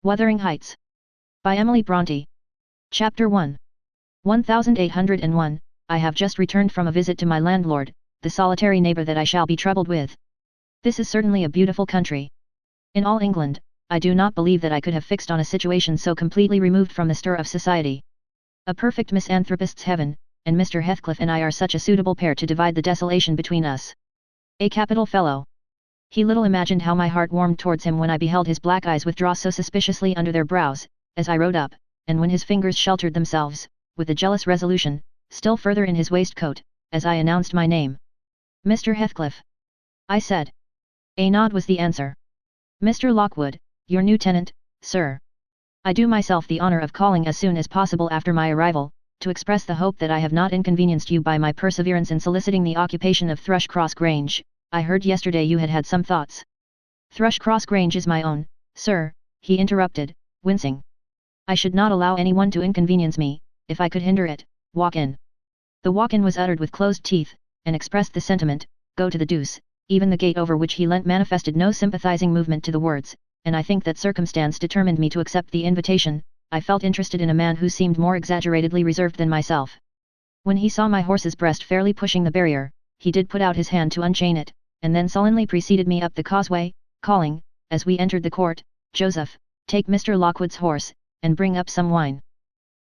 Wuthering Heights. By Emily Brontë. Chapter 1. 1801, I have just returned from a visit to my landlord, the solitary neighbour that I shall be troubled with. This is certainly a beautiful country. In all England, I do not believe that I could have fixed on a situation so completely removed from the stir of society. A perfect misanthropist's heaven, and Mr. Heathcliff and I are such a suitable pair to divide the desolation between us. A capital fellow. He little imagined how my heart warmed towards him when I beheld his black eyes withdraw so suspiciously under their brows, as I rode up, and when his fingers sheltered themselves, with a jealous resolution, still further in his waistcoat, as I announced my name. Mr. Heathcliff, I said. A nod was the answer. Mr. Lockwood, your new tenant, sir. I do myself the honour of calling as soon as possible after my arrival, to express the hope that I have not inconvenienced you by my perseverance in soliciting the occupation of Thrushcross Grange. I heard yesterday you had some thoughts. Thrushcross Grange is my own, sir, he interrupted, wincing. I should not allow anyone to inconvenience me, if I could hinder it. Walk in. The walk-in was uttered with closed teeth, and expressed the sentiment, go to the deuce. Even the gate over which he leant manifested no sympathizing movement to the words, and I think that circumstance determined me to accept the invitation. I felt interested in a man who seemed more exaggeratedly reserved than myself. When he saw my horse's breast fairly pushing the barrier, he did put out his hand to unchain it, and then sullenly preceded me up the causeway, calling, as we entered the court, Joseph, take Mr. Lockwood's horse, and bring up some wine.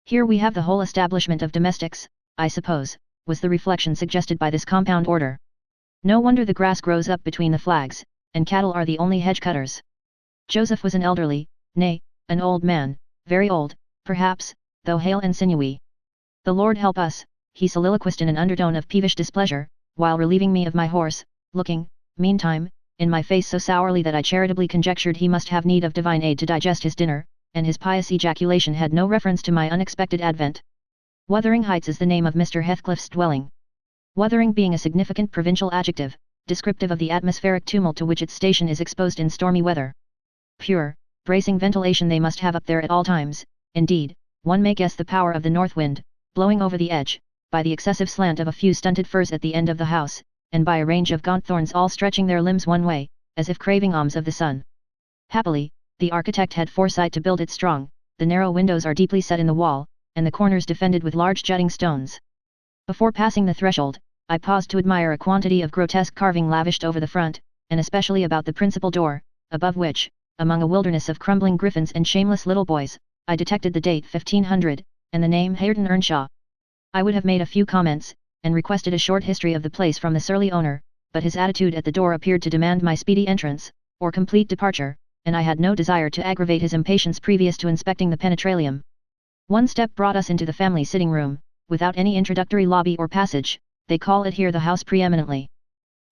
Here we have the whole establishment of domestics, I suppose, was the reflection suggested by this compound order. No wonder the grass grows up between the flags, and cattle are the only hedge cutters. Joseph was an elderly, nay, an old man, very old, perhaps, though hale and sinewy. The Lord help us, he soliloquized in an undertone of peevish displeasure, while relieving me of my horse, looking, meantime, in my face so sourly that I charitably conjectured he must have need of divine aid to digest his dinner, and his pious ejaculation had no reference to my unexpected advent. Wuthering Heights is the name of Mr. Heathcliff's dwelling. Wuthering being a significant provincial adjective, descriptive of the atmospheric tumult to which its station is exposed in stormy weather. Pure, bracing ventilation they must have up there at all times. Indeed, one may guess the power of the north wind, blowing over the edge, by the excessive slant of a few stunted firs at the end of the house, and by a range of gaunt thorns all stretching their limbs one way, as if craving alms of the sun. Happily, the architect had foresight to build it strong. The narrow windows are deeply set in the wall, and the corners defended with large jutting stones. Before passing the threshold, I paused to admire a quantity of grotesque carving lavished over the front, and especially about the principal door, above which, among a wilderness of crumbling griffins and shameless little boys, I detected the date 1500, and the name Hareton Earnshaw. I would have made a few comments, and requested a short history of the place from the surly owner, but his attitude at the door appeared to demand my speedy entrance, or complete departure, and I had no desire to aggravate his impatience previous to inspecting the penetralium. One step brought us into the family sitting room, without any introductory lobby or passage. They call it here the house preeminently.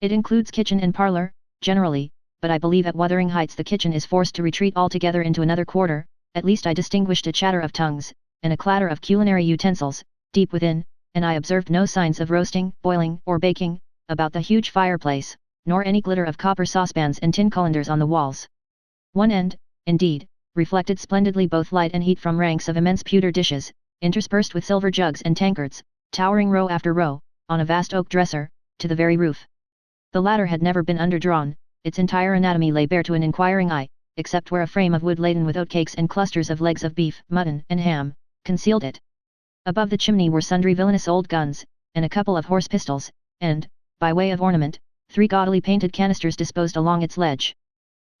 It includes kitchen and parlour, generally, but I believe at Wuthering Heights the kitchen is forced to retreat altogether into another quarter. At least I distinguished a chatter of tongues, and a clatter of culinary utensils, deep within, and I observed no signs of roasting, boiling, or baking, about the huge fireplace, nor any glitter of copper saucepans and tin colanders on the walls. One end, indeed, reflected splendidly both light and heat from ranks of immense pewter dishes, interspersed with silver jugs and tankards, towering row after row, on a vast oak dresser, to the very roof. The latter had never been underdrawn, its entire anatomy lay bare to an inquiring eye, except where a frame of wood laden with oatcakes and clusters of legs of beef, mutton, and ham, concealed it. Above the chimney were sundry villainous old guns, and a couple of horse pistols, and, by way of ornament, 3 gaudily painted canisters disposed along its ledge.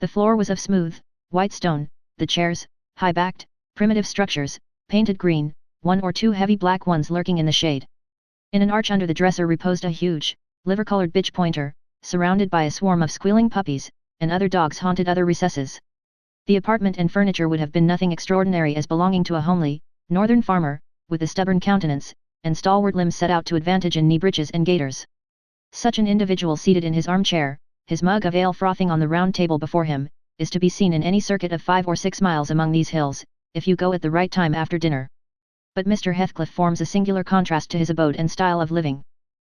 The floor was of smooth, white stone, the chairs, high-backed, primitive structures, painted green, 1 or 2 heavy black ones lurking in the shade. In an arch under the dresser reposed a huge, liver-colored bitch pointer, surrounded by a swarm of squealing puppies, and other dogs haunted other recesses. The apartment and furniture would have been nothing extraordinary as belonging to a homely, northern farmer, with a stubborn countenance, and stalwart limbs set out to advantage in knee breeches and gaiters. Such an individual seated in his armchair, his mug of ale frothing on the round table before him, is to be seen in any circuit of 5 or 6 miles among these hills, if you go at the right time after dinner. But Mr. Heathcliff forms a singular contrast to his abode and style of living.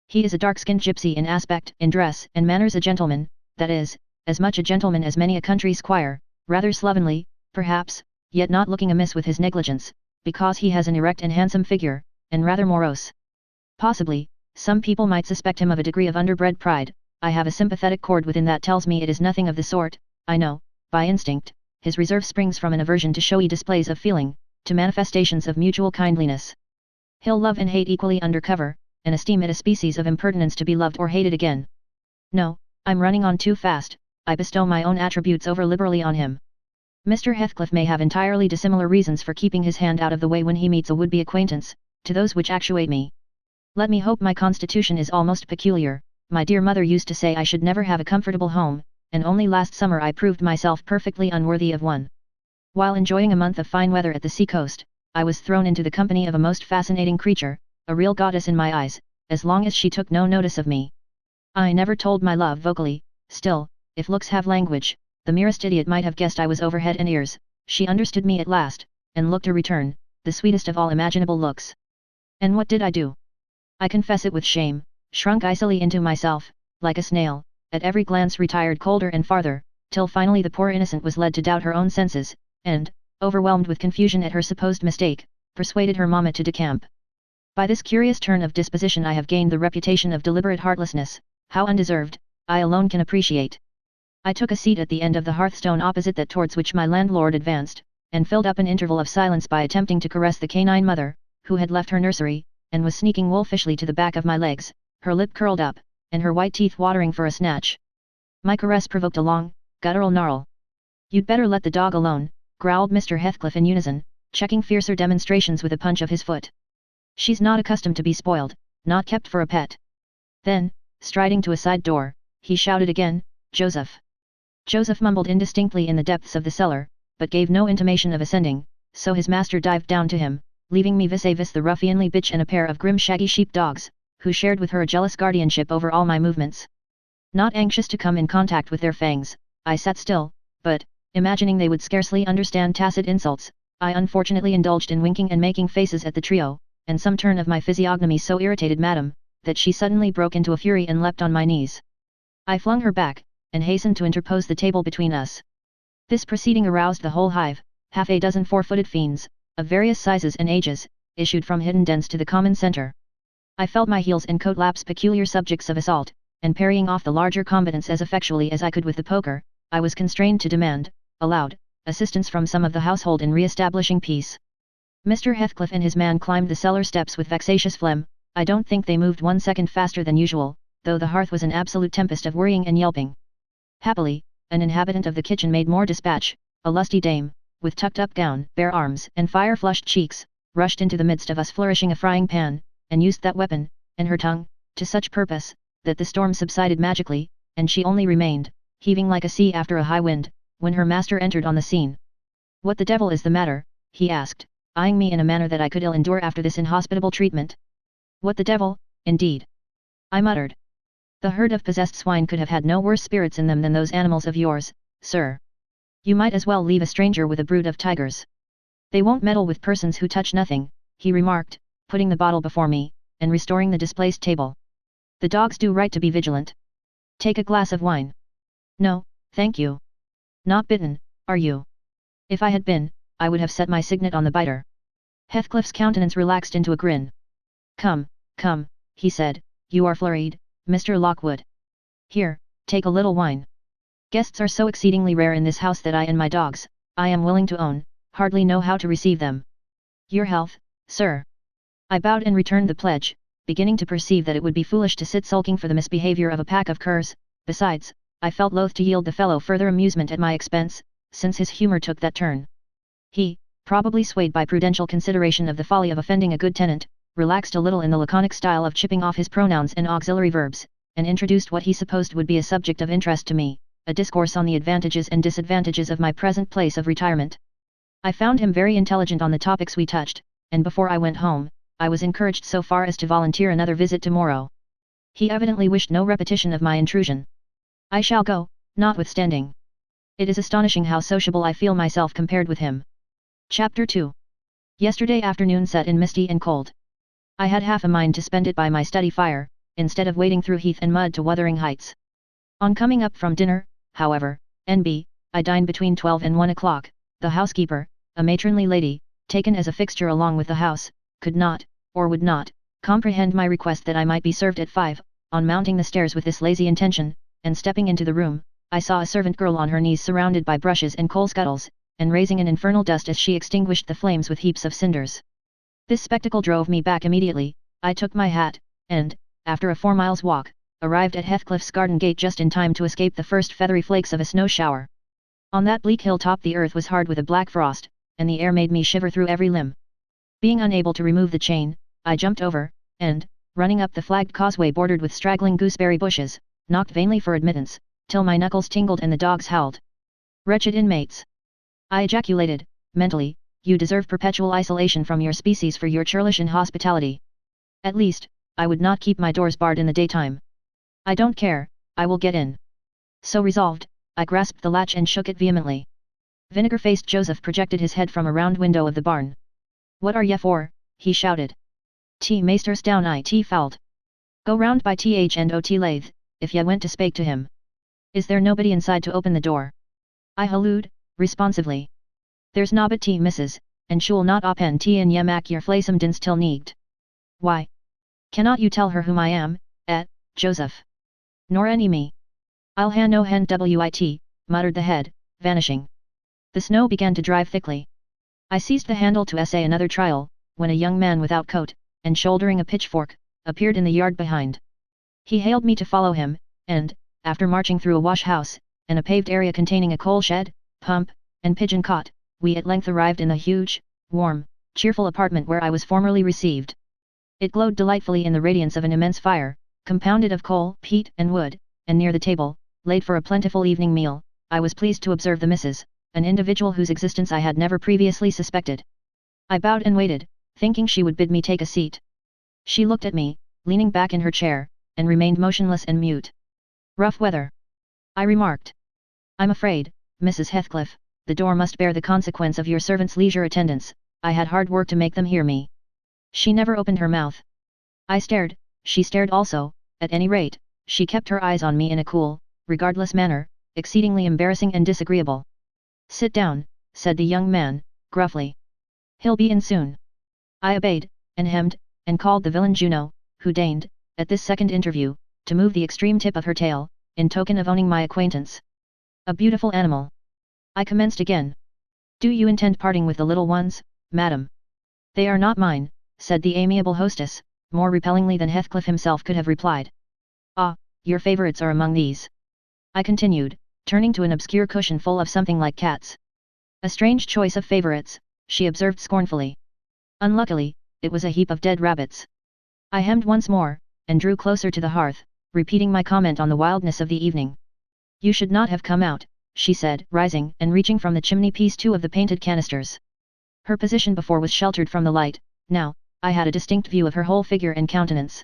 He is a dark-skinned gypsy in aspect, in dress, and manners a gentleman, that is, as much a gentleman as many a country squire, rather slovenly, perhaps, yet not looking amiss with his negligence, because he has an erect and handsome figure, and rather morose. Possibly, some people might suspect him of a degree of underbred pride. I have a sympathetic chord within that tells me it is nothing of the sort. I know, by instinct, his reserve springs from an aversion to showy displays of feeling, to manifestations of mutual kindliness. He'll love and hate equally under cover, and esteem it a species of impertinence to be loved or hated again. No, I'm running on too fast, I bestow my own attributes over liberally on him. Mr. Heathcliff may have entirely dissimilar reasons for keeping his hand out of the way when he meets a would-be acquaintance, to those which actuate me. Let me hope my constitution is almost peculiar. My dear mother used to say I should never have a comfortable home, and only last summer I proved myself perfectly unworthy of one. While enjoying a month of fine weather at the sea-coast, I was thrown into the company of a most fascinating creature, a real goddess in my eyes, as long as she took no notice of me. I never told my love vocally, still, if looks have language, the merest idiot might have guessed I was over head and ears. She understood me at last, and looked a return, the sweetest of all imaginable looks. And what did I do? I confess it with shame, shrunk icily into myself, like a snail, at every glance retired colder and farther, till finally the poor innocent was led to doubt her own senses, and, overwhelmed with confusion at her supposed mistake, persuaded her mamma to decamp. By this curious turn of disposition I have gained the reputation of deliberate heartlessness, how undeserved, I alone can appreciate. I took a seat at the end of the hearthstone opposite that towards which my landlord advanced, and filled up an interval of silence by attempting to caress the canine mother, who had left her nursery, and was sneaking wolfishly to the back of my legs, her lip curled up, and her white teeth watering for a snatch. My caress provoked a long, guttural gnarl. "You'd better let the dog alone," growled Mr. Heathcliff in unison, checking fiercer demonstrations with a punch of his foot. "She's not accustomed to be spoiled, not kept for a pet." Then, striding to a side door, he shouted again, "Joseph!" Joseph mumbled indistinctly in the depths of the cellar, but gave no intimation of ascending, so his master dived down to him, leaving me vis-a-vis the ruffianly bitch and a pair of grim shaggy sheep dogs, who shared with her a jealous guardianship over all my movements. Not anxious to come in contact with their fangs, I sat still, but, imagining they would scarcely understand tacit insults, I unfortunately indulged in winking and making faces at the trio, and some turn of my physiognomy so irritated Madame, that she suddenly broke into a fury and leapt on my knees. I flung her back, and hastened to interpose the table between us. This proceeding aroused the whole hive. Half a dozen four-footed fiends, of various sizes and ages, issued from hidden dens to the common centre. I felt my heels and coat laps peculiar subjects of assault, and parrying off the larger combatants as effectually as I could with the poker, I was constrained to demand, aloud, assistance from some of the household in re-establishing peace. Mr. Heathcliff and his man climbed the cellar steps with vexatious phlegm. I don't think they moved 1 second faster than usual, though the hearth was an absolute tempest of worrying and yelping. Happily, an inhabitant of the kitchen made more dispatch. A lusty dame, with tucked-up gown, bare arms and fire-flushed cheeks, rushed into the midst of us flourishing a frying pan, and used that weapon, and her tongue, to such purpose, that the storm subsided magically, and she only remained, heaving like a sea after a high wind, when her master entered on the scene. "What the devil is the matter?" he asked, eyeing me in a manner that I could ill endure after this inhospitable treatment. "What the devil, indeed?" I muttered. "The herd of possessed swine could have had no worse spirits in them than those animals of yours, sir. You might as well leave a stranger with a brood of tigers. They won't meddle with persons who touch nothing," he remarked, putting the bottle before me, and restoring the displaced table. "The dogs do right to be vigilant. Take a glass of wine." "No, thank you. Not bitten, are you?" If I had been, I would have set my signet on the biter. Heathcliff's countenance relaxed into a grin. Come, he said, "you are flurried, Mr. Lockwood. Here, take a little wine. Guests are so exceedingly rare in this house that I and my dogs, I am willing to own, hardly know how to receive them. Your health, sir." I bowed and returned the pledge, beginning to perceive that it would be foolish to sit sulking for the misbehavior of a pack of curs. Besides, I felt loath to yield the fellow further amusement at my expense, since his humour took that turn. He, probably swayed by prudential consideration of the folly of offending a good tenant, relaxed a little in the laconic style of chipping off his pronouns and auxiliary verbs, and introduced what he supposed would be a subject of interest to me, a discourse on the advantages and disadvantages of my present place of retirement. I found him very intelligent on the topics we touched, and before I went home, I was encouraged so far as to volunteer another visit tomorrow. He evidently wished no repetition of my intrusion. I shall go, notwithstanding. It is astonishing how sociable I feel myself compared with him. Chapter 2. Yesterday afternoon set in misty and cold. I had half a mind to spend it by my study fire, instead of wading through heath and mud to Wuthering Heights. On coming up from dinner, however, N.B., I dined between 12 and 1 o'clock, the housekeeper, a matronly lady, taken as a fixture along with the house, could not, or would not, comprehend my request that I might be served at 5, on mounting the stairs with this lazy intention, and stepping into the room, I saw a servant girl on her knees surrounded by brushes and coal scuttles, and raising an infernal dust as she extinguished the flames with heaps of cinders. This spectacle drove me back immediately. I took my hat, and, after a 4 miles walk, arrived at Heathcliff's garden gate just in time to escape the first feathery flakes of a snow shower. On that bleak hilltop the earth was hard with a black frost, and the air made me shiver through every limb. Being unable to remove the chain, I jumped over, and, running up the flagged causeway bordered with straggling gooseberry bushes, knocked vainly for admittance, till my knuckles tingled and the dogs howled. Wretched inmates! I ejaculated, mentally, you deserve perpetual isolation from your species for your churlish inhospitality. At least, I would not keep my doors barred in the daytime. I don't care, I will get in. So resolved, I grasped the latch and shook it vehemently. Vinegar-faced Joseph projected his head from a round window of the barn. What are ye for? He shouted. Meesters down it fouled. Go round by th and ot lathe, if ye went to spake to him. Is there nobody inside to open the door? I hallooed, responsively. There's nobbut missus, and shul not open in ye mak yer flaysome dins till neegt. Why? Cannot you tell her whom I am, Joseph? Nor any me. I'll ha no hen wit, muttered the head, vanishing. The snow began to drive thickly. I seized the handle to essay another trial, when a young man without coat, and shouldering a pitchfork, appeared in the yard behind. He hailed me to follow him, and, after marching through a wash-house, and a paved area containing a coal shed, pump, and pigeon cot, we at length arrived in the huge, warm, cheerful apartment where I was formerly received. It glowed delightfully in the radiance of an immense fire, compounded of coal, peat, and wood, and near the table, laid for a plentiful evening meal, I was pleased to observe the Missus, an individual whose existence I had never previously suspected. I bowed and waited, thinking she would bid me take a seat. She looked at me, leaning back in her chair, and remained motionless and mute. Rough weather, I remarked. I'm afraid, Mrs. Heathcliff, the door must bear the consequence of your servants' leisure attendance. I had hard work to make them hear me. She never opened her mouth. I stared, she stared also, at any rate, she kept her eyes on me in a cool, regardless manner, exceedingly embarrassing and disagreeable. Sit down, said the young man, gruffly. He'll be in soon. I obeyed, and hemmed, and called the villain Juno, who deigned, at this second interview, to move the extreme tip of her tail, in token of owning my acquaintance. A beautiful animal. I commenced again. Do you intend parting with the little ones, madam? They are not mine, said the amiable hostess, more repellingly than Heathcliff himself could have replied. Ah, your favourites are among these. I continued, turning to an obscure cushion full of something like cats. A strange choice of favourites, she observed scornfully. Unluckily, it was a heap of dead rabbits. I hemmed once more, and drew closer to the hearth, repeating my comment on the wildness of the evening. You should not have come out, she said, rising and reaching from the chimney-piece 2 of the painted canisters. Her position before was sheltered from the light, now, I had a distinct view of her whole figure and countenance.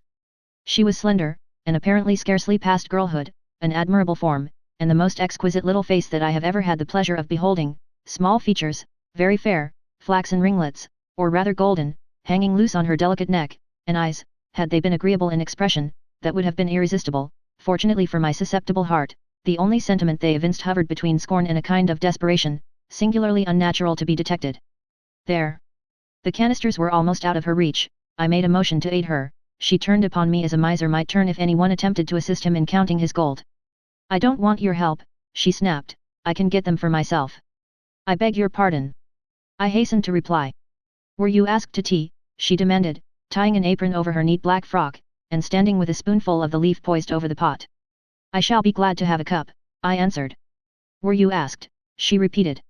She was slender, and apparently scarcely past girlhood, an admirable form, and the most exquisite little face that I have ever had the pleasure of beholding, small features, very fair, flaxen ringlets, or rather golden, hanging loose on her delicate neck, and eyes, had they been agreeable in expression, that would have been irresistible. Fortunately for my susceptible heart, the only sentiment they evinced hovered between scorn and a kind of desperation, singularly unnatural to be detected. There. The canisters were almost out of her reach. I made a motion to aid her. She turned upon me as a miser might turn if anyone attempted to assist him in counting his gold. I don't want your help, she snapped, I can get them for myself. I beg your pardon. I hastened to reply. Were you asked to tea? She demanded, tying an apron over her neat black frock, and standing with a spoonful of the leaf poised over the pot. I shall be glad to have a cup, I answered. Were you asked? She repeated.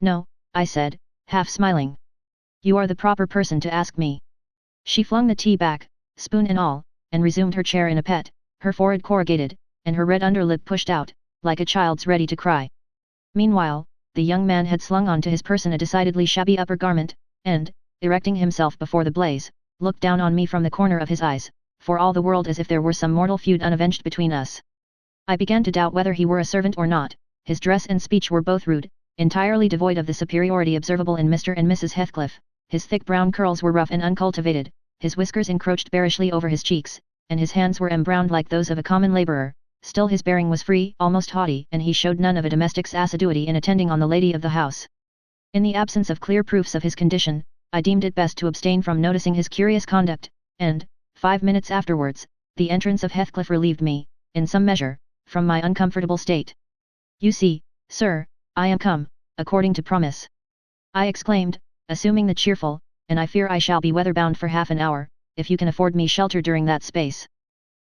No, I said, half smiling. You are the proper person to ask me. She flung the tea back, spoon and all, and resumed her chair in a pet, her forehead corrugated, and her red underlip pushed out, like a child's ready to cry. Meanwhile, the young man had slung on to his person a decidedly shabby upper garment, and, erecting himself before the blaze, looked down on me from the corner of his eyes, for all the world as if there were some mortal feud unavenged between us. I began to doubt whether he were a servant or not. His dress and speech were both rude, entirely devoid of the superiority observable in Mr. and Mrs. Heathcliff. His thick brown curls were rough and uncultivated, his whiskers encroached bearishly over his cheeks, and his hands were embrowned like those of a common labourer. Still his bearing was free, almost haughty, and he showed none of a domestic's assiduity in attending on the lady of the house. In the absence of clear proofs of his condition, I deemed it best to abstain from noticing his curious conduct, and, 5 minutes afterwards, the entrance of Heathcliff relieved me, in some measure, from my uncomfortable state. You see, sir, I am come, according to promise. I exclaimed, assuming the cheerful, and I fear I shall be weatherbound for half an hour, if you can afford me shelter during that space.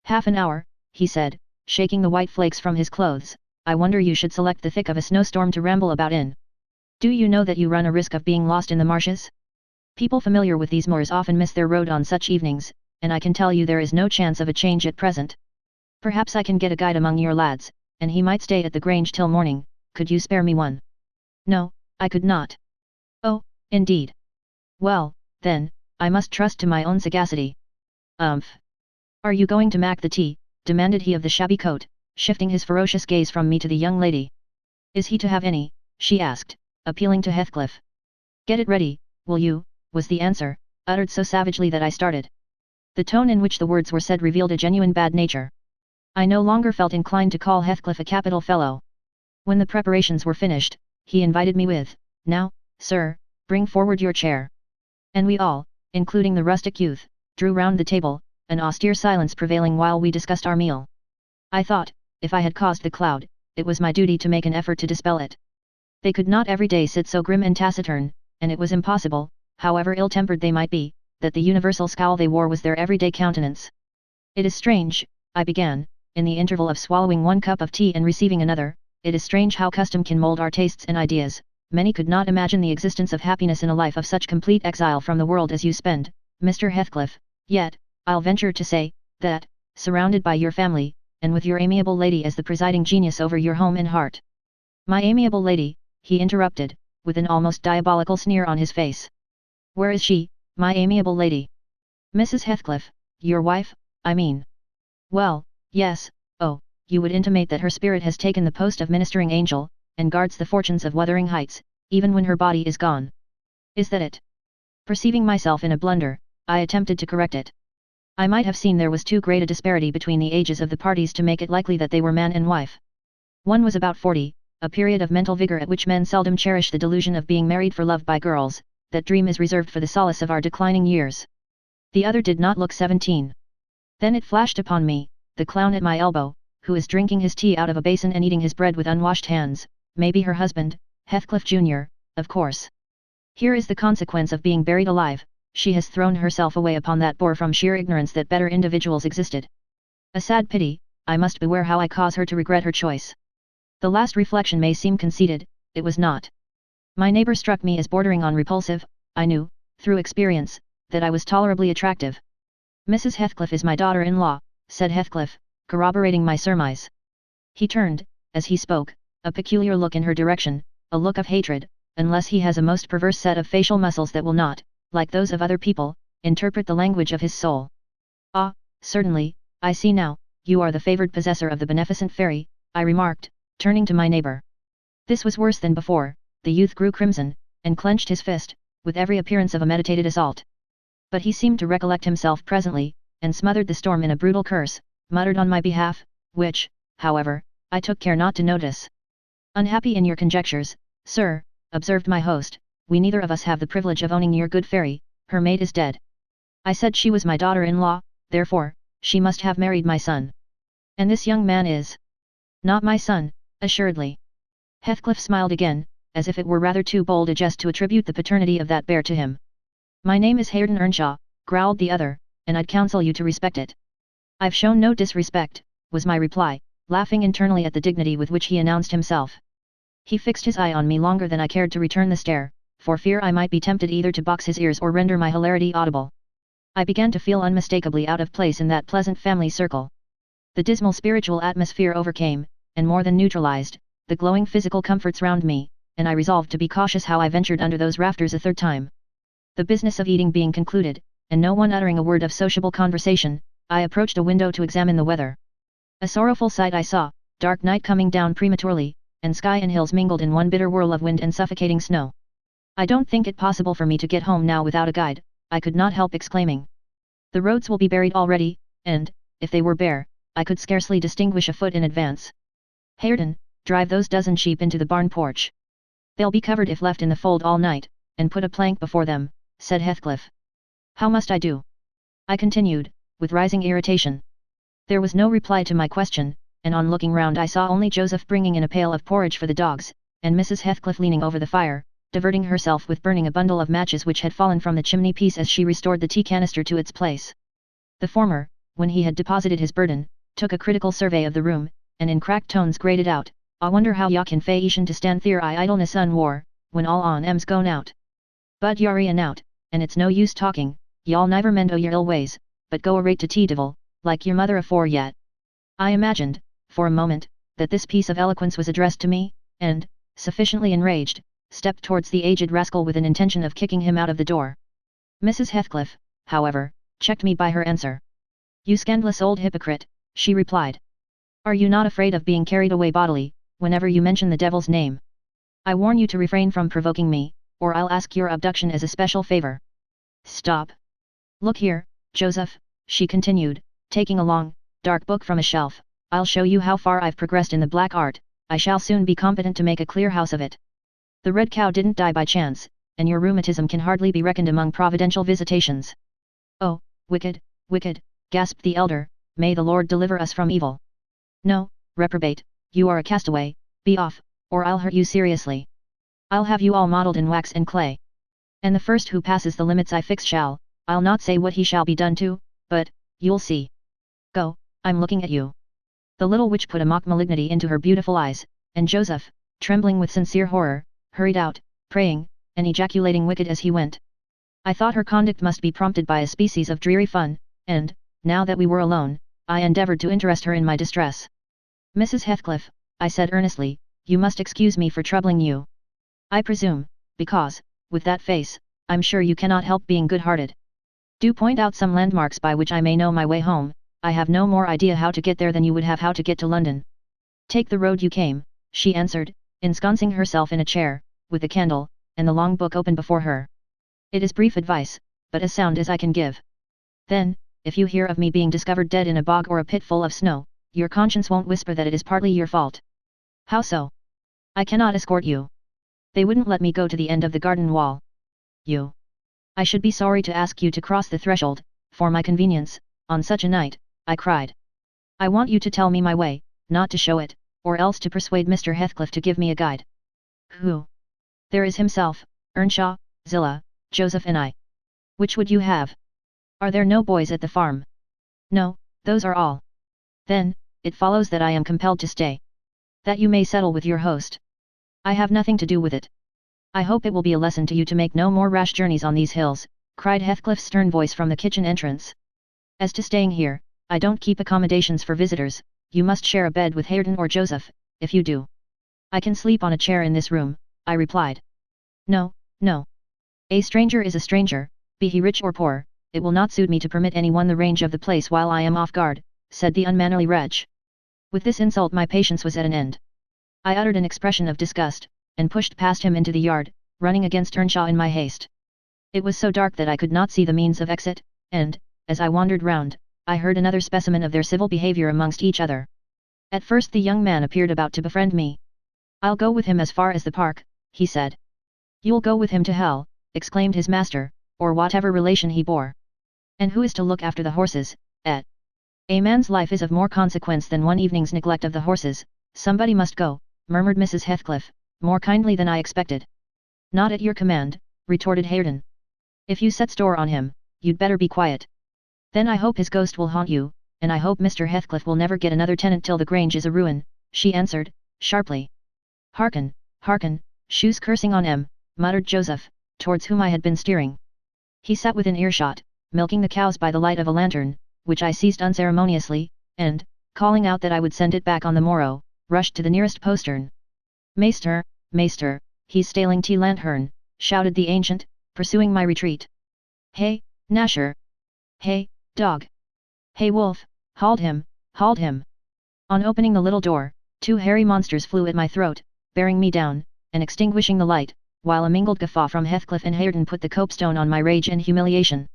Half an hour, he said, shaking the white flakes from his clothes, I wonder you should select the thick of a snowstorm to ramble about in. Do you know that you run a risk of being lost in the marshes? People familiar with these moors often miss their road on such evenings, and I can tell you there is no chance of a change at present. Perhaps I can get a guide among your lads, and he might stay at the Grange till morning. Could you spare me one? No, I could not. Oh, indeed. Well, then, I must trust to my own sagacity. Are you going to mac the tea? Demanded he of the shabby coat, shifting his ferocious gaze from me to the young lady. Is he to have any? She asked, appealing to Heathcliff. Get it ready, will you? Was the answer, uttered so savagely that I started. The tone in which the words were said revealed a genuine bad nature. I no longer felt inclined to call Heathcliff a capital fellow. When the preparations were finished, he invited me with, Now, sir, bring forward your chair. And we all, including the rustic youth, drew round the table, an austere silence prevailing while we discussed our meal. I thought, if I had caused the cloud, it was my duty to make an effort to dispel it. They could not every day sit so grim and taciturn, and it was impossible, however ill-tempered they might be, that the universal scowl they wore was their everyday countenance. It is strange, I began, in the interval of swallowing one cup of tea and receiving another, it is strange how custom can mold our tastes and ideas. Many could not imagine the existence of happiness in a life of such complete exile from the world as you spend, Mr. Heathcliff, yet, I'll venture to say, that, surrounded by your family, and with your amiable lady as the presiding genius over your home and heart. My amiable lady, he interrupted, with an almost diabolical sneer on his face. Where is she, my amiable lady? Mrs. Heathcliff, your wife, I mean. Well, yes, oh, you would intimate that her spirit has taken the post of ministering angel, and guards the fortunes of Wuthering Heights, even when her body is gone. Is that it? Perceiving myself in a blunder, I attempted to correct it. I might have seen there was too great a disparity between the ages of the parties to make it likely that they were man and wife. One was about 40, a period of mental vigor at which men seldom cherish the delusion of being married for love by girls, that dream is reserved for the solace of our declining years. The other did not look 17. Then it flashed upon me, the clown at my elbow, who is drinking his tea out of a basin and eating his bread with unwashed hands, may be her husband, Heathcliff Jr., of course. Here is the consequence of being buried alive, she has thrown herself away upon that boor from sheer ignorance that better individuals existed. A sad pity, I must beware how I cause her to regret her choice. The last reflection may seem conceited, it was not. My neighbour struck me as bordering on repulsive. I knew, through experience, that I was tolerably attractive. Mrs. Heathcliff is my daughter-in-law, said Heathcliff, corroborating my surmise. He turned, as he spoke, a peculiar look in her direction, a look of hatred, unless he has a most perverse set of facial muscles that will not, like those of other people, interpret the language of his soul. Ah, certainly, I see now, you are the favoured possessor of the beneficent fairy, I remarked, turning to my neighbour. This was worse than before, the youth grew crimson, and clenched his fist, with every appearance of a meditated assault. But he seemed to recollect himself presently, and smothered the storm in a brutal curse, muttered on my behalf, which, however, I took care not to notice. Unhappy in your conjectures, sir, observed my host, we neither of us have the privilege of owning your good fairy, her maid is dead. I said she was my daughter-in-law, therefore, she must have married my son. And this young man is not my son, assuredly. Heathcliff smiled again, as if it were rather too bold a jest to attribute the paternity of that bear to him. My name is Hareton Earnshaw, growled the other, and I'd counsel you to respect it. I've shown no disrespect, was my reply, laughing internally at the dignity with which he announced himself. He fixed his eye on me longer than I cared to return the stare, for fear I might be tempted either to box his ears or render my hilarity audible. I began to feel unmistakably out of place in that pleasant family circle. The dismal spiritual atmosphere overcame, and more than neutralized, the glowing physical comforts round me, and I resolved to be cautious how I ventured under those rafters a third time. The business of eating being concluded, and no one uttering a word of sociable conversation, I approached a window to examine the weather. A sorrowful sight I saw, dark night coming down prematurely, and sky and hills mingled in one bitter whirl of wind and suffocating snow. I don't think it possible for me to get home now without a guide, I could not help exclaiming. The roads will be buried already, and, if they were bare, I could scarcely distinguish a foot in advance. Hareton, drive those dozen sheep into the barn porch. They'll be covered if left in the fold all night, and put a plank before them, said Heathcliff. How must I do? I continued, with rising irritation. There was no reply to my question, and on looking round I saw only Joseph bringing in a pail of porridge for the dogs, and Mrs. Heathcliff leaning over the fire, diverting herself with burning a bundle of matches which had fallen from the chimney piece as she restored the tea canister to its place. The former, when he had deposited his burden, took a critical survey of the room, and in cracked tones grated out, "I wonder how ya can fashion to stand there I idleness unwar, when all on em's gone out. But you're in out, and it's no use talking, y'all never mend o' your ill ways, but go arrate to tea divil, like your mother afore yet." I imagined, for a moment, that this piece of eloquence was addressed to me, and, sufficiently enraged, stepped towards the aged rascal with an intention of kicking him out of the door. Mrs. Heathcliff, however, checked me by her answer. "You scandalous old hypocrite," she replied. "Are you not afraid of being carried away bodily, whenever you mention the devil's name? I warn you to refrain from provoking me, or I'll ask your abduction as a special favor." "Stop. Look here, Joseph," she continued, taking a long, dark book from a shelf, "I'll show you how far I've progressed in the black art. I shall soon be competent to make a clear house of it. The red cow didn't die by chance, and your rheumatism can hardly be reckoned among providential visitations." "Oh, wicked, wicked," gasped the elder, "may the Lord deliver us from evil." "No, reprobate, you are a castaway, be off, or I'll hurt you seriously. I'll have you all modelled in wax and clay. And the first who passes the limits I fix shall, I'll not say what he shall be done to, but, you'll see. Go, I'm looking at you." The little witch put a mock malignity into her beautiful eyes, and Joseph, trembling with sincere horror, hurried out, praying, and ejaculating wicked as he went. I thought her conduct must be prompted by a species of dreary fun, and, now that we were alone, I endeavoured to interest her in my distress. "Mrs. Heathcliff," I said earnestly, "you must excuse me for troubling you. I presume, because, with that face, I'm sure you cannot help being good-hearted. Do point out some landmarks by which I may know my way home. I have no more idea how to get there than you would have how to get to London." "Take the road you came," she answered, ensconcing herself in a chair, with a candle, and the long book open before her. "It is brief advice, but as sound as I can give. Then, if you hear of me being discovered dead in a bog or a pit full of snow, your conscience won't whisper that it is partly your fault." "How so?" "I cannot escort you. They wouldn't let me go to the end of the garden wall." "You? I should be sorry to ask you to cross the threshold, for my convenience, on such a night," I cried. "I want you to tell me my way, not to show it, or else to persuade Mr. Heathcliff to give me a guide." "Who?" "There is himself, Earnshaw, Zillah, Joseph and I. Which would you have? Are there no boys at the farm?" "No, those are all." "Then, it follows that I am compelled to stay." "That you may settle with your host. I have nothing to do with it." "I hope it will be a lesson to you to make no more rash journeys on these hills," cried Heathcliff's stern voice from the kitchen entrance. "As to staying here, I don't keep accommodations for visitors. You must share a bed with Hareton or Joseph, if you do." "I can sleep on a chair in this room," I replied. "No, no. A stranger is a stranger, be he rich or poor. It will not suit me to permit anyone the range of the place while I am off guard," said the unmannerly wretch. With this insult my patience was at an end. I uttered an expression of disgust, and pushed past him into the yard, running against Earnshaw in my haste. It was so dark that I could not see the means of exit, and, as I wandered round, I heard another specimen of their civil behaviour amongst each other. At first the young man appeared about to befriend me. "I'll go with him as far as the park," he said. "You'll go with him to hell," exclaimed his master, or whatever relation he bore. "And who is to look after the horses, et? A man's life is of more consequence than one evening's neglect of the horses. Somebody must go," murmured Mrs. Heathcliff, more kindly than I expected. "Not at your command," retorted Hareton. "If you set store on him, you'd better be quiet. Then I hope his ghost will haunt you, and I hope Mr. Heathcliff will never get another tenant till the Grange is a ruin," she answered, sharply. "Hearken, hearken, shoes cursing on 'em," muttered Joseph, towards whom I had been steering. He sat within earshot, milking the cows by the light of a lantern, which I seized unceremoniously, and, calling out that I would send it back on the morrow, rushed to the nearest postern. "Maester, maester, he's staling tea lanthorn," shouted the ancient, pursuing my retreat. "Hey, Nasher! Hey, dog! Hey wolf, hold him, hold him!" On opening the little door, two hairy monsters flew at my throat, bearing me down, and extinguishing the light, while a mingled guffaw from Heathcliff and Hareton put the copestone on my rage and humiliation.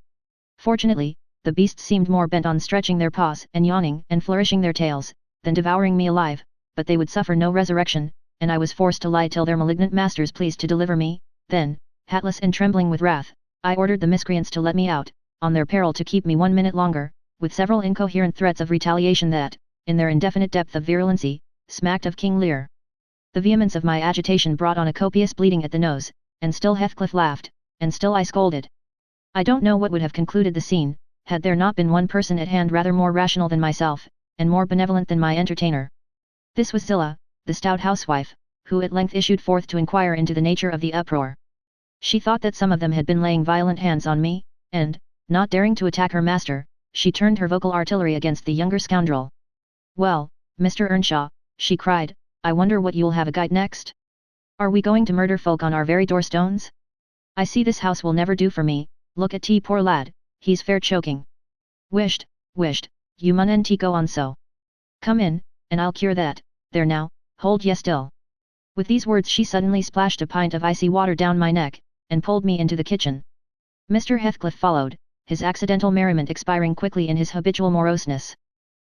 Fortunately, the beasts seemed more bent on stretching their paws and yawning and flourishing their tails, than devouring me alive, but they would suffer no resurrection, and I was forced to lie till their malignant masters pleased to deliver me. Then, hatless and trembling with wrath, I ordered the miscreants to let me out, on their peril to keep me 1 minute longer, with several incoherent threats of retaliation that, in their indefinite depth of virulency, smacked of King Lear. The vehemence of my agitation brought on a copious bleeding at the nose, and still Heathcliff laughed, and still I scolded. I don't know what would have concluded the scene, had there not been one person at hand rather more rational than myself, and more benevolent than my entertainer. This was Zillah, the stout housewife, who at length issued forth to inquire into the nature of the uproar. She thought that some of them had been laying violent hands on me, and, not daring to attack her master, she turned her vocal artillery against the younger scoundrel. "Well, Mr. Earnshaw," she cried, "I wonder what you'll have a guide next? Are we going to murder folk on our very doorstones? I see this house will never do for me, look at T poor lad, he's fair choking. Wisht, you mun go on so. Come in, and I'll cure that, there now, hold ye still." With these words she suddenly splashed a pint of icy water down my neck, and pulled me into the kitchen. Mr. Heathcliff followed, his accidental merriment expiring quickly in his habitual moroseness.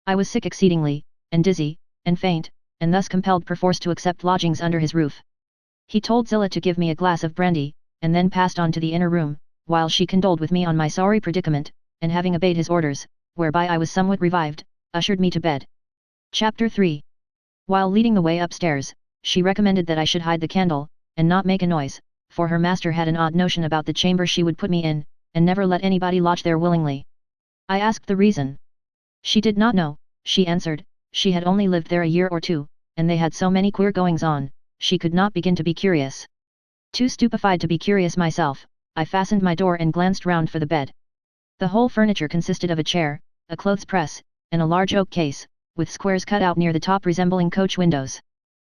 I was sick exceedingly, and dizzy, and faint, and thus compelled perforce to accept lodgings under his roof. He told Zillah to give me a glass of brandy, and then passed on to the inner room, while she condoled with me on my sorry predicament, and having obeyed his orders, whereby I was somewhat revived, ushered me to bed. Chapter 3. While leading the way upstairs, she recommended that I should hide the candle, and not make a noise, for her master had an odd notion about the chamber she would put me in, and never let anybody lodge there willingly. I asked the reason. She did not know, she answered, she had only lived there a year or two, and they had so many queer goings-on, she could not begin to be curious. Too stupefied to be curious myself, I fastened my door and glanced round for the bed. The whole furniture consisted of a chair, a clothes press, and a large oak case, with squares cut out near the top resembling coach windows.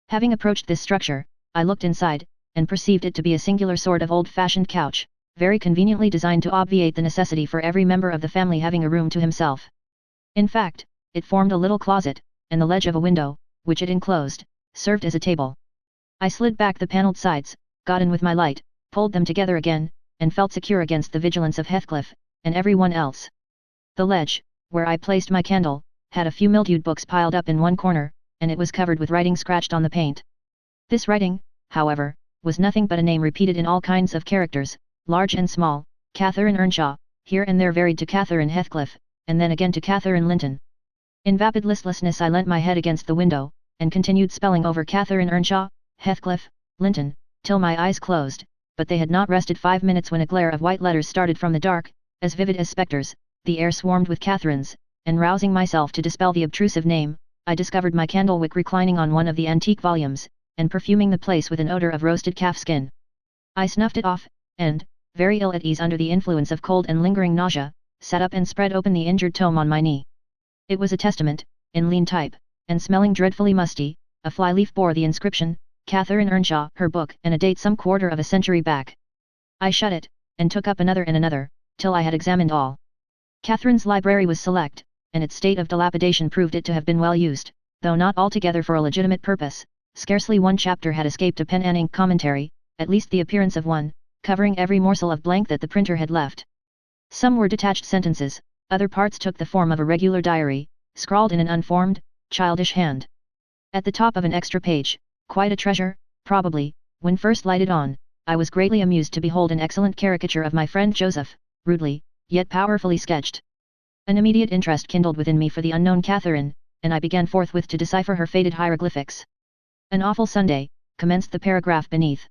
Having approached this structure, I looked inside, and perceived it to be a singular sort of old-fashioned couch, very conveniently designed to obviate the necessity for every member of the family having a room to himself. In fact, it formed a little closet, and the ledge of a window, which it enclosed, served as a table. I slid back the panelled sides, got in with my light, pulled them together again, and felt secure against the vigilance of Heathcliff, and every one else. The ledge, where I placed my candle, had a few mildewed books piled up in one corner, and it was covered with writing scratched on the paint. This writing, however, was nothing but a name repeated in all kinds of characters, large and small, Catherine Earnshaw, here and there varied to Catherine Heathcliff, and then again to Catherine Linton. In vapid listlessness I leant my head against the window, and continued spelling over Catherine Earnshaw, Heathcliff, Linton, till my eyes closed, but they had not rested 5 minutes when a glare of white letters started from the dark, as vivid as spectres, the air swarmed with Catherines, and rousing myself to dispel the obtrusive name, I discovered my candle wick reclining on one of the antique volumes, and perfuming the place with an odour of roasted calf skin. I snuffed it off, and, very ill at ease under the influence of cold and lingering nausea, sat up and spread open the injured tome on my knee. It was a testament, in lean type, and smelling dreadfully musty. A fly-leaf bore the inscription, Catherine Earnshaw, her book, and a date some quarter of a century back. I shut it, and took up another and another, till I had examined all. Catherine's library was select, and its state of dilapidation proved it to have been well used, though not altogether for a legitimate purpose. Scarcely one chapter had escaped a pen and ink commentary, at least the appearance of one, covering every morsel of blank that the printer had left. Some were detached sentences, other parts took the form of a regular diary, scrawled in an unformed, childish hand. At the top of an extra page, quite a treasure, probably, when first lighted on, I was greatly amused to behold an excellent caricature of my friend Joseph, rudely, yet powerfully sketched. An immediate interest kindled within me for the unknown Catherine, and I began forthwith to decipher her faded hieroglyphics. "An awful Sunday," commenced the paragraph beneath.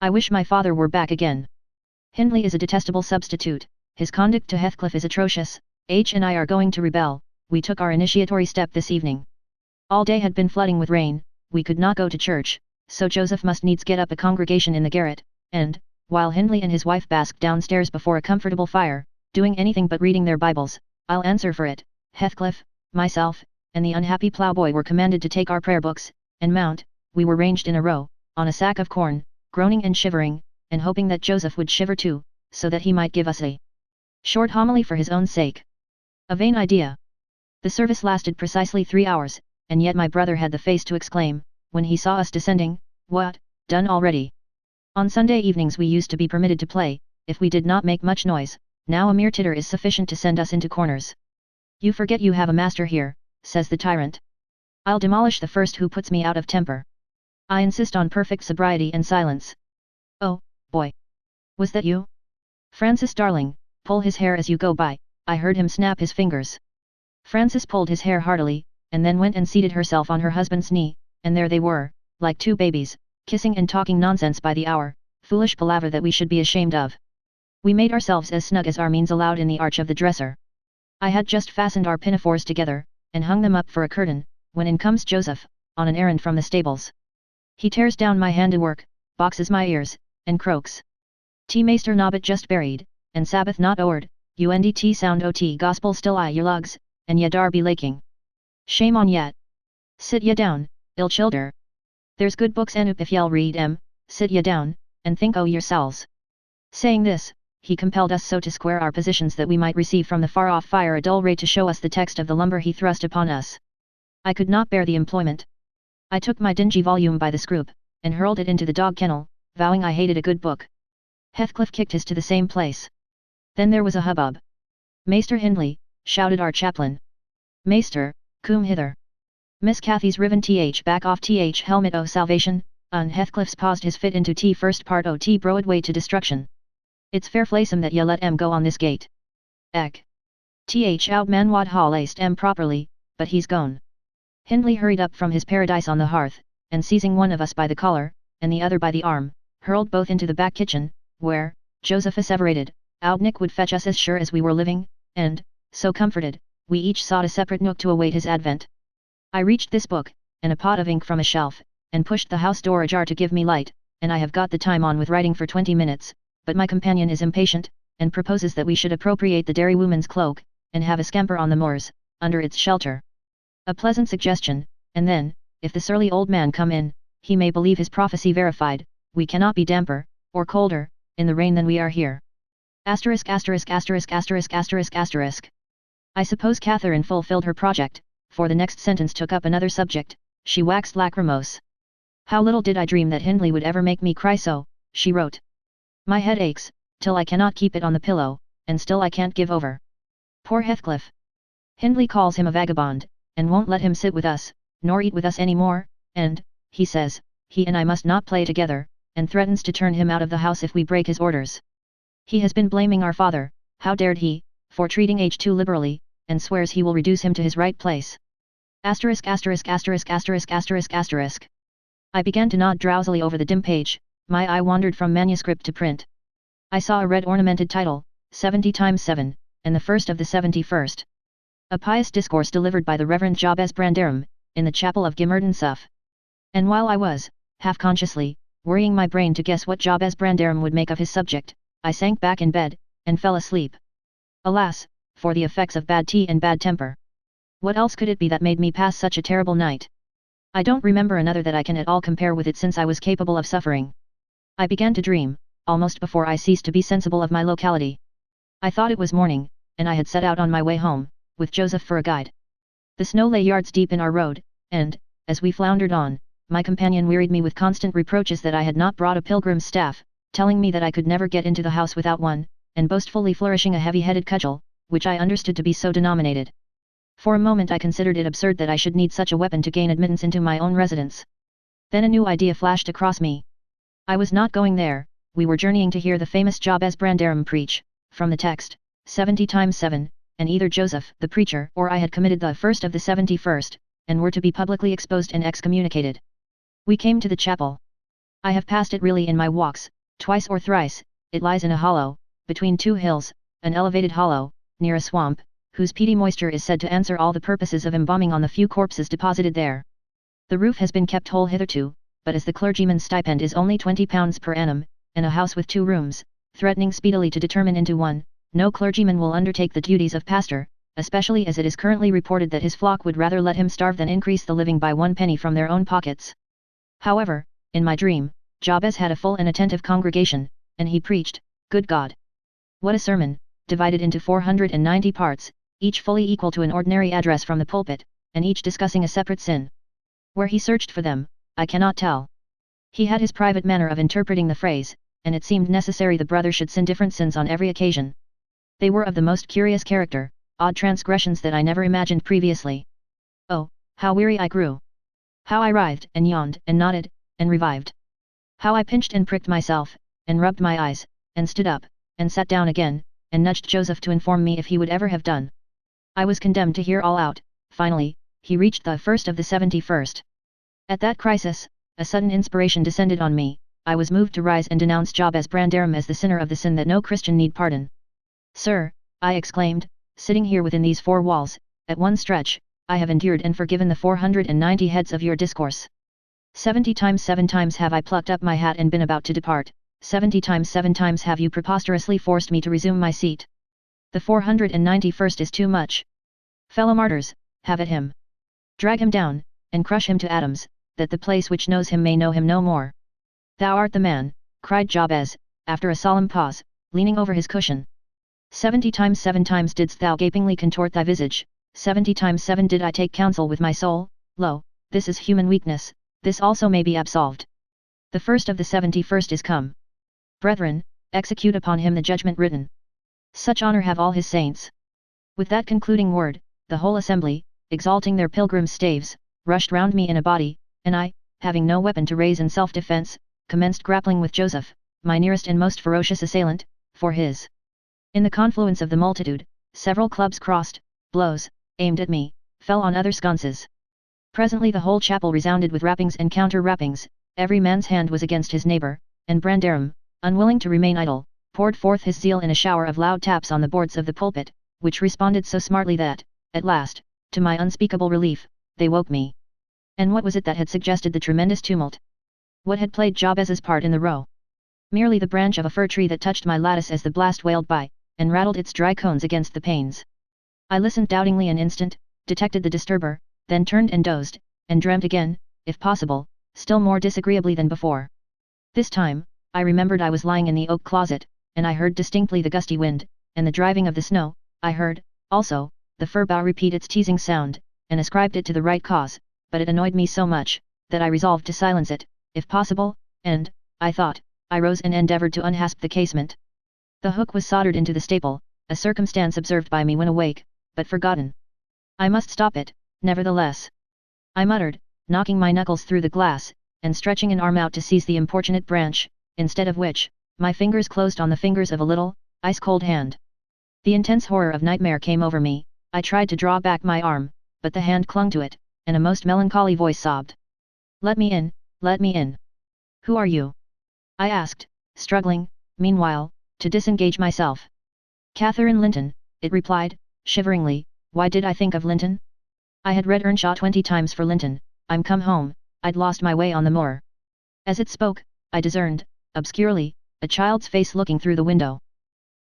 "I wish my father were back again. Hindley is a detestable substitute, his conduct to Heathcliff is atrocious, H and I are going to rebel, we took our initiatory step this evening. All day had been flooding with rain, we could not go to church, so Joseph must needs get up a congregation in the garret, and, while Hindley and his wife basked downstairs before a comfortable fire, doing anything but reading their Bibles, I'll answer for it, Heathcliff, myself, and the unhappy ploughboy were commanded to take our prayer books, and mount. We were ranged in a row, on a sack of corn, groaning and shivering, and hoping that Joseph would shiver too, so that he might give us a short homily for his own sake. A vain idea. The service lasted precisely 3 hours, and yet my brother had the face to exclaim, when he saw us descending, "What, done already? On Sunday evenings we used to be permitted to play, if we did not make much noise, now a mere titter is sufficient to send us into corners. You forget you have a master here," says the tyrant. "I'll demolish the first who puts me out of temper. I insist on perfect sobriety and silence." "Oh, boy! Was that you? Francis darling, pull his hair as you go by," I heard him snap his fingers. Francis pulled his hair heartily, and then went and seated herself on her husband's knee, and there they were, like two babies, kissing and talking nonsense by the hour, foolish palaver that we should be ashamed of. We made ourselves as snug as our means allowed in the arch of the dresser. I had just fastened our pinafores together, and hung them up for a curtain, when in comes Joseph, on an errand from the stables. He tears down my handiwork, boxes my ears, and croaks. T Maester nobbet just buried, and Sabbath not o'erd, undt sound ot gospel still I your lugs, and ye dar be laking. Shame on yet. Sit ye down, ill childer. There's good books and if ye'll read 'em, sit ye down, and think o' yourselves. Saying this, he compelled us so to square our positions that we might receive from the far-off fire a dull ray to show us the text of the lumber he thrust upon us. I could not bear the employment. I took my dingy volume by the scroop, and hurled it into the dog kennel, vowing I hated a good book. Heathcliff kicked his to the same place. Then there was a hubbub. "Maester Hindley," shouted our chaplain. "Maester, come hither." Miss Cathy's riven back off helmet o' salvation, Heathcliff's paused his fit into first part o' Broadway to destruction. "It's fair flaysome that ye let 'em go on this gate. Ek. Out man wad ha laced 'em properly, but he's gone." Hindley hurried up from his paradise on the hearth, and seizing one of us by the collar, and the other by the arm, hurled both into the back kitchen, where, Joseph asseverated, Nick would fetch us as sure as we were living, and, so comforted, we each sought a separate nook to await his advent. I reached this book, and a pot of ink from a shelf, and pushed the house door ajar to give me light, and I have got the time on with writing for 20 minutes, but my companion is impatient, and proposes that we should appropriate the dairywoman's cloak, and have a scamper on the moors, under its shelter. A pleasant suggestion, and then, if the surly old man come in, he may believe his prophecy verified, we cannot be damper, or colder, in the rain than we are here. I suppose Catherine fulfilled her project, for the next sentence took up another subject. She waxed lachrymose. "How little did I dream that Hindley would ever make me cry so," she wrote. "My head aches, till I cannot keep it on the pillow, and still I can't give over. Poor Heathcliff! Hindley calls him a vagabond, and won't let him sit with us, nor eat with us any more, and, he says, he and I must not play together, and threatens to turn him out of the house if we break his orders. He has been blaming our father, how dared he, for treating H too liberally, and swears he will reduce him to his right place." I began to nod drowsily over the dim page, my eye wandered from manuscript to print. I saw a red ornamented title, 70 times 7, and the first of the 71st. A pious discourse delivered by the Reverend Jabez Branderham, in the chapel of Gimmerton Suff. And while I was, half-consciously, worrying my brain to guess what Jabez Branderham would make of his subject, I sank back in bed, and fell asleep. Alas, for the effects of bad tea and bad temper. What else could it be that made me pass such a terrible night? I don't remember another that I can at all compare with it since I was capable of suffering. I began to dream, almost before I ceased to be sensible of my locality. I thought it was morning, and I had set out on my way home, with Joseph for a guide. The snow lay yards deep in our road, and, as we floundered on, my companion wearied me with constant reproaches that I had not brought a pilgrim's staff, telling me that I could never get into the house without one, and boastfully flourishing a heavy-headed cudgel, which I understood to be so denominated. For a moment I considered it absurd that I should need such a weapon to gain admittance into my own residence. Then a new idea flashed across me. I was not going there, we were journeying to hear the famous Jabez Branderham preach, from the text, 70 times 7, and either Joseph, the preacher, or I had committed the first of the 71st, and were to be publicly exposed and excommunicated. We came to the chapel. I have passed it really in my walks, twice or thrice. It lies in a hollow, between two hills, an elevated hollow, near a swamp, whose peaty moisture is said to answer all the purposes of embalming on the few corpses deposited there. The roof has been kept whole hitherto, but as the clergyman's stipend is only £20 per annum, and a house with 2 rooms, threatening speedily to determine into one, no clergyman will undertake the duties of pastor, especially as it is currently reported that his flock would rather let him starve than increase the living by 1 penny from their own pockets. However, in my dream, Jabez had a full and attentive congregation, and he preached, good God! What a sermon, divided into 490 parts, each fully equal to an ordinary address from the pulpit, and each discussing a separate sin. Where he searched for them, I cannot tell. He had his private manner of interpreting the phrase, and it seemed necessary the brother should sin different sins on every occasion. They were of the most curious character, odd transgressions that I never imagined previously. Oh, how weary I grew! How I writhed and yawned and nodded, and revived! How I pinched and pricked myself, and rubbed my eyes, and stood up, and sat down again, and nudged Joseph to inform me if he would ever have done. I was condemned to hear all out. Finally, he reached the first of the 71st. At that crisis, a sudden inspiration descended on me. I was moved to rise and denounce Jabez Brandarim as the sinner of the sin that no Christian need pardon. Sir, I exclaimed, sitting here within these four walls, at one stretch, I have endured and forgiven the 490 heads of your discourse. 70 times 7 times have I plucked up my hat and been about to depart, 70 times 7 times have you preposterously forced me to resume my seat. The 491st is too much. Fellow martyrs, have at him. Drag him down, and crush him to atoms, that the place which knows him may know him no more. Thou art the man, cried Jabez, after a solemn pause, leaning over his cushion. 70 times 7 times didst thou gapingly contort thy visage, 70 times 7 did I take counsel with my soul, lo, this is human weakness, this also may be absolved. The first of the 71st is come. Brethren, execute upon him the judgment written. Such honor have all his saints. With that concluding word, the whole assembly, exalting their pilgrim staves, rushed round me in a body, and I, having no weapon to raise in self-defense, commenced grappling with Joseph, my nearest and most ferocious assailant, for his. In the confluence of the multitude, several clubs crossed, blows, aimed at me, fell on other sconces. Presently the whole chapel resounded with rappings and counter-rappings, every man's hand was against his neighbour, and Brandarim, unwilling to remain idle, poured forth his zeal in a shower of loud taps on the boards of the pulpit, which responded so smartly that, at last, to my unspeakable relief, they woke me. And what was it that had suggested the tremendous tumult? What had played Jabez's part in the row? Merely the branch of a fir tree that touched my lattice as the blast wailed by, and rattled its dry cones against the panes. I listened doubtingly an instant, detected the disturber, then turned and dozed, and dreamt again, if possible, still more disagreeably than before. This time, I remembered I was lying in the oak closet, and I heard distinctly the gusty wind, and the driving of the snow. I heard, also, the fir bough repeat its teasing sound, and ascribed it to the right cause, but it annoyed me so much, that I resolved to silence it, if possible, and, I thought, I rose and endeavoured to unhasp the casement. The hook was soldered into the staple, a circumstance observed by me when awake, but forgotten. I must stop it, nevertheless. I muttered, knocking my knuckles through the glass, and stretching an arm out to seize the importunate branch, instead of which, my fingers closed on the fingers of a little, ice-cold hand. The intense horror of nightmare came over me. I tried to draw back my arm, but the hand clung to it, and a most melancholy voice sobbed. Let me in, let me in. Who are you? I asked, struggling, meanwhile, to disengage myself. Catherine Linton, it replied, shiveringly. Why did I think of Linton? I had read Earnshaw 20 times for Linton. I'm come home, I'd lost my way on the moor. As it spoke, I discerned, obscurely, a child's face looking through the window.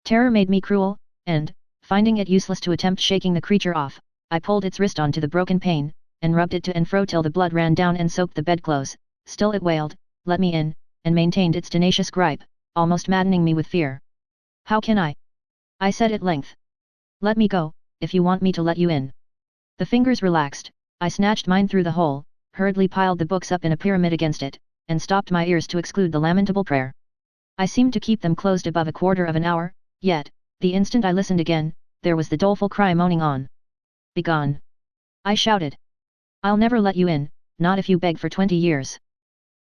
Terror made me cruel, and, finding it useless to attempt shaking the creature off, I pulled its wrist onto the broken pane, and rubbed it to and fro till the blood ran down and soaked the bedclothes. Still it wailed, let me in, and maintained its tenacious gripe, almost maddening me with fear. How can I said at length. Let me go, if you want me to let you in. The fingers relaxed, I snatched mine through the hole, hurriedly piled the books up in a pyramid against it, and stopped my ears to exclude the lamentable prayer. I seemed to keep them closed above a quarter of an hour, yet, the instant I listened again, there was the doleful cry moaning on. Begone! I shouted. I'll never let you in, not if you beg for 20 years.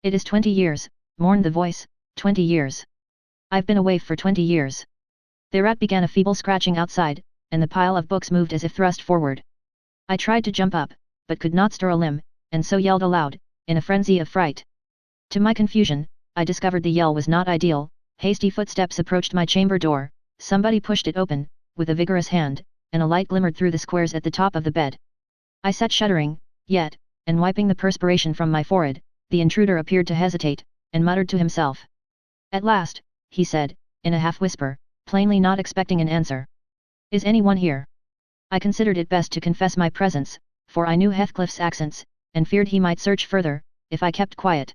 It is 20 years, mourned the voice, 20 years. I've been away for 20 years. Thereat began a feeble scratching outside, and the pile of books moved as if thrust forward. I tried to jump up, but could not stir a limb, and so yelled aloud, in a frenzy of fright. To my confusion, I discovered the yell was not ideal. Hasty footsteps approached my chamber door, somebody pushed it open, with a vigorous hand, and a light glimmered through the squares at the top of the bed. I sat shuddering, yet, and wiping the perspiration from my forehead. The intruder appeared to hesitate, and muttered to himself. At last, he said, in a half-whisper, plainly not expecting an answer. Is anyone here? I considered it best to confess my presence, for I knew Heathcliff's accents, and feared he might search further, if I kept quiet.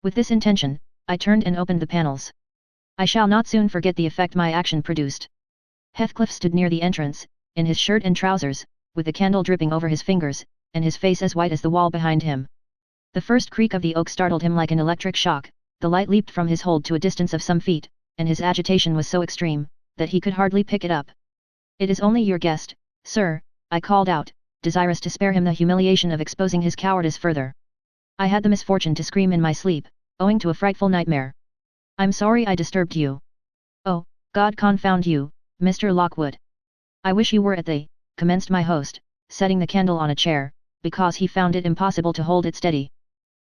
With this intention, I turned and opened the panels. I shall not soon forget the effect my action produced. Heathcliff stood near the entrance, in his shirt and trousers, with the candle dripping over his fingers, and his face as white as the wall behind him. The first creak of the oak startled him like an electric shock, the light leaped from his hold to a distance of some feet, and his agitation was so extreme, that he could hardly pick it up. It is only your guest, sir, I called out, desirous to spare him the humiliation of exposing his cowardice further. I had the misfortune to scream in my sleep, owing to a frightful nightmare. I'm sorry I disturbed you. Oh, God confound you, Mr. Lockwood. I wish you were at the, commenced my host, setting the candle on a chair, because he found it impossible to hold it steady.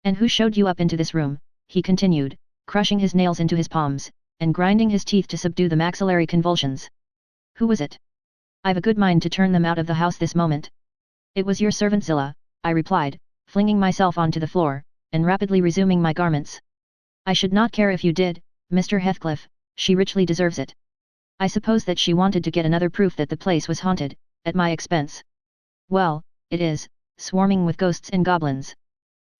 And who showed you up into this room, he continued, crushing his nails into his palms, and grinding his teeth to subdue the maxillary convulsions. Who was it? I've a good mind to turn them out of the house this moment. It was your servant Zillah, I replied, flinging myself onto the floor, and rapidly resuming my garments. I should not care if you did, Mr. Heathcliff, she richly deserves it. I suppose that she wanted to get another proof that the place was haunted, at my expense. Well, it is, swarming with ghosts and goblins.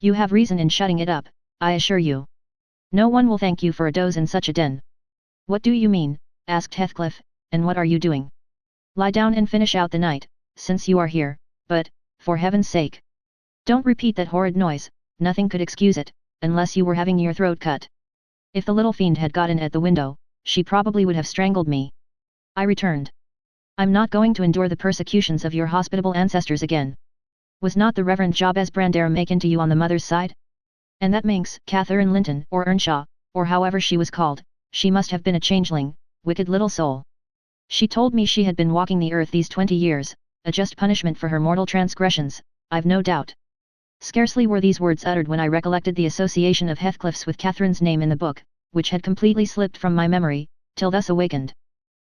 You have reason in shutting it up, I assure you. No one will thank you for a doze in such a den. What do you mean, asked Heathcliff, and what are you doing? Lie down and finish out the night, since you are here, but, for heaven's sake, don't repeat that horrid noise, nothing could excuse it, unless you were having your throat cut. If the little fiend had got in at the window, she probably would have strangled me. I returned. I'm not going to endure the persecutions of your hospitable ancestors again. Was not the Reverend Jabez Brandair makin to you on the mother's side? And that minx, Catherine Linton, or Earnshaw, or however she was called, she must have been a changeling, wicked little soul. She told me she had been walking the earth these 20 years, a just punishment for her mortal transgressions, I've no doubt. Scarcely were these words uttered when I recollected the association of Heathcliff's with Catherine's name in the book, which had completely slipped from my memory, till thus awakened.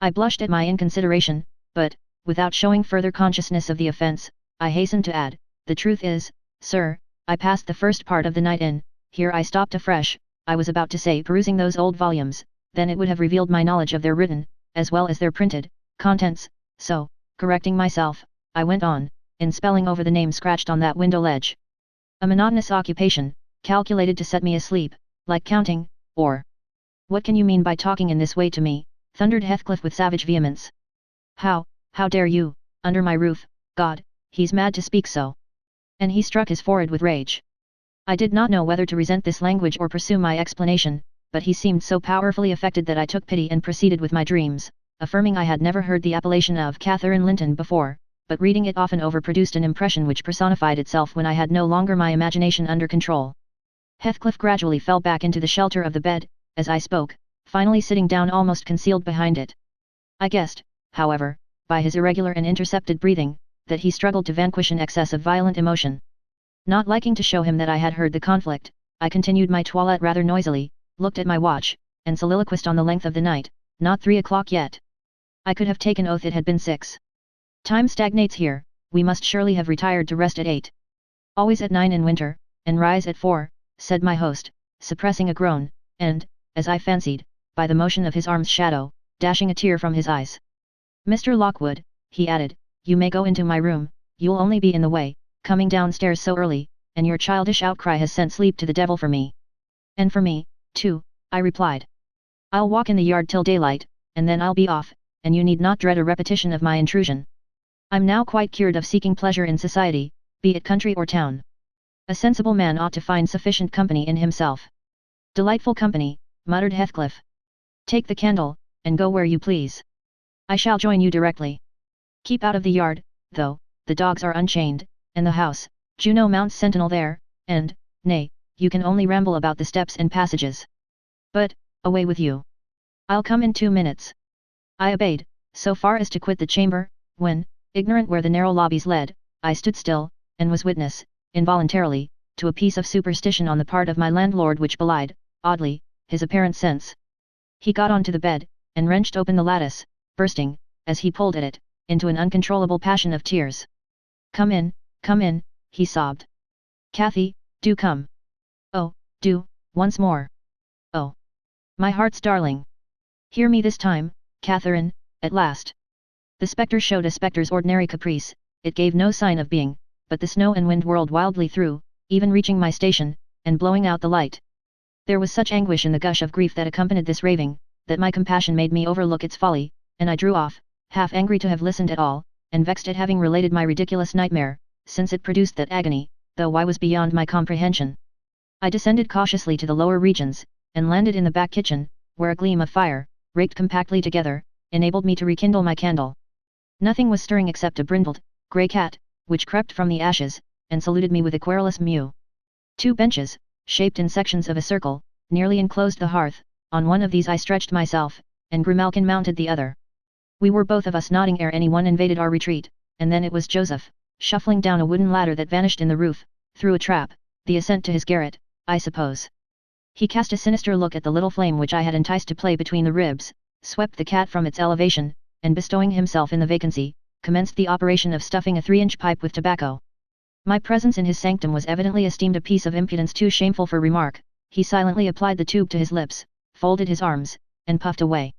I blushed at my inconsideration, but, without showing further consciousness of the offence, I hastened to add, the truth is, sir, I passed the first part of the night in, here I stopped afresh, I was about to say perusing those old volumes, then it would have revealed my knowledge of their written, as well as their printed, contents, so, correcting myself, I went on, in spelling over the name scratched on that window ledge. A monotonous occupation, calculated to set me asleep, like counting, or... What can you mean by talking in this way to me, thundered Heathcliff with savage vehemence. How dare you, under my roof, God, he's mad to speak so. And he struck his forehead with rage. I did not know whether to resent this language or pursue my explanation, but he seemed so powerfully affected that I took pity and proceeded with my dreams, affirming I had never heard the appellation of Catherine Linton before, but reading it often over produced an impression which personified itself when I had no longer my imagination under control. Heathcliff gradually fell back into the shelter of the bed, as I spoke, finally sitting down almost concealed behind it. I guessed, however, by his irregular and intercepted breathing, that he struggled to vanquish an excess of violent emotion. Not liking to show him that I had heard the conflict, I continued my toilette rather noisily, looked at my watch, and soliloquized on the length of the night, not 3 o'clock yet. I could have taken oath it had been 6. Time stagnates here, we must surely have retired to rest at 8. Always at 9 in winter, and rise at 4, said my host, suppressing a groan, and, as I fancied, by the motion of his arm's shadow, dashing a tear from his eyes. Mr. Lockwood, he added, you may go into my room, you'll only be in the way, coming downstairs so early, and your childish outcry has sent sleep to the devil for me. And for me, too, I replied. I'll walk in the yard till daylight, and then I'll be off, and you need not dread a repetition of my intrusion. I'm now quite cured of seeking pleasure in society, be it country or town. A sensible man ought to find sufficient company in himself. Delightful company, muttered Heathcliff. Take the candle, and go where you please. I shall join you directly. Keep out of the yard, though, the dogs are unchained, and the house, Juno mounts sentinel there, and, nay, you can only ramble about the steps and passages. But, away with you. I'll come in 2 minutes. I obeyed, so far as to quit the chamber, when, ignorant where the narrow lobbies led, I stood still, and was witness, involuntarily, to a piece of superstition on the part of my landlord which belied, oddly, his apparent sense. He got onto the bed, and wrenched open the lattice, bursting, as he pulled at it, into an uncontrollable passion of tears. Come in, he sobbed. Cathy, do come. Oh, do, once more. Oh, my heart's darling. Hear me this time, Catherine, at last. The spectre showed a spectre's ordinary caprice, it gave no sign of being, but the snow and wind whirled wildly through, even reaching my station, and blowing out the light. There was such anguish in the gush of grief that accompanied this raving, that my compassion made me overlook its folly, and I drew off, half angry to have listened at all, and vexed at having related my ridiculous nightmare, since it produced that agony, though why was beyond my comprehension. I descended cautiously to the lower regions, and landed in the back kitchen, where a gleam of fire, raked compactly together, enabled me to rekindle my candle. Nothing was stirring except a brindled, grey cat, which crept from the ashes, and saluted me with a querulous mew. 2 benches, shaped in sections of a circle, nearly enclosed the hearth, on one of these I stretched myself, and Grimalkin mounted the other. We were both of us nodding ere any one invaded our retreat, and then it was Joseph, shuffling down a wooden ladder that vanished in the roof, through a trap, the ascent to his garret, I suppose. He cast a sinister look at the little flame which I had enticed to play between the ribs, swept the cat from its elevation, and bestowing himself in the vacancy, commenced the operation of stuffing a 3-inch pipe with tobacco. My presence in his sanctum was evidently esteemed a piece of impudence too shameful for remark. He silently applied the tube to his lips, folded his arms, and puffed away.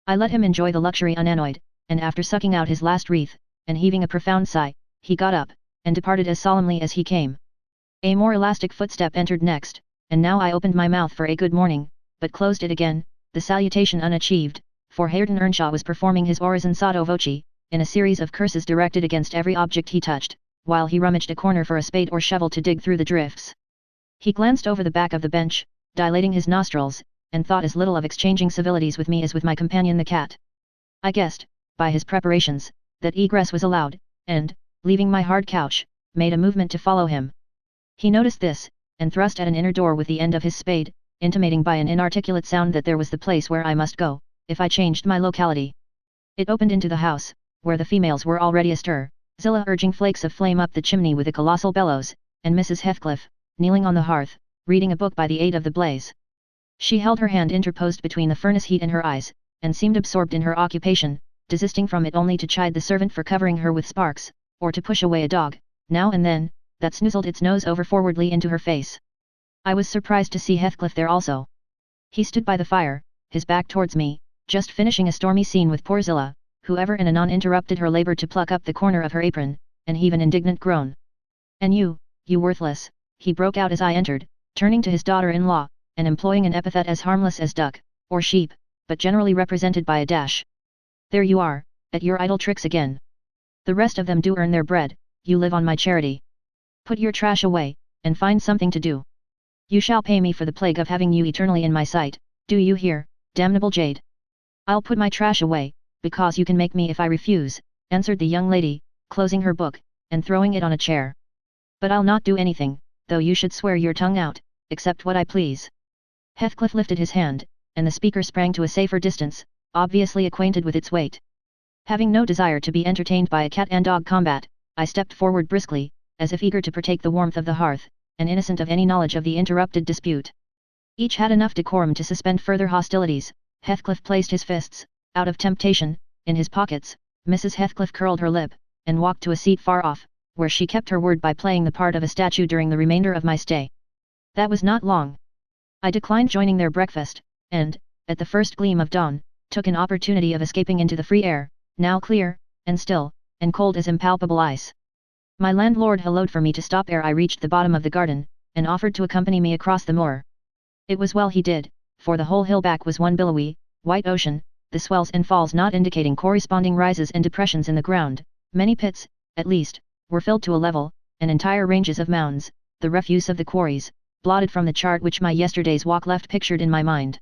I let him enjoy the luxury unannoyed, and after sucking out his last wreath, and heaving a profound sigh, he got up, and departed as solemnly as he came. A more elastic footstep entered next, and now I opened my mouth for a good morning, but closed it again, the salutation unachieved, for Hareton Earnshaw was performing his oraison sotto voce, in a series of curses directed against every object he touched, while he rummaged a corner for a spade or shovel to dig through the drifts. He glanced over the back of the bench, dilating his nostrils, and thought as little of exchanging civilities with me as with my companion the cat. I guessed, by his preparations, that egress was allowed, and, leaving my hard couch, made a movement to follow him. He noticed this, and thrust at an inner door with the end of his spade, intimating by an inarticulate sound that there was the place where I must go, if I changed my locality. It opened into the house, where the females were already astir, Zillah urging flakes of flame up the chimney with a colossal bellows, and Mrs. Heathcliff, kneeling on the hearth, reading a book by the aid of the blaze. She held her hand interposed between the furnace heat and her eyes, and seemed absorbed in her occupation, desisting from it only to chide the servant for covering her with sparks, or to push away a dog, now and then, that snoozled its nose over forwardly into her face. I was surprised to see Heathcliff there also. He stood by the fire, his back towards me, just finishing a stormy scene with poor Zillah, who ever and anon interrupted her labour to pluck up the corner of her apron, and heave an indignant groan. "And you worthless," he broke out as I entered, turning to his daughter-in-law, and employing an epithet as harmless as duck, or sheep, but generally represented by a dash. "There you are, at your idle tricks again. The rest of them do earn their bread, you live on my charity. Put your trash away, and find something to do. You shall pay me for the plague of having you eternally in my sight, do you hear, damnable jade?" "I'll put my trash away, because you can make me if I refuse," answered the young lady, closing her book, and throwing it on a chair. "But I'll not do anything, though you should swear your tongue out, except what I please." Heathcliff lifted his hand, and the speaker sprang to a safer distance, obviously acquainted with its weight. Having no desire to be entertained by a cat and dog combat, I stepped forward briskly, as if eager to partake the warmth of the hearth, and innocent of any knowledge of the interrupted dispute. Each had enough decorum to suspend further hostilities. Heathcliff placed his fists, out of temptation, in his pockets. Mrs. Heathcliff curled her lip, and walked to a seat far off, where she kept her word by playing the part of a statue during the remainder of my stay. That was not long. I declined joining their breakfast, and, at the first gleam of dawn, took an opportunity of escaping into the free air, now clear, and still, and cold as impalpable ice. My landlord hallooed for me to stop ere I reached the bottom of the garden, and offered to accompany me across the moor. It was well he did, for the whole hill back was one billowy, white ocean, the swells and falls not indicating corresponding rises and depressions in the ground. Many pits, at least, were filled to a level, and entire ranges of mounds, the refuse of the quarries, blotted from the chart which my yesterday's walk left pictured in my mind.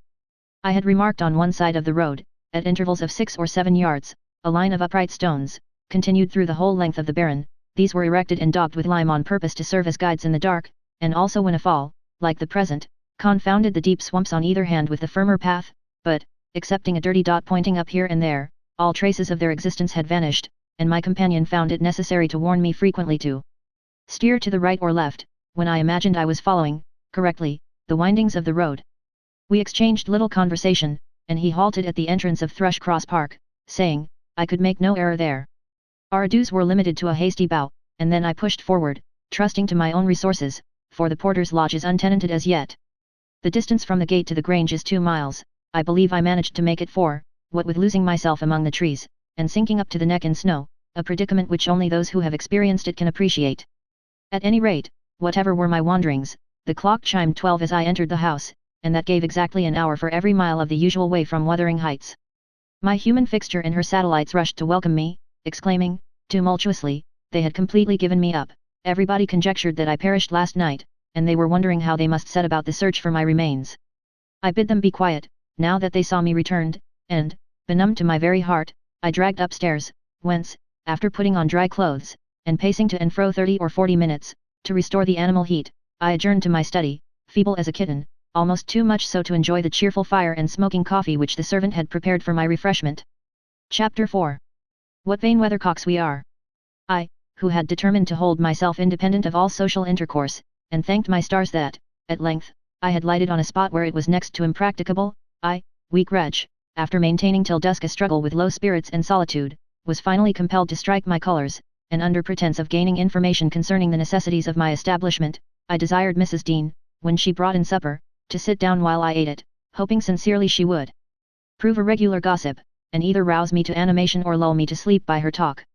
I had remarked on one side of the road, at intervals of 6 or 7 yards, a line of upright stones, continued through the whole length of the barren. These were erected and daubed with lime on purpose to serve as guides in the dark, and also when a fall, like the present, confounded the deep swamps on either hand with the firmer path, but, excepting a dirty dot pointing up here and there, all traces of their existence had vanished, and my companion found it necessary to warn me frequently to steer to the right or left, when I imagined I was following, correctly, the windings of the road. We exchanged little conversation, and he halted at the entrance of Thrushcross Park, saying, I could make no error there. Our adieus were limited to a hasty bow, and then I pushed forward, trusting to my own resources, for the porter's lodge is untenanted as yet. The distance from the gate to the grange is 2 miles, I believe I managed to make it 4, what with losing myself among the trees, and sinking up to the neck in snow, a predicament which only those who have experienced it can appreciate. At any rate, whatever were my wanderings, the clock chimed 12 as I entered the house, and that gave exactly an hour for every mile of the usual way from Wuthering Heights. My human fixture and her satellites rushed to welcome me, exclaiming, tumultuously, they had completely given me up. Everybody conjectured that I perished last night, and they were wondering how they must set about the search for my remains. I bid them be quiet, now that they saw me returned, and, benumbed to my very heart, I dragged upstairs, whence, after putting on dry clothes, and pacing to and fro 30 or 40 minutes, to restore the animal heat, I adjourned to my study, feeble as a kitten, almost too much so to enjoy the cheerful fire and smoking coffee which the servant had prepared for my refreshment. Chapter 4. What vain weathercocks we are! who had determined to hold myself independent of all social intercourse, and thanked my stars that, at length, I had lighted on a spot where it was next to impracticable. I, weak wretch, after maintaining till dusk a struggle with low spirits and solitude, was finally compelled to strike my colours, and under pretence of gaining information concerning the necessities of my establishment, I desired Mrs. Dean, when she brought in supper, to sit down while I ate it, hoping sincerely she would prove a regular gossip, and either rouse me to animation or lull me to sleep by her talk.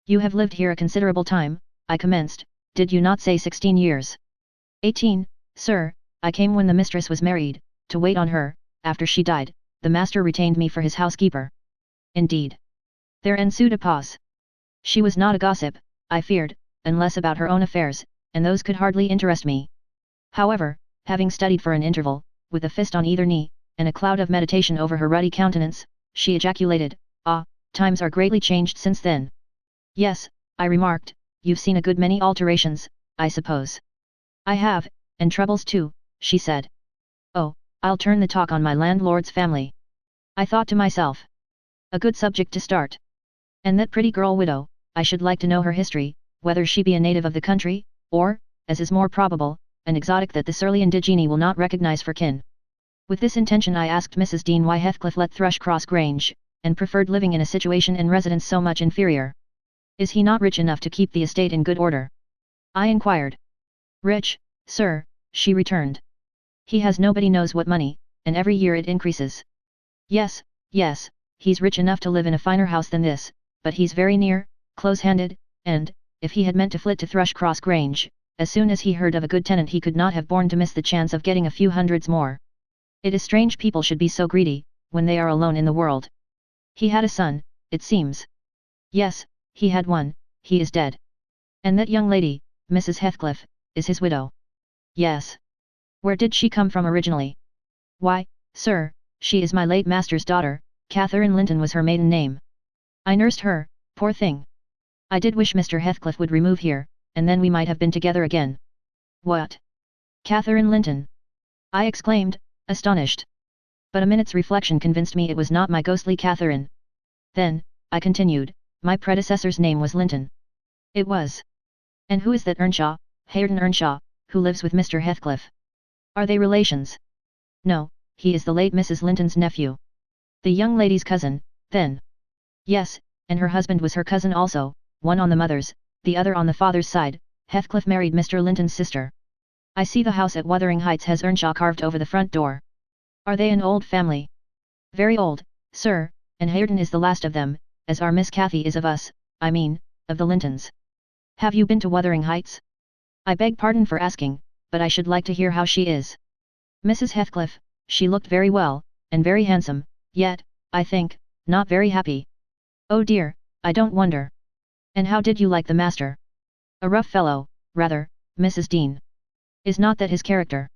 "You have lived here a considerable time," I commenced, "did you not say 16 years? 18, sir, I came when the mistress was married, to wait on her. After she died, the master retained me for his housekeeper." "Indeed." There ensued a pause. She was not a gossip, I feared, unless about her own affairs, and those could hardly interest me. However, having studied for an interval, with a fist on either knee, and a cloud of meditation over her ruddy countenance, she ejaculated, "Ah, times are greatly changed since then." "Yes," I remarked, "you've seen a good many alterations, I suppose." "I have, and troubles too," she said. "Oh, I'll turn the talk on my landlord's family." I thought to myself. A good subject to start. And that pretty girl widow, I should like to know her history, whether she be a native of the country, or, as is more probable, an exotic that the surly indigene will not recognize for kin. With this intention I asked Mrs. Dean why Heathcliff let Thrushcross Grange, and preferred living in a situation and residence so much inferior. "Is he not rich enough to keep the estate in good order?" I inquired. "Rich, sir," she returned. "He has nobody knows what money, and every year it increases." "Yes, yes, he's rich enough to live in a finer house than this, but he's very near, close-handed, and, if he had meant to flit to Thrushcross Grange, as soon as he heard of a good tenant he could not have borne to miss the chance of getting a few hundreds more. It is strange people should be so greedy, when they are alone in the world. He had a son, it seems." "Yes, he had one, he is dead." "And that young lady, Mrs. Heathcliff, is his widow?" "Yes." "Where did she come from originally?" "Why, sir, she is my late master's daughter, Catherine Linton was her maiden name. I nursed her, poor thing. I did wish Mr. Heathcliff would remove here, and then we might have been together again." "What? Catherine Linton?" I exclaimed, astonished. But a minute's reflection convinced me it was not my ghostly Catherine. "Then," I continued, "my predecessor's name was Linton." "It was. And who is that Earnshaw, Hareton Earnshaw, who lives with Mr. Heathcliff? Are they relations?" "No, he is the late Mrs. Linton's nephew." "The young lady's cousin, then?" "Yes, and her husband was her cousin also, one on the mother's, the other on the father's side. Heathcliff married Mr. Linton's sister. I see the house at Wuthering Heights has Earnshaw carved over the front door." "Are they an old family?" "Very old, sir, and Hareton is the last of them, as our Miss Cathy is of us, I mean, of the Lintons." "Have you been to Wuthering Heights?" "I beg pardon for asking, but I should like to hear how she is." "Mrs. Heathcliff, she looked very well, and very handsome, yet, I think, not very happy." "Oh dear, I don't wonder. And how did you like the master?" "A rough fellow, rather, Mrs. Dean." "Is not that his character?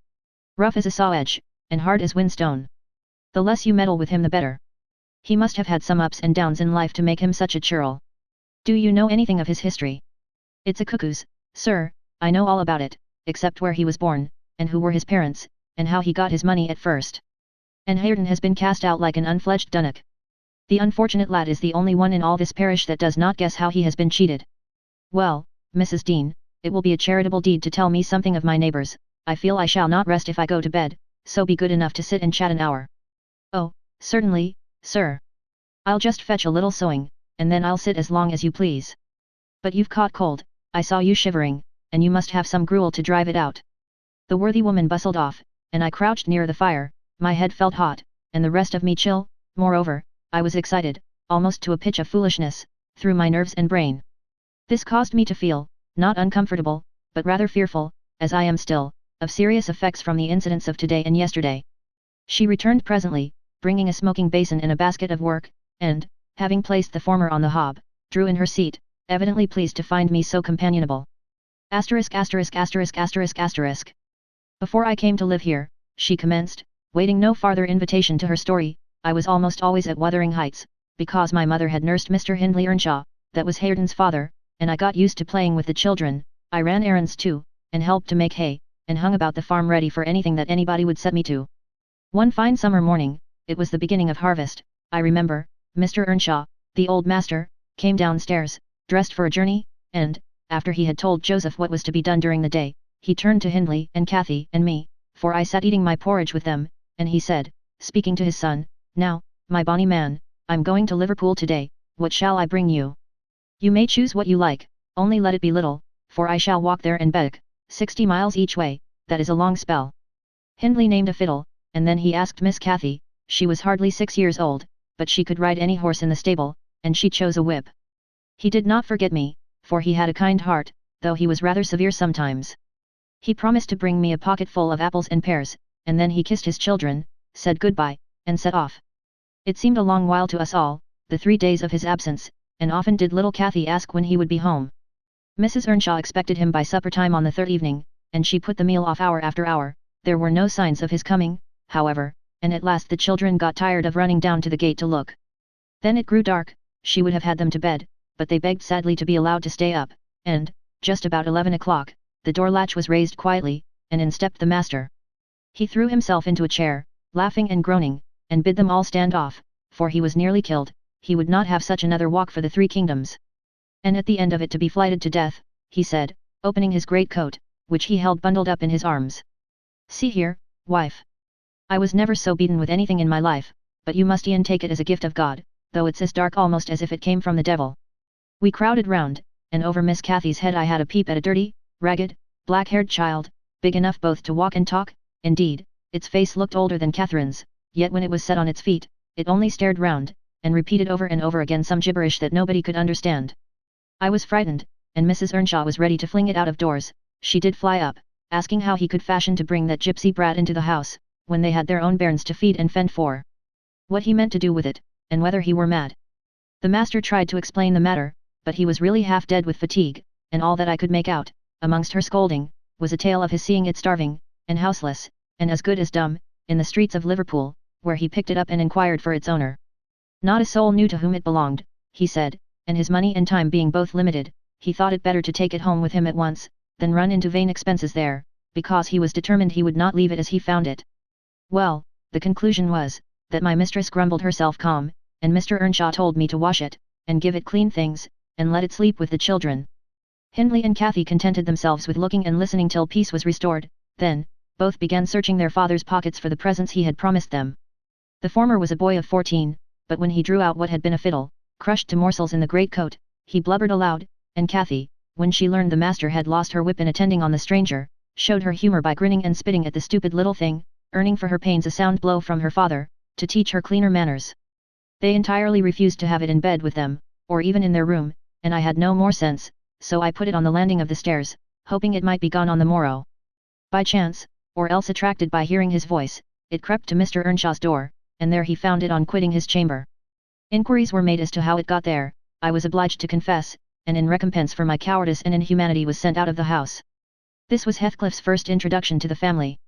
Rough as a saw-edge, and hard as whinstone. The less you meddle with him the better. He must have had some ups and downs in life to make him such a churl. Do you know anything of his history?" "It's a cuckoo's, sir, I know all about it, except where he was born, and who were his parents, and how he got his money at first. And Hareton has been cast out like an unfledged dunnock. The unfortunate lad is the only one in all this parish that does not guess how he has been cheated. Well, Mrs. Dean, it will be a charitable deed to tell me something of my neighbours. I feel I shall not rest if I go to bed, so be good enough to sit and chat an hour." "Oh, certainly, sir. I'll just fetch a little sewing, and then I'll sit as long as you please. But you've caught cold, I saw you shivering, and you must have some gruel to drive it out." The worthy woman bustled off, and I crouched near the fire. My head felt hot, and the rest of me chill. Moreover, I was excited, almost to a pitch of foolishness, through my nerves and brain. This caused me to feel, not uncomfortable, but rather fearful, as I am still, of serious effects from the incidents of today and yesterday. She returned presently, bringing a smoking basin and a basket of work, and, having placed the former on the hob, drew in her seat, evidently pleased to find me so companionable. *********** Before I came to live here, she commenced, waiting no farther invitation to her story, I was almost always at Wuthering Heights, because my mother had nursed Mr. Hindley Earnshaw, that was Hareton's father, and I got used to playing with the children. I ran errands too, and helped to make hay, and hung about the farm ready for anything that anybody would set me to. One fine summer morning, it was the beginning of harvest, I remember, Mr. Earnshaw, the old master, came downstairs, dressed for a journey, and, after he had told Joseph what was to be done during the day, he turned to Hindley and Cathy and me, for I sat eating my porridge with them, and he said, speaking to his son, "Now, my bonny man, I'm going to Liverpool today, what shall I bring you? You may choose what you like, only let it be little, for I shall walk there and back, 60 miles each way, that is a long spell." Hindley named a fiddle, and then he asked Miss Cathy. She was hardly 6 years old, but she could ride any horse in the stable, and she chose a whip. He did not forget me, for he had a kind heart, though he was rather severe sometimes. He promised to bring me a pocket full of apples and pears, and then he kissed his children, said goodbye, and set off. It seemed a long while to us all, the 3 days of his absence, and often did little Cathy ask when he would be home. Mrs. Earnshaw expected him by supper time on the third evening, and she put the meal off hour after hour. There were no signs of his coming, however, and at last the children got tired of running down to the gate to look. Then it grew dark. She would have had them to bed, but they begged sadly to be allowed to stay up, and, just about 11 o'clock, the door latch was raised quietly, and in stepped the master. He threw himself into a chair, laughing and groaning, and bid them all stand off, for he was nearly killed. He would not have such another walk for the 3 kingdoms. And at the end of it to be flighted to death, he said, opening his great coat, which he held bundled up in his arms. "See here, wife. I was never so beaten with anything in my life, but you must e'en take it as a gift of God, though it's as dark almost as if it came from the devil." We crowded round, and over Miss Cathy's head I had a peep at a dirty, ragged, black-haired child, big enough both to walk and talk. Indeed, its face looked older than Catherine's, yet when it was set on its feet, it only stared round, and repeated over and over again some gibberish that nobody could understand. I was frightened, and Mrs. Earnshaw was ready to fling it out of doors. She did fly up, asking how he could fashion to bring that gypsy brat into the house, when they had their own bairns to feed and fend for. What he meant to do with it, and whether he were mad. The master tried to explain the matter, but he was really half dead with fatigue, and all that I could make out, amongst her scolding, was a tale of his seeing it starving, and houseless, and as good as dumb, in the streets of Liverpool, where he picked it up and inquired for its owner. Not a soul knew to whom it belonged, he said, and his money and time being both limited, he thought it better to take it home with him at once, than run into vain expenses there, because he was determined he would not leave it as he found it. Well, the conclusion was, that my mistress grumbled herself calm, and Mr. Earnshaw told me to wash it, and give it clean things, and let it sleep with the children. Hindley and Cathy contented themselves with looking and listening till peace was restored. Then, both began searching their father's pockets for the presents he had promised them. The former was a boy of 14, but when he drew out what had been a fiddle, crushed to morsels in the great coat, he blubbered aloud, and Cathy, when she learned the master had lost her whip in attending on the stranger, showed her humour by grinning and spitting at the stupid little thing, earning for her pains a sound blow from her father, to teach her cleaner manners. They entirely refused to have it in bed with them, or even in their room, and I had no more sense, so I put it on the landing of the stairs, hoping it might be gone on the morrow. By chance, or else attracted by hearing his voice, it crept to Mr. Earnshaw's door, and there he found it on quitting his chamber. Inquiries were made as to how it got there. I was obliged to confess, and in recompense for my cowardice and inhumanity was sent out of the house. This was Heathcliff's first introduction to the family.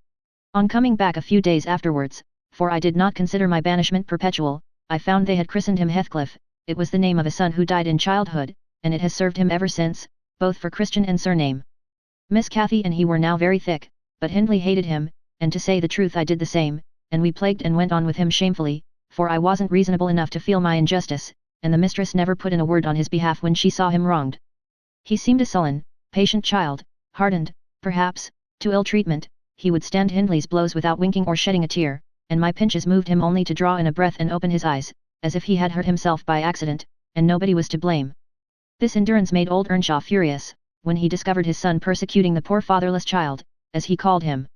On coming back a few days afterwards, for I did not consider my banishment perpetual, I found they had christened him Heathcliff. It was the name of a son who died in childhood, and it has served him ever since, both for Christian and surname. Miss Cathy and he were now very thick, but Hindley hated him, and to say the truth I did the same, and we plagued and went on with him shamefully, for I wasn't reasonable enough to feel my injustice, and the mistress never put in a word on his behalf when she saw him wronged. He seemed a sullen, patient child, hardened, perhaps, to ill treatment. He would stand Hindley's blows without winking or shedding a tear, and my pinches moved him only to draw in a breath and open his eyes, as if he had hurt himself by accident, and nobody was to blame. This endurance made old Earnshaw furious, when he discovered his son persecuting the poor fatherless child, as he called him.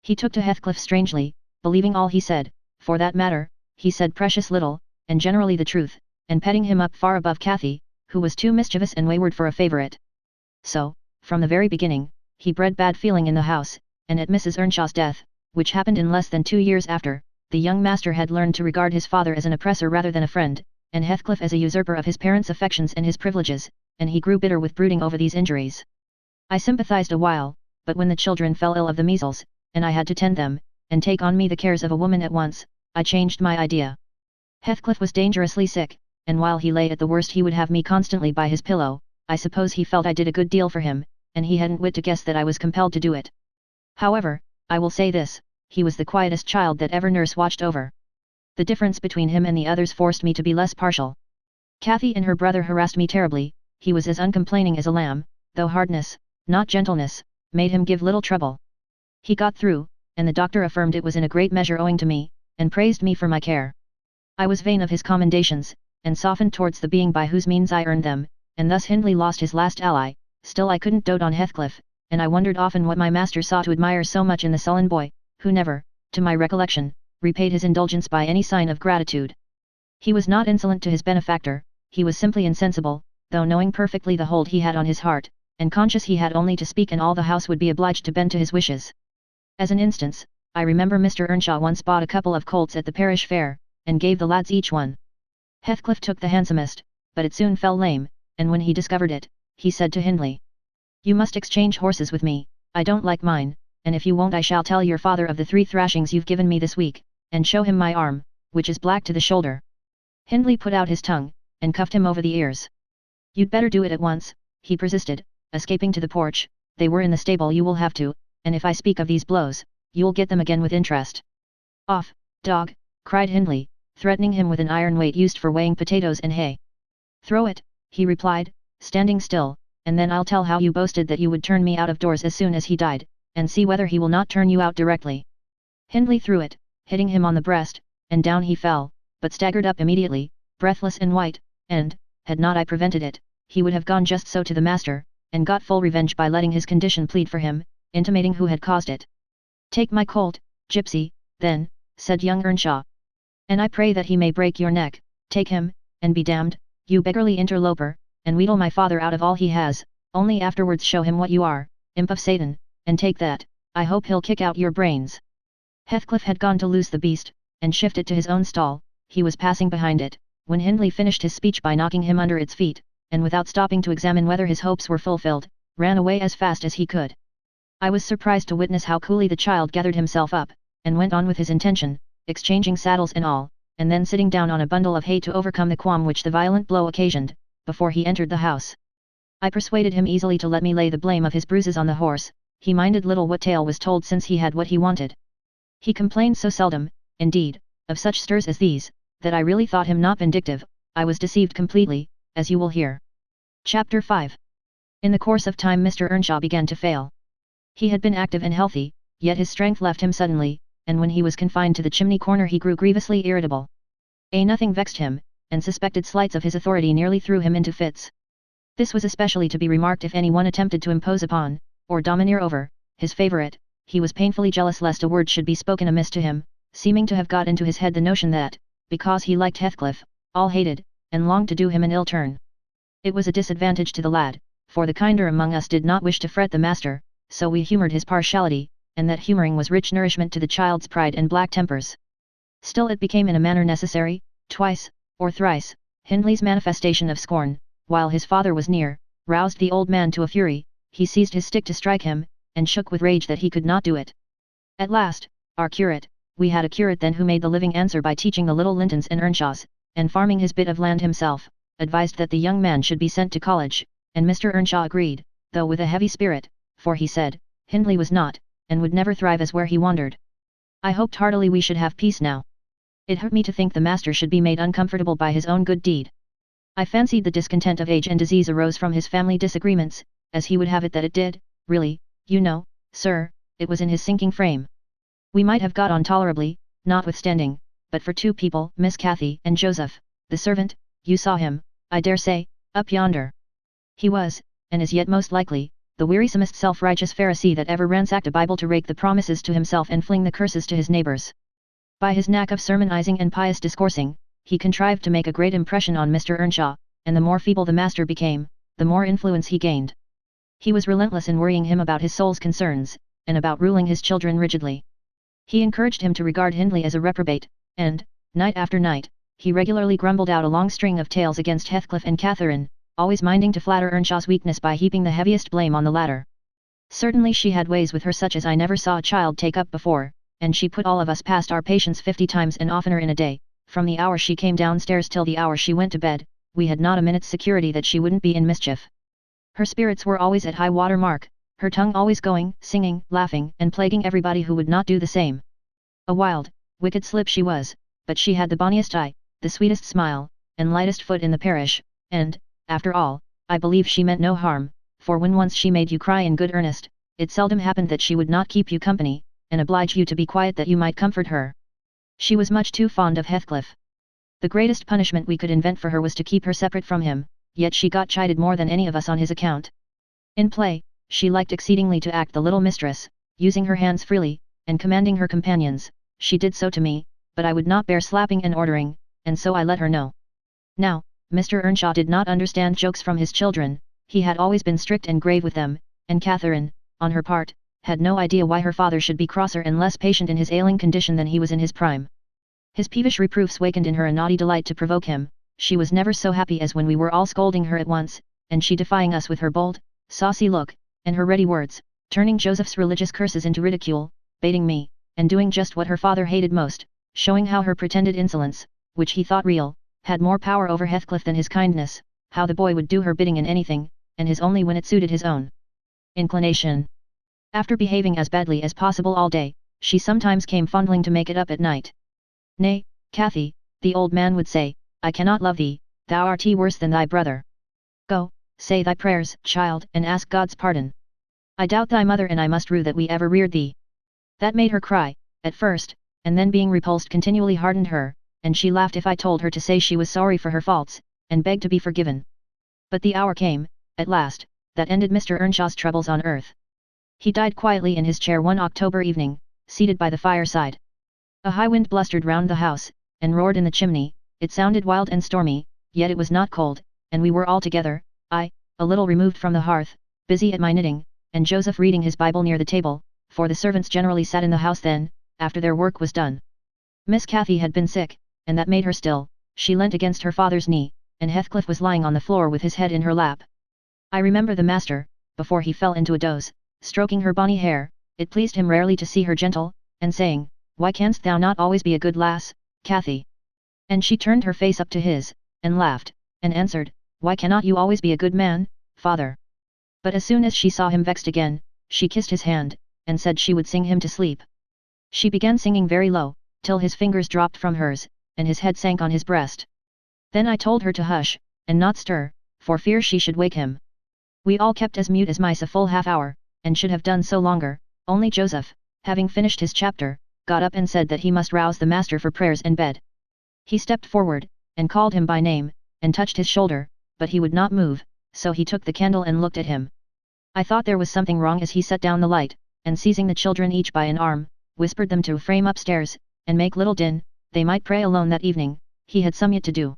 He took to Heathcliff strangely, believing all he said. For that matter, he said precious little, and generally the truth, and petting him up far above Cathy, who was too mischievous and wayward for a favourite. So, from the very beginning, he bred bad feeling in the house, and at Mrs. Earnshaw's death, which happened in less than 2 years after, the young master had learned to regard his father as an oppressor rather than a friend, and Heathcliff as a usurper of his parents' affections and his privileges, and he grew bitter with brooding over these injuries. I sympathized a while, but when the children fell ill of the measles, and I had to tend them, and take on me the cares of a woman at once, I changed my idea. Heathcliff was dangerously sick, and while he lay at the worst he would have me constantly by his pillow. I suppose he felt I did a good deal for him, and he hadn't wit to guess that I was compelled to do it. However, I will say this, he was the quietest child that ever nurse watched over. The difference between him and the others forced me to be less partial. Cathy and her brother harassed me terribly. he was as uncomplaining as a lamb, though hardness, not gentleness, made him give little trouble. He got through, and the doctor affirmed it was in a great measure owing to me, and praised me for my care. I was vain of his commendations, and softened towards the being by whose means I earned them, and thus Hindley lost his last ally. Still I couldn't dote on Heathcliff, and I wondered often what my master saw to admire so much in the sullen boy, who never, to my recollection, repaid his indulgence by any sign of gratitude. He was not insolent to his benefactor, he was simply insensible, though knowing perfectly the hold he had on his heart, and conscious he had only to speak and all the house would be obliged to bend to his wishes. As an instance, I remember Mr. Earnshaw once bought a couple of colts at the parish fair, and gave the lads each one. Heathcliff took the handsomest, but it soon fell lame, and when he discovered it, he said to Hindley, "You must exchange horses with me, I don't like mine, and if you won't I shall tell your father of the 3 thrashings you've given me this week, and show him my arm, which is black to the shoulder." Hindley put out his tongue, and cuffed him over the ears. "You'd better do it at once," he persisted, escaping to the porch. "They were in the stable, you will have to, and if I speak of these blows, you'll get them again with interest." "Off, dog," cried Hindley, threatening him with an iron weight used for weighing potatoes and hay. "Throw it," he replied, standing still, "and then I'll tell how you boasted that you would turn me out of doors as soon as he died, and see whether he will not turn you out directly." Hindley threw it, hitting him on the breast, and down he fell, but staggered up immediately, breathless and white, and, had not I prevented it, he would have gone just so to the master, and got full revenge by letting his condition plead for him, intimating who had caused it. "Take my colt, gypsy, then," said young Earnshaw. "And I pray that he may break your neck. Take him, and be damned, you beggarly interloper, and wheedle my father out of all he has, only afterwards show him what you are, imp of Satan, and take that, I hope he'll kick out your brains." Heathcliff had gone to loose the beast, and shift it to his own stall. He was passing behind it, when Hindley finished his speech by knocking him under its feet, and without stopping to examine whether his hopes were fulfilled, ran away as fast as he could. I was surprised to witness how coolly the child gathered himself up, and went on with his intention, exchanging saddles and all, and then sitting down on a bundle of hay to overcome the qualm which the violent blow occasioned, before he entered the house. I persuaded him easily to let me lay the blame of his bruises on the horse. He minded little what tale was told since he had what he wanted. He complained so seldom, indeed, of such stirs as these, that I really thought him not vindictive. I was deceived completely, as you will hear. Chapter 5. In the course of time Mr. Earnshaw began to fail. He had been active and healthy, yet his strength left him suddenly, and when he was confined to the chimney corner he grew grievously irritable. Nothing vexed him, and suspected slights of his authority nearly threw him into fits. This was especially to be remarked if any one attempted to impose upon, or domineer over, his favourite. He was painfully jealous lest a word should be spoken amiss to him, seeming to have got into his head the notion that, because he liked Heathcliff, all hated, and longed to do him an ill turn. It was a disadvantage to the lad, for the kinder among us did not wish to fret the master, so we humoured his partiality, and that humouring was rich nourishment to the child's pride and black tempers. Still it became in a manner necessary, twice, or thrice, Hindley's manifestation of scorn, while his father was near, roused the old man to a fury. He seized his stick to strike him, and shook with rage that he could not do it. At last, our curate, we had a curate then who made the living answer by teaching the little Lintons and Earnshaws, and farming his bit of land himself, advised that the young man should be sent to college, and Mr. Earnshaw agreed, though with a heavy spirit, for he said, Hindley was not, and would never thrive as where he wandered. I hoped heartily we should have peace now. It hurt me to think the master should be made uncomfortable by his own good deed. I fancied the discontent of age and disease arose from his family disagreements, as he would have it that it did. Really, you know, sir, it was in his sinking frame. We might have got on tolerably, notwithstanding, but for 2 people, Miss Cathy and Joseph, the servant. You saw him, I dare say, up yonder. He was, and is yet most likely, the wearisomest self-righteous Pharisee that ever ransacked a Bible to rake the promises to himself and fling the curses to his neighbours. By his knack of sermonizing and pious discoursing, he contrived to make a great impression on Mr. Earnshaw, and the more feeble the master became, the more influence he gained. He was relentless in worrying him about his soul's concerns, and about ruling his children rigidly. He encouraged him to regard Hindley as a reprobate, and, night after night, he regularly grumbled out a long string of tales against Heathcliff and Catherine, always minding to flatter Earnshaw's weakness by heaping the heaviest blame on the latter. Certainly she had ways with her such as I never saw a child take up before, and she put all of us past our patience 50 times and oftener in a day. From the hour she came downstairs till the hour she went to bed, we had not a minute's security that she wouldn't be in mischief. Her spirits were always at high water mark, her tongue always going, singing, laughing, and plaguing everybody who would not do the same. A wild, wicked slip she was, but she had the bonniest eye, the sweetest smile, and lightest foot in the parish, and, after all, I believe she meant no harm, for when once she made you cry in good earnest, it seldom happened that she would not keep you company, and oblige you to be quiet that you might comfort her. She was much too fond of Heathcliff. The greatest punishment we could invent for her was to keep her separate from him, yet she got chided more than any of us on his account. In play, she liked exceedingly to act the little mistress, using her hands freely, and commanding her companions. She did so to me, but I would not bear slapping and ordering, and so I let her know. Now, Mr. Earnshaw did not understand jokes from his children, he had always been strict and grave with them, and Catherine, on her part, had no idea why her father should be crosser and less patient in his ailing condition than he was in his prime. His peevish reproofs wakened in her a naughty delight to provoke him. She was never so happy as when we were all scolding her at once, and she defying us with her bold, saucy look, and her ready words, turning Joseph's religious curses into ridicule, baiting me, and doing just what her father hated most, showing how her pretended insolence, which he thought real, had more power over Heathcliff than his kindness, how the boy would do her bidding in anything, and his only when it suited his own inclination. After behaving as badly as possible all day, she sometimes came fondling to make it up at night. Nay, Cathy, the old man would say, I cannot love thee, thou art worse than thy brother. Go, say thy prayers, child, and ask God's pardon. I doubt thy mother and I must rue that we ever reared thee. That made her cry, at first, and then being repulsed continually hardened her, and she laughed if I told her to say she was sorry for her faults, and begged to be forgiven. But the hour came, at last, that ended Mr. Earnshaw's troubles on earth. He died quietly in his chair one October evening, seated by the fireside. A high wind blustered round the house, and roared in the chimney. It sounded wild and stormy, yet it was not cold, and we were all together, I, a little removed from the hearth, busy at my knitting, and Joseph reading his Bible near the table, for the servants generally sat in the house then, after their work was done. Miss Cathy had been sick, and that made her still. She leant against her father's knee, and Heathcliff was lying on the floor with his head in her lap. I remember the master, before he fell into a doze, stroking her bonny hair. It pleased him rarely to see her gentle, and saying, Why canst thou not always be a good lass, Cathy? And she turned her face up to his, and laughed, and answered, Why cannot you always be a good man, father? But as soon as she saw him vexed again, she kissed his hand, and said she would sing him to sleep. She began singing very low, till his fingers dropped from hers, and his head sank on his breast. Then I told her to hush, and not stir, for fear she should wake him. We all kept as mute as mice a full half-hour, and should have done so longer, only Joseph, having finished his chapter, got up and said that he must rouse the master for prayers and bed. He stepped forward, and called him by name, and touched his shoulder, but he would not move, so he took the candle and looked at him. I thought there was something wrong as he set down the light, and seizing the children each by an arm, whispered them to frame upstairs, and make little din. They might pray alone that evening, he had some yet to do.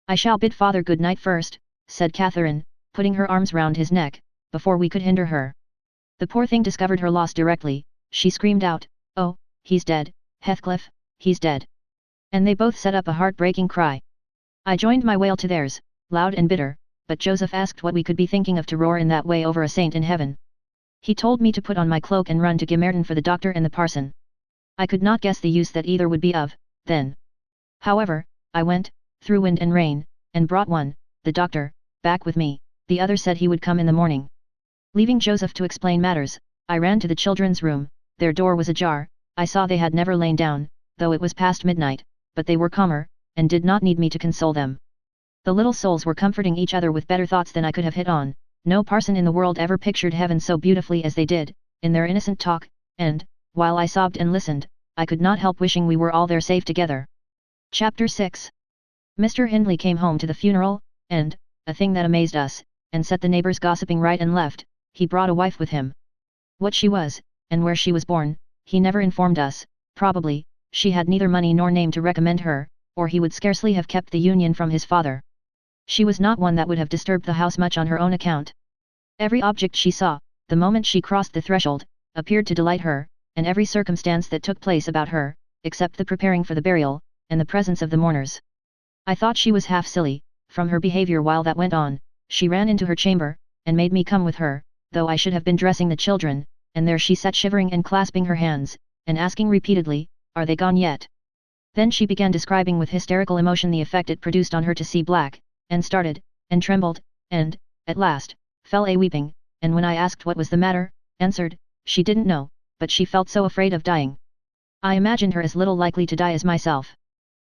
I shall bid father good night first, said Catherine, putting her arms round his neck, before we could hinder her. The poor thing discovered her loss directly. She screamed out, Oh, he's dead, Heathcliff, he's dead. And they both set up a heart-breaking cry. I joined my wail to theirs, loud and bitter, but Joseph asked what we could be thinking of to roar in that way over a saint in heaven. He told me to put on my cloak and run to Gimmerton for the doctor and the parson. I could not guess the use that either would be of, then. However, I went, through wind and rain, and brought one, the doctor, back with me. The other said he would come in the morning. Leaving Joseph to explain matters, I ran to the children's room. Their door was ajar. I saw they had never lain down, though it was past midnight, but they were calmer, and did not need me to console them. The little souls were comforting each other with better thoughts than I could have hit on. No parson in the world ever pictured heaven so beautifully as they did, in their innocent talk, and, while I sobbed and listened, I could not help wishing we were all there safe together. Chapter 6. Mr. Hindley came home to the funeral, and, a thing that amazed us, and set the neighbors gossiping right and left, he brought a wife with him. What she was, and where she was born, he never informed us. Probably, she had neither money nor name to recommend her, or he would scarcely have kept the union from his father. She was not one that would have disturbed the house much on her own account. Every object she saw, the moment she crossed the threshold, appeared to delight her, and every circumstance that took place about her, except the preparing for the burial, and the presence of the mourners. I thought she was half silly, from her behavior while that went on. She ran into her chamber, and made me come with her, though I should have been dressing the children, and there she sat shivering and clasping her hands, and asking repeatedly, Are they gone yet? Then she began describing with hysterical emotion the effect it produced on her to see black, and started, and trembled, and, at last, fell a-weeping, and when I asked what was the matter, answered, she didn't know, but she felt so afraid of dying. I imagined her as little likely to die as myself.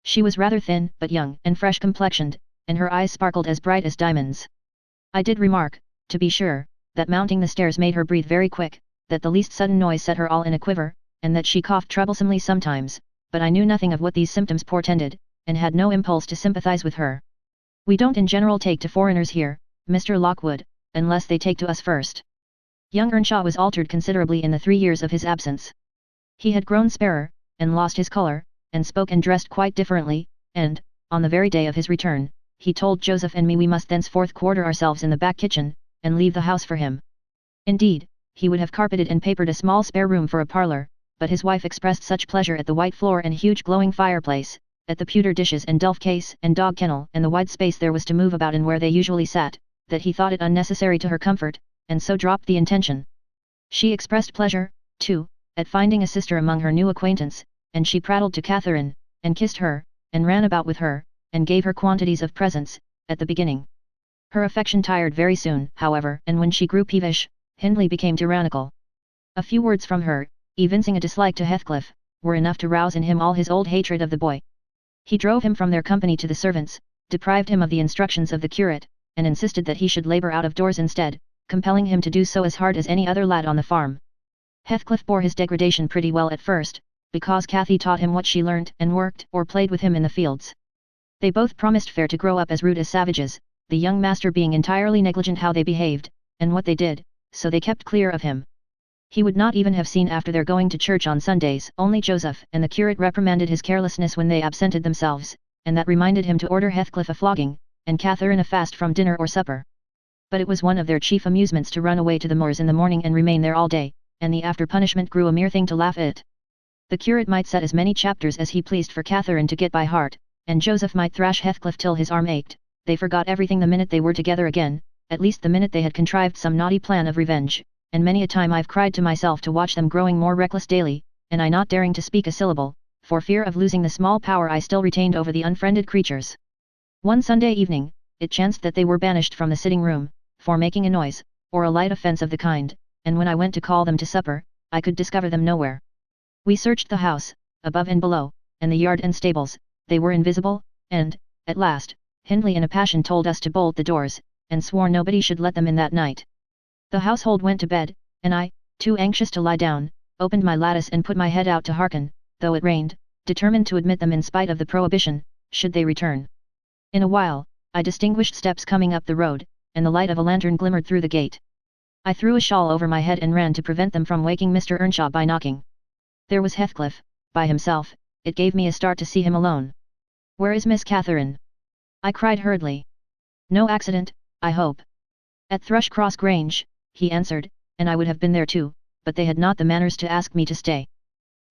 She was rather thin, but young and fresh complexioned, and her eyes sparkled as bright as diamonds. I did remark, to be sure, that mounting the stairs made her breathe very quick, that the least sudden noise set her all in a quiver, and that she coughed troublesomely sometimes, but I knew nothing of what these symptoms portended, and had no impulse to sympathize with her. We don't in general take to foreigners here, Mr. Lockwood, unless they take to us first. Young Earnshaw was altered considerably in the 3 years of his absence. He had grown sparer, and lost his colour, and spoke and dressed quite differently, and, on the very day of his return, he told Joseph and me we must thenceforth quarter ourselves in the back kitchen, and leave the house for him. Indeed, he would have carpeted and papered a small spare room for a parlour, but his wife expressed such pleasure at the white floor and huge glowing fireplace, at the pewter dishes and delf case and dog kennel and the wide space there was to move about in where they usually sat, that he thought it unnecessary to her comfort, and so dropped the intention. She expressed pleasure, too, at finding a sister among her new acquaintance, and she prattled to Catherine, and kissed her, and ran about with her, and gave her quantities of presents, at the beginning. Her affection tired very soon, however, and when she grew peevish, Hindley became tyrannical. A few words from her, evincing a dislike to Heathcliff, were enough to rouse in him all his old hatred of the boy. He drove him from their company to the servants, deprived him of the instructions of the curate, and insisted that he should labour out of doors instead, compelling him to do so as hard as any other lad on the farm. Heathcliff bore his degradation pretty well at first, because Cathy taught him what she learnt and worked or played with him in the fields. They both promised fair to grow up as rude as savages, the young master being entirely negligent how they behaved, and what they did, so they kept clear of him. He would not even have seen after their going to church on Sundays, only Joseph and the curate reprimanded his carelessness when they absented themselves, and that reminded him to order Heathcliff a flogging, and Catherine a fast from dinner or supper. But it was one of their chief amusements to run away to the moors in the morning and remain there all day, and the after punishment grew a mere thing to laugh at. The curate might set as many chapters as he pleased for Catherine to get by heart, and Joseph might thrash Heathcliff till his arm ached, they forgot everything the minute they were together again, at least the minute they had contrived some naughty plan of revenge, and many a time I've cried to myself to watch them growing more reckless daily, and I not daring to speak a syllable, for fear of losing the small power I still retained over the unfriended creatures. One Sunday evening, it chanced that they were banished from the sitting room, for making a noise, or a light offence of the kind, and when I went to call them to supper, I could discover them nowhere. We searched the house, above and below, and the yard and stables, they were invisible, and, at last, Hindley in a passion told us to bolt the doors, and swore nobody should let them in that night. The household went to bed, and I, too anxious to lie down, opened my lattice and put my head out to hearken, though it rained, determined to admit them in spite of the prohibition, should they return. In a while, I distinguished steps coming up the road, and the light of a lantern glimmered through the gate. I threw a shawl over my head and ran to prevent them from waking Mr. Earnshaw by knocking. There was Heathcliff, by himself. It gave me a start to see him alone. "Where is Miss Catherine?" I cried hurriedly. "No accident, I hope." "At Thrushcross Grange," he answered, and I would have been there too, but they had not the manners to ask me to stay.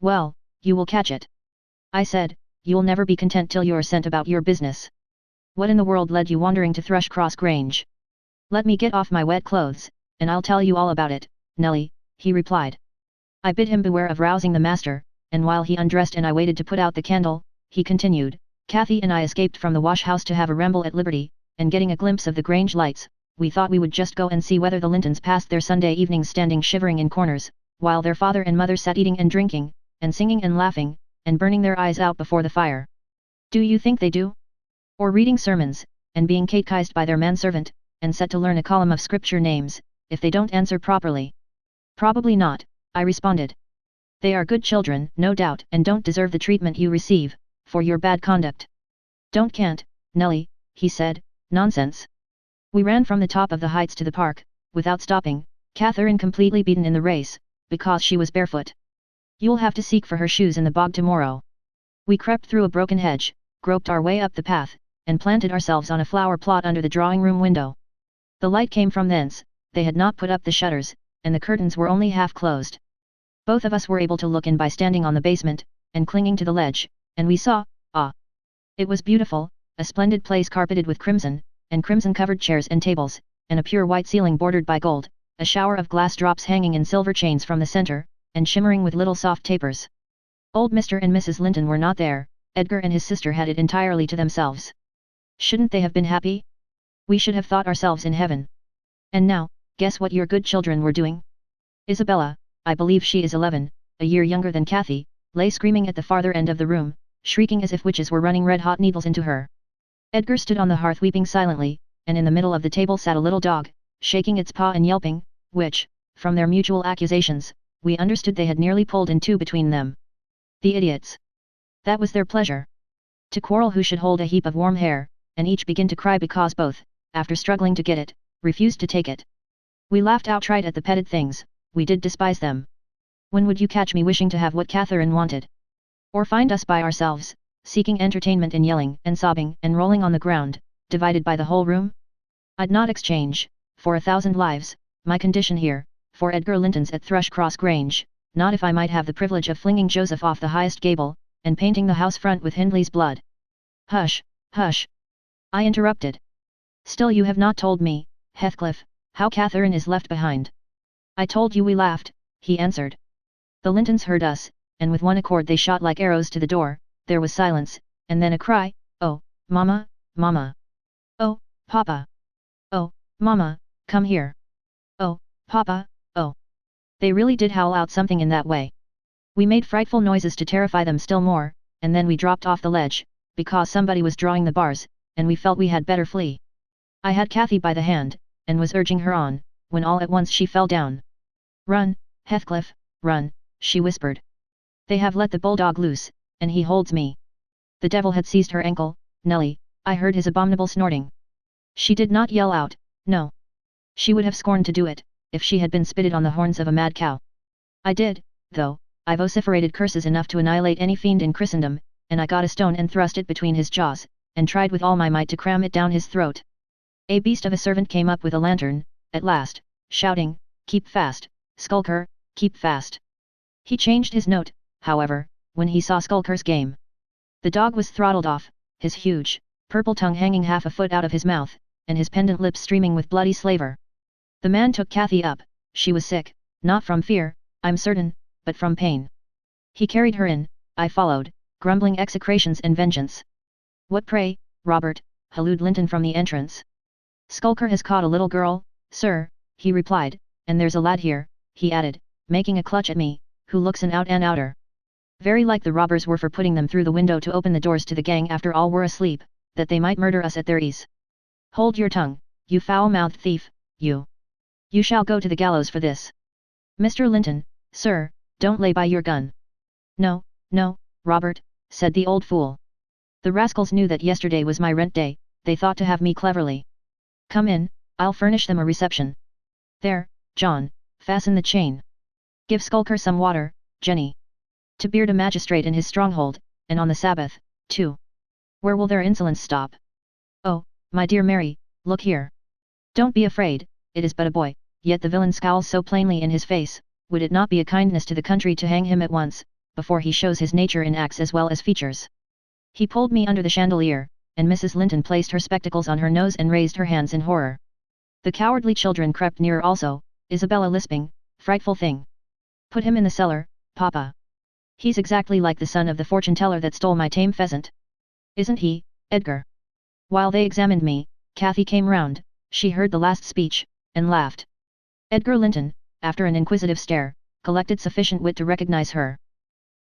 "Well, you will catch it," I said, "you'll never be content till you're sent about your business. What in the world led you wandering to Thrushcross Grange?" "Let me get off my wet clothes, and I'll tell you all about it, Nelly," he replied. I bid him beware of rousing the master, and while he undressed and I waited to put out the candle, he continued, "Cathy and I escaped from the wash-house to have a ramble at liberty, and getting a glimpse of the Grange lights, we thought we would just go and see whether the Lintons passed their Sunday evenings standing shivering in corners, while their father and mother sat eating and drinking, and singing and laughing, and burning their eyes out before the fire. Do you think they do? Or reading sermons, and being catechized by their manservant, and set to learn a column of scripture names, if they don't answer properly?" "Probably not," I responded. "They are good children, no doubt, and don't deserve the treatment you receive, for your bad conduct." "Can't, Nelly," he said, "nonsense." We ran from the top of the heights to the park, without stopping, Catherine completely beaten in the race, because she was barefoot. "You'll have to seek for her shoes in the bog tomorrow." We crept through a broken hedge, groped our way up the path, and planted ourselves on a flower plot under the drawing-room window. The light came from thence, they had not put up the shutters, and the curtains were only half closed. Both of us were able to look in by standing on the basement, and clinging to the ledge, and we saw, it was beautiful, a splendid place carpeted with crimson, and crimson-covered chairs and tables, and a pure white ceiling bordered by gold, a shower of glass drops hanging in silver chains from the center, and shimmering with little soft tapers. Old Mr. and Mrs. Linton were not there, Edgar and his sister had it entirely to themselves. Shouldn't they have been happy? We should have thought ourselves in heaven. And now, guess what your good children were doing? Isabella, I believe she is 11, a year younger than Cathy, lay screaming at the farther end of the room, shrieking as if witches were running red-hot needles into her. Edgar stood on the hearth weeping silently, and in the middle of the table sat a little dog, shaking its paw and yelping, which, from their mutual accusations, we understood they had nearly pulled in two between them. The idiots! That was their pleasure. To quarrel who should hold a heap of warm hair, and each begin to cry because both, after struggling to get it, refused to take it. We laughed outright at the petted things, we did despise them. When would you catch me wishing to have what Catherine wanted? Or find us by ourselves, seeking entertainment and yelling and sobbing and rolling on the ground, divided by the whole room? I'd not exchange, for 1,000 lives, my condition here, for Edgar Linton's at Thrushcross Grange, not if I might have the privilege of flinging Joseph off the highest gable, and painting the house front with Hindley's blood. Hush, hush! I interrupted. Still you have not told me, Heathcliff, how Catherine is left behind. I told you we laughed, he answered. The Lintons heard us, and with one accord they shot like arrows to the door. There was silence, and then a cry, "Oh, Mama, Mama! Oh, Papa! Oh, Mama, come here! Oh, Papa, oh!" They really did howl out something in that way. We made frightful noises to terrify them still more, and then we dropped off the ledge, because somebody was drawing the bars, and we felt we had better flee. I had Cathy by the hand, and was urging her on, when all at once she fell down. "Run, Heathcliff, run," she whispered. "They have let the bulldog loose, and he holds me." The devil had seized her ankle. Nelly, I heard his abominable snorting. She did not yell out, no. She would have scorned to do it, if she had been spitted on the horns of a mad cow. I did, though. I vociferated curses enough to annihilate any fiend in Christendom, and I got a stone and thrust it between his jaws, and tried with all my might to cram it down his throat. A beast of a servant came up with a lantern, at last, shouting, "Keep fast, Skulker, keep fast." He changed his note, however, when he saw Skulker's game. The dog was throttled off, his huge, purple tongue hanging half a foot out of his mouth, and his pendant lips streaming with bloody slaver. The man took Cathy up. She was sick, not from fear, I'm certain, but from pain. He carried her in, I followed, grumbling execrations and vengeance. "What pray, Robert?" hallooed Linton from the entrance. "Skulker has caught a little girl, sir," he replied, "and there's a lad here," he added, making a clutch at me, "who looks an out and outer. Very like the robbers were for putting them through the window to open the doors to the gang after all were asleep, that they might murder us at their ease. Hold your tongue, you foul-mouthed thief, you! You shall go to the gallows for this. Mr. Linton, sir, don't lay by your gun." "No, no, Robert," said the old fool. "The rascals knew that yesterday was my rent day, they thought to have me cleverly. Come in, I'll furnish them a reception. There, John, fasten the chain. Give Skulker some water, Jenny. To beard a magistrate in his stronghold, and on the Sabbath, too. Where will their insolence stop? Oh, my dear Mary, look here. Don't be afraid, it is but a boy," yet the villain scowls so plainly in his face. Would it not be a kindness to the country to hang him at once, before he shows his nature in acts as well as features? He pulled me under the chandelier, and Mrs. Linton placed her spectacles on her nose and raised her hands in horror. The cowardly children crept nearer also, Isabella lisping, "Frightful thing! Put him in the cellar, Papa. He's exactly like the son of the fortune-teller that stole my tame pheasant. Isn't he, Edgar?" While they examined me, Cathy came round. She heard the last speech, and laughed. Edgar Linton, after an inquisitive stare, collected sufficient wit to recognize her.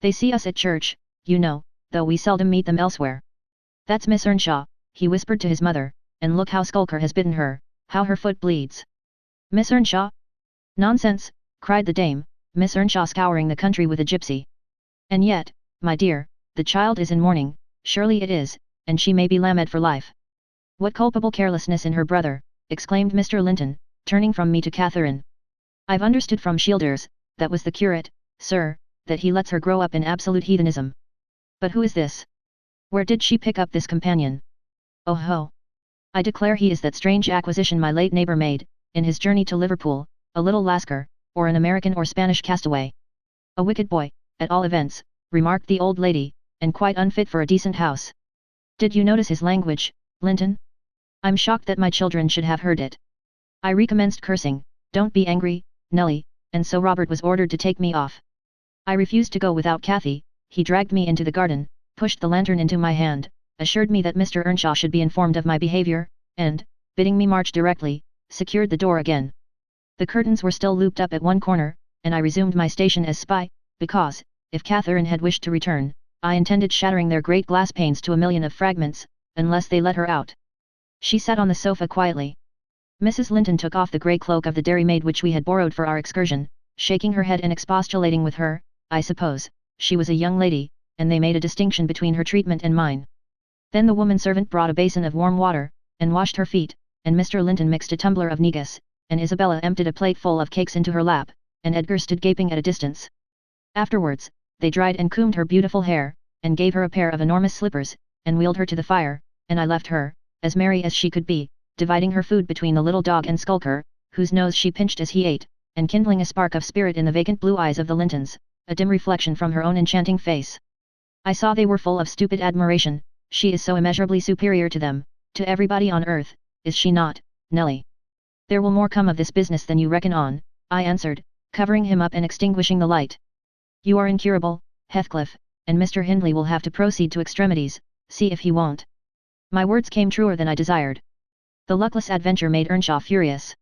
"They see us at church, you know, though we seldom meet them elsewhere. That's Miss Earnshaw," he whispered to his mother, "and look how Skulker has bitten her, how her foot bleeds." "Miss Earnshaw? Nonsense," cried the dame, "Miss Earnshaw scouring the country with a gipsy. And yet, my dear, the child is in mourning, surely it is, and she may be lamed for life." "What culpable carelessness in her brother," exclaimed Mr. Linton, turning from me to Catherine. "I've understood from Shielders, that was the curate, sir, that he lets her grow up in absolute heathenism. But who is this? Where did she pick up this companion? Oh ho! I declare he is that strange acquisition my late neighbour made, in his journey to Liverpool, a little Lascar, or an American or Spanish castaway. A wicked boy, at all events," remarked the old lady, "and quite unfit for a decent house. Did you notice his language, Linton? I'm shocked that my children should have heard it." I recommenced cursing. "Don't be angry, Nelly," and so Robert was ordered to take me off. I refused to go without Cathy. He dragged me into the garden, pushed the lantern into my hand, assured me that Mr. Earnshaw should be informed of my behaviour, and, bidding me march directly, secured the door again. The curtains were still looped up at one corner, and I resumed my station as spy, because, if Catherine had wished to return, I intended shattering their great glass panes to a million of fragments, unless they let her out. She sat on the sofa quietly. Mrs. Linton took off the grey cloak of the dairymaid which we had borrowed for our excursion, shaking her head and expostulating with her. I suppose, she was a young lady, and they made a distinction between her treatment and mine. Then the woman servant brought a basin of warm water, and washed her feet, and Mr. Linton mixed a tumbler of negus, and Isabella emptied a plate full of cakes into her lap, and Edgar stood gaping at a distance. Afterwards, they dried and combed her beautiful hair, and gave her a pair of enormous slippers, and wheeled her to the fire, and I left her, as merry as she could be, dividing her food between the little dog and Skulker, whose nose she pinched as he ate, and kindling a spark of spirit in the vacant blue eyes of the Lintons, a dim reflection from her own enchanting face. I saw they were full of stupid admiration. She is so immeasurably superior to them, to everybody on earth, is she not, Nelly? There will more come of this business than you reckon on, I answered, covering him up and extinguishing the light. You are incurable, Heathcliff, and Mr. Hindley will have to proceed to extremities, see if he won't. My words came truer than I desired. The luckless adventure made Earnshaw furious.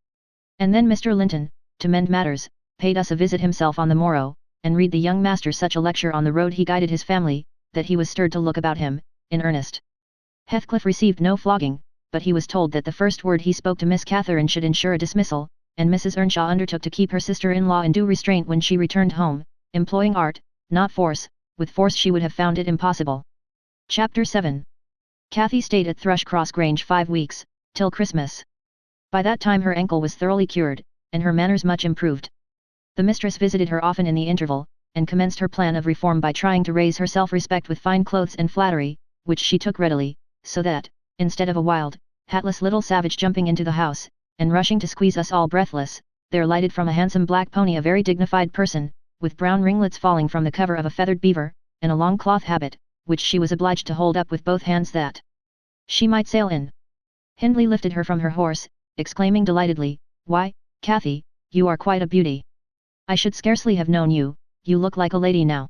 And then Mr. Linton, to mend matters, paid us a visit himself on the morrow, and read the young master such a lecture on the road he guided his family, that he was stirred to look about him, in earnest. Heathcliff received no flogging, but he was told that the first word he spoke to Miss Catherine should ensure a dismissal, and Mrs. Earnshaw undertook to keep her sister-in-law in due restraint when she returned home, employing art, not force. With force she would have found it impossible. Chapter 7. Cathy stayed at Thrushcross Grange 5 weeks, till Christmas. By that time her ankle was thoroughly cured, and her manners much improved. The mistress visited her often in the interval, and commenced her plan of reform by trying to raise her self-respect with fine clothes and flattery, which she took readily, so that, instead of a wild, hatless little savage jumping into the house, and rushing to squeeze us all breathless, there lighted from a handsome black pony a very dignified person, with brown ringlets falling from the cover of a feathered beaver, and a long cloth habit, which she was obliged to hold up with both hands that she might sail in. Hindley lifted her from her horse, exclaiming delightedly, "Why, Cathy, you are quite a beauty. I should scarcely have known you, you look like a lady now.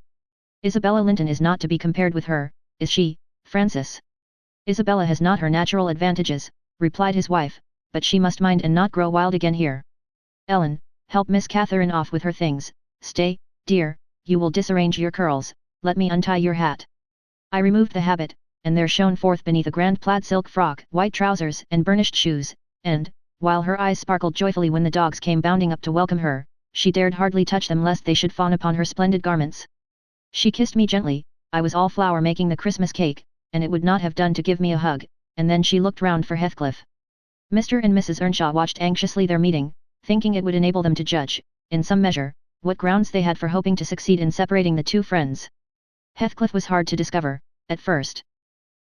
Isabella Linton is not to be compared with her, is she, Francis?" "Isabella has not her natural advantages," replied his wife, "but she must mind and not grow wild again here. Ellen, help Miss Catherine off with her things. Stay, dear, you will disarrange your curls, let me untie your hat." I removed the habit, and there shone forth beneath a grand plaid silk frock, white trousers and burnished shoes, and, while her eyes sparkled joyfully when the dogs came bounding up to welcome her, she dared hardly touch them lest they should fawn upon her splendid garments. She kissed me gently. I was all flour making the Christmas cake, and it would not have done to give me a hug, and then she looked round for Heathcliff. Mr. and Mrs. Earnshaw watched anxiously their meeting, thinking it would enable them to judge, in some measure, what grounds they had for hoping to succeed in separating the two friends. Heathcliff was hard to discover, at first.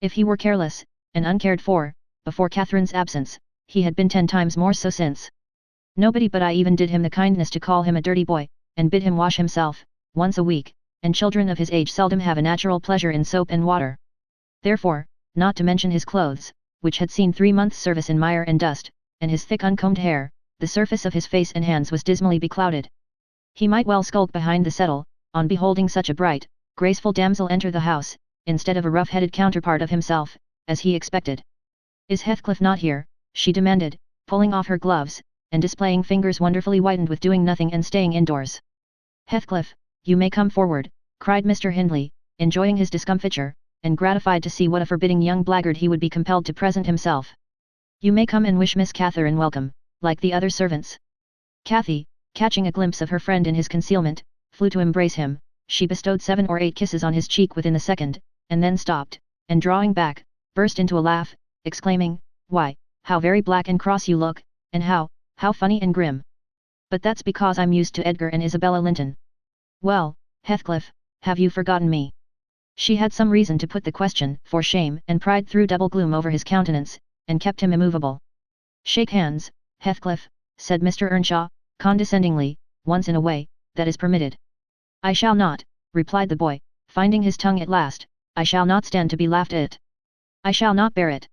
If he were careless, and uncared for, before Catherine's absence, he had been 10 times more so since. Nobody but I even did him the kindness to call him a dirty boy, and bid him wash himself, once a week, and children of his age seldom have a natural pleasure in soap and water. Therefore, not to mention his clothes, which had seen 3 months' service in mire and dust, and his thick uncombed hair, the surface of his face and hands was dismally beclouded. He might well skulk behind the settle, on beholding such a bright, graceful damsel enter the house, instead of a rough-headed counterpart of himself, as he expected. "Is Heathcliff not here?" she demanded, pulling off her gloves, and displaying fingers wonderfully whitened with doing nothing and staying indoors. "Heathcliff, you may come forward," cried Mr. Hindley, enjoying his discomfiture, and gratified to see what a forbidding young blackguard he would be compelled to present himself. "You may come and wish Miss Catherine welcome, like the other servants." Cathy, catching a glimpse of her friend in his concealment, flew to embrace him. She bestowed 7 or 8 kisses on his cheek within the second, and then stopped, and drawing back, burst into a laugh, exclaiming, "Why, how very black and cross you look, and how funny and grim. But that's because I'm used to Edgar and Isabella Linton." "Well, Heathcliff, have you forgotten me?" She had some reason to put the question, for shame and pride threw double gloom over his countenance, and kept him immovable. "Shake hands, Heathcliff," said Mr. Earnshaw, condescendingly, "once in a way, that is permitted." "I shall not," replied the boy, finding his tongue at last, "I shall not stand to be laughed at. I shall not bear it."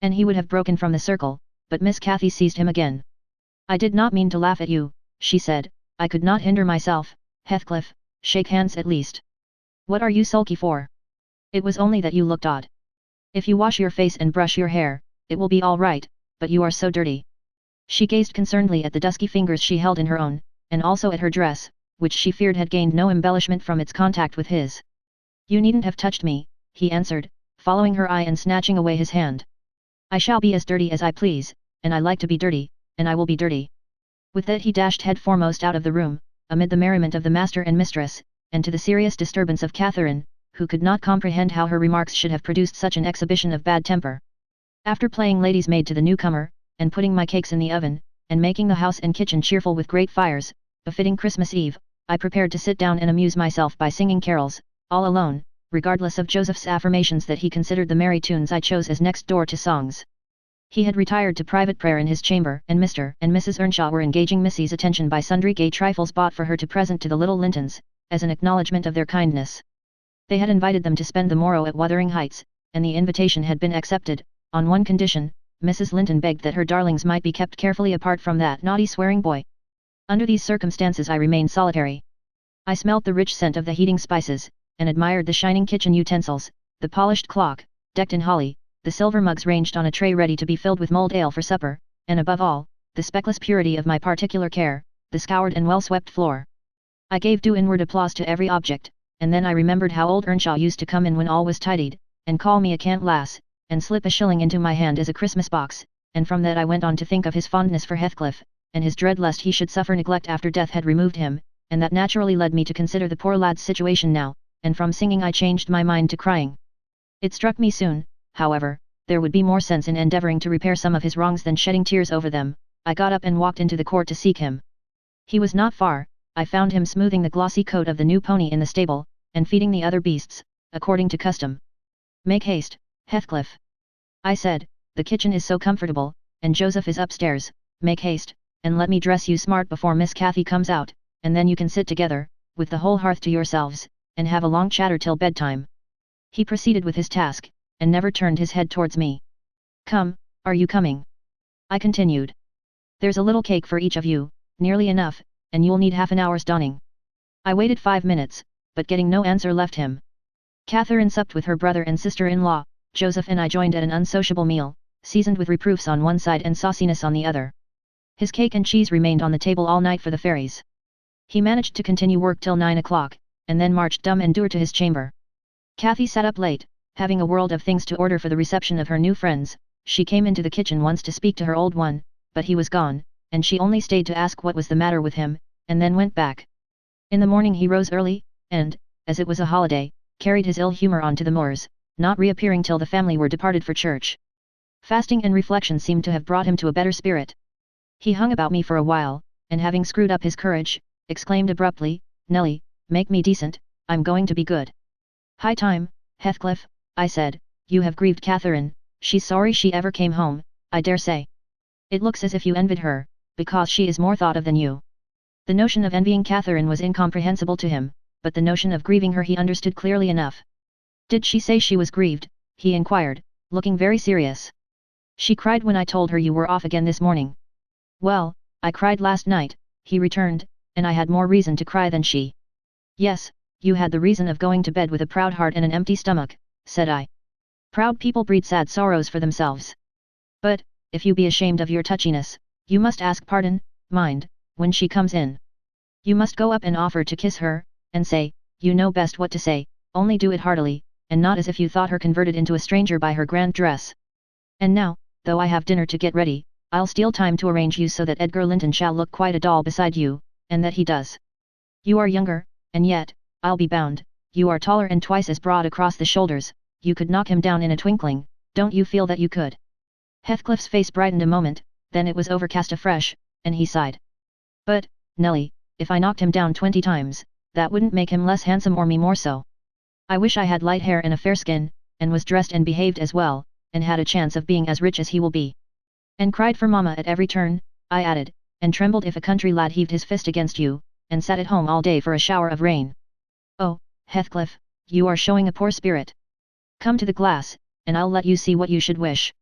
And he would have broken from the circle, but Miss Cathy seized him again. "I did not mean to laugh at you," she said, "I could not hinder myself. Heathcliff, shake hands at least. What are you sulky for? It was only that you looked odd. If you wash your face and brush your hair, it will be all right, but you are so dirty." She gazed concernedly at the dusky fingers she held in her own, and also at her dress, which she feared had gained no embellishment from its contact with his. "You needn't have touched me," he answered, following her eye and snatching away his hand. I shall be as dirty as I please, and I like to be dirty, and I will be dirty. With that he dashed head foremost out of the room, amid the merriment of the master and mistress, and to the serious disturbance of Catherine, who could not comprehend how her remarks should have produced such an exhibition of bad temper. After playing lady's maid to the newcomer, and putting my cakes in the oven, and making the house and kitchen cheerful with great fires, befitting Christmas Eve, I prepared to sit down and amuse myself by singing carols, all alone, regardless of Joseph's affirmations that he considered the merry tunes I chose as next door to songs. He had retired to private prayer in his chamber, and Mr. and Mrs. Earnshaw were engaging Missy's attention by sundry gay trifles bought for her to present to the little Lintons, as an acknowledgement of their kindness. They had invited them to spend the morrow at Wuthering Heights, and the invitation had been accepted. On one condition, Mrs. Linton begged that her darlings might be kept carefully apart from that naughty swearing boy. Under these circumstances I remained solitary. I smelt the rich scent of the heating spices, and admired the shining kitchen utensils, the polished clock, decked in holly, the silver mugs ranged on a tray ready to be filled with mulled ale for supper, and above all, the speckless purity of my particular care, the scoured and well-swept floor. I gave due inward applause to every object, and then I remembered how old Earnshaw used to come in when all was tidied, and call me a cant lass, and slip a shilling into my hand as a Christmas box, and from that I went on to think of his fondness for Heathcliff, and his dread lest he should suffer neglect after death had removed him, and that naturally led me to consider the poor lad's situation now, and from singing I changed my mind to crying. It struck me soon, however, there would be more sense in endeavouring to repair some of his wrongs than shedding tears over them. I got up and walked into the court to seek him. He was not far. I found him smoothing the glossy coat of the new pony in the stable, and feeding the other beasts, according to custom. "Make haste, Heathcliff," I said, "the kitchen is so comfortable, and Joseph is upstairs. Make haste, and let me dress you smart before Miss Cathy comes out, and then you can sit together, with the whole hearth to yourselves, and have a long chatter till bedtime." He proceeded with his task, and never turned his head towards me. "Come, are you coming?" I continued. "There's a little cake for each of you, nearly enough, and you'll need half an hour's donning." I waited 5 minutes, but getting no answer left him. Catherine supped with her brother and sister-in-law. Joseph and I joined at an unsociable meal, seasoned with reproofs on one side and sauciness on the other. His cake and cheese remained on the table all night for the fairies. He managed to continue work till 9 o'clock, and then marched dumb and dour to his chamber. Cathy sat up late, having a world of things to order for the reception of her new friends. She came into the kitchen once to speak to her old one, but he was gone, and she only stayed to ask what was the matter with him, and then went back. In the morning he rose early, and, as it was a holiday, carried his ill humour on to the moors, not reappearing till the family were departed for church. Fasting and reflection seemed to have brought him to a better spirit. He hung about me for a while, and having screwed up his courage, exclaimed abruptly, "Nelly, make me decent, I'm going to be good." "High time, Heathcliff," I said, "you have grieved Catherine, she's sorry she ever came home, I dare say. It looks as if you envied her, because she is more thought of than you." The notion of envying Catherine was incomprehensible to him, but the notion of grieving her he understood clearly enough. "Did she say she was grieved?" he inquired, looking very serious. "She cried when I told her you were off again this morning." "Well, I cried last night," he returned, "and I had more reason to cry than she." "Yes, you had the reason of going to bed with a proud heart and an empty stomach," said I. "Proud people breed sad sorrows for themselves. But, if you be ashamed of your touchiness, you must ask pardon, mind, when she comes in. You must go up and offer to kiss her, and say, you know best what to say, only do it heartily, and not as if you thought her converted into a stranger by her grand dress. And now, though I have dinner to get ready, I'll steal time to arrange you so that Edgar Linton shall look quite a doll beside you, and that he does. You are younger, and yet, I'll be bound, you are taller and twice as broad across the shoulders, you could knock him down in a twinkling, don't you feel that you could?" Heathcliff's face brightened a moment, then it was overcast afresh, and he sighed. "But, Nelly, if I knocked him down 20 times, that wouldn't make him less handsome or me more so. I wish I had light hair and a fair skin, and was dressed and behaved as well, and had a chance of being as rich as he will be. And cried for mamma at every turn," I added, "and trembled if a country lad heaved his fist against you, and sat at home all day for a shower of rain. Oh, Heathcliff, you are showing a poor spirit. Come to the glass, and I'll let you see what you should wish.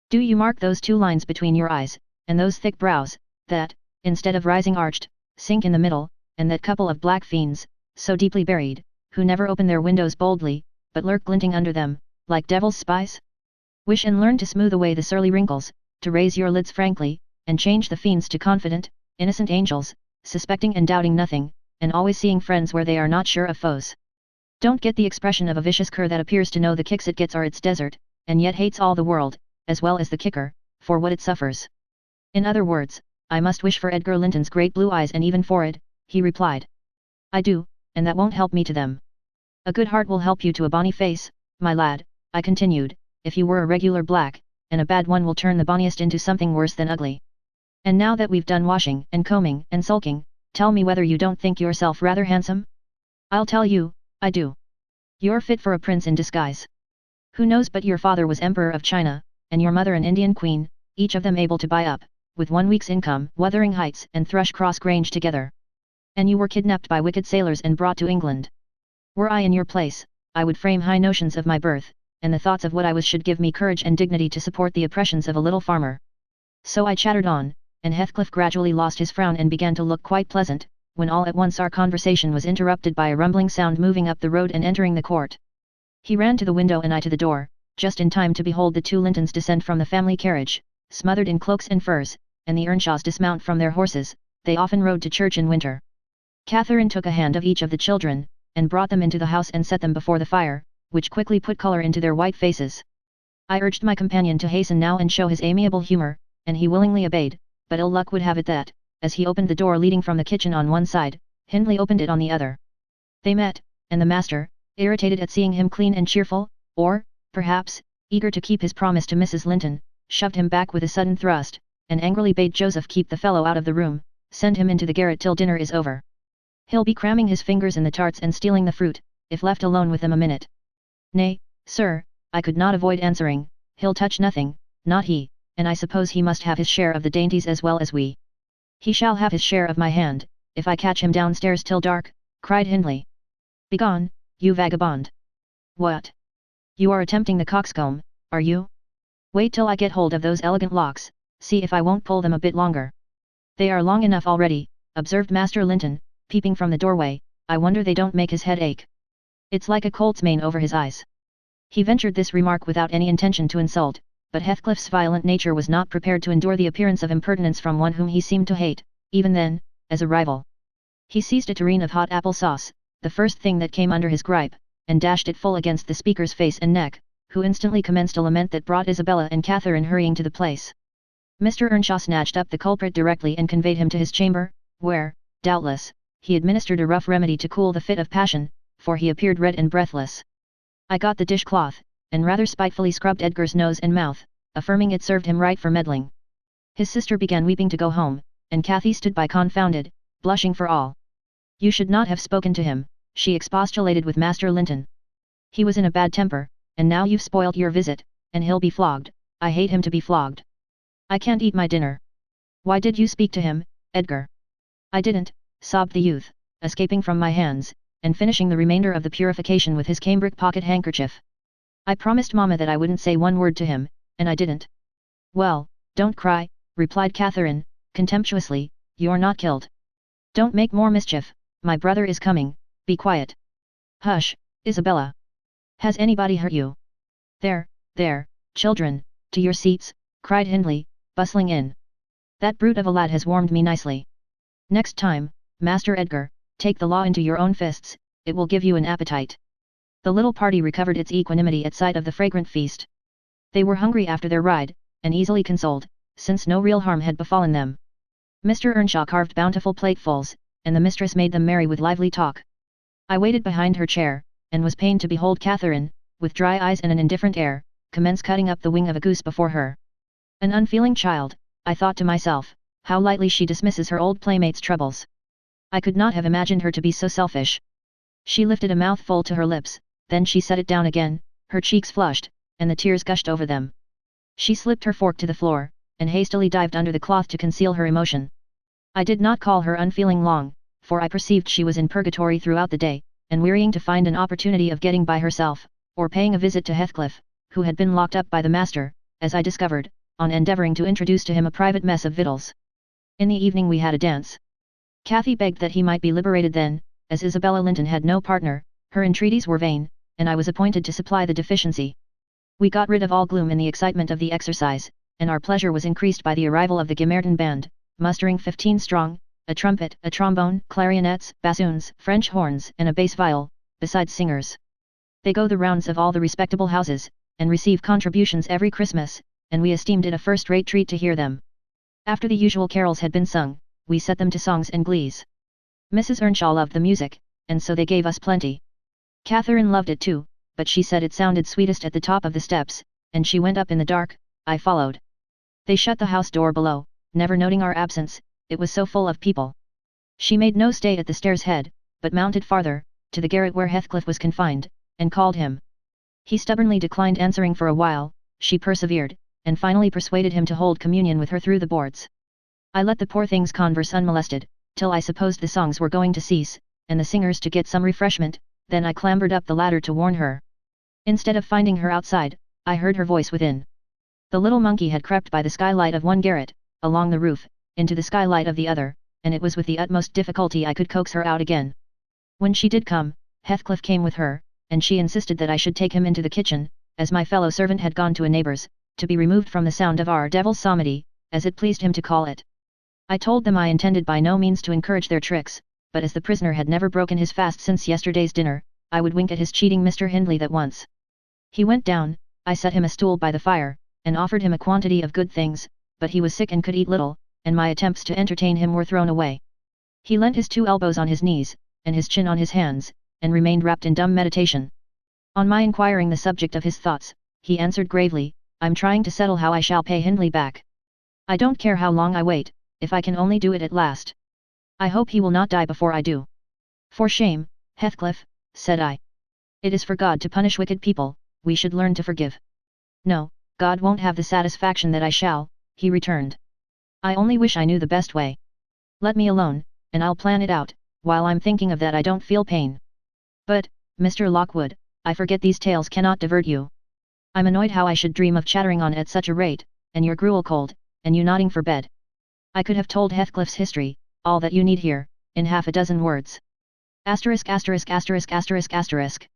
Do you mark those 2 lines between your eyes, and those thick brows, that, instead of rising arched, sink in the middle, and that couple of black fiends, so deeply buried, who never open their windows boldly, but lurk glinting under them, like devil's spies? Wish and learn to smooth away the surly wrinkles, to raise your lids frankly, and change the fiends to confident, innocent angels, suspecting and doubting nothing, and always seeing friends where they are not sure of foes. Don't get the expression of a vicious cur that appears to know the kicks it gets are its desert, and yet hates all the world, as well as the kicker, for what it suffers. In other words, I must wish for Edgar Linton's great blue eyes and even forehead, he replied. I do, and that won't help me to them. A good heart will help you to a bonny face, my lad, I continued, if you were a regular black, and a bad one will turn the bonniest into something worse than ugly. And now that we've done washing and combing and sulking, tell me whether you don't think yourself rather handsome? I'll tell you, I do. You're fit for a prince in disguise. Who knows but your father was Emperor of China, and your mother an Indian queen, each of them able to buy up, with 1 week's income, Wuthering Heights and Thrushcross Grange together. And you were kidnapped by wicked sailors and brought to England. Were I in your place, I would frame high notions of my birth, and the thoughts of what I was should give me courage and dignity to support the oppressions of a little farmer. So I chattered on, and Heathcliff gradually lost his frown and began to look quite pleasant, when all at once our conversation was interrupted by a rumbling sound moving up the road and entering the court. He ran to the window and I to the door, just in time to behold the two Lintons descend from the family carriage, smothered in cloaks and furs, and the Earnshaws dismount from their horses. They often rode to church in winter. Catherine took a hand of each of the children, and brought them into the house and set them before the fire, which quickly put colour into their white faces. I urged my companion to hasten now and show his amiable humour, and he willingly obeyed, but ill luck would have it that, as he opened the door leading from the kitchen on one side, Hindley opened it on the other. They met, and the master, irritated at seeing him clean and cheerful, or, perhaps, eager to keep his promise to Mrs. Linton, shoved him back with a sudden thrust, and angrily bade Joseph keep the fellow out of the room, send him into the garret till dinner is over. He'll be cramming his fingers in the tarts and stealing the fruit, if left alone with them a minute. Nay, sir, I could not avoid answering, he'll touch nothing, not he, and I suppose he must have his share of the dainties as well as we. He shall have his share of my hand, if I catch him downstairs till dark, cried Hindley. Begone, you vagabond. What? You are attempting the coxcomb, are you? Wait till I get hold of those elegant locks, see if I won't pull them a bit longer. They are long enough already, observed Master Linton, peeping from the doorway. I wonder they don't make his head ache. It's like a colt's mane over his eyes. He ventured this remark without any intention to insult, but Heathcliff's violent nature was not prepared to endure the appearance of impertinence from one whom he seemed to hate, even then, as a rival. He seized a tureen of hot apple sauce, the first thing that came under his gripe, and dashed it full against the speaker's face and neck, who instantly commenced a lament that brought Isabella and Catherine hurrying to the place. Mr. Earnshaw snatched up the culprit directly and conveyed him to his chamber, where, doubtless, he administered a rough remedy to cool the fit of passion, for he appeared red and breathless. I got the dishcloth, and rather spitefully scrubbed Edgar's nose and mouth, affirming it served him right for meddling. His sister began weeping to go home, and Cathy stood by confounded, blushing for all. You should not have spoken to him, she expostulated with Master Linton. He was in a bad temper, and now you've spoilt your visit, and he'll be flogged. I hate him to be flogged. I can't eat my dinner. Why did you speak to him, Edgar? I didn't, sobbed the youth, escaping from my hands, and finishing the remainder of the purification with his cambric pocket handkerchief. I promised Mamma that I wouldn't say one word to him, and I didn't. Well, don't cry, replied Catherine, contemptuously, you're not killed. Don't make more mischief, my brother is coming, be quiet. Hush, Isabella. Has anybody hurt you? There, children, to your seats, cried Hindley, bustling in. That brute of a lad has warmed me nicely. Next time, Master Edgar, take the law into your own fists, it will give you an appetite. The little party recovered its equanimity at sight of the fragrant feast. They were hungry after their ride, and easily consoled, since no real harm had befallen them. Mr. Earnshaw carved bountiful platefuls, and the mistress made them merry with lively talk. I waited behind her chair, and was pained to behold Catherine, with dry eyes and an indifferent air, commence cutting up the wing of a goose before her. An unfeeling child, I thought to myself, how lightly she dismisses her old playmate's troubles. I could not have imagined her to be so selfish. She lifted a mouthful to her lips, then she set it down again, her cheeks flushed, and the tears gushed over them. She slipped her fork to the floor, and hastily dived under the cloth to conceal her emotion. I did not call her unfeeling long, for I perceived she was in purgatory throughout the day, and wearying to find an opportunity of getting by herself, or paying a visit to Heathcliff, who had been locked up by the master, as I discovered, on endeavouring to introduce to him a private mess of victuals. In the evening we had a dance. Cathy begged that he might be liberated then, as Isabella Linton had no partner, her entreaties were vain, and I was appointed to supply the deficiency. We got rid of all gloom in the excitement of the exercise, and our pleasure was increased by the arrival of the Gimmerton band, mustering 15 strong, a trumpet, a trombone, clarionets, bassoons, French horns, and a bass viol, besides singers. They go the rounds of all the respectable houses, and receive contributions every Christmas, and we esteemed it a first-rate treat to hear them. After the usual carols had been sung, we set them to songs and glees. Mrs. Earnshaw loved the music, and so they gave us plenty. Catherine loved it too, but she said it sounded sweetest at the top of the steps, and she went up in the dark. I followed. They shut the house door below, never noting our absence, it was so full of people. She made no stay at the stairs head, but mounted farther, to the garret where Heathcliff was confined, and called him. He stubbornly declined answering for a while. She persevered, and finally persuaded him to hold communion with her through the boards. I let the poor things converse unmolested, till I supposed the songs were going to cease, and the singers to get some refreshment, then I clambered up the ladder to warn her. Instead of finding her outside, I heard her voice within. The little monkey had crept by the skylight of one garret, along the roof, into the skylight of the other, and it was with the utmost difficulty I could coax her out again. When she did come, Heathcliff came with her, and she insisted that I should take him into the kitchen, as my fellow servant had gone to a neighbour's, to be removed from the sound of our devil's psalmody, as it pleased him to call it. I told them I intended by no means to encourage their tricks, but as the prisoner had never broken his fast since yesterday's dinner, I would wink at his cheating Mr. Hindley that once. He went down, I set him a stool by the fire, and offered him a quantity of good things, but he was sick and could eat little, and my attempts to entertain him were thrown away. He leant his 2 elbows on his knees, and his chin on his hands, and remained wrapped in dumb meditation. On my inquiring the subject of his thoughts, he answered gravely, "I'm trying to settle how I shall pay Hindley back. I don't care how long I wait, if I can only do it at last. I hope he will not die before I do." "For shame, Heathcliff," said I. "It is for God to punish wicked people, we should learn to forgive." "No, God won't have the satisfaction that I shall," he returned. "I only wish I knew the best way. Let me alone, and I'll plan it out. While I'm thinking of that I don't feel pain. But, Mr. Lockwood, I forget these tales cannot divert you. I'm annoyed how I should dream of chattering on at such a rate, and your gruel cold, and you nodding for bed. I could have told Heathcliff's history, all that you need hear, in half a dozen words." Asterisk asterisk asterisk asterisk asterisk.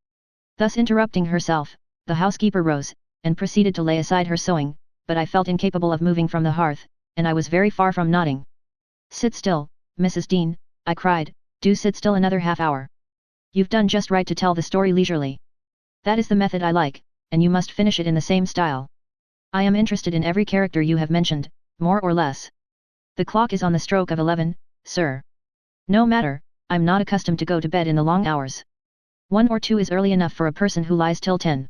Thus interrupting herself, the housekeeper rose, and proceeded to lay aside her sewing, but I felt incapable of moving from the hearth, and I was very far from nodding. "Sit still, Mrs. Dean," I cried, "do sit still another half-hour. You've done just right to tell the story leisurely. That is the method I like, and you must finish it in the same style. I am interested in every character you have mentioned, more or less. The clock is on the stroke of 11, sir. No matter, I'm not accustomed to go to bed in the long hours. 1 or 2 is early enough for a person who lies till 10.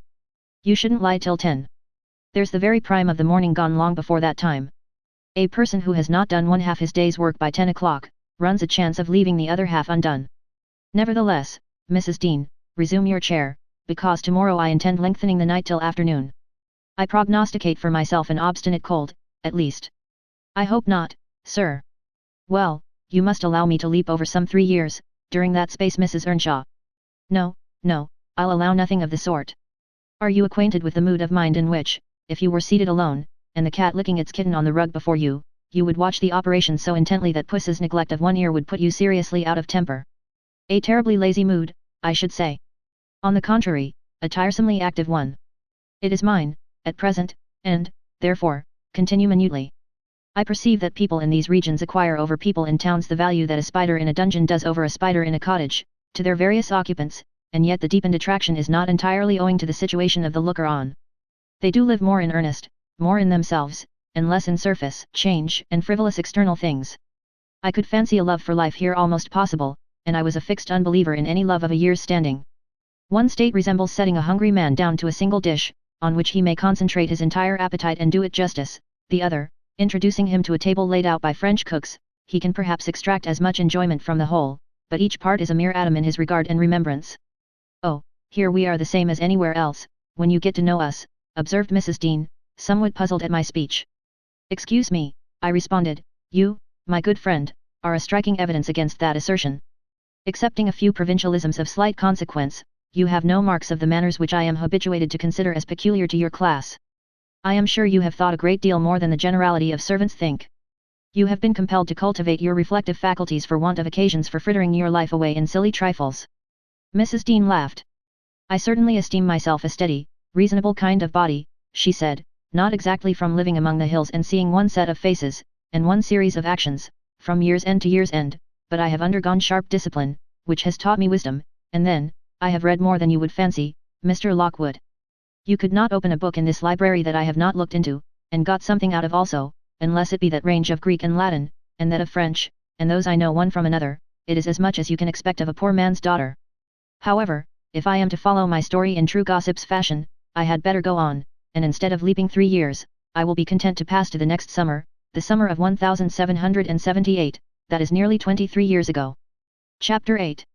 You shouldn't lie till 10. There's the very prime of the morning gone long before that time. A person who has not done one half his day's work by 10 o'clock, runs a chance of leaving the other half undone. Nevertheless, Mrs. Dean, resume your chair, because tomorrow I intend lengthening the night till afternoon. I prognosticate for myself an obstinate cold, at least. I hope not, sir. Well, you must allow me to leap over some 3 years, during that space, Mrs. Earnshaw. No, no, I'll allow nothing of the sort. Are you acquainted with the mood of mind in which, if you were seated alone, and the cat licking its kitten on the rug before you, you would watch the operation so intently that Puss's neglect of one ear would put you seriously out of temper? A terribly lazy mood, I should say. On the contrary, a tiresomely active one. It is mine, at present, and, therefore, continue minutely. I perceive that people in these regions acquire over people in towns the value that a spider in a dungeon does over a spider in a cottage, to their various occupants, and yet the deepened attraction is not entirely owing to the situation of the looker-on. They do live more in earnest, more in themselves, and less in surface, change, and frivolous external things. I could fancy a love for life here almost possible, and I was a fixed unbeliever in any love of a year's standing. One state resembles setting a hungry man down to a single dish, on which he may concentrate his entire appetite and do it justice. The other, introducing him to a table laid out by French cooks, he can perhaps extract as much enjoyment from the whole, but each part is a mere atom in his regard and remembrance. "Oh, here we are the same as anywhere else, when you get to know us," observed Mrs. Dean, somewhat puzzled at my speech. "Excuse me," I responded, "you, my good friend, are a striking evidence against that assertion. Excepting a few provincialisms of slight consequence, you have no marks of the manners which I am habituated to consider as peculiar to your class. I am sure you have thought a great deal more than the generality of servants think. You have been compelled to cultivate your reflective faculties for want of occasions for frittering your life away in silly trifles." Mrs. Dean laughed. "I certainly esteem myself a steady, reasonable kind of body," she said, "not exactly from living among the hills and seeing one set of faces, and one series of actions, from year's end to year's end, but I have undergone sharp discipline, which has taught me wisdom, and then, I have read more than you would fancy, Mr. Lockwood. You could not open a book in this library that I have not looked into, and got something out of also, unless it be that range of Greek and Latin, and that of French, and those I know one from another, it is as much as you can expect of a poor man's daughter. However, if I am to follow my story in true gossip's fashion, I had better go on, and instead of leaping 3 years, I will be content to pass to the next summer, the summer of 1778, that is nearly 23 years ago. Chapter 8.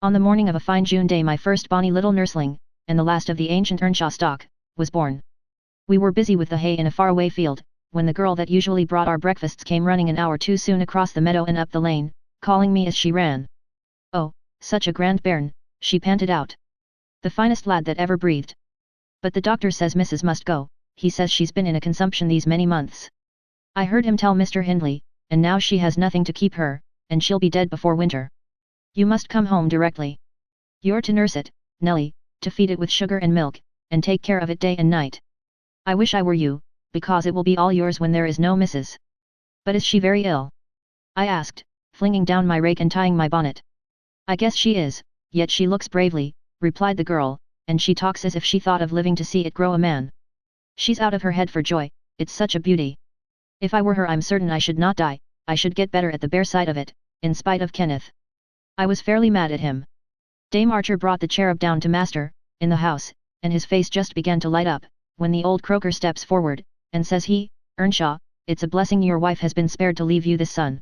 On the morning of a fine June day my first bonny little nursling, and the last of the ancient Earnshaw stock, was born. We were busy with the hay in a faraway field, when the girl that usually brought our breakfasts came running an hour too soon across the meadow and up the lane, calling me as she ran. "Oh, such a grand bairn," she panted out. "The finest lad that ever breathed. But the doctor says Mrs. must go, he says she's been in a consumption these many months. I heard him tell Mr. Hindley, and now she has nothing to keep her, and she'll be dead before winter. You must come home directly. You're to nurse it, Nelly, to feed it with sugar and milk, and take care of it day and night. I wish I were you, because it will be all yours when there is no Mrs. But is she very ill?" I asked, flinging down my rake and tying my bonnet. "I guess she is, yet she looks bravely," replied the girl, "and she talks as if she thought of living to see it grow a man. She's out of her head for joy, it's such a beauty. If I were her I'm certain I should not die, I should get better at the bare sight of it, in spite of Kenneth." I was fairly mad at him. Dame Archer brought the cherub down to master, in the house, and his face just began to light up, when the old croaker steps forward, and says he, "Earnshaw, it's a blessing your wife has been spared to leave you this son.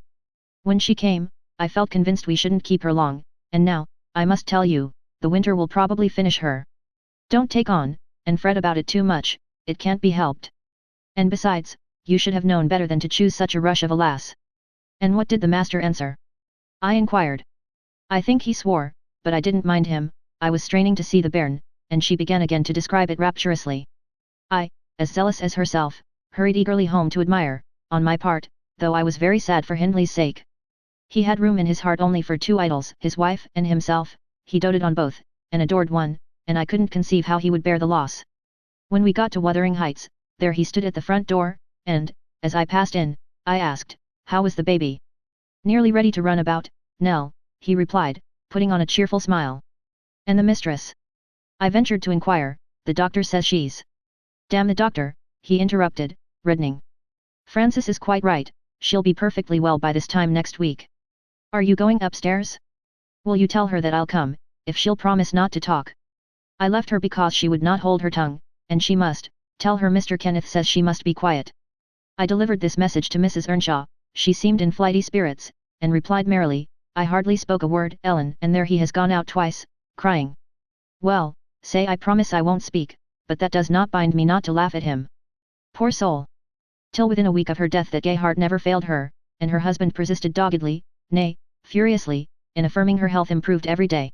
When she came, I felt convinced we shouldn't keep her long, and now, I must tell you, the winter will probably finish her. Don't take on, and fret about it too much, it can't be helped. And besides, you should have known better than to choose such a rush of a lass." "And what did the master answer?" I inquired. I think he swore, but I didn't mind him. I was straining to see the bairn, and she began again to describe it rapturously. I, as zealous as herself, hurried eagerly home to admire, on my part, though I was very sad for Hindley's sake. He had room in his heart only for 2 idols, his wife and himself. He doted on both, and adored one, and I couldn't conceive how he would bear the loss. When we got to Wuthering Heights, there he stood at the front door, and, as I passed in, I asked, "How was the baby?" "Nearly ready to run about, Nell," he replied, putting on a cheerful smile. "And the mistress?" I ventured to inquire. "The doctor says she's—" "Damn the doctor," he interrupted, reddening. "Francis is quite right, she'll be perfectly well by this time next week. Are you going upstairs? Will you tell her that I'll come, if she'll promise not to talk?" I left her because she would not hold her tongue, and she must, tell her Mr. Kenneth says she must be quiet. I delivered this message to Mrs. Earnshaw. She seemed in flighty spirits, and replied merrily, "I hardly spoke a word, Ellen, and there he has gone out twice, crying. Well, say I promise I won't speak, but that does not bind me not to laugh at him. Poor soul! Till within a week of her death that gay heart never failed her, and her husband persisted doggedly, nay, furiously, in affirming her health improved every day.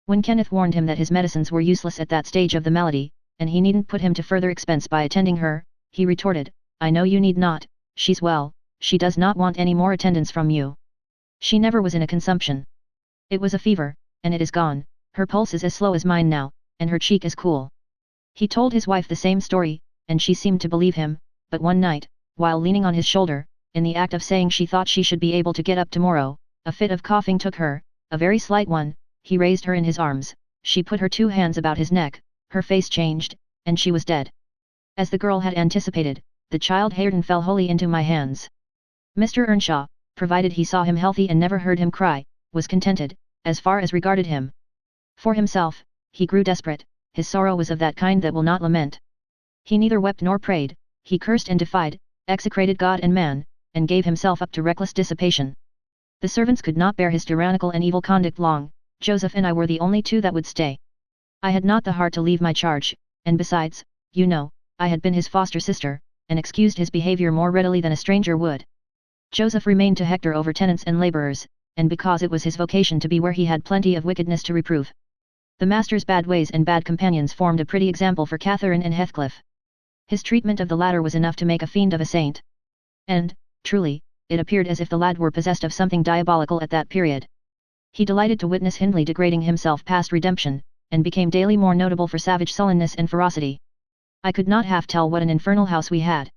When Kenneth warned him that his medicines were useless at that stage of the malady, and he needn't put him to further expense by attending her, he retorted, "I know you need not, she's well, she does not want any more attendance from you. She never was in a consumption. It was a fever, and it is gone, her pulse is as slow as mine now, and her cheek is cool." He told his wife the same story, and she seemed to believe him, but one night, while leaning on his shoulder, in the act of saying she thought she should be able to get up tomorrow, a fit of coughing took her, a very slight one. He raised her in his arms, she put her 2 hands about his neck, her face changed, and she was dead. As the girl had anticipated, the child Hareton fell wholly into my hands. Mr. Earnshaw, provided he saw him healthy and never heard him cry, was contented, as far as regarded him. For himself, he grew desperate. His sorrow was of that kind that will not lament. He neither wept nor prayed, he cursed and defied, execrated God and man, and gave himself up to reckless dissipation. The servants could not bear his tyrannical and evil conduct long. Joseph and I were the only 2 that would stay. I had not the heart to leave my charge, and besides, you know, I had been his foster sister, and excused his behavior more readily than a stranger would. Joseph remained to hector over tenants and labourers, and because it was his vocation to be where he had plenty of wickedness to reprove. The master's bad ways and bad companions formed a pretty example for Catherine and Heathcliff. His treatment of the latter was enough to make a fiend of a saint. And, truly, it appeared as if the lad were possessed of something diabolical at that period. He delighted to witness Hindley degrading himself past redemption, and became daily more notable for savage sullenness and ferocity. I could not half tell what an infernal house we had.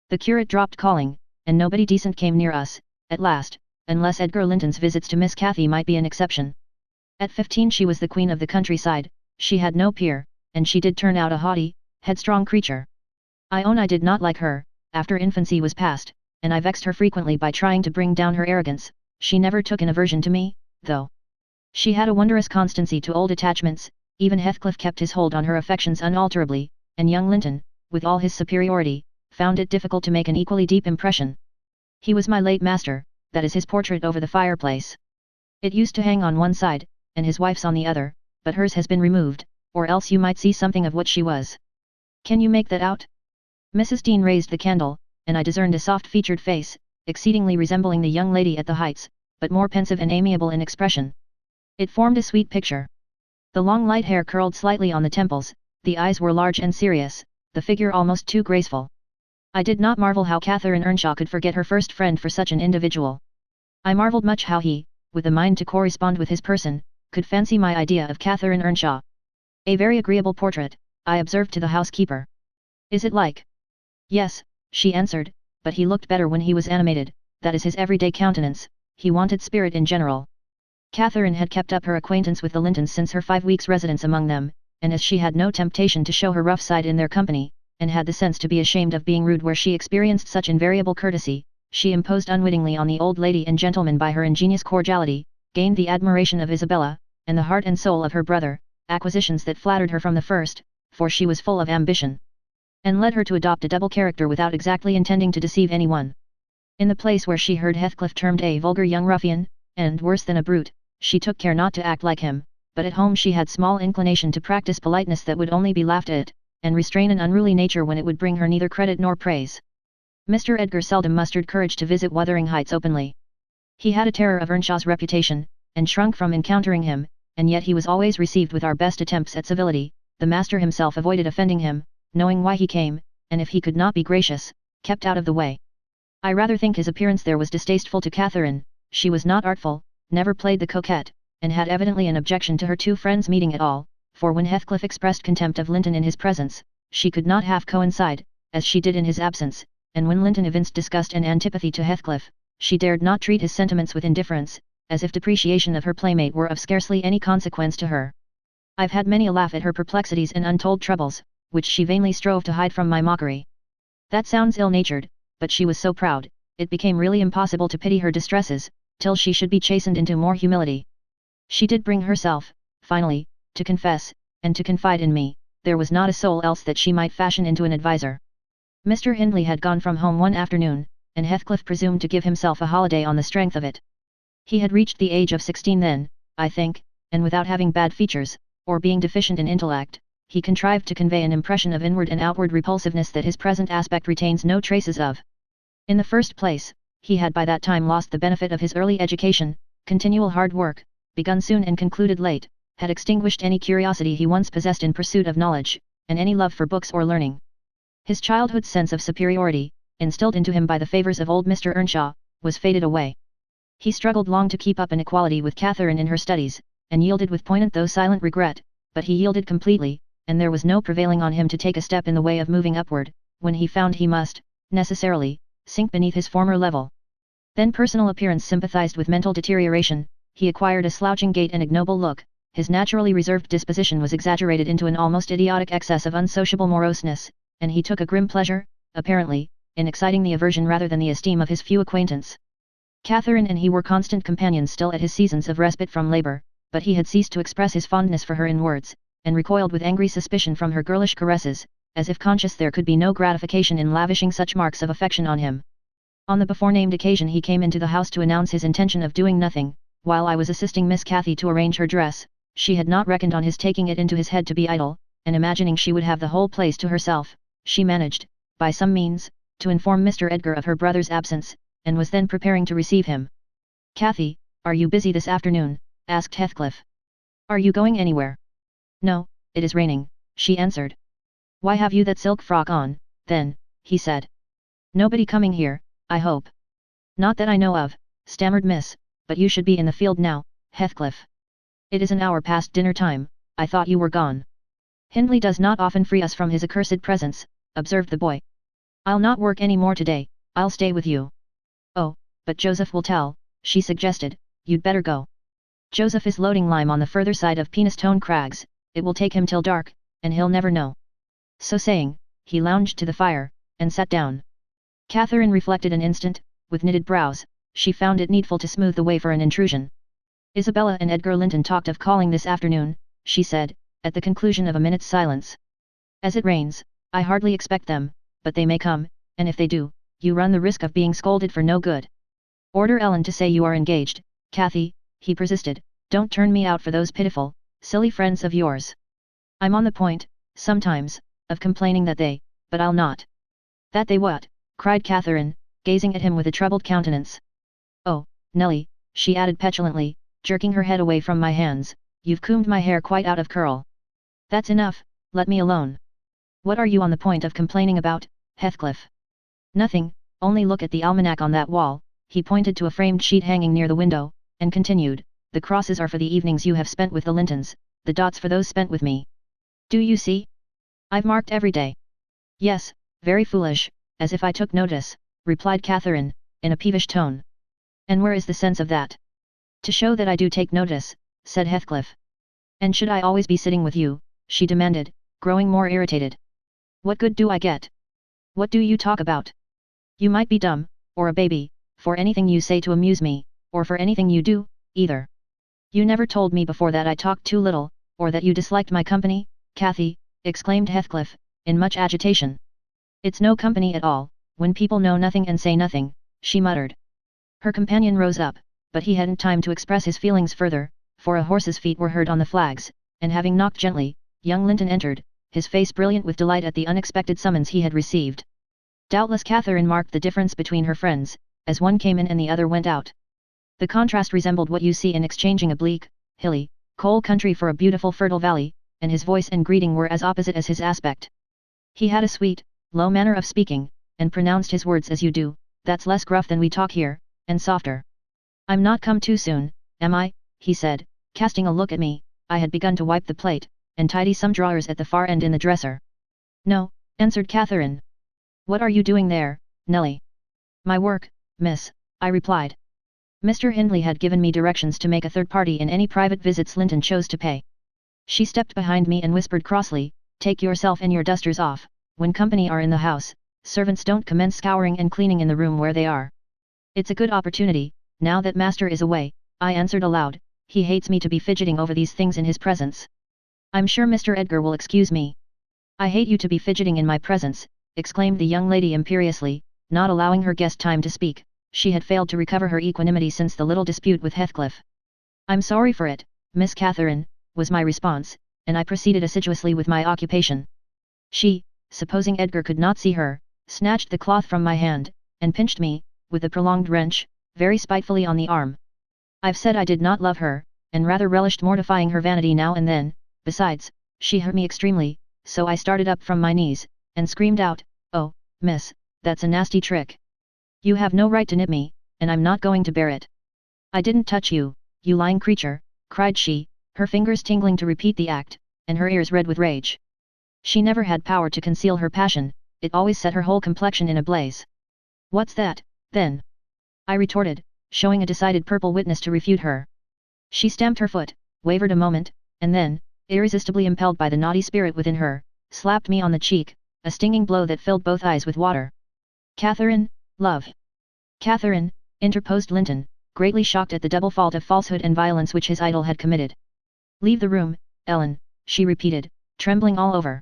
The curate dropped calling, and nobody decent came near us, at last, unless Edgar Linton's visits to Miss Cathy might be an exception. At 15 she was the queen of the countryside, she had no peer, and she did turn out a haughty, headstrong creature. I own I did not like her, after infancy was past, and I vexed her frequently by trying to bring down her arrogance. She never took an aversion to me, though. She had a wondrous constancy to old attachments. Even Heathcliff kept his hold on her affections unalterably, and young Linton, with all his superiority, found it difficult to make an equally deep impression. He was my late master, that is his portrait over the fireplace. It used to hang on one side, and his wife's on the other, but hers has been removed, or else you might see something of what she was. Can you make that out? Mrs. Dean raised the candle, and I discerned a soft-featured face, exceedingly resembling the young lady at the Heights, but more pensive and amiable in expression. It formed a sweet picture. The long light hair curled slightly on the temples, the eyes were large and serious, the figure almost too graceful. I did not marvel how Catherine Earnshaw could forget her first friend for such an individual. I marvelled much how he, with a mind to correspond with his person, could fancy my idea of Catherine Earnshaw. A very agreeable portrait, I observed to the housekeeper. Is it like? Yes, she answered, but he looked better when he was animated, that is his everyday countenance, he wanted spirit in general. Catherine had kept up her acquaintance with the Lintons since her 5 weeks' residence among them, and as she had no temptation to show her rough side in their company, and had the sense to be ashamed of being rude where she experienced such invariable courtesy, she imposed unwittingly on the old lady and gentleman by her ingenious cordiality, gained the admiration of Isabella, and the heart and soul of her brother, acquisitions that flattered her from the first, for she was full of ambition, and led her to adopt a double character without exactly intending to deceive anyone. In the place where she heard Heathcliff termed a vulgar young ruffian, and worse than a brute, she took care not to act like him, but at home she had small inclination to practice politeness that would only be laughed at, and restrain an unruly nature when it would bring her neither credit nor praise. Mr. Edgar seldom mustered courage to visit Wuthering Heights openly. He had a terror of Earnshaw's reputation, and shrunk from encountering him, and yet he was always received with our best attempts at civility. The master himself avoided offending him, knowing why he came, and if he could not be gracious, kept out of the way. I rather think his appearance there was distasteful to Catherine. She was not artful, never played the coquette, and had evidently an objection to her two friends meeting at all, for when Heathcliff expressed contempt of Linton in his presence, she could not half coincide, as she did in his absence, and when Linton evinced disgust and antipathy to Heathcliff, she dared not treat his sentiments with indifference, as if depreciation of her playmate were of scarcely any consequence to her. I've had many a laugh at her perplexities and untold troubles, which she vainly strove to hide from my mockery. That sounds ill-natured, but she was so proud, it became really impossible to pity her distresses, till she should be chastened into more humility. She did bring herself, finally, to confess, and to confide in me. There was not a soul else that she might fashion into an adviser. Mr. Hindley had gone from home one afternoon, and Heathcliff presumed to give himself a holiday on the strength of it. He had reached the age of 16 then, I think, and without having bad features, or being deficient in intellect, he contrived to convey an impression of inward and outward repulsiveness that his present aspect retains no traces of. In the first place, he had by that time lost the benefit of his early education. Continual hard work, begun soon and concluded late, had extinguished any curiosity he once possessed in pursuit of knowledge, and any love for books or learning. His childhood's sense of superiority, instilled into him by the favours of old Mr. Earnshaw, was faded away. He struggled long to keep up an equality with Catherine in her studies, and yielded with poignant though silent regret, but he yielded completely, and there was no prevailing on him to take a step in the way of moving upward, when he found he must, necessarily, sink beneath his former level. Then personal appearance sympathized with mental deterioration, he acquired a slouching gait and ignoble look, his naturally reserved disposition was exaggerated into an almost idiotic excess of unsociable moroseness, and he took a grim pleasure, apparently, in exciting the aversion rather than the esteem of his few acquaintance. Catherine and he were constant companions still at his seasons of respite from labour, but he had ceased to express his fondness for her in words, and recoiled with angry suspicion from her girlish caresses, as if conscious there could be no gratification in lavishing such marks of affection on him. On the before-named occasion he came into the house to announce his intention of doing nothing, while I was assisting Miss Cathy to arrange her dress. She had not reckoned on his taking it into his head to be idle, and imagining she would have the whole place to herself, she managed, by some means, to inform Mr. Edgar of her brother's absence, and was then preparing to receive him. "Cathy, are you busy this afternoon?" asked Heathcliff. "Are you going anywhere?" "No, it is raining," she answered. "Why have you that silk frock on, then?" he said. "Nobody coming here, I hope?" "Not that I know of," stammered Miss, "but you should be in the field now, Heathcliff." "It is an hour past dinner time, I thought you were gone." "Hindley does not often free us from his accursed presence," observed the boy. "I'll not work any more today, I'll stay with you." "Oh, but Joseph will tell," she suggested, "you'd better go. Joseph is loading lime on the further side of Penistone Crags, it will take him till dark, and he'll never know." So saying, he lounged to the fire, and sat down. Catherine reflected an instant, with knitted brows, she found it needful to smooth the way for an intrusion. Isabella and Edgar Linton talked of calling this afternoon, she said, at the conclusion of a minute's silence. As it rains, I hardly expect them, but they may come, and if they do, you run the risk of being scolded for no good. Order Ellen to say you are engaged, Cathy, he persisted, don't turn me out for those pitiful, silly friends of yours. I'm on the point, sometimes, of complaining but I'll not. That they what? Cried Catherine, gazing at him with a troubled countenance. Oh, Nelly, she added petulantly, jerking her head away from my hands, you've combed my hair quite out of curl. That's enough, let me alone. What are you on the point of complaining about, Heathcliff? Nothing, only look at the almanac on that wall, he pointed to a framed sheet hanging near the window, and continued, the crosses are for the evenings you have spent with the Lintons, the dots for those spent with me. Do you see? I've marked every day. Yes, very foolish, as if I took notice, replied Catherine, in a peevish tone. And where is the sense of that? To show that I do take notice, said Heathcliff. And should I always be sitting with you, she demanded, growing more irritated. What good do I get? What do you talk about? You might be dumb, or a baby, for anything you say to amuse me, or for anything you do, either. You never told me before that I talked too little, or that you disliked my company, Cathy, exclaimed Heathcliff, in much agitation. It's no company at all, when people know nothing and say nothing, she muttered. Her companion rose up, but he hadn't time to express his feelings further, for a horse's feet were heard on the flags, and having knocked gently, young Linton entered, his face brilliant with delight at the unexpected summons he had received. Doubtless Catherine marked the difference between her friends, as one came in and the other went out. The contrast resembled what you see in exchanging a bleak, hilly, coal country for a beautiful fertile valley, and his voice and greeting were as opposite as his aspect. He had a sweet, low manner of speaking, and pronounced his words as you do, that's less gruff than we talk here, and softer. I'm not come too soon, am I? He said, casting a look at me. I had begun to wipe the plate, and tidy some drawers at the far end in the dresser. No, answered Catherine. What are you doing there, Nelly? My work, miss, I replied. Mr. Hindley had given me directions to make a third party in any private visits Linton chose to pay. She stepped behind me and whispered crossly, take yourself and your dusters off. When company are in the house, servants don't commence scouring and cleaning in the room where they are. It's a good opportunity, now that master is away, I answered aloud, he hates me to be fidgeting over these things in his presence. I'm sure Mr. Edgar will excuse me. I hate you to be fidgeting in my presence, exclaimed the young lady imperiously, not allowing her guest time to speak. She had failed to recover her equanimity since the little dispute with Heathcliff. I'm sorry for it, Miss Catherine, was my response, and I proceeded assiduously with my occupation. She, supposing Edgar could not see her, snatched the cloth from my hand, and pinched me, with a prolonged wrench, very spitefully on the arm. I've said I did not love her, and rather relished mortifying her vanity now and then, besides, she hurt me extremely, so I started up from my knees, and screamed out, oh, miss, that's a nasty trick. You have no right to nip me, and I'm not going to bear it. I didn't touch you, you lying creature, cried she, her fingers tingling to repeat the act, and her ears red with rage. She never had power to conceal her passion, it always set her whole complexion in a blaze. What's that, then? I retorted, showing a decided purple witness to refute her. She stamped her foot, wavered a moment, and then, irresistibly impelled by the naughty spirit within her, slapped me on the cheek, a stinging blow that filled both eyes with water. Catherine, love. Catherine, interposed Linton, greatly shocked at the double fault of falsehood and violence which his idol had committed. Leave the room, Ellen, she repeated, trembling all over.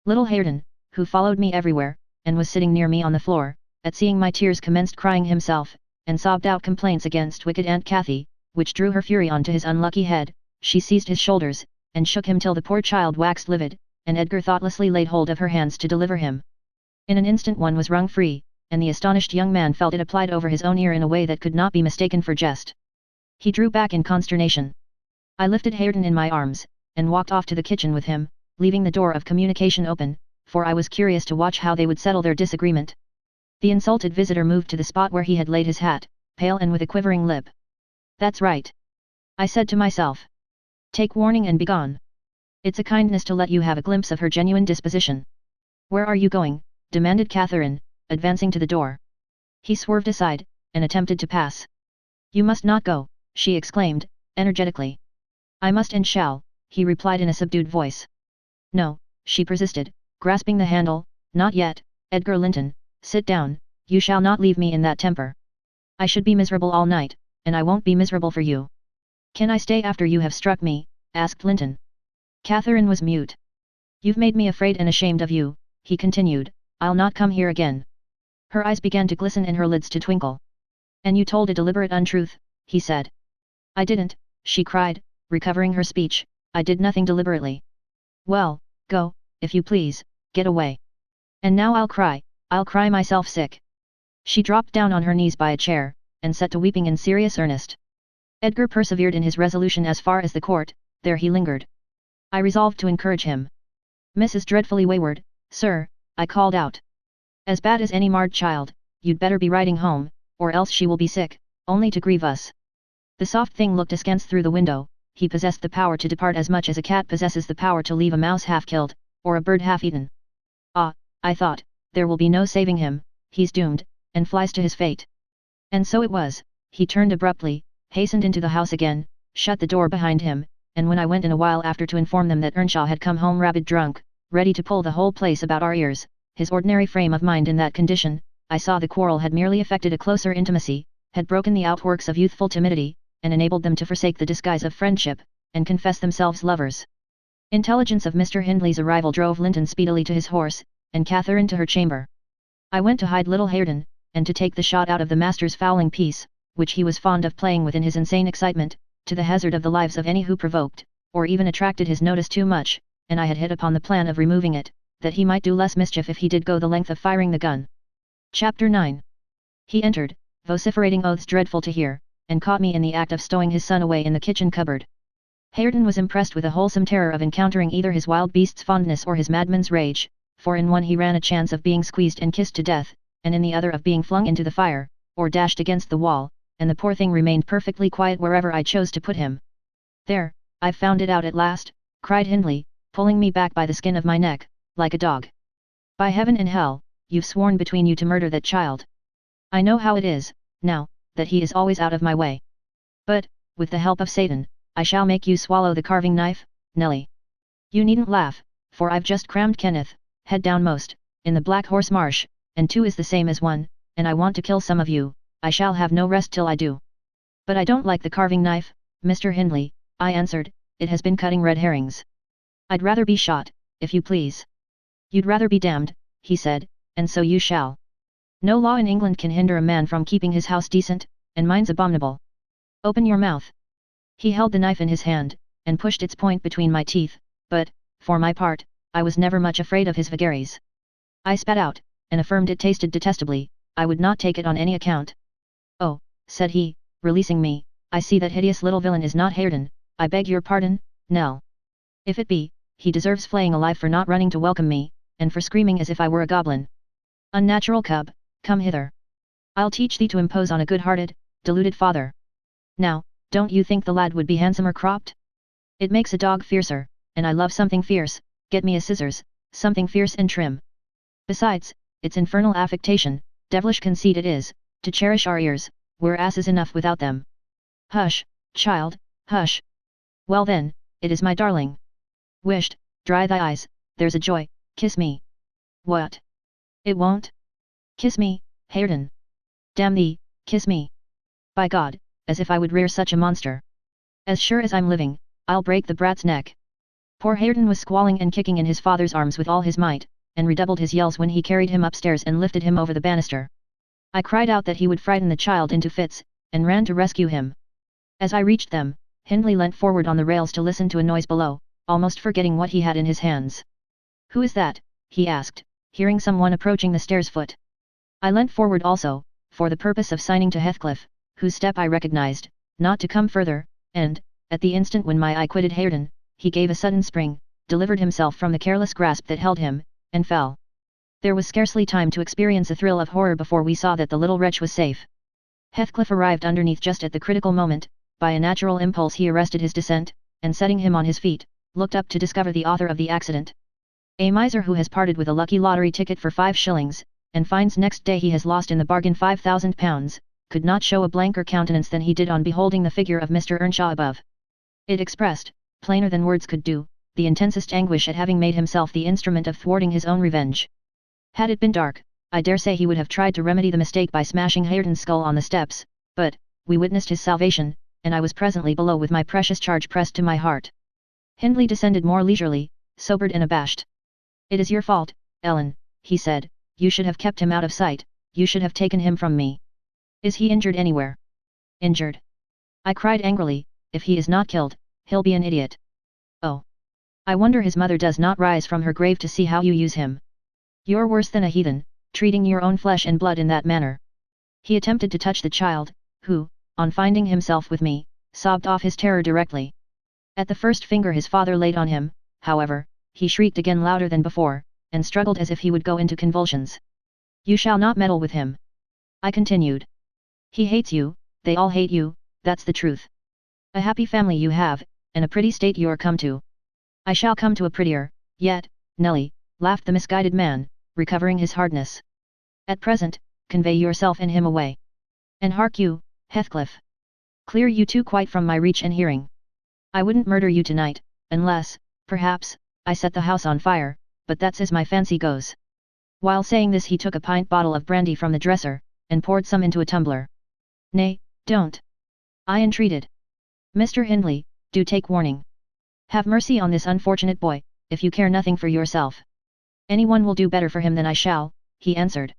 Little Hareton, who followed me everywhere, and was sitting near me on the floor, at seeing my tears commenced crying himself, and sobbed out complaints against wicked Aunt Cathy, which drew her fury on to his unlucky head. She seized his shoulders, and shook him till the poor child waxed livid, and Edgar thoughtlessly laid hold of her hands to deliver him. In an instant one was wrung free, and the astonished young man felt it applied over his own ear in a way that could not be mistaken for jest. He drew back in consternation. I lifted Hareton in my arms, and walked off to the kitchen with him, leaving the door of communication open, for I was curious to watch how they would settle their disagreement. The insulted visitor moved to the spot where he had laid his hat, pale and with a quivering lip. That's right, I said to myself. Take warning and begone. It's a kindness to let you have a glimpse of her genuine disposition. Where are you going? Demanded Catherine, advancing to the door. He swerved aside, and attempted to pass. You must not go, she exclaimed, energetically. I must and shall, he replied in a subdued voice. No, she persisted, grasping the handle, not yet, Edgar Linton, sit down, You shall not leave me in that temper. I should be miserable all night, and I won't be miserable for you. Can I stay after you have struck me? Asked Linton. Catherine was mute. You've made me afraid and ashamed of you, he continued. I'll not come here again. Her eyes began to glisten and her lids to twinkle. And you told a deliberate untruth, he said. I didn't, she cried, recovering her speech. I did nothing deliberately. Well, go, if you please, get away. And now I'll cry myself sick. She dropped down on her knees by a chair, and set to weeping in serious earnest. Edgar persevered in his resolution as far as the court, there he lingered. I resolved to encourage him. Mrs. Dreadfully Wayward, sir, I called out. As bad as any marred child, you'd better be riding home, or else she will be sick, only to grieve us. The soft thing looked askance through the window. He possessed the power to depart as much as a cat possesses the power to leave a mouse half-killed, or a bird half-eaten. Ah, I thought, there will be no saving him, he's doomed, and flies to his fate. And so it was. He turned abruptly, hastened into the house again, shut the door behind him, and when I went in a while after to inform them that Earnshaw had come home rabid drunk, ready to pull the whole place about our ears, his ordinary frame of mind in that condition, I saw the quarrel had merely effected a closer intimacy, had broken the outworks of youthful timidity, and enabled them to forsake the disguise of friendship, and confess themselves lovers. Intelligence of Mr. Hindley's arrival drove Linton speedily to his horse, and Catherine to her chamber. I went to hide little Hareton, and to take the shot out of the master's fowling piece, which he was fond of playing with in his insane excitement, to the hazard of the lives of any who provoked, or even attracted his notice too much, and I had hit upon the plan of removing it, that he might do less mischief if he did go the length of firing the gun. Chapter 9. He entered, vociferating oaths dreadful to hear, and caught me in the act of stowing his son away in the kitchen cupboard. Hareton was impressed with a wholesome terror of encountering either his wild beast's fondness or his madman's rage, for in one he ran a chance of being squeezed and kissed to death, and in the other of being flung into the fire, or dashed against the wall, and the poor thing remained perfectly quiet wherever I chose to put him. There, I've found it out at last, cried Hindley, pulling me back by the skin of my neck, like a dog. By heaven and hell, you've sworn between you to murder that child. I know how it is, now, that he is always out of my way. But, with the help of Satan, I shall make you swallow the carving knife, Nelly. You needn't laugh, for I've just crammed Kenneth, head downmost, in the Black Horse Marsh, and 2 is the same as 1, and I want to kill some of you. I shall have no rest till I do. But I don't like the carving knife, Mr. Hindley, I answered, it has been cutting red herrings. I'd rather be shot, if you please. You'd rather be damned, he said, and so you shall. No law in England can hinder a man from keeping his house decent, and mine's abominable. Open your mouth. He held the knife in his hand, and pushed its point between my teeth, but, for my part, I was never much afraid of his vagaries. I spat out, and affirmed it tasted detestably. I would not take it on any account. Oh, said he, releasing me, I see that hideous little villain is not Hareton. I beg your pardon, Nell. If it be, he deserves flaying alive for not running to welcome me, and for screaming as if I were a goblin. Unnatural cub, come hither. I'll teach thee to impose on a good-hearted, deluded father. Now, don't you think the lad would be handsomer cropped? It makes a dog fiercer, and I love something fierce. Get me a scissors, something fierce and trim. Besides, it's infernal affectation, devilish conceit it is, to cherish our ears, we're asses enough without them. Hush, child, hush. Well then, it is my darling. Wisht, dry thy eyes, there's a joy, kiss me. What? It won't? Kiss me, Hareton. Damn thee, kiss me. By God, as if I would rear such a monster. As sure as I'm living, I'll break the brat's neck. Poor Hareton was squalling and kicking in his father's arms with all his might, and redoubled his yells when he carried him upstairs and lifted him over the banister. I cried out that he would frighten the child into fits, and ran to rescue him. As I reached them, Hindley leant forward on the rails to listen to a noise below, almost forgetting what he had in his hands. Who is that? He asked, hearing someone approaching the stairs foot. I leant forward also, for the purpose of signing to Heathcliff, whose step I recognized, not to come further, and, at the instant when my eye quitted Hareton, he gave a sudden spring, delivered himself from the careless grasp that held him, and fell. There was scarcely time to experience a thrill of horror before we saw that the little wretch was safe. Heathcliff arrived underneath just at the critical moment. By a natural impulse he arrested his descent, and setting him on his feet, looked up to discover the author of the accident. A miser who has parted with a lucky lottery ticket for 5 shillings, and finds next day he has lost in the bargain £5,000, could not show a blanker countenance than he did on beholding the figure of Mr. Earnshaw above. It expressed, plainer than words could do, the intensest anguish at having made himself the instrument of thwarting his own revenge. Had it been dark, I dare say he would have tried to remedy the mistake by smashing Hareton's skull on the steps, but, we witnessed his salvation, and I was presently below with my precious charge pressed to my heart. Hindley descended more leisurely, sobered and abashed. "It is your fault, Ellen," he said, "you should have kept him out of sight, you should have taken him from me." "Is he injured anywhere?" "Injured?" I cried angrily, "if he is not killed, he'll be an idiot. Oh! I wonder his mother does not rise from her grave to see how you use him. You're worse than a heathen, treating your own flesh and blood in that manner." He attempted to touch the child, who, on finding himself with me, sobbed off his terror directly. At the first finger his father laid on him, however, he shrieked again louder than before, and struggled as if he would go into convulsions. "You shall not meddle with him," I continued. "He hates you, they all hate you, that's the truth. A happy family you have, and a pretty state you're come to." "I shall come to a prettier, yet, Nelly," laughed the misguided man, recovering his hardness. "At present, convey yourself and him away. And hark you, Heathcliff. Clear you two quite from my reach and hearing. I wouldn't murder you tonight, unless, perhaps, I set the house on fire, but that's as my fancy goes." While saying this he took a pint bottle of brandy from the dresser, and poured some into a tumbler. "Nay, don't," I entreated. "Mr. Hindley, do take warning. Have mercy on this unfortunate boy, if you care nothing for yourself." "Anyone will do better for him than I shall," he answered.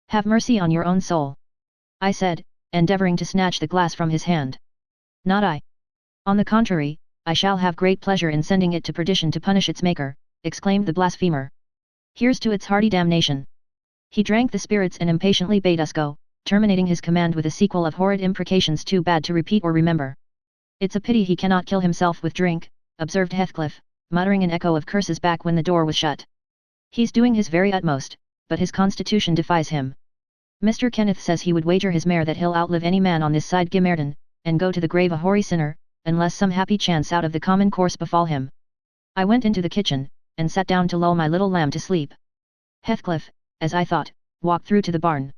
"Have mercy on your own soul," I said, endeavouring to snatch the glass from his hand. "Not I. On the contrary, I shall have great pleasure in sending it to perdition to punish its maker," exclaimed the blasphemer. "Here's to its hearty damnation." He drank the spirits and impatiently bade us go, terminating his command with a sequel of horrid imprecations too bad to repeat or remember. "It's a pity he cannot kill himself with drink," observed Heathcliff, muttering an echo of curses back when the door was shut. "He's doing his very utmost, but his constitution defies him. Mr. Kenneth says he would wager his mare that he'll outlive any man on this side Gimmerton, and go to the grave a hoary sinner, unless some happy chance out of the common course befall him." I went into the kitchen, and sat down to lull my little lamb to sleep. Heathcliff, as I thought, walked through to the barn.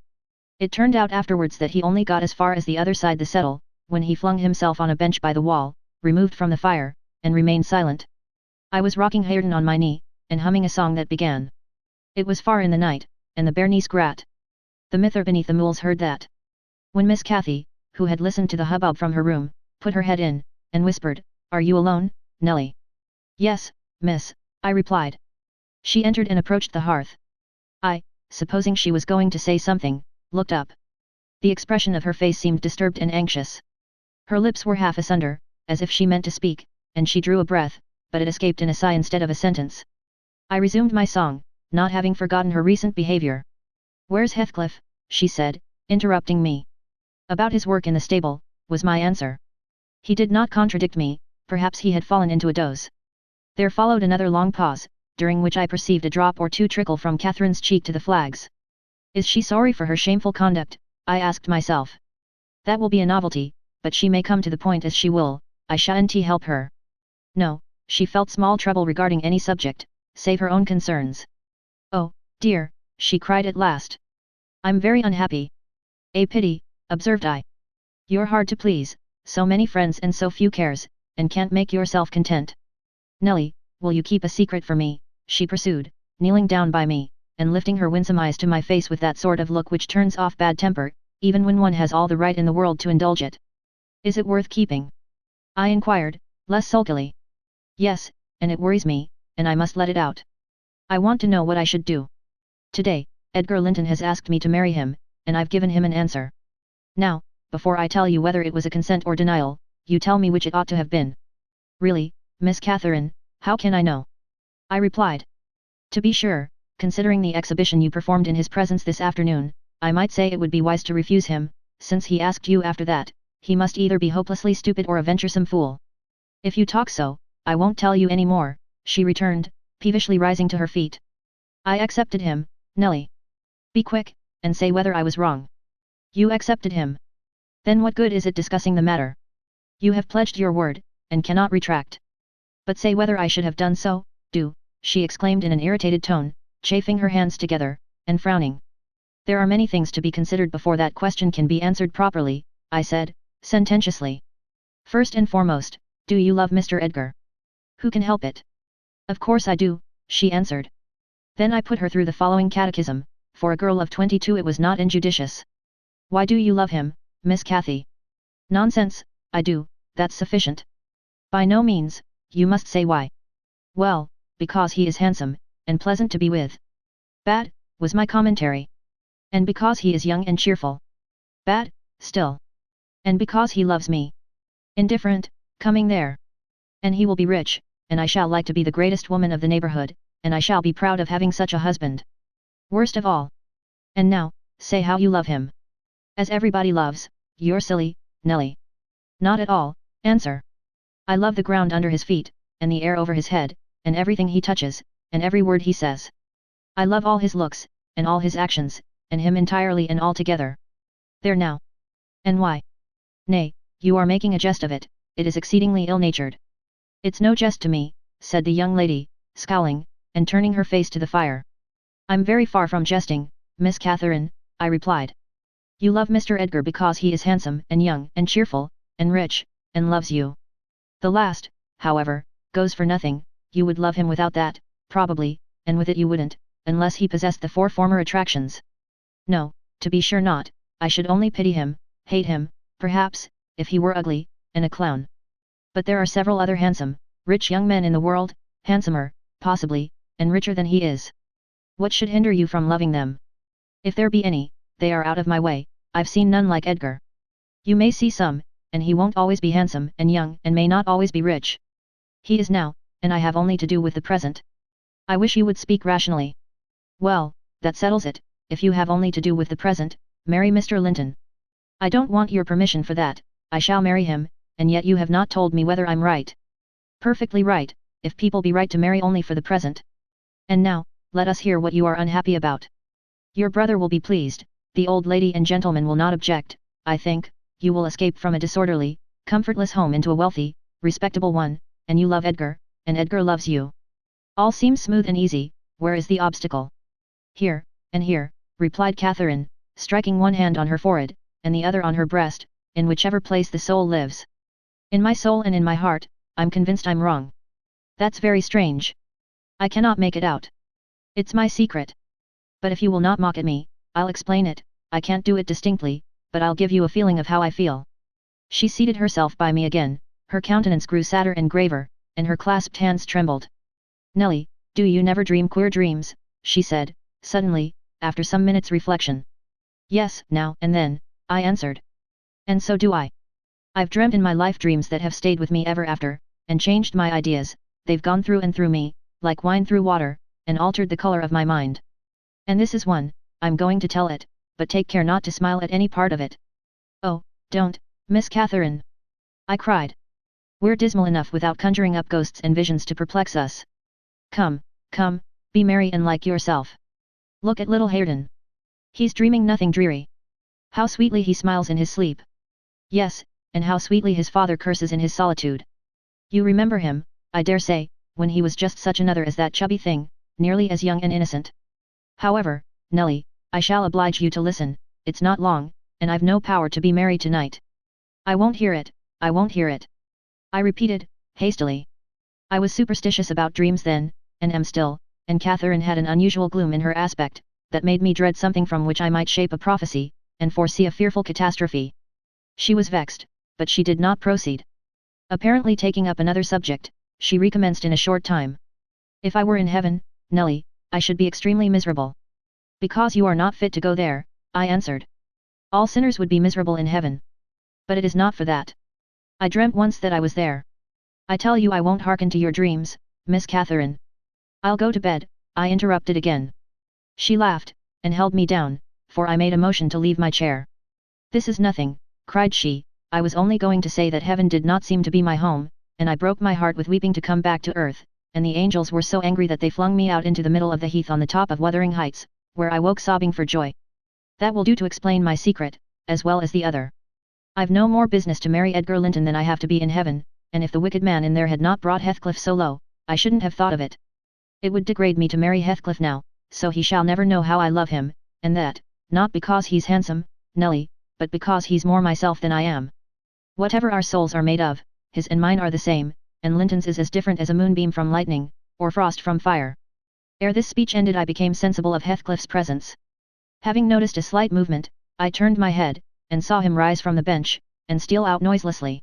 It turned out afterwards that he only got as far as the other side the settle, when he flung himself on a bench by the wall, removed from the fire, and remained silent. I was rocking Hareton on my knee, and humming a song that began. It was far in the night, and the bare knees grat. The mither beneath the mules heard that. When Miss Cathy, who had listened to the hubbub from her room, put her head in, and whispered, "Are you alone, Nelly?" "Yes, miss," I replied. She entered and approached the hearth. I, supposing she was going to say something, looked up. The expression of her face seemed disturbed and anxious. Her lips were half asunder, as if she meant to speak, and she drew a breath, but it escaped in a sigh instead of a sentence. I resumed my song, not having forgotten her recent behaviour. "Where's Heathcliff?" she said, interrupting me. "About his work in the stable," was my answer. He did not contradict me, perhaps he had fallen into a doze. There followed another long pause, during which I perceived a drop or two trickle from Catherine's cheek to the flags. "Is she sorry for her shameful conduct?" I asked myself. "That will be a novelty, but she may come to the point as she will, I shan't help her." No, she felt small trouble regarding any subject, save her own concerns. "Oh, dear," she cried at last. "I'm very unhappy." "A pity," observed I. "You're hard to please, so many friends and so few cares, and can't make yourself content." "Nelly, will you keep a secret for me?" she pursued, kneeling down by me, and lifting her winsome eyes to my face with that sort of look which turns off bad temper, even when one has all the right in the world to indulge it. "Is it worth keeping?" I inquired, less sulkily. "Yes, and it worries me, and I must let it out. I want to know what I should do. Today, Edgar Linton has asked me to marry him, and I've given him an answer. Now, before I tell you whether it was a consent or denial, you tell me which it ought to have been." "Really, Miss Catherine, how can I know?" I replied. "To be sure, considering the exhibition you performed in his presence this afternoon, I might say it would be wise to refuse him, since he asked you after that, he must either be hopelessly stupid or a venturesome fool." "If you talk so, I won't tell you any more," she returned, peevishly rising to her feet. "I accepted him, Nelly. Be quick, and say whether I was wrong." "You accepted him. Then what good is it discussing the matter? You have pledged your word, and cannot retract." "But say whether I should have done so, do," she exclaimed in an irritated tone, chafing her hands together, and frowning. "There are many things to be considered before that question can be answered properly," I said, sententiously. "First and foremost, do you love Mr. Edgar?" "Who can help it? Of course I do," she answered. Then I put her through the following catechism. for a girl of 22 it was not injudicious. Why do you love him, Miss Cathy? Nonsense, I do, that's sufficient. By no means, you must say why. Well, because he is handsome, and pleasant to be with. Bad, was my commentary. And because he is young and cheerful. Bad, still. And because he loves me. Indifferent, coming there. And he will be rich, and I shall like to be the greatest woman of the neighborhood, and I shall be proud of having such a husband. Worst of all. And now, say how you love him. As everybody loves, you're silly, Nelly. Not at all, answer. I love the ground under his feet, and the air over his head, and everything he touches, and every word he says. I love all his looks, and all his actions, and him entirely and altogether. There now. And why? Nay, you are making a jest of it, it is exceedingly ill-natured. It's no jest to me, said the young lady, scowling, and turning her face to the fire. I'm very far from jesting, Miss Catherine, I replied. You love Mr. Edgar because he is handsome and young and cheerful, and rich, and loves you. The last, however, goes for nothing, you would love him without that, probably, and with it you wouldn't, unless he possessed the 4 former attractions. No, to be sure not, I should only pity him, hate him, perhaps, if he were ugly, and a clown. But there are several other handsome, rich young men in the world, handsomer, possibly, and richer than he is. What should hinder you from loving them? If there be any, they are out of my way, I've seen none like Edgar. You may see some, and he won't always be handsome and young and may not always be rich. He is now, and I have only to do with the present. I wish you would speak rationally. Well, that settles it, if you have only to do with the present, marry Mr. Linton. I don't want your permission for that, I shall marry him, and yet you have not told me whether I'm right. Perfectly right, if people be right to marry only for the present. And now, let us hear what you are unhappy about. Your brother will be pleased, the old lady and gentleman will not object, I think, you will escape from a disorderly, comfortless home into a wealthy, respectable one, and you love Edgar, and Edgar loves you. All seems smooth and easy, where is the obstacle? Here, and here, replied Catherine, striking one hand on her forehead, and the other on her breast, in whichever place the soul lives. In my soul and in my heart, I'm convinced I'm wrong. That's very strange. I cannot make it out. It's my secret. But if you will not mock at me, I'll explain it, I can't do it distinctly, but I'll give you a feeling of how I feel. She seated herself by me again, her countenance grew sadder and graver, and her clasped hands trembled. Nelly, do you never dream queer dreams, she said, suddenly, after some minutes' reflection. Yes, now and then, I answered. And so do I. I've dreamt in my life dreams that have stayed with me ever after, and changed my ideas, they've gone through and through me, like wine through water, and altered the color of my mind. And this is one, I'm going to tell it, but take care not to smile at any part of it. Oh, don't, Miss Catherine! I cried. We're dismal enough without conjuring up ghosts and visions to perplex us. Come, come, be merry and like yourself. Look at little Hareton. He's dreaming nothing dreary. How sweetly he smiles in his sleep. Yes, and how sweetly his father curses in his solitude. You remember him, I dare say, when he was just such another as that chubby thing, nearly as young and innocent. However, Nelly, I shall oblige you to listen, it's not long, and I've no power to be merry tonight. I won't hear it, I won't hear it. I repeated, hastily. I was superstitious about dreams then, and am still, and Catherine had an unusual gloom in her aspect, that made me dread something from which I might shape a prophecy, and foresee a fearful catastrophe. She was vexed, but she did not proceed. Apparently taking up another subject, she recommenced in a short time. If I were in heaven, Nelly, I should be extremely miserable. Because you are not fit to go there, I answered. All sinners would be miserable in heaven. But it is not for that. I dreamt once that I was there. I tell you I won't hearken to your dreams, Miss Catherine. I'll go to bed, I interrupted again. She laughed, and held me down, for I made a motion to leave my chair. This is nothing, cried she, I was only going to say that heaven did not seem to be my home, and I broke my heart with weeping to come back to earth, and the angels were so angry that they flung me out into the middle of the heath on the top of Wuthering Heights, where I woke sobbing for joy. That will do to explain my secret, as well as the other. I've no more business to marry Edgar Linton than I have to be in heaven, and if the wicked man in there had not brought Heathcliff so low, I shouldn't have thought of it. It would degrade me to marry Heathcliff now, so he shall never know how I love him, and that, not because he's handsome, Nelly, but because he's more myself than I am. Whatever our souls are made of, his and mine are the same, and Linton's is as different as a moonbeam from lightning, or frost from fire. Ere this speech ended I became sensible of Heathcliff's presence. Having noticed a slight movement, I turned my head, and saw him rise from the bench, and steal out noiselessly.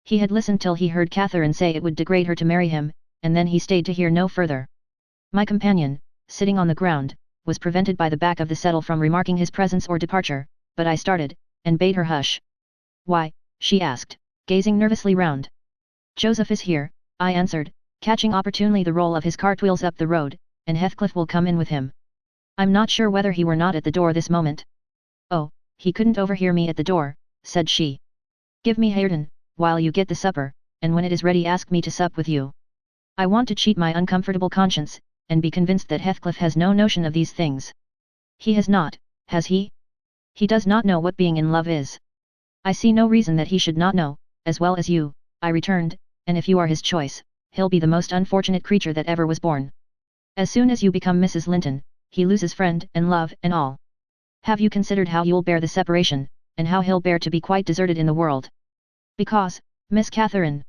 He had listened till he heard Catherine say it would degrade her to marry him, and then he stayed to hear no further. My companion, sitting on the ground, was prevented by the back of the settle from remarking his presence or departure, but I started, and bade her hush. "Why?" she asked, gazing nervously round. "Joseph is here," I answered, catching opportunely the roll of his cartwheels up the road, "and Heathcliff will come in with him. I'm not sure whether he were not at the door this moment." "Oh, he couldn't overhear me at the door," said she. "Give me Hareton, while you get the supper, and when it is ready ask me to sup with you. I want to cheat my uncomfortable conscience, and be convinced that Heathcliff has no notion of these things." "He has not, has he? He does not know what being in love is." "I see no reason that he should not know, as well as you," I returned, "and if you are his choice, he'll be the most unfortunate creature that ever was born. As soon as you become Mrs. Linton, he loses friend and love and all. Have you considered how you'll bear the separation, and how he'll bear to be quite deserted in the world?" "Because, Miss Catherine,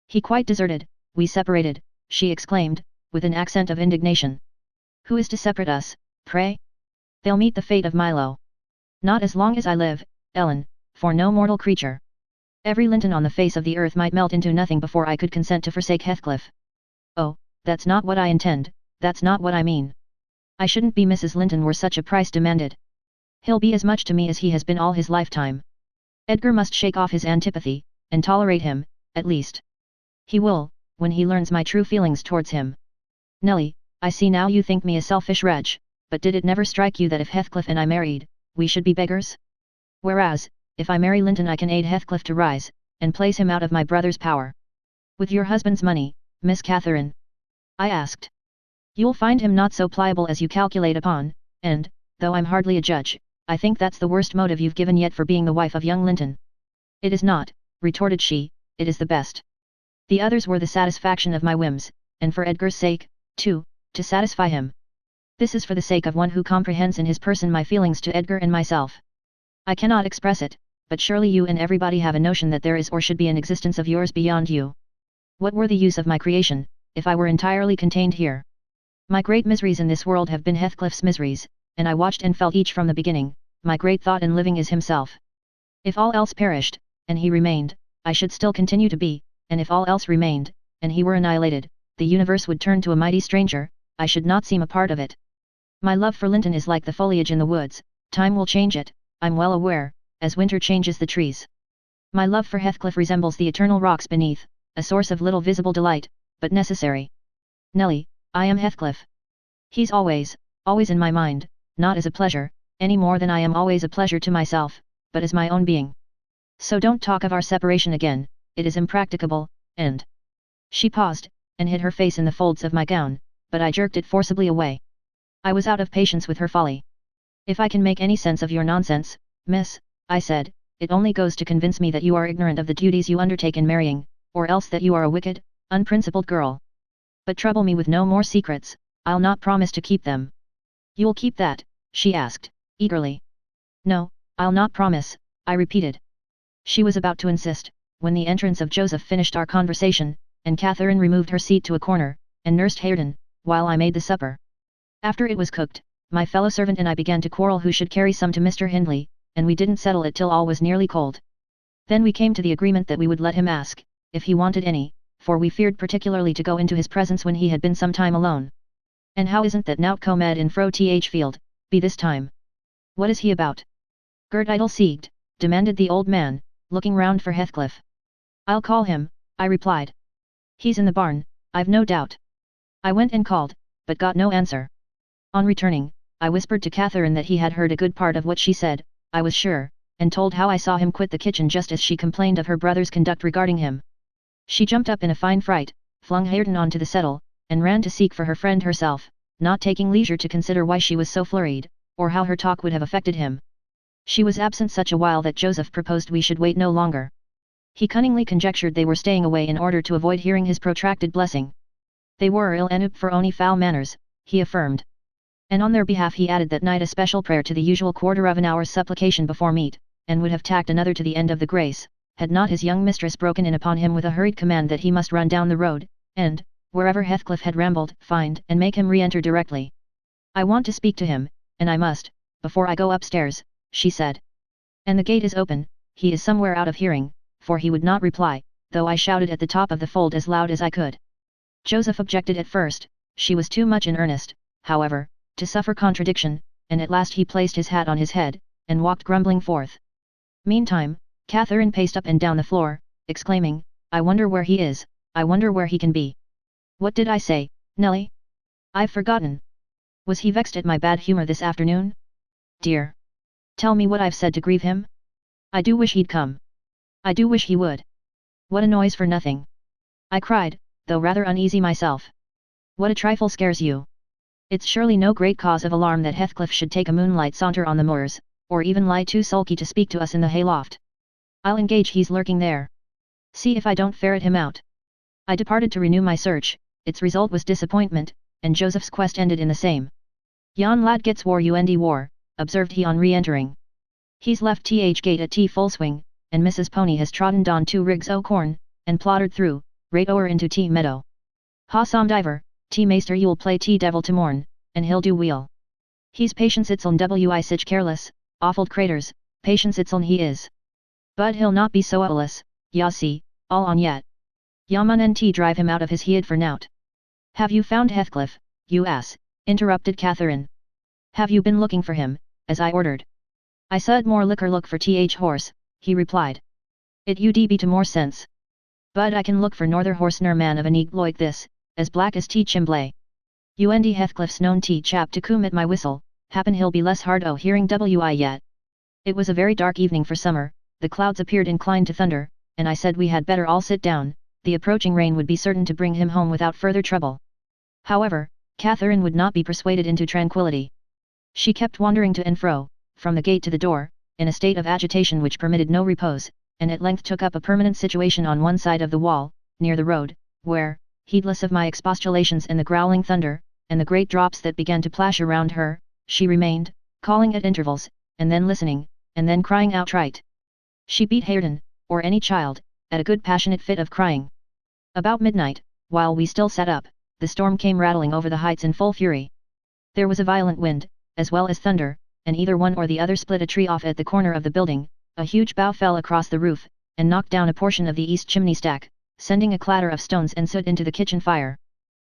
he quite deserted, we separated," she exclaimed, with an accent of indignation. "Who is to separate us, pray? They'll meet the fate of Milo. Not as long as I live, Ellen, for no mortal creature. Every Linton on the face of the earth might melt into nothing before I could consent to forsake Heathcliff. Oh, that's not what I intend, that's not what I mean. I shouldn't be Mrs. Linton were such a price demanded. He'll be as much to me as he has been all his lifetime. Edgar must shake off his antipathy, and tolerate him, at least. He will, when he learns my true feelings towards him. Nelly, I see now you think me a selfish wretch, but did it never strike you that if Heathcliff and I married, we should be beggars? Whereas, if I marry Linton I can aid Heathcliff to rise, and place him out of my brother's power." "With your husband's money, Miss Catherine?" I asked. "You'll find him not so pliable as you calculate upon, and, though I'm hardly a judge, I think that's the worst motive you've given yet for being the wife of young Linton." "It is not," retorted she, "it is the best. The others were the satisfaction of my whims, and for Edgar's sake, too, to satisfy him. This is for the sake of one who comprehends in his person my feelings to Edgar and myself. I cannot express it, but surely you and everybody have a notion that there is or should be an existence of yours beyond you. What were the use of my creation, if I were entirely contained here? My great miseries in this world have been Heathcliff's miseries, and I watched and felt each from the beginning. My great thought in living is himself. If all else perished, and he remained, I should still continue to be, and if all else remained, and he were annihilated, the universe would turn to a mighty stranger, I should not seem a part of it. My love for Linton is like the foliage in the woods, time will change it, I'm well aware, as winter changes the trees. My love for Heathcliff resembles the eternal rocks beneath, a source of little visible delight, but necessary. Nelly, I am Heathcliff. He's always, always in my mind, not as a pleasure, any more than I am always a pleasure to myself, but as my own being. So don't talk of our separation again, it is impracticable, and—" She paused, and hid her face in the folds of my gown, but I jerked it forcibly away. I was out of patience with her folly. "If I can make any sense of your nonsense, miss," I said, "it only goes to convince me that you are ignorant of the duties you undertake in marrying, or else that you are a wicked, unprincipled girl. But trouble me with no more secrets, I'll not promise to keep them." "You'll keep that?" she asked, eagerly. "No, I'll not promise," I repeated. She was about to insist, when the entrance of Joseph finished our conversation, and Catherine removed her seat to a corner, and nursed Hareton, while I made the supper. After it was cooked, my fellow servant and I began to quarrel who should carry some to Mr. Hindley, and we didn't settle it till all was nearly cold. Then we came to the agreement that we would let him ask, if he wanted any, for we feared particularly to go into his presence when he had been some time alone. "And how isn't that Nout Comed in Fro Th Field, be this time? What is he about? Gert idle sieged," demanded the old man, looking round for Heathcliff. "I'll call him," I replied. "He's in the barn, I've no doubt." I went and called, but got no answer. On returning, I whispered to Catherine that he had heard a good part of what she said, I was sure, and told how I saw him quit the kitchen just as she complained of her brother's conduct regarding him. She jumped up in a fine fright, flung Hareton onto the settle, and ran to seek for her friend herself, not taking leisure to consider why she was so flurried, or how her talk would have affected him. She was absent such a while that Joseph proposed we should wait no longer. He cunningly conjectured they were staying away in order to avoid hearing his protracted blessing. They were ill enup for ony foul manners, he affirmed. And on their behalf he added that night a special prayer to the usual quarter of an hour's supplication before meat, and would have tacked another to the end of the grace, had not his young mistress broken in upon him with a hurried command that he must run down the road, and, wherever Heathcliff had rambled, find and make him re-enter directly. "I want to speak to him, and I must, before I go upstairs," she said. "And the gate is open, he is somewhere out of hearing," for he would not reply, though I shouted at the top of the fold as loud as I could. Joseph objected at first, she was too much in earnest, however, to suffer contradiction, and at last he placed his hat on his head, and walked grumbling forth. Meantime, Catherine paced up and down the floor, exclaiming, "I wonder where he is, I wonder where he can be. What did I say, Nelly? I've forgotten. Was he vexed at my bad humor this afternoon? Dear! Tell me what I've said to grieve him? I do wish he'd come. I do wish he would. What a noise for nothing!" I cried, though rather uneasy myself. "What a trifle scares you? It's surely no great cause of alarm that Heathcliff should take a moonlight saunter on the moors, or even lie too sulky to speak to us in the hayloft. I'll engage he's lurking there. See if I don't ferret him out." I departed to renew my search. Its result was disappointment, and Joseph's quest ended in the same. "Yon lad gets war," observed he on re-entering. "He's left th gate at full swing, and Mrs. Pony has trodden down 2 rigs o' corn, and ploddered through, right o'er into meadow. Ha som diver, Maester you'll play devil to morn, and he'll do weel. He's patience itseln wi sich careless, awful craters, patience itseln he is. But he'll not be so awless, ya see, all on yet. Yaman nt drive him out of his head for nout." "Have you found Heathcliff, you ass?" interrupted Catherine. "Have you been looking for him, as I ordered?" "I said more liquor look for horse," he replied. "It ud be to more sense. But I can look for norther horse ner man of an eag loik this, as black as chimblay. Und Heathcliff's known chap to coom at my whistle, happen he'll be less hard o' hearing wi yet." It was a very dark evening for summer, the clouds appeared inclined to thunder, and I said we had better all sit down, the approaching rain would be certain to bring him home without further trouble. However, Catherine would not be persuaded into tranquillity. She kept wandering to and fro, from the gate to the door, in a state of agitation which permitted no repose, and at length took up a permanent situation on one side of the wall, near the road, where, heedless of my expostulations and the growling thunder, and the great drops that began to plash around her, she remained, calling at intervals, and then listening, and then crying outright. She beat Hareton, or any child, at a good passionate fit of crying. About midnight, while we still sat up, the storm came rattling over the heights in full fury. There was a violent wind, as well as thunder, and either one or the other split a tree off at the corner of the building, a huge bough fell across the roof, and knocked down a portion of the east chimney stack, sending a clatter of stones and soot into the kitchen fire.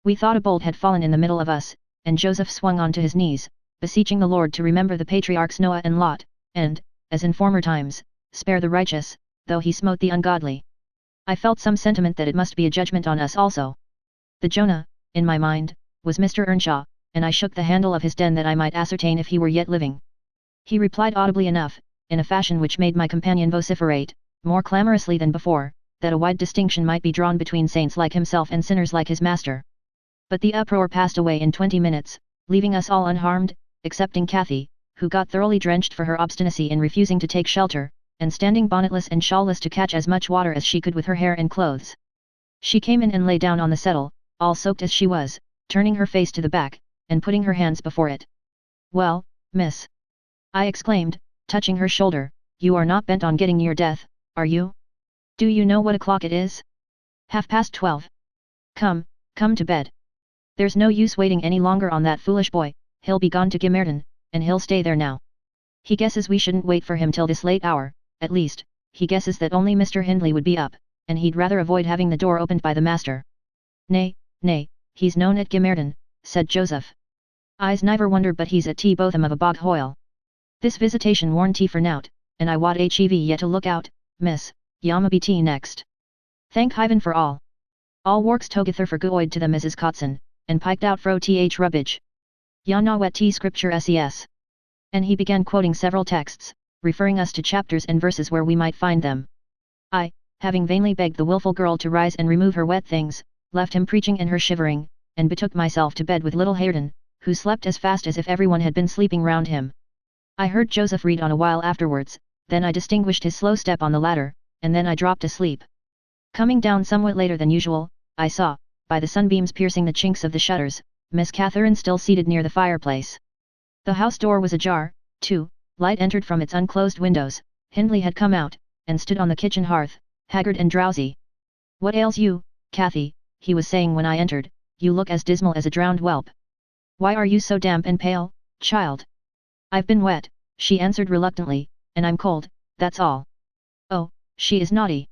We thought a bolt had fallen in the middle of us, and Joseph swung on to his knees, beseeching the Lord to remember the patriarchs Noah and Lot, and, as in former times, spare the righteous, though he smote the ungodly. I felt some sentiment that it must be a judgment on us also. The Jonah, in my mind, was Mr. Earnshaw, and I shook the handle of his den that I might ascertain if he were yet living. He replied audibly enough, in a fashion which made my companion vociferate, more clamorously than before, that a wide distinction might be drawn between saints like himself and sinners like his master. But the uproar passed away in 20 minutes, leaving us all unharmed, excepting Cathy, who got thoroughly drenched for her obstinacy in refusing to take shelter, and standing bonnetless and shawlless to catch as much water as she could with her hair and clothes. She came in and lay down on the settle, all soaked as she was, turning her face to the back, and putting her hands before it. "Well, miss," I exclaimed, touching her shoulder, "you are not bent on getting your death, are you? Do you know what o'clock it is? 12:30. Come, come to bed. There's no use waiting any longer on that foolish boy, he'll be gone to Gimerton, and he'll stay there now. He guesses we shouldn't wait for him till this late hour, at least, he guesses that only Mr. Hindley would be up, and he'd rather avoid having the door opened by the master." Nay, he's known at Gimerton," said Joseph. "I's never wonder but he's at Botham of a bog hoyle. This visitation warned for nout, and I wad hev yet to look out, miss, yama be next. Thank Heaven for all. All works together for good to them as is Kotson, and piked out fro rubbage. Ya na wet scripture ses. And he began quoting several texts, referring us to chapters and verses where we might find them. I, having vainly begged the wilful girl to rise and remove her wet things, left him preaching and her shivering, and betook myself to bed with little Hareton, who slept as fast as if everyone had been sleeping round him. I heard Joseph read on a while afterwards, then I distinguished his slow step on the ladder, and then I dropped asleep. Coming down somewhat later than usual, I saw, by the sunbeams piercing the chinks of the shutters, Miss Catherine still seated near the fireplace. The house door was ajar, too, light entered from its unclosed windows. Hindley had come out, and stood on the kitchen hearth, haggard and drowsy. "What ails you, Cathy?" he was saying when I entered, "you look as dismal as a drowned whelp. Why are you so damp and pale, child? I've been wet, she answered reluctantly, and I'm cold, that's all. Oh, she is naughty,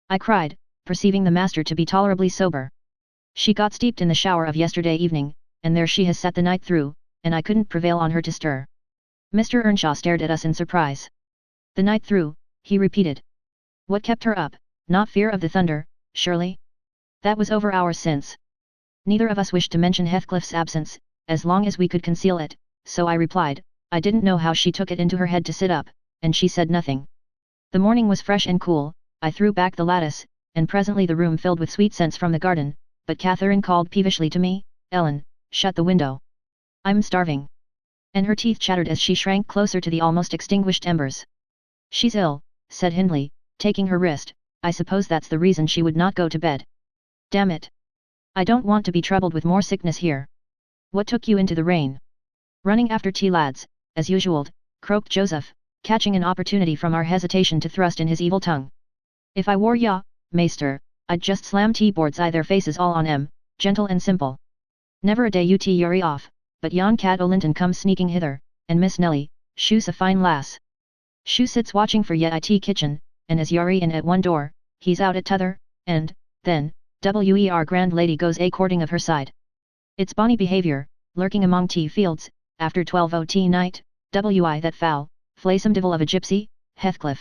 I cried, perceiving the master to be tolerably sober. She got steeped in the shower of yesterday evening, and there she has sat the night through, and I couldn't prevail on her to stir. Mr. Earnshaw stared at us in surprise. The night through, he repeated. What kept her up? Not fear of the thunder, surely? That was over hours since. Neither of us wished to mention Heathcliff's absence, as long as we could conceal it, so I replied, I didn't know how she took it into her head to sit up, and she said nothing. The morning was fresh and cool, I threw back the lattice, and presently the room filled with sweet scents from the garden, but Catherine called peevishly to me, Ellen, shut the window. I'm starving. And her teeth chattered as she shrank closer to the almost extinguished embers. She's ill, said Hindley, taking her wrist, I suppose that's the reason she would not go to bed. Damn it. I don't want to be troubled with more sickness here. What took you into the rain? Running after tea, lads, as usual, croaked Joseph, catching an opportunity from our hesitation to thrust in his evil tongue. If I were ya, maester, I'd just slam tea-boards I their faces all on 'em, gentle and simple. Never a day you tea yuri off, but yon cat O'Linton comes sneaking hither, and Miss Nelly, shoe's a fine lass. Shoe sits watching for ye at kitchen, and as yuri in at one door, he's out at t'other, and, then, wer grand lady goes a-courting of her side. It's bonny behaviour, lurking among tea fields, after 12 night, wi that foul, flaysome divil of a gypsy, Heathcliff.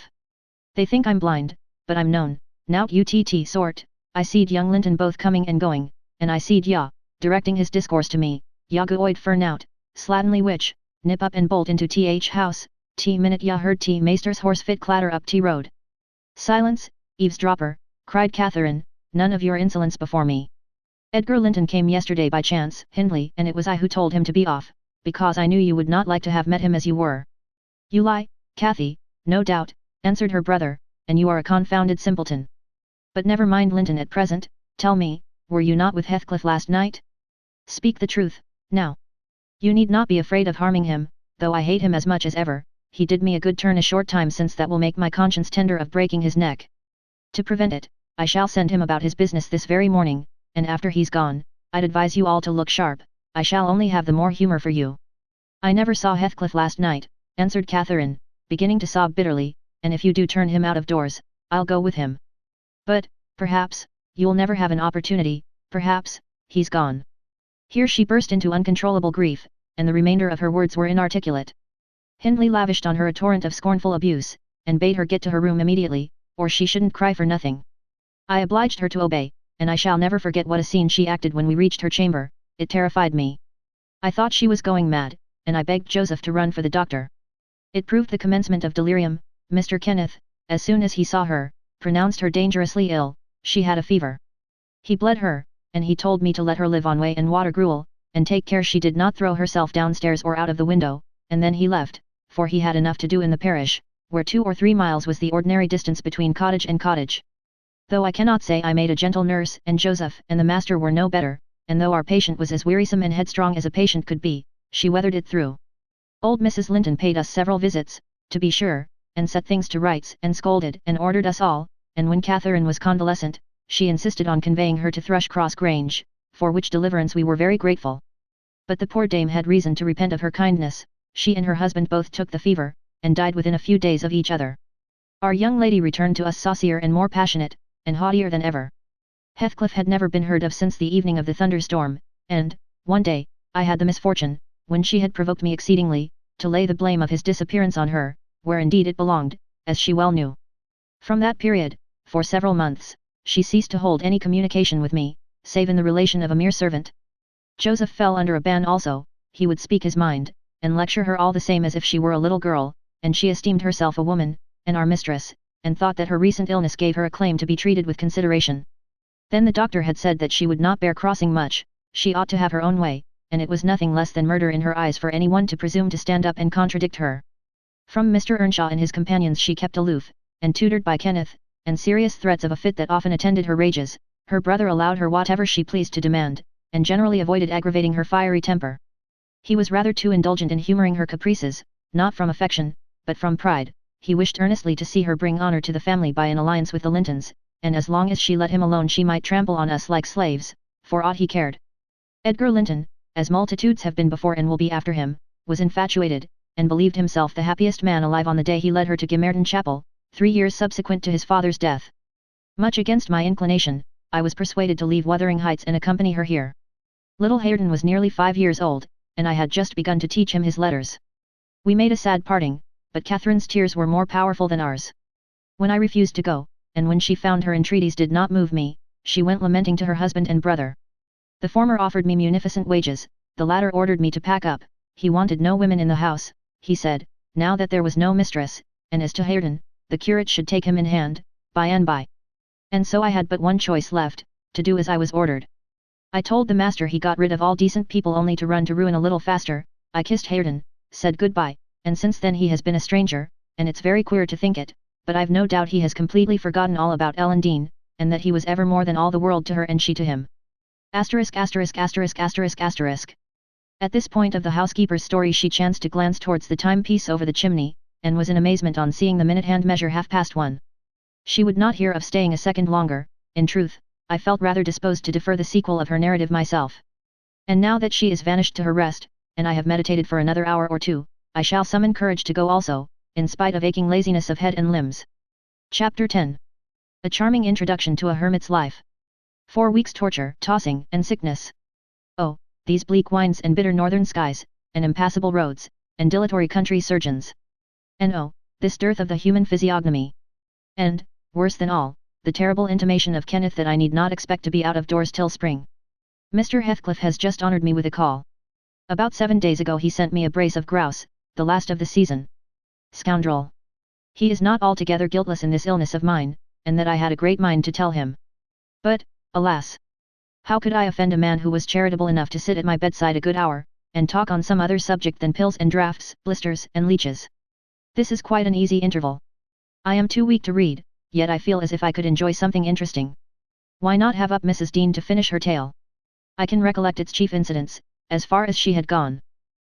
They think I'm blind, but I'm known, nout utt sort, I seed young Linton both coming and going, and I seed ya, directing his discourse to me, ya gooid fur nout, slatternly witch, nip up and bolt into th house, minute ya heard maester's horse fit clatter up road. Silence, eavesdropper, cried Catherine, none of your insolence before me. Edgar Linton came yesterday by chance, Hindley, and it was I who told him to be off, because I knew you would not like to have met him as you were. You lie, Cathy, no doubt, answered her brother, and you are a confounded simpleton. But never mind Linton at present, tell me, were you not with Heathcliff last night? Speak the truth, now. You need not be afraid of harming him, though I hate him as much as ever, he did me a good turn a short time since that will make my conscience tender of breaking his neck. To prevent it, I shall send him about his business this very morning, and after he's gone, I'd advise you all to look sharp, I shall only have the more humour for you. I never saw Heathcliff last night, answered Catherine, beginning to sob bitterly, and if you do turn him out of doors, I'll go with him. But, perhaps, you'll never have an opportunity, perhaps, he's gone. Here she burst into uncontrollable grief, and the remainder of her words were inarticulate. Hindley lavished on her a torrent of scornful abuse, and bade her get to her room immediately, or she shouldn't cry for nothing. I obliged her to obey, and I shall never forget what a scene she acted when we reached her chamber, it terrified me. I thought she was going mad, and I begged Joseph to run for the doctor. It proved the commencement of delirium. Mr. Kenneth, as soon as he saw her, pronounced her dangerously ill, she had a fever. He bled her, and he told me to let her live on whey and water gruel, and take care she did not throw herself downstairs or out of the window, and then he left, for he had enough to do in the parish, where 2 or 3 miles was the ordinary distance between cottage and cottage. Though I cannot say I made a gentle nurse, and Joseph and the master were no better, and though our patient was as wearisome and headstrong as a patient could be, she weathered it through. Old Mrs. Linton paid us several visits, to be sure, and set things to rights and scolded and ordered us all, and when Catherine was convalescent, she insisted on conveying her to Thrushcross Grange, for which deliverance we were very grateful. But the poor dame had reason to repent of her kindness, she and her husband both took the fever, and died within a few days of each other. Our young lady returned to us saucier and more passionate, and haughtier than ever. Heathcliff had never been heard of since the evening of the thunderstorm, and, one day, I had the misfortune, when she had provoked me exceedingly, to lay the blame of his disappearance on her, where indeed it belonged, as she well knew. From that period, for several months, she ceased to hold any communication with me, save in the relation of a mere servant. Joseph fell under a ban also, he would speak his mind, and lecture her all the same as if she were a little girl, and she esteemed herself a woman, and our mistress, and thought that her recent illness gave her a claim to be treated with consideration. Then the doctor had said that she would not bear crossing much, she ought to have her own way, and it was nothing less than murder in her eyes for anyone to presume to stand up and contradict her. From Mr. Earnshaw and his companions she kept aloof, and tutored by Kenneth, and serious threats of a fit that often attended her rages, her brother allowed her whatever she pleased to demand, and generally avoided aggravating her fiery temper. He was rather too indulgent in humouring her caprices, not from affection, but from pride. He wished earnestly to see her bring honour to the family by an alliance with the Lintons, and as long as she let him alone she might trample on us like slaves, for aught he cared. Edgar Linton, as multitudes have been before and will be after him, was infatuated, and believed himself the happiest man alive on the day he led her to Gimmerton Chapel, 3 years subsequent to his father's death. Much against my inclination, I was persuaded to leave Wuthering Heights and accompany her here. Little Hareton was nearly 5 years old, and I had just begun to teach him his letters. We made a sad parting, but Catherine's tears were more powerful than ours. When I refused to go, and when she found her entreaties did not move me, she went lamenting to her husband and brother. The former offered me munificent wages, the latter ordered me to pack up. He wanted no women in the house, he said, now that there was no mistress, and as to Hareton, the curate should take him in hand, by and by. And so I had but one choice left, to do as I was ordered. I told the master he got rid of all decent people only to run to ruin a little faster. I kissed Hareton, said goodbye, and since then he has been a stranger, and it's very queer to think it, but I've no doubt he has completely forgotten all about Ellen Dean, and that he was ever more than all the world to her and she to him. At this point of the housekeeper's story she chanced to glance towards the timepiece over the chimney, and was in amazement on seeing the minute hand measure 1:30. She would not hear of staying a second longer. In truth, I felt rather disposed to defer the sequel of her narrative myself. And now that she is vanished to her rest, and I have meditated for another hour or two, I shall summon courage to go also, in spite of aching laziness of head and limbs. Chapter 10. A charming introduction to a hermit's life. 4 weeks torture, tossing, and sickness. Oh, these bleak winds and bitter northern skies, and impassable roads, and dilatory country surgeons. And oh, this dearth of the human physiognomy. And, worse than all, the terrible intimation of Kenneth that I need not expect to be out of doors till spring. Mr. Heathcliff has just honoured me with a call. About 7 days ago he sent me a brace of grouse, the last of the season. Scoundrel! He is not altogether guiltless in this illness of mine, and that I had a great mind to tell him. But, alas! How could I offend a man who was charitable enough to sit at my bedside a good hour, and talk on some other subject than pills and draughts, blisters and leeches? This is quite an easy interval. I am too weak to read, yet I feel as if I could enjoy something interesting. Why not have up Mrs. Dean to finish her tale? I can recollect its chief incidents, as far as she had gone.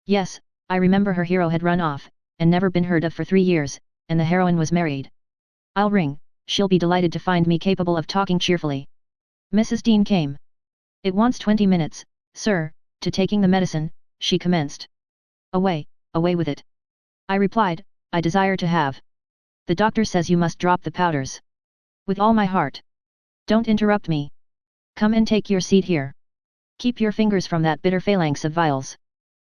Yes, I remember her hero had run off, and never been heard of for 3 years, and the heroine was married. I'll ring, she'll be delighted to find me capable of talking cheerfully. Mrs. Dean came. It wants 20 minutes, sir, to taking the medicine, she commenced. Away, away with it. I replied, I desire to have. The doctor says you must drop the powders. With all my heart. Don't interrupt me. Come and take your seat here. Keep your fingers from that bitter phalanx of vials.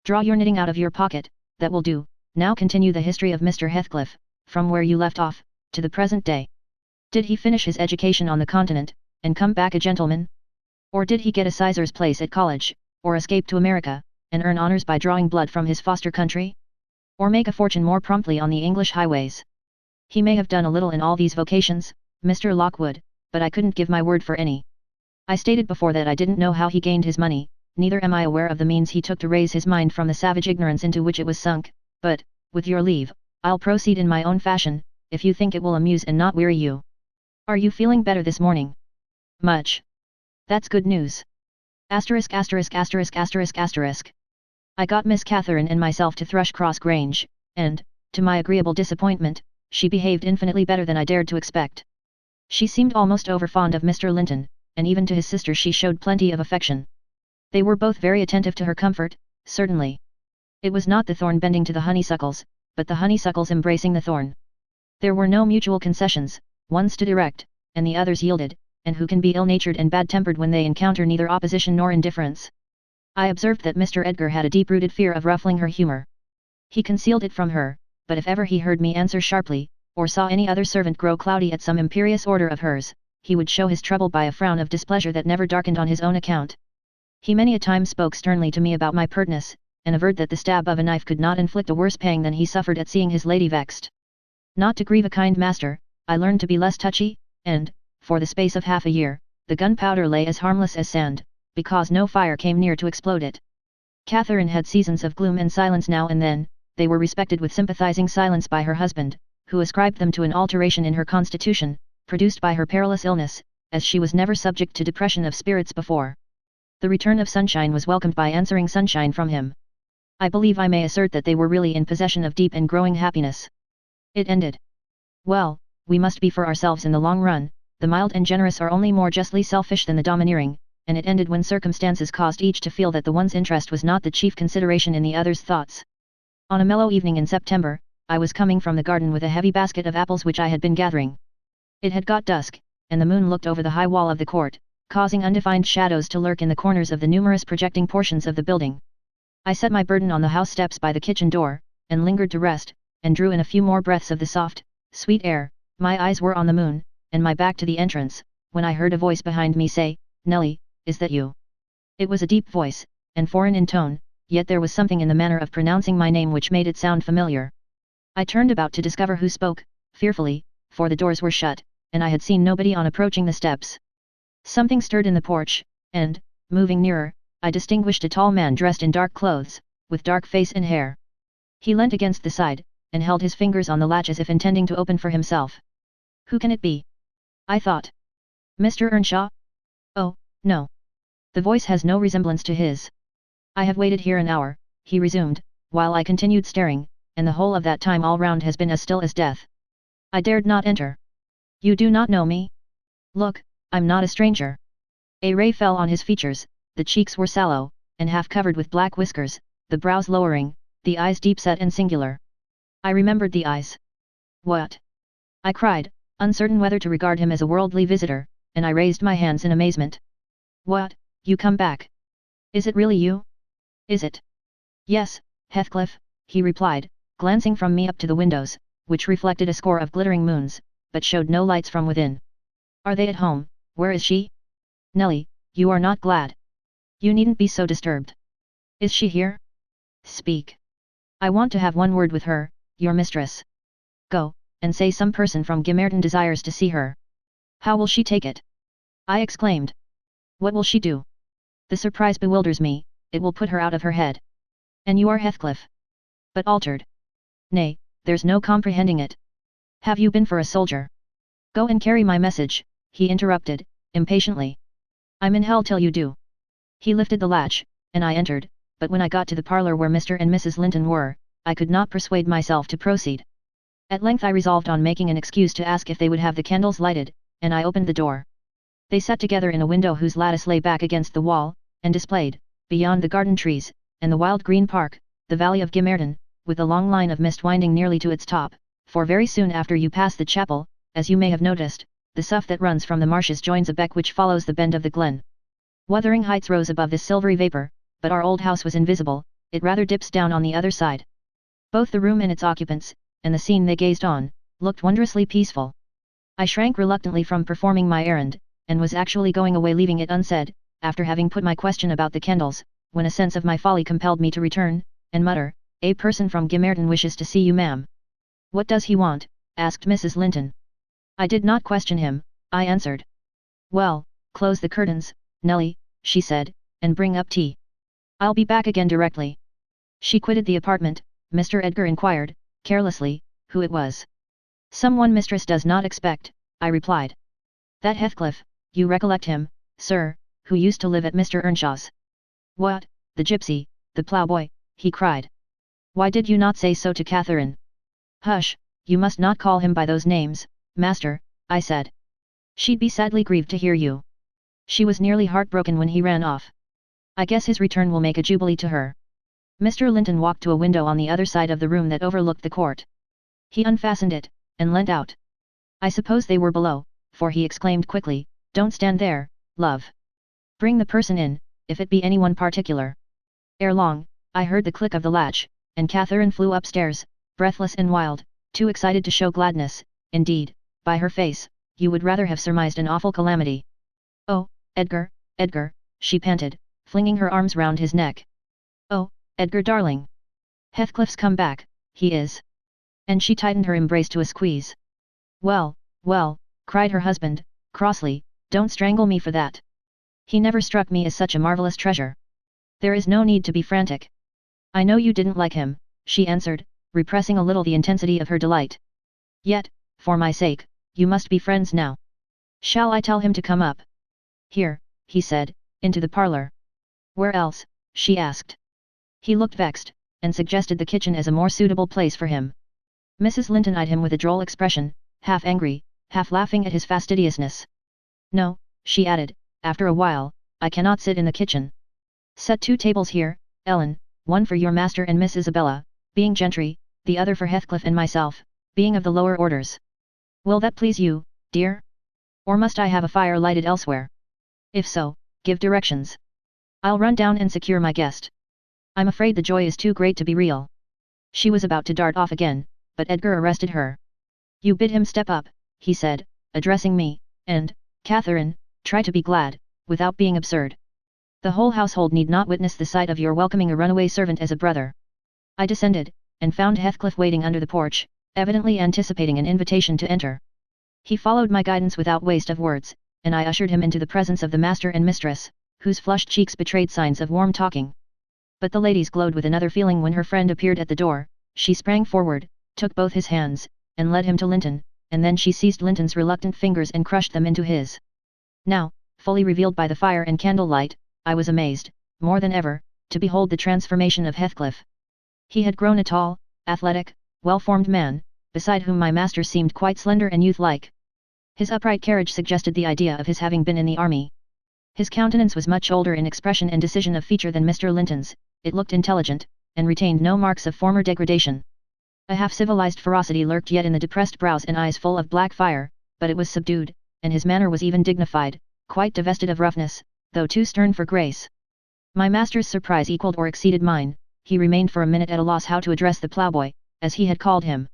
Draw your knitting out of your pocket, that will do. Now continue the history of Mr. Heathcliff, from where you left off, to the present day. Did he finish his education on the continent, and come back a gentleman? Or did he get a sizar's place at college, or escape to America, and earn honours by drawing blood from his foster country? Or make a fortune more promptly on the English highways? He may have done a little in all these vocations, Mr. Lockwood, but I couldn't give my word for any. I stated before that I didn't know how he gained his money, neither am I aware of the means he took to raise his mind from the savage ignorance into which it was sunk, but, with your leave, I'll proceed in my own fashion, if you think it will amuse and not weary you. Are you feeling better this morning? Much. That's good news. I got Miss Catherine and myself to Thrushcross Grange, and, to my agreeable disappointment, she behaved infinitely better than I dared to expect. She seemed almost overfond of Mr. Linton, and even to his sister she showed plenty of affection. They were both very attentive to her comfort, certainly. It was not the thorn bending to the honeysuckles, but the honeysuckles embracing the thorn. There were no mutual concessions, one stood erect, and the others yielded, and who can be ill-natured and bad-tempered when they encounter neither opposition nor indifference? I observed that Mr. Edgar had a deep-rooted fear of ruffling her humour. He concealed it from her, but if ever he heard me answer sharply, or saw any other servant grow cloudy at some imperious order of hers, he would show his trouble by a frown of displeasure that never darkened on his own account. He many a time spoke sternly to me about my pertness, and averred that the stab of a knife could not inflict a worse pang than he suffered at seeing his lady vexed. Not to grieve a kind master, I learned to be less touchy, and, for the space of half a year, the gunpowder lay as harmless as sand, because no fire came near to explode it. Catherine had seasons of gloom and silence now and then. They were respected with sympathizing silence by her husband, who ascribed them to an alteration in her constitution, produced by her perilous illness, as she was never subject to depression of spirits before. The return of sunshine was welcomed by answering sunshine from him. I believe I may assert that they were really in possession of deep and growing happiness. It ended. Well, we must be for ourselves in the long run. The mild and generous are only more justly selfish than the domineering, and it ended when circumstances caused each to feel that the one's interest was not the chief consideration in the other's thoughts. On a mellow evening in September, I was coming from the garden with a heavy basket of apples which I had been gathering. It had got dusk, and the moon looked over the high wall of the court, causing undefined shadows to lurk in the corners of the numerous projecting portions of the building. I set my burden on the house steps by the kitchen door, and lingered to rest, and drew in a few more breaths of the soft, sweet air. My eyes were on the moon, and my back to the entrance, when I heard a voice behind me say, "Nelly, is that you?" It was a deep voice, and foreign in tone, yet there was something in the manner of pronouncing my name which made it sound familiar. I turned about to discover who spoke, fearfully, for the doors were shut, and I had seen nobody on approaching the steps. Something stirred in the porch, and, moving nearer, I distinguished a tall man dressed in dark clothes, with dark face and hair. He leant against the side, and held his fingers on the latch as if intending to open for himself. Who can it be? I thought. Mr. Earnshaw? Oh, no. The voice has no resemblance to his. I have waited here an hour, he resumed, while I continued staring, and the whole of that time all round has been as still as death. I dared not enter. You do not know me? Look, I'm not a stranger. A ray fell on his features, the cheeks were sallow, and half covered with black whiskers, the brows lowering, the eyes deep-set and singular. I remembered the eyes. What? I cried, uncertain whether to regard him as a worldly visitor, and I raised my hands in amazement. What, you come back? Is it really you? Is it? Yes, Heathcliff, he replied, glancing from me up to the windows, which reflected a score of glittering moons, but showed no lights from within. Are they at home? Where is she? Nelly, you are not glad. You needn't be so disturbed. Is she here? Speak. I want to have one word with her, your mistress. Go, and say some person from Gimmerton desires to see her. How will she take it? I exclaimed. What will she do? The surprise bewilders me, it will put her out of her head. And you are Heathcliff. But altered. Nay, there's no comprehending it. Have you been for a soldier? Go and carry my message, he interrupted, impatiently. I'm in hell till you do. He lifted the latch, and I entered, but when I got to the parlour where Mr. and Mrs. Linton were, I could not persuade myself to proceed. At length I resolved on making an excuse to ask if they would have the candles lighted, and I opened the door. They sat together in a window whose lattice lay back against the wall, and displayed, beyond the garden trees, and the wild green park, the valley of Gimmerton, with a long line of mist winding nearly to its top, for very soon after you pass the chapel, as you may have noticed, the sough that runs from the marshes joins a beck which follows the bend of the glen. Wuthering Heights rose above this silvery vapour, but our old house was invisible, it rather dips down on the other side. Both the room and its occupants, and the scene they gazed on, looked wondrously peaceful. I shrank reluctantly from performing my errand, and was actually going away leaving it unsaid, after having put my question about the candles, when a sense of my folly compelled me to return, and mutter, "A person from Gimmerton wishes to see you, ma'am." "What does he want?" asked Mrs. Linton. I did not question him, I answered. "Well, close the curtains, Nelly," she said, "and bring up tea. I'll be back again directly." She quitted the apartment. Mr. Edgar inquired, carelessly, who it was. "Someone mistress does not expect," I replied. "That Heathcliff, you recollect him, sir, who used to live at Mr. Earnshaw's." "What, the gipsy, the ploughboy," he cried. "Why did you not say so to Catherine?" "Hush, you must not call him by those names, master," I said. "She'd be sadly grieved to hear you. She was nearly heartbroken when he ran off. I guess his return will make a jubilee to her." Mr. Linton walked to a window on the other side of the room that overlooked the court. He unfastened it, and leant out. I suppose they were below, for he exclaimed quickly, "Don't stand there, love. Bring the person in, if it be anyone particular." Ere long, I heard the click of the latch, and Catherine flew upstairs, breathless and wild, too excited to show gladness. Indeed, by her face, you would rather have surmised an awful calamity. "Oh, Edgar, Edgar," she panted, flinging her arms round his neck. "Oh, Edgar darling. Heathcliff's come back, he is." And she tightened her embrace to a squeeze. "Well, well," cried her husband, crossly, "don't strangle me for that. He never struck me as such a marvellous treasure. There is no need to be frantic." "I know you didn't like him," she answered, repressing a little the intensity of her delight. "Yet, for my sake, you must be friends now. Shall I tell him to come up?" "Here," he said, "into the parlour." "Where else?" she asked. He looked vexed, and suggested the kitchen as a more suitable place for him. Mrs. Linton eyed him with a droll expression, half angry, half laughing at his fastidiousness. "No," she added, after a while, "I cannot sit in the kitchen. Set 2 tables here, Ellen, one for your master and Miss Isabella, being gentry, the other for Heathcliff and myself, being of the lower orders. Will that please you, dear? Or must I have a fire lighted elsewhere? If so, give directions. I'll run down and secure my guest. I'm afraid the joy is too great to be real. She was about to dart off again, but Edgar arrested her. You bid him step up, he said, addressing me, and, Catherine, try to be glad, without being absurd. The whole household need not witness the sight of your welcoming a runaway servant as a brother. I descended, and found Heathcliff waiting under the porch, evidently anticipating an invitation to enter. He followed my guidance without waste of words, and I ushered him into the presence of the master and mistress, whose flushed cheeks betrayed signs of warm talking. But the ladies glowed with another feeling when her friend appeared at the door. She sprang forward, took both his hands, and led him to Linton, and then she seized Linton's reluctant fingers and crushed them into his. Now, fully revealed by the fire and candlelight, I was amazed, more than ever, to behold the transformation of Heathcliff. He had grown a tall, athletic, well-formed man, beside whom my master seemed quite slender and youth-like. His upright carriage suggested the idea of his having been in the army. His countenance was much older in expression and decision of feature than Mr. Linton's. It looked intelligent, and retained no marks of former degradation. A half-civilized ferocity lurked yet in the depressed brows and eyes full of black fire, but it was subdued, and his manner was even dignified, quite divested of roughness, though too stern for grace. My master's surprise equalled or exceeded mine. He remained for a minute at a loss how to address the ploughboy, as he had called him.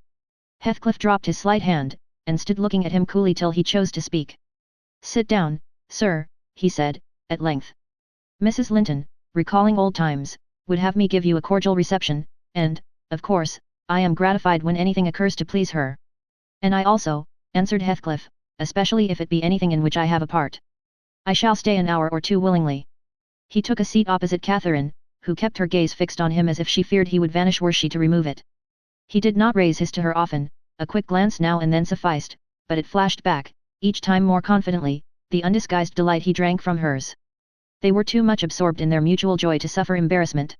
Heathcliff dropped his slight hand, and stood looking at him coolly till he chose to speak. Sit down, sir, he said, at length. Mrs. Linton, recalling old times, would have me give you a cordial reception, and, of course, I am gratified when anything occurs to please her. And I also, answered Heathcliff, especially if it be anything in which I have a part. I shall stay an hour or two willingly. He took a seat opposite Catherine, who kept her gaze fixed on him as if she feared he would vanish were she to remove it. He did not raise his to her often, a quick glance now and then sufficed, but it flashed back, each time more confidently, the undisguised delight he drank from hers. They were too much absorbed in their mutual joy to suffer embarrassment.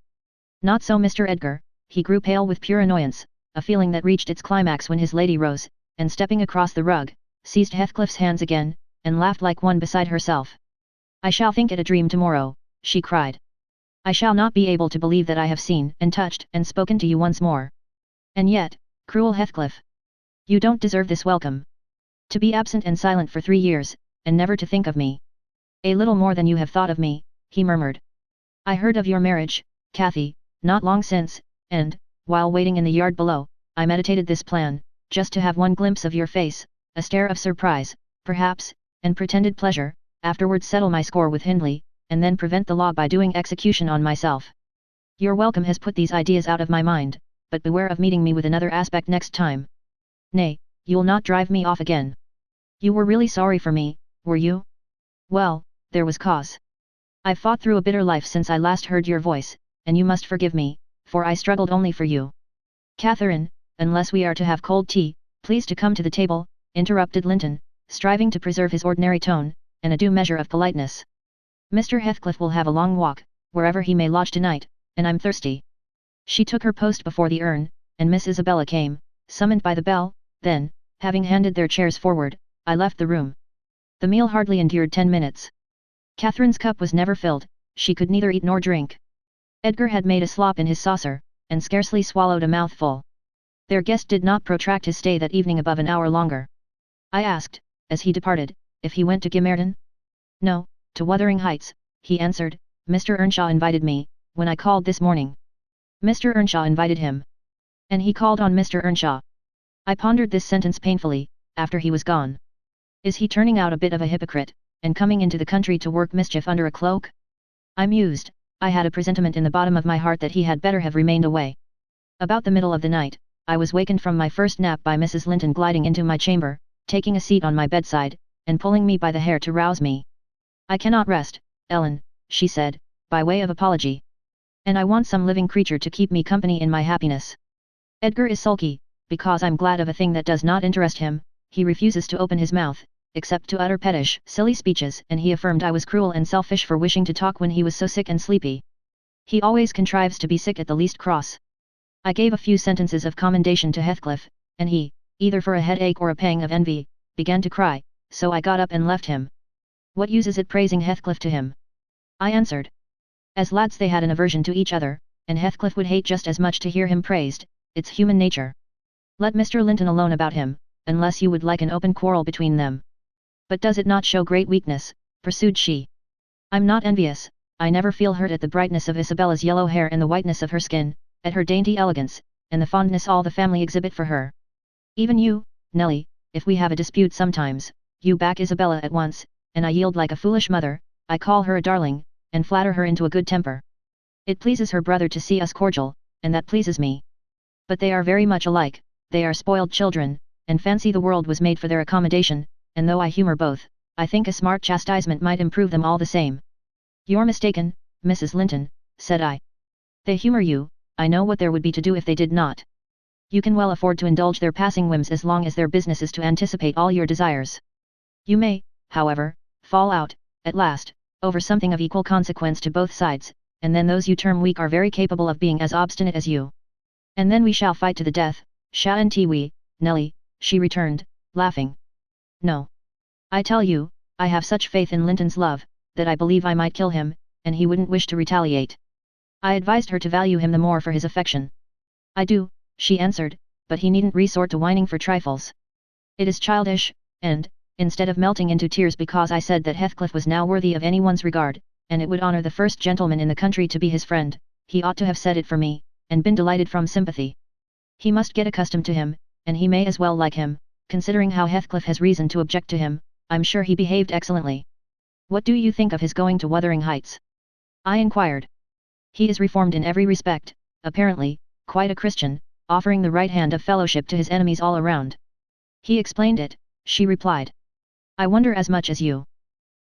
Not so Mr. Edgar. He grew pale with pure annoyance, a feeling that reached its climax when his lady rose, and stepping across the rug, seized Heathcliff's hands again, and laughed like one beside herself. I shall think it a dream tomorrow, she cried. I shall not be able to believe that I have seen and touched and spoken to you once more. And yet, cruel Heathcliff, you don't deserve this welcome. To be absent and silent for 3 years, and never to think of me. A little more than you have thought of me, he murmured. I heard of your marriage, Cathy, not long since, and, while waiting in the yard below, I meditated this plan, just to have one glimpse of your face, a stare of surprise, perhaps, and pretended pleasure, afterwards settle my score with Hindley, and then prevent the law by doing execution on myself. Your welcome has put these ideas out of my mind, but beware of meeting me with another aspect next time. Nay, you'll not drive me off again. You were really sorry for me, were you? Well, there was cause. I've fought through a bitter life since I last heard your voice, and you must forgive me, for I struggled only for you. Catherine, unless we are to have cold tea, please to come to the table, interrupted Linton, striving to preserve his ordinary tone, and a due measure of politeness. Mr. Heathcliff will have a long walk, wherever he may lodge tonight, and I'm thirsty. She took her post before the urn, and Miss Isabella came, summoned by the bell. Then, having handed their chairs forward, I left the room. The meal hardly endured 10 minutes. Catherine's cup was never filled, she could neither eat nor drink. Edgar had made a slop in his saucer, and scarcely swallowed a mouthful. Their guest did not protract his stay that evening above an hour longer. I asked, as he departed, if he went to Gimmerton. No, to Wuthering Heights, he answered. Mr. Earnshaw invited me, when I called this morning. Mr. Earnshaw invited him. And he called on Mr. Earnshaw. I pondered this sentence painfully, after he was gone. Is he turning out a bit of a hypocrite, and coming into the country to work mischief under a cloak? I mused. I had a presentiment in the bottom of my heart that he had better have remained away. About the middle of the night, I was wakened from my first nap by Mrs. Linton gliding into my chamber, taking a seat on my bedside, and pulling me by the hair to rouse me. I cannot rest, Ellen, she said, by way of apology. And I want some living creature to keep me company in my happiness. Edgar is sulky, because I'm glad of a thing that does not interest him. He refuses to open his mouth, except to utter pettish, silly speeches, and he affirmed I was cruel and selfish for wishing to talk when he was so sick and sleepy. He always contrives to be sick at the least cross. I gave a few sentences of commendation to Heathcliff, and he, either for a headache or a pang of envy, began to cry, so I got up and left him. What use is it praising Heathcliff to him? I answered. As lads they had an aversion to each other, and Heathcliff would hate just as much to hear him praised, it's human nature. Let Mr. Linton alone about him, unless you would like an open quarrel between them. But does it not show great weakness, pursued she. I'm not envious, I never feel hurt at the brightness of Isabella's yellow hair and the whiteness of her skin, at her dainty elegance, and the fondness all the family exhibit for her. Even you, Nelly, if we have a dispute sometimes, you back Isabella at once, and I yield like a foolish mother, I call her a darling, and flatter her into a good temper. It pleases her brother to see us cordial, and that pleases me. But they are very much alike, they are spoiled children, and fancy the world was made for their accommodation, and though I humour both, I think a smart chastisement might improve them all the same. You're mistaken, Mrs. Linton, said I. They humour you, I know what there would be to do if they did not. You can well afford to indulge their passing whims as long as their business is to anticipate all your desires. You may, however, fall out, at last, over something of equal consequence to both sides, and then those you term weak are very capable of being as obstinate as you. And then we shall fight to the death, shan't we, Nelly, she returned, laughing. No. I tell you, I have such faith in Linton's love, that I believe I might kill him, and he wouldn't wish to retaliate. I advised her to value him the more for his affection. I do, she answered, but he needn't resort to whining for trifles. It is childish, and, instead of melting into tears because I said that Heathcliff was now worthy of anyone's regard, and it would honour the first gentleman in the country to be his friend, he ought to have said it for me, and been delighted from sympathy. He must get accustomed to him, and he may as well like him, considering how Heathcliff has reason to object to him. I'm sure he behaved excellently. What do you think of his going to Wuthering Heights? I inquired. He is reformed in every respect, apparently, quite a Christian, offering the right hand of fellowship to his enemies all around. He explained it, she replied. I wonder as much as you.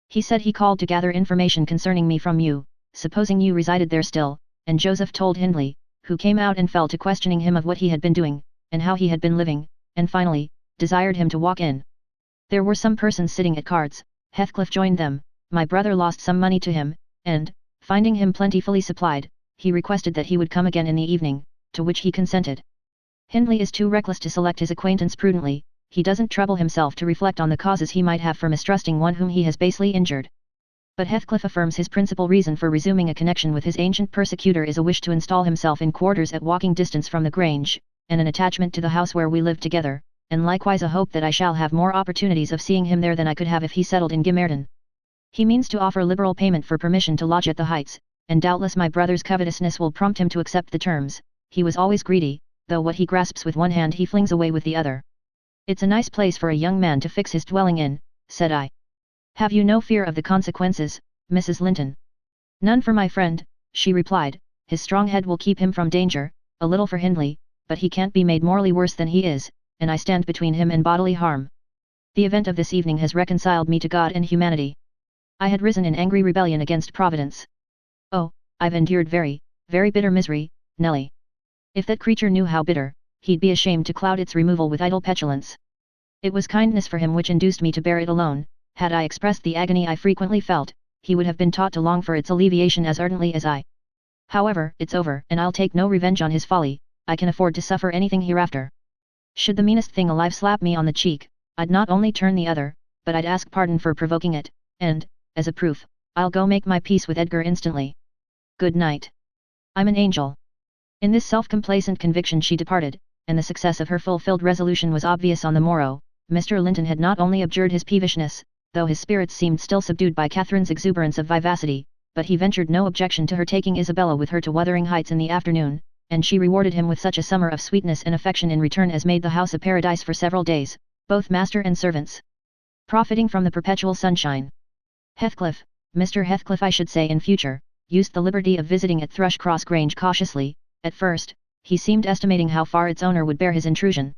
He said he called to gather information concerning me from you, supposing you resided there still, and Joseph told Hindley, who came out and fell to questioning him of what he had been doing, and how he had been living, and finally, desired him to walk in. There were some persons sitting at cards, Heathcliff joined them, my brother lost some money to him, and, finding him plentifully supplied, he requested that he would come again in the evening, to which he consented. Hindley is too reckless to select his acquaintance prudently, he doesn't trouble himself to reflect on the causes he might have for mistrusting one whom he has basely injured. But Heathcliff affirms his principal reason for resuming a connection with his ancient persecutor is a wish to install himself in quarters at walking distance from the Grange, and an attachment to the house where we live together, and likewise a hope that I shall have more opportunities of seeing him there than I could have if he settled in Gimmerton. He means to offer liberal payment for permission to lodge at the Heights, and doubtless my brother's covetousness will prompt him to accept the terms. He was always greedy, though what he grasps with one hand he flings away with the other. It's a nice place for a young man to fix his dwelling in, said I. Have you no fear of the consequences, Mrs. Linton? None for my friend, she replied, his strong head will keep him from danger, a little for Hindley, but he can't be made morally worse than he is, and I stand between him and bodily harm. The event of this evening has reconciled me to God and humanity. I had risen in angry rebellion against Providence. Oh, I've endured very, very bitter misery, Nelly. If that creature knew how bitter, he'd be ashamed to cloud its removal with idle petulance. It was kindness for him which induced me to bear it alone. Had I expressed the agony I frequently felt, he would have been taught to long for its alleviation as ardently as I. However, it's over, and I'll take no revenge on his folly. I can afford to suffer anything hereafter. Should the meanest thing alive slap me on the cheek, I'd not only turn the other, but I'd ask pardon for provoking it, and, as a proof, I'll go make my peace with Edgar instantly. Good night. I'm an angel. In this self-complacent conviction she departed, and the success of her fulfilled resolution was obvious on the morrow. Mr. Linton had not only abjured his peevishness, though his spirits seemed still subdued by Catherine's exuberance of vivacity, but he ventured no objection to her taking Isabella with her to Wuthering Heights in the afternoon, and she rewarded him with such a summer of sweetness and affection in return as made the house a paradise for several days, both master and servants profiting from the perpetual sunshine. Heathcliff, Mr. Heathcliff I should say in future, used the liberty of visiting at Thrushcross Grange cautiously. At first, he seemed estimating how far its owner would bear his intrusion.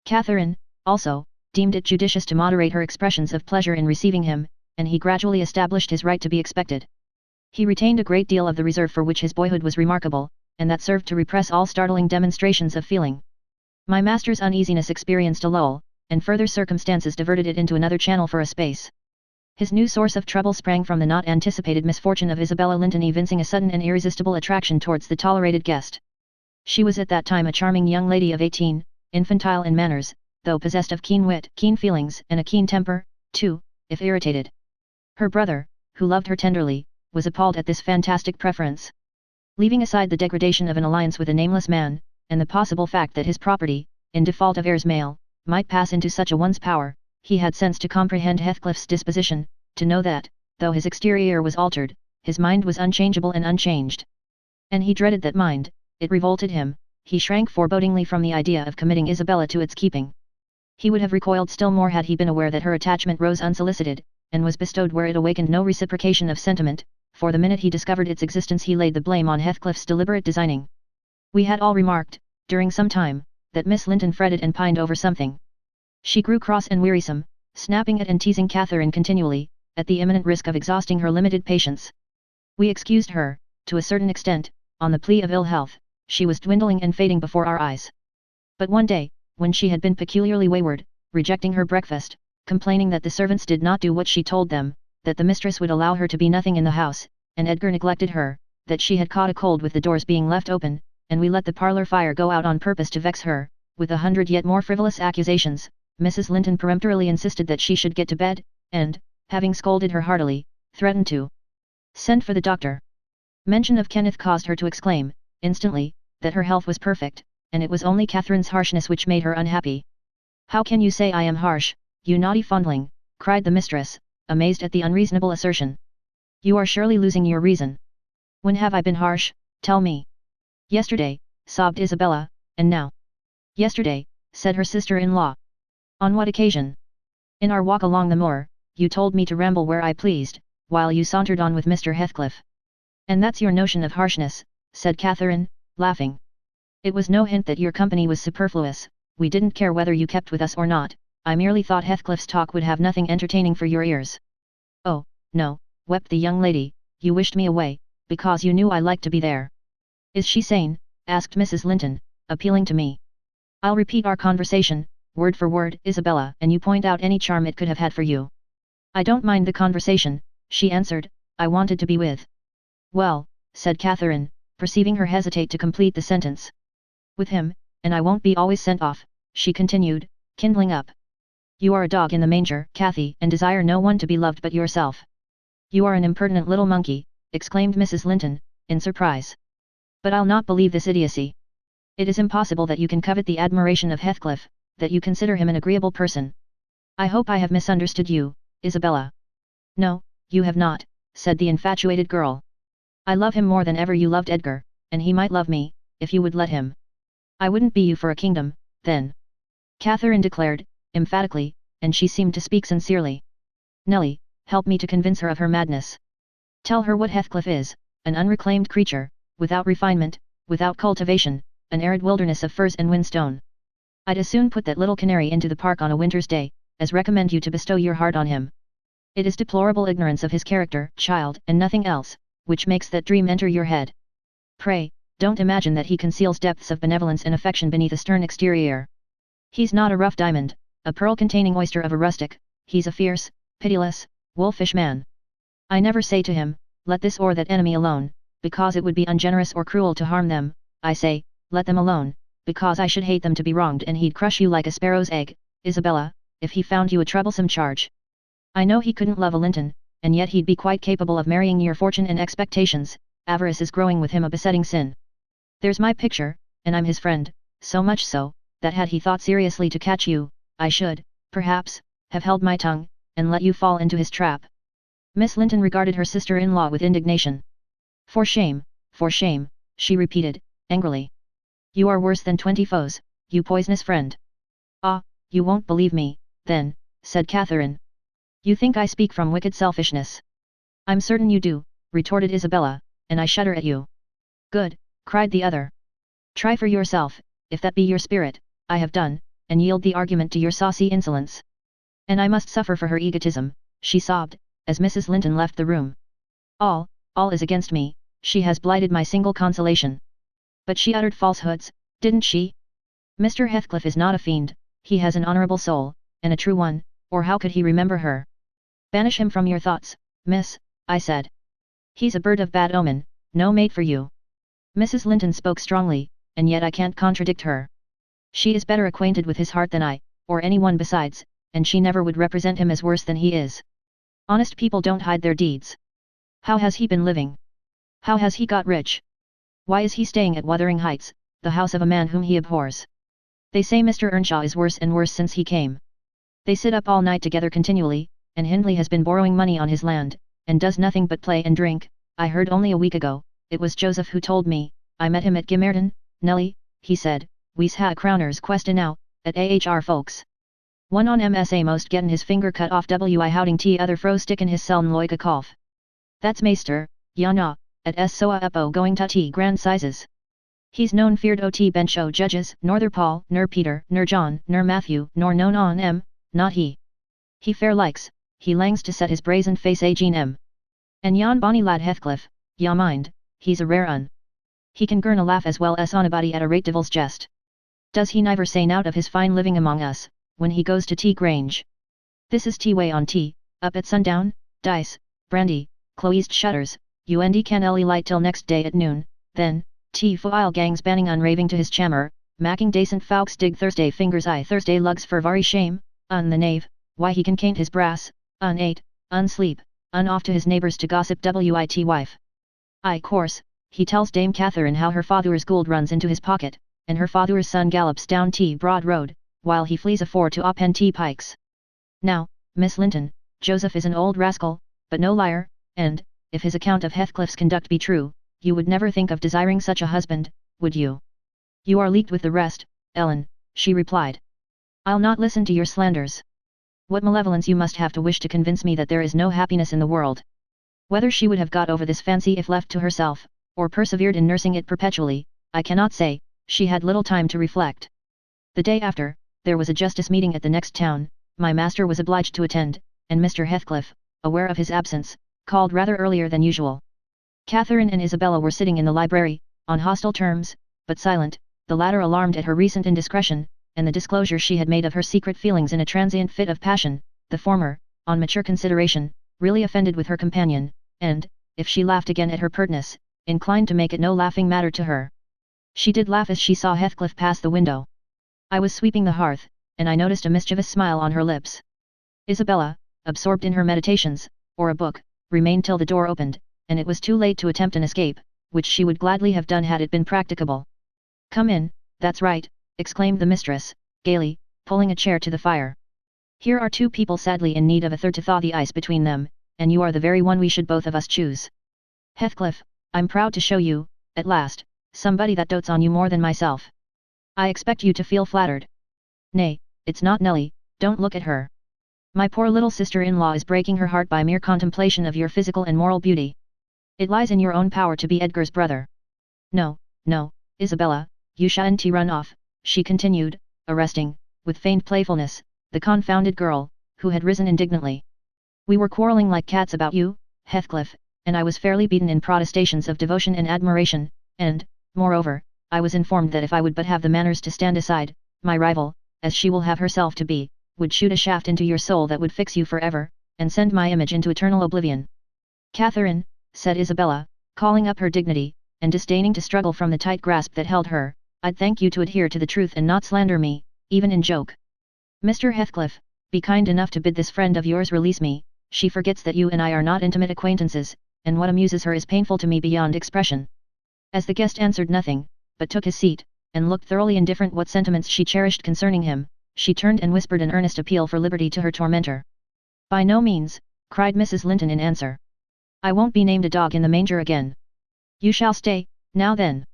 Catherine, also, deemed it judicious to moderate her expressions of pleasure in receiving him, and he gradually established his right to be expected. He retained a great deal of the reserve for which his boyhood was remarkable, and that served to repress all startling demonstrations of feeling. My master's uneasiness experienced a lull, and further circumstances diverted it into another channel for a space. His new source of trouble sprang from the not anticipated misfortune of Isabella Linton evincing a sudden and irresistible attraction towards the tolerated guest. She was at that time a charming young lady of 18, infantile in manners, though possessed of keen wit, keen feelings, and a keen temper, too, if irritated. Her brother, who loved her tenderly, was appalled at this fantastic preference. Leaving aside the degradation of an alliance with a nameless man, and the possible fact that his property, in default of heirs male, might pass into such a one's power, he had sense to comprehend Heathcliff's disposition, to know that, though his exterior was altered, his mind was unchangeable and unchanged. And he dreaded that mind, it revolted him, he shrank forebodingly from the idea of committing Isabella to its keeping. He would have recoiled still more had he been aware that her attachment rose unsolicited, and was bestowed where it awakened no reciprocation of sentiment, for the minute he discovered its existence he laid the blame on Heathcliff's deliberate designing. We had all remarked, during some time, that Miss Linton fretted and pined over something. She grew cross and wearisome, snapping at and teasing Catherine continually, at the imminent risk of exhausting her limited patience. We excused her, to a certain extent, on the plea of ill health. She was dwindling and fading before our eyes. But one day, when she had been peculiarly wayward, rejecting her breakfast, complaining that the servants did not do what she told them, that the mistress would allow her to be nothing in the house, and Edgar neglected her, that she had caught a cold with the doors being left open, and we let the parlour fire go out on purpose to vex her, with 100 yet more frivolous accusations, Mrs. Linton peremptorily insisted that she should get to bed, and, having scolded her heartily, threatened to send for the doctor. Mention of Kenneth caused her to exclaim, instantly, that her health was perfect, and it was only Catherine's harshness which made her unhappy. "How can you say I am harsh, you naughty fondling?" cried the mistress, amazed at the unreasonable assertion. "You are surely losing your reason. When have I been harsh, tell me?" "Yesterday," sobbed Isabella, "and now?" "Yesterday," said her sister-in-law. "On what occasion?" "In our walk along the moor, you told me to ramble where I pleased, while you sauntered on with Mr. Heathcliff." "And that's your notion of harshness," said Catherine, laughing. "It was no hint that your company was superfluous, we didn't care whether you kept with us or not, I merely thought Heathcliff's talk would have nothing entertaining for your ears." "Oh, no," wept the young lady, "you wished me away, because you knew I liked to be there." "Is she sane?" asked Mrs. Linton, appealing to me. "I'll repeat our conversation, word for word, Isabella, and you point out any charm it could have had for you." "I don't mind the conversation," she answered, "I wanted to be with." "Well," said Catherine, perceiving her hesitate to complete the sentence. "With him, and I won't be always sent off," she continued, kindling up. "You are a dog in the manger, Cathy, and desire no one to be loved but yourself." "You are an impertinent little monkey," exclaimed Mrs. Linton, in surprise. "But I'll not believe this idiocy. It is impossible that you can covet the admiration of Heathcliff, that you consider him an agreeable person." "I hope I have misunderstood you, Isabella." "No, you have not," said the infatuated girl. "I love him more than ever you loved Edgar, and he might love me, if you would let him." "I wouldn't be you for a kingdom, then," Catherine declared, emphatically, and she seemed to speak sincerely. "Nelly, help me to convince her of her madness. Tell her what Heathcliff is, an unreclaimed creature, without refinement, without cultivation, an arid wilderness of furs and whinstone. I'd as soon put that little canary into the park on a winter's day, as recommend you to bestow your heart on him. It is deplorable ignorance of his character, child, and nothing else, which makes that dream enter your head. Pray, don't imagine that he conceals depths of benevolence and affection beneath a stern exterior. He's not a rough diamond, a pearl-containing oyster of a rustic, he's a fierce, pitiless, wolfish man. I never say to him, let this or that enemy alone, because it would be ungenerous or cruel to harm them, I say, let them alone, because I should hate them to be wronged, and he'd crush you like a sparrow's egg, Isabella, if he found you a troublesome charge. I know he couldn't love a Linton, and yet he'd be quite capable of marrying your fortune and expectations. Avarice is growing with him a besetting sin. There's my picture, and I'm his friend, so much so, that had he thought seriously to catch you, I should, perhaps, have held my tongue, and let you fall into his trap." Miss Linton regarded her sister-in-law with indignation. For shame, she repeated, angrily. "You are worse than 20 foes, you poisonous friend." "Ah, you won't believe me, then," said Catherine. "You think I speak from wicked selfishness." "I'm certain you do," retorted Isabella, "and I shudder at you." "Good," cried the other. "Try for yourself, if that be your spirit. I have done, and yield the argument to your saucy insolence. And I must suffer for her egotism," she sobbed, as Mrs. Linton left the room. All is against me, she has blighted my single consolation." "But she uttered falsehoods, didn't she? Mr. Heathcliff is not a fiend, he has an honourable soul, and a true one, or how could he remember her?" "Banish him from your thoughts, miss," I said. "He's a bird of bad omen, no mate for you." Mrs. Linton spoke strongly, and yet I can't contradict her. She is better acquainted with his heart than I, or anyone besides, and she never would represent him as worse than he is. Honest people don't hide their deeds. How has he been living? How has he got rich? Why is he staying at Wuthering Heights, the house of a man whom he abhors. They say Mr. Earnshaw is worse and worse since he came. They sit up all night together continually, and Hindley has been borrowing money on his land, and does nothing but play and drink. I heard only a week ago, it was Joseph who told me, I met him at Gimerton. Nelly, he said, we's ha' a crowner's question now, at AHR folks. One on MSA most gettin' his finger cut off wi houting t other fro stickin' his seln loika cough. That's Maister, ya na, at S soa upo going ta t grand sizes. He's known feared ot bench o judges, norther Paul, ner Peter, ner John, ner Matthew, nor known on not he. He fair likes, he langs to set his brazen face agin and yon bonny lad Heathcliff, ya mind, he's a rare un. He can gurn a laugh as well as on a body at a rate devil's jest. Does he never say nout of his fine living among us, when he goes to T Grange? This is T-way on tea, up at sundown, dice, brandy, closed shutters, und can ellie light till next day at noon, then, T-foil gangs banning on raving to his chammer, macking decent fowks dig Thursday fingers I Thursday lugs for very shame, the knave, why he can caint his brass, ate, sleep, off to his neighbours to gossip wit wife. Course, he tells Dame Catherine how her father's gold runs into his pocket, and her father's son gallops down T Broad Road, while he flees afore to Oppen T Pikes. Now, Miss Linton, Joseph is an old rascal, but no liar, and, if his account of Heathcliff's conduct be true, you would never think of desiring such a husband, would you? You are leagued with the rest, Ellen, she replied. I'll not listen to your slanders. What malevolence you must have to wish to convince me that there is no happiness in the world. Whether she would have got over this fancy if left to herself, or persevered in nursing it perpetually, I cannot say. She had little time to reflect. The day after, there was a justice meeting at the next town, my master was obliged to attend, and Mr. Heathcliff, aware of his absence, called rather earlier than usual. Catherine and Isabella were sitting in the library, on hostile terms, but silent, the latter alarmed at her recent indiscretion, and the disclosure she had made of her secret feelings in a transient fit of passion, the former, on mature consideration, really offended with her companion, and, if she laughed again at her pertness, inclined to make it no laughing matter to her. She did laugh as she saw Heathcliff pass the window. I was sweeping the hearth, and I noticed a mischievous smile on her lips. Isabella, absorbed in her meditations, or a book, remained till the door opened, and it was too late to attempt an escape, which she would gladly have done had it been practicable. Come in, that's right, exclaimed the mistress, gaily, pulling a chair to the fire. Here are two people sadly in need of a third to thaw the ice between them, and you are the very one we should both of us choose. Heathcliff, I'm proud to show you, at last, somebody that dotes on you more than myself. I expect you to feel flattered. Nay, it's not Nelly, don't look at her. My poor little sister-in-law is breaking her heart by mere contemplation of your physical and moral beauty. It lies in your own power to be Edgar's brother. No, no, Isabella, you shan't run off, she continued, arresting, with feigned playfulness, the confounded girl, who had risen indignantly. We were quarrelling like cats about you, Heathcliff, and I was fairly beaten in protestations of devotion and admiration, and, moreover, I was informed that if I would but have the manners to stand aside, my rival, as she will have herself to be, would shoot a shaft into your soul that would fix you forever, and send my image into eternal oblivion. Catherine, said Isabella, calling up her dignity, and disdaining to struggle from the tight grasp that held her, I'd thank you to adhere to the truth and not slander me, even in joke. Mr. Heathcliff, be kind enough to bid this friend of yours release me, she forgets that you and I are not intimate acquaintances, and what amuses her is painful to me beyond expression. As the guest answered nothing, but took his seat, and looked thoroughly indifferent what sentiments she cherished concerning him, she turned and whispered an earnest appeal for liberty to her tormentor. By no means, cried Mrs. Linton in answer. I won't be named a dog in the manger again. You shall stay, now then.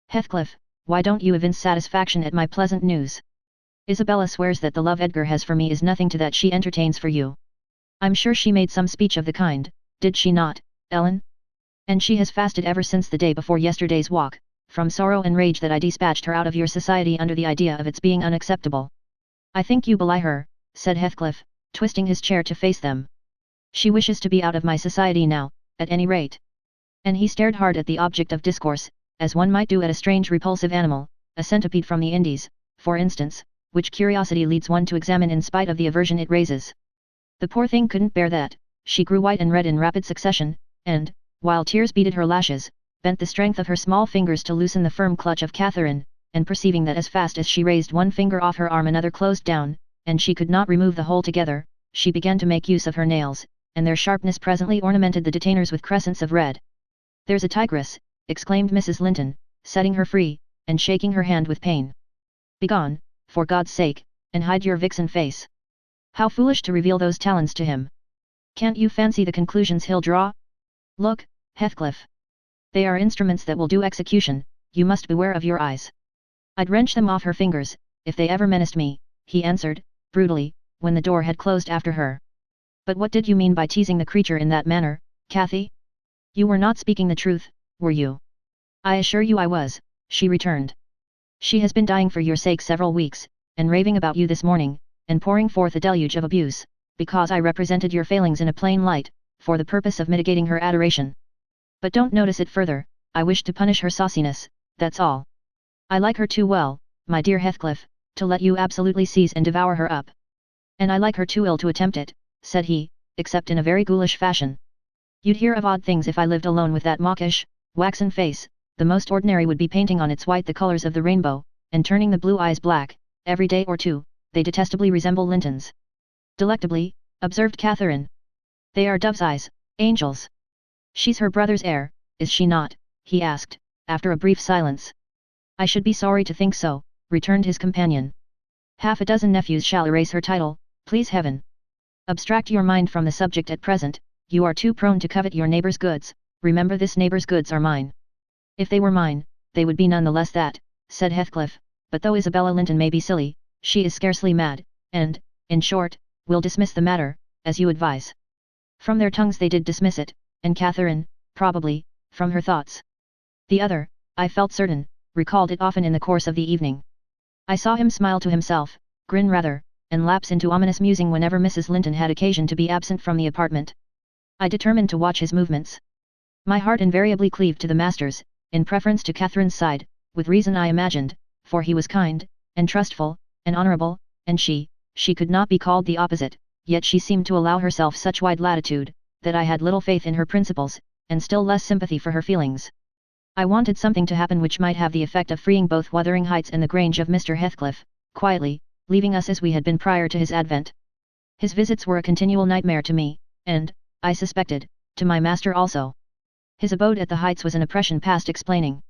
Heathcliff, why don't you evince satisfaction at my pleasant news? Isabella swears that the love Edgar has for me is nothing to that she entertains for you. I'm sure she made some speech of the kind, did she not, Ellen? And she has fasted ever since the day before yesterday's walk, from sorrow and rage that I dispatched her out of your society under the idea of its being unacceptable. I think you belie her, said Heathcliff, twisting his chair to face them. She wishes to be out of my society now, at any rate. And he stared hard at the object of discourse, as one might do at a strange repulsive animal, a centipede from the Indies, for instance, which curiosity leads one to examine in spite of the aversion it raises. The poor thing couldn't bear that, she grew white and red in rapid succession, and, while tears beaded her lashes, bent the strength of her small fingers to loosen the firm clutch of Catherine, and perceiving that as fast as she raised one finger off her arm another closed down, and she could not remove the whole together, she began to make use of her nails, and their sharpness presently ornamented the detainers with crescents of red. There's a tigress, exclaimed Mrs. Linton, setting her free, and shaking her hand with pain. "Begone, for God's sake, and hide your vixen face. How foolish to reveal those talons to him. Can't you fancy the conclusions he'll draw? Look, Heathcliff. They are instruments that will do execution, you must beware of your eyes." "I'd wrench them off her fingers, if they ever menaced me," he answered, brutally, when the door had closed after her. "But what did you mean by teasing the creature in that manner, Cathy? You were not speaking the truth, were you?" "I assure you I was," she returned. "She has been dying for your sake several weeks, and raving about you this morning, and pouring forth a deluge of abuse, because I represented your failings in a plain light, for the purpose of mitigating her adoration. But don't notice it further, I wish to punish her sauciness, that's all. I like her too well, my dear Heathcliff, to let you absolutely seize and devour her up. And I like her too ill to attempt it," said he, "except in a very ghoulish fashion. You'd hear of odd things if I lived alone with that mawkish, waxen face. The most ordinary would be painting on its white the colours of the rainbow, and turning the blue eyes black, every day or two. They detestably resemble Linton's." "Delectably," observed Catherine. "They are dove's eyes, angels." "She's her brother's heir, is she not?" he asked, after a brief silence. "I should be sorry to think so," returned his companion. "Half a dozen nephews shall erase her title, please heaven. Abstract your mind from the subject at present. You are too prone to covet your neighbour's goods. Remember, this neighbour's goods are mine." "If they were mine, they would be none the less that," said Heathcliff, "but though Isabella Linton may be silly, she is scarcely mad, and, in short, will dismiss the matter, as you advise." From their tongues they did dismiss it, and Catherine, probably, from her thoughts. The other, I felt certain, recalled it often in the course of the evening. I saw him smile to himself, grin rather, and lapse into ominous musing whenever Mrs. Linton had occasion to be absent from the apartment. I determined to watch his movements. My heart invariably cleaved to the master's, in preference to Catherine's side, with reason I imagined, for he was kind, and trustful, and honourable, and she could not be called the opposite, yet she seemed to allow herself such wide latitude, that I had little faith in her principles, and still less sympathy for her feelings. I wanted something to happen which might have the effect of freeing both Wuthering Heights and the Grange of Mr. Heathcliff, quietly, leaving us as we had been prior to his advent. His visits were a continual nightmare to me, and, I suspected, to my master also. His abode at the Heights was an oppression past explaining.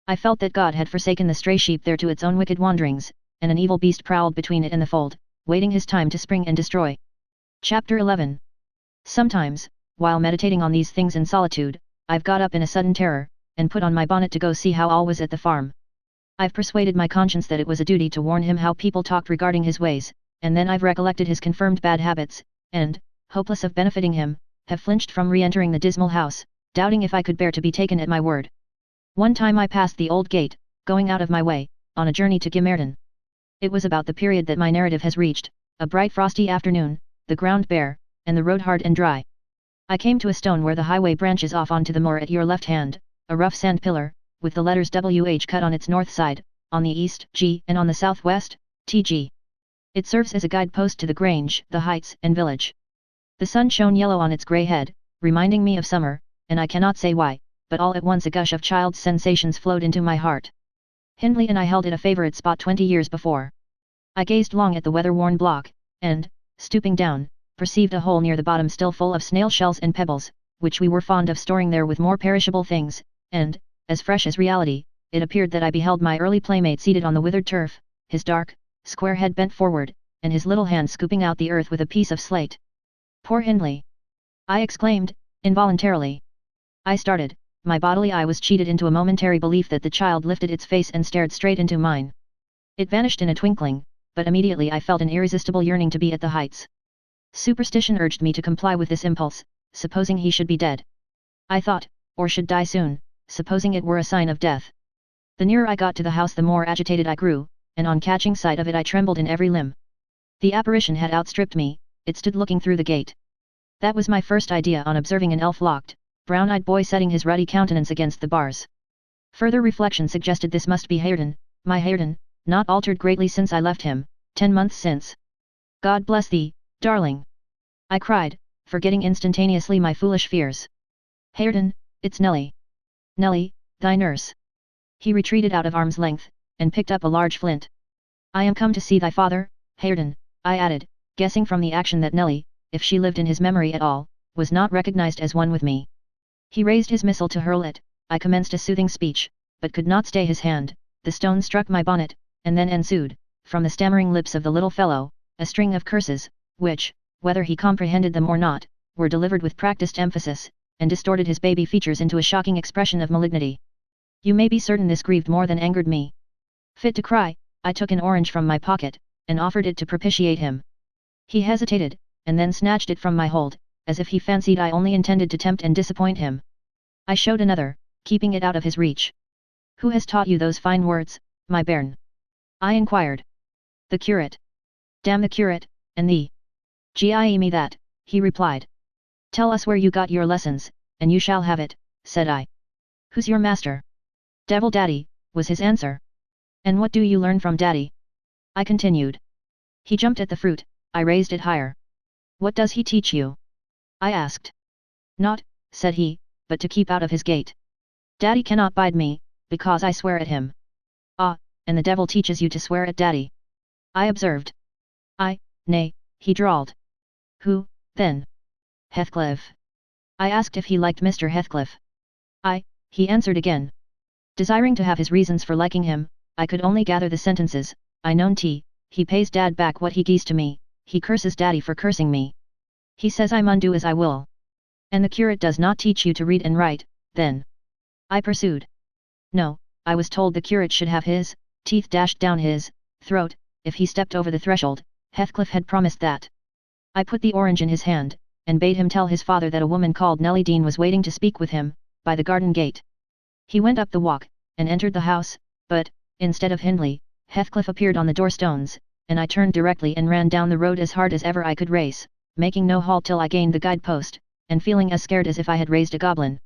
I felt that God had forsaken the stray sheep there to its own wicked wanderings, and an evil beast prowled between it and the fold, waiting his time to spring and destroy. Chapter 11. Sometimes, while meditating on these things in solitude, I've got up in a sudden terror, and put on my bonnet to go see how all was at the farm. I've persuaded my conscience that it was a duty to warn him how people talked regarding his ways, and then I've recollected his confirmed bad habits, and, hopeless of benefiting him, have flinched from re-entering the dismal house, doubting if I could bear to be taken at my word. One time I passed the old gate, going out of my way, on a journey to Gimmerton. It was about the period that my narrative has reached, a bright frosty afternoon, the ground bare, and the road hard and dry. I came to a stone where the highway branches off onto the moor at your left hand, a rough sand pillar, with the letters WH cut on its north side, on the east G and on the southwest TG. It serves as a guidepost to the Grange, the Heights and village. The sun shone yellow on its grey head, reminding me of summer, and I cannot say why, but all at once a gush of child's sensations flowed into my heart. Hindley and I held it a favourite spot 20 years before. I gazed long at the weather-worn block, and, stooping down, perceived a hole near the bottom still full of snail shells and pebbles, which we were fond of storing there with more perishable things, and, as fresh as reality, it appeared that I beheld my early playmate seated on the withered turf, his dark, square head bent forward, and his little hand scooping out the earth with a piece of slate. "Poor Hindley!" I exclaimed, involuntarily. I started, my bodily eye was cheated into a momentary belief that the child lifted its face and stared straight into mine. It vanished in a twinkling, but immediately I felt an irresistible yearning to be at the Heights. Superstition urged me to comply with this impulse, supposing he should be dead. I thought, or should die soon, supposing it were a sign of death. The nearer I got to the house the more agitated I grew, and on catching sight of it I trembled in every limb. The apparition had outstripped me, it stood looking through the gate. That was my first idea on observing an elf-locked, brown-eyed boy setting his ruddy countenance against the bars. Further reflection suggested this must be Hareton, my Hareton, not altered greatly since I left him, 10 months since. "God bless thee, darling!" I cried, forgetting instantaneously my foolish fears. "Hareton, it's Nelly. Nelly, thy nurse." He retreated out of arm's length, and picked up a large flint. "I am come to see thy father, Hareton," I added, guessing from the action that Nelly, if she lived in his memory at all, was not recognized as one with me. He raised his missile to hurl it, I commenced a soothing speech, but could not stay his hand. the stone struck my bonnet, and then ensued, from the stammering lips of the little fellow, a string of curses, which, whether he comprehended them or not, were delivered with practiced emphasis, and distorted his baby features into a shocking expression of malignity. You may be certain this grieved more than angered me. Fit to cry, I took an orange from my pocket, and offered it to propitiate him. He hesitated, and then snatched it from my hold, as if he fancied I only intended to tempt and disappoint him. I showed another, keeping it out of his reach. Who has taught you those fine words, my bairn? I inquired. The curate. Damn the curate, and thee. Gie me that, he replied. Tell us where you got your lessons, and you shall have it, said I. Who's your master? Devil Daddy, was his answer. And what do you learn from Daddy? I continued. He jumped at the fruit, I raised it higher. What does he teach you? I asked. Naught, said he, but to keep out of his gate. Daddy cannot bide me, because I swear at him. Ah, and the devil teaches you to swear at Daddy? I observed. Nay, he drawled. Who, then? Heathcliff. I asked if he liked Mr. Heathcliff. He answered again. Desiring to have his reasons for liking him, I could only gather the sentences. I known he pays Dad back what he gies to me, he curses Daddy for cursing me. He says I mun do as I will. And the curate does not teach you to read and write, then? I pursued. No, I was told the curate should have his teeth dashed down his throat, if he stepped over the threshold. Heathcliff had promised that. I put the orange in his hand, and bade him tell his father that a woman called Nellie Dean was waiting to speak with him, by the garden gate. He went up the walk, and entered the house, but, instead of Hindley, Heathcliff appeared on the doorstones, and I turned directly and ran down the road as hard as ever I could race, making no halt till I gained the guide-post, and feeling as scared as if I had raised a goblin.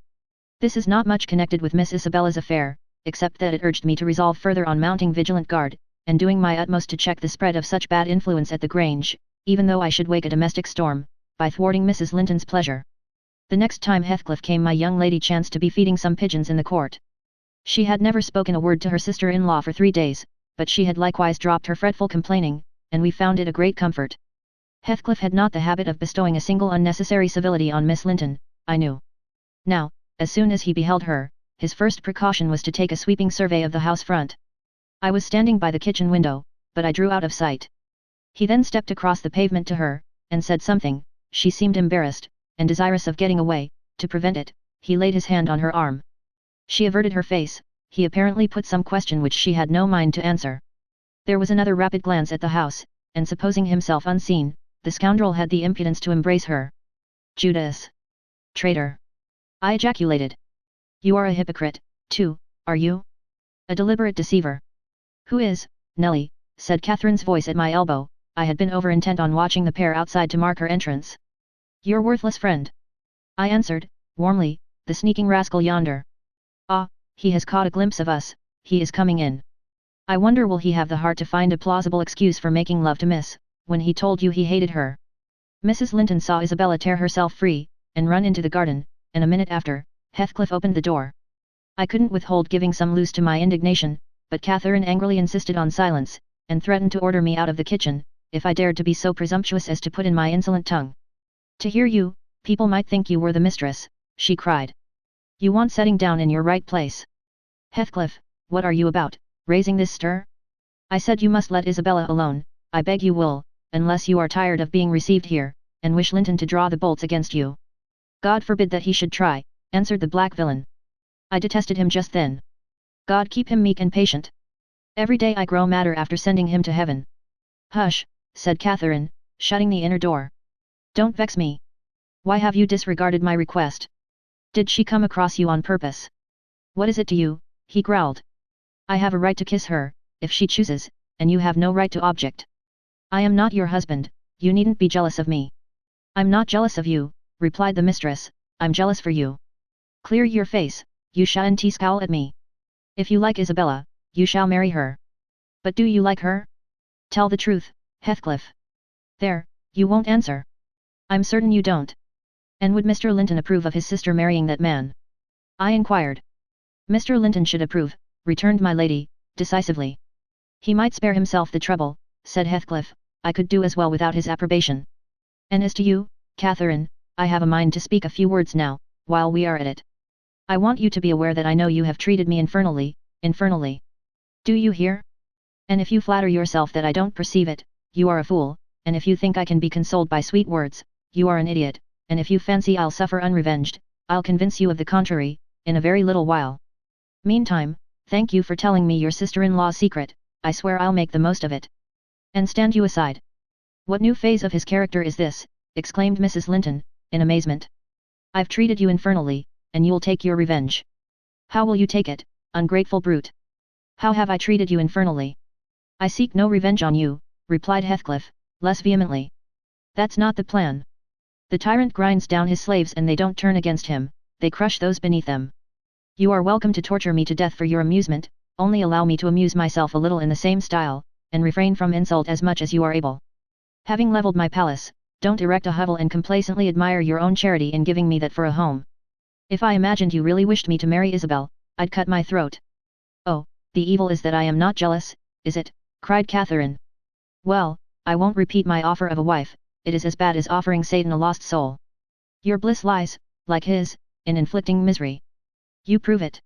This is not much connected with Miss Isabella's affair, except that it urged me to resolve further on mounting vigilant guard, and doing my utmost to check the spread of such bad influence at the Grange, even though I should wake a domestic storm, by thwarting Mrs. Linton's pleasure. The next time Heathcliff came my young lady chanced to be feeding some pigeons in the court. She had never spoken a word to her sister-in-law for 3 days, but she had likewise dropped her fretful complaining, and we found it a great comfort. Heathcliff had not the habit of bestowing a single unnecessary civility on Miss Linton, I knew. Now, as soon as he beheld her, his first precaution was to take a sweeping survey of the house front. I was standing by the kitchen window, but I drew out of sight. He then stepped across the pavement to her, and said something. She seemed embarrassed, and desirous of getting away. To prevent it, he laid his hand on her arm. She averted her face. He apparently put some question which she had no mind to answer. There was another rapid glance at the house, and supposing himself unseen, the scoundrel had the impudence to embrace her. Judas! Traitor! I ejaculated. You are a hypocrite, too, are you? A deliberate deceiver. Who is, Nellie? Said Catherine's voice at my elbow. I had been over intent on watching the pair outside to mark her entrance. Your worthless friend. I answered, warmly, the sneaking rascal yonder. Ah, he has caught a glimpse of us, he is coming in. I wonder will he have the heart to find a plausible excuse for making love to Miss, when he told you he hated her. Mrs. Linton saw Isabella tear herself free, and run into the garden, and a minute after, Heathcliff opened the door. I couldn't withhold giving some loose to my indignation, but Catherine angrily insisted on silence, and threatened to order me out of the kitchen, if I dared to be so presumptuous as to put in my insolent tongue. To hear you, people might think you were the mistress, she cried. You want setting down in your right place. Heathcliff, what are you about, raising this stir? I said you must let Isabella alone, I beg you will, unless you are tired of being received here, and wish Linton to draw the bolts against you. God forbid that he should try, answered the black villain. I detested him just then. God keep him meek and patient. Every day I grow madder after sending him to heaven. Hush, said Catherine, shutting the inner door. Don't vex me. Why have you disregarded my request? Did she come across you on purpose? What is it to you? He growled. I have a right to kiss her, if she chooses, and you have no right to object. I am not your husband, you needn't be jealous of me. I'm not jealous of you, replied the mistress, I'm jealous for you. Clear your face, you shan't scowl at me. If you like Isabella, you shall marry her. But do you like her? Tell the truth, Heathcliff. There, you won't answer. I'm certain you don't. And would Mr. Linton approve of his sister marrying that man? I inquired. Mr. Linton should approve, returned my lady, decisively. He might spare himself the trouble, said Heathcliff, I could do as well without his approbation. And as to you, Catherine, I have a mind to speak a few words now, while we are at it. I want you to be aware that I know you have treated me infernally, infernally. Do you hear? And if you flatter yourself that I don't perceive it, you are a fool, and if you think I can be consoled by sweet words, you are an idiot, and if you fancy I'll suffer unrevenged, I'll convince you of the contrary, in a very little while. Meantime, thank you for telling me your sister-in-law's secret, I swear I'll make the most of it. And stand you aside. What new phase of his character is this? Exclaimed Mrs. Linton, in amazement. I've treated you infernally, and you'll take your revenge. How will you take it, ungrateful brute? How have I treated you infernally? I seek no revenge on you, replied Heathcliff, less vehemently. That's not the plan. The tyrant grinds down his slaves and they don't turn against him, they crush those beneath them. You are welcome to torture me to death for your amusement, only allow me to amuse myself a little in the same style, and refrain from insult as much as you are able. Having levelled my palace, don't erect a hovel and complacently admire your own charity in giving me that for a home. If I imagined you really wished me to marry Isabel, I'd cut my throat. Oh, the evil is that I am not jealous, is it? Cried Catherine. Well, I won't repeat my offer of a wife, it is as bad as offering Satan a lost soul. Your bliss lies, like his, in inflicting misery. You prove it.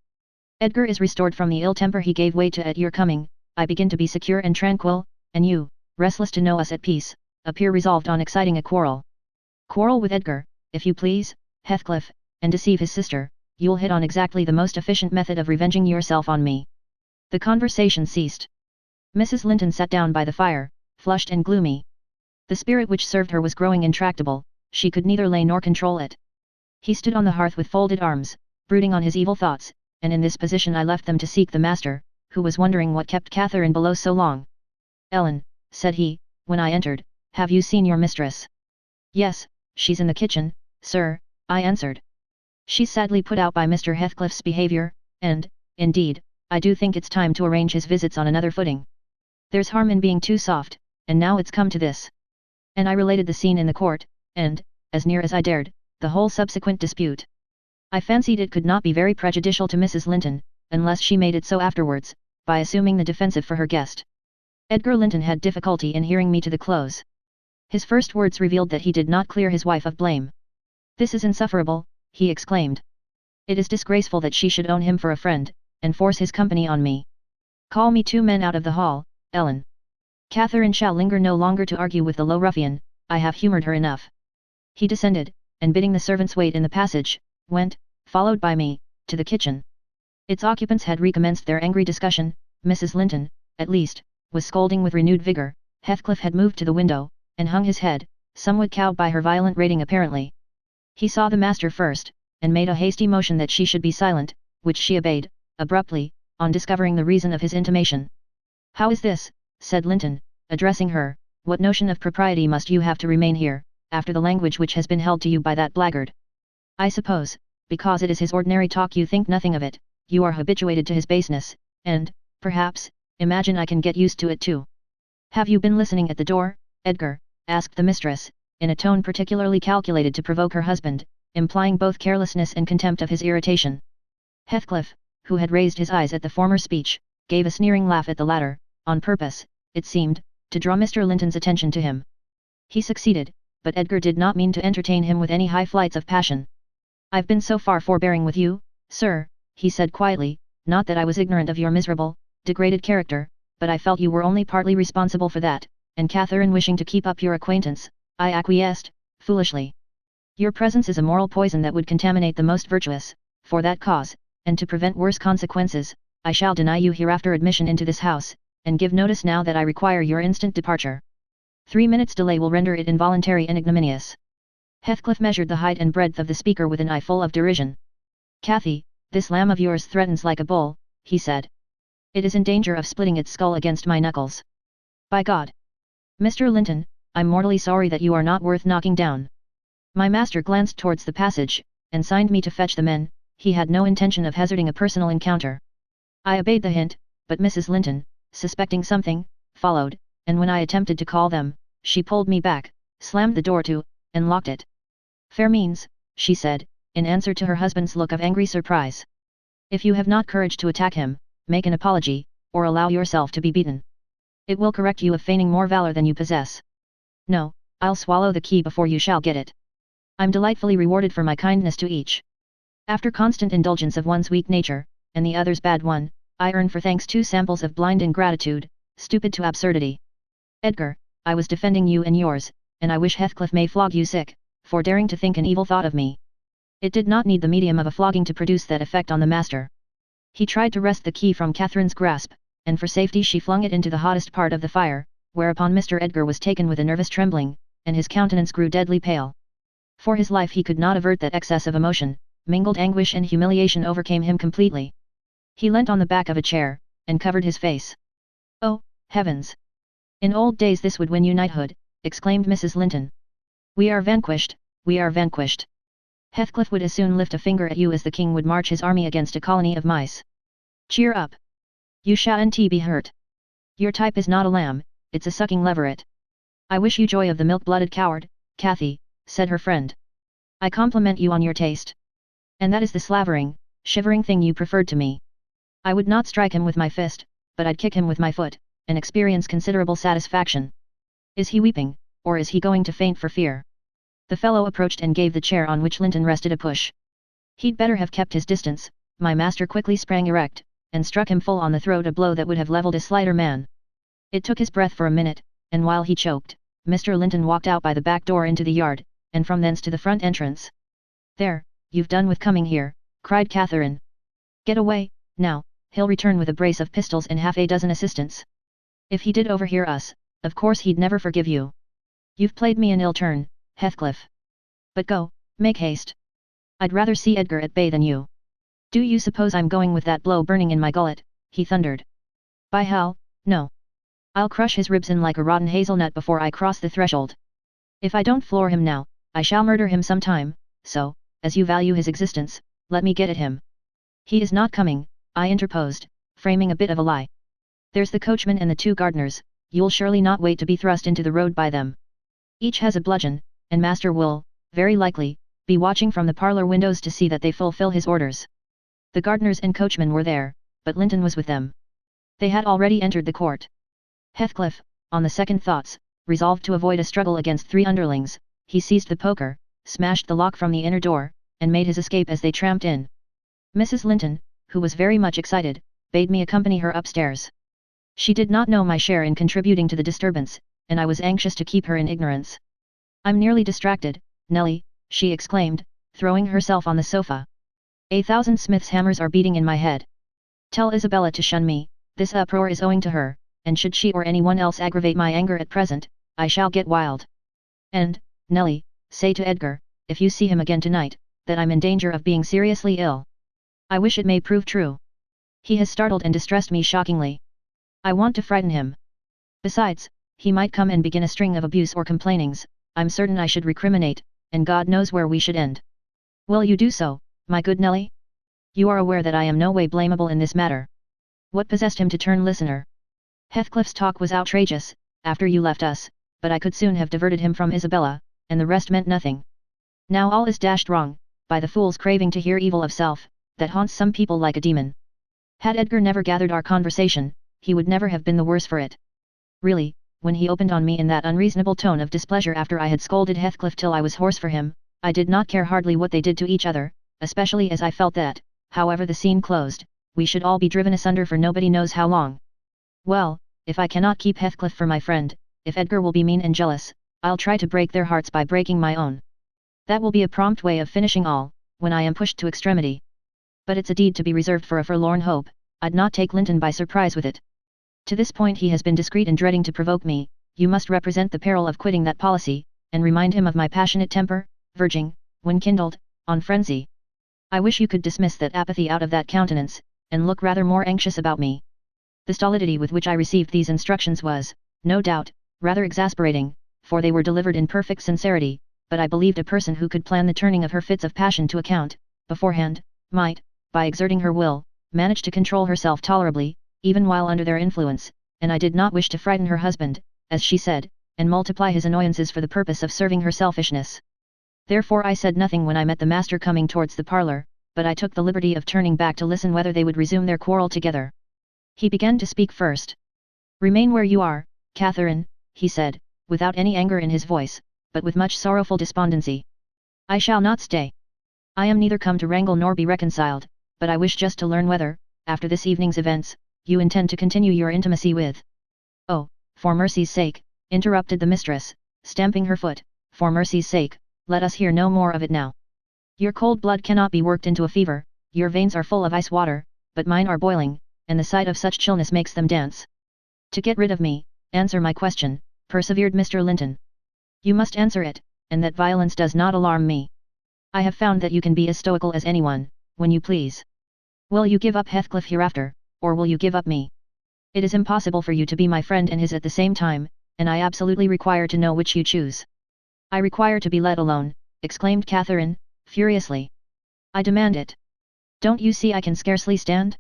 Edgar is restored from the ill temper he gave way to at your coming, I begin to be secure and tranquil, and you, restless to know us at peace, appear resolved on exciting a quarrel. Quarrel with Edgar, if you please, Heathcliff, and deceive his sister, you'll hit on exactly the most efficient method of revenging yourself on me. The conversation ceased. Mrs. Linton sat down by the fire, flushed and gloomy. The spirit which served her was growing intractable, she could neither lay nor control it. He stood on the hearth with folded arms, brooding on his evil thoughts, and in this position I left them to seek the master, who was wondering what kept Catherine below so long. Ellen, said he, when I entered, have you seen your mistress? Yes, she's in the kitchen, sir, I answered. She's sadly put out by Mr. Heathcliff's behaviour, and, indeed, I do think it's time to arrange his visits on another footing. There's harm in being too soft, and now it's come to this. And I related the scene in the court, and, as near as I dared, the whole subsequent dispute. I fancied it could not be very prejudicial to Mrs. Linton, unless she made it so afterwards, by assuming the defensive for her guest. Edgar Linton had difficulty in hearing me to the close. His first words revealed that he did not clear his wife of blame. This is insufferable, he exclaimed. It is disgraceful that she should own him for a friend, and force his company on me. Call me 2 men out of the hall, Ellen. Catherine shall linger no longer to argue with the low ruffian, I have humoured her enough. He descended, and bidding the servants wait in the passage, went, followed by me, to the kitchen. Its occupants had recommenced their angry discussion, Mrs. Linton, at least, was scolding with renewed vigour, Heathcliff had moved to the window, and hung his head, somewhat cowed by her violent rating apparently. He saw the master first, and made a hasty motion that she should be silent, which she obeyed, abruptly, on discovering the reason of his intimation. How is this, said Linton, addressing her, what notion of propriety must you have to remain here, after the language which has been held to you by that blackguard? I suppose, because it is his ordinary talk you think nothing of it, you are habituated to his baseness, and, perhaps, imagine I can get used to it too. Have you been listening at the door, Edgar? Asked the mistress, in a tone particularly calculated to provoke her husband, implying both carelessness and contempt of his irritation. Heathcliff, who had raised his eyes at the former speech, gave a sneering laugh at the latter, on purpose, it seemed, to draw Mr. Linton's attention to him. He succeeded, but Edgar did not mean to entertain him with any high flights of passion. I've been so far forbearing with you, sir, he said quietly, not that I was ignorant of your miserable, degraded character, but I felt you were only partly responsible for that, and Catherine wishing to keep up your acquaintance, I acquiesced, foolishly. Your presence is a moral poison that would contaminate the most virtuous, for that cause, and to prevent worse consequences, I shall deny you hereafter admission into this house, and give notice now that I require your instant departure. 3 minutes' delay will render it involuntary and ignominious. Heathcliff measured the height and breadth of the speaker with an eye full of derision. Cathy, this lamb of yours threatens like a bull, he said. It is in danger of splitting its skull against my knuckles. By God! Mr. Linton, I'm mortally sorry that you are not worth knocking down. My master glanced towards the passage, and signed me to fetch the men, he had no intention of hazarding a personal encounter. I obeyed the hint, but Mrs. Linton, suspecting something, followed, and when I attempted to call them, she pulled me back, slammed the door to, and locked it. Fair means, she said, in answer to her husband's look of angry surprise. If you have not courage to attack him, make an apology, or allow yourself to be beaten. It will correct you of feigning more valor than you possess. No, I'll swallow the key before you shall get it. I'm delightfully rewarded for my kindness to each. After constant indulgence of one's weak nature, and the other's bad one, I earn for thanks 2 samples of blind ingratitude, stupid to absurdity. Edgar, I was defending you and yours, and I wish Heathcliff may flog you sick, for daring to think an evil thought of me. It did not need the medium of a flogging to produce that effect on the master. He tried to wrest the key from Catherine's grasp, and for safety she flung it into the hottest part of the fire, whereupon Mr. Edgar was taken with a nervous trembling, and his countenance grew deadly pale. For his life he could not avert that excess of emotion, mingled anguish and humiliation overcame him completely. He leant on the back of a chair, and covered his face. "Oh, heavens! In old days this would win you knighthood," exclaimed Mrs. Linton. "We are vanquished, we are vanquished. Heathcliff would as soon lift a finger at you as the king would march his army against a colony of mice. Cheer up! You shan't be hurt. Your type is not a lamb, it's a sucking leveret." "I wish you joy of the milk-blooded coward, Cathy," said her friend. "I compliment you on your taste. And that is the slavering, shivering thing you preferred to me. I would not strike him with my fist, but I'd kick him with my foot, and experience considerable satisfaction. Is he weeping, or is he going to faint for fear?" The fellow approached and gave the chair on which Linton rested a push. "He'd better have kept his distance." My master quickly sprang erect, and struck him full on the throat, a blow that would have levelled a slighter man. It took his breath for a minute, and while he choked, Mr. Linton walked out by the back door into the yard, and from thence to the front entrance. "There, you've done with coming here," cried Catherine. "Get away, now, he'll return with a brace of pistols and half a dozen assistants. If he did overhear us, of course he'd never forgive you. You've played me an ill turn, Heathcliff. But go, make haste. I'd rather see Edgar at bay than you. Do you suppose I'm going with that blow burning in my gullet?" he thundered. "By hell, no. I'll crush his ribs in like a rotten hazelnut before I cross the threshold. If I don't floor him now, I shall murder him some time, so, as you value his existence, let me get at him." "He is not coming," I interposed, framing a bit of a lie. "There's the coachman and the 2 gardeners, you'll surely not wait to be thrust into the road by them. Each has a bludgeon, and master will, very likely, be watching from the parlour windows to see that they fulfill his orders." The gardeners and coachman were there, but Linton was with them. They had already entered the court. Heathcliff, on the second thoughts, resolved to avoid a struggle against 3 underlings. He seized the poker, smashed the lock from the inner door, and made his escape as they tramped in. Mrs. Linton, who was very much excited, bade me accompany her upstairs. She did not know my share in contributing to the disturbance, and I was anxious to keep her in ignorance. "I'm nearly distracted, Nelly," she exclaimed, throwing herself on the sofa. "1,000 smiths' hammers are beating in my head. Tell Isabella to shun me, this uproar is owing to her, and should she or anyone else aggravate my anger at present, I shall get wild. And, Nelly, say to Edgar, if you see him again tonight, that I'm in danger of being seriously ill. I wish it may prove true. He has startled and distressed me shockingly. I want to frighten him. Besides, he might come and begin a string of abuse or complainings. I'm certain I should recriminate, and God knows where we should end. Will you do so, my good Nelly? You are aware that I am no way blamable in this matter. What possessed him to turn listener? Heathcliff's talk was outrageous, after you left us, but I could soon have diverted him from Isabella, and the rest meant nothing. Now all is dashed wrong, by the fool's craving to hear evil of self, that haunts some people like a demon. Had Edgar never gathered our conversation, he would never have been the worse for it. Really, when he opened on me in that unreasonable tone of displeasure after I had scolded Heathcliff till I was hoarse for him, I did not care hardly what they did to each other, especially as I felt that, however the scene closed, we should all be driven asunder for nobody knows how long. Well, if I cannot keep Heathcliff for my friend, if Edgar will be mean and jealous, I'll try to break their hearts by breaking my own. That will be a prompt way of finishing all, when I am pushed to extremity. But it's a deed to be reserved for a forlorn hope. I'd not take Linton by surprise with it. To this point he has been discreet in dreading to provoke me. You must represent the peril of quitting that policy, and remind him of my passionate temper, verging, when kindled, on frenzy. I wish you could dismiss that apathy out of that countenance, and look rather more anxious about me. The stolidity with which I received these instructions was, no doubt, rather exasperating, for they were delivered in perfect sincerity, but I believed a person who could plan the turning of her fits of passion to account, beforehand, might, by exerting her will, manage to control herself tolerably, even while under their influence, and I did not wish to frighten her husband, as she said, and multiply his annoyances for the purpose of serving her selfishness. Therefore I said nothing when I met the master coming towards the parlour, but I took the liberty of turning back to listen whether they would resume their quarrel together. He began to speak first. "Remain where you are, Catherine," he said, without any anger in his voice, but with much sorrowful despondency. "I shall not stay. I am neither come to wrangle nor be reconciled, but I wish just to learn whether, after this evening's events, you intend to continue your intimacy with. Oh, for mercy's sake, interrupted the mistress, stamping her foot, for mercy's sake, let us hear no more of it now. Your cold blood cannot be worked into a fever, your veins are full of ice water, but mine are boiling, and the sight of such chillness makes them dance. To get rid of me, answer my question, persevered Mr. Linton. You must answer it, and that violence does not alarm me. I have found that you can be as stoical as anyone, when you please. Will you give up Heathcliff hereafter, or will you give up me? It is impossible for you to be my friend and his at the same time, and I absolutely require to know which you choose. I require to be let alone, exclaimed Catherine, furiously. I demand it. Don't you see I can scarcely stand?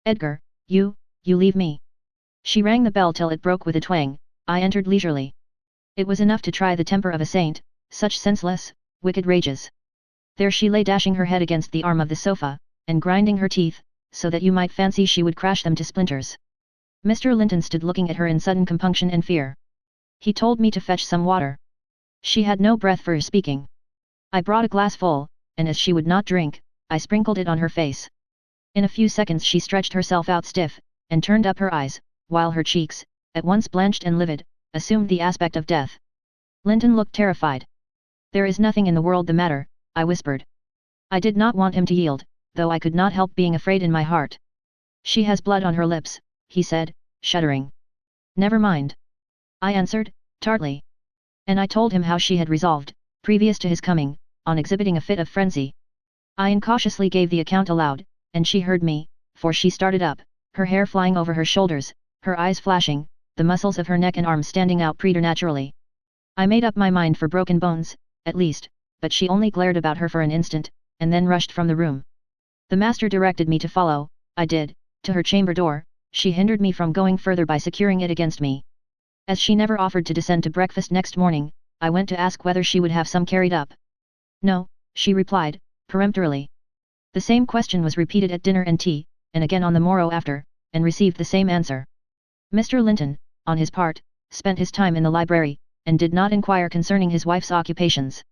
Edgar, you leave me. She rang the bell till it broke with a twang. I entered leisurely. It was enough to try the temper of a saint, such senseless, wicked rages. There she lay dashing her head against the arm of the sofa, and grinding her teeth, so that you might fancy she would crash them to splinters. Mr. Linton stood looking at her in sudden compunction and fear. He told me to fetch some water. She had no breath for speaking. I brought a glass full, and as she would not drink, I sprinkled it on her face. In a few seconds she stretched herself out stiff, and turned up her eyes, while her cheeks, at once blanched and livid, assumed the aspect of death. Linton looked terrified. There is nothing in the world the matter, I whispered. I did not want him to yield, though I could not help being afraid in my heart. She has blood on her lips, he said, shuddering. Never mind. I answered, tartly. And I told him how she had resolved, previous to his coming, on exhibiting a fit of frenzy. I incautiously gave the account aloud, and she heard me, for she started up, her hair flying over her shoulders, her eyes flashing, the muscles of her neck and arms standing out preternaturally. I made up my mind for broken bones, at least, but she only glared about her for an instant, and then rushed from the room. The master directed me to follow, I did, to her chamber door. She hindered me from going further by securing it against me. As she never offered to descend to breakfast next morning, I went to ask whether she would have some carried up. No, she replied, peremptorily. The same question was repeated at dinner and tea, and again on the morrow after, and received the same answer. Mr. Linton, on his part, spent his time in the library, and did not inquire concerning his wife's occupations.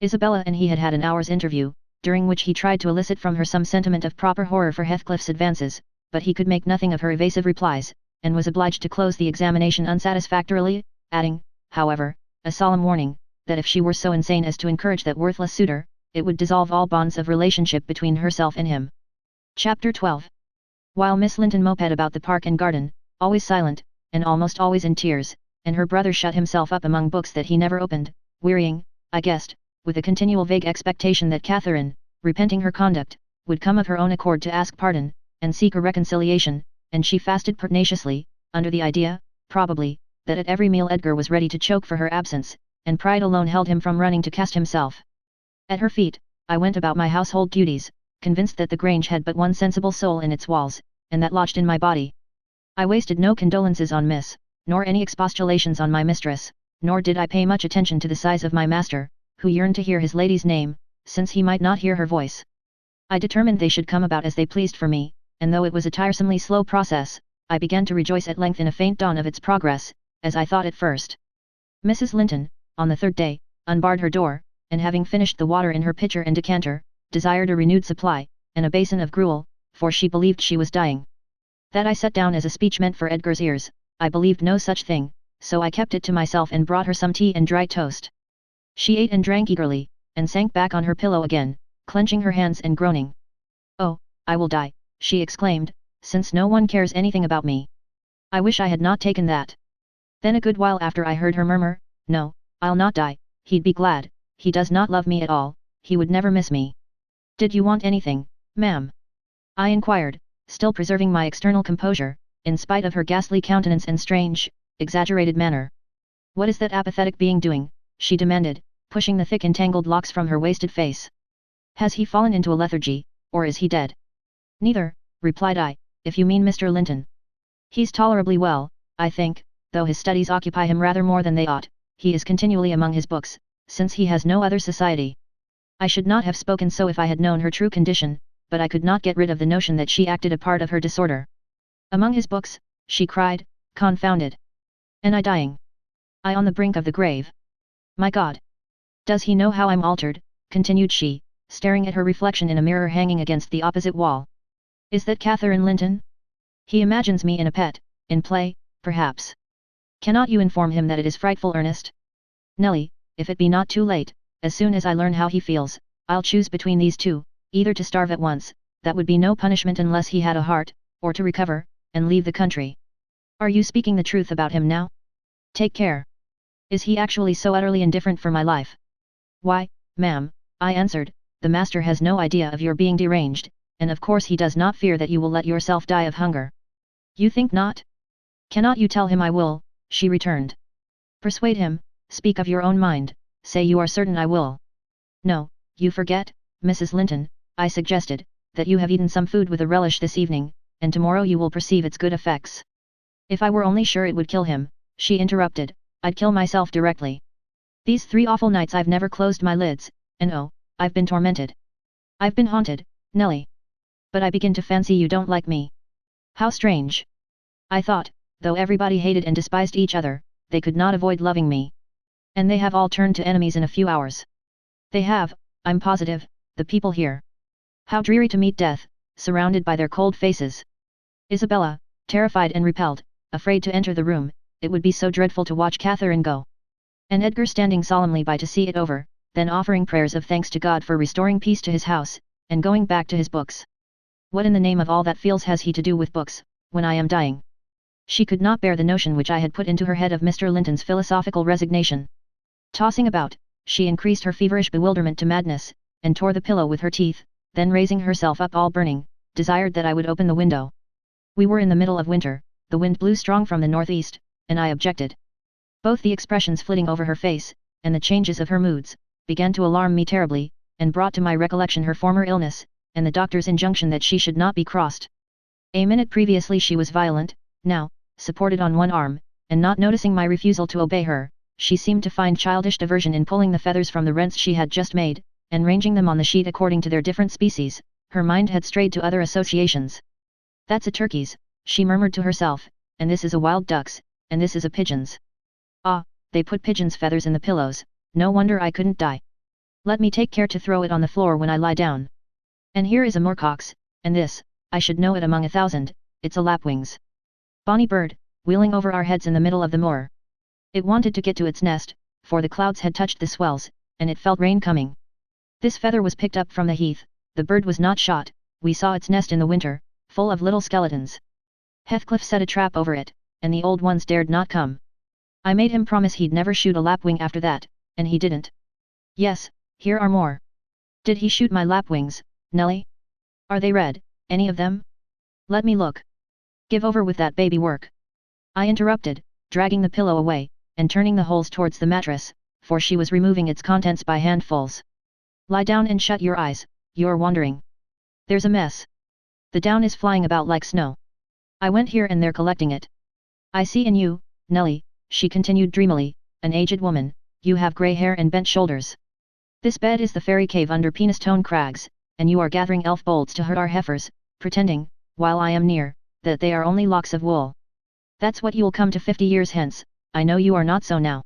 Isabella and he had had an hour's interview, during which he tried to elicit from her some sentiment of proper horror for Heathcliff's advances, but he could make nothing of her evasive replies, and was obliged to close the examination unsatisfactorily, adding, however, a solemn warning, that if she were so insane as to encourage that worthless suitor, it would dissolve all bonds of relationship between herself and him. Chapter 12. While Miss Linton moped about the park and garden, always silent, and almost always in tears, and her brother shut himself up among books that he never opened, wearying, I guessed, with a continual vague expectation that Catherine, repenting her conduct, would come of her own accord to ask pardon, and seek a reconciliation, and she fasted pertinaciously, under the idea, probably, that at every meal Edgar was ready to choke for her absence, and pride alone held him from running to cast himself at her feet. I went about my household duties, convinced that the Grange had but one sensible soul in its walls, and that lodged in my body. I wasted no condolences on Miss, nor any expostulations on my mistress, nor did I pay much attention to the sighs of my master, who yearned to hear his lady's name, since he might not hear her voice. I determined they should come about as they pleased for me, and though it was a tiresomely slow process, I began to rejoice at length in a faint dawn of its progress, as I thought at first. Mrs. Linton, on the third day, unbarred her door, and having finished the water in her pitcher and decanter, desired a renewed supply, and a basin of gruel, for she believed she was dying. That I set down as a speech meant for Edgar's ears. I believed no such thing, so I kept it to myself and brought her some tea and dry toast. She ate and drank eagerly, and sank back on her pillow again, clenching her hands and groaning. Oh, I will die, she exclaimed, since no one cares anything about me. I wish I had not taken that. Then a good while after I heard her murmur, no, I'll not die, he'd be glad, he does not love me at all, he would never miss me. Did you want anything, ma'am? I inquired, still preserving my external composure, in spite of her ghastly countenance and strange, exaggerated manner. What is that apathetic being doing? She demanded, pushing the thick entangled locks from her wasted face. Has he fallen into a lethargy, or is he dead? Neither, replied I, if you mean Mr. Linton. He's tolerably well, I think, though his studies occupy him rather more than they ought. He is continually among his books, since he has no other society. I should not have spoken so if I had known her true condition, but I could not get rid of the notion that she acted a part of her disorder. Among his books, she cried, confounded. And I dying. I on the brink of the grave. My God! Does he know how I'm altered? Continued she, staring at her reflection in a mirror hanging against the opposite wall. Is that Catherine Linton? He imagines me in a pet, in play, perhaps. Cannot you inform him that it is frightful earnest? Nelly, if it be not too late, as soon as I learn how he feels, I'll choose between these two, either to starve at once, that would be no punishment unless he had a heart, or to recover, and leave the country. Are you speaking the truth about him now? Take care. Is he actually so utterly indifferent for my life? Why, ma'am, I answered, the master has no idea of your being deranged, and of course he does not fear that you will let yourself die of hunger. You think not? Cannot you tell him I will, she returned. Persuade him, speak of your own mind, say you are certain I will. No, you forget, Mrs. Linton, I suggested, that you have eaten some food with a relish this evening, and tomorrow you will perceive its good effects. If I were only sure it would kill him, she interrupted, I'd kill myself directly. These 3 awful nights I've never closed my lids, and oh, I've been tormented. I've been haunted, Nelly. But I begin to fancy you don't like me. How strange. I thought, though everybody hated and despised each other, they could not avoid loving me. And they have all turned to enemies in a few hours. They have, I'm positive, the people here. How dreary to meet death, surrounded by their cold faces. Isabella, terrified and repelled, afraid to enter the room, it would be so dreadful to watch Catherine go. And Edgar standing solemnly by to see it over, then offering prayers of thanks to God for restoring peace to his house, and going back to his books. What in the name of all that feels has he to do with books, when I am dying? She could not bear the notion which I had put into her head of Mr. Linton's philosophical resignation. Tossing about, she increased her feverish bewilderment to madness, and tore the pillow with her teeth, then raising herself up all burning, desired that I would open the window. We were in the middle of winter, the wind blew strong from the northeast, and I objected. Both the expressions flitting over her face, and the changes of her moods, began to alarm me terribly, and brought to my recollection her former illness, and the doctor's injunction that she should not be crossed. A minute previously she was violent, now, supported on one arm, and not noticing my refusal to obey her, she seemed to find childish diversion in pulling the feathers from the rents she had just made, and ranging them on the sheet according to their different species. Her mind had strayed to other associations. That's a turkey's, she murmured to herself, and this is a wild duck's, and this is a pigeon's. Ah, they put pigeons' feathers in the pillows, no wonder I couldn't die. Let me take care to throw it on the floor when I lie down. And here is a moorcock's, and this, I should know it among 1,000, it's a lapwing's. Bonny bird, wheeling over our heads in the middle of the moor. It wanted to get to its nest, for the clouds had touched the swells, and it felt rain coming. This feather was picked up from the heath, the bird was not shot, we saw its nest in the winter, full of little skeletons. Heathcliff set a trap over it, and the old ones dared not come. I made him promise he'd never shoot a lapwing after that, and he didn't. Yes, here are more. Did he shoot my lapwings, Nelly? Are they red, any of them? Let me look. Give over with that baby work. I interrupted, dragging the pillow away, and turning the holes towards the mattress, for she was removing its contents by handfuls. Lie down and shut your eyes, you're wandering. There's a mess. The down is flying about like snow. I went here and they're collecting it. I see in you, Nelly, she continued dreamily, an aged woman, you have grey hair and bent shoulders. This bed is the fairy cave under Penistone Crags, and you are gathering elf bolts to hurt our heifers, pretending, while I am near, that they are only locks of wool. That's what you'll come to 50 years hence, I know you are not so now.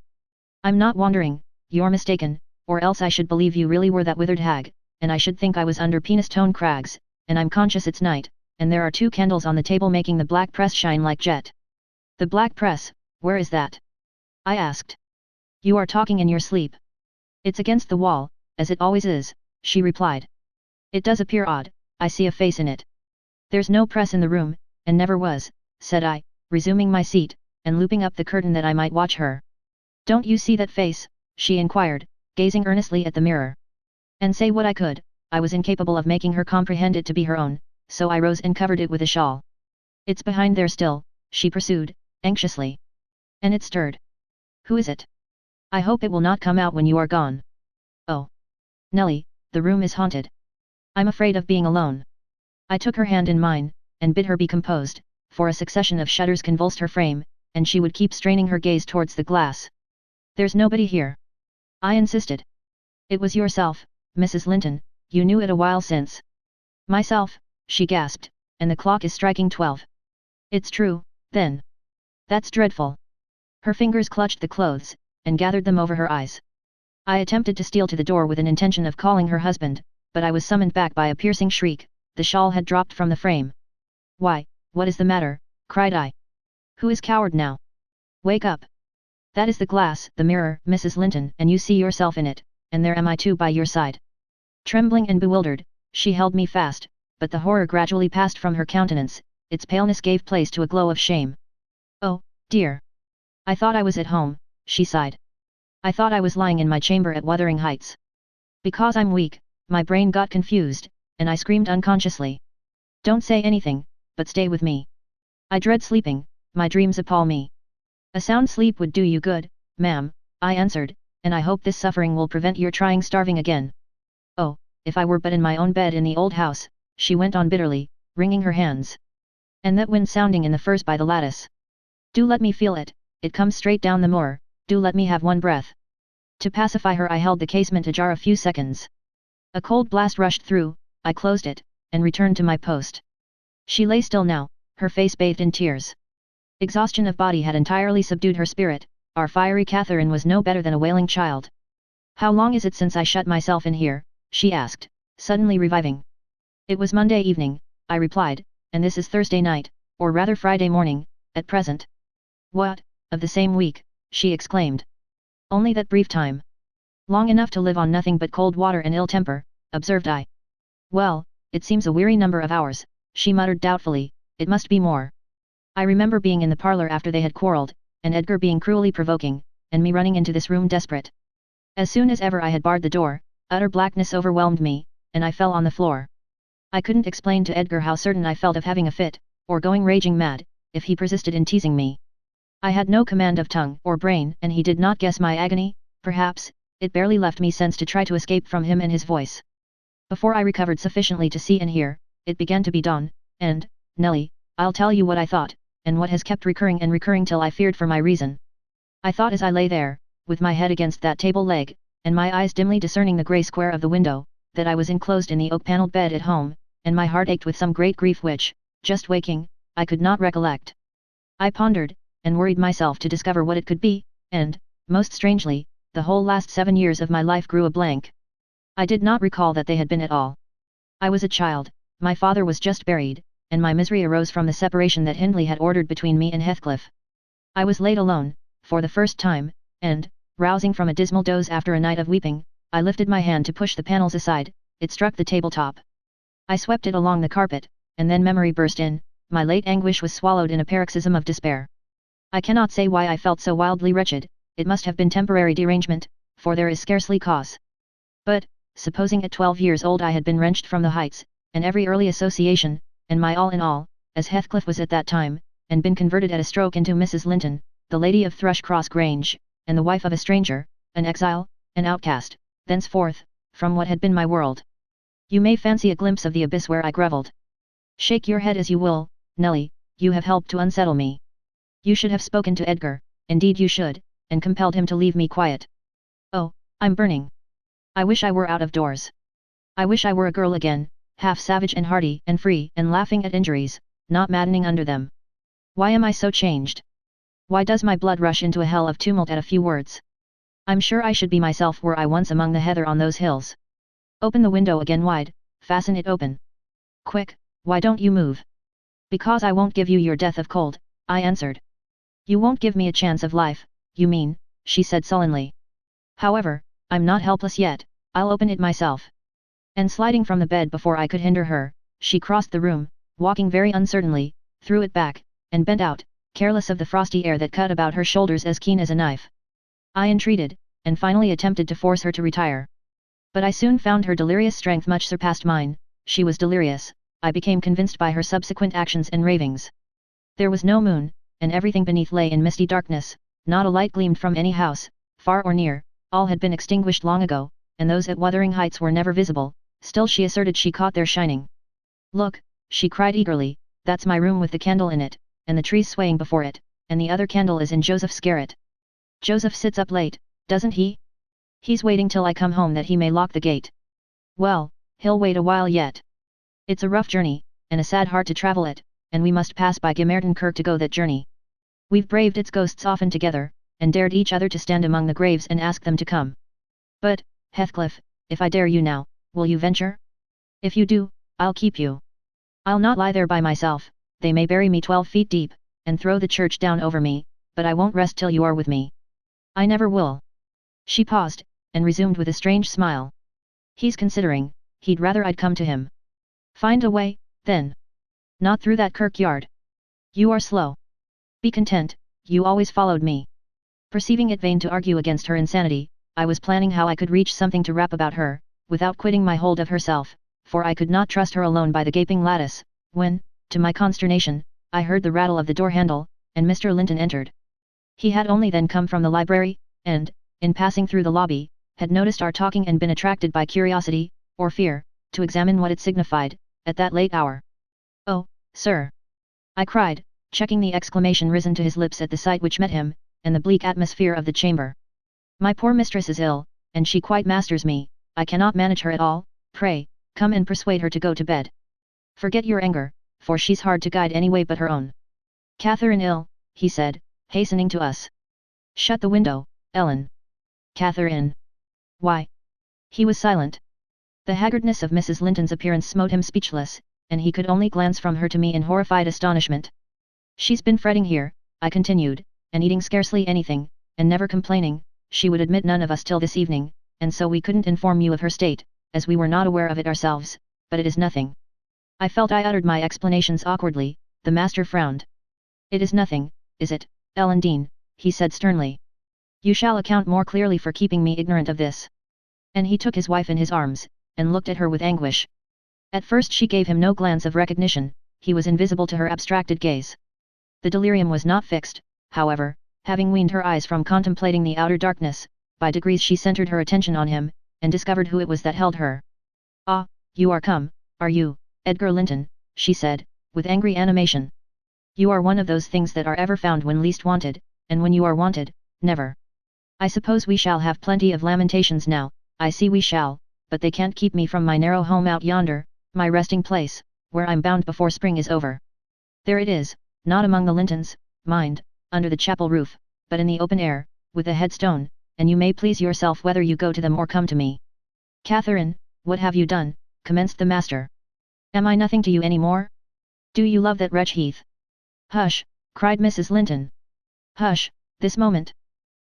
I'm not wandering, you're mistaken, or else I should believe you really were that withered hag, and I should think I was under Penistone Crags, and I'm conscious it's night, and there are 2 candles on the table making the black press shine like jet. The black press, where is that? I asked. You are talking in your sleep. It's against the wall, as it always is, she replied. It does appear odd, I see a face in it. There's no press in the room, and never was, said I, resuming my seat, and looping up the curtain that I might watch her. Don't you see that face? She inquired, gazing earnestly at the mirror. And say what I could, I was incapable of making her comprehend it to be her own, so I rose and covered it with a shawl. It's behind there still, she pursued, anxiously. And it stirred. Who is it? I hope it will not come out when you are gone. Oh. Nelly, the room is haunted. I'm afraid of being alone. I took her hand in mine, and bid her be composed, for a succession of shudders convulsed her frame, and she would keep straining her gaze towards the glass. There's nobody here. I insisted. It was yourself, Mrs. Linton, you knew it a while since. Myself, she gasped, and the clock is striking 12. It's true, then. That's dreadful. Her fingers clutched the clothes, and gathered them over her eyes. I attempted to steal to the door with an intention of calling her husband, but I was summoned back by a piercing shriek, the shawl had dropped from the frame. "Why, what is the matter?" cried I. "Who is coward now? Wake up! That is the glass, the mirror, Mrs. Linton, and you see yourself in it, and there am I too by your side." Trembling and bewildered, she held me fast, but the horror gradually passed from her countenance, its paleness gave place to a glow of shame. "Oh, dear! I thought I was at home," she sighed. "I thought I was lying in my chamber at Wuthering Heights. Because I'm weak, my brain got confused, and I screamed unconsciously. Don't say anything, but stay with me. I dread sleeping, my dreams appall me." "A sound sleep would do you good, ma'am," I answered, "and I hope this suffering will prevent your trying starving again." "Oh, if I were but in my own bed in the old house," she went on bitterly, wringing her hands. "And that wind sounding in the firs by the lattice. Do let me feel it, it comes straight down the moor, do let me have one breath." To pacify her I held the casement ajar a few seconds. A cold blast rushed through, I closed it, and returned to my post. She lay still now, her face bathed in tears. Exhaustion of body had entirely subdued her spirit, our fiery Catherine was no better than a wailing child. "How long is it since I shut myself in here?" she asked, suddenly reviving. "It was Monday evening," I replied, "and this is Thursday night, or rather Friday morning, at present." "What, of the same week?" she exclaimed. "Only that brief time." "Long enough to live on nothing but cold water and ill temper," observed I. "Well, it seems a weary number of hours," she muttered doubtfully, "it must be more. I remember being in the parlour after they had quarrelled, and Edgar being cruelly provoking, and me running into this room desperate. As soon as ever I had barred the door, utter blackness overwhelmed me, and I fell on the floor. I couldn't explain to Edgar how certain I felt of having a fit, or going raging mad, if he persisted in teasing me. I had no command of tongue or brain, and he did not guess my agony. Perhaps, it barely left me sense to try to escape from him and his voice. Before I recovered sufficiently to see and hear, it began to be dawn, and, Nelly, I'll tell you what I thought, and what has kept recurring and recurring till I feared for my reason. I thought as I lay there, with my head against that table leg, and my eyes dimly discerning the grey square of the window, that I was enclosed in the oak-panelled bed at home, and my heart ached with some great grief which, just waking, I could not recollect. I pondered, and worried myself to discover what it could be, and, most strangely, the whole last 7 years of my life grew a blank. I did not recall that they had been at all. I was a child, my father was just buried, and my misery arose from the separation that Hindley had ordered between me and Heathcliff. I was laid alone, for the first time, and, rousing from a dismal doze after a night of weeping, I lifted my hand to push the panels aside, it struck the tabletop. I swept it along the carpet, and then memory burst in, my late anguish was swallowed in a paroxysm of despair. I cannot say why I felt so wildly wretched, it must have been temporary derangement, for there is scarcely cause. But, supposing at 12 years old I had been wrenched from the heights, and every early association, and my all in all, as Heathcliff was at that time, and been converted at a stroke into Mrs. Linton, the lady of Thrushcross Grange, and the wife of a stranger, an exile, an outcast, thenceforth, from what had been my world. You may fancy a glimpse of the abyss where I grovelled. Shake your head as you will, Nelly, you have helped to unsettle me. You should have spoken to Edgar, indeed you should, and compelled him to leave me quiet. Oh, I'm burning. I wish I were out of doors. I wish I were a girl again, half savage and hardy and free and laughing at injuries, not maddening under them. Why am I so changed? Why does my blood rush into a hell of tumult at a few words? I'm sure I should be myself were I once among the heather on those hills. Open the window again wide, fasten it open. Quick, why don't you move? Because I won't give you your death of cold, I answered. You won't give me a chance of life, you mean, she said sullenly. However, I'm not helpless yet, I'll open it myself. And sliding from the bed before I could hinder her, she crossed the room, walking very uncertainly, threw it back, and bent out, careless of the frosty air that cut about her shoulders as keen as a knife. I entreated, and finally attempted to force her to retire. But I soon found her delirious strength much surpassed mine. She was delirious, I became convinced by her subsequent actions and ravings. There was no moon, and everything beneath lay in misty darkness, not a light gleamed from any house, far or near, all had been extinguished long ago, and those at Wuthering Heights were never visible, still she asserted she caught their shining. Look, she cried eagerly, that's my room with the candle in it, and the trees swaying before it, and the other candle is in Joseph's garret. Joseph sits up late, doesn't he? He's waiting till I come home that he may lock the gate. Well, he'll wait a while yet. It's a rough journey, and a sad heart to travel it, and we must pass by Gimerton Kirk to go that journey. We've braved its ghosts often together, and dared each other to stand among the graves and ask them to come. But, Heathcliff, if I dare you now, will you venture? If you do, I'll keep you. I'll not lie there by myself, they may bury me 12 feet deep, and throw the church down over me, but I won't rest till you are with me. I never will. She paused, and resumed with a strange smile. He's considering, he'd rather I'd come to him. Find a way, then. Not through that kirkyard. You are slow. Be content, you always followed me. Perceiving it vain to argue against her insanity, I was planning how I could reach something to wrap about her, without quitting my hold of herself, for I could not trust her alone by the gaping lattice, when, to my consternation, I heard the rattle of the door handle, and Mr. Linton entered. He had only then come from the library, and, in passing through the lobby, had noticed our talking and been attracted by curiosity, or fear, to examine what it signified, at that late hour. "Oh, sir!" I cried, checking the exclamation risen to his lips at the sight which met him, and the bleak atmosphere of the chamber. "My poor mistress is ill, and she quite masters me, I cannot manage her at all, pray, come and persuade her to go to bed. Forget your anger, for she's hard to guide any way but her own." "Catherine ill," he said, hastening to us. "Shut the window, Ellen." "Catherine? Why?" He was silent. The haggardness of Mrs. Linton's appearance smote him speechless, and he could only glance from her to me in horrified astonishment. "She's been fretting here," I continued, "and eating scarcely anything, and never complaining, she would admit none of us till this evening, and so we couldn't inform you of her state, as we were not aware of it ourselves, but it is nothing." I felt I uttered my explanations awkwardly. The master frowned. "It is nothing, is it, Ellen Dean?" he said sternly. "You shall account more clearly for keeping me ignorant of this." And he took his wife in his arms, and looked at her with anguish. At first she gave him no glance of recognition, he was invisible to her abstracted gaze. The delirium was not fixed, however, having weaned her eyes from contemplating the outer darkness, by degrees she centered her attention on him, and discovered who it was that held her. "Ah, you are come, are you, Edgar Linton?" she said, with angry animation. "You are one of those things that are ever found when least wanted, and when you are wanted, never. I suppose we shall have plenty of lamentations now, I see we shall, but they can't keep me from my narrow home out yonder, my resting place, where I'm bound before spring is over. There it is, not among the Lintons, mind, under the chapel roof, but in the open air, with a headstone, and you may please yourself whether you go to them or come to me." "Catherine, what have you done?" commenced the master. "Am I nothing to you any more? Do you love that wretch Heath?" "Hush!" cried Mrs. Linton. "Hush, this moment!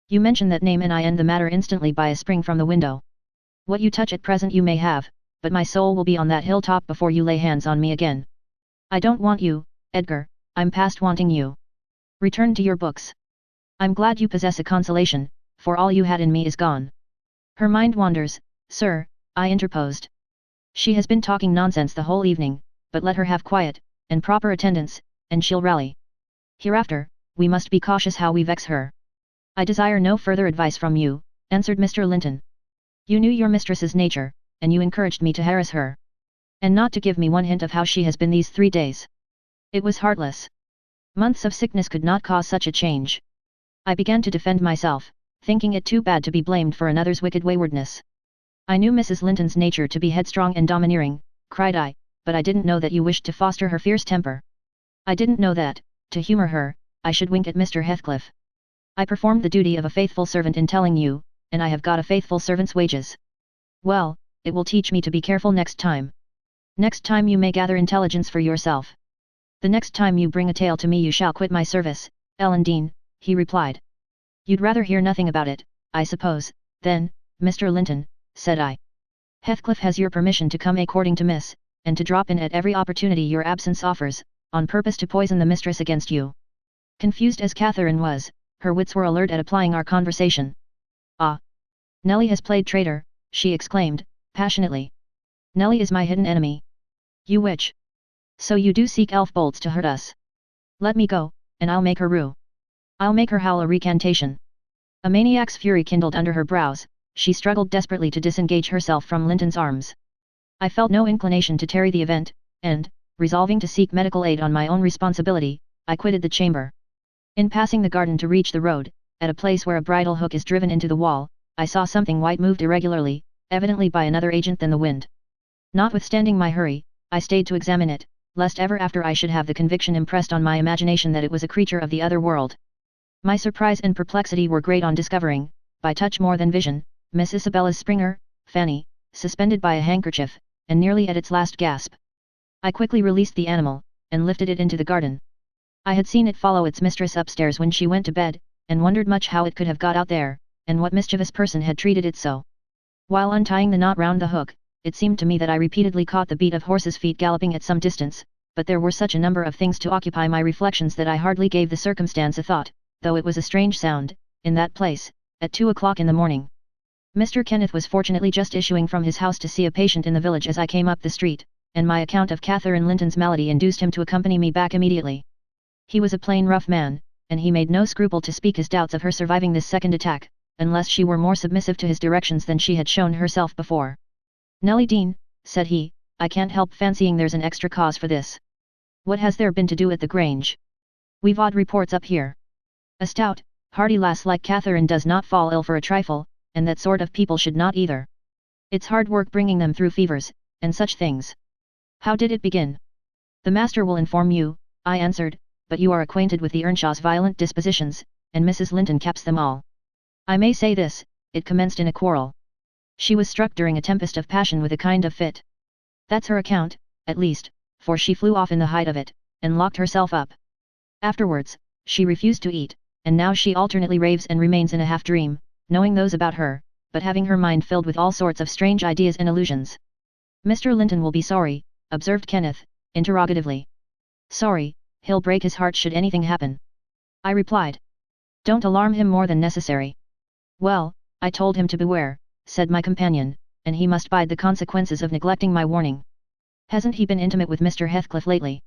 You mention that name and I end the matter instantly by a spring from the window. What you touch at present you may have, but my soul will be on that hilltop before you lay hands on me again. I don't want you, Edgar, I'm past wanting you. Return to your books. I'm glad you possess a consolation, for all you had in me is gone." "Her mind wanders, sir," I interposed. "She has been talking nonsense the whole evening, but let her have quiet, and proper attendance, and she'll rally. Hereafter, we must be cautious how we vex her." "I desire no further advice from you," answered Mr. Linton. "You knew your mistress's nature, and you encouraged me to harass her. And not to give me one hint of how she has been these 3 days. It was heartless. Months of sickness could not cause such a change." I began to defend myself, thinking it too bad to be blamed for another's wicked waywardness. "I knew Mrs. Linton's nature to be headstrong and domineering," cried I, "but I didn't know that you wished to foster her fierce temper. I didn't know that, to humour her, I should wink at Mr. Heathcliff. I performed the duty of a faithful servant in telling you, and I have got a faithful servant's wages. Well, it will teach me to be careful next time. Next time you may gather intelligence for yourself. The next time you bring a tale to me you shall quit my service, Ellen Dean," he replied. "You'd rather hear nothing about it, I suppose, then, Mr. Linton," said I. "Heathcliff has your permission to come according to Miss, and to drop in at every opportunity your absence offers, on purpose to poison the mistress against you." Confused as Catherine was, her wits were alert at applying our conversation. "Ah! Nellie has played traitor," she exclaimed, passionately. "Nellie is my hidden enemy. You witch! So you do seek elf bolts to hurt us. Let me go, and I'll make her rue. I'll make her howl a recantation." A maniac's fury kindled under her brows, she struggled desperately to disengage herself from Linton's arms. I felt no inclination to tarry the event, and, resolving to seek medical aid on my own responsibility, I quitted the chamber. In passing the garden to reach the road, at a place where a bridle hook is driven into the wall, I saw something white moved irregularly, evidently by another agent than the wind. Notwithstanding my hurry, I stayed to examine it, lest ever after I should have the conviction impressed on my imagination that it was a creature of the other world. My surprise and perplexity were great on discovering, by touch more than vision, Miss Isabella's Springer, Fanny, suspended by a handkerchief, and nearly at its last gasp. I quickly released the animal, and lifted it into the garden. I had seen it follow its mistress upstairs when she went to bed, and wondered much how it could have got out there, and what mischievous person had treated it so. While untying the knot round the hook, it seemed to me that I repeatedly caught the beat of horses' feet galloping at some distance, but there were such a number of things to occupy my reflections that I hardly gave the circumstance a thought, though it was a strange sound, in that place, at 2 o'clock in the morning. Mr. Kenneth was fortunately just issuing from his house to see a patient in the village as I came up the street, and my account of Catherine Linton's malady induced him to accompany me back immediately. He was a plain rough man, and he made no scruple to speak his doubts of her surviving this second attack, unless she were more submissive to his directions than she had shown herself before. "Nellie Dean," said he, "I can't help fancying there's an extra cause for this. What has there been to do at the Grange? We've odd reports up here. A stout, hearty lass like Catherine does not fall ill for a trifle, and that sort of people should not either. It's hard work bringing them through fevers, and such things. How did it begin?" "The master will inform you," I answered, "but you are acquainted with the Earnshaw's violent dispositions, and Mrs. Linton caps them all. I may say this, it commenced in a quarrel. She was struck during a tempest of passion with a kind of fit. That's her account, at least, for she flew off in the height of it, and locked herself up. Afterwards, she refused to eat, and now she alternately raves and remains in a half-dream, knowing those about her, but having her mind filled with all sorts of strange ideas and illusions." "Mr. Linton will be sorry," observed Kenneth, interrogatively. "Sorry, he'll break his heart should anything happen," I replied. "Don't alarm him more than necessary." "Well, I told him to beware," said my companion, "and he must bide the consequences of neglecting my warning. Hasn't he been intimate with Mr. Heathcliff lately?"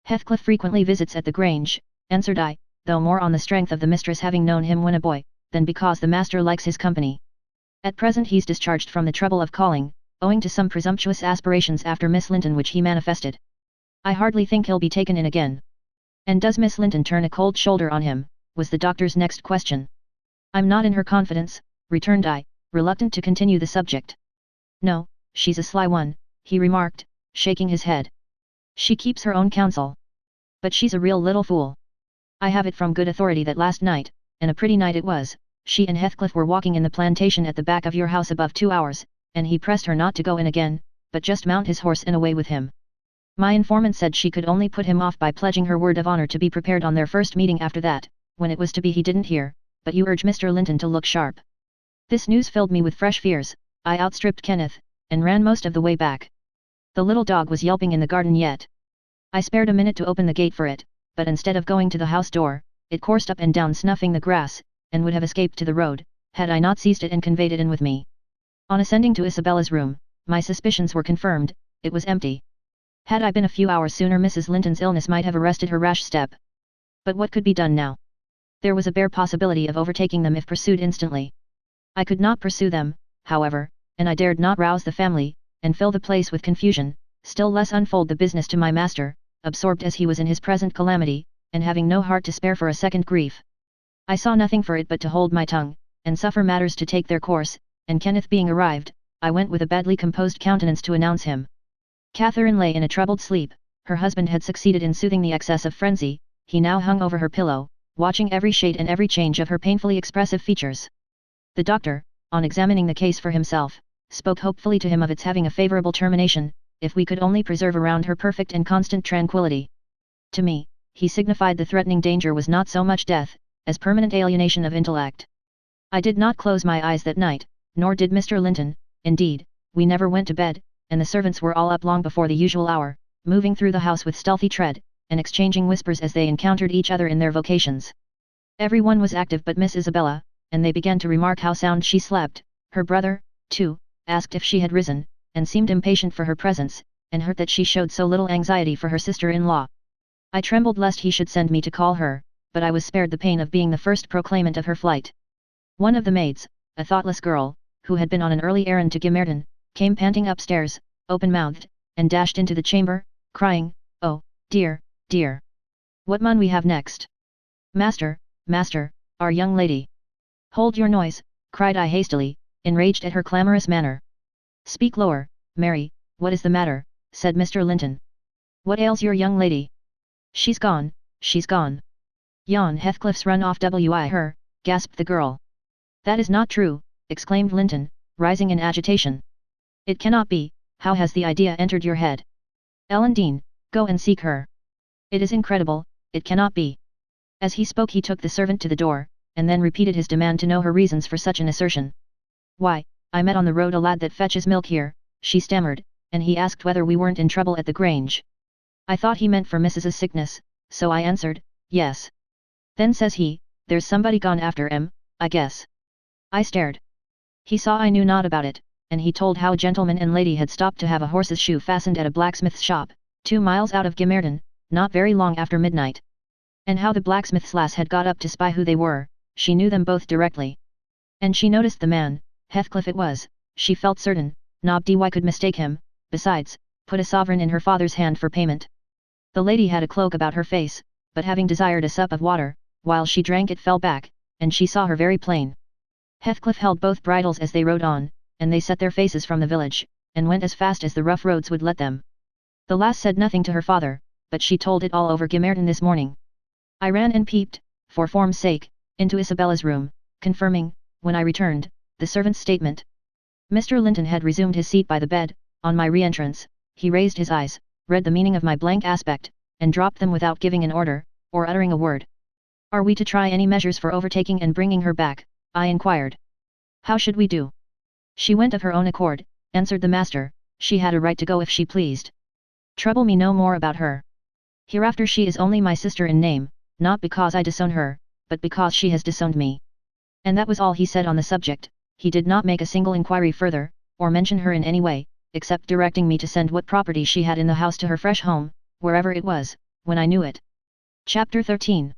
"Heathcliff frequently visits at the Grange," answered I, though more on the strength of the mistress having known him when a boy, than because the master likes his company. At present he's discharged from the trouble of calling, owing to some presumptuous aspirations after Miss Linton which he manifested. I hardly think he'll be taken in again." "And does Miss Linton turn a cold shoulder on him?" was the doctor's next question. "I'm not in her confidence," returned I, reluctant to continue the subject. "No, she's a sly one," he remarked, shaking his head. "She keeps her own counsel. But she's a real little fool. I have it from good authority that last night, and a pretty night it was, she and Heathcliff were walking in the plantation at the back of your house above 2 hours, and he pressed her not to go in again, but just mount his horse and away with him. My informant said she could only put him off by pledging her word of honor to be prepared on their first meeting after that. When it was to be he didn't hear, but you urge Mr. Linton to look sharp." This news filled me with fresh fears. I outstripped Kenneth, and ran most of the way back. The little dog was yelping in the garden yet. I spared a minute to open the gate for it, but instead of going to the house door, it coursed up and down snuffing the grass, and would have escaped to the road, had I not seized it and conveyed it in with me. On ascending to Isabella's room, my suspicions were confirmed, it was empty. Had I been a few hours sooner Mrs. Linton's illness might have arrested her rash step. But what could be done now? There was a bare possibility of overtaking them if pursued instantly. I could not pursue them, however, and I dared not rouse the family, and fill the place with confusion, still less unfold the business to my master, absorbed as he was in his present calamity, and having no heart to spare for a second grief. I saw nothing for it but to hold my tongue, and suffer matters to take their course, and Kenneth being arrived, I went with a badly composed countenance to announce him. Catherine lay in a troubled sleep, her husband had succeeded in soothing the excess of frenzy, he now hung over her pillow, watching every shade and every change of her painfully expressive features. The doctor, on examining the case for himself, spoke hopefully to him of its having a favourable termination, if we could only preserve around her perfect and constant tranquillity. To me, he signified the threatening danger was not so much death, as permanent alienation of intellect. I did not close my eyes that night, nor did Mr. Linton, indeed, we never went to bed, and the servants were all up long before the usual hour, moving through the house with stealthy tread, and exchanging whispers as they encountered each other in their vocations. Every one was active but Miss Isabella, and they began to remark how sound she slept. Her brother, too, asked if she had risen, and seemed impatient for her presence, and hurt that she showed so little anxiety for her sister-in-law. I trembled lest he should send me to call her, but I was spared the pain of being the first proclaimant of her flight. One of the maids, a thoughtless girl, who had been on an early errand to Gimerton, came panting upstairs, open-mouthed, and dashed into the chamber, crying, "Oh, dear, dear! What mun we have next? Master, master, our young lady!" "Hold your noise," cried I hastily, enraged at her clamorous manner. "Speak lower, Mary, what is the matter?" said Mr. Linton. "What ails your young lady?" She's gone, she's gone. Yon Heathcliff's run off wi her," gasped the girl. "That is not true," exclaimed Linton, rising in agitation. "It cannot be, how has the idea entered your head?" Ellen Dean, go and seek her. It is incredible, it cannot be. As he spoke he took the servant to the door, and then repeated his demand to know her reasons for such an assertion. Why, I met on the road a lad that fetches milk here, she stammered, and he asked whether we weren't in trouble at the Grange. I thought he meant for Mrs.'s sickness, so I answered, yes. Then says he, there's somebody gone after 'em, I guess. I stared. He saw I knew naught about it, and he told how a gentleman and lady had stopped to have a horse's shoe fastened at a blacksmith's shop, 2 miles out of Gimmerton, not very long after midnight. And how the blacksmith's lass had got up to spy who they were, she knew them both directly. And she noticed the man, Heathcliff it was, she felt certain, nobody could mistake him, besides, put a sovereign in her father's hand for payment. The lady had a cloak about her face, but having desired a sup of water, while she drank it fell back, and she saw her very plain. Heathcliff held both bridles as they rode on, and they set their faces from the village, and went as fast as the rough roads would let them. The lass said nothing to her father, but she told it all over Gimmerton this morning. I ran and peeped, for form's sake, into Isabella's room, confirming, when I returned, the servant's statement. Mr. Linton had resumed his seat by the bed. On my re-entrance, he raised his eyes, read the meaning of my blank aspect, and dropped them without giving an order, or uttering a word. Are we to try any measures for overtaking and bringing her back? I inquired. How should we do? She went of her own accord, answered the master, she had a right to go if she pleased. Trouble me no more about her. Hereafter she is only my sister in name, not because I disown her, but because she has disowned me. And that was all he said on the subject. He did not make a single inquiry further, or mention her in any way, except directing me to send what property she had in the house to her fresh home, wherever it was, when I knew it. Chapter 13.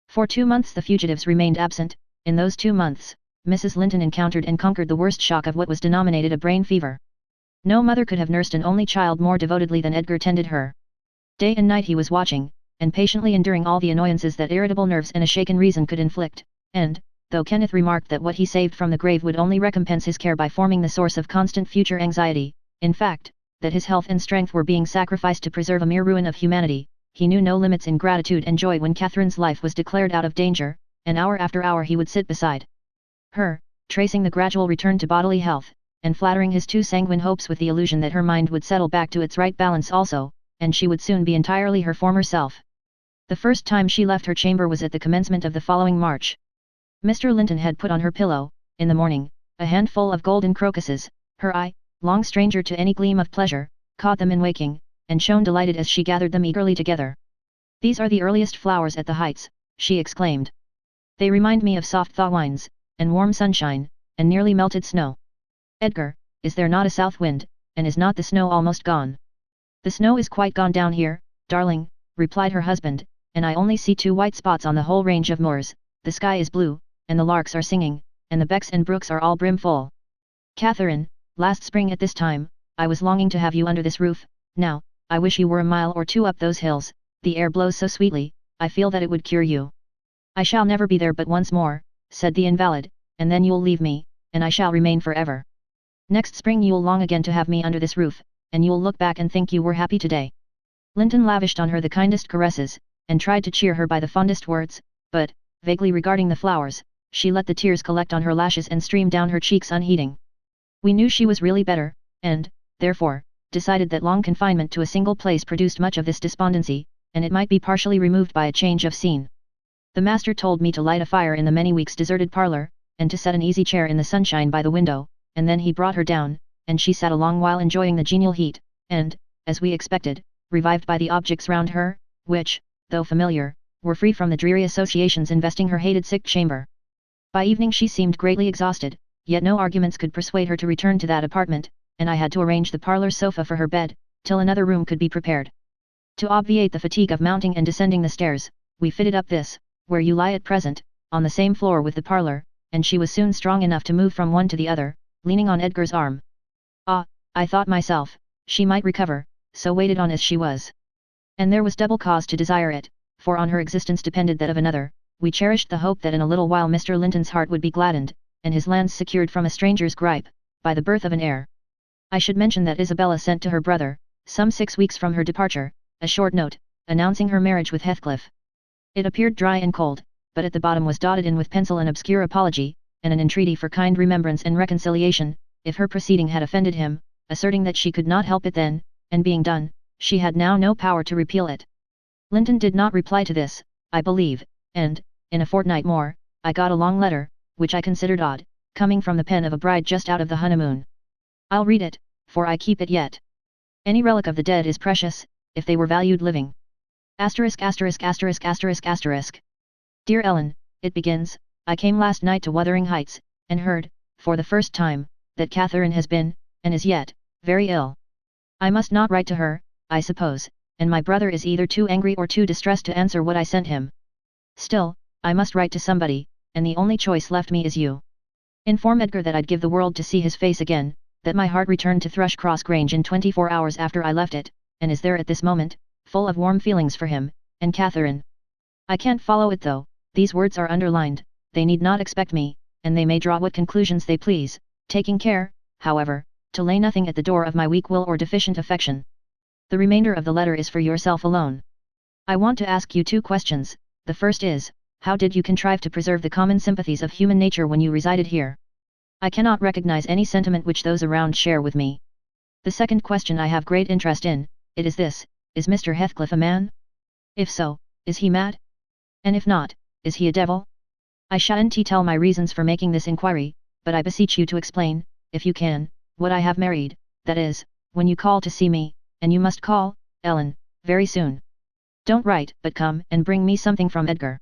For 2 months the fugitives remained absent. In those 2 months, Mrs. Linton encountered and conquered the worst shock of what was denominated a brain fever. No mother could have nursed an only child more devotedly than Edgar tended her. Day and night he was watching, and patiently enduring all the annoyances that irritable nerves and a shaken reason could inflict, and, though Kenneth remarked that what he saved from the grave would only recompense his care by forming the source of constant future anxiety, in fact, that his health and strength were being sacrificed to preserve a mere ruin of humanity, he knew no limits in gratitude and joy when Catherine's life was declared out of danger, and hour after hour he would sit beside her, tracing the gradual return to bodily health, and flattering his too sanguine hopes with the illusion that her mind would settle back to its right balance also, and she would soon be entirely her former self. The first time she left her chamber was at the commencement of the following March. Mr. Linton had put on her pillow, in the morning, a handful of golden crocuses. Her eye, long stranger to any gleam of pleasure, caught them in waking, and shone delighted as she gathered them eagerly together. These are the earliest flowers at the heights, she exclaimed. They remind me of soft thaw wines, and warm sunshine, and nearly melted snow. Edgar, is there not a south wind, and is not the snow almost gone? The snow is quite gone down here, darling, replied her husband, and I only see 2 white spots on the whole range of moors. The sky is blue, and the larks are singing, and the becks and brooks are all brimful. Catherine, last spring at this time, I was longing to have you under this roof. Now, I wish you were a mile or 2 up those hills. The air blows so sweetly, I feel that it would cure you. I shall never be there but once more, said the invalid, and then you'll leave me, and I shall remain forever. Next spring you'll long again to have me under this roof, and you'll look back and think you were happy today. Linton lavished on her the kindest caresses, and tried to cheer her by the fondest words, but, vaguely regarding the flowers, she let the tears collect on her lashes and stream down her cheeks unheeding. We knew she was really better, and, therefore, decided that long confinement to a single place produced much of this despondency, and it might be partially removed by a change of scene. The master told me to light a fire in the many weeks deserted parlour, and to set an easy chair in the sunshine by the window, and then he brought her down, and she sat a long while enjoying the genial heat, and, as we expected, revived by the objects round her, which, though familiar, were free from the dreary associations investing her hated sick chamber. By evening she seemed greatly exhausted, yet no arguments could persuade her to return to that apartment, and I had to arrange the parlour sofa for her bed, till another room could be prepared. To obviate the fatigue of mounting and descending the stairs, we fitted up this, where you lie at present, on the same floor with the parlour, and she was soon strong enough to move from one to the other, leaning on Edgar's arm. Ah, I thought myself, she might recover, so waited on as she was. And there was double cause to desire it, for on her existence depended that of another. We cherished the hope that in a little while Mr. Linton's heart would be gladdened, and his lands secured from a stranger's gripe, by the birth of an heir. I should mention that Isabella sent to her brother, some 6 weeks from her departure, a short note, announcing her marriage with Heathcliff. It appeared dry and cold, but at the bottom was dotted in with pencil an obscure apology, and an entreaty for kind remembrance and reconciliation, if her proceeding had offended him, asserting that she could not help it then, and being done, She had now no power to repeal it. Linton did not reply to this, I believe, and, in a fortnight more, I got a long letter, which I considered odd, coming from the pen of a bride just out of the honeymoon. I'll read it, for I keep it yet. Any relic of the dead is precious, if they were valued living. Asterisk asterisk asterisk asterisk asterisk. Dear Ellen, it begins, I came last night to Wuthering Heights, and heard, for the first time, that Catherine has been, and is yet, very ill. I must not write to her, I suppose, and my brother is either too angry or too distressed to answer what I sent him. Still, I must write to somebody, and the only choice left me is you. Inform Edgar that I'd give the world to see his face again, that my heart returned to Thrushcross Grange in 24 hours after I left it, and is there at this moment, full of warm feelings for him, and Catherine. I can't follow it though, these words are underlined, they need not expect me, and they may draw what conclusions they please, taking care, however, to lay nothing at the door of my weak will or deficient affection. The remainder of the letter is for yourself alone. I want to ask you 2 questions, the first is, how did you contrive to preserve the common sympathies of human nature when you resided here? I cannot recognize any sentiment which those around share with me. The second question I have great interest in, it is this, is Mr. Heathcliff a man? If so, is he mad? And if not, is he a devil? I shan't tell my reasons for making this inquiry, but I beseech you to explain, if you can, what I have married, that is, when you call to see me, and you must call, Ellen, very soon. Don't write, but come and bring me something from Edgar.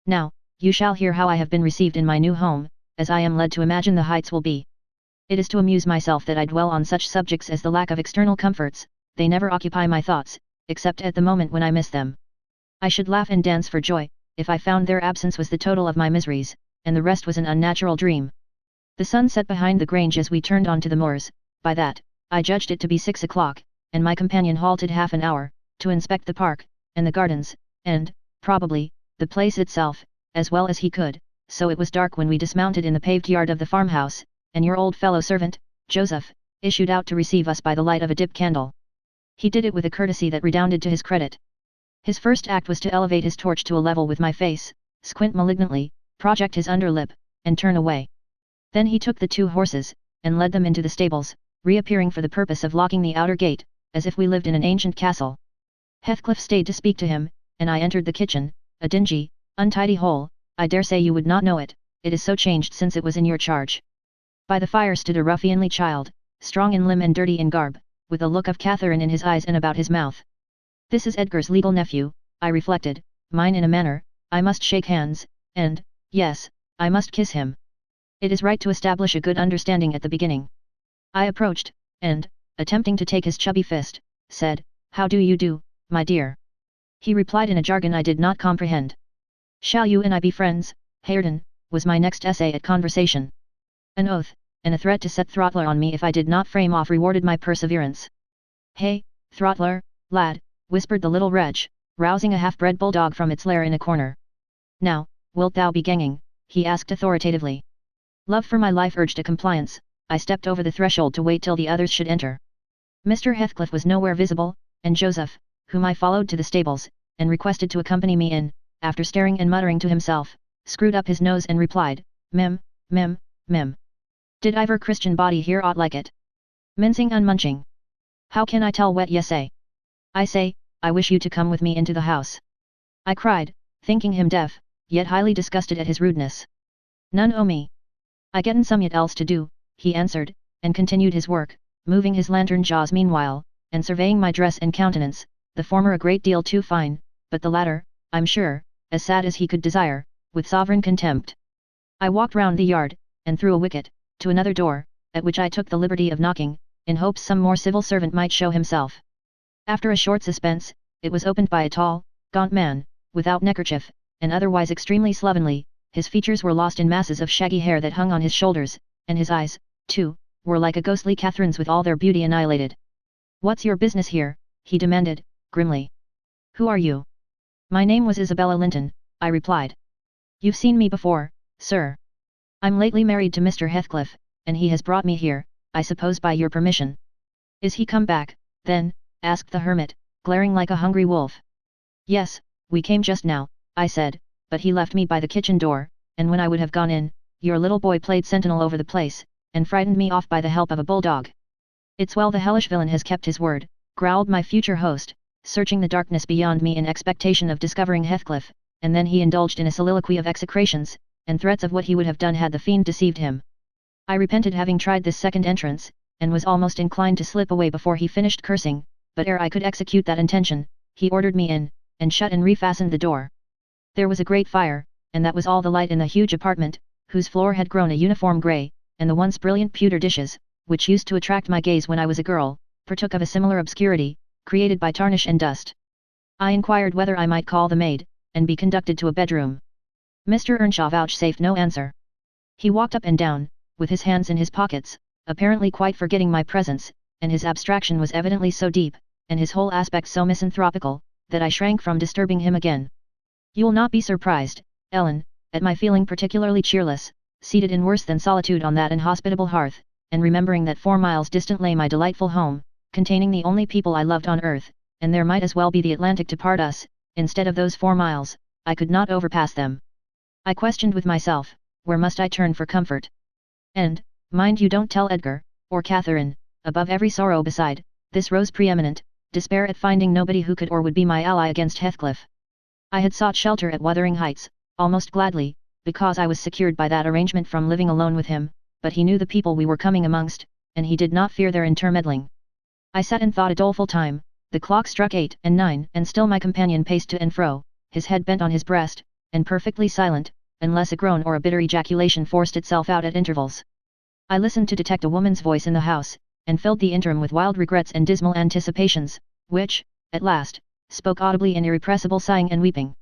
Now, you shall hear how I have been received in my new home, as I am led to imagine the Heights will be. It is to amuse myself that I dwell on such subjects as the lack of external comforts, they never occupy my thoughts, except at the moment when I miss them. I should laugh and dance for joy, if I found their absence was the total of my miseries, and the rest was an unnatural dream. The sun set behind the Grange as we turned on to the moors, by that, I judged it to be 6 o'clock, and my companion halted half an hour, to inspect the park, and the gardens, and, probably, the place itself, as well as he could, so it was dark when we dismounted in the paved yard of the farmhouse, and your old fellow servant, Joseph, issued out to receive us by the light of a dip candle. He did it with a courtesy that redounded to his credit. His first act was to elevate his torch to a level with my face, squint malignantly, project his underlip, and turn away. Then he took the 2 horses, and led them into the stables, reappearing for the purpose of locking the outer gate, as if we lived in an ancient castle. Heathcliff stayed to speak to him, and I entered the kitchen, a dingy, untidy hole. I dare say you would not know it, it is so changed since it was in your charge. By the fire stood a ruffianly child, strong in limb and dirty in garb, with a look of Catherine in his eyes and about his mouth. This is Edgar's legal nephew, I reflected, mine in a manner. I must shake hands, and, yes, I must kiss him. It is right to establish a good understanding at the beginning. I approached, and, attempting to take his chubby fist, said, "How do you do, my dear?" He replied in a jargon I did not comprehend. "Shall you and I be friends, Hareton?" was my next essay at conversation. An oath, and a threat to set Throttler on me if I did not frame off rewarded my perseverance. "Hey, Throttler, lad," whispered the little wretch, rousing a half-bred bulldog from its lair in a corner. "Now, wilt thou be ganging?" he asked authoritatively. Love for my life urged a compliance. I stepped over the threshold to wait till the others should enter. Mr. Heathcliff was nowhere visible, and Joseph, whom I followed to the stables, and requested to accompany me in, after staring and muttering to himself, screwed up his nose and replied, "Mem, mem, mem. Did iver Christian body hear aught like it? Mincing unmunching. How can I tell what ye say? I say, I wish you to come with me into the house," I cried, thinking him deaf, yet highly disgusted at his rudeness. "None o' me. I getten somewhat else to do," he answered, and continued his work, moving his lantern jaws meanwhile, and surveying my dress and countenance, the former a great deal too fine, but the latter, I'm sure, as sad as he could desire, with sovereign contempt. I walked round the yard, and through a wicket, to another door, at which I took the liberty of knocking, in hopes some more civil servant might show himself. After a short suspense, it was opened by a tall, gaunt man, without neckerchief, and otherwise extremely slovenly. His features were lost in masses of shaggy hair that hung on his shoulders, and his eyes, too, were like a ghostly Catherine's with all their beauty annihilated. "What's your business here?" he demanded, grimly. "Who are you?" "My name was Isabella Linton," I replied. "You've seen me before, sir. I'm lately married to Mr. Heathcliff, and he has brought me here, I suppose by your permission." "Is he come back, then?" asked the hermit, glaring like a hungry wolf. "Yes, we came just now," I said, "but he left me by the kitchen door, and when I would have gone in, your little boy played sentinel over the place, and frightened me off by the help of a bulldog. It's well the hellish villain has kept his word, growled my future host, searching the darkness beyond me in expectation of discovering Heathcliff, and then he indulged in a soliloquy of execrations, and threats of what he would have done had the fiend deceived him. I repented having tried this second entrance, and was almost inclined to slip away before he finished cursing, but ere I could execute that intention, he ordered me in, and shut and refastened the door. There was a great fire, and that was all the light in the huge apartment, whose floor had grown a uniform grey, and the once brilliant pewter dishes, which used to attract my gaze when I was a girl, partook of a similar obscurity, created by tarnish and dust. I inquired whether I might call the maid, and be conducted to a bedroom. Mr. Earnshaw vouchsafed no answer. He walked up and down, with his hands in his pockets, apparently quite forgetting my presence, and his abstraction was evidently so deep, and his whole aspect so misanthropical, that I shrank from disturbing him again. You will not be surprised, Ellen, at my feeling particularly cheerless, seated in worse than solitude on that inhospitable hearth, and remembering that 4 miles distant lay my delightful home, containing the only people I loved on earth, and there might as well be the Atlantic to part us. Instead of those 4 miles, I could not overpass them. I questioned with myself, where must I turn for comfort? And, mind you don't tell Edgar, or Catherine, above every sorrow beside, this rose preeminent, despair at finding nobody who could or would be my ally against Heathcliff. I had sought shelter at Wuthering Heights, almost gladly, because I was secured by that arrangement from living alone with him, but he knew the people we were coming amongst, and he did not fear their intermeddling. I sat and thought a doleful time. The clock struck 8 and 9, and still my companion paced to and fro, his head bent on his breast, and perfectly silent, unless a groan or a bitter ejaculation forced itself out at intervals. I listened to detect a woman's voice in the house, and filled the interim with wild regrets and dismal anticipations, which, at last, spoke audibly in irrepressible sighing and weeping.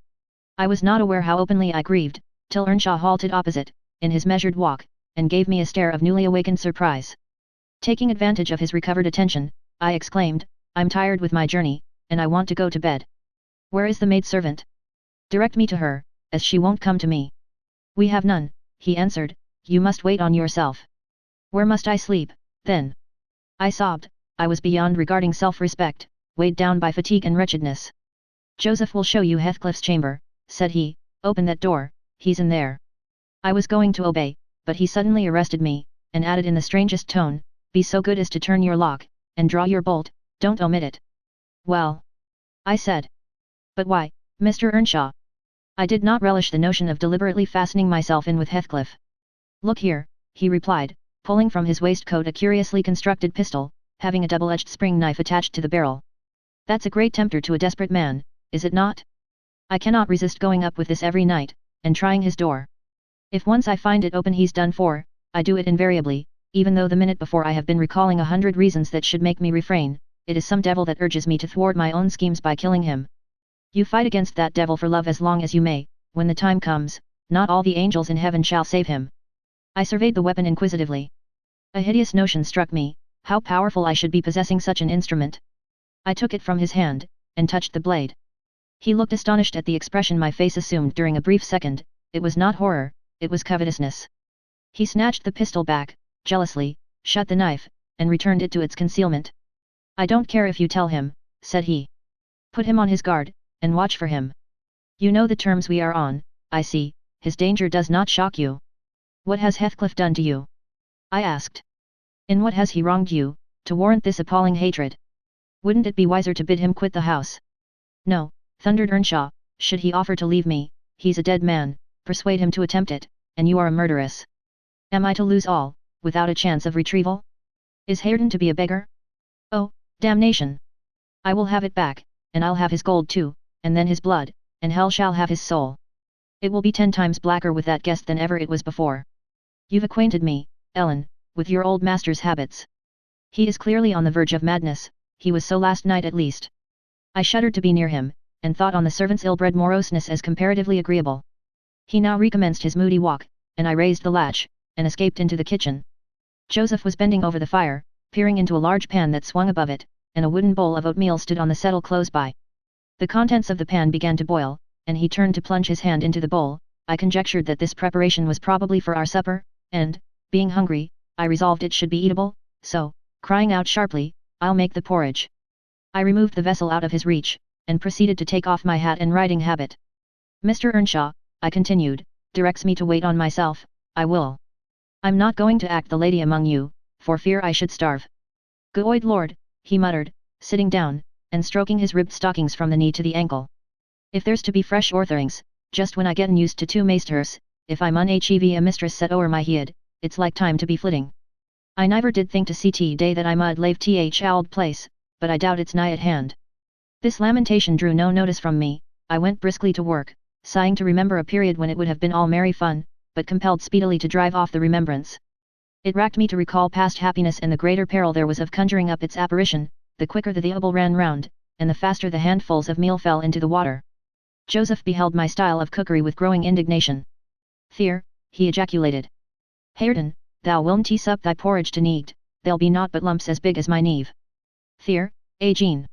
I was not aware how openly I grieved, till Earnshaw halted opposite, in his measured walk, and gave me a stare of newly awakened surprise. Taking advantage of his recovered attention, I exclaimed, I'm tired with my journey, and I want to go to bed. Where is the maid-servant? Direct me to her, as she won't come to me. We have none, he answered, you must wait on yourself. Where must I sleep, then? I sobbed. I was beyond regarding self-respect, weighed down by fatigue and wretchedness. Joseph will show you Heathcliff's chamber, said he, open that door, he's in there. I was going to obey, but he suddenly arrested me, and added in the strangest tone, be so good as to turn your lock, and draw your bolt, don't omit it. Well, I said. But why, Mr. Earnshaw? I did not relish the notion of deliberately fastening myself in with Heathcliff. Look here, he replied, pulling from his waistcoat a curiously constructed pistol, having a double-edged spring knife attached to the barrel. That's a great tempter to a desperate man, is it not? I cannot resist going up with this every night, and trying his door. If once I find it open he's done for, I do it invariably, even though the minute before I have been recalling 100 reasons that should make me refrain. It is some devil that urges me to thwart my own schemes by killing him. You fight against that devil for love as long as you may, when the time comes, not all the angels in heaven shall save him. I surveyed the weapon inquisitively. A hideous notion struck me, how powerful I should be possessing such an instrument. I took it from his hand, and touched the blade. He looked astonished at the expression my face assumed during a brief second. It was not horror, it was covetousness. He snatched the pistol back, jealously, shut the knife, and returned it to its concealment. I don't care if you tell him, said he. Put him on his guard, and watch for him. You know the terms we are on, I see, his danger does not shock you. What has Heathcliff done to you? I asked. In what has he wronged you, to warrant this appalling hatred? Wouldn't it be wiser to bid him quit the house? No, thundered Earnshaw, should he offer to leave me, he's a dead man, persuade him to attempt it, and you are a murderess. Am I to lose all, without a chance of retrieval? Is Hareton to be a beggar? Oh, damnation! I will have it back, and I'll have his gold too, and then his blood, and hell shall have his soul. It will be 10 times blacker with that guest than ever it was before. You've acquainted me, Ellen, with your old master's habits. He is clearly on the verge of madness, he was so last night at least. I shuddered to be near him, and thought on the servant's ill-bred moroseness as comparatively agreeable. He now recommenced his moody walk, and I raised the latch, and escaped into the kitchen. Joseph was bending over the fire, peering into a large pan that swung above it, and a wooden bowl of oatmeal stood on the settle close by. The contents of the pan began to boil, and he turned to plunge his hand into the bowl. I conjectured that this preparation was probably for our supper, and, being hungry, I resolved it should be eatable, so, crying out sharply, I'll make the porridge. I removed the vessel out of his reach, and proceeded to take off my hat and riding habit. Mr. Earnshaw, I continued, directs me to wait on myself, I will. I'm not going to act the lady among you, for fear I should starve. Good Lord, he muttered, sitting down, and stroking his ribbed stockings from the knee to the ankle. If there's to be fresh ortherings, just when I gettin used to two meesters, if I'm unhev a mistress set o'er my head, it's like time to be flitting. I never did think to see day that I mud lave old place, but I doubt it's nigh at hand. This lamentation drew no notice from me. I went briskly to work, sighing to remember a period when it would have been all merry fun, but compelled speedily to drive off the remembrance. It racked me to recall past happiness, and the greater peril there was of conjuring up its apparition, the quicker the obol ran round, and the faster the handfuls of meal fell into the water. Joseph beheld my style of cookery with growing indignation. "Theer," he ejaculated. "Hareton, thou will'n tease up thy porridge to neat, there'll be naught but lumps as big as my neve. Theer, Jean.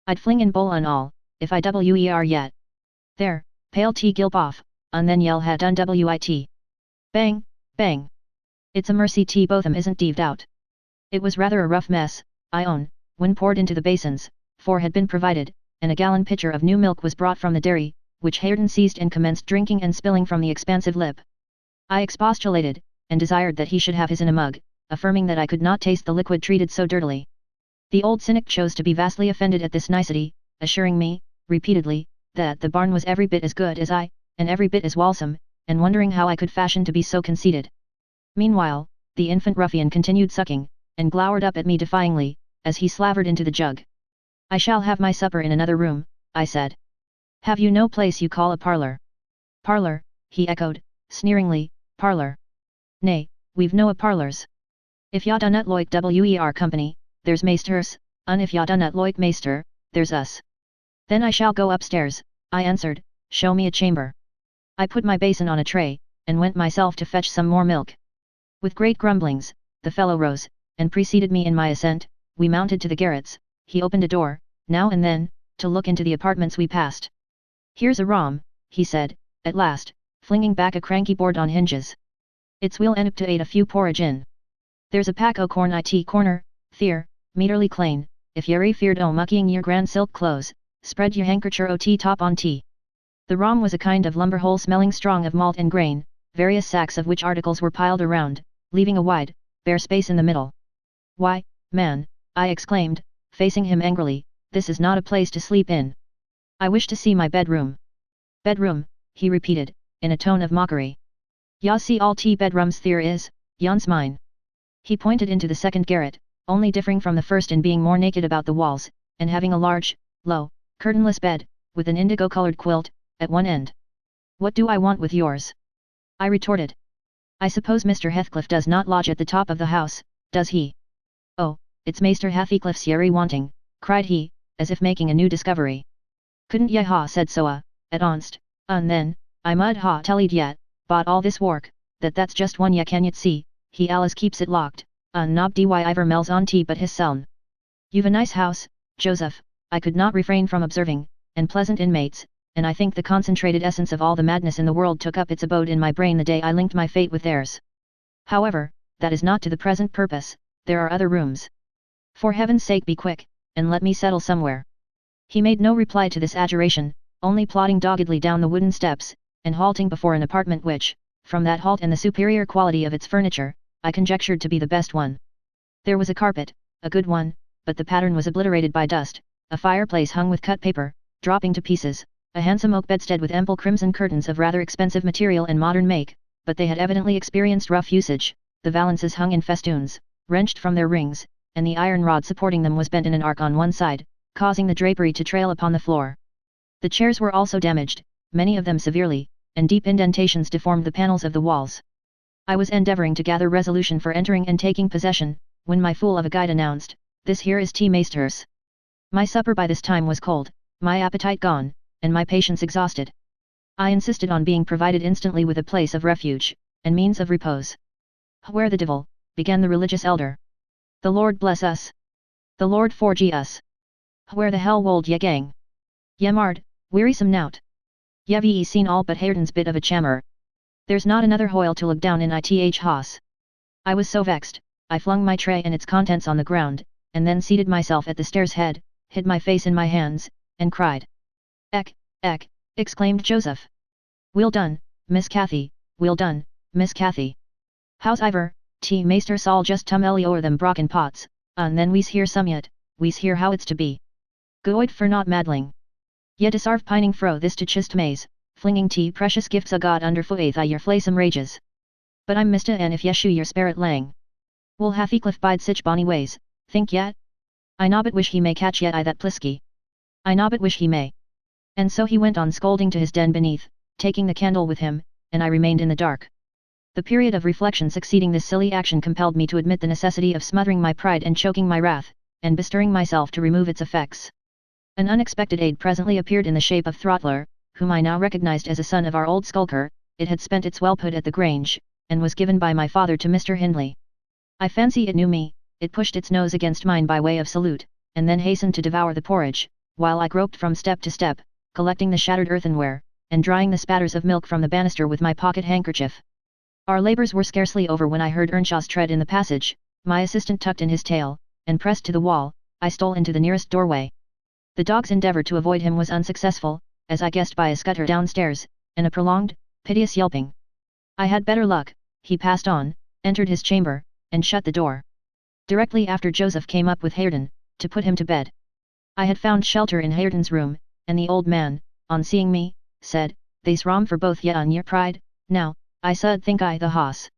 I'd fling in bowl and all, if I wer yet. There, pale tea gilp off, and then yell ha done wit. Bang, bang. It's a mercy tea both'em isn't deeved out." It was rather a rough mess, I own, when poured into the basins, 4 had been provided, and a gallon pitcher of new milk was brought from the dairy, which Hareton seized and commenced drinking and spilling from the expansive lip. I expostulated, and desired that he should have his in a mug, affirming that I could not taste the liquid treated so dirtily. The old cynic chose to be vastly offended at this nicety, assuring me, repeatedly, that the barn was every bit as good as I, and every bit as walsome, and wondering how I could fashion to be so conceited. Meanwhile, the infant ruffian continued sucking, and glowered up at me defyingly, as he slavered into the jug. "I shall have my supper in another room," I said. "Have you no place you call a parlour?" "Parlour," he echoed, sneeringly, "parlour. Nay, we've no a parlours. If ya dunnut loik wer company, there's meesters, and if ya dunnut loik meester, there's us." "Then I shall go upstairs," I answered, "show me a chamber." I put my basin on a tray, and went myself to fetch some more milk. With great grumblings, the fellow rose, and preceded me in my ascent. We mounted to the garrets. He opened a door, now and then, to look into the apartments we passed. "Here's a rom," he said, at last, flinging back a cranky board on hinges. "It's we'll end up to ate a few porridge in. There's a pack o' corn it corner, theer, meterly clane, if ye're feared o' muckying yer grand silk clothes, spread yer handkercher o' tea top on tea." The rom was a kind of lumber hole smelling strong of malt and grain, various sacks of which articles were piled around, leaving a wide, bare space in the middle. "Why, man," I exclaimed, facing him angrily, "this is not a place to sleep in. I wish to see my bedroom." "Bedroom," he repeated, in a tone of mockery. "Ya see all tea bedrooms there is, yon's mine." He pointed into the second garret, only differing from the first in being more naked about the walls, and having a large, low, curtainless bed, with an indigo-coloured quilt, at one end. "What do I want with yours?" I retorted. "I suppose Mr. Heathcliff does not lodge at the top of the house, does he?" "Oh, it's Maester Heathcliff's yerry wanting," cried he, as if making a new discovery. "Couldn't ye ha said so at onst, and then, I mud ha tellied yet, bought all this work, that's just one ye canyot see, he allus keeps it locked, and nob dy iver mells on tea but his seln. You've a nice house, Joseph," I could not refrain from observing, "and pleasant inmates, and I think the concentrated essence of all the madness in the world took up its abode in my brain the day I linked my fate with theirs. However, that is not to the present purpose, there are other rooms. For heaven's sake be quick, and let me settle somewhere." He made no reply to this adjuration, only plodding doggedly down the wooden steps, and halting before an apartment which, from that halt and the superior quality of its furniture, I conjectured to be the best one. There was a carpet, a good one, but the pattern was obliterated by dust, a fireplace hung with cut paper, dropping to pieces, a handsome oak bedstead with ample crimson curtains of rather expensive material and modern make, but they had evidently experienced rough usage. The valances hung in festoons, wrenched from their rings, and the iron rod supporting them was bent in an arc on one side, causing the drapery to trail upon the floor. The chairs were also damaged, many of them severely, and deep indentations deformed the panels of the walls. I was endeavouring to gather resolution for entering and taking possession, when my fool of a guide announced, "This here is tea, meesters." My supper by this time was cold, my appetite gone, and my patience exhausted. I insisted on being provided instantly with a place of refuge, and means of repose. "Where the divil," began the religious elder. "The Lord bless us. The Lord forgie us. Where the hell wold ye gang? Ye marred, wearisome nout. Ye've seen all but Hareton's bit of a chammer. There's not another hoyle to look down in ith hoss." I was so vexed, I flung my tray and its contents on the ground, and then seated myself at the stairs head, hid my face in my hands, and cried. "Eck, eck," exclaimed Joseph. "Weel done, Miss Cathy, weel done, Miss Cathy. How's iver, tea maester Saul just tum elly o'er them brocken pots, and then we's hear some yet, we's hear how it's to be. Goed for not maddling. Yet disarve pining fro this to chist maze, flinging tea precious gifts a god underfoot I your flaysome rages. But I'm mista and if yeshu your spirit lang. Will Hathecliff bide sich bonny ways, think yet? I nobbut wish he may catch yet I that plisky. I nobbut wish he may. And so he went on scolding to his den beneath, taking the candle with him, and I remained in the dark. The period of reflection succeeding this silly action compelled me to admit the necessity of smothering my pride and choking my wrath, and bestirring myself to remove its effects. An unexpected aid presently appeared in the shape of Throttler, whom I now recognized as a son of our old skulker. It had spent its whelphood at the Grange, and was given by my father to Mr. Hindley. I fancy it knew me, it pushed its nose against mine by way of salute, and then hastened to devour the porridge, while I groped from step to step, collecting the shattered earthenware, and drying the spatters of milk from the banister with my pocket handkerchief. Our labours were scarcely over when I heard Earnshaw's tread in the passage. My assistant tucked in his tail, and pressed to the wall. I stole into the nearest doorway. The dog's endeavour to avoid him was unsuccessful, as I guessed by a scutter downstairs, and a prolonged, piteous yelping. I had better luck. He passed on, entered his chamber, and shut the door. Directly after Joseph came up with Hareton, to put him to bed. I had found shelter in Hareton's room, and the old man, on seeing me, said, "They's rom for both yet on your pride, now, I sud think I the hoss.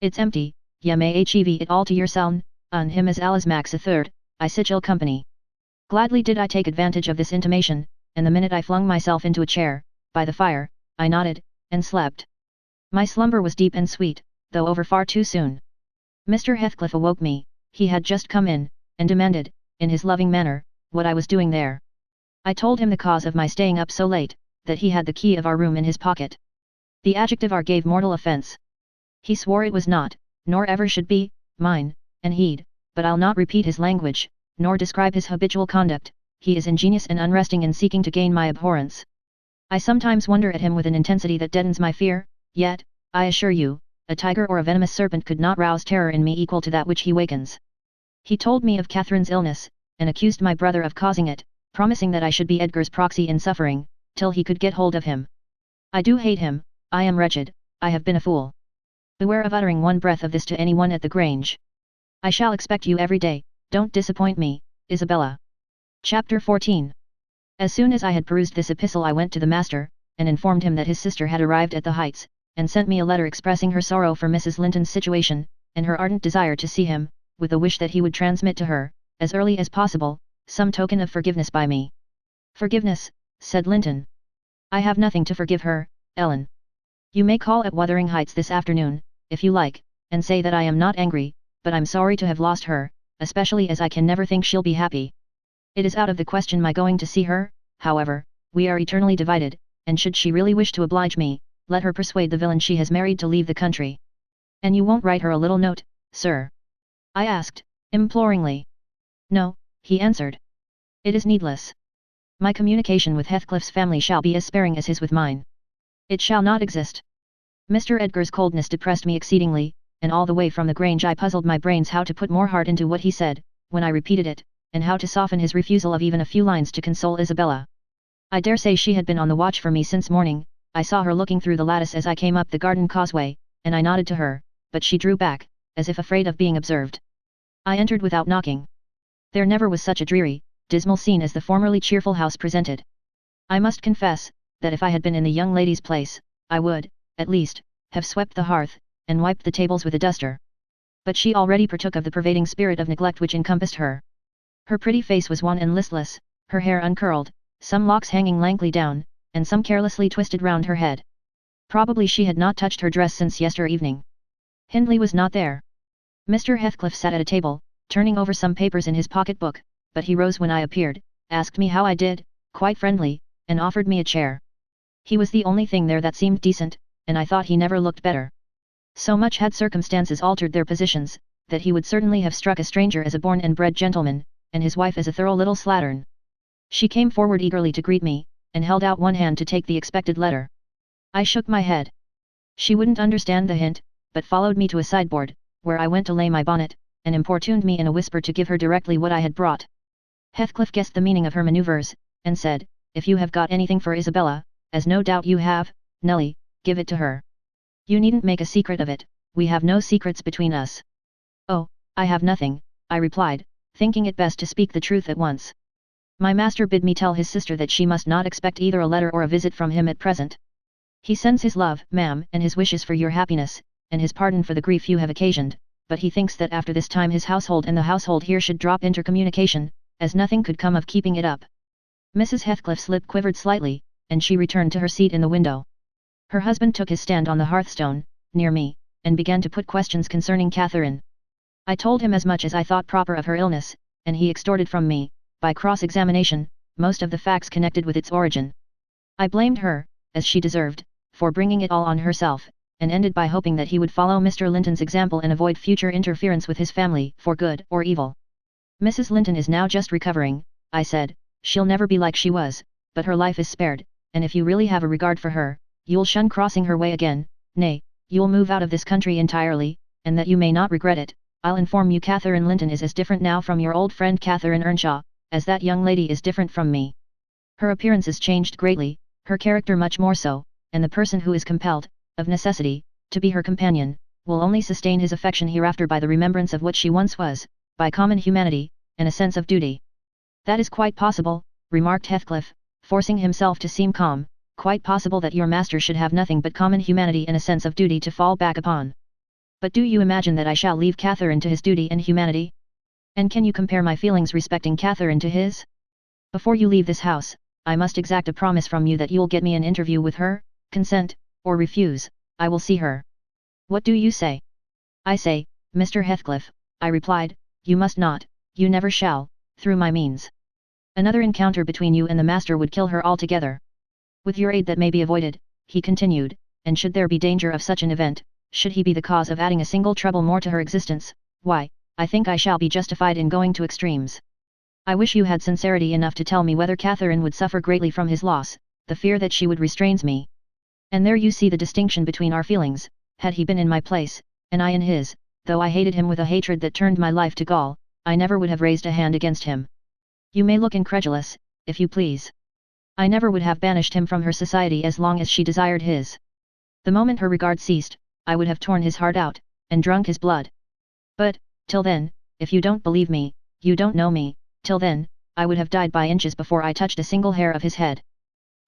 It's empty, ye may hev it all to yourseln, on him as Alice Max a third, I sich ill company." Gladly did I take advantage of this intimation, and the minute I flung myself into a chair, by the fire, I nodded, and slept. My slumber was deep and sweet, though over far too soon. Mr. Heathcliff awoke me. He had just come in, and demanded, in his loving manner, what I was doing there. I told him the cause of my staying up so late, that he had the key of our room in his pocket. The adjective our gave mortal offence. He swore it was not, nor ever should be, mine, and but I'll not repeat his language, nor describe his habitual conduct. He is ingenious and unresting in seeking to gain my abhorrence. I sometimes wonder at him with an intensity that deadens my fear, yet, I assure you, a tiger or a venomous serpent could not rouse terror in me equal to that which he wakens. He told me of Catherine's illness, and accused my brother of causing it, promising that I should be Edgar's proxy in suffering, till he could get hold of him. I do hate him, I am wretched, I have been a fool. Beware of uttering one breath of this to anyone at the Grange. I shall expect you every day, don't disappoint me, Isabella. Chapter 14. As soon as I had perused this epistle I went to the master, and informed him that his sister had arrived at the Heights, and sent me a letter expressing her sorrow for Mrs. Linton's situation, and her ardent desire to see him, with a wish that he would transmit to her, as early as possible, some token of forgiveness by me. "Forgiveness," said Linton. "I have nothing to forgive her, Ellen. You may call at Wuthering Heights this afternoon, if you like, and say that I am not angry, but I'm sorry to have lost her, especially as I can never think she'll be happy. It is out of the question my going to see her, however, we are eternally divided, and should she really wish to oblige me, let her persuade the villain she has married to leave the country." "And you won't write her a little note, sir?" I asked, imploringly. "No," he answered. "It is needless. My communication with Heathcliff's family shall be as sparing as his with mine. It shall not exist." Mr. Edgar's coldness depressed me exceedingly, and all the way from the Grange I puzzled my brains how to put more heart into what he said, when I repeated it, and how to soften his refusal of even a few lines to console Isabella. I dare say she had been on the watch for me since morning. I saw her looking through the lattice as I came up the garden causeway, and I nodded to her, but she drew back, as if afraid of being observed. I entered without knocking. There never was such a dreary, dismal scene as the formerly cheerful house presented. I must confess, that if I had been in the young lady's place, I would, at least, have swept the hearth, and wiped the tables with a duster. But she already partook of the pervading spirit of neglect which encompassed her. Her pretty face was wan and listless, her hair uncurled, some locks hanging lankly down, and some carelessly twisted round her head. Probably she had not touched her dress since yester evening. Hindley was not there. Mr. Heathcliff sat at a table, turning over some papers in his pocket-book, but he rose when I appeared, asked me how I did, quite friendly, and offered me a chair. He was the only thing there that seemed decent, and I thought he never looked better. So much had circumstances altered their positions, that he would certainly have struck a stranger as a born and bred gentleman, and his wife as a thorough little slattern. She came forward eagerly to greet me, and held out one hand to take the expected letter. I shook my head. She wouldn't understand the hint, but followed me to a sideboard, where I went to lay my bonnet, and importuned me in a whisper to give her directly what I had brought. Heathcliff guessed the meaning of her manoeuvres, and said, "If you have got anything for Isabella, as no doubt you have, Nelly, give it to her. You needn't make a secret of it, we have no secrets between us." "Oh, I have nothing," I replied, thinking it best to speak the truth at once. My master bid me tell his sister that she must not expect either a letter or a visit from him at present. He sends his love, ma'am, and his wishes for your happiness, and his pardon for the grief you have occasioned, but he thinks that after this time his household and the household here should drop intercommunication, as nothing could come of keeping it up. Mrs. Heathcliff's lip quivered slightly, and she returned to her seat in the window. Her husband took his stand on the hearthstone, near me, and began to put questions concerning Catherine. I told him as much as I thought proper of her illness, and he extorted from me, by cross-examination, most of the facts connected with its origin. I blamed her, as she deserved, for bringing it all on herself, and ended by hoping that he would follow Mr. Linton's example and avoid future interference with his family, for good or evil. Mrs. Linton is now just recovering, I said, she'll never be like she was, but her life is spared, and if you really have a regard for her, you'll shun crossing her way again, nay, you'll move out of this country entirely, and that you may not regret it, I'll inform you Catherine Linton is as different now from your old friend Catherine Earnshaw, as that young lady is different from me. Her appearance is changed greatly, her character much more so, and the person who is compelled, of necessity, to be her companion, will only sustain his affection hereafter by the remembrance of what she once was, by common humanity, and a sense of duty. That is quite possible, remarked Heathcliff, forcing himself to seem calm, quite possible that your master should have nothing but common humanity and a sense of duty to fall back upon. But do you imagine that I shall leave Catherine to his duty and humanity? And can you compare my feelings respecting Catherine to his? Before you leave this house, I must exact a promise from you that you'll get me an interview with her, consent, or refuse, I will see her. What do you say? I say, Mr. Heathcliff, I replied, you must not, you never shall, through my means. Another encounter between you and the master would kill her altogether. With your aid that may be avoided, he continued, and should there be danger of such an event, should he be the cause of adding a single trouble more to her existence, why, I think I shall be justified in going to extremes. I wish you had sincerity enough to tell me whether Catherine would suffer greatly from his loss, the fear that she would restrains me. And there you see the distinction between our feelings, had he been in my place, and I in his, though I hated him with a hatred that turned my life to gall, I never would have raised a hand against him. You may look incredulous, if you please. I never would have banished him from her society as long as she desired his. The moment her regard ceased, I would have torn his heart out, and drunk his blood. But, till then, if you don't believe me, you don't know me, till then, I would have died by inches before I touched a single hair of his head.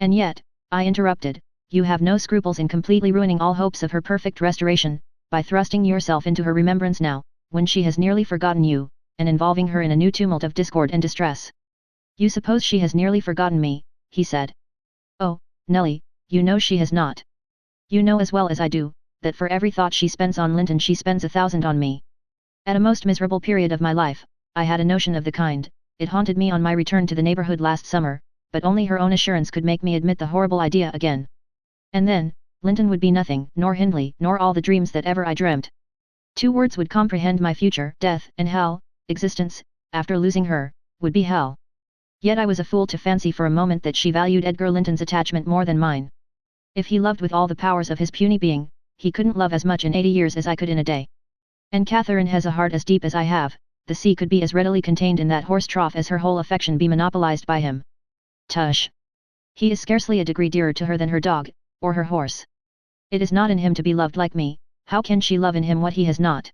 And yet, I interrupted, you have no scruples in completely ruining all hopes of her perfect restoration, by thrusting yourself into her remembrance now, when she has nearly forgotten you, and involving her in a new tumult of discord and distress. You suppose she has nearly forgotten me, he said. Oh, Nelly, you know she has not. You know as well as I do, that for every thought she spends on Linton she spends 1,000 on me. At a most miserable period of my life, I had a notion of the kind, it haunted me on my return to the neighbourhood last summer, but only her own assurance could make me admit the horrible idea again. And then, Linton would be nothing, nor Hindley, nor all the dreams that ever I dreamt. 2 words would comprehend my future, death, and hell, existence, after losing her, would be hell. Yet I was a fool to fancy for a moment that she valued Edgar Linton's attachment more than mine. If he loved with all the powers of his puny being, he couldn't love as much in 80 years as I could in a day. And Catherine has a heart as deep as I have, the sea could be as readily contained in that horse trough as her whole affection be monopolized by him. Tush! He is scarcely a degree dearer to her than her dog, or her horse. It is not in him to be loved like me, how can she love in him what he has not?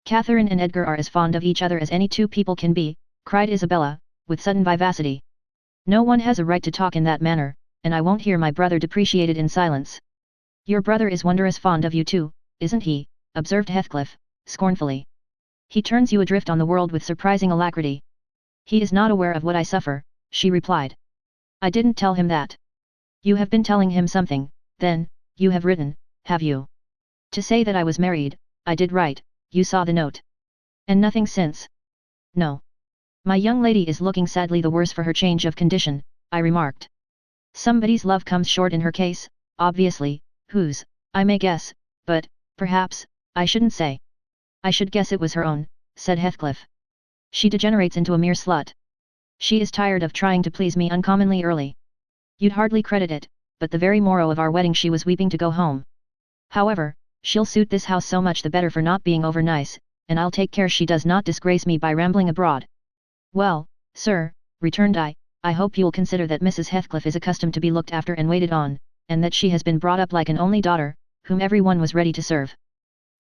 Catherine and Edgar are as fond of each other as any 2 people can be, cried Isabella, with sudden vivacity. No one has a right to talk in that manner, and I won't hear my brother depreciated in silence. Your brother is wondrous fond of you too, isn't he? Observed Heathcliff, scornfully. He turns you adrift on the world with surprising alacrity. He is not aware of what I suffer, she replied. I didn't tell him that. You have been telling him something, then, you have written, have you? To say that I was married, I did write, you saw the note. And nothing since? No. My young lady is looking sadly the worse for her change of condition, I remarked. Somebody's love comes short in her case, obviously, whose, I may guess, but, perhaps, I shouldn't say. I should guess it was her own, said Heathcliff. She degenerates into a mere slut. She is tired of trying to please me uncommonly early. You'd hardly credit it, but the very morrow of our wedding she was weeping to go home. However, she'll suit this house so much the better for not being over nice, and I'll take care she does not disgrace me by rambling abroad. Well, sir, returned I hope you'll consider that Mrs. Heathcliff is accustomed to be looked after and waited on, and that she has been brought up like an only daughter, whom everyone was ready to serve.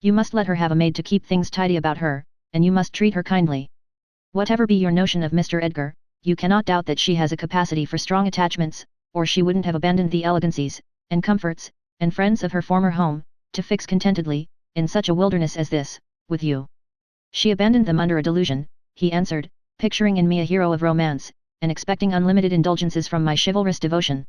You must let her have a maid to keep things tidy about her, and you must treat her kindly. Whatever be your notion of Mr. Edgar, you cannot doubt that she has a capacity for strong attachments, or she wouldn't have abandoned the elegancies, and comforts, and friends of her former home, to fix contentedly, in such a wilderness as this, with you. She abandoned them under a delusion, he answered, picturing in me a hero of romance, and expecting unlimited indulgences from my chivalrous devotion.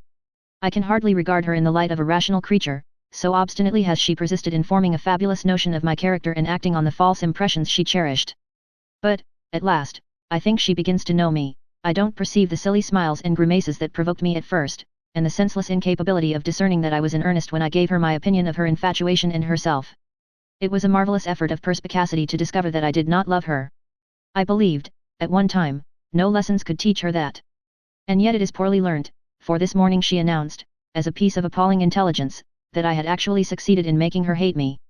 I can hardly regard her in the light of a rational creature, so obstinately has she persisted in forming a fabulous notion of my character and acting on the false impressions she cherished. But, at last, I think she begins to know me. I don't perceive the silly smiles and grimaces that provoked me at first, and the senseless incapability of discerning that I was in earnest when I gave her my opinion of her infatuation in herself. It was a marvelous effort of perspicacity to discover that I did not love her. I believed, at one time, no lessons could teach her that. And yet it is poorly learnt, for this morning she announced, as a piece of appalling intelligence, that I had actually succeeded in making her hate me.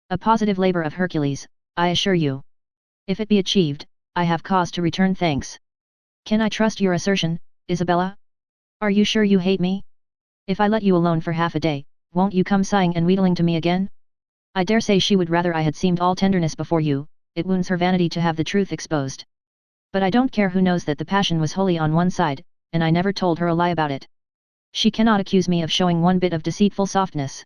A positive labor of Hercules, I assure you. If it be achieved, I have cause to return thanks. Can I trust your assertion, Isabella? Are you sure you hate me? If I let you alone for half a day, won't you come sighing and wheedling to me again? I dare say she would rather I had seemed all tenderness before you, it wounds her vanity to have the truth exposed. But I don't care who knows that the passion was wholly on one side, and I never told her a lie about it. She cannot accuse me of showing one bit of deceitful softness.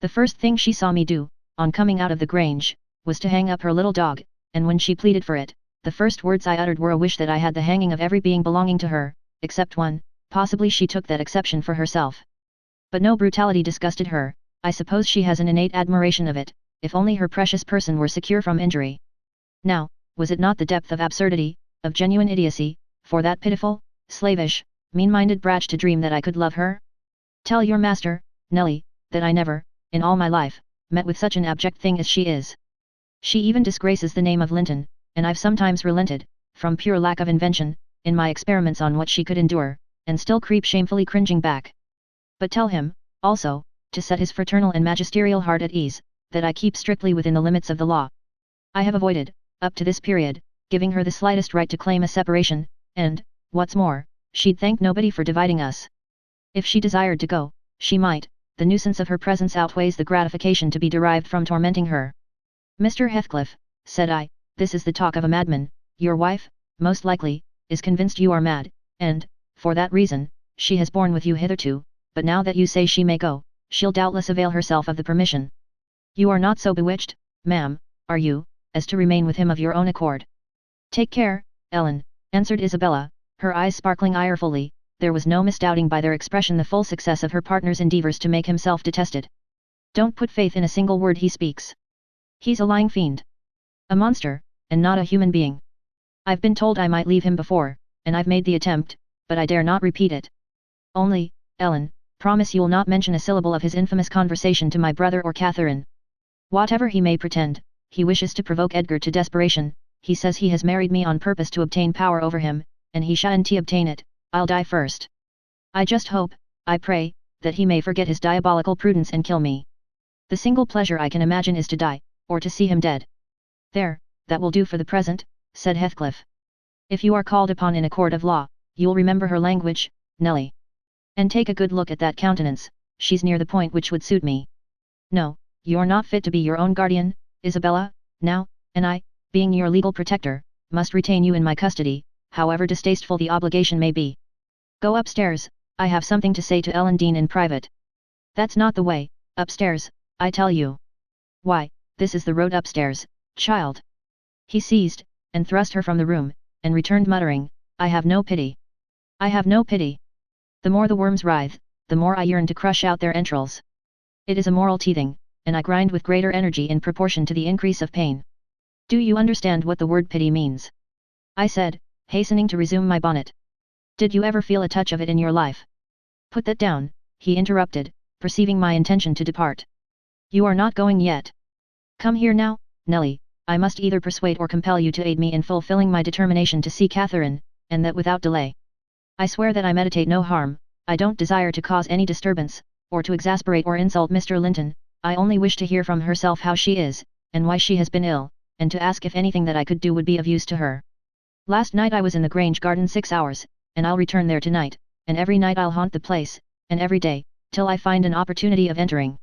The first thing she saw me do, on coming out of the Grange, was to hang up her little dog, and when she pleaded for it, the first words I uttered were a wish that I had the hanging of every being belonging to her, except one. Possibly she took that exception for herself. But no brutality disgusted her. I suppose she has an innate admiration of it, if only her precious person were secure from injury. Now, was it not the depth of absurdity, of genuine idiocy, for that pitiful, slavish, mean-minded bratch to dream that I could love her? Tell your master, Nelly, that I never, in all my life, met with such an abject thing as she is. She even disgraces the name of Linton, and I've sometimes relented, from pure lack of invention, in my experiments on what she could endure, and still creep shamefully cringing back. But tell him, also, to set his fraternal and magisterial heart at ease, that I keep strictly within the limits of the law. I have avoided, up to this period, giving her the slightest right to claim a separation, and, what's more, she'd thank nobody for dividing us. If she desired to go, she might. The nuisance of her presence outweighs the gratification to be derived from tormenting her. Mr. Heathcliff, said I, this is the talk of a madman. Your wife, most likely, is convinced you are mad, and, for that reason, she has borne with you hitherto, but now that you say she may go, she'll doubtless avail herself of the permission. You are not so bewitched, ma'am, are you, as to remain with him of your own accord? Take care, Ellen, answered Isabella, her eyes sparkling irefully. There was no misdoubting by their expression the full success of her partner's endeavours to make himself detested. Don't put faith in a single word he speaks. He's a lying fiend. A monster, and not a human being. I've been told I might leave him before, and I've made the attempt, but I dare not repeat it. Only, Ellen, promise you'll not mention a syllable of his infamous conversation to my brother or Catherine. Whatever he may pretend, he wishes to provoke Edgar to desperation. He says he has married me on purpose to obtain power over him, and he shan't obtain it. I'll die first. I just hope, I pray, that he may forget his diabolical prudence and kill me. The single pleasure I can imagine is to die, or to see him dead. There, that will do for the present, said Heathcliff. If you are called upon in a court of law, you'll remember her language, Nelly. And take a good look at that countenance, she's near the point which would suit me. No, you're not fit to be your own guardian, Isabella, now, and I, being your legal protector, must retain you in my custody, however distasteful the obligation may be. Go upstairs, I have something to say to Ellen Dean in private. That's not the way, upstairs, I tell you. Why, this is the road upstairs, child. He seized, and thrust her from the room, and returned muttering, I have no pity. I have no pity. The more the worms writhe, the more I yearn to crush out their entrails. It is a moral teething, and I grind with greater energy in proportion to the increase of pain. Do you understand what the word pity means? I said, hastening to resume my bonnet. Did you ever feel a touch of it in your life? Put that down, he interrupted, perceiving my intention to depart. You are not going yet. Come here now, Nelly, I must either persuade or compel you to aid me in fulfilling my determination to see Catherine, and that without delay. I swear that I meditate no harm, I don't desire to cause any disturbance, or to exasperate or insult Mr. Linton. I only wish to hear from herself how she is, and why she has been ill, and to ask if anything that I could do would be of use to her. Last night I was in the Grange garden 6 hours, and I'll return there tonight, and every night I'll haunt the place, and every day, till I find an opportunity of entering.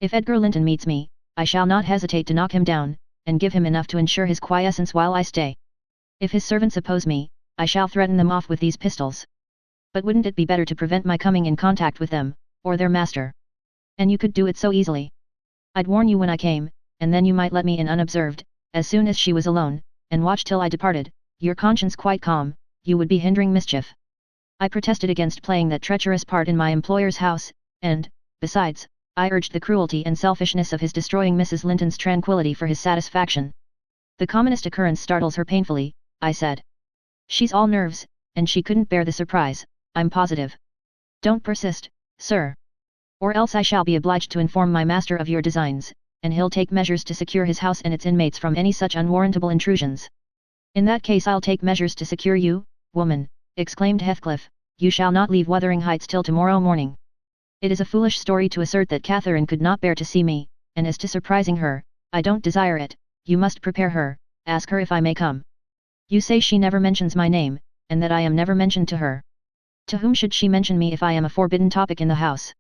If Edgar Linton meets me, I shall not hesitate to knock him down, and give him enough to ensure his quiescence while I stay. If his servants oppose me, I shall threaten them off with these pistols. But wouldn't it be better to prevent my coming in contact with them, or their master? And you could do it so easily. I'd warn you when I came, and then you might let me in unobserved, as soon as she was alone, and watch till I departed, your conscience quite calm, you would be hindering mischief. I protested against playing that treacherous part in my employer's house, and, besides, I urged the cruelty and selfishness of his destroying Mrs. Linton's tranquility for his satisfaction. The commonest occurrence startles her painfully, I said. She's all nerves, and she couldn't bear the surprise, I'm positive. Don't persist, sir. Or else I shall be obliged to inform my master of your designs, and he'll take measures to secure his house and its inmates from any such unwarrantable intrusions. In that case I'll take measures to secure you, woman, exclaimed Heathcliff, you shall not leave Wuthering Heights till tomorrow morning. It is a foolish story to assert that Catherine could not bear to see me, and as to surprising her, I don't desire it, you must prepare her, ask her if I may come. You say she never mentions my name, and that I am never mentioned to her. To whom should she mention me if I am a forbidden topic in the house?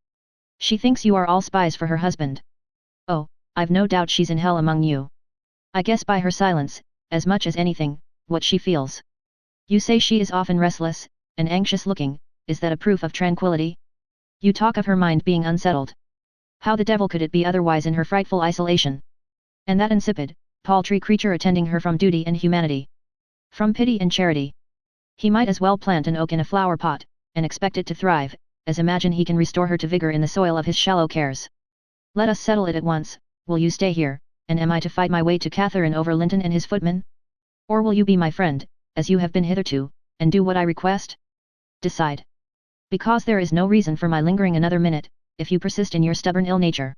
She thinks you are all spies for her husband. Oh, I've no doubt she's in hell among you. I guess by her silence, as much as anything, what she feels. You say she is often restless, and anxious looking, is that a proof of tranquility? You talk of her mind being unsettled. How the devil could it be otherwise in her frightful isolation? And that insipid, paltry creature attending her from duty and humanity. From pity and charity. He might as well plant an oak in a flower pot, and expect it to thrive, as imagine he can restore her to vigor in the soil of his shallow cares. Let us settle it at once, will you stay here, and am I to fight my way to Catherine over Linton and his footman? Or will you be my friend, as you have been hitherto, and do what I request? Decide. Because there is no reason for my lingering another minute, if you persist in your stubborn ill nature.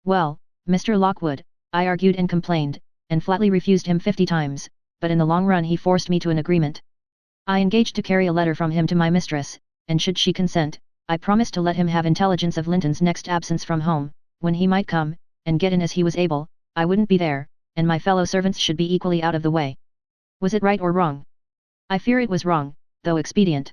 Well, Mr. Lockwood, I argued and complained, and flatly refused him 50 times, but in the long run he forced me to an agreement. I engaged to carry a letter from him to my mistress, and should she consent, I promised to let him have intelligence of Linton's next absence from home, when he might come, and get in as he was able. I wouldn't be there, and my fellow servants should be equally out of the way. Was it right or wrong? I fear it was wrong, though expedient.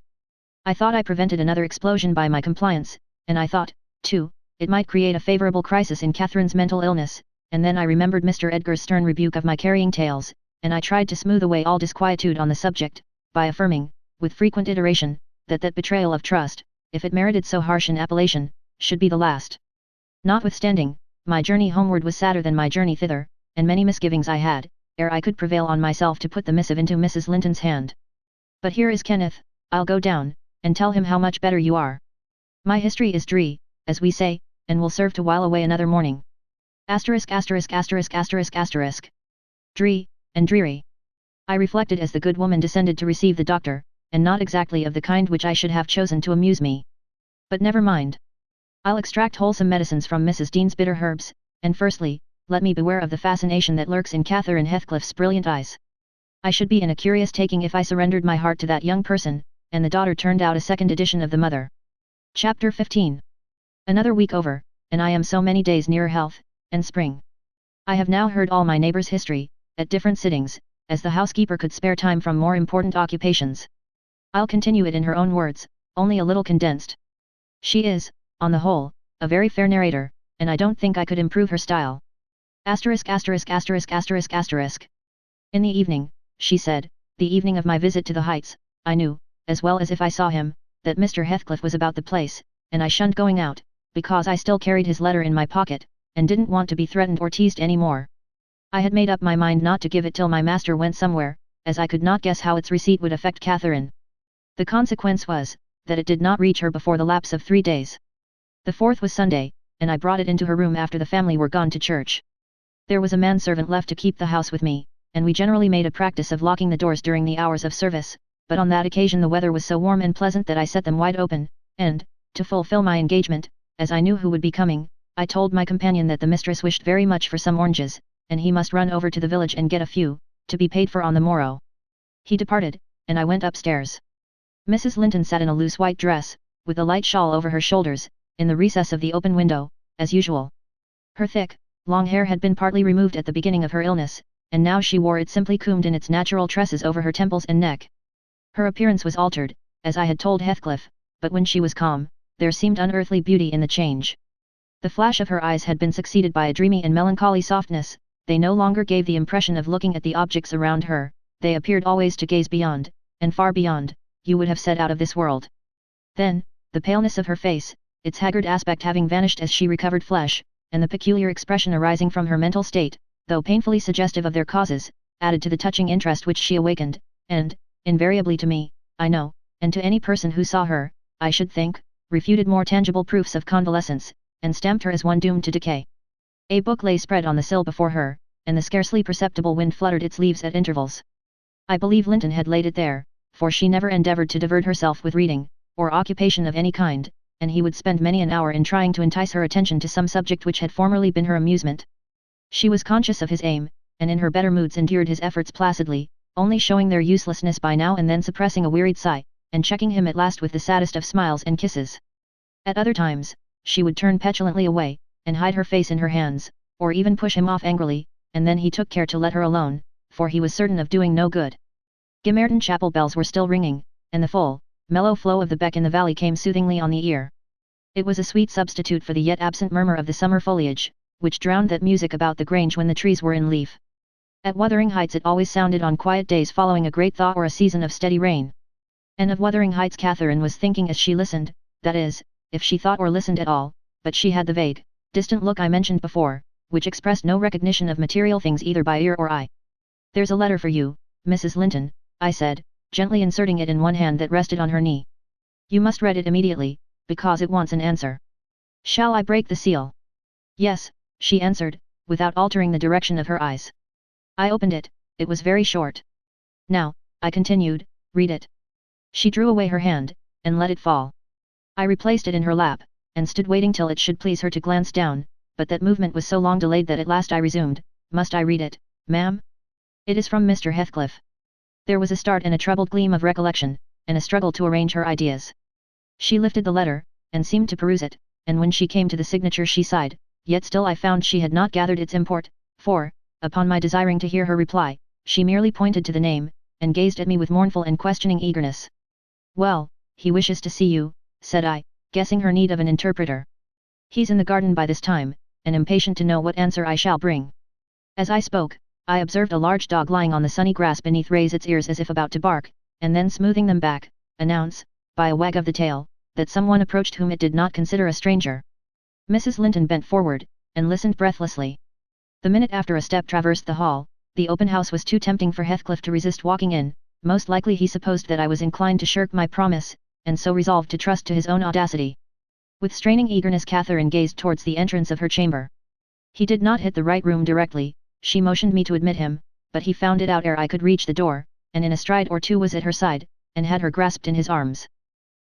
I thought I prevented another explosion by my compliance, and I thought, too, it might create a favourable crisis in Catherine's mental illness, and then I remembered Mr. Edgar's stern rebuke of my carrying tales, and I tried to smooth away all disquietude on the subject, by affirming, with frequent iteration, that betrayal of trust, if it merited so harsh an appellation, should be the last. Notwithstanding, my journey homeward was sadder than my journey thither, and many misgivings I had, ere I could prevail on myself to put the missive into Mrs. Linton's hand. But here is Kenneth, I'll go down, and tell him how much better you are. My history is dree, as we say, and will serve to while away another morning. Asterisk asterisk asterisk asterisk asterisk. Dree, and dreary. I reflected as the good woman descended to receive the doctor, and not exactly of the kind which I should have chosen to amuse me. But never mind. I'll extract wholesome medicines from Mrs. Dean's bitter herbs, and firstly, let me beware of the fascination that lurks in Catherine Heathcliff's brilliant eyes. I should be in a curious taking if I surrendered my heart to that young person, and the daughter turned out a second edition of the mother. Chapter 15. Another week over, and I am so many days nearer health, and spring. I have now heard all my neighbour's history, at different sittings, as the housekeeper could spare time from more important occupations. I'll continue it in her own words, only a little condensed. She is, on the whole, a very fair narrator, and I don't think I could improve her style. Asterisk asterisk asterisk asterisk asterisk. In the evening, she said, the evening of my visit to the Heights, I knew, as well as if I saw him, that Mr. Heathcliff was about the place, and I shunned going out, because I still carried his letter in my pocket, and didn't want to be threatened or teased any more. I had made up my mind not to give it till my master went somewhere, as I could not guess how its receipt would affect Catherine. The consequence was, that it did not reach her before the lapse of 3 days. The 4th was Sunday, and I brought it into her room after the family were gone to church. There was a manservant left to keep the house with me, and we generally made a practice of locking the doors during the hours of service, but on that occasion the weather was so warm and pleasant that I set them wide open, and, to fulfill my engagement, as I knew who would be coming, I told my companion that the mistress wished very much for some oranges, and he must run over to the village and get a few, to be paid for on the morrow. He departed, and I went upstairs. Mrs. Linton sat in a loose white dress, with a light shawl over her shoulders, in the recess of the open window, as usual. Her thick, long hair had been partly removed at the beginning of her illness, and now she wore it simply combed in its natural tresses over her temples and neck. Her appearance was altered, as I had told Heathcliff, but when she was calm, there seemed unearthly beauty in the change. The flash of her eyes had been succeeded by a dreamy and melancholy softness, they no longer gave the impression of looking at the objects around her, they appeared always to gaze beyond, and far beyond, you would have said out of this world. Then, the paleness of her face, its haggard aspect having vanished as she recovered flesh, and the peculiar expression arising from her mental state, though painfully suggestive of their causes, added to the touching interest which she awakened, and, invariably to me, I know, and to any person who saw her, I should think, refuted more tangible proofs of convalescence, and stamped her as one doomed to decay. A book lay spread on the sill before her, and the scarcely perceptible wind fluttered its leaves at intervals. I believe Linton had laid it there, for she never endeavoured to divert herself with reading, or occupation of any kind, and he would spend many an hour in trying to entice her attention to some subject which had formerly been her amusement. She was conscious of his aim, and in her better moods endured his efforts placidly, only showing their uselessness by now and then suppressing a wearied sigh, and checking him at last with the saddest of smiles and kisses. At other times, she would turn petulantly away, and hide her face in her hands, or even push him off angrily, and then he took care to let her alone, for he was certain of doing no good. Gimmerton chapel bells were still ringing, and the full, mellow flow of the beck in the valley came soothingly on the ear. It was a sweet substitute for the yet absent murmur of the summer foliage, which drowned that music about the grange when the trees were in leaf. At Wuthering Heights it always sounded on quiet days following a great thaw or a season of steady rain. And of Wuthering Heights Catherine was thinking as she listened, that is, if she thought or listened at all, but she had the vague, distant look I mentioned before, which expressed no recognition of material things either by ear or eye. "There's a letter for you, Mrs. Linton," I said, gently inserting it in one hand that rested on her knee. "You must read it immediately, because it wants an answer." "Shall I break the seal?" "Yes," she answered, without altering the direction of her eyes. I opened it. It was very short. "Now," I continued, "read it." She drew away her hand, and let it fall. I replaced it in her lap, and stood waiting till it should please her to glance down, but that movement was so long delayed that at last I resumed, "Must I read it, ma'am?" "It is from Mr. Heathcliff." There was a start and a troubled gleam of recollection, and a struggle to arrange her ideas. She lifted the letter, and seemed to peruse it, and when she came to the signature she sighed, yet still I found she had not gathered its import, for, upon my desiring to hear her reply, she merely pointed to the name, and gazed at me with mournful and questioning eagerness. "Well, he wishes to see you," said I, guessing her need of an interpreter. "He's in the garden by this time, and impatient to know what answer I shall bring." As I spoke, I observed a large dog lying on the sunny grass beneath raise its ears as if about to bark, and then smoothing them back, announce, by a wag of the tail, that someone approached whom it did not consider a stranger. Mrs. Linton bent forward, and listened breathlessly. The minute after a step traversed the hall, the open house was too tempting for Heathcliff to resist walking in, most likely he supposed that I was inclined to shirk my promise, and so resolved to trust to his own audacity. With straining eagerness Catherine gazed towards the entrance of her chamber. He did not hit the right room directly, she motioned me to admit him, but he found it out ere I could reach the door, and in a stride or two was at her side, and had her grasped in his arms.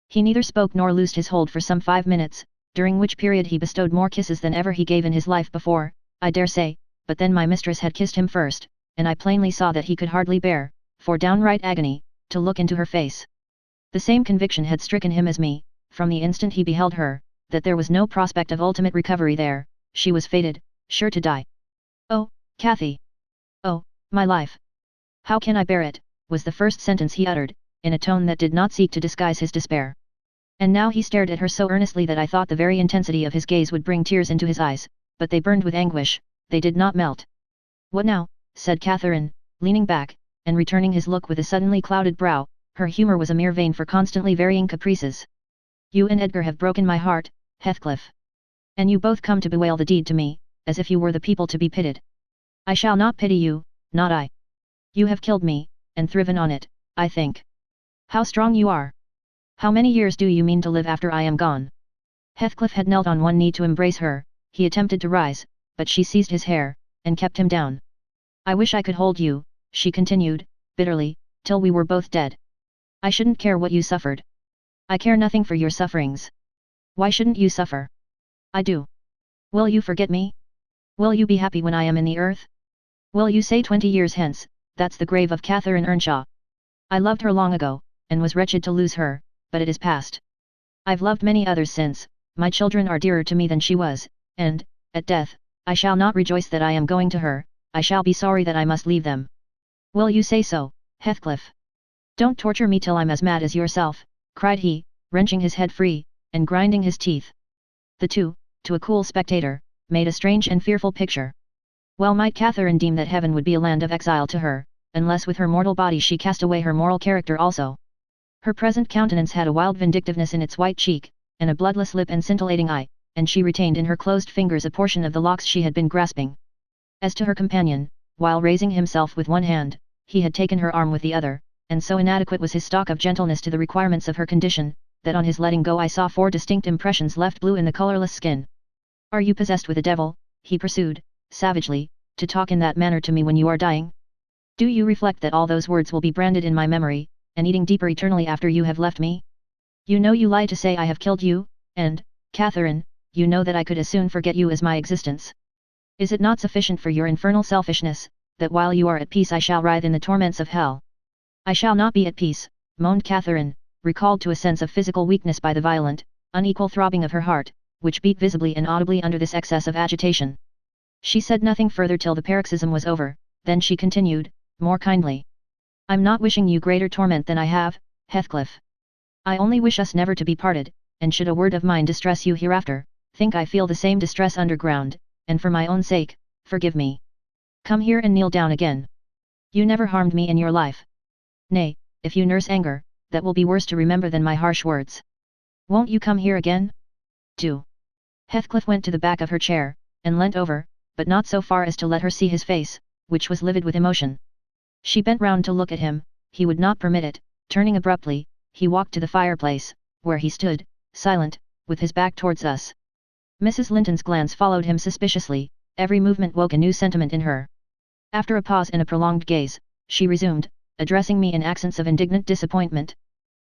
He neither spoke nor loosed his hold for some 5 minutes, during which period he bestowed more kisses than ever he gave in his life before, I dare say, but then my mistress had kissed him first, and I plainly saw that he could hardly bear, for downright agony, to look into her face. The same conviction had stricken him as me, from the instant he beheld her, that there was no prospect of ultimate recovery there, she was fated, sure to die. "Oh, Cathy! Oh, my life! How can I bear it?" was the first sentence he uttered, in a tone that did not seek to disguise his despair. And now he stared at her so earnestly that I thought the very intensity of his gaze would bring tears into his eyes, but they burned with anguish, they did not melt. "What now?" said Catherine, leaning back, and returning his look with a suddenly clouded brow. Her humour was a mere vein for constantly varying caprices. "You and Edgar have broken my heart, Heathcliff. And you both come to bewail the deed to me, as if you were the people to be pitied. I shall not pity you, not I. You have killed me, and thriven on it, I think. How strong you are! How many years do you mean to live after I am gone?" Heathcliff had knelt on one knee to embrace her, he attempted to rise, but she seized his hair, and kept him down. "I wish I could hold you," she continued, bitterly, "till we were both dead. I shouldn't care what you suffered. I care nothing for your sufferings. Why shouldn't you suffer? I do. Will you forget me? Will you be happy when I am in the earth? Will you say 20 years hence, that's the grave of Catherine Earnshaw? I loved her long ago, and was wretched to lose her, but it is past. I've loved many others since, my children are dearer to me than she was, and, at death, I shall not rejoice that I am going to her, I shall be sorry that I must leave them. Will you say so, Heathcliff? Don't torture me till I'm as mad as yourself," cried he, wrenching his head free, and grinding his teeth. The two, to a cool spectator, made a strange and fearful picture. Well might Catherine deem that heaven would be a land of exile to her, unless with her mortal body she cast away her moral character also. Her present countenance had a wild vindictiveness in its white cheek, and a bloodless lip and scintillating eye, and she retained in her closed fingers a portion of the locks she had been grasping. As to her companion, while raising himself with one hand, he had taken her arm with the other, and so inadequate was his stock of gentleness to the requirements of her condition, that on his letting go I saw 4 distinct impressions left blue in the colourless skin. "Are you possessed with a devil," he pursued, savagely, "to talk in that manner to me when you are dying? Do you reflect that all those words will be branded in my memory, and eating deeper eternally after you have left me? You know you lie to say I have killed you, and, Catherine, you know that I could as soon forget you as my existence. Is it not sufficient for your infernal selfishness, that while you are at peace I shall writhe in the torments of hell?" "I shall not be at peace," moaned Catherine, recalled to a sense of physical weakness by the violent, unequal throbbing of her heart, which beat visibly and audibly under this excess of agitation. She said nothing further till the paroxysm was over, then she continued, more kindly. "I'm not wishing you greater torment than I have, Heathcliff. I only wish us never to be parted, and should a word of mine distress you hereafter, think I feel the same distress underground, and for my own sake, forgive me. Come here and kneel down again. You never harmed me in your life. Nay, if you nurse anger, that will be worse to remember than my harsh words. Won't you come here again? Do." Heathcliff went to the back of her chair, and leant over, but not so far as to let her see his face, which was livid with emotion. She bent round to look at him, he would not permit it. Turning abruptly, he walked to the fireplace, where he stood, silent, with his back towards us. Mrs. Linton's glance followed him suspiciously, every movement woke a new sentiment in her. After a pause and a prolonged gaze, she resumed, addressing me in accents of indignant disappointment.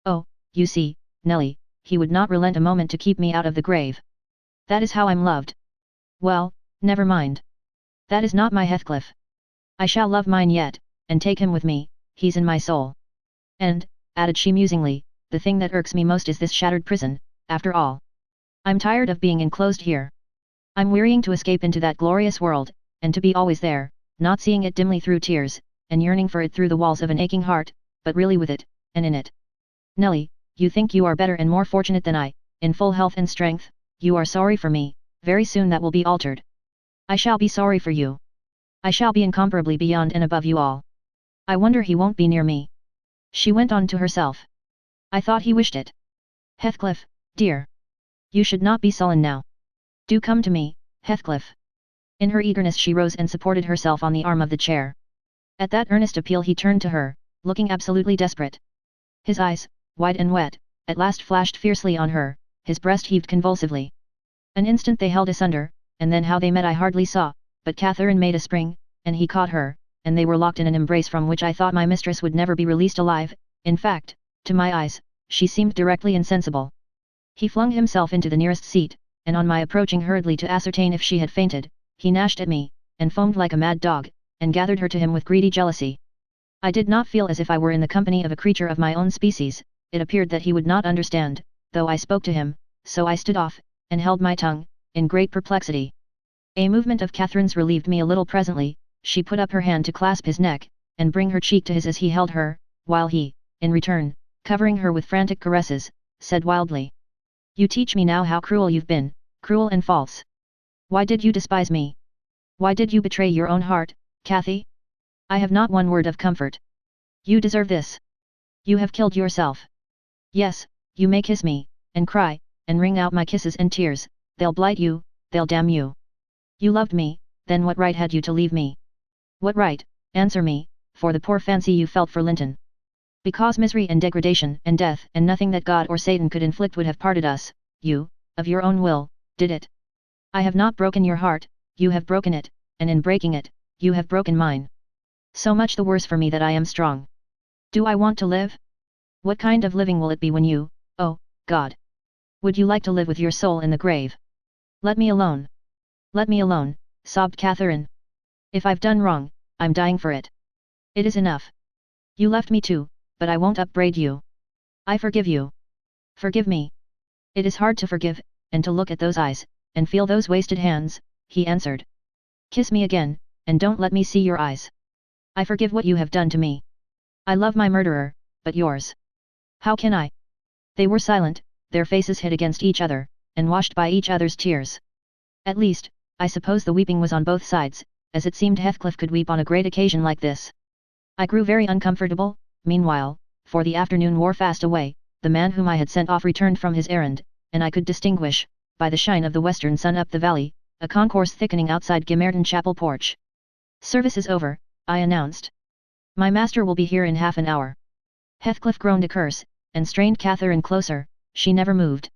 "Oh, you see, Nelly, he would not relent a moment to keep me out of the grave. That is how I'm loved. Well, never mind. That is not my Heathcliff. I shall love mine yet, and take him with me, he's in my soul. And," added she musingly, "the thing that irks me most is this shattered prison, after all. I'm tired of being enclosed here. I'm wearying to escape into that glorious world, and to be always there, not seeing it dimly through tears, and yearning for it through the walls of an aching heart, but really with it, and in it. Nelly, you think you are better and more fortunate than I, in full health and strength, you are sorry for me, very soon that will be altered. I shall be sorry for you. I shall be incomparably beyond and above you all. I wonder he won't be near me." She went on to herself. "I thought he wished it. Heathcliff, dear. You should not be sullen now. Do come to me, Heathcliff." In her eagerness she rose and supported herself on the arm of the chair. At that earnest appeal he turned to her, looking absolutely desperate. His eyes, wide and wet, at last flashed fiercely on her, his breast heaved convulsively. An instant they held asunder, and then how they met I hardly saw, but Catherine made a spring, and he caught her, and they were locked in an embrace from which I thought my mistress would never be released alive. In fact, to my eyes, she seemed directly insensible. He flung himself into the nearest seat, and on my approaching hurriedly to ascertain if she had fainted, he gnashed at me, and foamed like a mad dog, and gathered her to him with greedy jealousy. I did not feel as if I were in the company of a creature of my own species. It appeared that he would not understand, though I spoke to him, so I stood off, and held my tongue, in great perplexity. A movement of Catherine's relieved me a little presently. She put up her hand to clasp his neck, and bring her cheek to his as he held her, while he, in return, covering her with frantic caresses, said wildly. "You teach me now how cruel you've been, cruel and false. Why did you despise me? Why did you betray your own heart, Cathy? I have not one word of comfort. You deserve this. You have killed yourself. Yes, you may kiss me, and cry, and wring out my kisses and tears, they'll blight you, they'll damn you. You loved me, then what right had you to leave me? What right, answer me, for the poor fancy you felt for Linton? Because misery and degradation and death and nothing that God or Satan could inflict would have parted us, you, of your own will, did it. I have not broken your heart, you have broken it, and in breaking it, you have broken mine. So much the worse for me that I am strong. Do I want to live? What kind of living will it be when you, oh, God? Would you like to live with your soul in the grave? Let me alone. Let me alone," sobbed Catherine. "If I've done wrong, I'm dying for it. It is enough. You left me too, but I won't upbraid you. I forgive you. Forgive me." "It is hard to forgive, and to look at those eyes, and feel those wasted hands," he answered. "Kiss me again, and don't let me see your eyes. I forgive what you have done to me. I love my murderer, but yours. How can I?" They were silent, their faces hid against each other, and washed by each other's tears. At least, I suppose the weeping was on both sides, as it seemed Heathcliff could weep on a great occasion like this. I grew very uncomfortable. Meanwhile, for the afternoon wore fast away, the man whom I had sent off returned from his errand, and I could distinguish, by the shine of the western sun up the valley, a concourse thickening outside Gimerton Chapel porch. "Service is over," I announced. "My master will be here in half an hour." Heathcliff groaned a curse, and strained Catherine closer. She never moved.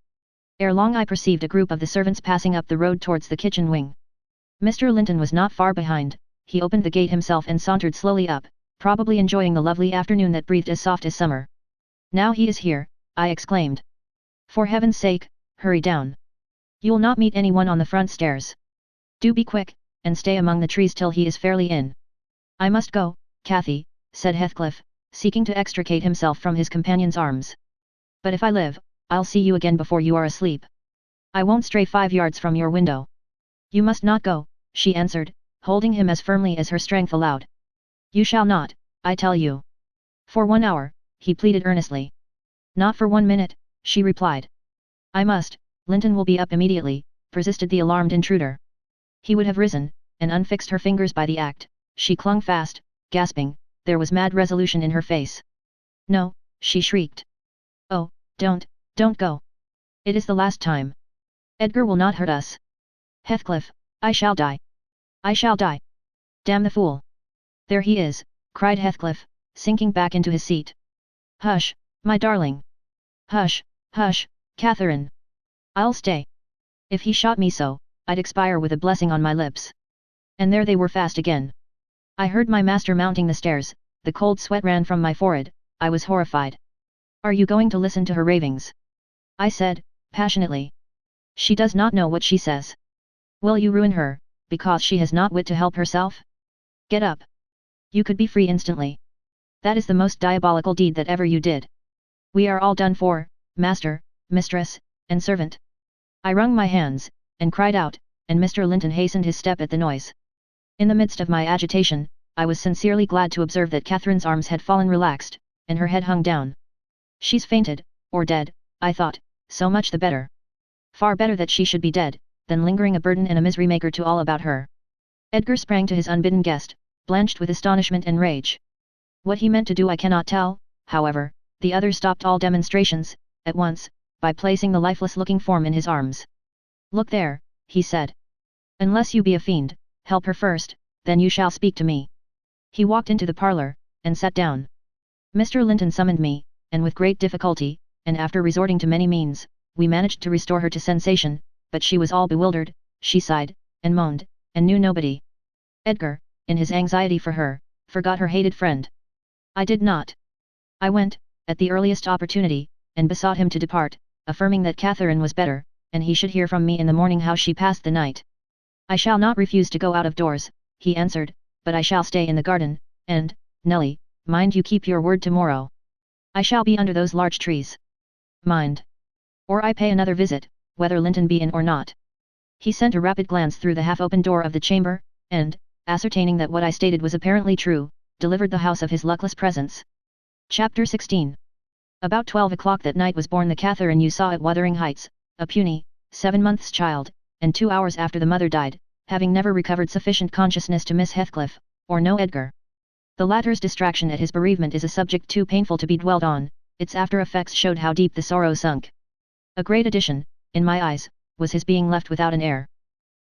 Ere long I perceived a group of the servants passing up the road towards the kitchen wing. Mr. Linton was not far behind. He opened the gate himself and sauntered slowly up, probably enjoying the lovely afternoon that breathed as soft as summer. "Now he is here," I exclaimed. "For heaven's sake, hurry down. You'll not meet anyone on the front stairs. Do be quick, and stay among the trees till he is fairly in." "I must go, Cathy," said Heathcliff, seeking to extricate himself from his companion's arms. "But if I live, I'll see you again before you are asleep. I won't stray 5 yards from your window." "You must not go," she answered, holding him as firmly as her strength allowed. "You shall not, I tell you." "For 1 hour," he pleaded earnestly. "Not for 1 minute," she replied. "I must, Linton will be up immediately," persisted the alarmed intruder. He would have risen, and unfixed her fingers by the act. She clung fast, gasping. There was mad resolution in her face. "No," she shrieked. "Oh, don't go. It is the last time. Edgar will not hurt us. Heathcliff, I shall die. I shall die. Damn the fool." "There he is," cried Heathcliff, sinking back into his seat. "Hush, my darling. Hush, hush, Catherine. I'll stay. If he shot me so, I'd expire with a blessing on my lips." And there they were fast again. I heard my master mounting the stairs. The cold sweat ran from my forehead. I was horrified. "Are you going to listen to her ravings?" I said, passionately. "She does not know what she says. Will you ruin her, because she has not wit to help herself? Get up. You could be free instantly. That is the most diabolical deed that ever you did. We are all done for, master, mistress, and servant." I wrung my hands, and cried out, and Mr. Linton hastened his step at the noise. In the midst of my agitation, I was sincerely glad to observe that Catherine's arms had fallen relaxed, and her head hung down. "She's fainted, or dead," I thought, "so much the better. Far better that she should be dead, than lingering a burden and a misery maker to all about her." Edgar sprang to his unbidden guest, blanched with astonishment and rage. What he meant to do I cannot tell. However, the other stopped all demonstrations, at once, by placing the lifeless-looking form in his arms. "Look there," he said. "Unless you be a fiend, help her first, then you shall speak to me." He walked into the parlour, and sat down. Mr. Linton summoned me, and with great difficulty, and after resorting to many means, we managed to restore her to sensation, but she was all bewildered. She sighed, and moaned, and knew nobody. Edgar, in his anxiety for her, forgot her hated friend. I did not. I went, at the earliest opportunity, and besought him to depart, affirming that Catherine was better, and he should hear from me in the morning how she passed the night. "I shall not refuse to go out of doors," he answered, "but I shall stay in the garden, and, Nelly, mind you keep your word tomorrow. I shall be under those large trees. Mind. Or I pay another visit, whether Linton be in or not." He sent a rapid glance through the half-open door of the chamber, and, ascertaining that what I stated was apparently true, delivered the house of his luckless presence. Chapter 16. About 12 o'clock that night was born the Catherine you saw at Wuthering Heights, a puny, 7 months child, and 2 hours after the mother died, having never recovered sufficient consciousness to miss Heathcliff, or know Edgar. The latter's distraction at his bereavement is a subject too painful to be dwelt on. Its after effects showed how deep the sorrow sunk. A great addition, in my eyes, was his being left without an heir.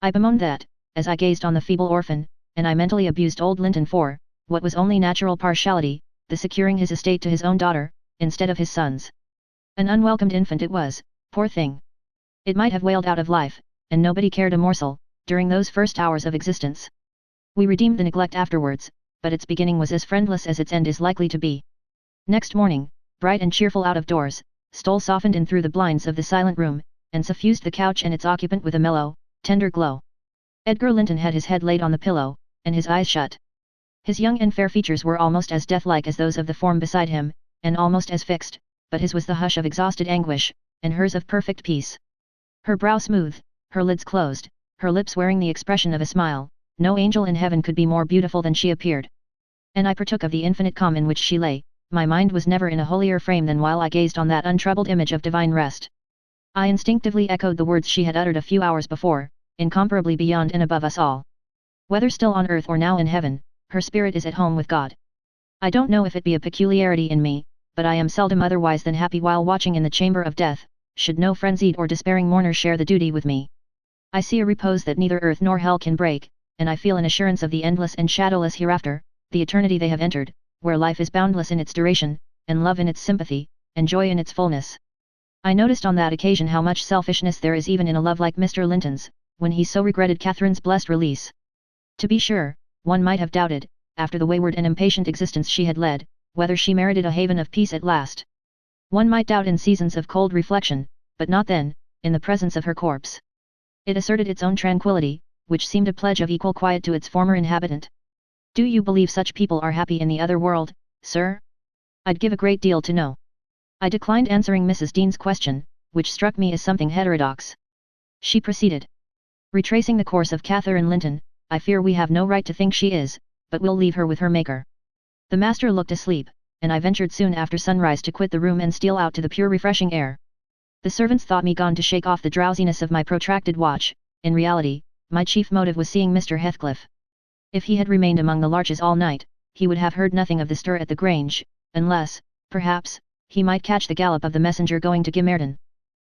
I bemoaned that, as I gazed on the feeble orphan, and I mentally abused old Linton for, what was only natural partiality, the securing his estate to his own daughter, instead of his son's. An unwelcomed infant it was, poor thing. It might have wailed out of life, and nobody cared a morsel, during those first hours of existence. We redeemed the neglect afterwards, but its beginning was as friendless as its end is likely to be. Next morning, bright and cheerful out of doors, stole softened in through the blinds of the silent room, and suffused the couch and its occupant with a mellow, tender glow. Edgar Linton had his head laid on the pillow, and his eyes shut. His young and fair features were almost as death-like as those of the form beside him, and almost as fixed, but his was the hush of exhausted anguish, and hers of perfect peace. Her brow smooth, her lids closed, her lips wearing the expression of a smile. No angel in heaven could be more beautiful than she appeared. And I partook of the infinite calm in which she lay. My mind was never in a holier frame than while I gazed on that untroubled image of divine rest. I instinctively echoed the words she had uttered a few hours before, incomparably beyond and above us all. Whether still on earth or now in heaven, her spirit is at home with God. I don't know if it be a peculiarity in me, but I am seldom otherwise than happy while watching in the chamber of death, should no frenzied or despairing mourner share the duty with me. I see a repose that neither earth nor hell can break, and I feel an assurance of the endless and shadowless hereafter, the eternity they have entered, where life is boundless in its duration, and love in its sympathy, and joy in its fullness. I noticed on that occasion how much selfishness there is even in a love like Mr. Linton's, when he so regretted Catherine's blessed release. To be sure, one might have doubted, after the wayward and impatient existence she had led, whether she merited a haven of peace at last. One might doubt in seasons of cold reflection, but not then, in the presence of her corpse. It asserted its own tranquillity, which seemed a pledge of equal quiet to its former inhabitant. Do you believe such people are happy in the other world, sir? I'd give a great deal to know. I declined answering Mrs. Dean's question, which struck me as something heterodox. She proceeded. Retracing the course of Catherine Linton, I fear we have no right to think she is, but we'll leave her with her Maker. The master looked asleep, and I ventured soon after sunrise to quit the room and steal out to the pure refreshing air. The servants thought me gone to shake off the drowsiness of my protracted watch. In reality, my chief motive was seeing Mr. Heathcliff. If he had remained among the larches all night, he would have heard nothing of the stir at the Grange, unless, perhaps, he might catch the gallop of the messenger going to Gimmerton.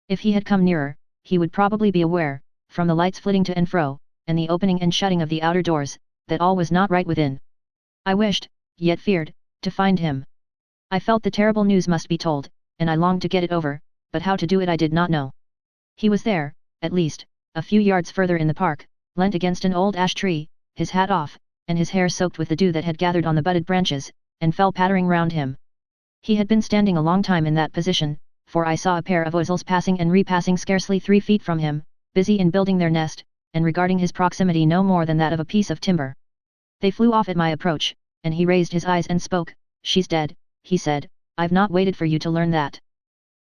If he had come nearer, he would probably be aware, from the lights flitting to and fro, and the opening and shutting of the outer doors, that all was not right within. I wished, yet feared, to find him. I felt the terrible news must be told, and I longed to get it over, but how to do it I did not know. He was there, at least, a few yards further in the park, leant against an old ash tree, his hat off, and his hair soaked with the dew that had gathered on the budded branches, and fell pattering round him. He had been standing a long time in that position, for I saw a pair of ouzels passing and repassing scarcely 3 feet from him, busy in building their nest, and regarding his proximity no more than that of a piece of timber. They flew off at my approach, and he raised his eyes and spoke. She's dead, he said, I've not waited for you to learn that.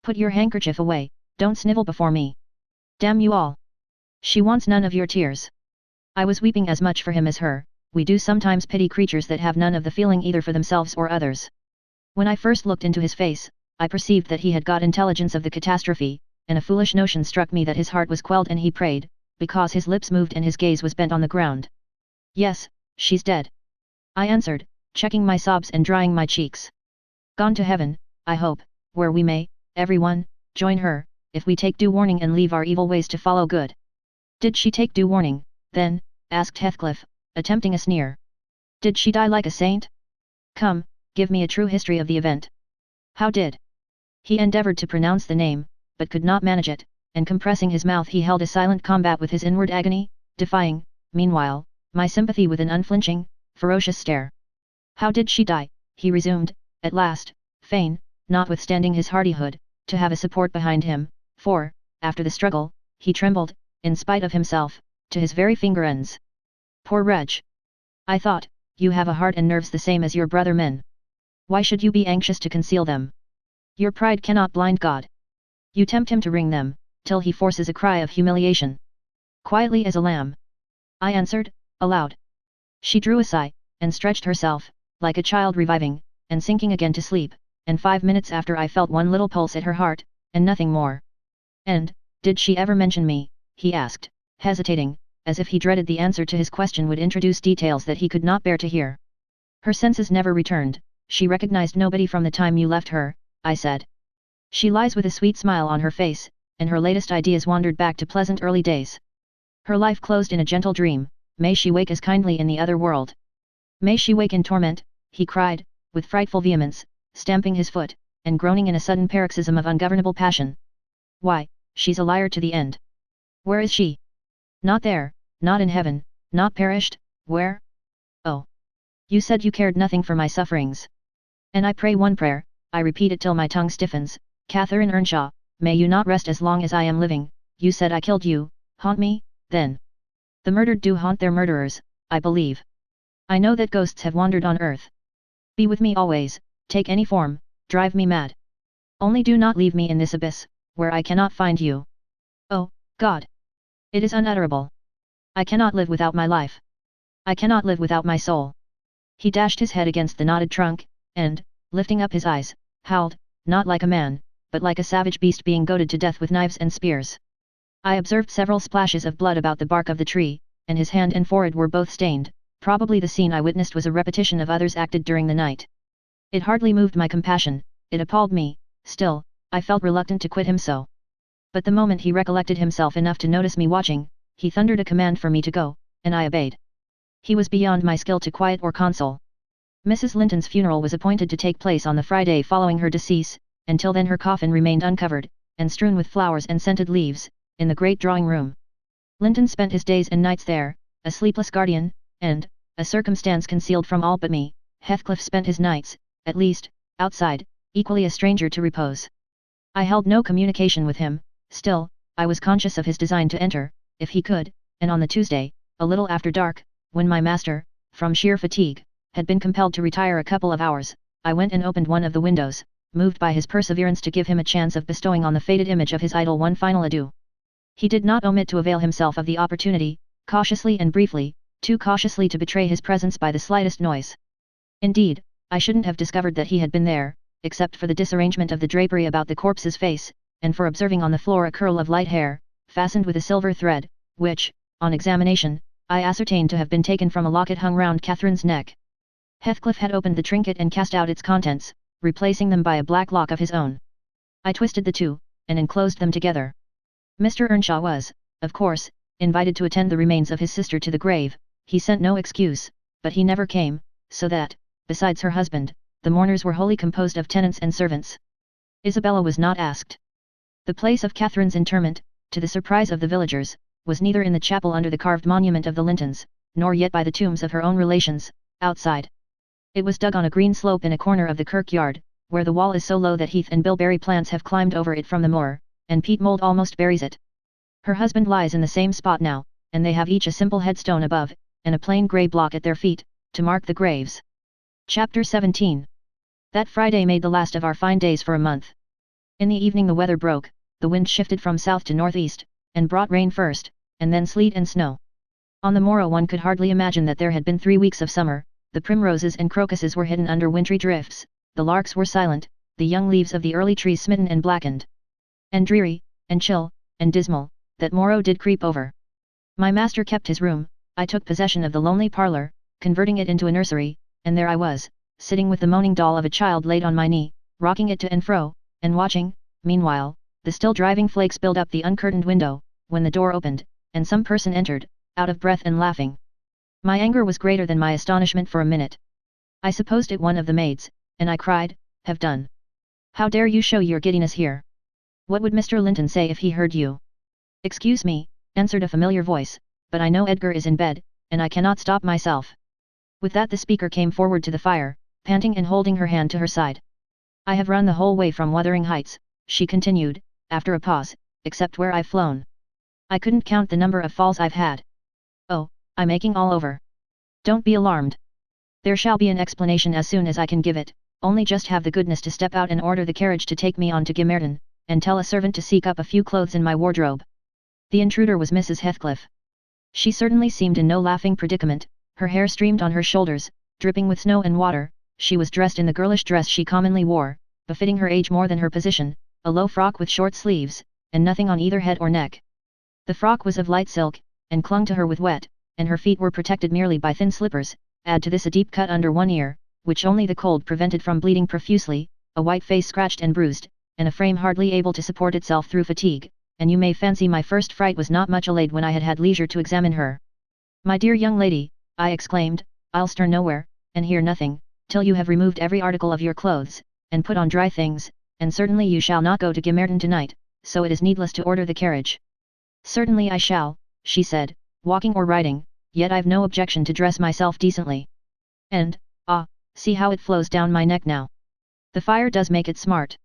Put your handkerchief away, don't snivel before me. Damn you all. She wants none of your tears. I was weeping as much for him as her. We do sometimes pity creatures that have none of the feeling either for themselves or others. When I first looked into his face, I perceived that he had got intelligence of the catastrophe, and a foolish notion struck me that his heart was quelled and he prayed, because his lips moved and his gaze was bent on the ground. Yes, she's dead. I answered, checking my sobs and drying my cheeks. Gone to heaven, I hope, where we may, everyone, join her, if we take due warning and leave our evil ways to follow good. Did she take due warning, then? Asked Heathcliff, attempting a sneer. Did she die like a saint? Come, give me a true history of the event. How did? He endeavoured to pronounce the name, but could not manage it, and compressing his mouth he held a silent combat with his inward agony, defying, meanwhile, my sympathy with an unflinching, ferocious stare. How did she die? He resumed, at last, fain, notwithstanding his hardihood, to have a support behind him, for, after the struggle, he trembled, in spite of himself, to his very finger ends. Poor wretch! I thought, you have a heart and nerves the same as your brother men. Why should you be anxious to conceal them? Your pride cannot blind God. You tempt him to wring them, till he forces a cry of humiliation. Quietly as a lamb. I answered, aloud. She drew a sigh, and stretched herself, like a child reviving, and sinking again to sleep, and 5 minutes after I felt one little pulse at her heart, and nothing more. And, did she ever mention me? He asked, hesitating, as if he dreaded the answer to his question would introduce details that he could not bear to hear. Her senses never returned, she recognized nobody from the time you left her, I said. She lies with a sweet smile on her face, and her latest ideas wandered back to pleasant early days. Her life closed in a gentle dream, may she wake as kindly in the other world. May she wake in torment, he cried, with frightful vehemence, stamping his foot, and groaning in a sudden paroxysm of ungovernable passion. Why, she's a liar to the end. Where is she? Not there, not in heaven, not perished, where? Oh! You said you cared nothing for my sufferings. And I pray one prayer, I repeat it till my tongue stiffens, Catherine Earnshaw, may you not rest as long as I am living. You said I killed you, haunt me, then. The murdered do haunt their murderers, I believe. I know that ghosts have wandered on earth. Be with me always, take any form, drive me mad. Only do not leave me in this abyss, where I cannot find you. Oh, God! It is unutterable. I cannot live without my life. I cannot live without my soul. He dashed his head against the knotted trunk, and, lifting up his eyes, howled, not like a man, but like a savage beast being goaded to death with knives and spears. I observed several splashes of blood about the bark of the tree, and his hand and forehead were both stained. Probably the scene I witnessed was a repetition of others acted during the night. It hardly moved my compassion, it appalled me, still, I felt reluctant to quit him so. But the moment he recollected himself enough to notice me watching, he thundered a command for me to go, and I obeyed. He was beyond my skill to quiet or console. Mrs. Linton's funeral was appointed to take place on the Friday following her decease, until then her coffin remained uncovered, and strewn with flowers and scented leaves, in the great drawing room. Linton spent his days and nights there, a sleepless guardian, and, a circumstance concealed from all but me, Heathcliff spent his nights, at least, outside, equally a stranger to repose. I held no communication with him, still, I was conscious of his design to enter, if he could, and on the Tuesday, a little after dark, when my master, from sheer fatigue, had been compelled to retire a couple of hours, I went and opened one of the windows, moved by his perseverance to give him a chance of bestowing on the faded image of his idol one final adieu. He did not omit to avail himself of the opportunity, cautiously and briefly, too cautiously to betray his presence by the slightest noise. Indeed, I shouldn't have discovered that he had been there, except for the disarrangement of the drapery about the corpse's face, and for observing on the floor a curl of light hair, fastened with a silver thread, which, on examination, I ascertained to have been taken from a locket hung round Catherine's neck. Heathcliff had opened the trinket and cast out its contents, replacing them by a black lock of his own. I twisted the two, and enclosed them together. Mr. Earnshaw was, of course, invited to attend the remains of his sister to the grave. He sent no excuse, but he never came, so that, besides her husband, the mourners were wholly composed of tenants and servants. Isabella was not asked. The place of Catherine's interment, to the surprise of the villagers, was neither in the chapel under the carved monument of the Lintons, nor yet by the tombs of her own relations, outside. It was dug on a green slope in a corner of the kirkyard, where the wall is so low that heath and bilberry plants have climbed over it from the moor, and peat mold almost buries it. Her husband lies in the same spot now, and they have each a simple headstone above, and a plain grey block at their feet, to mark the graves. Chapter 17. That Friday made the last of our fine days for a month. In the evening the weather broke, the wind shifted from south to northeast, and brought rain first, and then sleet and snow. On the morrow one could hardly imagine that there had been 3 weeks of summer. The primroses and crocuses were hidden under wintry drifts, the larks were silent, the young leaves of the early trees smitten and blackened. And dreary, and chill, and dismal, that morrow did creep over. My master kept his room, I took possession of the lonely parlour, converting it into a nursery, and there I was, sitting with the moaning doll of a child laid on my knee, rocking it to and fro, and watching, meanwhile, the still driving flakes build up the uncurtained window, when the door opened, and some person entered, out of breath and laughing. My anger was greater than my astonishment for a minute. I supposed it one of the maids, and I cried, "Have done! How dare you show your giddiness here? What would Mr. Linton say if he heard you?" "Excuse me," answered a familiar voice, "but I know Edgar is in bed, and I cannot stop myself." With that the speaker came forward to the fire, panting and holding her hand to her side. "I have run the whole way from Wuthering Heights," she continued, after a pause, "except where I've flown. I couldn't count the number of falls I've had. Oh, I'm aching all over. Don't be alarmed. There shall be an explanation as soon as I can give it, only just have the goodness to step out and order the carriage to take me on to Gimmerton, and tell a servant to seek up a few clothes in my wardrobe." The intruder was Mrs. Heathcliff. She certainly seemed in no laughing predicament, her hair streamed on her shoulders, dripping with snow and water. She was dressed in the girlish dress she commonly wore, befitting her age more than her position, a low frock with short sleeves, and nothing on either head or neck. The frock was of light silk, and clung to her with wet, and her feet were protected merely by thin slippers. Add to this a deep cut under one ear, which only the cold prevented from bleeding profusely, a white face scratched and bruised, and a frame hardly able to support itself through fatigue, and you may fancy my first fright was not much allayed when I had had leisure to examine her. "My dear young lady," I exclaimed, "I'll stir nowhere, and hear nothing, till you have removed every article of your clothes, and put on dry things, and certainly you shall not go to Gimmerton tonight, so it is needless to order the carriage." "Certainly I shall," she said, "walking or riding, yet I've no objection to dress myself decently. And, see how it flows down my neck now. The fire does make it smart."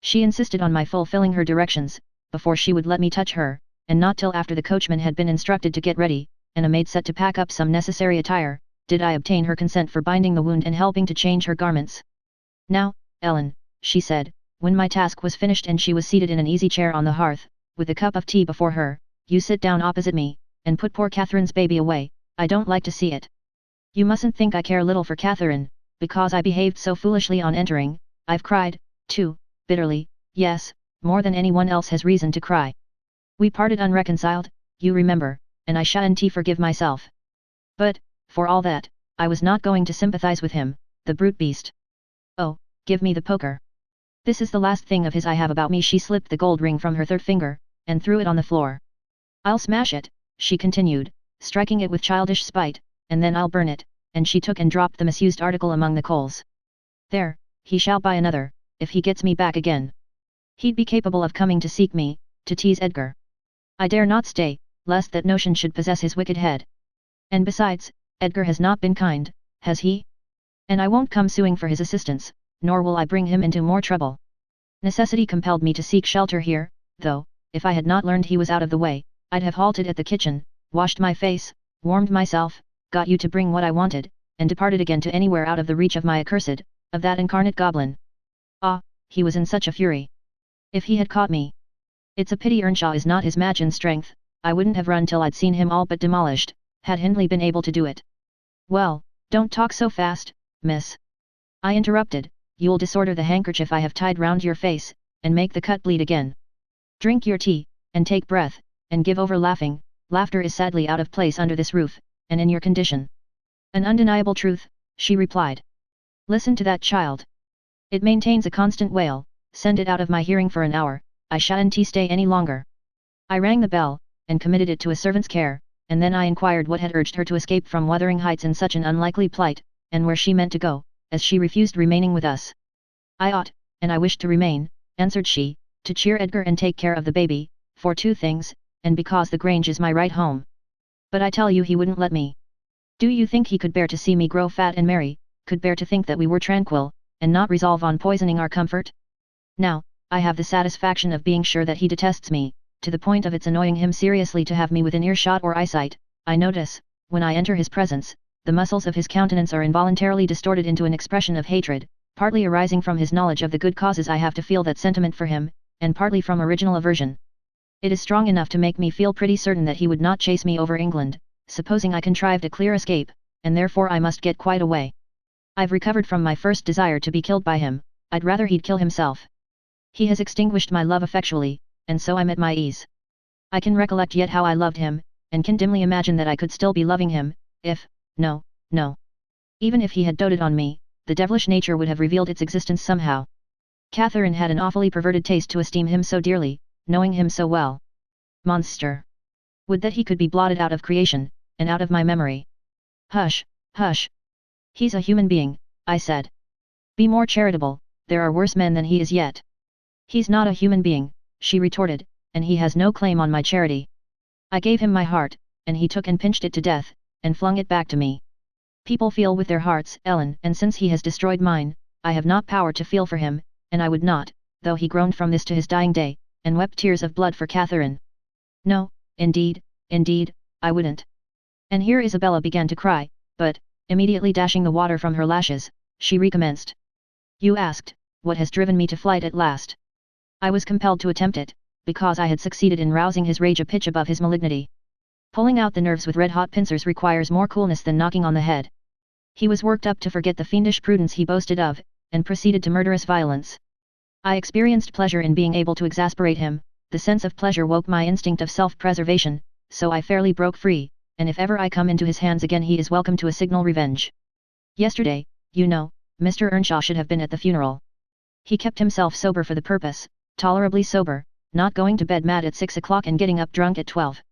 She insisted on my fulfilling her directions, before she would let me touch her, and not till after the coachman had been instructed to get ready, and a maid set to pack up some necessary attire, did I obtain her consent for binding the wound and helping to change her garments. "Now, Ellen," she said, when my task was finished and she was seated in an easy chair on the hearth, with a cup of tea before her, "you sit down opposite me, and put poor Catherine's baby away. I don't like to see it. You mustn't think I care little for Catherine, because I behaved so foolishly on entering. I've cried, too, bitterly, yes, more than anyone else has reason to cry. We parted unreconciled, you remember, and I shan't forgive myself. But, for all that, I was not going to sympathize with him, the brute beast. Oh, give me the poker. This is the last thing of his I have about me. She slipped the gold ring from her third finger, and threw it on the floor. I'll smash it, she continued, striking it with childish spite, and then I'll burn it, and she took and dropped the misused article among the coals. There, he shall buy another, if he gets me back again. He'd be capable of coming to seek me, to tease Edgar. I dare not stay, lest that notion should possess his wicked head. And besides, Edgar has not been kind, has he? And I won't come suing for his assistance, nor will I bring him into more trouble. Necessity compelled me to seek shelter here, though, if I had not learned he was out of the way, I'd have halted at the kitchen, washed my face, warmed myself, got you to bring what I wanted, and departed again to anywhere out of the reach of my accursed, of that incarnate goblin. Ah, he was in such a fury. If he had caught me. It's a pity Earnshaw is not his match in strength. I wouldn't have run till I'd seen him all but demolished, had Hindley been able to do it. Well, don't talk so fast, miss. I interrupted, you'll disorder the handkerchief I have tied round your face, and make the cut bleed again. Drink your tea, and take breath, and give over laughing. Laughter is sadly out of place under this roof, and in your condition. An undeniable truth, she replied. Listen to that child. It maintains a constant wail. Send it out of my hearing for an hour, I shan't stay any longer. I rang the bell, and committed it to a servant's care, and then I inquired what had urged her to escape from Wuthering Heights in such an unlikely plight, and where she meant to go, as she refused remaining with us. I ought, and I wished to remain, answered she, to cheer Edgar and take care of the baby, for two things, and because the Grange is my right home. But I tell you he wouldn't let me. Do you think he could bear to see me grow fat and merry, could bear to think that we were tranquil, and not resolve on poisoning our comfort? Now, I have the satisfaction of being sure that he detests me, to the point of its annoying him seriously to have me within earshot or eyesight. I notice, when I enter his presence, the muscles of his countenance are involuntarily distorted into an expression of hatred, partly arising from his knowledge of the good causes I have to feel that sentiment for him, and partly from original aversion. It is strong enough to make me feel pretty certain that he would not chase me over England, supposing I contrived a clear escape, and therefore I must get quite away. I've recovered from my first desire to be killed by him. I'd rather he'd kill himself. He has extinguished my love effectually, and so I'm at my ease. I can recollect yet how I loved him, and can dimly imagine that I could still be loving him, if, no. Even if he had doted on me, the devilish nature would have revealed its existence somehow. Catherine had an awfully perverted taste to esteem him so dearly, knowing him so well. Monster! Would that he could be blotted out of creation, and out of my memory. Hush, hush! He's a human being, I said. Be more charitable, there are worse men than he is yet. He's not a human being, she retorted, and he has no claim on my charity. I gave him my heart, and he took and pinched it to death, and flung it back to me. People feel with their hearts, Ellen, and since he has destroyed mine, I have not power to feel for him, and I would not, though he groaned from this to his dying day, and wept tears of blood for Catherine. No, indeed, I wouldn't. And here Isabella began to cry, but, immediately dashing the water from her lashes, she recommenced. You asked, what has driven me to flight at last? I was compelled to attempt it, because I had succeeded in rousing his rage a pitch above his malignity. Pulling out the nerves with red-hot pincers requires more coolness than knocking on the head. He was worked up to forget the fiendish prudence he boasted of, and proceeded to murderous violence. I experienced pleasure in being able to exasperate him, the sense of pleasure woke my instinct of self-preservation, so I fairly broke free, and if ever I come into his hands again he is welcome to a signal revenge. Yesterday, you know, Mr. Earnshaw should have been at the funeral. He kept himself sober for the purpose, tolerably sober, not going to bed mad at 6 o'clock and getting up drunk at 12.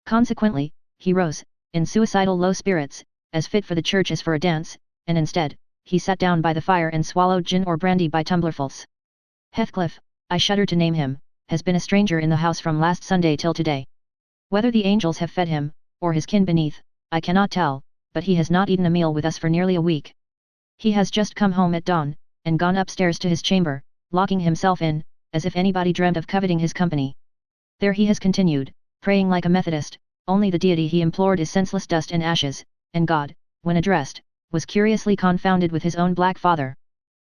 Consequently, he rose, in suicidal low spirits, as fit for the church as for a dance, and instead, he sat down by the fire and swallowed gin or brandy by tumblerfuls. Heathcliff, I shudder to name him, has been a stranger in the house from last Sunday till today. Whether the angels have fed him, or his kin beneath, I cannot tell, but he has not eaten a meal with us for nearly a week. He has just come home at dawn, and gone upstairs to his chamber, locking himself in, as if anybody dreamt of coveting his company. There he has continued, praying like a Methodist, only the deity he implored is senseless dust and ashes, and God, when addressed, was curiously confounded with his own black father.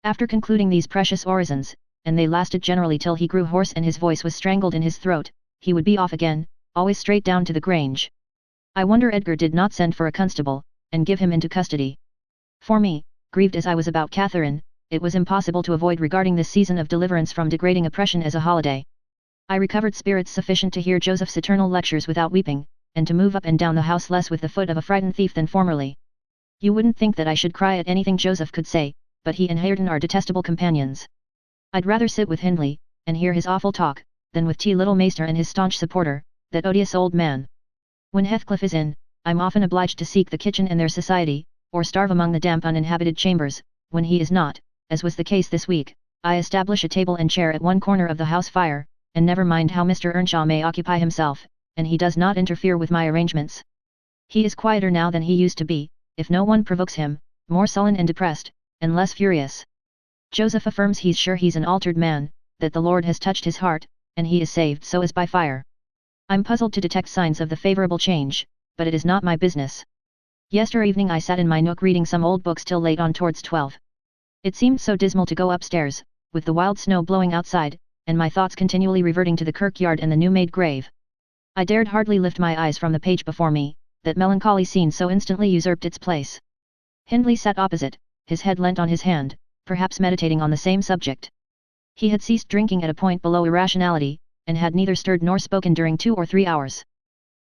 After concluding these precious orisons, and they lasted generally till he grew hoarse and his voice was strangled in his throat, he would be off again, always straight down to the Grange. I wonder Edgar did not send for a constable, and give him into custody. For me, grieved as I was about Catherine, it was impossible to avoid regarding this season of deliverance from degrading oppression as a holiday. I recovered spirits sufficient to hear Joseph's eternal lectures without weeping, and to move up and down the house less with the foot of a frightened thief than formerly. You wouldn't think that I should cry at anything Joseph could say, but he and Hareton are detestable companions. I'd rather sit with Hindley, and hear his awful talk, than with Little Maester and his staunch supporter, that odious old man. When Heathcliff is in, I'm often obliged to seek the kitchen and their society, or starve among the damp uninhabited chambers. When he is not, as was the case this week, I establish a table and chair at one corner of the house fire, and never mind how Mr. Earnshaw may occupy himself, and he does not interfere with my arrangements. He is quieter now than he used to be, if no one provokes him, more sullen and depressed, and less furious. Joseph affirms he's sure he's an altered man, that the Lord has touched his heart, and he is saved so as by fire. I'm puzzled to detect signs of the favourable change, but it is not my business. Yesterday evening I sat in my nook reading some old books till late on towards 12. It seemed so dismal to go upstairs, with the wild snow blowing outside, and my thoughts continually reverting to the kirkyard and the new-made grave. I dared hardly lift my eyes from the page before me, that melancholy scene so instantly usurped its place. Hindley sat opposite, his head leant on his hand, perhaps meditating on the same subject. He had ceased drinking at a point below irrationality, and had neither stirred nor spoken during 2 or 3 hours.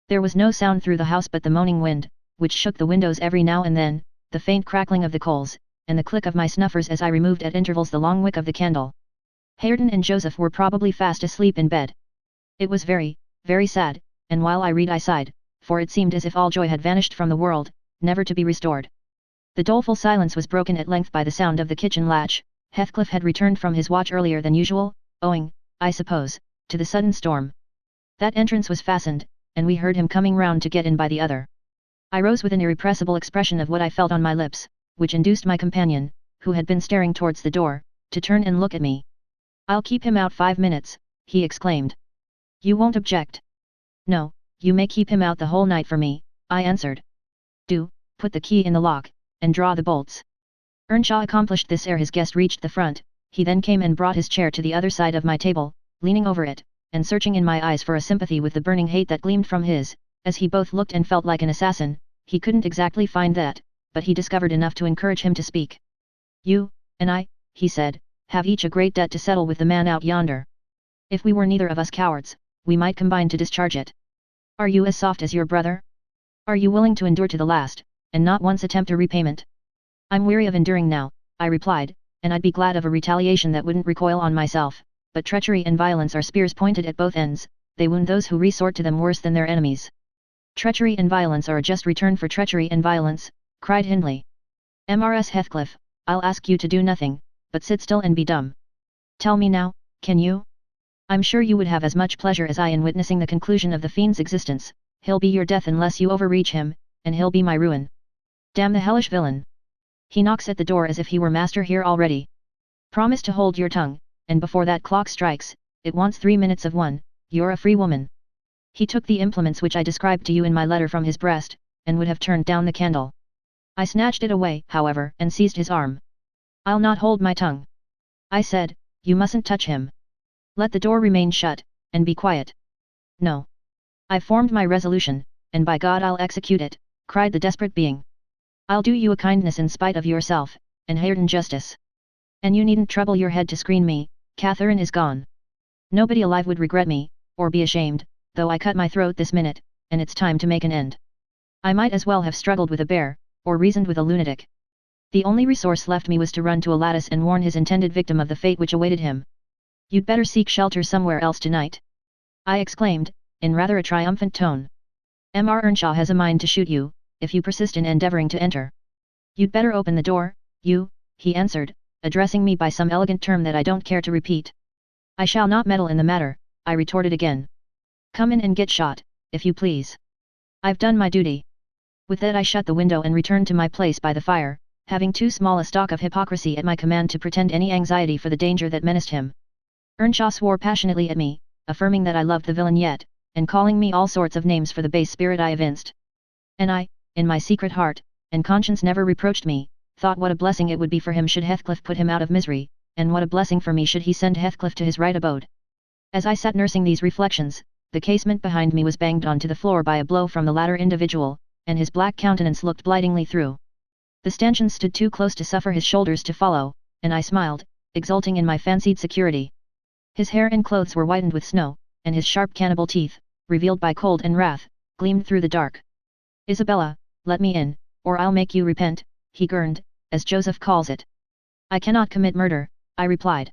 There was no sound through the house but the moaning wind, which shook the windows every now and then, the faint crackling of the coals, and the click of my snuffers as I removed at intervals the long wick of the candle. Hareton and Joseph were probably fast asleep in bed. It was very, very sad, and while I read I sighed, for it seemed as if all joy had vanished from the world, never to be restored. The doleful silence was broken at length by the sound of the kitchen latch. Heathcliff had returned from his watch earlier than usual, owing, I suppose, to the sudden storm. That entrance was fastened, and we heard him coming round to get in by the other. I rose with an irrepressible expression of what I felt on my lips, which induced my companion, who had been staring towards the door, to turn and look at me. "I'll keep him out 5 minutes," he exclaimed. "You won't object?" "No, you may keep him out the whole night for me," I answered. "Do, put the key in the lock, and draw the bolts." Earnshaw accomplished this ere his guest reached the front. He then came and brought his chair to the other side of my table, leaning over it, and searching in my eyes for a sympathy with the burning hate that gleamed from his. As he both looked and felt like an assassin, he couldn't exactly find that, but he discovered enough to encourage him to speak. "You, and I," he said, "have each a great debt to settle with the man out yonder. If we were neither of us cowards, we might combine to discharge it. Are you as soft as your brother? Are you willing to endure to the last, and not once attempt a repayment?" "I'm weary of enduring now," I replied, "and I'd be glad of a retaliation that wouldn't recoil on myself, but treachery and violence are spears pointed at both ends, they wound those who resort to them worse than their enemies." "Treachery and violence are a just return for treachery and violence," cried Hindley. "Mrs. Heathcliff, I'll ask you to do nothing, but sit still and be dumb. Tell me now, can you? I'm sure you would have as much pleasure as I in witnessing the conclusion of the fiend's existence. He'll be your death unless you overreach him, and he'll be my ruin. Damn the hellish villain! He knocks at the door as if he were master here already. Promise to hold your tongue, and before that clock strikes, it wants 3 minutes of 1, you're a free woman." He took the implements which I described to you in my letter from his breast, and would have turned down the candle. I snatched it away, however, and seized his arm. "I'll not hold my tongue," I said. "You mustn't touch him. Let the door remain shut, and be quiet." "No. I've formed my resolution, and by God I'll execute it," cried the desperate being. "I'll do you a kindness in spite of yourself, and Hareton justice. And you needn't trouble your head to screen me. Catherine is gone. Nobody alive would regret me, or be ashamed, though I cut my throat this minute, and it's time to make an end. I might as well have struggled with a bear, or reasoned with a lunatic. The only resource left me was to run to a lattice and warn his intended victim of the fate which awaited him." "You'd better seek shelter somewhere else tonight," I exclaimed, in rather a triumphant tone. "Mr. Earnshaw has a mind to shoot you, if you persist in endeavouring to enter. You'd better open the door, you," he answered, addressing me by some elegant term that I don't care to repeat. "I shall not meddle in the matter," I retorted again. "Come in and get shot, if you please. I've done my duty." With that I shut the window and returned to my place by the fire, having too small a stock of hypocrisy at my command to pretend any anxiety for the danger that menaced him. Earnshaw swore passionately at me, affirming that I loved the villain yet, and calling me all sorts of names for the base spirit I evinced. And I, in my secret heart, and conscience never reproached me, thought what a blessing it would be for him should Heathcliff put him out of misery, and what a blessing for me should he send Heathcliff to his right abode. As I sat nursing these reflections, the casement behind me was banged on to the floor by a blow from the latter individual, and his black countenance looked blightingly through. The stanchion stood too close to suffer his shoulders to follow, and I smiled, exulting in my fancied security. His hair and clothes were whitened with snow, and his sharp cannibal teeth, revealed by cold and wrath, gleamed through the dark. "Isabella, let me in, or I'll make you repent," he gurned, as Joseph calls it. I cannot commit murder, I replied.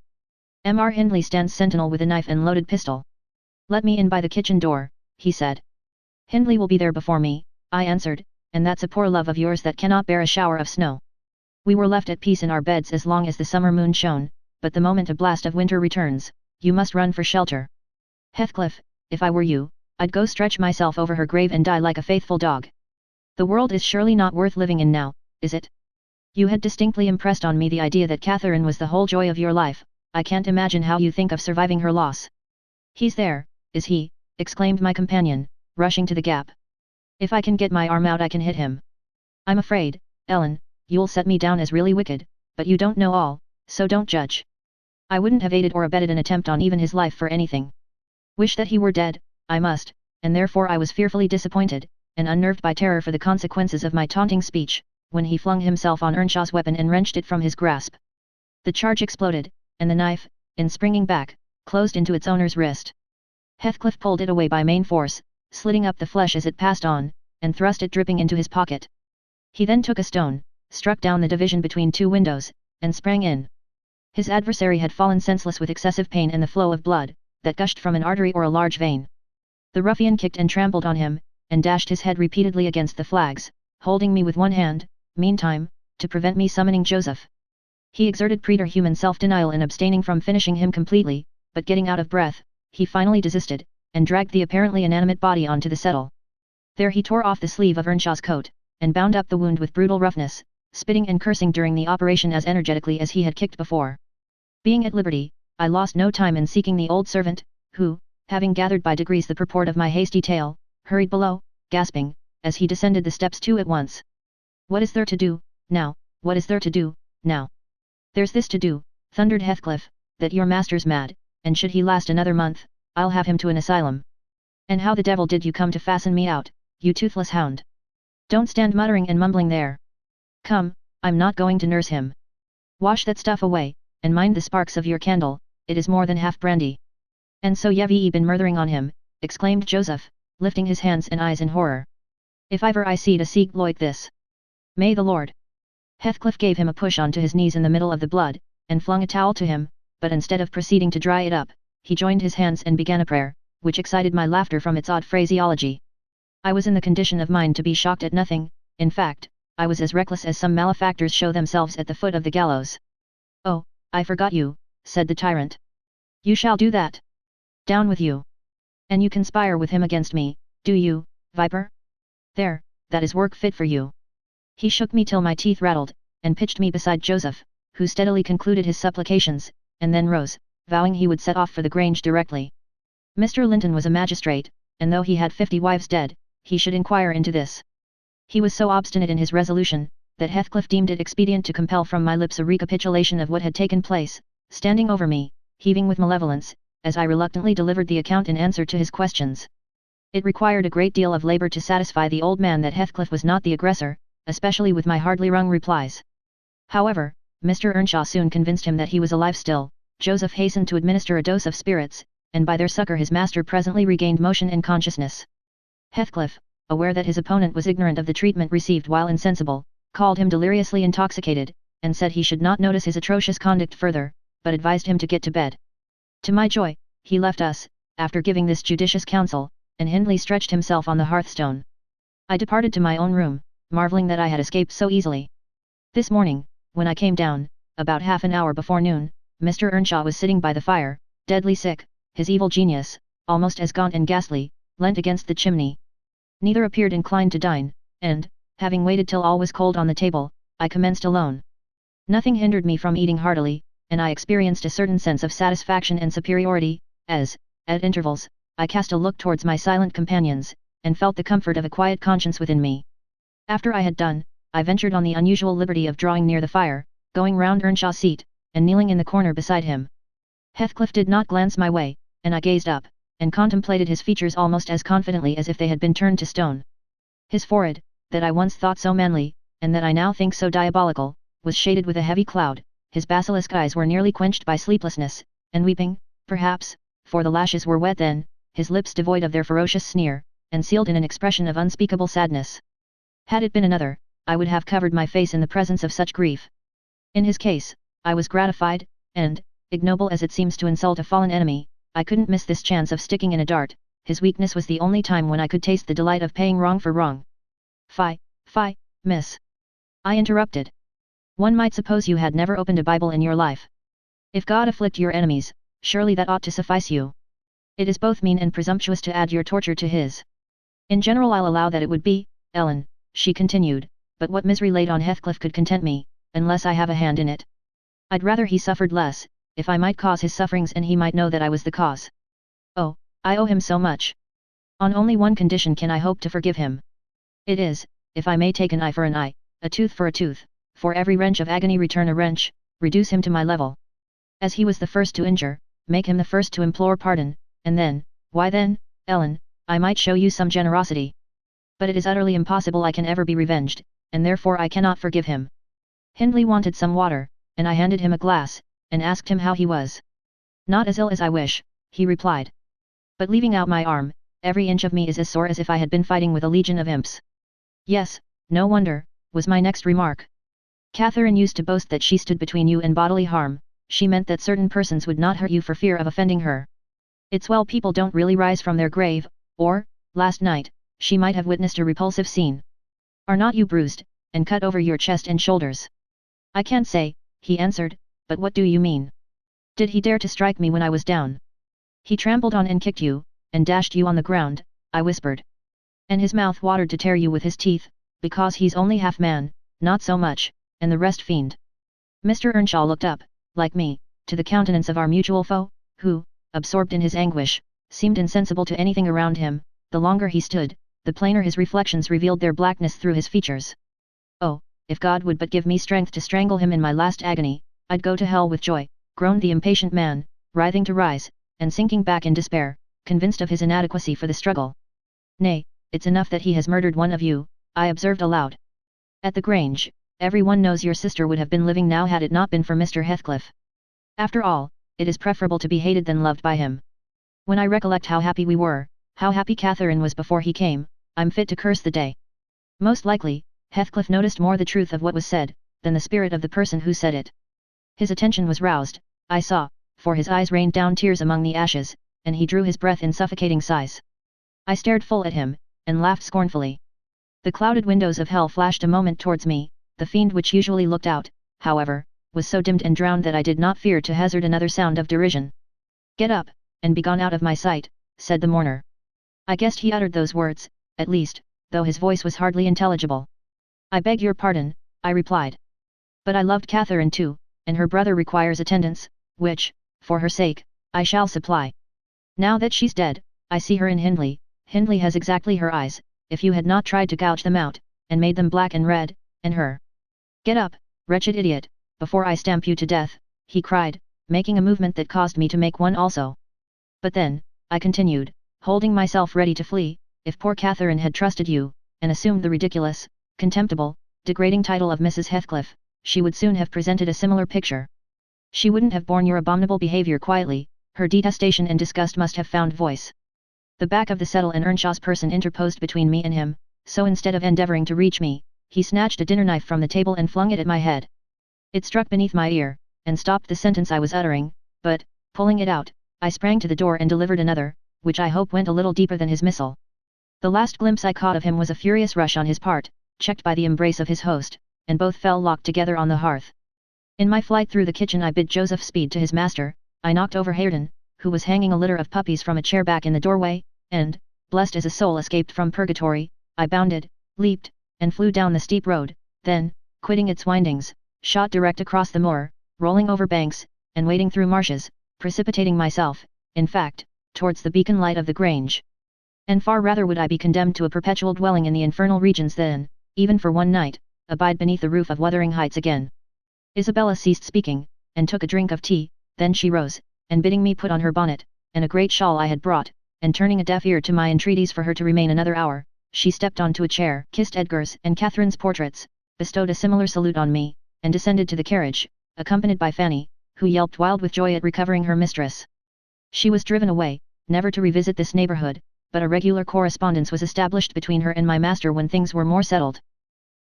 Mr. Hindley stands sentinel with a knife and loaded pistol. Let me in by the kitchen door, he said. Hindley will be there before me, I answered, and that's a poor love of yours that cannot bear a shower of snow. We were left at peace in our beds as long as the summer moon shone, but the moment a blast of winter returns, you must run for shelter. Heathcliff, if I were you, I'd go stretch myself over her grave and die like a faithful dog. The world is surely not worth living in now, is it? You had distinctly impressed on me the idea that Catherine was the whole joy of your life. I can't imagine how you think of surviving her loss. He's there, is he? Exclaimed my companion, rushing to the gap. If I can get my arm out I can hit him. I'm afraid, Ellen, you'll set me down as really wicked, but you don't know all, so don't judge. I wouldn't have aided or abetted an attempt on even his life for anything. Wish that he were dead, I must, and therefore I was fearfully disappointed, and unnerved by terror for the consequences of my taunting speech, when he flung himself on Earnshaw's weapon and wrenched it from his grasp. The charge exploded, and the knife, in springing back, closed into its owner's wrist. Heathcliff pulled it away by main force, slitting up the flesh as it passed on, and thrust it dripping into his pocket. He then took a stone, struck down the division between two windows, and sprang in. His adversary had fallen senseless with excessive pain and the flow of blood, that gushed from an artery or a large vein. The ruffian kicked and trampled on him, and dashed his head repeatedly against the flags, holding me with one hand, meantime, to prevent me summoning Joseph. He exerted preterhuman self-denial in abstaining from finishing him completely, but getting out of breath, he finally desisted, and dragged the apparently inanimate body onto the settle. There he tore off the sleeve of Earnshaw's coat, and bound up the wound with brutal roughness, spitting and cursing during the operation as energetically as he had kicked before. Being at liberty, I lost no time in seeking the old servant, who, having gathered by degrees the purport of my hasty tale, hurried below, gasping, as he descended the steps two at once. What is there to do, now? What is there to do, now? There's this to do, thundered Heathcliff, that your master's mad, and should he last another month, I'll have him to an asylum. And how the devil did you come to fasten me out, you toothless hound? Don't stand muttering and mumbling there. Come, I'm not going to nurse him. Wash that stuff away, and mind the sparks of your candle, it is more than half brandy. And so you've been murthering on him, exclaimed Joseph, lifting his hands and eyes in horror. If ever I seed a seek like this. May the Lord. Heathcliff gave him a push onto his knees in the middle of the blood, and flung a towel to him, but instead of proceeding to dry it up, he joined his hands and began a prayer, which excited my laughter from its odd phraseology. I was in the condition of mind to be shocked at nothing, in fact, I was as reckless as some malefactors show themselves at the foot of the gallows. Oh, I forgot you, said the tyrant. You shall do that. Down with you. And you conspire with him against me, do you, viper? There, that is work fit for you. He shook me till my teeth rattled, and pitched me beside Joseph, who steadily concluded his supplications, and then rose, vowing he would set off for the Grange directly. Mr. Linton was a magistrate, and though he had 50 wives dead, he should inquire into this. He was so obstinate in his resolution, that Heathcliff deemed it expedient to compel from my lips a recapitulation of what had taken place, standing over me, heaving with malevolence, as I reluctantly delivered the account in answer to his questions. It required a great deal of labor to satisfy the old man that Heathcliff was not the aggressor, especially with my hardly wrung replies. However, Mr. Earnshaw soon convinced him that he was alive still. Joseph hastened to administer a dose of spirits, and by their succor his master presently regained motion and consciousness. Heathcliff, aware that his opponent was ignorant of the treatment received while insensible, called him deliriously intoxicated, and said he should not notice his atrocious conduct further, but advised him to get to bed. To my joy, he left us, after giving this judicious counsel, and Hindley stretched himself on the hearthstone. I departed to my own room, marvelling that I had escaped so easily. This morning, when I came down, about half an hour before noon, Mr. Earnshaw was sitting by the fire, deadly sick, his evil genius, almost as gaunt and ghastly, leant against the chimney. Neither appeared inclined to dine, and, having waited till all was cold on the table, I commenced alone. Nothing hindered me from eating heartily, and I experienced a certain sense of satisfaction and superiority, as, at intervals, I cast a look towards my silent companions, and felt the comfort of a quiet conscience within me. After I had done, I ventured on the unusual liberty of drawing near the fire, going round Earnshaw's seat, and kneeling in the corner beside him. Heathcliff did not glance my way, and I gazed up, and contemplated his features almost as confidently as if they had been turned to stone. His forehead, that I once thought so manly, and that I now think so diabolical, was shaded with a heavy cloud, his basilisk eyes were nearly quenched by sleeplessness, and weeping, perhaps, for the lashes were wet then, his lips devoid of their ferocious sneer, and sealed in an expression of unspeakable sadness. Had it been another, I would have covered my face in the presence of such grief. In his case, I was gratified, and, ignoble as it seems to insult a fallen enemy, I couldn't miss this chance of sticking in a dart. His weakness was the only time when I could taste the delight of paying wrong for wrong. Fie, miss. I interrupted. One might suppose you had never opened a Bible in your life. If God afflict your enemies, surely that ought to suffice you. It is both mean and presumptuous to add your torture to his. In general I'll allow that it would be, Ellen, she continued, but what misery laid on Heathcliff could content me, unless I have a hand in it. I'd rather he suffered less, if I might cause his sufferings and he might know that I was the cause. Oh, I owe him so much. On only one condition can I hope to forgive him. It is, if I may take an eye for an eye, a tooth for a tooth, for every wrench of agony return a wrench, reduce him to my level. As he was the first to injure, make him the first to implore pardon, and then, why then, Ellen, I might show you some generosity. But it is utterly impossible I can ever be revenged, and therefore I cannot forgive him. Hindley wanted some water, and I handed him a glass, and asked him how he was. Not as ill as I wish, he replied. But leaving out my arm, every inch of me is as sore as if I had been fighting with a legion of imps. Yes, no wonder, was my next remark. Catherine used to boast that she stood between you and bodily harm. She meant that certain persons would not hurt you for fear of offending her. It's well people don't really rise from their grave, or, last night, she might have witnessed a repulsive scene. Are not you bruised, and cut over your chest and shoulders? I can't say, he answered, but what do you mean? Did he dare to strike me when I was down? He trampled on and kicked you, and dashed you on the ground, I whispered. And his mouth watered to tear you with his teeth, because he's only half man, not so much, and the rest fiend. Mr. Earnshaw looked up, like me, to the countenance of our mutual foe, who, absorbed in his anguish, seemed insensible to anything around him. The longer he stood, the plainer his reflections revealed their blackness through his features. Oh, if God would but give me strength to strangle him in my last agony, I'd go to hell with joy, groaned the impatient man, writhing to rise, and sinking back in despair, convinced of his inadequacy for the struggle. Nay, it's enough that he has murdered one of you, I observed aloud. At the Grange, everyone knows your sister would have been living now had it not been for Mr. Heathcliff. After all, it is preferable to be hated than loved by him. When I recollect how happy we were, how happy Catherine was before he came, I'm fit to curse the day. Most likely, Heathcliff noticed more the truth of what was said, than the spirit of the person who said it. His attention was roused, I saw, for his eyes rained down tears among the ashes, and he drew his breath in suffocating sighs. I stared full at him, and laughed scornfully. The clouded windows of hell flashed a moment towards me. The fiend which usually looked out, however, was so dimmed and drowned that I did not fear to hazard another sound of derision. Get up, and be gone out of my sight, said the mourner. I guessed he uttered those words, at least, though his voice was hardly intelligible. I beg your pardon, I replied. But I loved Catherine too, and her brother requires attendance, which, for her sake, I shall supply. Now that she's dead, I see her in Hindley. Hindley has exactly her eyes, if you had not tried to gouge them out, and made them black and red, and her. Get up, wretched idiot, before I stamp you to death, he cried, making a movement that caused me to make one also. But then, I continued, holding myself ready to flee, if poor Catherine had trusted you, and assumed the ridiculous, contemptible, degrading title of Mrs. Heathcliff, she would soon have presented a similar picture. She wouldn't have borne your abominable behaviour quietly, her detestation and disgust must have found voice. The back of the settle and Earnshaw's person interposed between me and him, so instead of endeavouring to reach me, he snatched a dinner knife from the table and flung it at my head. It struck beneath my ear, and stopped the sentence I was uttering, but, pulling it out, I sprang to the door and delivered another, which I hope went a little deeper than his missile. The last glimpse I caught of him was a furious rush on his part, checked by the embrace of his host, and both fell locked together on the hearth. In my flight through the kitchen I bid Joseph speed to his master. I knocked over Hareton, who was hanging a litter of puppies from a chair back in the doorway, and, blessed as a soul escaped from purgatory, I bounded, leaped, and flew down the steep road, then, quitting its windings, shot direct across the moor, rolling over banks, and wading through marshes, precipitating myself, in fact, towards the beacon light of the Grange. And far rather would I be condemned to a perpetual dwelling in the infernal regions than, even for one night, abide beneath the roof of Wuthering Heights again. Isabella ceased speaking, and took a drink of tea, then she rose, and bidding me put on her bonnet, and a great shawl I had brought, and turning a deaf ear to my entreaties for her to remain another hour, she stepped onto a chair, kissed Edgar's and Catherine's portraits, bestowed a similar salute on me, and descended to the carriage, accompanied by Fanny, who yelped wild with joy at recovering her mistress. She was driven away, never to revisit this neighbourhood, but a regular correspondence was established between her and my master when things were more settled.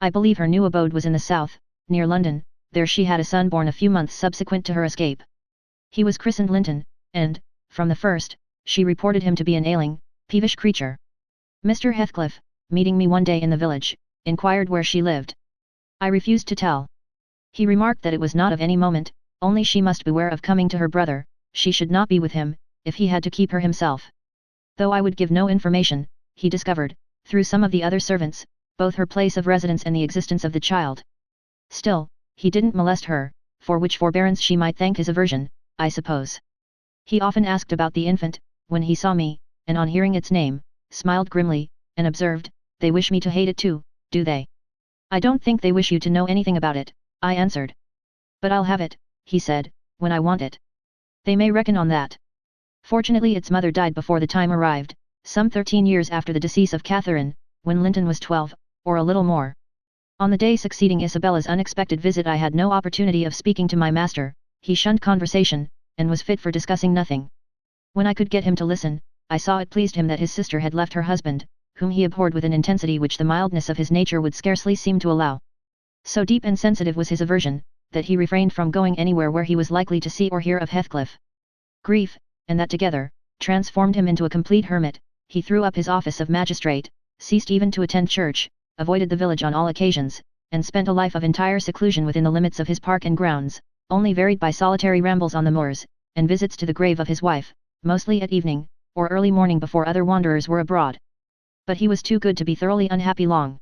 I believe her new abode was in the south, near London, there she had a son born a few months subsequent to her escape. He was christened Linton, and, from the first, she reported him to be an ailing, peevish creature. Mr. Heathcliff, meeting me one day in the village, inquired where she lived. I refused to tell. He remarked that it was not of any moment, only she must beware of coming to her brother, she should not be with him, if he had to keep her himself. Though I would give no information, he discovered, through some of the other servants, both her place of residence and the existence of the child. Still, he didn't molest her, for which forbearance she might thank his aversion, I suppose. He often asked about the infant, when he saw me, and on hearing its name, smiled grimly, and observed, "They wish me to hate it too, do they?" "I don't think they wish you to know anything about it," I answered. "But I'll have it," he said, "when I want it. They may reckon on that." Fortunately its mother died before the time arrived, some 13 years after the decease of Catherine, when Linton was 12, or a little more. On the day succeeding Isabella's unexpected visit I had no opportunity of speaking to my master, he shunned conversation, and was fit for discussing nothing. When I could get him to listen, I saw it pleased him that his sister had left her husband, whom he abhorred with an intensity which the mildness of his nature would scarcely seem to allow. So deep and sensitive was his aversion, that he refrained from going anywhere where he was likely to see or hear of Heathcliff. Grief, and that together, transformed him into a complete hermit. He threw up his office of magistrate, ceased even to attend church, avoided the village on all occasions, and spent a life of entire seclusion within the limits of his park and grounds, only varied by solitary rambles on the moors, and visits to the grave of his wife, mostly at evening, or early morning before other wanderers were abroad. But he was too good to be thoroughly unhappy long.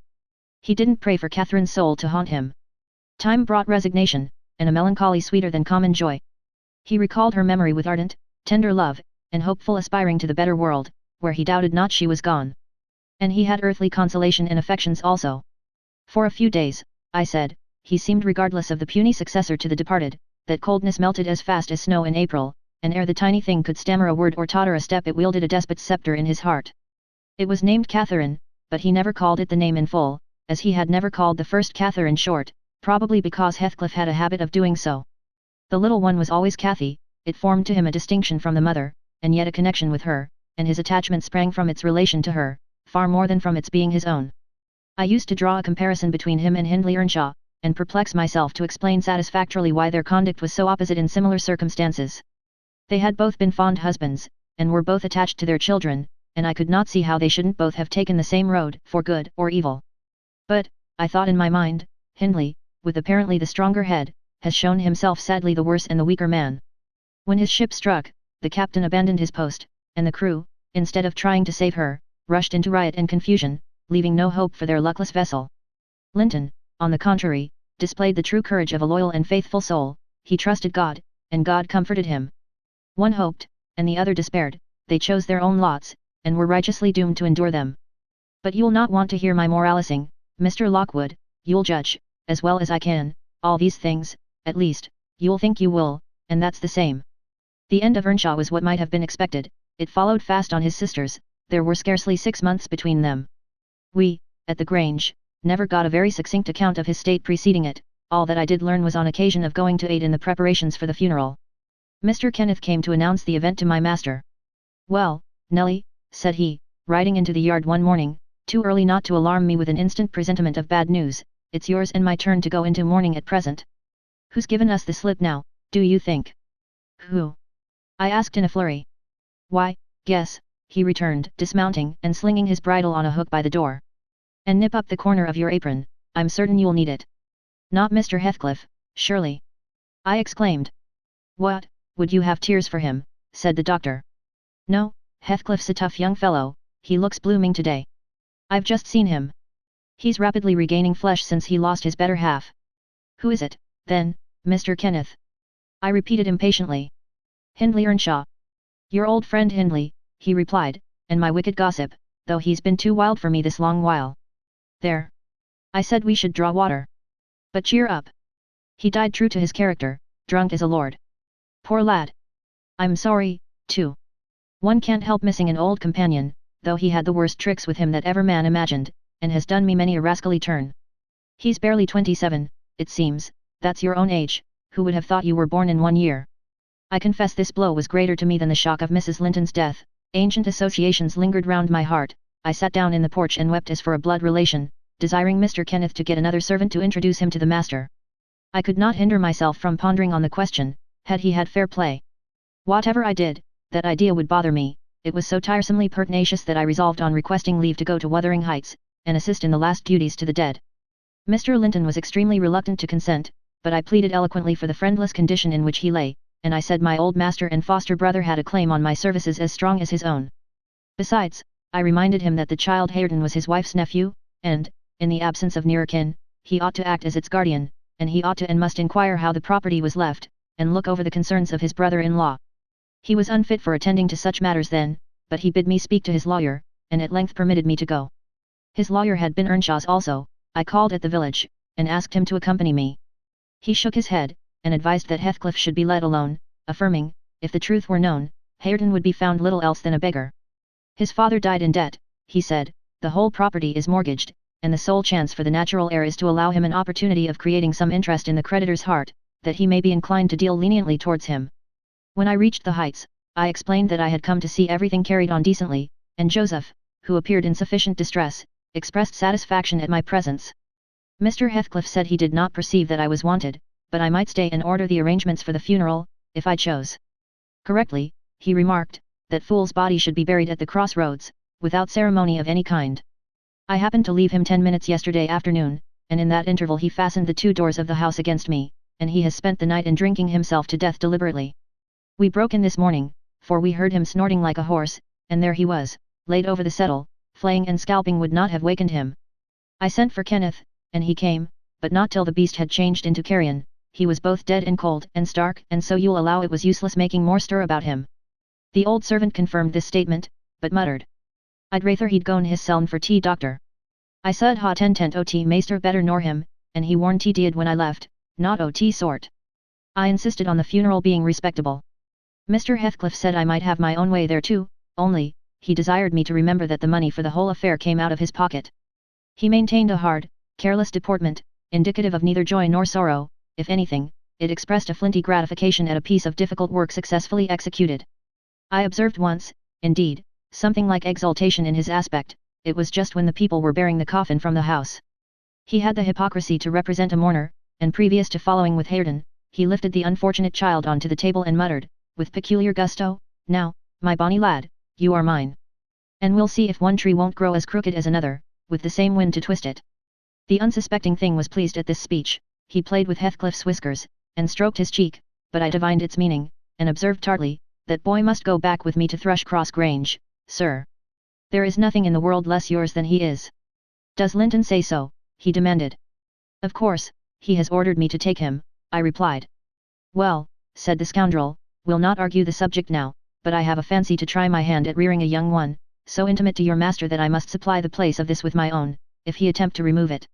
He didn't pray for Catherine's soul to haunt him. Time brought resignation, and a melancholy sweeter than common joy. He recalled her memory with ardent, tender love, and hopeful aspiring to the better world, where he doubted not she was gone. And he had earthly consolation and affections also. For a few days, I said, he seemed regardless of the puny successor to the departed, that coldness melted as fast as snow in April, and ere the tiny thing could stammer a word or totter a step it wielded a despot's sceptre in his heart. It was named Catherine, but he never called it the name in full, as he had never called the first Catherine short, probably because Heathcliff had a habit of doing so. The little one was always Cathy, it formed to him a distinction from the mother, and yet a connection with her, and his attachment sprang from its relation to her, far more than from its being his own. I used to draw a comparison between him and Hindley Earnshaw, and perplex myself to explain satisfactorily why their conduct was so opposite in similar circumstances. They had both been fond husbands, and were both attached to their children, and I could not see how they shouldn't both have taken the same road, for good or evil. But, I thought in my mind, Hindley, with apparently the stronger head, has shown himself sadly the worse and the weaker man. When his ship struck, the captain abandoned his post, and the crew, instead of trying to save her, rushed into riot and confusion, leaving no hope for their luckless vessel. Linton, on the contrary, displayed the true courage of a loyal and faithful soul. He trusted God, and God comforted him. One hoped, and the other despaired, they chose their own lots, and were righteously doomed to endure them. But you'll not want to hear my moralising, Mr. Lockwood, you'll judge, as well as I can, all these things, at least, you'll think you will, and that's the same. The end of Earnshaw was what might have been expected, it followed fast on his sister's, there were scarcely 6 months between them. We, at the Grange, never got a very succinct account of his state preceding it, all that I did learn was on occasion of going to aid in the preparations for the funeral. Mr. Kenneth came to announce the event to my master. "Well, Nelly," said he, riding into the yard one morning, too early not to alarm me with an instant presentiment of bad news, "it's yours and my turn to go into mourning at present. Who's given us the slip now, do you think?" "Who?" I asked in a flurry. "Why, guess," he returned, dismounting and slinging his bridle on a hook by the door. "And nip up the corner of your apron, I'm certain you'll need it." "Not Mr. Heathcliff, surely?" I exclaimed. "What, would you have tears for him?" said the doctor. "No, Heathcliff's a tough young fellow, he looks blooming today. I've just seen him. He's rapidly regaining flesh since he lost his better half." "Who is it, then, Mr. Kenneth?" I repeated impatiently. "Hindley Earnshaw. Your old friend Hindley," he replied, "and my wicked gossip, though he's been too wild for me this long while. There! I said we should draw water. But cheer up. He died true to his character, drunk as a lord. Poor lad! I'm sorry, too. One can't help missing an old companion, though he had the worst tricks with him that ever man imagined, and has done me many a rascally turn. He's barely 27, it seems, that's your own age, who would have thought you were born in 1 year? I confess this blow was greater to me than the shock of Mrs. Linton's death. Ancient associations lingered round my heart. I sat down in the porch and wept as for a blood relation, desiring Mr. Kenneth to get another servant to introduce him to the master. I could not hinder myself from pondering on the question, had he had fair play? Whatever I did, that idea would bother me. It was so tiresomely pertinacious that I resolved on requesting leave to go to Wuthering Heights, and assist in the last duties to the dead. Mr. Linton was extremely reluctant to consent, but I pleaded eloquently for the friendless condition in which he lay, and I said my old master and foster brother had a claim on my services as strong as his own. Besides, I reminded him that the child Hareton was his wife's nephew, and, in the absence of nearer kin, he ought to act as its guardian, and he ought to and must inquire how the property was left, and look over the concerns of his brother-in-law. He was unfit for attending to such matters then, but he bid me speak to his lawyer, and at length permitted me to go. His lawyer had been Earnshaw's also. I called at the village, and asked him to accompany me. He shook his head, and advised that Heathcliff should be let alone, affirming, if the truth were known, Hareton would be found little else than a beggar. His father died in debt, he said, the whole property is mortgaged, and the sole chance for the natural heir is to allow him an opportunity of creating some interest in the creditor's heart, that he may be inclined to deal leniently towards him. When I reached the Heights, I explained that I had come to see everything carried on decently, and Joseph, who appeared in sufficient distress, expressed satisfaction at my presence. Mr. Heathcliff said he did not perceive that I was wanted, but I might stay and order the arrangements for the funeral, if I chose. Correctly, he remarked, that Fool's body should be buried at the crossroads, without ceremony of any kind. I happened to leave him 10 minutes yesterday afternoon, and in that interval he fastened the 2 doors of the house against me, and he has spent the night in drinking himself to death deliberately. We broke in this morning, for we heard him snorting like a horse, and there he was, laid over the settle. Flaying and scalping would not have wakened him. I sent for Kenneth, and he came, but not till the beast had changed into carrion. He was both dead and cold and stark, and so you'll allow it was useless making more stir about him. The old servant confirmed this statement, but muttered, I'd rather he'd gone his seln for tea, doctor. I said ha tent ot maester better nor him, and he warned tea did when I left, not ot sort. I insisted on the funeral being respectable. Mr. Heathcliff said I might have my own way there too, only, he desired me to remember that the money for the whole affair came out of his pocket. He maintained a hard, careless deportment, indicative of neither joy nor sorrow. If anything, it expressed a flinty gratification at a piece of difficult work successfully executed. I observed once, indeed, something like exultation in his aspect. It was just when the people were bearing the coffin from the house. He had the hypocrisy to represent a mourner, and previous to following with Hareton, he lifted the unfortunate child onto the table and muttered, with peculiar gusto, Now, my bonny lad, you are mine. And we'll see if one tree won't grow as crooked as another, with the same wind to twist it. The unsuspecting thing was pleased at this speech. He played with Heathcliff's whiskers, and stroked his cheek, but I divined its meaning, and observed tartly, that boy must go back with me to Thrushcross Grange, sir. There is nothing in the world less yours than he is. Does Linton say so? He demanded. Of course, he has ordered me to take him, I replied. Well, said the scoundrel, we'll not argue the subject now, but I have a fancy to try my hand at rearing a young one, so intimate to your master that I must supply the place of this with my own, if he attempt to remove it.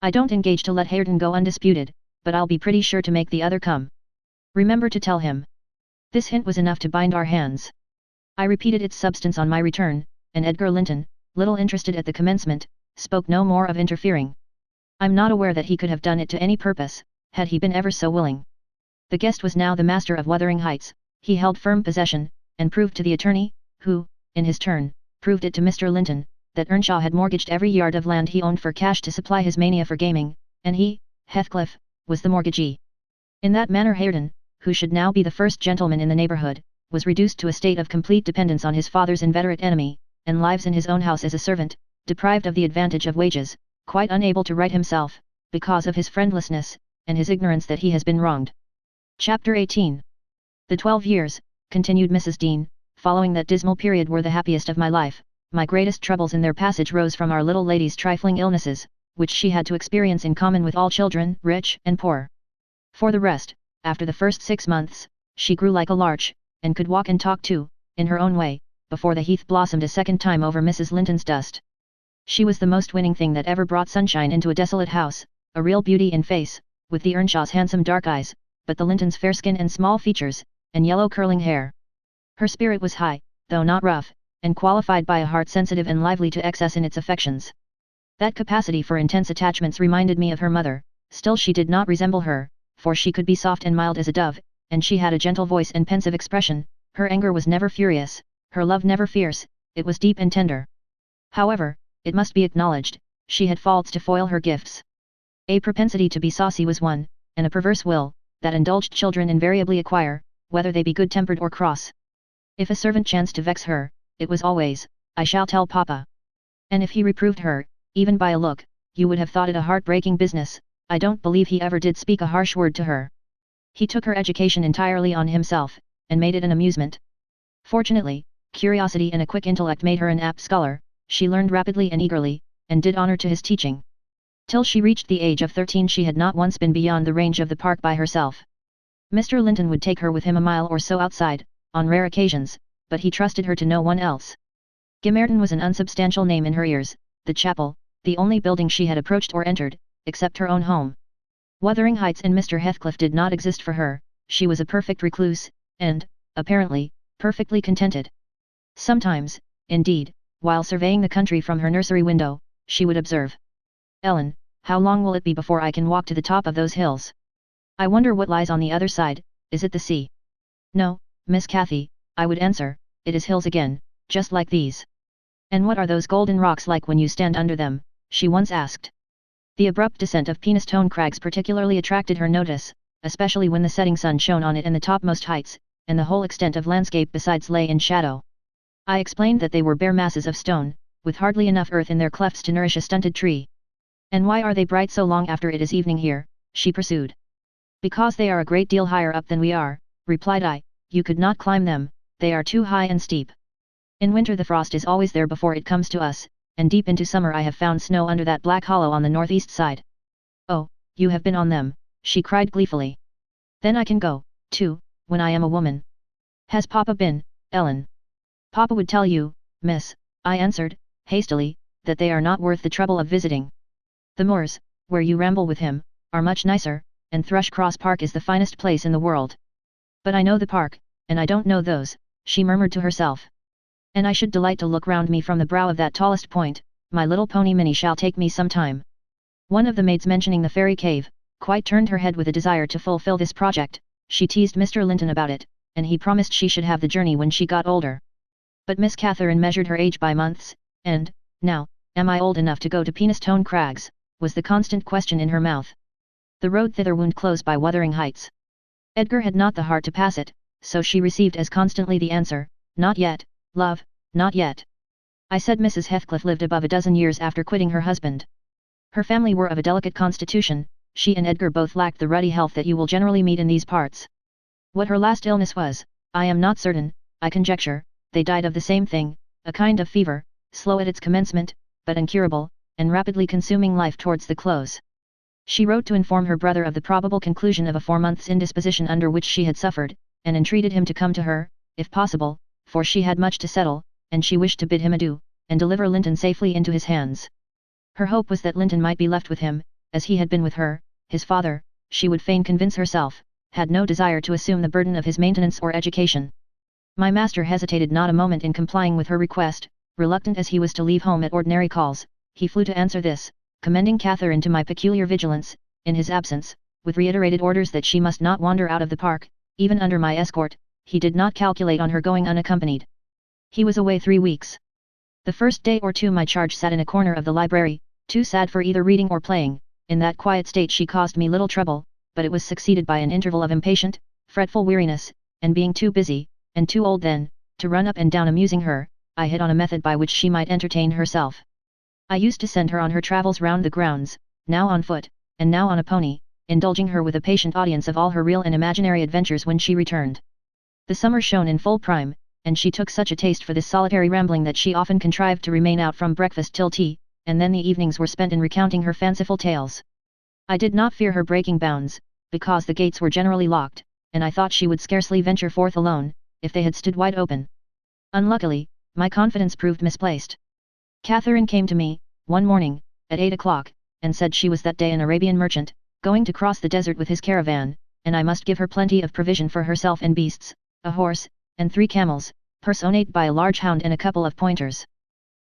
I don't engage to let Hareton go undisputed, but I'll be pretty sure to make the other come. Remember to tell him. This hint was enough to bind our hands. I repeated its substance on my return, and Edgar Linton, little interested at the commencement, spoke no more of interfering. I'm not aware that he could have done it to any purpose, had he been ever so willing. The guest was now the master of Wuthering Heights. He held firm possession, and proved to the attorney, who, in his turn, proved it to Mr. Linton, that Earnshaw had mortgaged every yard of land he owned for cash to supply his mania for gaming, and he, Heathcliff, was the mortgagee. In that manner Hareton, who should now be the first gentleman in the neighbourhood, was reduced to a state of complete dependence on his father's inveterate enemy, and lives in his own house as a servant, deprived of the advantage of wages, quite unable to right himself, because of his friendlessness, and his ignorance that he has been wronged. Chapter 18. The 12 years, continued Mrs. Dean, following that dismal period were the happiest of my life. My greatest troubles in their passage rose from our little lady's trifling illnesses, which she had to experience in common with all children, rich and poor. For the rest, after the first 6 months, she grew like a larch, and could walk and talk too, in her own way, before the heath blossomed a second time over Mrs. Linton's dust. She was the most winning thing that ever brought sunshine into a desolate house, a real beauty in face, with the Earnshaw's handsome dark eyes, but the Lintons' fair skin and small features, and yellow curling hair. Her spirit was high, though not rough, and qualified by a heart sensitive and lively to excess in its affections. That capacity for intense attachments reminded me of her mother. Still she did not resemble her, for she could be soft and mild as a dove, and she had a gentle voice and pensive expression. Her anger was never furious, her love never fierce, it was deep and tender. However, it must be acknowledged, she had faults to foil her gifts. A propensity to be saucy was one, and a perverse will, that indulged children invariably acquire, whether they be good-tempered or cross. If a servant chanced to vex her, it was always, "I shall tell papa." And if he reproved her, even by a look, you would have thought it a heart-breaking business. I don't believe he ever did speak a harsh word to her. He took her education entirely on himself, and made it an amusement. Fortunately, curiosity and a quick intellect made her an apt scholar. She learned rapidly and eagerly, and did honor to his teaching. Till she reached the age of 13 she had not once been beyond the range of the park by herself. Mr. Linton would take her with him a mile or so outside, on rare occasions, but he trusted her to no one else. Gimmerton was an unsubstantial name in her ears, the chapel, the only building she had approached or entered, except her own home. Wuthering Heights and Mr. Heathcliff did not exist for her. She was a perfect recluse, and, apparently, perfectly contented. Sometimes, indeed, while surveying the country from her nursery window, she would observe, "Ellen, how long will it be before I can walk to the top of those hills? I wonder what lies on the other side. Is it the sea?" "No, Miss Cathy," I would answer, "it is hills again, just like these." "And what are those golden rocks like when you stand under them?" she once asked. The abrupt descent of Penistone Crags particularly attracted her notice, especially when the setting sun shone on it and the topmost heights, and the whole extent of landscape besides lay in shadow. I explained that they were bare masses of stone, with hardly enough earth in their clefts to nourish a stunted tree. "And why are they bright so long after it is evening here?" she pursued. "Because they are a great deal higher up than we are," replied I. "You could not climb them, they are too high and steep. In winter the frost is always there before it comes to us, and deep into summer I have found snow under that black hollow on the northeast side." "Oh, you have been on them," she cried gleefully. "Then I can go, too, when I am a woman." "Has Papa been, Ellen?" "Papa would tell you, miss," I answered, hastily, "that they are not worth the trouble of visiting. The moors, where you ramble with him, are much nicer, and Thrushcross Park is the finest place in the world." "But I know the park, and I don't know those," she murmured to herself. "And I should delight to look round me from the brow of that tallest point. My little pony Minnie shall take me some time." One of the maids mentioning the fairy cave, quite turned her head with a desire to fulfill this project. She teased Mr. Linton about it, and he promised she should have the journey when she got older. But Miss Catherine measured her age by months, and, now, "Am I old enough to go to Penistone Crags?" was the constant question in her mouth. The road thither wound close by Wuthering Heights. Edgar had not the heart to pass it, so she received as constantly the answer, "Not yet, love, not yet." I said Mrs. Heathcliff lived above a dozen years after quitting her husband. Her family were of a delicate constitution, she and Edgar both lacked the ruddy health that you will generally meet in these parts. What her last illness was, I am not certain. I conjecture, they died of the same thing, a kind of fever, slow at its commencement, but incurable, and rapidly consuming life towards the close. She wrote to inform her brother of the probable conclusion of a 4 months' indisposition under which she had suffered, and entreated him to come to her, if possible, for she had much to settle, and she wished to bid him adieu, and deliver Linton safely into his hands. Her hope was that Linton might be left with him, as he had been with her. His father, she would fain convince herself, had no desire to assume the burden of his maintenance or education. My master hesitated not a moment in complying with her request. Reluctant as he was to leave home at ordinary calls, he flew to answer this, commending Catherine to my peculiar vigilance, in his absence, with reiterated orders that she must not wander out of the park, even under my escort. He did not calculate on her going unaccompanied. He was away 3 weeks. The first day or two my charge sat in a corner of the library, too sad for either reading or playing. In that quiet state she caused me little trouble, but it was succeeded by an interval of impatient, fretful weariness, and being too busy, and too old then, to run up and down amusing her, I hit on a method by which she might entertain herself. I used to send her on her travels round the grounds, now on foot, and now on a pony, indulging her with a patient audience of all her real and imaginary adventures when she returned. The summer shone in full prime, and she took such a taste for this solitary rambling that she often contrived to remain out from breakfast till tea, and then the evenings were spent in recounting her fanciful tales. I did not fear her breaking bounds, because the gates were generally locked, and I thought she would scarcely venture forth alone, if they had stood wide open. Unluckily, my confidence proved misplaced. Catherine came to me, one morning, at 8 o'clock, and said she was that day an Arabian merchant, going to cross the desert with his caravan, and I must give her plenty of provision for herself and beasts, a horse, and 3 camels, personated by a large hound and a couple of pointers.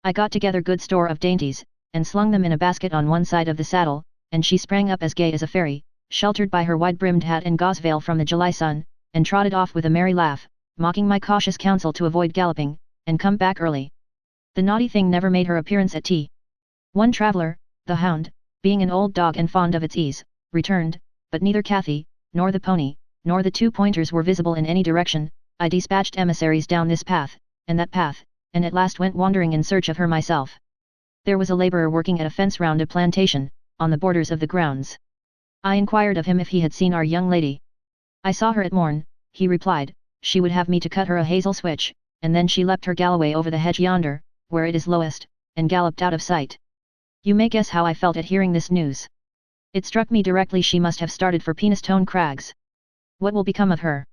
I got together good store of dainties, and slung them in a basket on one side of the saddle, and she sprang up as gay as a fairy, sheltered by her wide-brimmed hat and gauze veil from the July sun, and trotted off with a merry laugh, mocking my cautious counsel to avoid galloping, and come back early. The naughty thing never made her appearance at tea. One traveller, the hound, being an old dog and fond of its ease, returned, but neither Kathy, nor the pony, nor the 2 pointers were visible in any direction. I dispatched emissaries down this path, and that path, and at last went wandering in search of her myself. There was a laborer working at a fence round a plantation, on the borders of the grounds. I inquired of him if he had seen our young lady. I saw her at morn, he replied. She would have me to cut her a hazel switch, and then she leapt her galloway over the hedge yonder, where it is lowest, and galloped out of sight. You may guess how I felt at hearing this news. It struck me directly she must have started for Penistone Crags. What will become of her?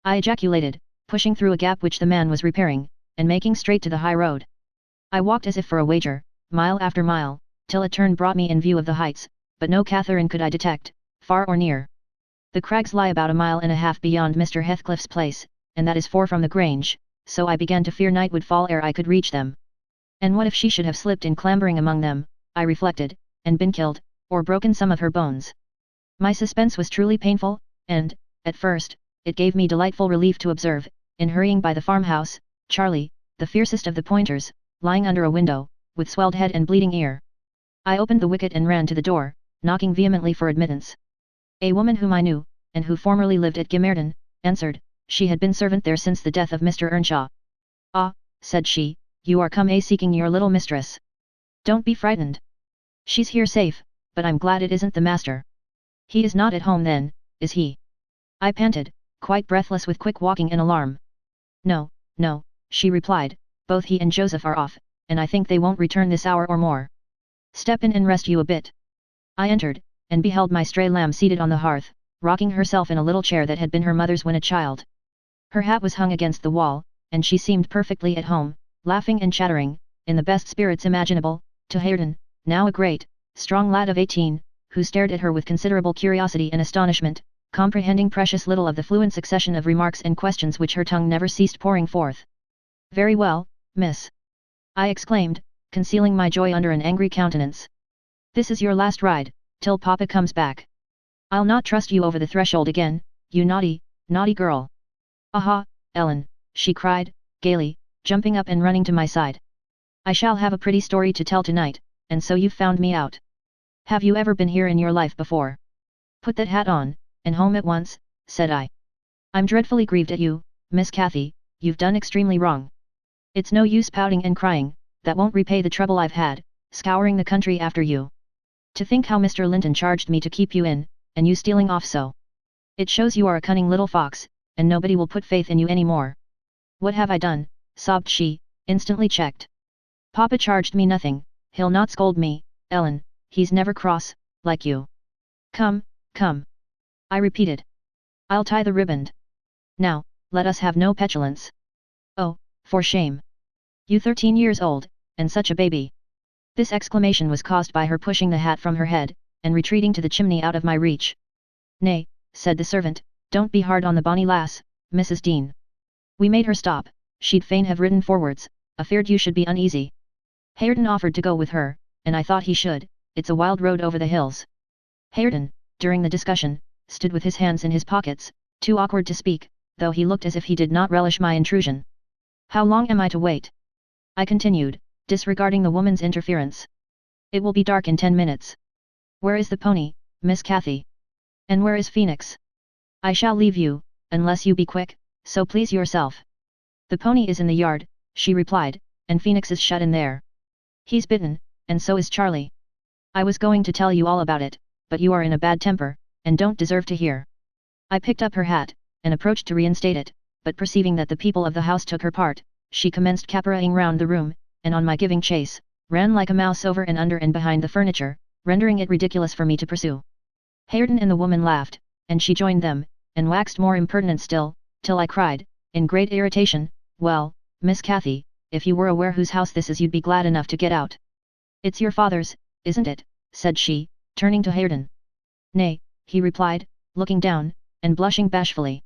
I ejaculated, pushing through a gap which the man was repairing, and making straight to the high road. I walked as if for a wager, mile after mile, till a turn brought me in view of the heights, but no Catherine could I detect, far or near. The crags lie about 1.5 miles beyond Mr. Heathcliff's place, and that is 4 from the Grange, so I began to fear night would fall ere I could reach them. And what if she should have slipped in clambering among them, I reflected, and been killed, or broken some of her bones? My suspense was truly painful, and, at first, it gave me delightful relief to observe, in hurrying by the farmhouse, Charlie, the fiercest of the pointers, lying under a window, with swelled head and bleeding ear. I opened the wicket and ran to the door, knocking vehemently for admittance. A woman whom I knew, and who formerly lived at Gimmerton, answered. She had been servant there since the death of Mr. Earnshaw. Ah, said she, you are come seeking your little mistress. Don't be frightened. She's here safe, but I'm glad it isn't the master. He is not at home then, is he? I panted, quite breathless with quick walking and alarm. No, no, she replied, both he and Joseph are off, and I think they won't return this hour or more. Step in and rest you a bit. I entered, and beheld my stray lamb seated on the hearth, rocking herself in a little chair that had been her mother's when a child. Her hat was hung against the wall, and she seemed perfectly at home, laughing and chattering, in the best spirits imaginable, to Hareton, now a great, strong lad of 18, who stared at her with considerable curiosity and astonishment, comprehending precious little of the fluent succession of remarks and questions which her tongue never ceased pouring forth. Very well, miss, I exclaimed, concealing my joy under an angry countenance. This is your last ride, till papa comes back. I'll not trust you over the threshold again, you naughty, naughty girl. Aha, Ellen, she cried, gaily, jumping up and running to my side. I shall have a pretty story to tell tonight, and so you've found me out. Have you ever been here in your life before? Put that hat on, and home at once, said I. I'm dreadfully grieved at you, Miss Cathy, you've done extremely wrong. It's no use pouting and crying, that won't repay the trouble I've had, scouring the country after you. To think how Mr. Linton charged me to keep you in, and you stealing off so. It shows you are a cunning little fox, and nobody will put faith in you any more. What have I done? Sobbed she, instantly checked. Papa charged me nothing, he'll not scold me, Ellen, he's never cross, like you. Come, come. I repeated. I'll tie the riband. Now, let us have no petulance. Oh, for shame. You 13 years old, and such a baby. This exclamation was caused by her pushing the hat from her head, and retreating to the chimney out of my reach. Nay, said the servant, don't be hard on the bonny lass, Mrs. Dean. We made her stop, she'd fain have ridden forwards, afeard you should be uneasy. Hareton offered to go with her, and I thought he should, it's a wild road over the hills. Hareton, during the discussion, stood with his hands in his pockets, too awkward to speak, though he looked as if he did not relish my intrusion. How long am I to wait? I continued, disregarding the woman's interference. It will be dark in 10 minutes. Where is the pony, Miss Cathy? And where is Phoenix? I shall leave you, unless you be quick, so please yourself. The pony is in the yard, she replied, and Phoenix is shut in there. He's bitten, and so is Charlie. I was going to tell you all about it, but you are in a bad temper, and don't deserve to hear. I picked up her hat, and approached to reinstate it, but perceiving that the people of the house took her part, she commenced caperahing round the room, and on my giving chase, ran like a mouse over and under and behind the furniture, rendering it ridiculous for me to pursue. Hareton and the woman laughed, and she joined them, and waxed more impertinent still, till I cried, in great irritation, well, Miss Cathy, if you were aware whose house this is you'd be glad enough to get out. It's your father's, isn't it? Said she, turning to Hareton. Nay, he replied, looking down, and blushing bashfully.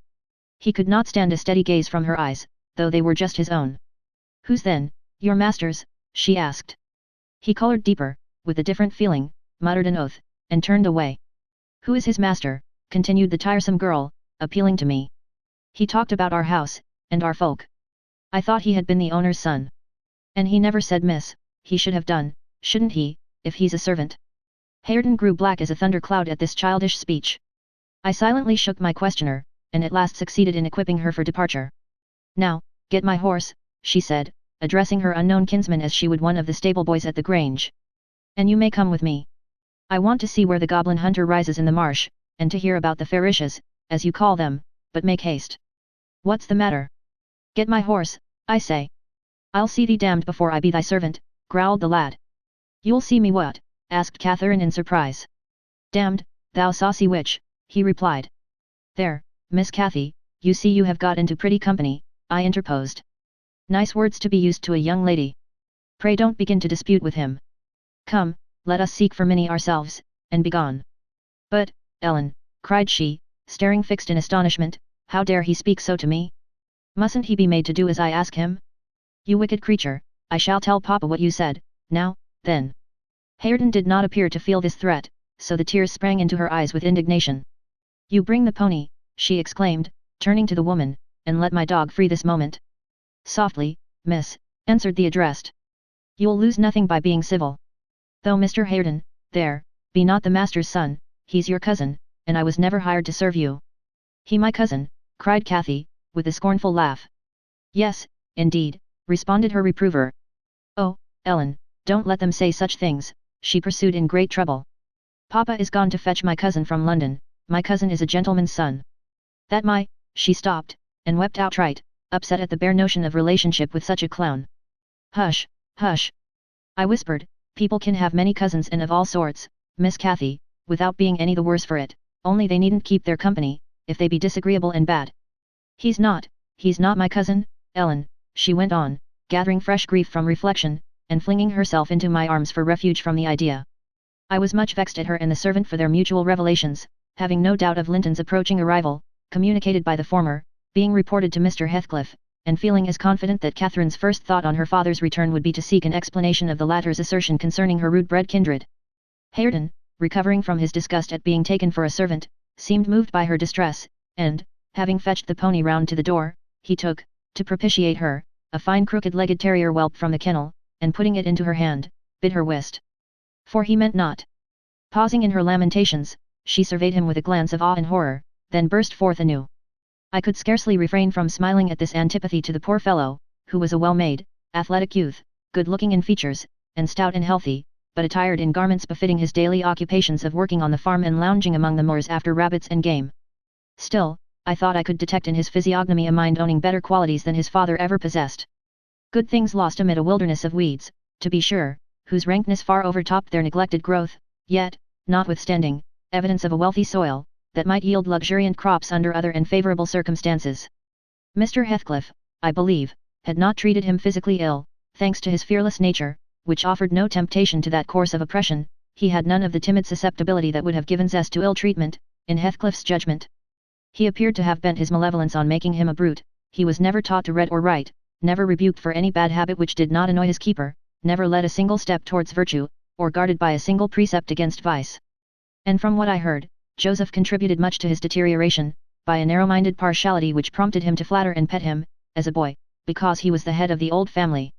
He could not stand a steady gaze from her eyes, though they were just his own. Whose then, your master's? She asked. He coloured deeper, with a different feeling, muttered an oath, and turned away. Who is his master? Continued the tiresome girl, appealing to me. He talked about our house, and our folk. I thought he had been the owner's son. And he never said miss, he should have done, shouldn't he, if he's a servant? Hareton grew black as a thundercloud at this childish speech. I silently shook my questioner, and at last succeeded in equipping her for departure. Now, get my horse, she said, addressing her unknown kinsman as she would one of the stable boys at the grange. And you may come with me. I want to see where the goblin hunter rises in the marsh, and to hear about the Farishes, as you call them, but make haste. What's the matter? Get my horse, I say. I'll see thee damned before I be thy servant, growled the lad. You'll see me what? Asked Catherine in surprise. Damned, thou saucy witch, he replied. There, Miss Cathy, you see you have got into pretty company, I interposed. Nice words to be used to a young lady. Pray don't begin to dispute with him. Come, let us seek for Minnie ourselves, and begone. But, Ellen, cried she, staring fixed in astonishment, how dare he speak so to me? Mustn't he be made to do as I ask him? You wicked creature, I shall tell Papa what you said, now, then. Hareton did not appear to feel this threat, so the tears sprang into her eyes with indignation. You bring the pony, she exclaimed, turning to the woman, and let my dog free this moment. Softly, miss, answered the addressed. You'll lose nothing by being civil. Though Mr. Hareton, there, be not the master's son, he's your cousin, and I was never hired to serve you. He my cousin, cried Cathy, with a scornful laugh. Yes, indeed, responded her reprover. Oh, Ellen, don't let them say such things, she pursued in great trouble. Papa is gone to fetch my cousin from London, my cousin is a gentleman's son. That my, she stopped, and wept outright, upset at the bare notion of relationship with such a clown. Hush, hush. I whispered, people can have many cousins and of all sorts, Miss Cathy, without being any the worse for it, only they needn't keep their company, if they be disagreeable and bad. He's not my cousin, Ellen, she went on, gathering fresh grief from reflection, and flinging herself into my arms for refuge from the idea. I was much vexed at her and the servant for their mutual revelations, having no doubt of Linton's approaching arrival, communicated by the former, being reported to Mr. Heathcliff, and feeling as confident that Catherine's first thought on her father's return would be to seek an explanation of the latter's assertion concerning her rude-bred kindred. Hareton, recovering from his disgust at being taken for a servant, seemed moved by her distress, and, having fetched the pony round to the door, he took, to propitiate her, a fine crooked-legged terrier whelp from the kennel, and putting it into her hand, bid her whist. For he meant not. Pausing in her lamentations, she surveyed him with a glance of awe and horror, then burst forth anew. I could scarcely refrain from smiling at this antipathy to the poor fellow, who was a well-made, athletic youth, good-looking in features, and stout and healthy, but attired in garments befitting his daily occupations of working on the farm and lounging among the moors after rabbits and game. Still, I thought I could detect in his physiognomy a mind owning better qualities than his father ever possessed. Good things lost amid a wilderness of weeds, to be sure, whose rankness far overtopped their neglected growth, yet, notwithstanding, evidence of a wealthy soil, that might yield luxuriant crops under other and favourable circumstances. Mr. Heathcliff, I believe, had not treated him physically ill, thanks to his fearless nature, which offered no temptation to that course of oppression. He had none of the timid susceptibility that would have given zest to ill treatment, in Heathcliff's judgment. He appeared to have bent his malevolence on making him a brute. He was never taught to read or write, never rebuked for any bad habit which did not annoy his keeper, never led a single step towards virtue, or guarded by a single precept against vice. And from what I heard, Joseph contributed much to his deterioration, by a narrow-minded partiality which prompted him to flatter and pet him, as a boy, because he was the head of the old family.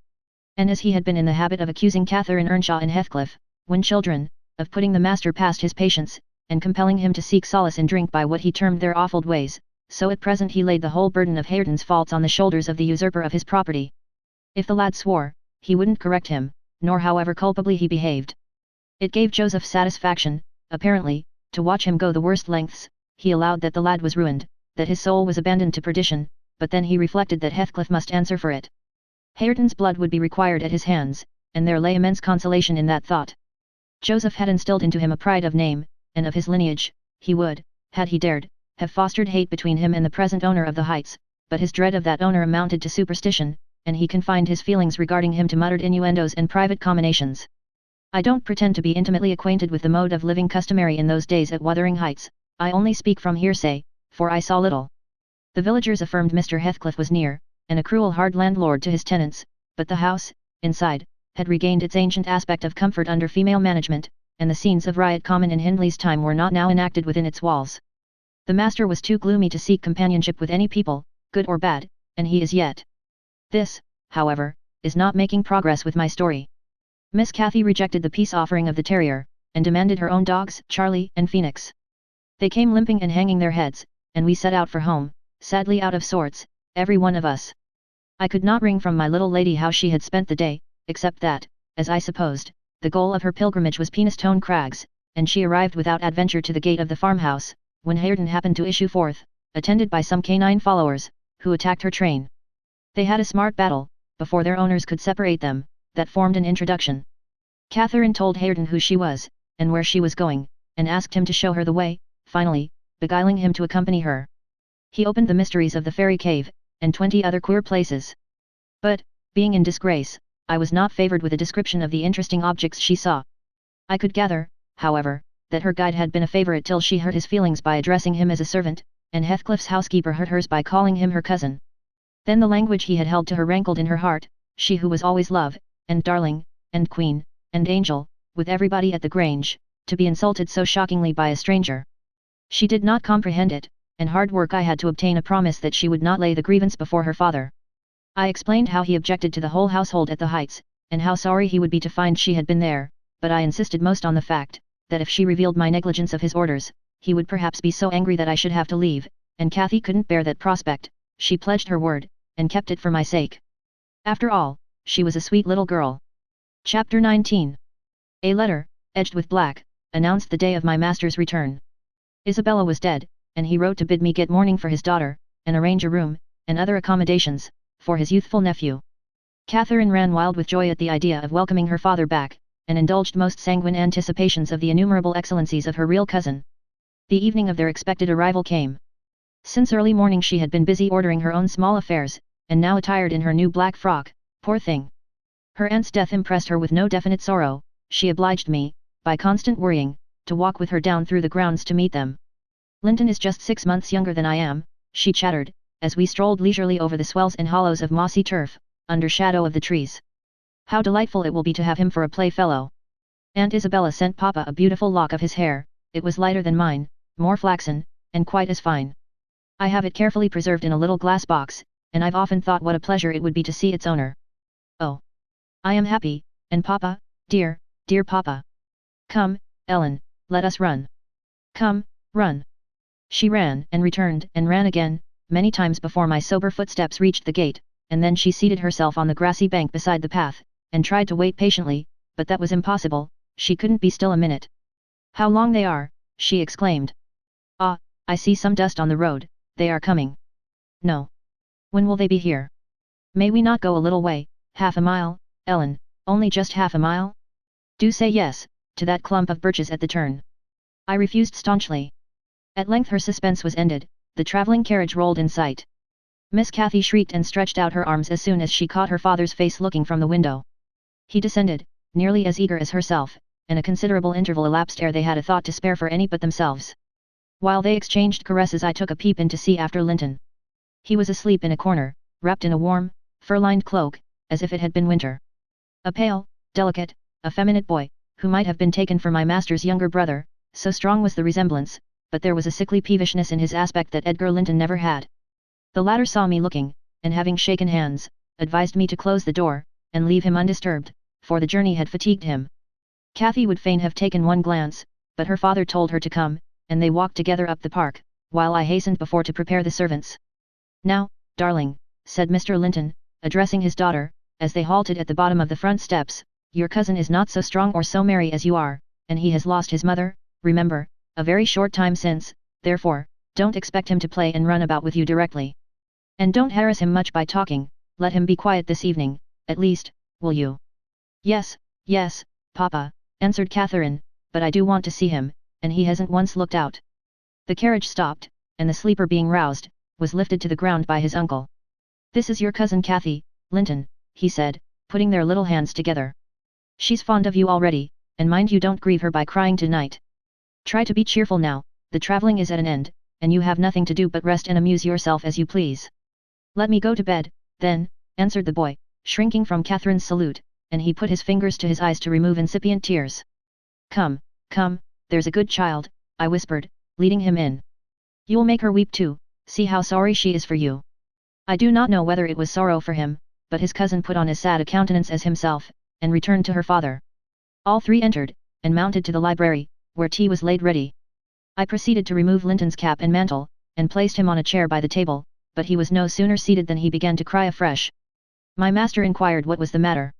And as he had been in the habit of accusing Catherine Earnshaw and Heathcliff, when children, of putting the master past his patience, and compelling him to seek solace in drink by what he termed their offald ways, so at present he laid the whole burden of Hareton's faults on the shoulders of the usurper of his property. If the lad swore, he wouldn't correct him, nor however culpably he behaved. It gave Joseph satisfaction, apparently, to watch him go the worst lengths. He allowed that the lad was ruined, that his soul was abandoned to perdition, but then he reflected that Heathcliff must answer for it. Hareton's blood would be required at his hands, and there lay immense consolation in that thought. Joseph had instilled into him a pride of name, and of his lineage. He would, had he dared, have fostered hate between him and the present owner of the heights, but his dread of that owner amounted to superstition, and he confined his feelings regarding him to muttered innuendos and private comminations. I don't pretend to be intimately acquainted with the mode of living customary in those days at Wuthering Heights. I only speak from hearsay, for I saw little. The villagers affirmed Mr. Heathcliff was near, and a cruel hard landlord to his tenants, but the house, inside, had regained its ancient aspect of comfort under female management, and the scenes of riot common in Hindley's time were not now enacted within its walls. The master was too gloomy to seek companionship with any people, good or bad, and he is yet. This, however, is not making progress with my story. Miss Cathy rejected the peace offering of the terrier, and demanded her own dogs, Charlie and Phoenix. They came limping and hanging their heads, and we set out for home, sadly out of sorts, every one of us. I could not wring from my little lady how she had spent the day, except that, as I supposed, the goal of her pilgrimage was Penistone Crags, and she arrived without adventure to the gate of the farmhouse, when Hareton happened to issue forth, attended by some canine followers, who attacked her train. They had a smart battle, before their owners could separate them, that formed an introduction. Catherine told Hareton who she was, and where she was going, and asked him to show her the way, finally, beguiling him to accompany her. He opened the mysteries of the fairy cave, and 20 other queer places. But, being in disgrace, I was not favoured with a description of the interesting objects she saw. I could gather, however, that her guide had been a favourite till she hurt his feelings by addressing him as a servant, and Heathcliff's housekeeper hurt hers by calling him her cousin. Then the language he had held to her rankled in her heart, she who was always love, and darling, and queen, and angel, with everybody at the Grange, to be insulted so shockingly by a stranger. She did not comprehend it, and hard work I had to obtain a promise that she would not lay the grievance before her father. I explained how he objected to the whole household at the Heights, and how sorry he would be to find she had been there, but I insisted most on the fact, that if she revealed my negligence of his orders, he would perhaps be so angry that I should have to leave, and Cathy couldn't bear that prospect. She pledged her word, and kept it for my sake. After all, she was a sweet little girl. Chapter 19. A letter, edged with black, announced the day of my master's return. Isabella was dead, and he wrote to bid me get mourning for his daughter, and arrange a room, and other accommodations, for his youthful nephew. Catherine ran wild with joy at the idea of welcoming her father back, and indulged most sanguine anticipations of the innumerable excellencies of her real cousin. The evening of their expected arrival came. Since early morning she had been busy ordering her own small affairs, and now attired in her new black frock, poor thing. Her aunt's death impressed her with no definite sorrow. She obliged me, by constant worrying, to walk with her down through the grounds to meet them. Linton is just 6 months younger than I am, she chattered, as we strolled leisurely over the swells and hollows of mossy turf, under shadow of the trees. How delightful it will be to have him for a playfellow. Aunt Isabella sent Papa a beautiful lock of his hair. It was lighter than mine, more flaxen, and quite as fine. I have it carefully preserved in a little glass box, and I've often thought what a pleasure it would be to see its owner. Oh! I am happy, and Papa, dear, dear Papa. Come, Ellen, let us run. Come, run. She ran and ran again, many times before my sober footsteps reached the gate, and then she seated herself on the grassy bank beside the path, and tried to wait patiently, but that was impossible. She couldn't be still a minute. How long they are, she exclaimed. Ah, I see some dust on the road, they are coming. No. When will they be here? May we not go a little way, half a mile, Ellen, only just half a mile? Do say yes, to that clump of birches at the turn. I refused staunchly. At length her suspense was ended, the travelling carriage rolled in sight. Miss Cathy shrieked and stretched out her arms as soon as she caught her father's face looking from the window. He descended, nearly as eager as herself, and a considerable interval elapsed ere they had a thought to spare for any but themselves. While they exchanged caresses I took a peep in to see after Linton. He was asleep in a corner, wrapped in a warm, fur-lined cloak, as if it had been winter. A pale, delicate, effeminate boy, who might have been taken for my master's younger brother, so strong was the resemblance, but there was a sickly peevishness in his aspect that Edgar Linton never had. The latter saw me looking, and having shaken hands, advised me to close the door, and leave him undisturbed, for the journey had fatigued him. Cathy would fain have taken one glance, but her father told her to come, and they walked together up the park, while I hastened before to prepare the servants. Now, darling, said Mr. Linton, addressing his daughter, as they halted at the bottom of the front steps, your cousin is not so strong or so merry as you are, and he has lost his mother, remember, a very short time since, therefore, don't expect him to play and run about with you directly. And don't harass him much by talking, let him be quiet this evening, at least, will you? Yes, yes, Papa, answered Catherine, but I do want to see him, and he hasn't once looked out. The carriage stopped, and the sleeper being roused, was lifted to the ground by his uncle. This is your cousin Cathy, Linton, he said, putting their little hands together. She's fond of you already, and mind you don't grieve her by crying tonight. Try to be cheerful now, the travelling is at an end, and you have nothing to do but rest and amuse yourself as you please. Let me go to bed, then, answered the boy, shrinking from Catherine's salute, and he put his fingers to his eyes to remove incipient tears. Come, come, there's a good child, I whispered, leading him in. You'll make her weep too, see how sorry she is for you. I do not know whether it was sorrow for him, but his cousin put on as sad a countenance as himself, and returned to her father. All three entered, and mounted to the library, where tea was laid ready. I proceeded to remove Linton's cap and mantle, and placed him on a chair by the table, but he was no sooner seated than he began to cry afresh. My master inquired what was the matter.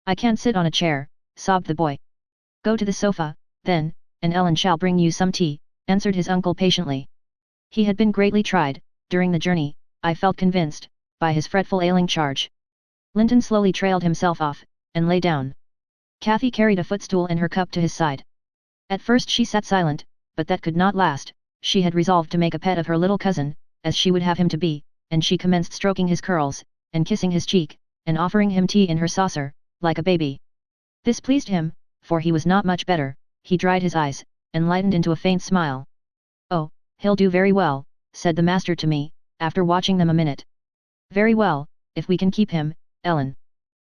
I can't sit on a chair, sobbed the boy. Go to the sofa, then, and Ellen shall bring you some tea, answered his uncle patiently. He had been greatly tried, during the journey, I felt convinced, by his fretful ailing charge. Linton slowly trailed himself off, and lay down. Kathy carried a footstool and her cup to his side. At first she sat silent, but that could not last. She had resolved to make a pet of her little cousin, as she would have him to be, and she commenced stroking his curls, and kissing his cheek, and offering him tea in her saucer, like a baby. This pleased him, for he was not much better. He dried his eyes, and lightened into a faint smile. Oh, he'll do very well, said the master to me, after watching them a minute. Very well, if we can keep him, Ellen.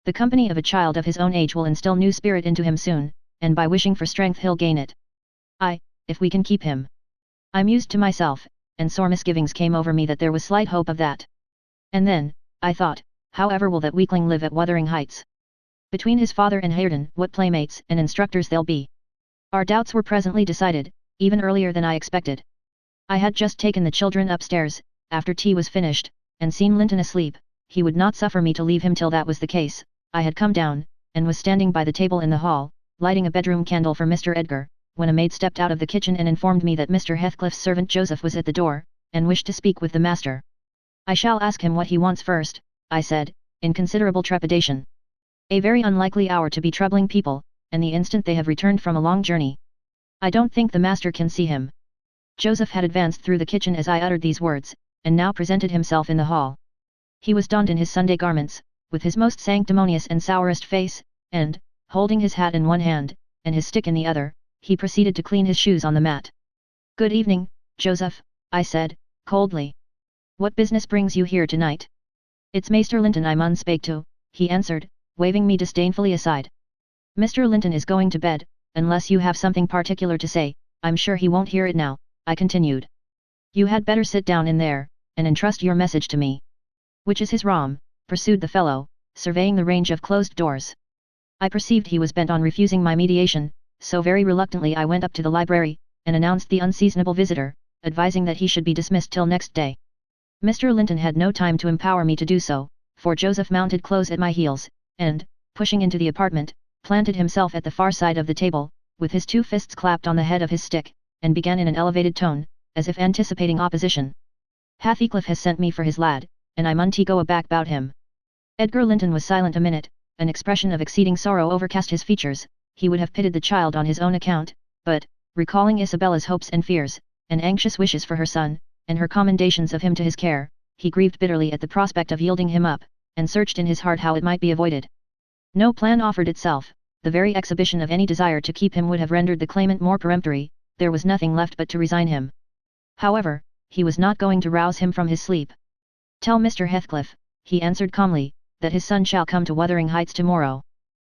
The company of a child of his own age will instill new spirit into him soon, and by wishing for strength he'll gain it. If we can keep him. I mused to myself, and sore misgivings came over me that there was slight hope of that. And then, I thought, however will that weakling live at Wuthering Heights? Between his father and Hareton, what playmates and instructors they'll be. Our doubts were presently decided, even earlier than I expected. I had just taken the children upstairs, after tea was finished, and seen Linton asleep. He would not suffer me to leave him till that was the case. I had come down, and was standing by the table in the hall, lighting a bedroom candle for Mr. Edgar, when a maid stepped out of the kitchen and informed me that Mr. Heathcliff's servant Joseph was at the door, and wished to speak with the master. I shall ask him what he wants first, I said, in considerable trepidation. A very unlikely hour to be troubling people, and the instant they have returned from a long journey. I don't think the master can see him. Joseph had advanced through the kitchen as I uttered these words, and now presented himself in the hall. He was donned in his Sunday garments, with his most sanctimonious and sourest face, and, holding his hat in one hand, and his stick in the other, he proceeded to clean his shoes on the mat. Good evening, Joseph, I said, coldly. What business brings you here tonight? It's Maester Linton I mun spake to, he answered, waving me disdainfully aside. Mr. Linton is going to bed, unless you have something particular to say. I'm sure he won't hear it now, I continued. You had better sit down in there, and entrust your message to me. Which is his rom, pursued the fellow, surveying the range of closed doors. I perceived he was bent on refusing my mediation, so very reluctantly I went up to the library, and announced the unseasonable visitor, advising that he should be dismissed till next day. Mr. Linton had no time to empower me to do so, for Joseph mounted close at my heels, and, pushing into the apartment, planted himself at the far side of the table, with his two fists clapped on the head of his stick, and began in an elevated tone, as if anticipating opposition. Heathcliff has sent me for his lad, and I mun go aback bout him. Edgar Linton was silent a minute, an expression of exceeding sorrow overcast his features. He would have pitied the child on his own account, but, recalling Isabella's hopes and fears, and anxious wishes for her son, and her commendations of him to his care, he grieved bitterly at the prospect of yielding him up, and searched in his heart how it might be avoided. No plan offered itself. The very exhibition of any desire to keep him would have rendered the claimant more peremptory. There was nothing left but to resign him. However, he was not going to rouse him from his sleep. Tell Mr. Heathcliff, he answered calmly, that his son shall come to Wuthering Heights tomorrow.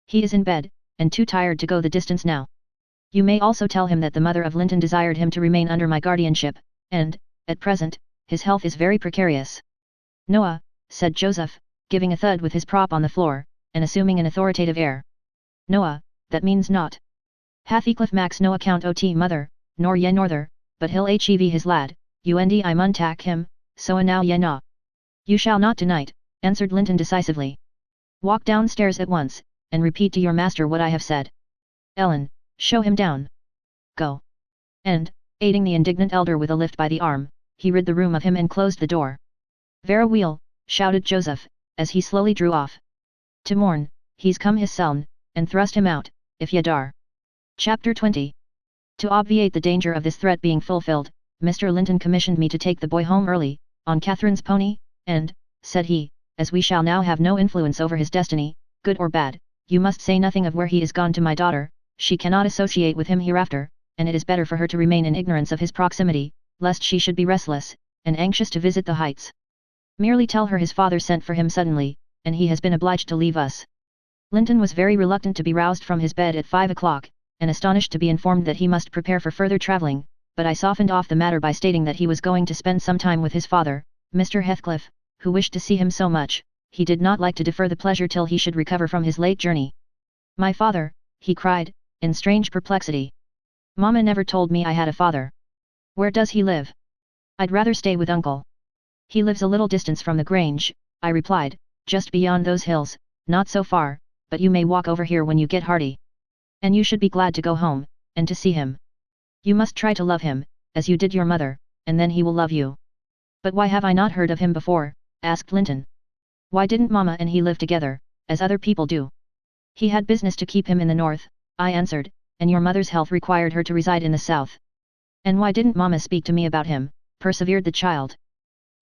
He is in bed, and too tired to go the distance now. You may also tell him that the mother of Linton desired him to remain under my guardianship, and, at present, his health is very precarious. Noah, said Joseph, giving a thud with his prop on the floor, and assuming an authoritative air. Noah, that means not. Heathcliff Max no account ot mother, nor ye norther, but he'll hev his lad, und I mun tak him, so a now ye na. You shall not tonight, answered Linton decisively. Walk downstairs at once, and repeat to your master what I have said. Ellen, show him down. Go. And, aiding the indignant elder with a lift by the arm, he rid the room of him and closed the door. Vera weel, shouted Joseph, as he slowly drew off. To morn, he's come his seln, and thrust him out, if ye dar. Chapter 20. To obviate the danger of this threat being fulfilled, Mr. Linton commissioned me to take the boy home early, on Catherine's pony, and, said he, as we shall now have no influence over his destiny, good or bad, you must say nothing of where he is gone to my daughter. She cannot associate with him hereafter, and it is better for her to remain in ignorance of his proximity, lest she should be restless, and anxious to visit the heights. Merely tell her his father sent for him suddenly, and he has been obliged to leave us. Linton was very reluctant to be roused from his bed at 5 o'clock, and astonished to be informed that he must prepare for further travelling, but I softened off the matter by stating that he was going to spend some time with his father, Mr. Heathcliff, who wished to see him so much. He did not like to defer the pleasure till he should recover from his late journey. My father, he cried, in strange perplexity. Mamma never told me I had a father. Where does he live? I'd rather stay with uncle. He lives a little distance from the Grange, I replied, just beyond those hills, not so far, but you may walk over here when you get hearty. And you should be glad to go home, and to see him. You must try to love him, as you did your mother, and then he will love you. But why have I not heard of him before? Asked Linton. Why didn't Mama and he live together, as other people do? He had business to keep him in the north, I answered, and your mother's health required her to reside in the south. And why didn't Mama speak to me about him? Persevered the child.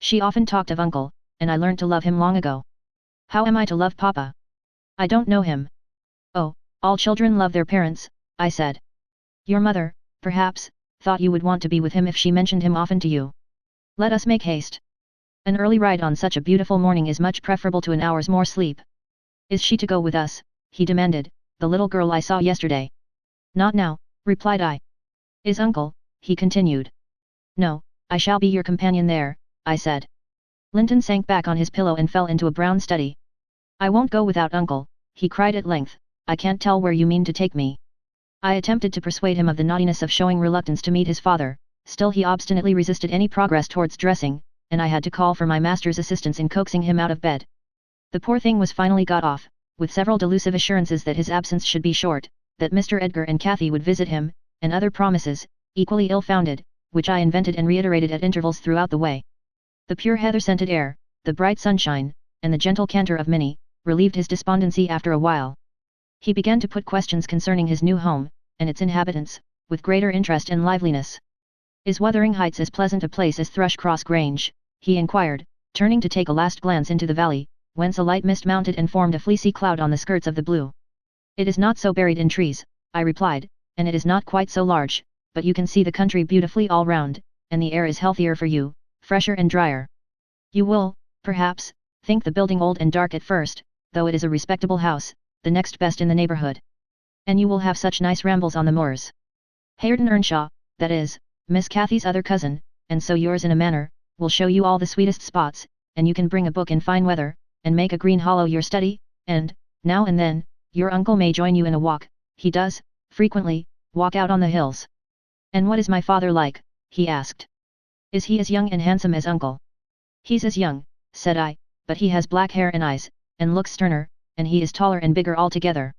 She often talked of uncle, and I learned to love him long ago. How am I to love Papa? I don't know him. Oh, all children love their parents, I said. Your mother, perhaps, thought you would want to be with him if she mentioned him often to you. Let us make haste. An early ride on such a beautiful morning is much preferable to an hour's more sleep. Is she to go with us? He demanded, the little girl I saw yesterday. Not now, replied I. Is uncle? He continued. No, I shall be your companion there, I said. Linton sank back on his pillow and fell into a brown study. I won't go without uncle, he cried at length, I can't tell where you mean to take me. I attempted to persuade him of the naughtiness of showing reluctance to meet his father, still he obstinately resisted any progress towards dressing, and I had to call for my master's assistance in coaxing him out of bed. The poor thing was finally got off, with several delusive assurances that his absence should be short, that Mr. Edgar and Kathy would visit him, and other promises, equally ill-founded, which I invented and reiterated at intervals throughout the way. The pure heather-scented air, the bright sunshine, and the gentle canter of Minnie, relieved his despondency after a while. He began to put questions concerning his new home, and its inhabitants, with greater interest and liveliness. Is Wuthering Heights as pleasant a place as Thrushcross Grange? He inquired, turning to take a last glance into the valley, whence a light mist mounted and formed a fleecy cloud on the skirts of the blue. It is not so buried in trees, I replied, and it is not quite so large, but you can see the country beautifully all round, and the air is healthier for you, fresher and drier. You will, perhaps, think the building old and dark at first, though it is a respectable house, the next best in the neighbourhood. And you will have such nice rambles on the moors. Hareton Earnshaw, that is, Miss Cathy's other cousin, and so yours in a manner, will show you all the sweetest spots, and you can bring a book in fine weather, and make a green hollow your study, and, now and then, your uncle may join you in a walk, he does, frequently, walk out on the hills. And what is my father like? He asked. Is he as young and handsome as uncle? He's as young, said I, but he has black hair and eyes, and looks sterner, and he is taller and bigger altogether.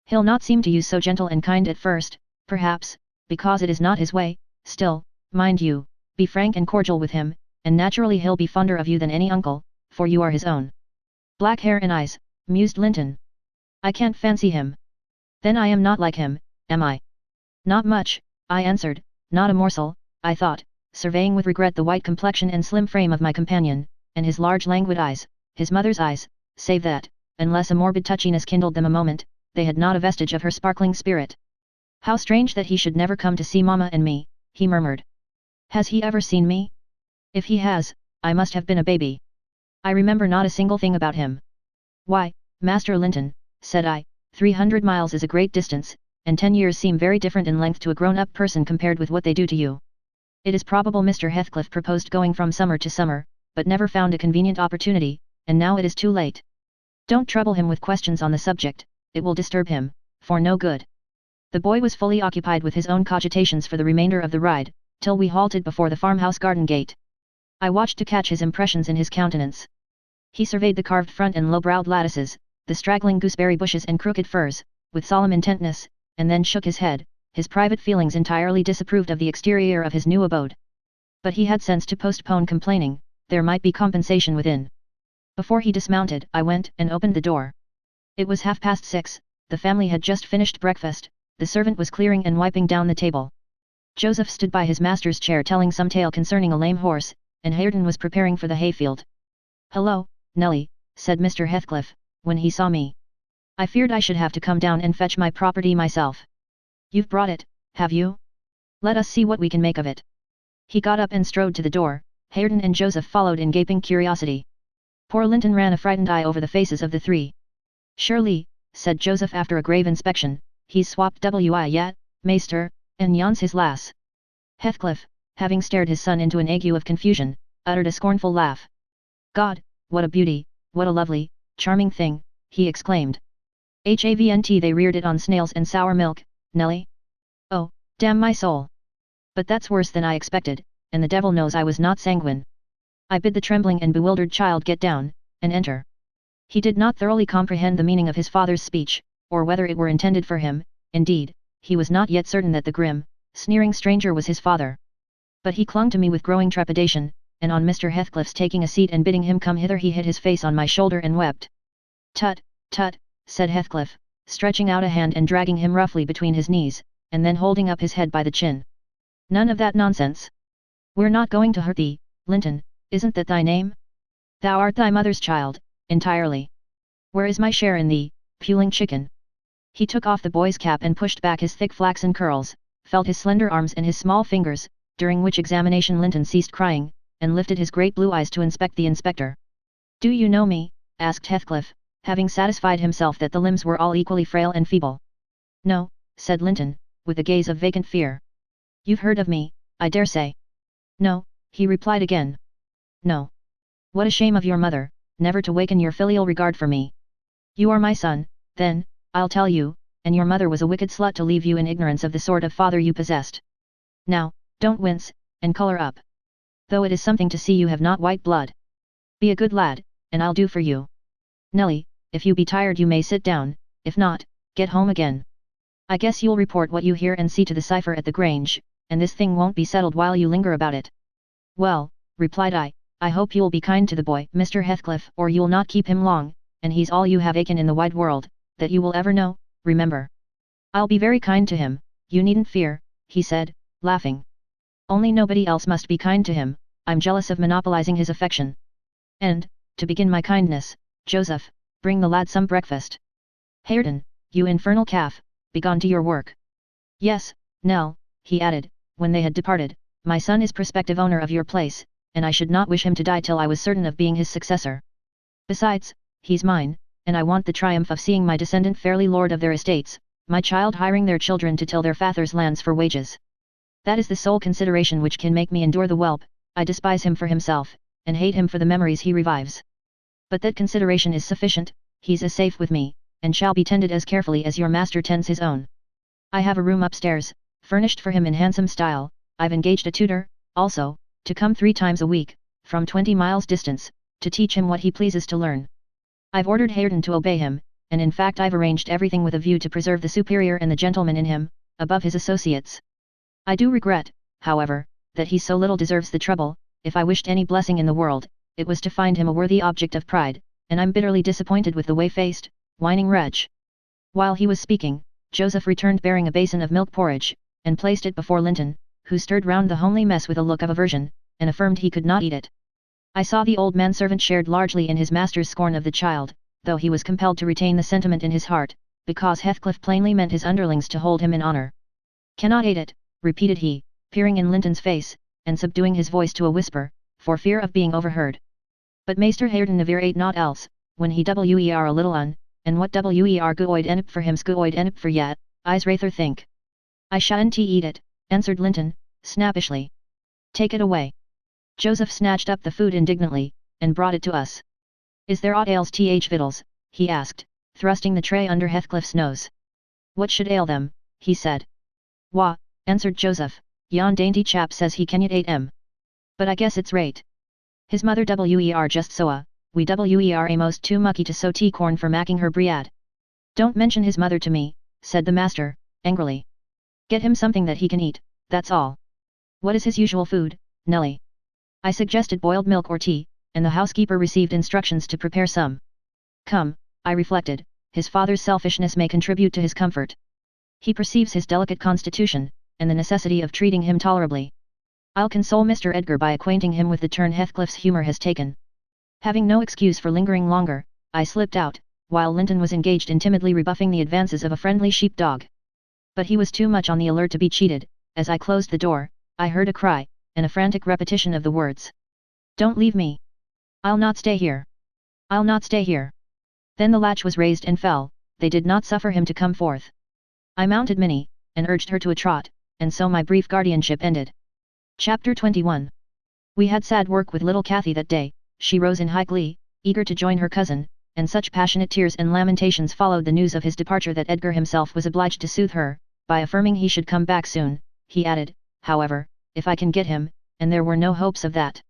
He'll not seem to you so gentle and kind at first, perhaps, because it is not his way, still, mind you, be frank and cordial with him, and naturally he'll be fonder of you than any uncle, for you are his own. Black hair and eyes, mused Linton. I can't fancy him. Then I am not like him, am I? Not much, I answered, not a morsel, I thought, surveying with regret the white complexion and slim frame of my companion, and his large languid eyes, his mother's eyes, save that, unless a morbid touchiness kindled them a moment, they had not a vestige of her sparkling spirit. How strange that he should never come to see Mama and me, he murmured. Has he ever seen me? If he has, I must have been a baby. I remember not a single thing about him. Why, Master Linton, said I, 300 miles is a great distance, and 10 years seem very different in length to a grown-up person compared with what they do to you. It is probable Mr. Heathcliff proposed going from summer to summer, but never found a convenient opportunity, and now it is too late. Don't trouble him with questions on the subject, it will disturb him, for no good. The boy was fully occupied with his own cogitations for the remainder of the ride, till we halted before the farmhouse garden gate. I watched to catch his impressions in his countenance. He surveyed the carved front and low-browed lattices, the straggling gooseberry bushes and crooked firs, with solemn intentness, and then shook his head. His private feelings entirely disapproved of the exterior of his new abode. But he had sense to postpone complaining, there might be compensation within. Before he dismounted, I went and opened the door. It was 6:30, the family had just finished breakfast, the servant was clearing and wiping down the table. Joseph stood by his master's chair telling some tale concerning a lame horse, and Hareton was preparing for the hayfield. Hello, Nelly, said Mr. Heathcliff, when he saw me. I feared I should have to come down and fetch my property myself. You've brought it, have you? Let us see what we can make of it. He got up and strode to the door, Hareton and Joseph followed in gaping curiosity. Poor Linton ran a frightened eye over the faces of the three. Surely, said Joseph after a grave inspection, he's swapped wi yet, meester, and yon's his lass. Heathcliff, having stared his son into an ague of confusion, uttered a scornful laugh. God, what a beauty, what a lovely, charming thing, he exclaimed. Havn't they reared it on snails and sour milk, Nelly? Oh, damn my soul! But that's worse than I expected, and the devil knows I was not sanguine. I bid the trembling and bewildered child get down, and enter. He did not thoroughly comprehend the meaning of his father's speech, or whether it were intended for him. Indeed, he was not yet certain that the grim, sneering stranger was his father. But he clung to me with growing trepidation, and on Mr. Heathcliff's taking a seat and bidding him come hither he hid his face on my shoulder and wept. "Tut, tut," said Heathcliff, stretching out a hand and dragging him roughly between his knees, and then holding up his head by the chin. "None of that nonsense. We're not going to hurt thee, Linton, isn't that thy name? Thou art thy mother's child, entirely. Where is my share in thee, puling chicken?" He took off the boy's cap and pushed back his thick flaxen curls, felt his slender arms and his small fingers, during which examination Linton ceased crying, and lifted his great blue eyes to inspect the inspector. "Do you know me?" asked Heathcliff, having satisfied himself that the limbs were all equally frail and feeble. "No," said Linton, with a gaze of vacant fear. "You've heard of me, I dare say." "No," he replied again. "No. What a shame of your mother, never to waken your filial regard for me. You are my son, then, I'll tell you, and your mother was a wicked slut to leave you in ignorance of the sort of father you possessed. Now, don't wince, and colour up. Though it is something to see you have not white blood. Be a good lad, and I'll do for you. Nelly, if you be tired you may sit down, if not, get home again. I guess you'll report what you hear and see to the cipher at the Grange, and this thing won't be settled while you linger about it." "Well," replied I hope you'll be kind to the boy, Mr. Heathcliff, or you'll not keep him long, and he's all you have aching in the wide world, that you will ever know, remember." "I'll be very kind to him, you needn't fear," he said, laughing. "Only nobody else must be kind to him, I'm jealous of monopolizing his affection. And, to begin my kindness, Joseph, bring the lad some breakfast. Hareton, you infernal calf, begone to your work. Yes, Nell," he added, when they had departed, "my son is prospective owner of your place, and I should not wish him to die till I was certain of being his successor. Besides, he's mine, and I want the triumph of seeing my descendant fairly lord of their estates, my child hiring their children to till their father's lands for wages. That is the sole consideration which can make me endure the whelp. I despise him for himself, and hate him for the memories he revives. But that consideration is sufficient, he's as safe with me, and shall be tended as carefully as your master tends his own. I have a room upstairs, furnished for him in handsome style. I've engaged a tutor, also, to come 3 times a week, from 20 miles distance, to teach him what he pleases to learn. I've ordered Hareton to obey him, and in fact I've arranged everything with a view to preserve the superior and the gentleman in him, above his associates. I do regret, however, that he so little deserves the trouble. If I wished any blessing in the world, it was to find him a worthy object of pride, and I'm bitterly disappointed with the way-faced, whining wretch." While he was speaking, Joseph returned bearing a basin of milk porridge, and placed it before Linton, who stirred round the homely mess with a look of aversion, and affirmed he could not eat it. I saw the old manservant shared largely in his master's scorn of the child, though he was compelled to retain the sentiment in his heart, because Heathcliff plainly meant his underlings to hold him in honour. "Cannot eat it," repeated he, peering in Linton's face, and subduing his voice to a whisper, for fear of being overheard. "But Maester Hareton never ate naught else, when he wer a little un, and what wer gooid enip for him skooid enip for yet, I's rather think." "I shan't eat it," answered Linton, snappishly. "Take it away." Joseph snatched up the food indignantly, and brought it to us. "Is there aught ails victuals?" he asked, thrusting the tray under Heathcliff's nose. "What should ail them?" he said. "Wah," answered Joseph, "yon dainty chap says he can yet 8 But I guess it's right. His mother wer just soa, we wer amos too mucky to sow tea corn for macking her briad." "Don't mention his mother to me," said the master, angrily. "Get him something that he can eat, that's all." "What is his usual food, Nelly?" I suggested boiled milk or tea, and the housekeeper received instructions to prepare some. Come, I reflected, his father's selfishness may contribute to his comfort. He perceives his delicate constitution, and the necessity of treating him tolerably. I'll console Mr. Edgar by acquainting him with the turn Heathcliff's humour has taken. Having no excuse for lingering longer, I slipped out, while Linton was engaged in timidly rebuffing the advances of a friendly sheep-dog. But he was too much on the alert to be cheated. As I closed the door, I heard a cry, and a frantic repetition of the words. "Don't leave me! I'll not stay here! I'll not stay here!" Then the latch was raised and fell. They did not suffer him to come forth. I mounted Minnie, and urged her to a trot, and so my brief guardianship ended. Chapter 21. We had sad work with little Cathy that day. She rose in high glee, eager to join her cousin, and such passionate tears and lamentations followed the news of his departure that Edgar himself was obliged to soothe her, by affirming he should come back soon. He added, however, if I can get him, and there were no hopes of that.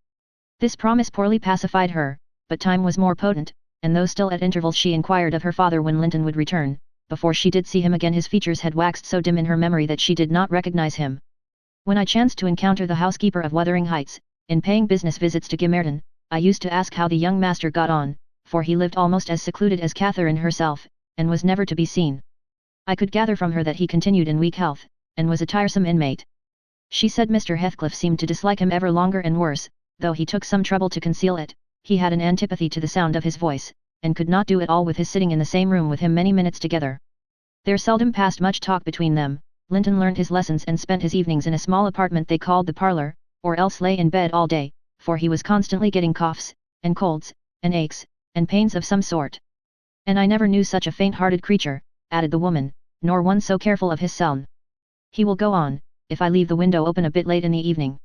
This promise poorly pacified her, but time was more potent, and though still at intervals she inquired of her father when Linton would return, before she did see him again his features had waxed so dim in her memory that she did not recognize him. When I chanced to encounter the housekeeper of Wuthering Heights, in paying business visits to Gimmerton, I used to ask how the young master got on, for he lived almost as secluded as Catherine herself, and was never to be seen. I could gather from her that he continued in weak health, and was a tiresome inmate. She said Mr. Heathcliff seemed to dislike him ever longer and worse, though he took some trouble to conceal it. He had an antipathy to the sound of his voice, and could not do it all with his sitting in the same room with him many minutes together. There seldom passed much talk between them. Linton learned his lessons and spent his evenings in a small apartment they called the parlour, or else lay in bed all day, for he was constantly getting coughs, and colds, and aches, and pains of some sort. And I never knew such a faint-hearted creature, added the woman, nor one so careful of his son. He will go on, if I leave the window open a bit late in the evening.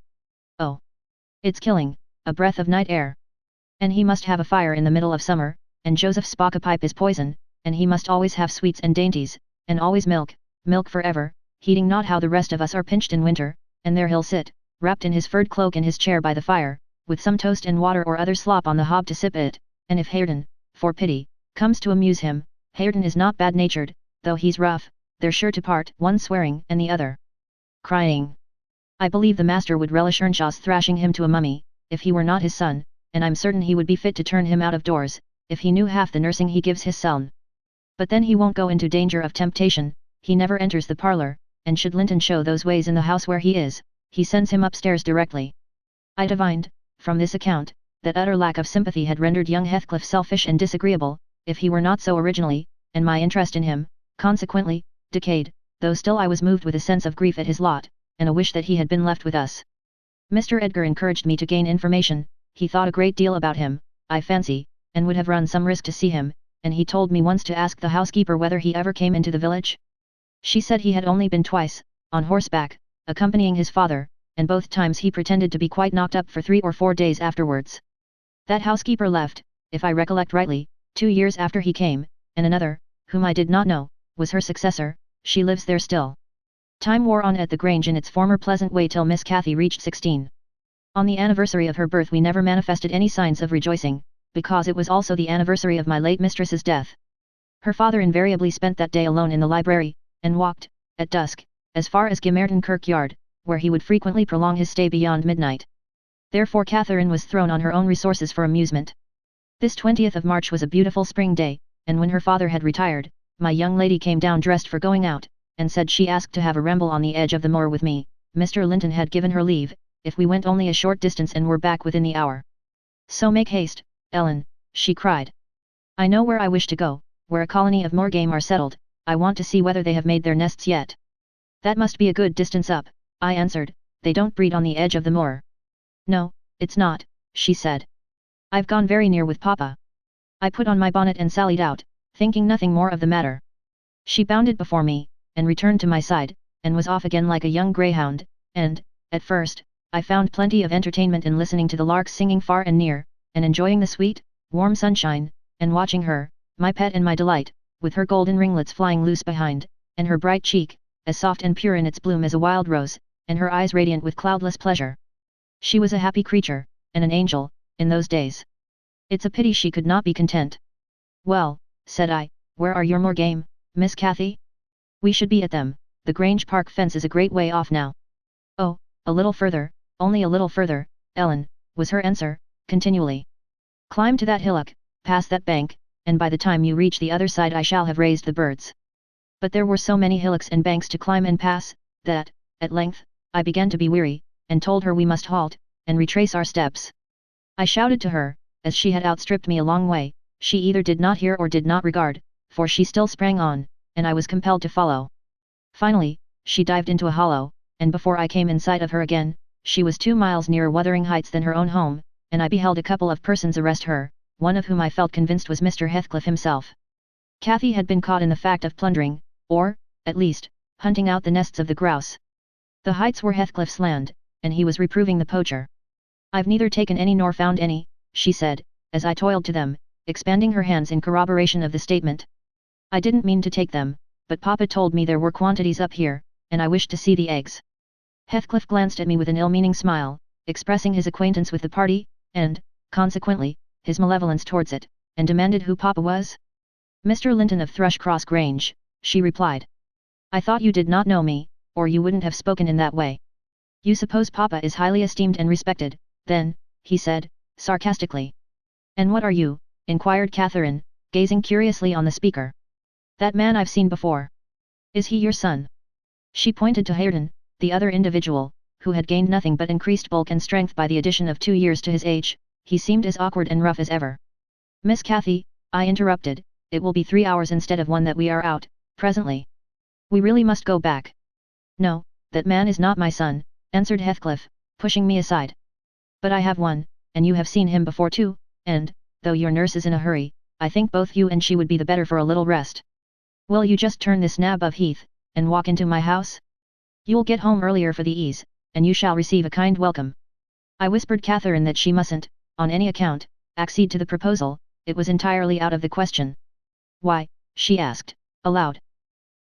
Oh! It's killing, a breath of night air. And he must have a fire in the middle of summer, and Joseph Spock a pipe is poison, and he must always have sweets and dainties, and always milk, milk forever, heeding not how the rest of us are pinched in winter, and there he'll sit, wrapped in his furred cloak in his chair by the fire, with some toast and water or other slop on the hob to sip it, and if Hareton, for pity, comes to amuse him, Hareton is not bad-natured, though he's rough, they're sure to part, one swearing and the other crying. I believe the master would relish Earnshaw's thrashing him to a mummy, if he were not his son, and I'm certain he would be fit to turn him out of doors, if he knew half the nursing he gives his son. But then he won't go into danger of temptation, he never enters the parlour, and should Linton show those ways in the house where he is, he sends him upstairs directly. I divined, from this account, that utter lack of sympathy had rendered young Heathcliff selfish and disagreeable, if he were not so originally, and my interest in him, consequently, decayed, though still I was moved with a sense of grief at his lot, and a wish that he had been left with us. Mr. Edgar encouraged me to gain information, he thought a great deal about him, I fancy, and would have run some risk to see him, and he told me once to ask the housekeeper whether he ever came into the village. She said he had only been twice, on horseback, accompanying his father, and both times he pretended to be quite knocked up for 3 or 4 days afterwards. That housekeeper left, if I recollect rightly, 2 years after he came, and another, whom I did not know, was her successor. She lives there still. Time wore on at the Grange in its former pleasant way till Miss Cathy reached 16. On the anniversary of her birth we never manifested any signs of rejoicing, because it was also the anniversary of my late mistress's death. Her father invariably spent that day alone in the library, and walked, at dusk, as far as Gimmerton Kirkyard, where he would frequently prolong his stay beyond midnight. Therefore Catherine was thrown on her own resources for amusement. This 20th of March was a beautiful spring day, and when her father had retired, my young lady came down dressed for going out, and said she asked to have a ramble on the edge of the moor with me. Mr. Linton had given her leave, if we went only a short distance and were back within the hour. So make haste, Ellen, she cried. I know where I wish to go, where a colony of moor game are settled. I want to see whether they have made their nests yet. That must be a good distance up, I answered, they don't breed on the edge of the moor. No, it's not, she said. I've gone very near with Papa. I put on my bonnet and sallied out, thinking nothing more of the matter. She bounded before me, and returned to my side, and was off again like a young greyhound, and, at first, I found plenty of entertainment in listening to the larks singing far and near, and enjoying the sweet, warm sunshine, and watching her, my pet and my delight, with her golden ringlets flying loose behind, and her bright cheek, as soft and pure in its bloom as a wild rose, and her eyes radiant with cloudless pleasure. She was a happy creature, and an angel, in those days. It's a pity she could not be content. Well, said I, where are your moor game, Miss Cathy? We should be at them, the Grange Park fence is a great way off now. Oh, a little further, only a little further, Ellen, was her answer, continually. Climb to that hillock, pass that bank, and by the time you reach the other side I shall have raised the birds. But there were so many hillocks and banks to climb and pass, that, at length, I began to be weary, and told her we must halt, and retrace our steps. I shouted to her, as she had outstripped me a long way, she either did not hear or did not regard, for she still sprang on, and I was compelled to follow. Finally, she dived into a hollow, and before I came in sight of her again, she was 2 miles nearer Wuthering Heights than her own home, and I beheld a couple of persons arrest her, one of whom I felt convinced was Mr. Heathcliff himself. Cathy had been caught in the fact of plundering, or, at least, hunting out the nests of the grouse. The Heights were Heathcliff's land, and he was reproving the poacher. I've neither taken any nor found any, she said, as I toiled to them, expanding her hands in corroboration of the statement. I didn't mean to take them, but Papa told me there were quantities up here, and I wished to see the eggs. Heathcliff glanced at me with an ill-meaning smile, expressing his acquaintance with the party, and, consequently, his malevolence towards it, and demanded who Papa was. Mr. Linton of Thrushcross Grange, she replied. I thought you did not know me, or you wouldn't have spoken in that way. You suppose Papa is highly esteemed and respected, then, he said, sarcastically. And what are you? Inquired Catherine, gazing curiously on the speaker. That man I've seen before. Is he your son? She pointed to Hareton, the other individual, who had gained nothing but increased bulk and strength by the addition of 2 years to his age. He seemed as awkward and rough as ever. Miss Cathy, I interrupted, it will be 3 hours instead of 1 that we are out, presently. We really must go back. No, that man is not my son, answered Heathcliff, pushing me aside. But I have one, and you have seen him before too, and, though your nurse is in a hurry, I think both you and she would be the better for a little rest. Will you just turn this nab of Heath, and walk into my house? You'll get home earlier for the ease, and you shall receive a kind welcome. I whispered Catherine that she mustn't, on any account, accede to the proposal. It was entirely out of the question. Why? She asked, aloud.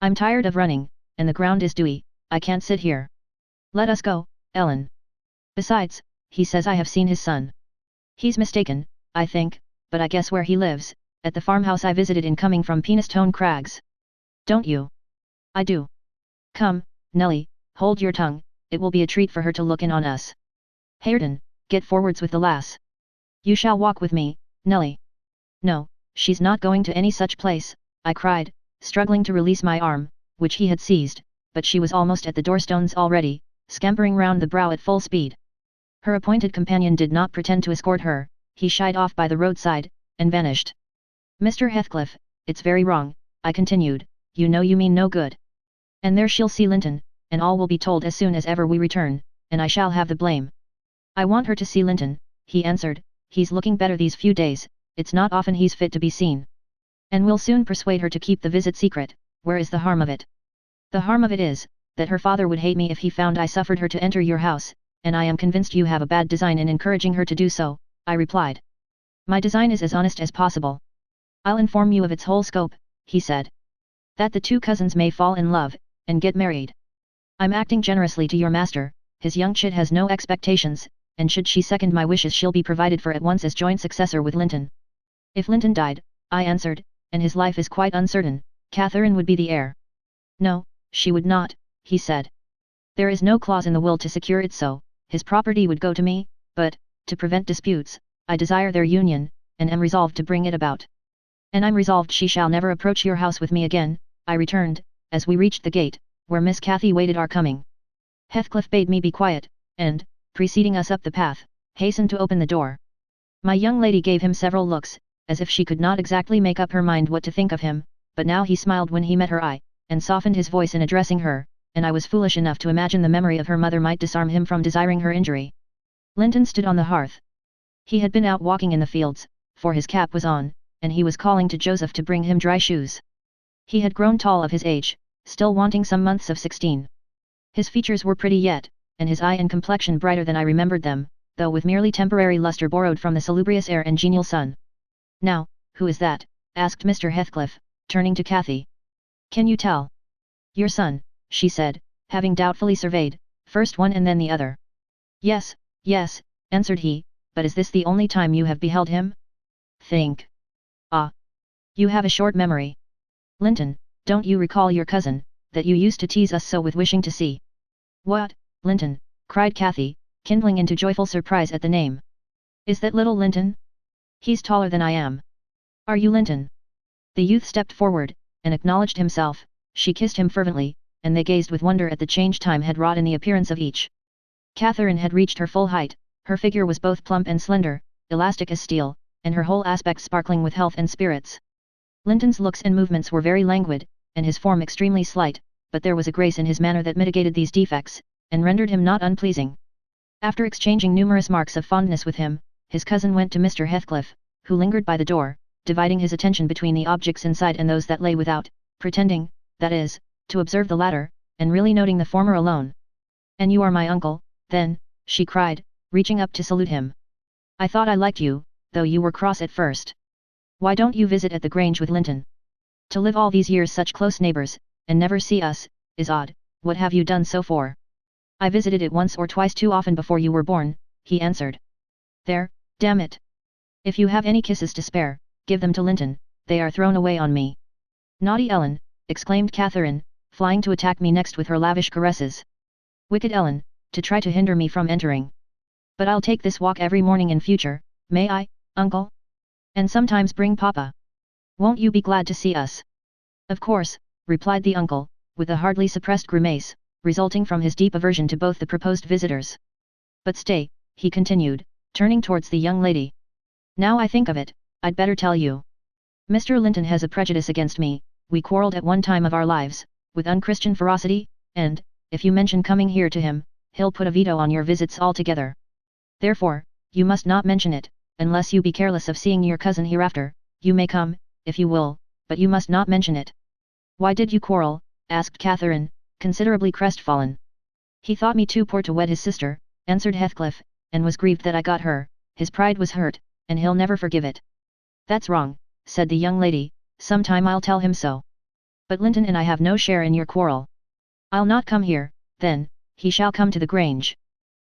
I'm tired of running, and the ground is dewy, I can't sit here. Let us go, Ellen. Besides, he says I have seen his son. He's mistaken, I think, but I guess where he lives, at the farmhouse I visited in coming from Penistone Crags. Don't you? I do. Come, Nelly, hold your tongue, it will be a treat for her to look in on us. Hareton, get forwards with the lass. You shall walk with me, Nelly. No, she's not going to any such place, I cried, struggling to release my arm, which he had seized, but she was almost at the doorstones already, scampering round the brow at full speed. Her appointed companion did not pretend to escort her, he shied off by the roadside, and vanished. Mr. Heathcliff, it's very wrong, I continued, you know you mean no good. And there she'll see Linton, and all will be told as soon as ever we return, and I shall have the blame. I want her to see Linton, he answered, he's looking better these few days, it's not often he's fit to be seen. And we'll soon persuade her to keep the visit secret. Where is the harm of it? The harm of it is, that her father would hate me if he found I suffered her to enter your house, and I am convinced you have a bad design in encouraging her to do so, I replied. My design is as honest as possible. I'll inform you of its whole scope, he said. That the 2 cousins may fall in love, and get married. I'm acting generously to your master, his young chit has no expectations, and should she second my wishes she'll be provided for at once as joint successor with Linton. If Linton died, I answered, and his life is quite uncertain, Catherine would be the heir. No, she would not, he said. There is no clause in the will to secure it so, his property would go to me, but, to prevent disputes, I desire their union, and am resolved to bring it about. And I'm resolved she shall never approach your house with me again, I returned, as we reached the gate, where Miss Cathy waited our coming. Heathcliff bade me be quiet, and, preceding us up the path, hastened to open the door. My young lady gave him several looks, as if she could not exactly make up her mind what to think of him, but now he smiled when he met her eye, and softened his voice in addressing her, and I was foolish enough to imagine the memory of her mother might disarm him from desiring her injury. Linton stood on the hearth. He had been out walking in the fields, for his cap was on, and he was calling to Joseph to bring him dry shoes. He had grown tall of his age, still wanting some months of 16. His features were pretty yet, and his eye and complexion brighter than I remembered them, though with merely temporary lustre borrowed from the salubrious air and genial sun. Now, who is that? Asked Mr. Heathcliff, turning to Cathy. Can you tell? Your son, she said, having doubtfully surveyed, first one and then the other. Yes, yes, answered he, but is this the only time you have beheld him? Think. Ah. You have a short memory. Linton, don't you recall your cousin, that you used to tease us so with wishing to see? What, Linton? Cried Cathy, kindling into joyful surprise at the name. Is that little Linton? He's taller than I am. Are you Linton? The youth stepped forward, and acknowledged himself. She kissed him fervently, and they gazed with wonder at the change time had wrought in the appearance of each. Catherine had reached her full height, her figure was both plump and slender, elastic as steel, and her whole aspect sparkling with health and spirits. Linton's looks and movements were very languid, and his form extremely slight, but there was a grace in his manner that mitigated these defects, and rendered him not unpleasing. After exchanging numerous marks of fondness with him, his cousin went to Mr. Heathcliff, who lingered by the door, dividing his attention between the objects inside and those that lay without, pretending, that is, to observe the latter, and really noting the former alone. And you are my uncle, then, she cried, reaching up to salute him. I thought I liked you, though you were cross at first. Why don't you visit at the Grange with Linton? To live all these years such close neighbours, and never see us, is odd. What have you done so for? I visited it once or twice too often before you were born, he answered. There, damn it. If you have any kisses to spare, give them to Linton, they are thrown away on me. Naughty Ellen, exclaimed Catherine, flying to attack me next with her lavish caresses. Wicked Ellen, to try to hinder me from entering. But I'll take this walk every morning in future, may I, uncle? And sometimes bring papa. Won't you be glad to see us? Of course, replied the uncle, with a hardly suppressed grimace, resulting from his deep aversion to both the proposed visitors. But stay, he continued, turning towards the young lady. Now I think of it, I'd better tell you. Mr. Linton has a prejudice against me, we quarrelled at one time of our lives, with unchristian ferocity, and, if you mention coming here to him, he'll put a veto on your visits altogether. Therefore, you must not mention it, unless you be careless of seeing your cousin hereafter. You may come, if you will, but you must not mention it. Why did you quarrel? Asked Catherine, considerably crestfallen. He thought me too poor to wed his sister, answered Heathcliff, and was grieved that I got her. His pride was hurt, and he'll never forgive it. That's wrong, said the young lady, sometime I'll tell him so. But Linton and I have no share in your quarrel. I'll not come here, then, he shall come to the Grange.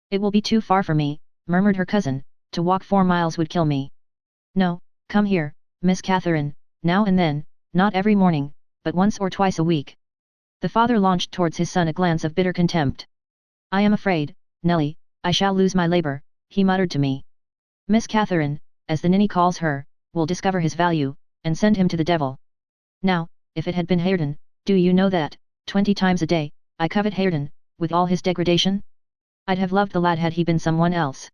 It will be too far for me, murmured her cousin, to walk 4 miles would kill me. No, come here, Miss Catherine, now and then, not every morning, but once or twice a week. The father launched towards his son a glance of bitter contempt. I am afraid, Nelly, I shall lose my labour, he muttered to me. Miss Catherine, as the ninny calls her, will discover his value, and send him to the devil. Now, if it had been Hareton, do you know that, 20 times a day, I covet Hareton, with all his degradation? I'd have loved the lad had he been someone else.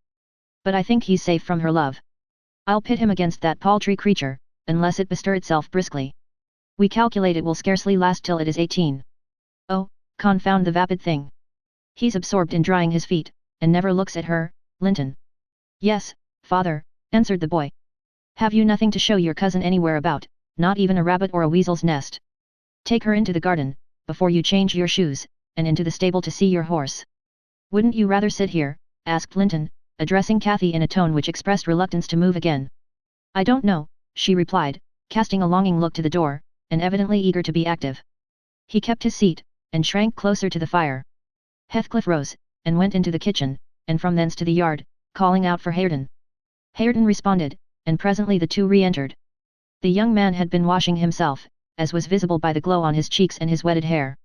But I think he's safe from her love. I'll pit him against that paltry creature, unless it bestir itself briskly. We calculate it will scarcely last till it is 18. Oh, confound the vapid thing. He's absorbed in drying his feet, and never looks at her, Linton. Yes, father, answered the boy. Have you nothing to show your cousin anywhere about, not even a rabbit or a weasel's nest? Take her into the garden, before you change your shoes, and into the stable to see your horse. Wouldn't you rather sit here? Asked Linton, addressing Cathy in a tone which expressed reluctance to move again. I don't know, she replied, casting a longing look to the door, and evidently eager to be active. He kept his seat, and shrank closer to the fire. Heathcliff rose, and went into the kitchen, and from thence to the yard, calling out for Hareton. Hareton responded, and presently the two re-entered. The young man had been washing himself, as was visible by the glow on his cheeks and his wetted hair.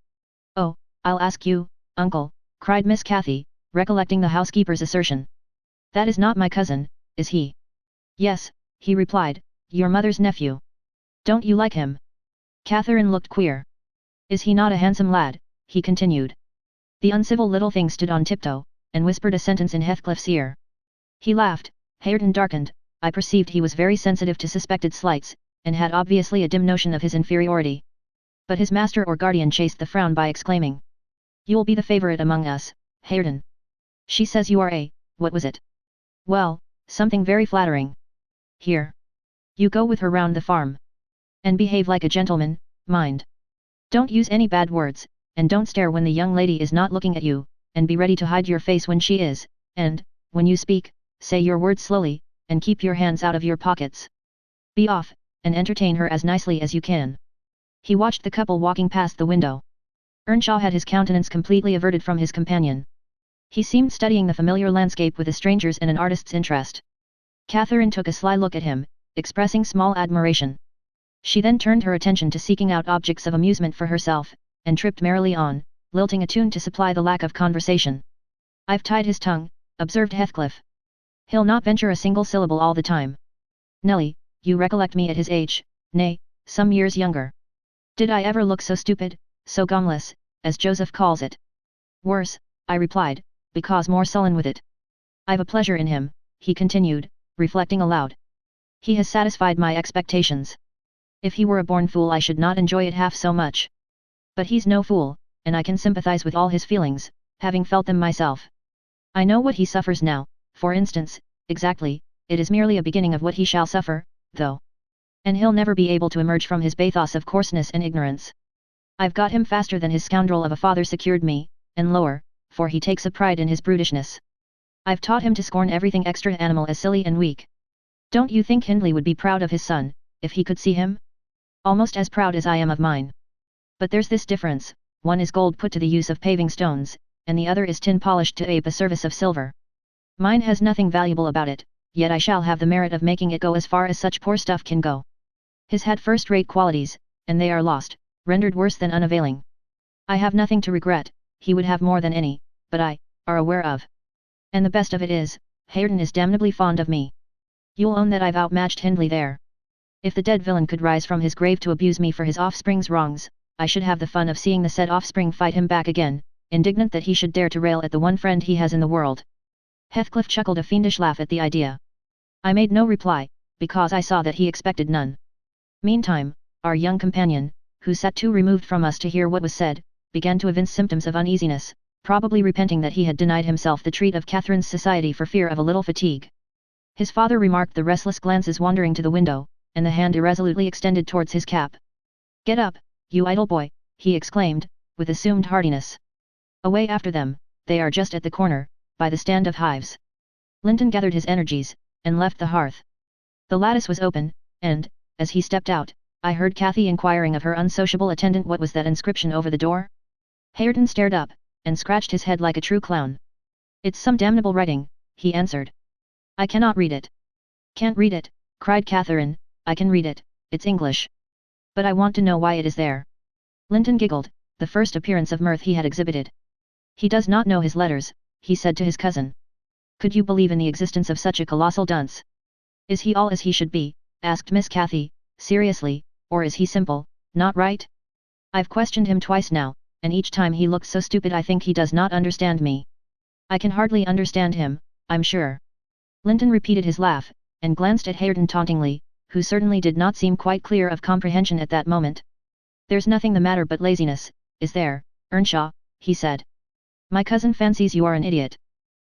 Oh, I'll ask you, uncle, cried Miss Cathy, recollecting the housekeeper's assertion. That is not my cousin, is he? Yes, he replied, your mother's nephew. Don't you like him? Catherine looked queer. Is he not a handsome lad? He continued. The uncivil little thing stood on tiptoe, and whispered a sentence in Heathcliff's ear. He laughed. Hareton darkened. I perceived he was very sensitive to suspected slights, and had obviously a dim notion of his inferiority. But his master or guardian chased the frown by exclaiming. You'll be the favourite among us, Hareton. She says you are a, what was it? Well, something very flattering. Here. You go with her round the farm. And behave like a gentleman, mind. Don't use any bad words, and don't stare when the young lady is not looking at you, and be ready to hide your face when she is, and, when you speak, say your words slowly, and keep your hands out of your pockets. Be off, and entertain her as nicely as you can. He watched the couple walking past the window. Earnshaw had his countenance completely averted from his companion. He seemed studying the familiar landscape with a stranger's and an artist's interest. Catherine took a sly look at him, expressing small admiration. She then turned her attention to seeking out objects of amusement for herself, and tripped merrily on, lilting a tune to supply the lack of conversation. I've tied his tongue, observed Heathcliff. He'll not venture a single syllable all the time. Nelly, you recollect me at his age, nay, some years younger. Did I ever look so stupid, so gumless, as Joseph calls it? Worse, I replied, because more sullen with it. I've a pleasure in him, he continued, reflecting aloud. He has satisfied my expectations. If he were a born fool I should not enjoy it half so much. But he's no fool, and I can sympathize with all his feelings, having felt them myself. I know what he suffers now, for instance, exactly, it is merely a beginning of what he shall suffer, though. And he'll never be able to emerge from his bathos of coarseness and ignorance. I've got him faster than his scoundrel of a father secured me, and lower, for he takes a pride in his brutishness. I've taught him to scorn everything extra animal as silly and weak. Don't you think Hindley would be proud of his son, if he could see him? Almost as proud as I am of mine. But there's this difference, one is gold put to the use of paving stones, and the other is tin polished to ape a service of silver. Mine has nothing valuable about it, yet I shall have the merit of making it go as far as such poor stuff can go. His had first-rate qualities, and they are lost, rendered worse than unavailing. I have nothing to regret, he would have more than any, but I, are aware of. And the best of it is, Hareton is damnably fond of me. You'll own that I've outmatched Hindley there. If the dead villain could rise from his grave to abuse me for his offspring's wrongs, I should have the fun of seeing the said offspring fight him back again, indignant that he should dare to rail at the one friend he has in the world. Heathcliff chuckled a fiendish laugh at the idea. I made no reply, because I saw that he expected none. Meantime, our young companion, who sat too removed from us to hear what was said, began to evince symptoms of uneasiness, probably repenting that he had denied himself the treat of Catherine's society for fear of a little fatigue. His father remarked the restless glances wandering to the window, and the hand irresolutely extended towards his cap. "Get up, you idle boy," he exclaimed, with assumed heartiness. "Away after them, they are just at the corner, by the stand of hives." Linton gathered his energies, and left the hearth. The lattice was open, and, as he stepped out, I heard Cathy inquiring of her unsociable attendant what was that inscription over the door. Hareton stared up, and scratched his head like a true clown. "It's some damnable writing," he answered. "I cannot read it." "Can't read it," cried Catherine, "I can read it, it's English. But I want to know why it is there." Linton giggled, the first appearance of mirth he had exhibited. "He does not know his letters," he said to his cousin. "Could you believe in the existence of such a colossal dunce?" "Is he all as he should be?" asked Miss Cathy, seriously, "or is he simple, not right? I've questioned him twice now, and each time he looks so stupid I think he does not understand me." "I can hardly understand him, I'm sure." Linton repeated his laugh, and glanced at Hareton tauntingly, who certainly did not seem quite clear of comprehension at that moment. "There's nothing the matter but laziness, is there, Earnshaw?" he said. "My cousin fancies you are an idiot.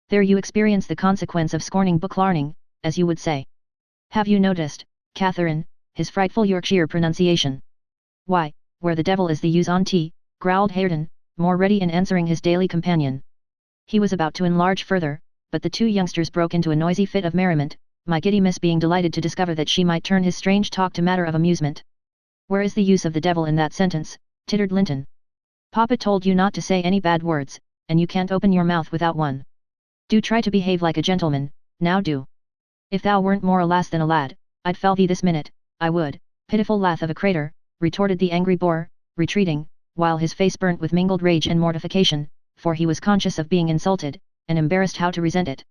There you experience the consequence of scorning book learning, as you would say. Have you noticed, Catherine, his frightful Yorkshire pronunciation?" "Why, where the devil is the use on tea?" growled Hareton, more ready in answering his daily companion. He was about to enlarge further, but the two youngsters broke into a noisy fit of merriment, my giddy miss being delighted to discover that she might turn his strange talk to matter of amusement. "Where is the use of the devil in that sentence?" tittered Linton. "Papa told you not to say any bad words, and you can't open your mouth without one. Do try to behave like a gentleman, now do. If thou weren't more a lass than a lad, I'd fell thee this minute, I would." "Pitiful lath of a crater," retorted the angry boor, retreating, while his face burnt with mingled rage and mortification, for he was conscious of being insulted, and embarrassed how to resent it.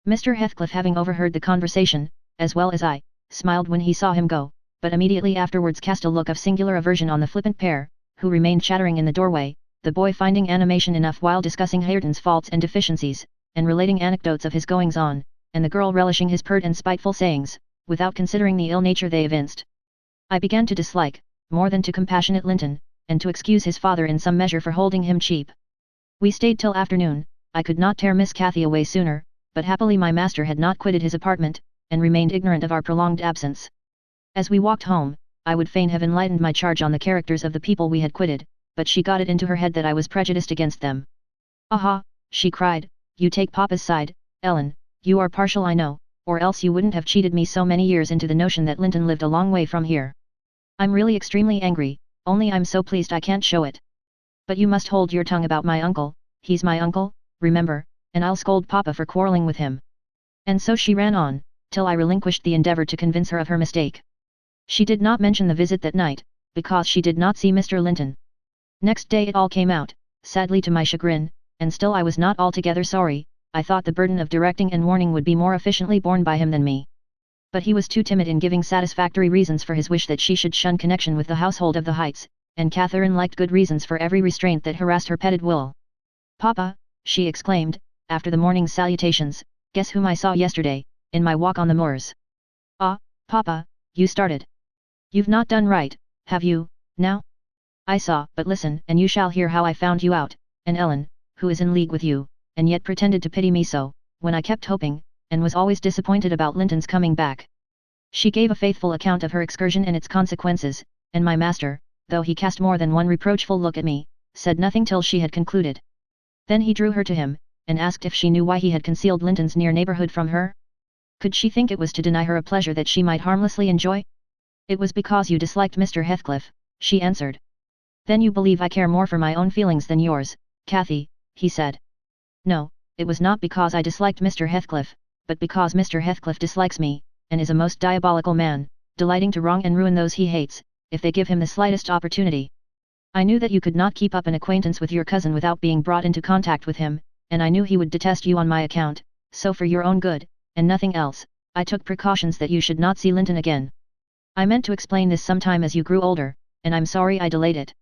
Mr. Heathcliff, having overheard the conversation, as well as I, smiled when he saw him go, but immediately afterwards cast a look of singular aversion on the flippant pair, who remained chattering in the doorway, the boy finding animation enough while discussing Hareton's faults and deficiencies, and relating anecdotes of his goings-on, and the girl relishing his pert and spiteful sayings, without considering the ill nature they evinced. I began to dislike, more than to compassionate Linton, and to excuse his father in some measure for holding him cheap. We stayed till afternoon. I could not tear Miss Cathy away sooner, but happily my master had not quitted his apartment, and remained ignorant of our prolonged absence. As we walked home, I would fain have enlightened my charge on the characters of the people we had quitted, but she got it into her head that I was prejudiced against them. "Aha!" she cried, "you take Papa's side, Ellen, you are partial I know, or else you wouldn't have cheated me so many years into the notion that Linton lived a long way from here. I'm really extremely angry, only I'm so pleased I can't show it. But you must hold your tongue about my uncle, he's my uncle, remember, and I'll scold Papa for quarrelling with him." And so she ran on, till I relinquished the endeavour to convince her of her mistake. She did not mention the visit that night, because she did not see Mr. Linton. Next day it all came out, sadly to my chagrin, and still I was not altogether sorry. I thought the burden of directing and warning would be more efficiently borne by him than me. But he was too timid in giving satisfactory reasons for his wish that she should shun connection with the household of the Heights, and Catherine liked good reasons for every restraint that harassed her petted will. "Papa," she exclaimed, after the morning's salutations, "guess whom I saw yesterday, in my walk on the moors." "Ah, Papa," you started. "You've not done right, have you, now?" "I saw, but listen, and you shall hear how I found you out, and Ellen, who is in league with you, and yet pretended to pity me so, when I kept hoping, and was always disappointed about Linton's coming back." She gave a faithful account of her excursion and its consequences, and my master, though he cast more than one reproachful look at me, said nothing till she had concluded. Then he drew her to him, and asked if she knew why he had concealed Linton's near neighbourhood from her? Could she think it was to deny her a pleasure that she might harmlessly enjoy? "It was because you disliked Mr. Heathcliff," she answered. "Then you believe I care more for my own feelings than yours, Cathy," he said. No, it was not because I disliked Mr. Heathcliff, but because Mr. Heathcliff dislikes me, and is a most diabolical man, delighting to wrong and ruin those he hates, if they give him the slightest opportunity. I knew that you could not keep up an acquaintance with your cousin without being brought into contact with him, and I knew he would detest you on my account, so for your own good, and nothing else, I took precautions that you should not see Linton again. I meant to explain this sometime as you grew older, and I'm sorry I delayed it.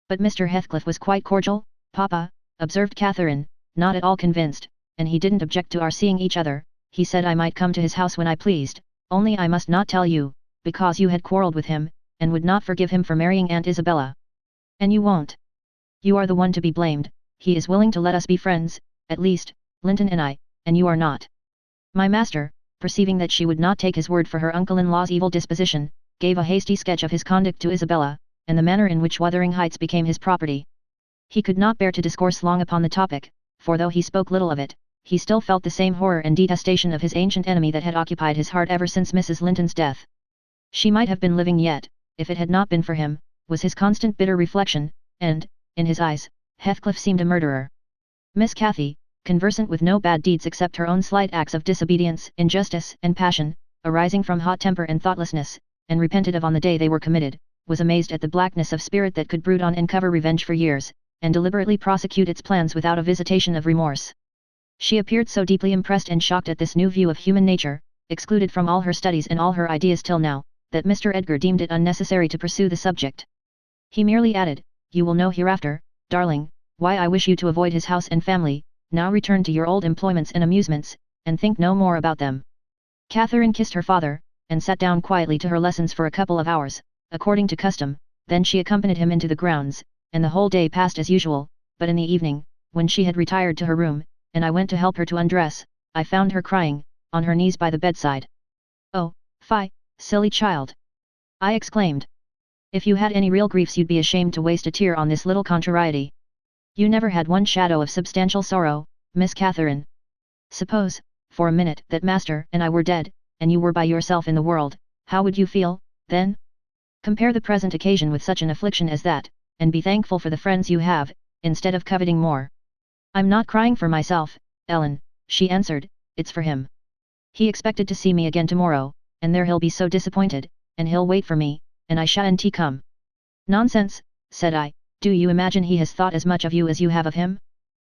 But Mr. Heathcliff was quite cordial, Papa, observed Catherine, not at all convinced, and he didn't object to our seeing each other. He said I might come to his house when I pleased, only I must not tell you, because you had quarrelled with him, and would not forgive him for marrying Aunt Isabella. And you won't. You are the one to be blamed. He is willing to let us be friends, at least, Linton and I, and you are not. My master, perceiving that she would not take his word for her uncle-in-law's evil disposition, gave a hasty sketch of his conduct to Isabella, and the manner in which Wuthering Heights became his property. He could not bear to discourse long upon the topic, for though he spoke little of it, he still felt the same horror and detestation of his ancient enemy that had occupied his heart ever since Mrs. Linton's death. She might have been living yet, if it had not been for him, was his constant bitter reflection, and, in his eyes, Heathcliff seemed a murderer. Miss Cathy, conversant with no bad deeds except her own slight acts of disobedience, injustice, and passion, arising from hot temper and thoughtlessness, and repented of on the day they were committed, was amazed at the blackness of spirit that could brood on and cover revenge for years, and deliberately prosecute its plans without a visitation of remorse. She appeared so deeply impressed and shocked at this new view of human nature, excluded from all her studies and all her ideas till now, that Mr. Edgar deemed it unnecessary to pursue the subject. He merely added, "You will know hereafter, darling, why I wish you to avoid his house and family. Now return to your old employments and amusements, and think no more about them." Catherine kissed her father, and sat down quietly to her lessons for a couple of hours, according to custom. Then she accompanied him into the grounds, and the whole day passed as usual, but in the evening, when she had retired to her room, and I went to help her to undress, I found her crying, on her knees by the bedside. "Oh, fie, silly child!" I exclaimed. "If you had any real griefs you'd be ashamed to waste a tear on this little contrariety. You never had one shadow of substantial sorrow, Miss Catherine. Suppose, for a minute, that master and I were dead, and you were by yourself in the world, how would you feel, then? Compare the present occasion with such an affliction as that, and be thankful for the friends you have, instead of coveting more." "I'm not crying for myself, Ellen," she answered, "it's for him. He expected to see me again tomorrow, and there he'll be so disappointed, and he'll wait for me, and I shan't come." "Nonsense," said I, "do you imagine he has thought as much of you as you have of him?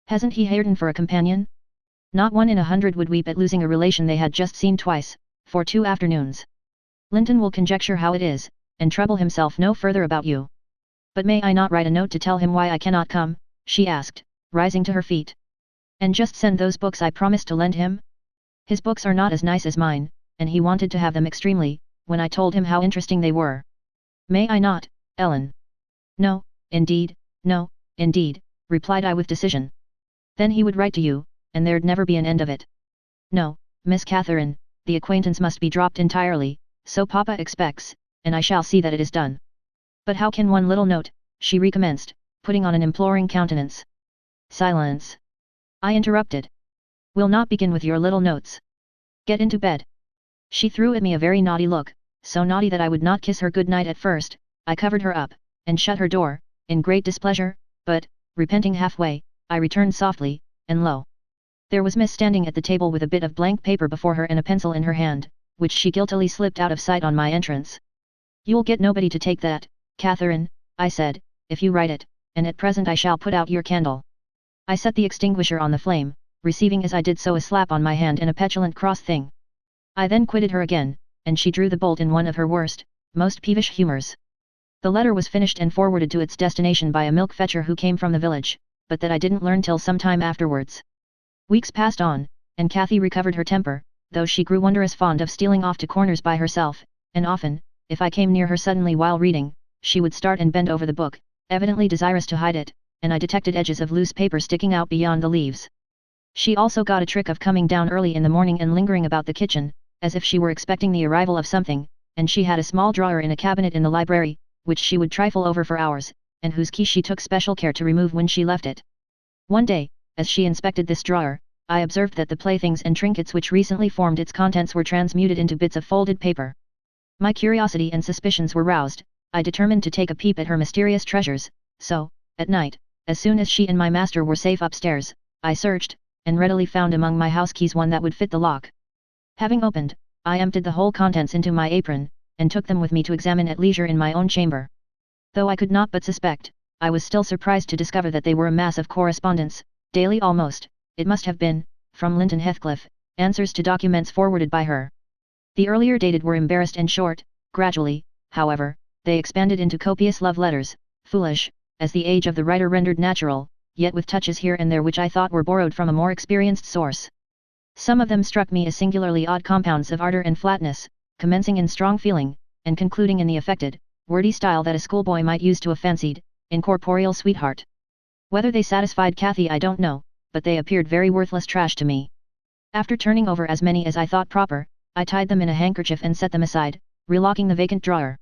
Hasn't he Hareton for a companion? Not 1 in 100 would weep at losing a relation they had just seen twice, for 2 afternoons. Linton will conjecture how it is, and trouble himself no further about you." "But may I not write a note to tell him why I cannot come?" she asked, rising to her feet. "And just send those books I promised to lend him? His books are not as nice as mine, and he wanted to have them extremely, when I told him how interesting they were." "May I not, Ellen?" "No, indeed, replied I with decision. "Then he would write to you, and there'd never be an end of it. No, Miss Catherine, the acquaintance must be dropped entirely, so Papa expects, and I shall see that it is done." "But how can one little note," she recommenced, putting on an imploring countenance. "Silence!" I interrupted. "We'll not begin with your little notes. Get into bed." She threw at me a very naughty look, so naughty that I would not kiss her good night at first. I covered her up, and shut her door, in great displeasure, but, repenting halfway, I returned softly, and lo! There was Miss standing at the table with a bit of blank paper before her and a pencil in her hand, which she guiltily slipped out of sight on my entrance. "You'll get nobody to take that, Catherine," I said, "if you write it, and at present I shall put out your candle." I set the extinguisher on the flame, receiving as I did so a slap on my hand and a petulant cross thing. I then quitted her again, and she drew the bolt in one of her worst, most peevish humours. The letter was finished and forwarded to its destination by a milk fetcher who came from the village, but that I didn't learn till some time afterwards. Weeks passed on, and Cathy recovered her temper, though she grew wondrous fond of stealing off to corners by herself, and often, if I came near her suddenly while reading, she would start and bend over the book, evidently desirous to hide it, and I detected edges of loose paper sticking out beyond the leaves. She also got a trick of coming down early in the morning and lingering about the kitchen, as if she were expecting the arrival of something, and she had a small drawer in a cabinet in the library, which she would trifle over for hours, and whose key she took special care to remove when she left it. One day, as she inspected this drawer, I observed that the playthings and trinkets which recently formed its contents were transmuted into bits of folded paper. My curiosity and suspicions were roused. I determined to take a peep at her mysterious treasures, so, at night, as soon as she and my master were safe upstairs, I searched, and readily found among my house keys one that would fit the lock. Having opened, I emptied the whole contents into my apron, and took them with me to examine at leisure in my own chamber. Though I could not but suspect, I was still surprised to discover that they were a mass of correspondence, daily almost, it must have been, from Linton Heathcliff, answers to documents forwarded by her. The earlier dated were embarrassed and short, gradually, however, they expanded into copious love letters, foolish, as the age of the writer rendered natural, yet with touches here and there which I thought were borrowed from a more experienced source. Some of them struck me as singularly odd compounds of ardour and flatness, commencing in strong feeling, and concluding in the affected, wordy style that a schoolboy might use to a fancied, incorporeal sweetheart. Whether they satisfied Cathy I don't know, but they appeared very worthless trash to me. After turning over as many as I thought proper, I tied them in a handkerchief and set them aside, relocking the vacant drawer.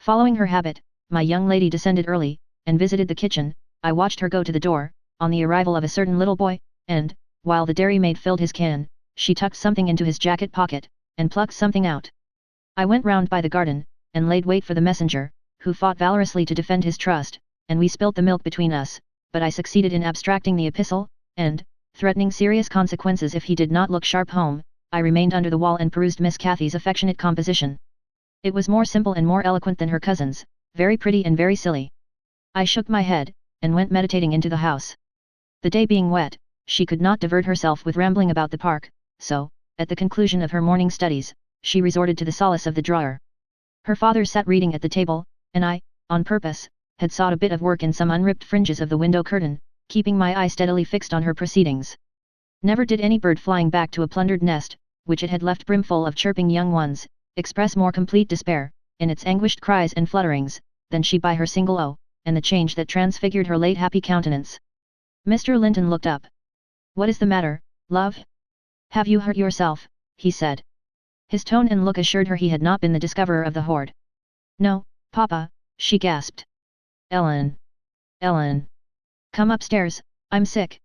Following her habit, my young lady descended early, and visited the kitchen. I watched her go to the door, on the arrival of a certain little boy, and, while the dairymaid filled his can, she tucked something into his jacket pocket, and plucked something out. I went round by the garden, and laid wait for the messenger, who fought valorously to defend his trust, and we spilt the milk between us, but I succeeded in abstracting the epistle, and, threatening serious consequences if he did not look sharp home, I remained under the wall and perused Miss Cathy's affectionate composition. It was more simple and more eloquent than her cousin's, very pretty and very silly. I shook my head, and went meditating into the house. The day being wet, she could not divert herself with rambling about the park, so, at the conclusion of her morning studies, she resorted to the solace of the drawer. Her father sat reading at the table, and I, on purpose, had sought a bit of work in some unripped fringes of the window curtain, keeping my eye steadily fixed on her proceedings. Never did any bird flying back to a plundered nest, which it had left brimful of chirping young ones, express more complete despair, in its anguished cries and flutterings, than she by her single "oh," and the change that transfigured her late happy countenance. Mr. Linton looked up. "What is the matter, love? Have you hurt yourself?" he said. His tone and look assured her he had not been the discoverer of the hoard. "No, Papa," she gasped. "Ellen! Ellen! Come upstairs, I'm sick."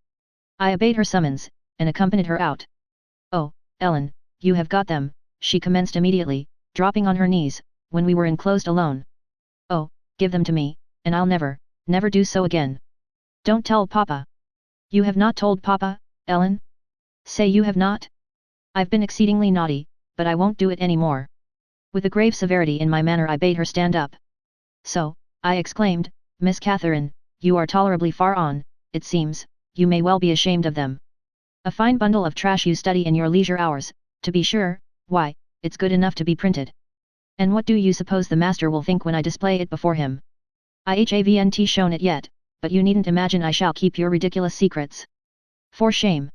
I obeyed her summons, and accompanied her out. "Oh, Ellen, you have got them," she commenced immediately, dropping on her knees, when we were enclosed alone. "Oh, give them to me, and I'll never, never do so again." "Don't tell Papa." "You have not told Papa, Ellen? Say you have not?" "I've been exceedingly naughty, but I won't do it any more." With a grave severity in my manner I bade her stand up. "So," I exclaimed, "Miss Catherine, you are tolerably far on, it seems, you may well be ashamed of them. A fine bundle of trash you study in your leisure hours, to be sure, why, it's good enough to be printed. And what do you suppose the master will think when I display it before him? I haven't shown it yet, but you needn't imagine I shall keep your ridiculous secrets. For shame!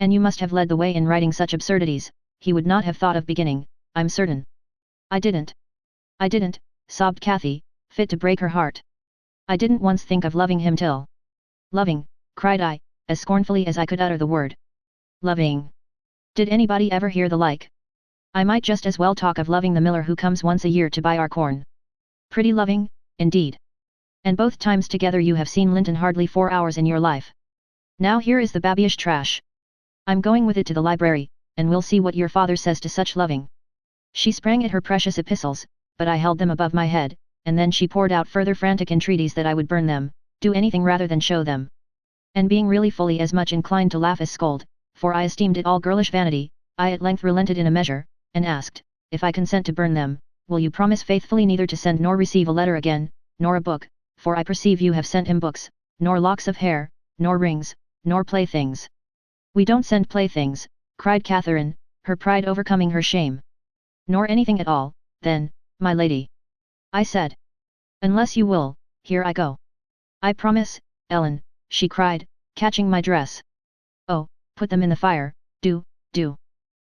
And you must have led the way in writing such absurdities, he would not have thought of beginning, I'm certain." I didn't, sobbed Cathy, fit to break her heart. "I didn't once think of loving him till—" "Loving," cried I, as scornfully as I could utter the word. "Loving! Did anybody ever hear the like? I might just as well talk of loving the miller who comes once a year to buy our corn. Pretty loving, indeed! And both times together you have seen Linton hardly 4 hours in your life. Now here is the babyish trash. I'm going with it to the library, and we'll see what your father says to such loving." She sprang at her precious epistles, but I held them above my head, and then she poured out further frantic entreaties that I would burn them, do anything rather than show them. And being really fully as much inclined to laugh as scold, for I esteemed it all girlish vanity, I at length relented in a measure, and asked, "If I consent to burn them, will you promise faithfully neither to send nor receive a letter again, nor a book, for I perceive you have sent him books, nor locks of hair, nor rings, nor playthings?" "We don't send playthings," cried Catherine, her pride overcoming her shame. "Nor anything at all, then, my lady," I said. "Unless you will, here I go." "I promise, Ellen," she cried, catching my dress. "Oh, put them in the fire, do.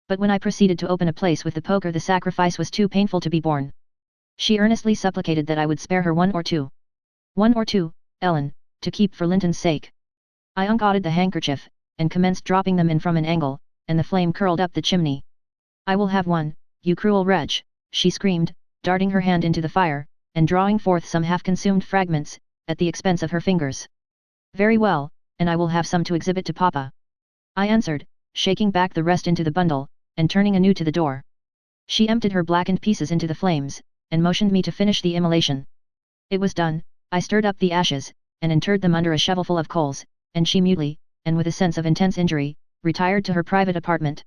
But when I proceeded to open a place with the poker the sacrifice was too painful to be borne. She earnestly supplicated that I would spare her 1 or 2. 1 or 2, Ellen, to keep for Linton's sake." I uncaught the handkerchief, and commenced dropping them in from an angle, and the flame curled up the chimney. "I will have 1, you cruel wretch," she screamed, darting her hand into the fire, and drawing forth some half-consumed fragments, at the expense of her fingers. "Very well, and I will have some to exhibit to Papa," I answered, shaking back the rest into the bundle, and turning anew to the door. She emptied her blackened pieces into the flames, and motioned me to finish the immolation. It was done. I stirred up the ashes, and interred them under a shovelful of coals, and she mutely, and with a sense of intense injury, retired to her private apartment.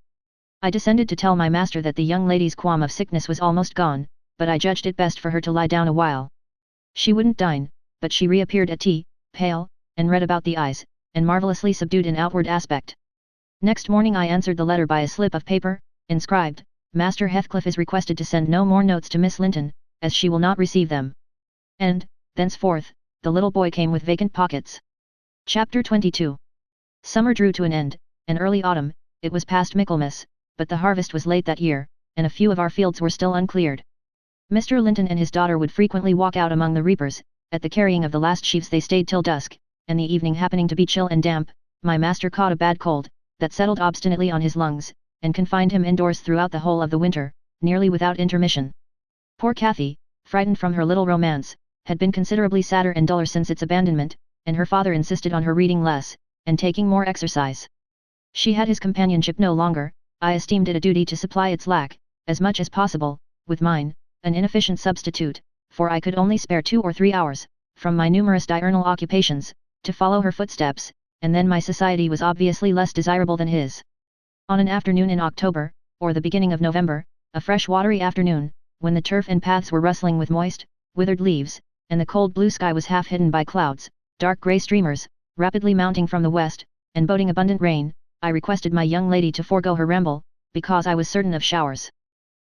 I descended to tell my master that the young lady's qualm of sickness was almost gone, but I judged it best for her to lie down a while. She wouldn't dine, but she reappeared at tea, pale, and red about the eyes, and marvellously subdued in outward aspect. Next morning I answered the letter by a slip of paper, inscribed, Master Heathcliff is requested to send no more notes to Miss Linton, as she will not receive them. And, thenceforth, the little boy came with vacant pockets. Chapter 22. Summer drew to an end, and early autumn, it was past Michaelmas, but the harvest was late that year, and a few of our fields were still uncleared. Mr. Linton and his daughter would frequently walk out among the reapers. At the carrying of the last sheaves they stayed till dusk, and the evening happening to be chill and damp, my master caught a bad cold, that settled obstinately on his lungs, and confined him indoors throughout the whole of the winter, nearly without intermission. Poor Cathy, frightened from her little romance, had been considerably sadder and duller since its abandonment, and her father insisted on her reading less, and taking more exercise. She had his companionship no longer. I esteemed it a duty to supply its lack, as much as possible, with mine, an inefficient substitute, for I could only spare 2 or 3 hours, from my numerous diurnal occupations, to follow her footsteps, and then my society was obviously less desirable than his. On an afternoon in October, or the beginning of November, a fresh watery afternoon, when the turf and paths were rustling with moist, withered leaves, and the cold blue sky was half hidden by clouds, dark grey streamers, rapidly mounting from the west, and boding abundant rain, I requested my young lady to forego her ramble, because I was certain of showers.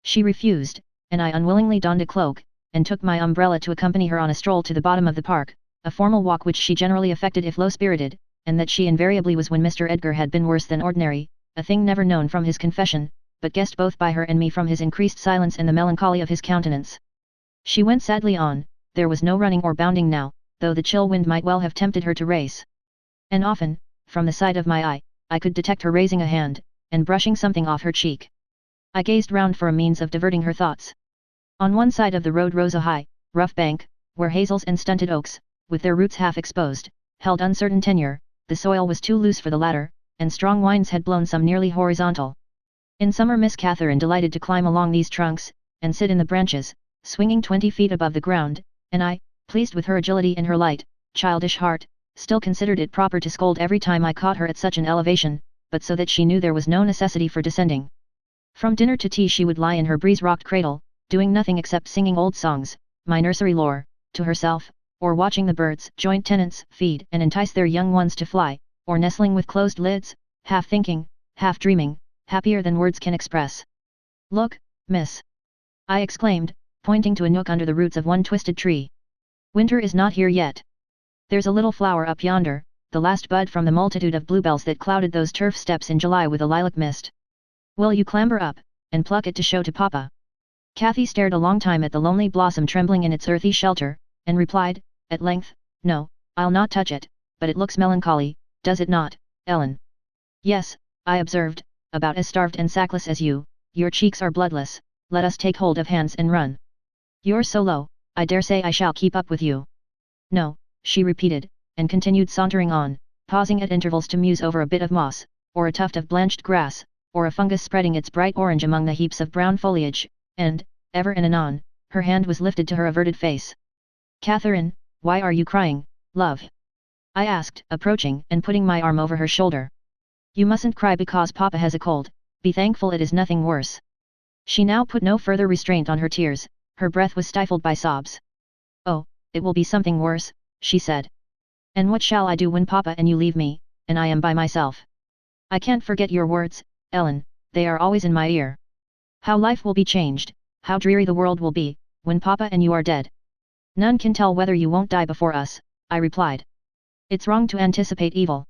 She refused, and I unwillingly donned a cloak, and took my umbrella to accompany her on a stroll to the bottom of the park, a formal walk which she generally affected if low-spirited, and that she invariably was when Mr. Edgar had been worse than ordinary, a thing never known from his confession, but guessed both by her and me from his increased silence and the melancholy of his countenance. She went sadly on. There was no running or bounding now, though the chill wind might well have tempted her to race. And often, from the side of my eye, I could detect her raising a hand, and brushing something off her cheek. I gazed round for a means of diverting her thoughts. On one side of the road rose a high, rough bank, where hazels and stunted oaks, with their roots half exposed, held uncertain tenure. The soil was too loose for the latter, and strong winds had blown some nearly horizontal. In summer Miss Catherine delighted to climb along these trunks, and sit in the branches, swinging 20 feet above the ground, and I, pleased with her agility and her light, childish heart, still considered it proper to scold every time I caught her at such an elevation, but so that she knew there was no necessity for descending. From dinner to tea she would lie in her breeze-rocked cradle, doing nothing except singing old songs, my nursery lore, to herself, or watching the birds, joint tenants, feed and entice their young ones to fly, or nestling with closed lids, half thinking, half dreaming, happier than words can express. "Look, miss!" I exclaimed, pointing to a nook under the roots of one twisted tree. "Winter is not here yet. There's a little flower up yonder, the last bud from the multitude of bluebells that clouded those turf steps in July with a lilac mist. Will you clamber up, and pluck it to show to Papa?" Cathy stared a long time at the lonely blossom trembling in its earthy shelter, and replied, at length, "No, I'll not touch it, but it looks melancholy, does it not, Ellen?" "Yes," I observed, "about as starved and sackless as you. Your cheeks are bloodless. Let us take hold of hands and run. You're so low, I dare say I shall keep up with you." "No," she repeated, and continued sauntering on, pausing at intervals to muse over a bit of moss, or a tuft of blanched grass, or a fungus spreading its bright orange among the heaps of brown foliage, and, ever and anon, her hand was lifted to her averted face. "Catherine, why are you crying, love?" I asked, approaching and putting my arm over her shoulder. "You mustn't cry because Papa has a cold, be thankful it is nothing worse." She now put no further restraint on her tears, her breath was stifled by sobs. "Oh, it will be something worse," she said. "And what shall I do when Papa and you leave me, and I am by myself? I can't forget your words, Ellen, they are always in my ear. How life will be changed, how dreary the world will be, when Papa and you are dead." "None can tell whether you won't die before us," I replied. "It's wrong to anticipate evil.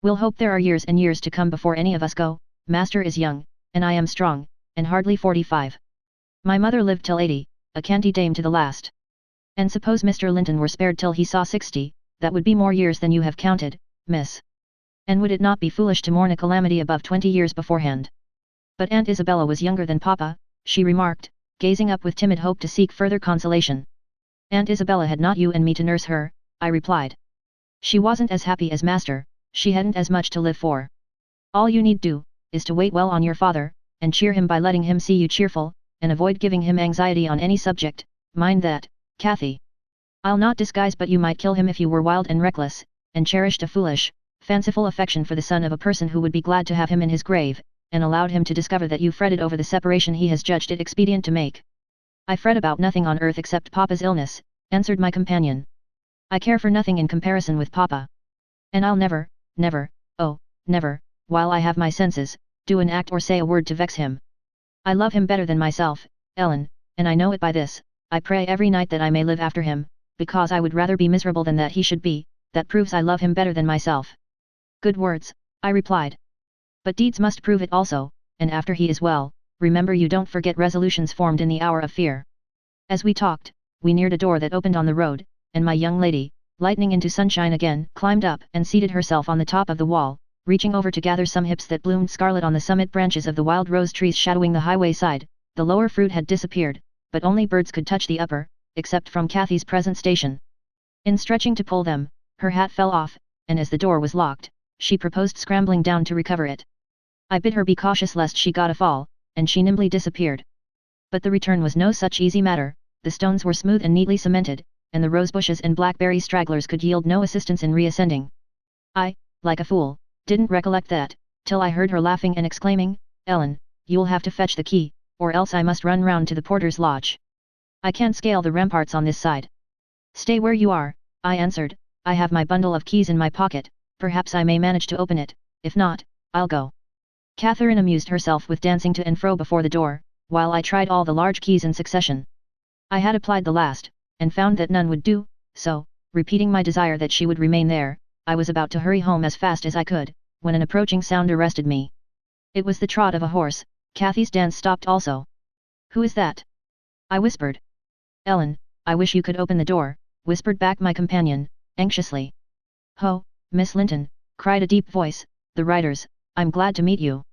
We'll hope there are years and years to come before any of us go. Master is young, and I am strong, and hardly 45. My mother lived till 80, a canty dame to the last. And suppose Mr. Linton were spared till he saw 60, that would be more years than you have counted, miss. And would it not be foolish to mourn a calamity above 20 years beforehand?" "But Aunt Isabella was younger than Papa," she remarked, gazing up with timid hope to seek further consolation. "Aunt Isabella had not you and me to nurse her," I replied. "She wasn't as happy as Master, she hadn't as much to live for. All you need do, is to wait well on your father, and cheer him by letting him see you cheerful, and avoid giving him anxiety on any subject, mind that, Cathy." I'll not disguise, but you might kill him if you were wild and reckless, and cherished a foolish, fanciful affection for the son of a person who would be glad to have him in his grave, and allowed him to discover that you fretted over the separation he has judged it expedient to make. I fret about nothing on earth except Papa's illness, answered my companion. I care for nothing in comparison with Papa. And I'll never, oh, never, while I have my senses, do an act or say a word to vex him. I love him better than myself, Ellen, and I know it by this. I pray every night that I may live after him, because I would rather be miserable than that he should be. That proves I love him better than myself. Good words, I replied. But deeds must prove it also, and after he is well, remember you don't forget resolutions formed in the hour of fear. As we talked, we neared a door that opened on the road, and my young lady, lightening into sunshine again, climbed up and seated herself on the top of the wall, reaching over to gather some hips that bloomed scarlet on the summit branches of the wild rose trees shadowing the highway side. The lower fruit had disappeared, but only birds could touch the upper, except from Kathy's present station. In stretching to pull them, her hat fell off, and as the door was locked, she proposed scrambling down to recover it. I bid her be cautious lest she got a fall, and she nimbly disappeared. But the return was no such easy matter. The stones were smooth and neatly cemented, and the rose bushes and blackberry stragglers could yield no assistance in reascending. I, like a fool, didn't recollect that, till I heard her laughing and exclaiming, "Ellen, you'll have to fetch the key, or else I must run round to the porter's lodge. I can't scale the ramparts on this side." "Stay where you are," I answered, "I have my bundle of keys in my pocket, perhaps I may manage to open it, if not, I'll go." Catherine amused herself with dancing to and fro before the door, while I tried all the large keys in succession. I had applied the last, and found that none would do, so, repeating my desire that she would remain there, I was about to hurry home as fast as I could, when an approaching sound arrested me. It was the trot of a horse. Kathy's dance stopped also. "Who is that?" I whispered. "Ellen, I wish you could open the door," whispered back my companion, anxiously. "Ho, Miss Linton," cried a deep voice, "the Riders, I'm glad to meet you.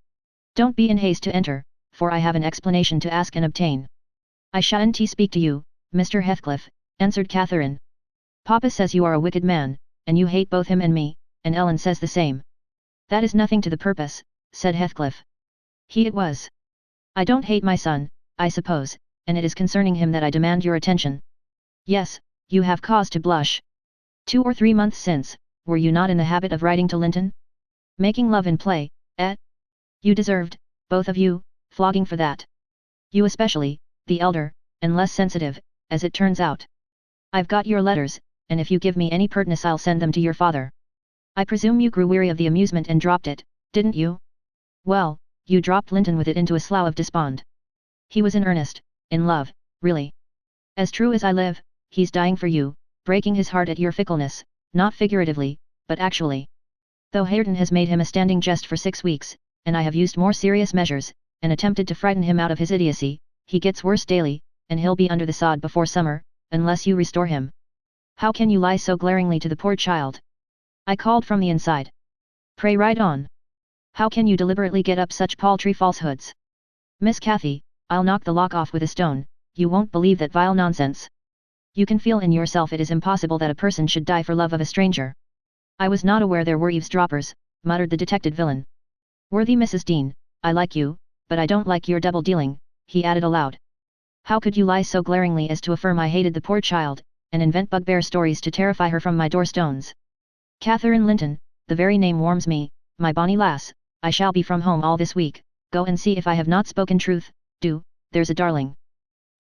Don't be in haste to enter, for I have an explanation to ask and obtain." "I shan't speak to you, Mr. Heathcliff," answered Catherine. "Papa says you are a wicked man, and you hate both him and me, and Ellen says the same." "That is nothing to the purpose," said Heathcliff. "He it was. I don't hate my son, I suppose, and it is concerning him that I demand your attention." "Yes, you have cause to blush. 2 or 3 months since, were you not in the habit of riding to Linton? Making love in play, eh? You deserved, both of you, flogging for that. You especially, the elder, and less sensitive, as it turns out. I've got your letters, and if you give me any pertness I'll send them to your father. I presume you grew weary of the amusement and dropped it, didn't you? Well, you dropped Linton with it into a slough of despond. He was in earnest, in love, really. As true as I live, he's dying for you, breaking his heart at your fickleness, not figuratively, but actually. Though Hareton has made him a standing jest for 6 weeks, and I have used more serious measures, and attempted to frighten him out of his idiocy, he gets worse daily, and he'll be under the sod before summer, unless you restore him. How can you lie so glaringly to the poor child?" I called from the inside. "Pray ride on. How can you deliberately get up such paltry falsehoods? Miss Cathy, I'll knock the lock off with a stone, you won't believe that vile nonsense. You can feel in yourself it is impossible that a person should die for love of a stranger." "I was not aware there were eavesdroppers," muttered the detected villain. "Worthy Mrs. Dean, I like you, but I don't like your double-dealing," he added aloud. "How could you lie so glaringly as to affirm I hated the poor child, and invent bugbear stories to terrify her from my door-stones? Catherine Linton, the very name warms me, my bonny lass. I shall be from home all this week, go and see if I have not spoken truth, do, there's a darling.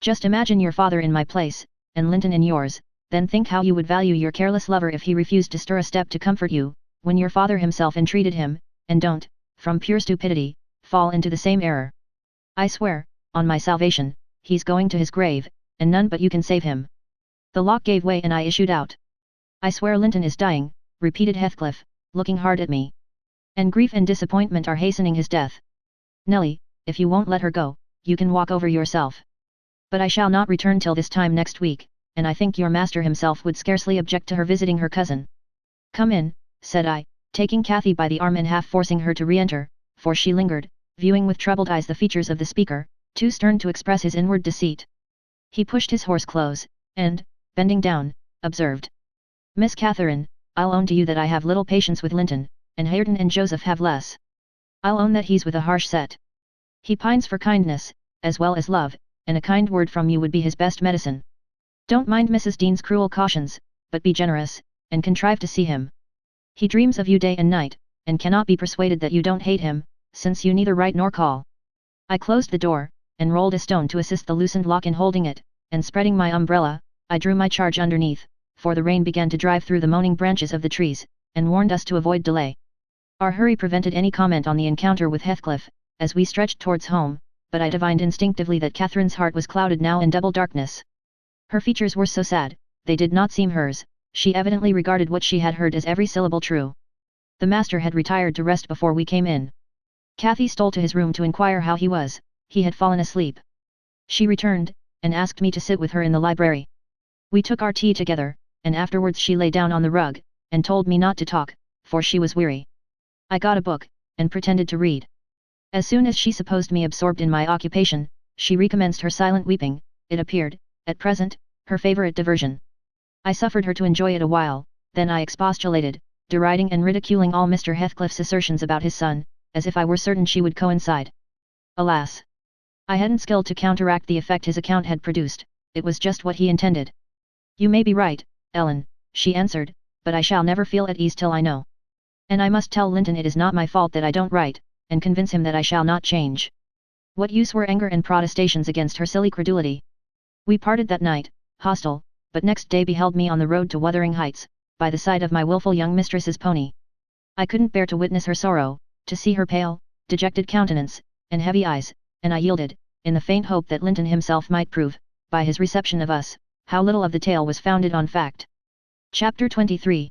Just imagine your father in my place, and Linton in yours, then think how you would value your careless lover if he refused to stir a step to comfort you, when your father himself entreated him, and don't, from pure stupidity, fall into the same error. I swear, on my salvation, he's going to his grave, and none but you can save him." The lock gave way and I issued out. "I swear Linton is dying," repeated Heathcliff, looking hard at me. "And grief and disappointment are hastening his death. Nelly, if you won't let her go, you can walk over yourself. But I shall not return till this time next week, and I think your master himself would scarcely object to her visiting her cousin." "Come in," said I, taking Cathy by the arm and half forcing her to re-enter, for she lingered, viewing with troubled eyes the features of the speaker, too stern to express his inward deceit. He pushed his horse close, and, bending down, observed, "Miss Catherine, I'll own to you that I have little patience with Linton, and Hareton and Joseph have less. I'll own that he's with a harsh set. He pines for kindness, as well as love, and a kind word from you would be his best medicine. Don't mind Mrs. Dean's cruel cautions, but be generous, and contrive to see him. He dreams of you day and night, and cannot be persuaded that you don't hate him, since you neither write nor call. I closed the door, and rolled a stone to assist the loosened lock in holding it, and spreading my umbrella, I drew my charge underneath, for the rain began to drive through the moaning branches of the trees, and warned us to avoid delay. Our hurry prevented any comment on the encounter with Heathcliff, as we stretched towards home, but I divined instinctively that Catherine's heart was clouded now in double darkness. Her features were so sad, they did not seem hers, she evidently regarded what she had heard as every syllable true. The master had retired to rest before we came in. Cathy stole to his room to inquire how he was. He had fallen asleep. She returned, and asked me to sit with her in the library. We took our tea together, and afterwards she lay down on the rug, and told me not to talk, for she was weary. I got a book, and pretended to read. As soon as she supposed me absorbed in my occupation, she recommenced her silent weeping. It appeared, at present, her favourite diversion. I suffered her to enjoy it a while, then I expostulated, deriding and ridiculing all Mr. Heathcliff's assertions about his son, as if I were certain she would coincide. Alas! I hadn't skill to counteract the effect his account had produced. It was just what he intended. You may be right, Ellen, she answered, but I shall never feel at ease till I know. And I must tell Linton it is not my fault that I don't write, and convince him that I shall not change. What use were anger and protestations against her silly credulity? We parted that night, hostile, but next day beheld me on the road to Wuthering Heights, by the side of my wilful young mistress's pony. I couldn't bear to witness her sorrow, to see her pale, dejected countenance, and heavy eyes, and I yielded, in the faint hope that Linton himself might prove, by his reception of us, how little of the tale was founded on fact. Chapter 23.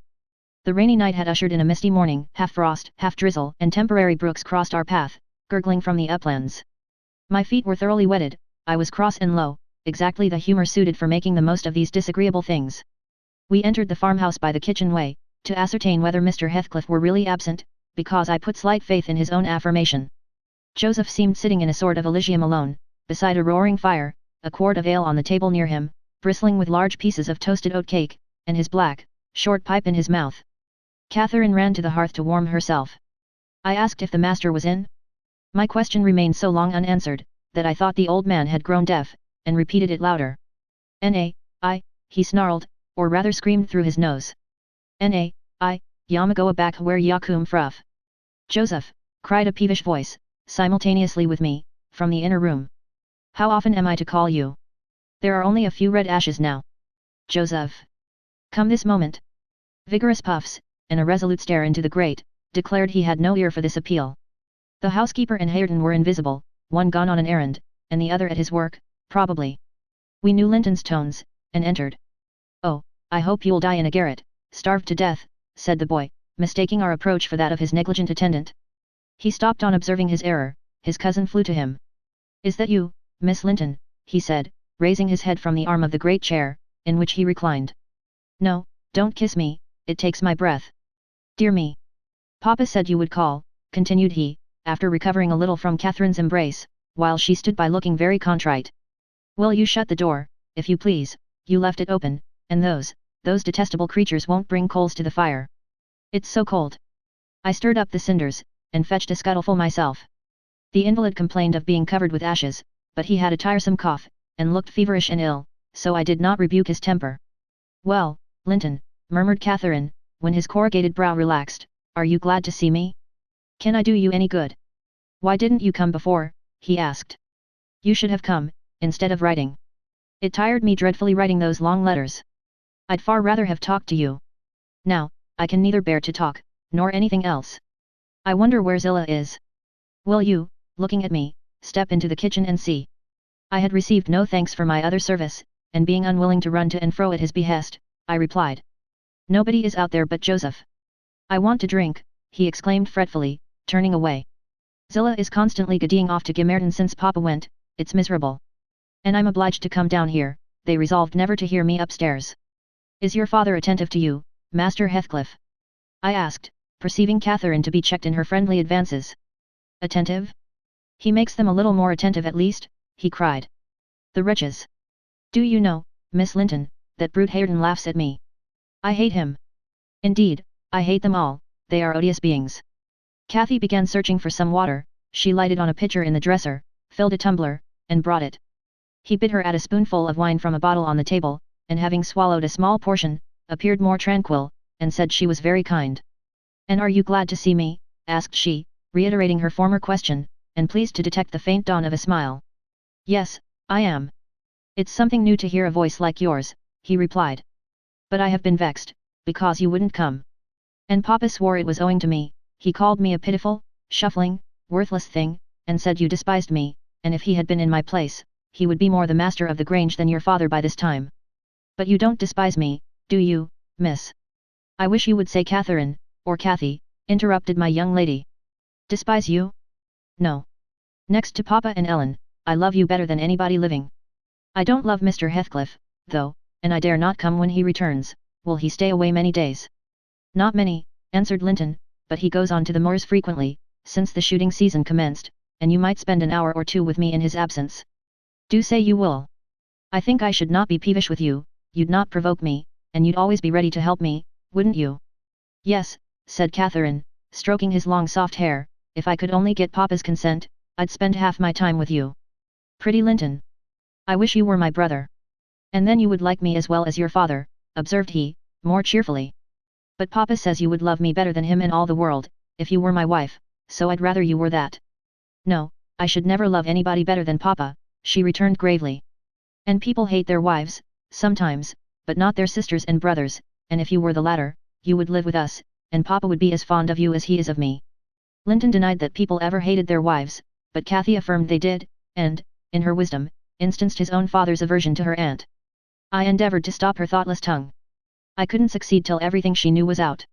The rainy night had ushered in a misty morning, half frost, half drizzle, and temporary brooks crossed our path, gurgling from the uplands. My feet were thoroughly wetted, I was cross and low, exactly the humour suited for making the most of these disagreeable things. We entered the farmhouse by the kitchen way, to ascertain whether Mr. Heathcliff were really absent, because I put slight faith in his own affirmation. Joseph seemed sitting in a sort of elysium alone, beside a roaring fire, a quart of ale on the table near him, bristling with large pieces of toasted oat cake, and his black, short pipe in his mouth. Catherine ran to the hearth to warm herself. I asked if the master was in. My question remained so long unanswered, that I thought the old man had grown deaf, and repeated it louder. N.A.I., he snarled, or rather screamed through his nose. N.A.I., Yamagoa back where Yakum fruff. Joseph, cried a peevish voice, simultaneously with me, from the inner room. How often am I to call you? There are only a few red ashes now. Joseph. Come this moment. Vigorous puffs, and a resolute stare into the grate, declared he had no ear for this appeal. The housekeeper and Hareton were invisible, one gone on an errand, and the other at his work, probably. We knew Linton's tones, and entered. Oh, I hope you'll die in a garret, starved to death, said the boy, mistaking our approach for that of his negligent attendant. He stopped on observing his error. His cousin flew to him. Is that you, Miss Linton? He said, raising his head from the arm of the great chair, in which he reclined. No, don't kiss me, it takes my breath. Dear me. Papa said you would call, continued he, after recovering a little from Catherine's embrace, while she stood by looking very contrite. Will you shut the door, if you please? You left it open, and those detestable creatures won't bring coals to the fire. It's so cold. I stirred up the cinders, and fetched a scuttleful myself. The invalid complained of being covered with ashes, but he had a tiresome cough, and looked feverish and ill, so I did not rebuke his temper. Well, Linton, murmured Catherine, when his corrugated brow relaxed, are you glad to see me? Can I do you any good? Why didn't you come before? He asked. You should have come, instead of writing. It tired me dreadfully writing those long letters. I'd far rather have talked to you. Now, I can neither bear to talk, nor anything else. I wonder where Zillah is. Will you, looking at me, step into the kitchen and see? I had received no thanks for my other service, and being unwilling to run to and fro at his behest, I replied. Nobody is out there but Joseph. I want to drink, he exclaimed fretfully, turning away. Zillah is constantly giddying off to Gimmerton since Papa went, it's miserable. And I'm obliged to come down here, they resolved never to hear me upstairs. Is your father attentive to you, Master Heathcliff? I asked, perceiving Catherine to be checked in her friendly advances. Attentive? He makes them a little more attentive at least, he cried. The wretches! Do you know, Miss Linton, that brute Hareton laughs at me. I hate him. Indeed, I hate them all, they are odious beings. Cathy began searching for some water, she lighted on a pitcher in the dresser, filled a tumbler, and brought it. He bid her add a spoonful of wine from a bottle on the table, and having swallowed a small portion, appeared more tranquil, and said she was very kind. "And are you glad to see me?" asked she, reiterating her former question, and pleased to detect the faint dawn of a smile. "Yes, I am. It's something new to hear a voice like yours," he replied. "But I have been vexed, because you wouldn't come. And Papa swore it was owing to me. He called me a pitiful, shuffling, worthless thing, and said you despised me, and if he had been in my place, he would be more the master of the Grange than your father by this time. But you don't despise me, do you, miss?" "I wish you would say Catherine, or Cathy," interrupted my young lady. "Despise you? No. Next to Papa and Ellen, I love you better than anybody living. I don't love Mr. Heathcliff, though, and I dare not come when he returns. Will he stay away many days?" "Not many," answered Linton, "but he goes on to the moors frequently, since the shooting season commenced, and you might spend an hour or two with me in his absence. Do say you will. I think I should not be peevish with you, you'd not provoke me, and you'd always be ready to help me, wouldn't you?" "Yes," said Catherine, stroking his long soft hair, "if I could only get Papa's consent, I'd spend half my time with you." "Pretty Linton. I wish you were my brother. And then you would like me as well as your father," observed he, more cheerfully. "But Papa says you would love me better than him in all the world, if you were my wife, so I'd rather you were that." "No, I should never love anybody better than Papa," she returned gravely. "And people hate their wives, sometimes, but not their sisters and brothers, and if you were the latter, you would live with us, and Papa would be as fond of you as he is of me." Linton denied that people ever hated their wives, but Cathy affirmed they did, and, in her wisdom, instanced his own father's aversion to her aunt. I endeavoured to stop her thoughtless tongue. I couldn't succeed till everything she knew was out.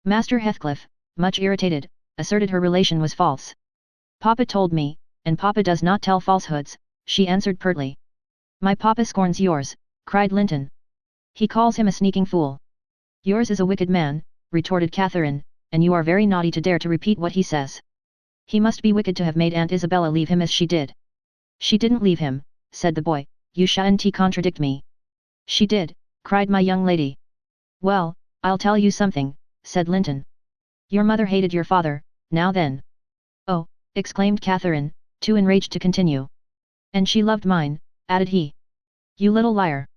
Master Heathcliff, much irritated, asserted her relation was false. "Papa told me, and Papa does not tell falsehoods," she answered pertly. "My Papa scorns yours," cried Linton. "He calls him a sneaking fool." "Yours is a wicked man," retorted Catherine, "and you are very naughty to dare to repeat what he says. He must be wicked to have made Aunt Isabella leave him as she did." "She didn't leave him," said the boy, "you shan't contradict me." "She did," cried my young lady. "Well, I'll tell you something," said Linton. "Your mother hated your father, now then." "Oh," exclaimed Catherine, too enraged to continue. "And she loved mine," added he. "You little liar!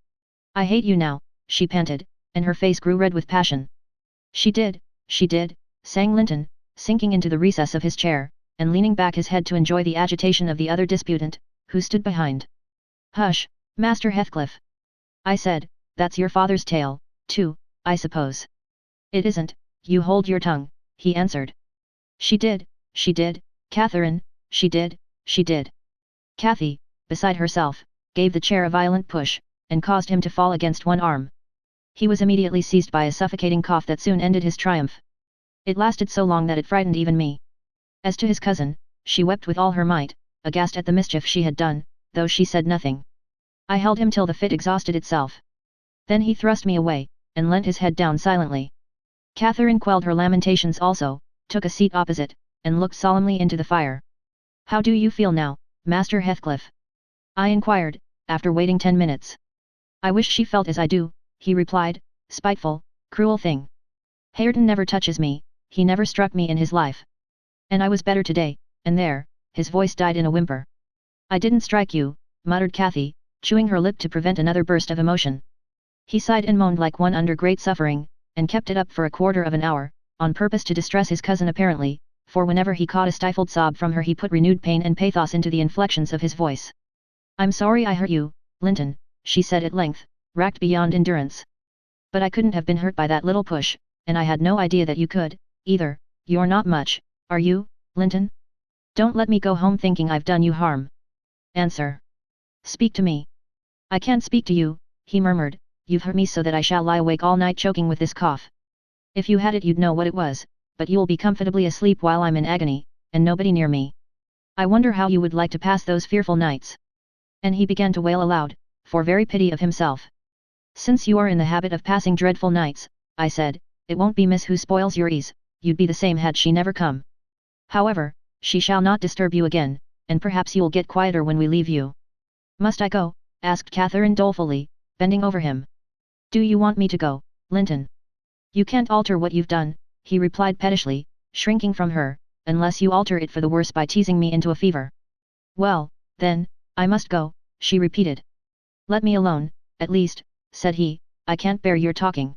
I hate you now," she panted, and her face grew red with passion. She did," sang Linton, sinking into the recess of his chair, and leaning back his head to enjoy the agitation of the other disputant, who stood behind. "Hush, Master Heathcliff! I said, that's your father's tale, too, I suppose." "It isn't, you hold your tongue," he answered. She did, Catherine, she did. Cathy, beside herself, gave the chair a violent push, and caused him to fall against one arm. He was immediately seized by a suffocating cough that soon ended his triumph. It lasted so long that it frightened even me. As to his cousin, she wept with all her might, aghast at the mischief she had done, though she said nothing. I held him till the fit exhausted itself. Then he thrust me away, and leant his head down silently. Catherine quelled her lamentations also, took a seat opposite, and looked solemnly into the fire. "How do you feel now, Master Heathcliff?" I inquired, after waiting 10 minutes. "I wish she felt as I do," he replied, "spiteful, cruel thing. Hareton never touches me, he never struck me in his life. And I was better today, and there," his voice died in a whimper. "I didn't strike you," muttered Cathy, chewing her lip to prevent another burst of emotion. He sighed and moaned like one under great suffering, and kept it up for a quarter of an hour, on purpose to distress his cousin apparently, for whenever he caught a stifled sob from her he put renewed pain and pathos into the inflections of his voice. "I'm sorry I hurt you, Linton," she said at length, racked beyond endurance. "But I couldn't have been hurt by that little push, and I had no idea that you could, either. You're not much, are you, Linton? Don't let me go home thinking I've done you harm. Answer. Speak to me." "I can't speak to you," he murmured, "you've hurt me so that I shall lie awake all night choking with this cough. If you had it you'd know what it was, but you'll be comfortably asleep while I'm in agony, and nobody near me. I wonder how you would like to pass those fearful nights." And he began to wail aloud, for very pity of himself. "Since you are in the habit of passing dreadful nights," I said, "it won't be Miss who spoils your ease, you'd be the same had she never come. However, she shall not disturb you again, and perhaps you'll get quieter when we leave you." "Must I go?" asked Catherine dolefully, bending over him. "Do you want me to go, Linton?" "You can't alter what you've done," he replied pettishly, shrinking from her, "unless you alter it for the worse by teasing me into a fever." "Well, then, I must go," she repeated. "Let me alone, at least," said he, I can't bear your talking.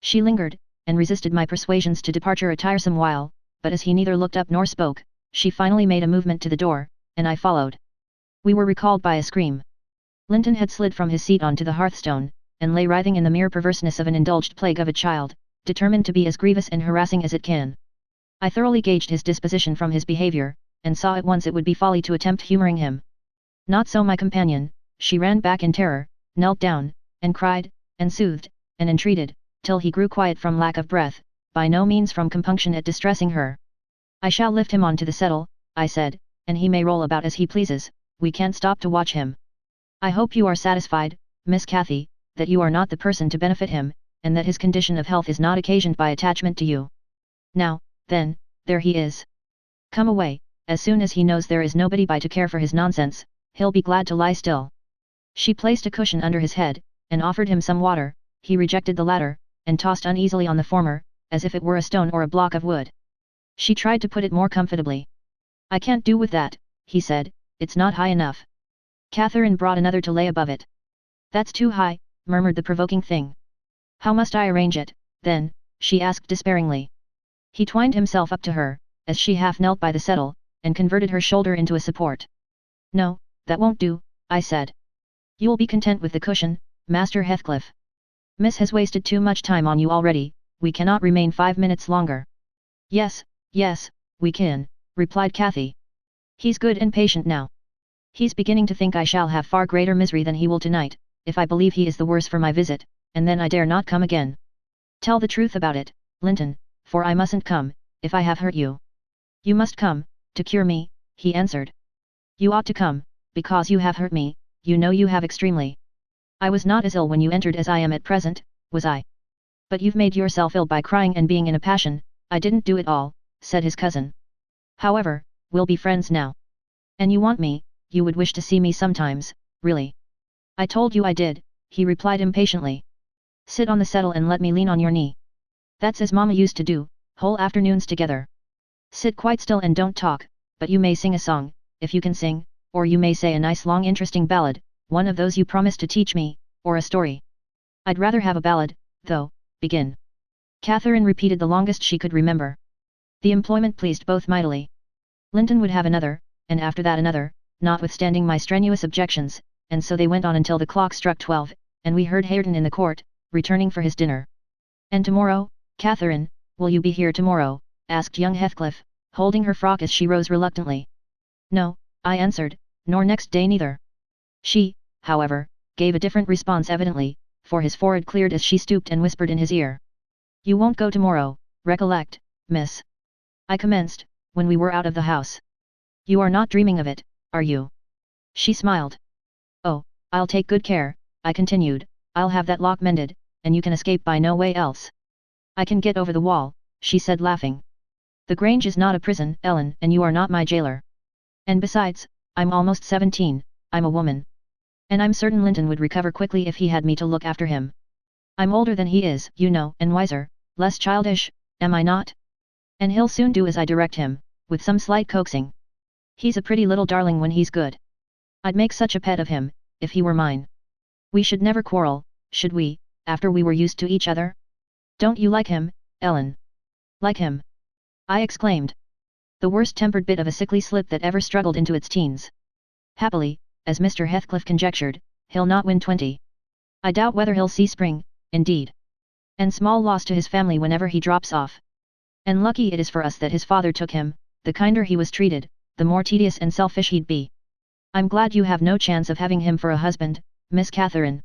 She lingered, and resisted my persuasions to departure a tiresome while, but as he neither looked up nor spoke, she finally made a movement to the door, and I followed. We were recalled by a scream. Linton had slid from his seat onto the hearthstone, and lay writhing in the mere perverseness of an indulged plague of a child, determined to be as grievous and harassing as it can. I thoroughly gauged his disposition from his behavior, and saw at once it would be folly to attempt humoring him. Not so my companion. She ran back in terror, knelt down, and cried, and soothed, and entreated, till he grew quiet from lack of breath, by no means from compunction at distressing her. I shall lift him on to the settle, I said, and he may roll about as he pleases, we can't stop to watch him. I hope you are satisfied, Miss Cathy, that you are not the person to benefit him, and that his condition of health is not occasioned by attachment to you. Now, then, there he is. Come away, as soon as he knows there is nobody by to care for his nonsense, he'll be glad to lie still. She placed a cushion under his head, and offered him some water. He rejected the latter, and tossed uneasily on the former, as if it were a stone or a block of wood. She tried to put it more comfortably. I can't do with that, he said, it's not high enough. Catherine brought another to lay above it. That's too high, murmured the provoking thing. How must I arrange it, then, she asked despairingly. He twined himself up to her, as she half knelt by the settle, and converted her shoulder into a support. No, that won't do, I said. You'll be content with the cushion, Master Heathcliff. Miss has wasted too much time on you already, we cannot remain 5 minutes longer. Yes, yes, we can, replied Cathy. He's good and patient now. He's beginning to think I shall have far greater misery than he will tonight, if I believe he is the worse for my visit, and then I dare not come again. Tell the truth about it, Linton, for I mustn't come, if I have hurt you. You must come, to cure me, he answered. You ought to come, because you have hurt me, you know you have extremely. I was not as ill when you entered as I am at present, was I? But you've made yourself ill by crying and being in a passion. I didn't do it all, said his cousin. However, we'll be friends now. And you want me, you would wish to see me sometimes, really. I told you I did, he replied impatiently. Sit on the settle and let me lean on your knee. That's as Mama used to do, whole afternoons together. Sit quite still and don't talk, but you may sing a song, if you can sing, or you may say a nice long interesting ballad, one of those you promised to teach me, or a story. I'd rather have a ballad, though. Begin. Catherine repeated the longest she could remember. The employment pleased both mightily. Linton would have another, and after that another, notwithstanding my strenuous objections, and so they went on until the clock struck 12, and we heard Hareton in the court, returning for his dinner. And tomorrow, Catherine, will you be here tomorrow? Asked young Heathcliff, holding her frock as she rose reluctantly. No, I answered, nor next day neither. She, however, gave a different response evidently, for his forehead cleared as she stooped and whispered in his ear. You won't go tomorrow, recollect, miss. I commenced, when we were out of the house. You are not dreaming of it, are you? She smiled. Oh, I'll take good care, I continued, I'll have that lock mended, and you can escape by no way else. I can get over the wall, she said laughing. The Grange is not a prison, Ellen, and you are not my jailer. And besides, I'm almost 17, I'm a woman. And I'm certain Linton would recover quickly if he had me to look after him. I'm older than he is, you know, and wiser, less childish, am I not? And he'll soon do as I direct him, with some slight coaxing. He's a pretty little darling when he's good. I'd make such a pet of him, if he were mine. We should never quarrel, should we, after we were used to each other? Don't you like him, Ellen? Like him? I exclaimed. The worst-tempered bit of a sickly slip that ever struggled into its teens. Happily, as Mr. Heathcliff conjectured, he'll not win 20. I doubt whether he'll see spring, indeed. And small loss to his family whenever he drops off. And lucky it is for us that his father took him, the kinder he was treated, the more tedious and selfish he'd be. I'm glad you have no chance of having him for a husband, Miss Catherine.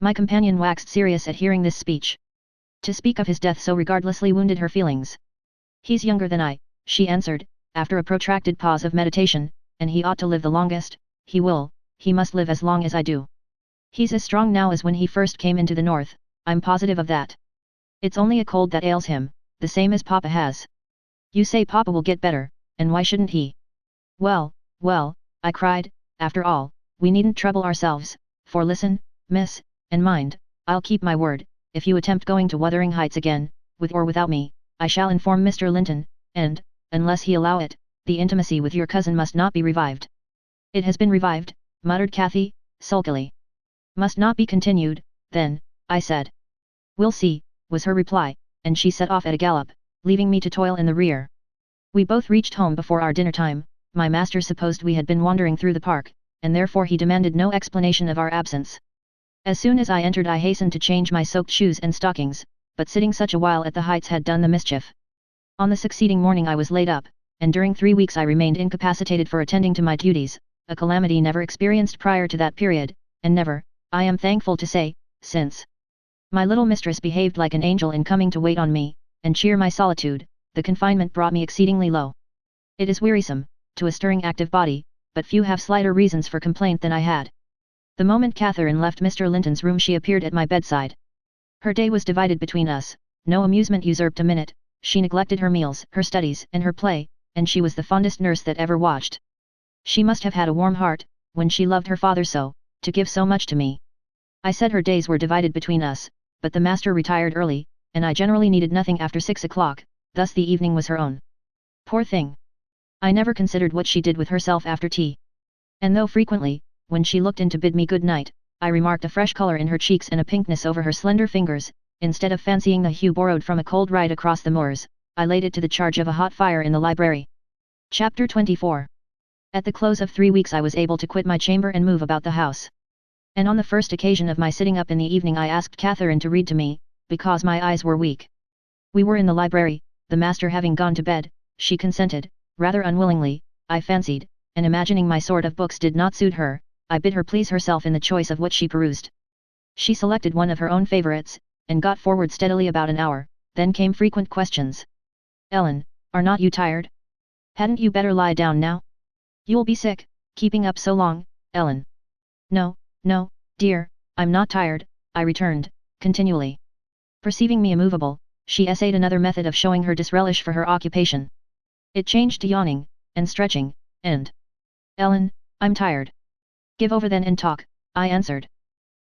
My companion waxed serious at hearing this speech. To speak of his death so regardlessly wounded her feelings. He's younger than I, she answered, after a protracted pause of meditation, and he ought to live the longest. He must live as long as I do. He's as strong now as when he first came into the north, I'm positive of that. It's only a cold that ails him, the same as Papa has. You say Papa will get better, and why shouldn't he? Well, I cried, after all, we needn't trouble ourselves, for listen, miss, and mind, I'll keep my word, if you attempt going to Wuthering Heights again, with or without me, I shall inform Mr. Linton, and, unless he allow it, the intimacy with your cousin must not be revived. It has been revived, muttered Cathy, sulkily. Must not be continued, then, I said. We'll see, was her reply, and she set off at a gallop, leaving me to toil in the rear. We both reached home before our dinner time. My master supposed we had been wandering through the park, and therefore he demanded no explanation of our absence. As soon as I entered I hastened to change my soaked shoes and stockings, but sitting such a while at the heights had done the mischief. On the succeeding morning I was laid up, and during 3 weeks I remained incapacitated for attending to my duties, a calamity never experienced prior to that period, and never, I am thankful to say, since. My little mistress behaved like an angel in coming to wait on me, and cheer my solitude. The confinement brought me exceedingly low. It is wearisome, to a stirring active body, but few have slighter reasons for complaint than I had. The moment Catherine left Mr. Linton's room she appeared at my bedside. Her day was divided between us, no amusement usurped a minute, she neglected her meals, her studies, and her play, and she was the fondest nurse that ever watched. She must have had a warm heart, when she loved her father so, to give so much to me. I said her days were divided between us, but the master retired early, and I generally needed nothing after 6 o'clock, thus the evening was her own. Poor thing! I never considered what she did with herself after tea. And though frequently, when she looked in to bid me good night, I remarked a fresh colour in her cheeks and a pinkness over her slender fingers, instead of fancying the hue borrowed from a cold ride across the moors, I laid it to the charge of a hot fire in the library. Chapter 24. At the close of 3 weeks I was able to quit my chamber and move about the house. And on the first occasion of my sitting up in the evening I asked Catherine to read to me, because my eyes were weak. We were in the library, the master having gone to bed. She consented, rather unwillingly, I fancied, and imagining my sort of books did not suit her, I bid her please herself in the choice of what she perused. She selected one of her own favourites, and got forward steadily about an hour, then came frequent questions. Ellen, are not you tired? Hadn't you better lie down now? You'll be sick, keeping up so long, Ellen. No, dear, I'm not tired, I returned, continually. Perceiving me immovable, she essayed another method of showing her disrelish for her occupation. It changed to yawning, and stretching, and... Ellen, I'm tired. Give over then and talk, I answered.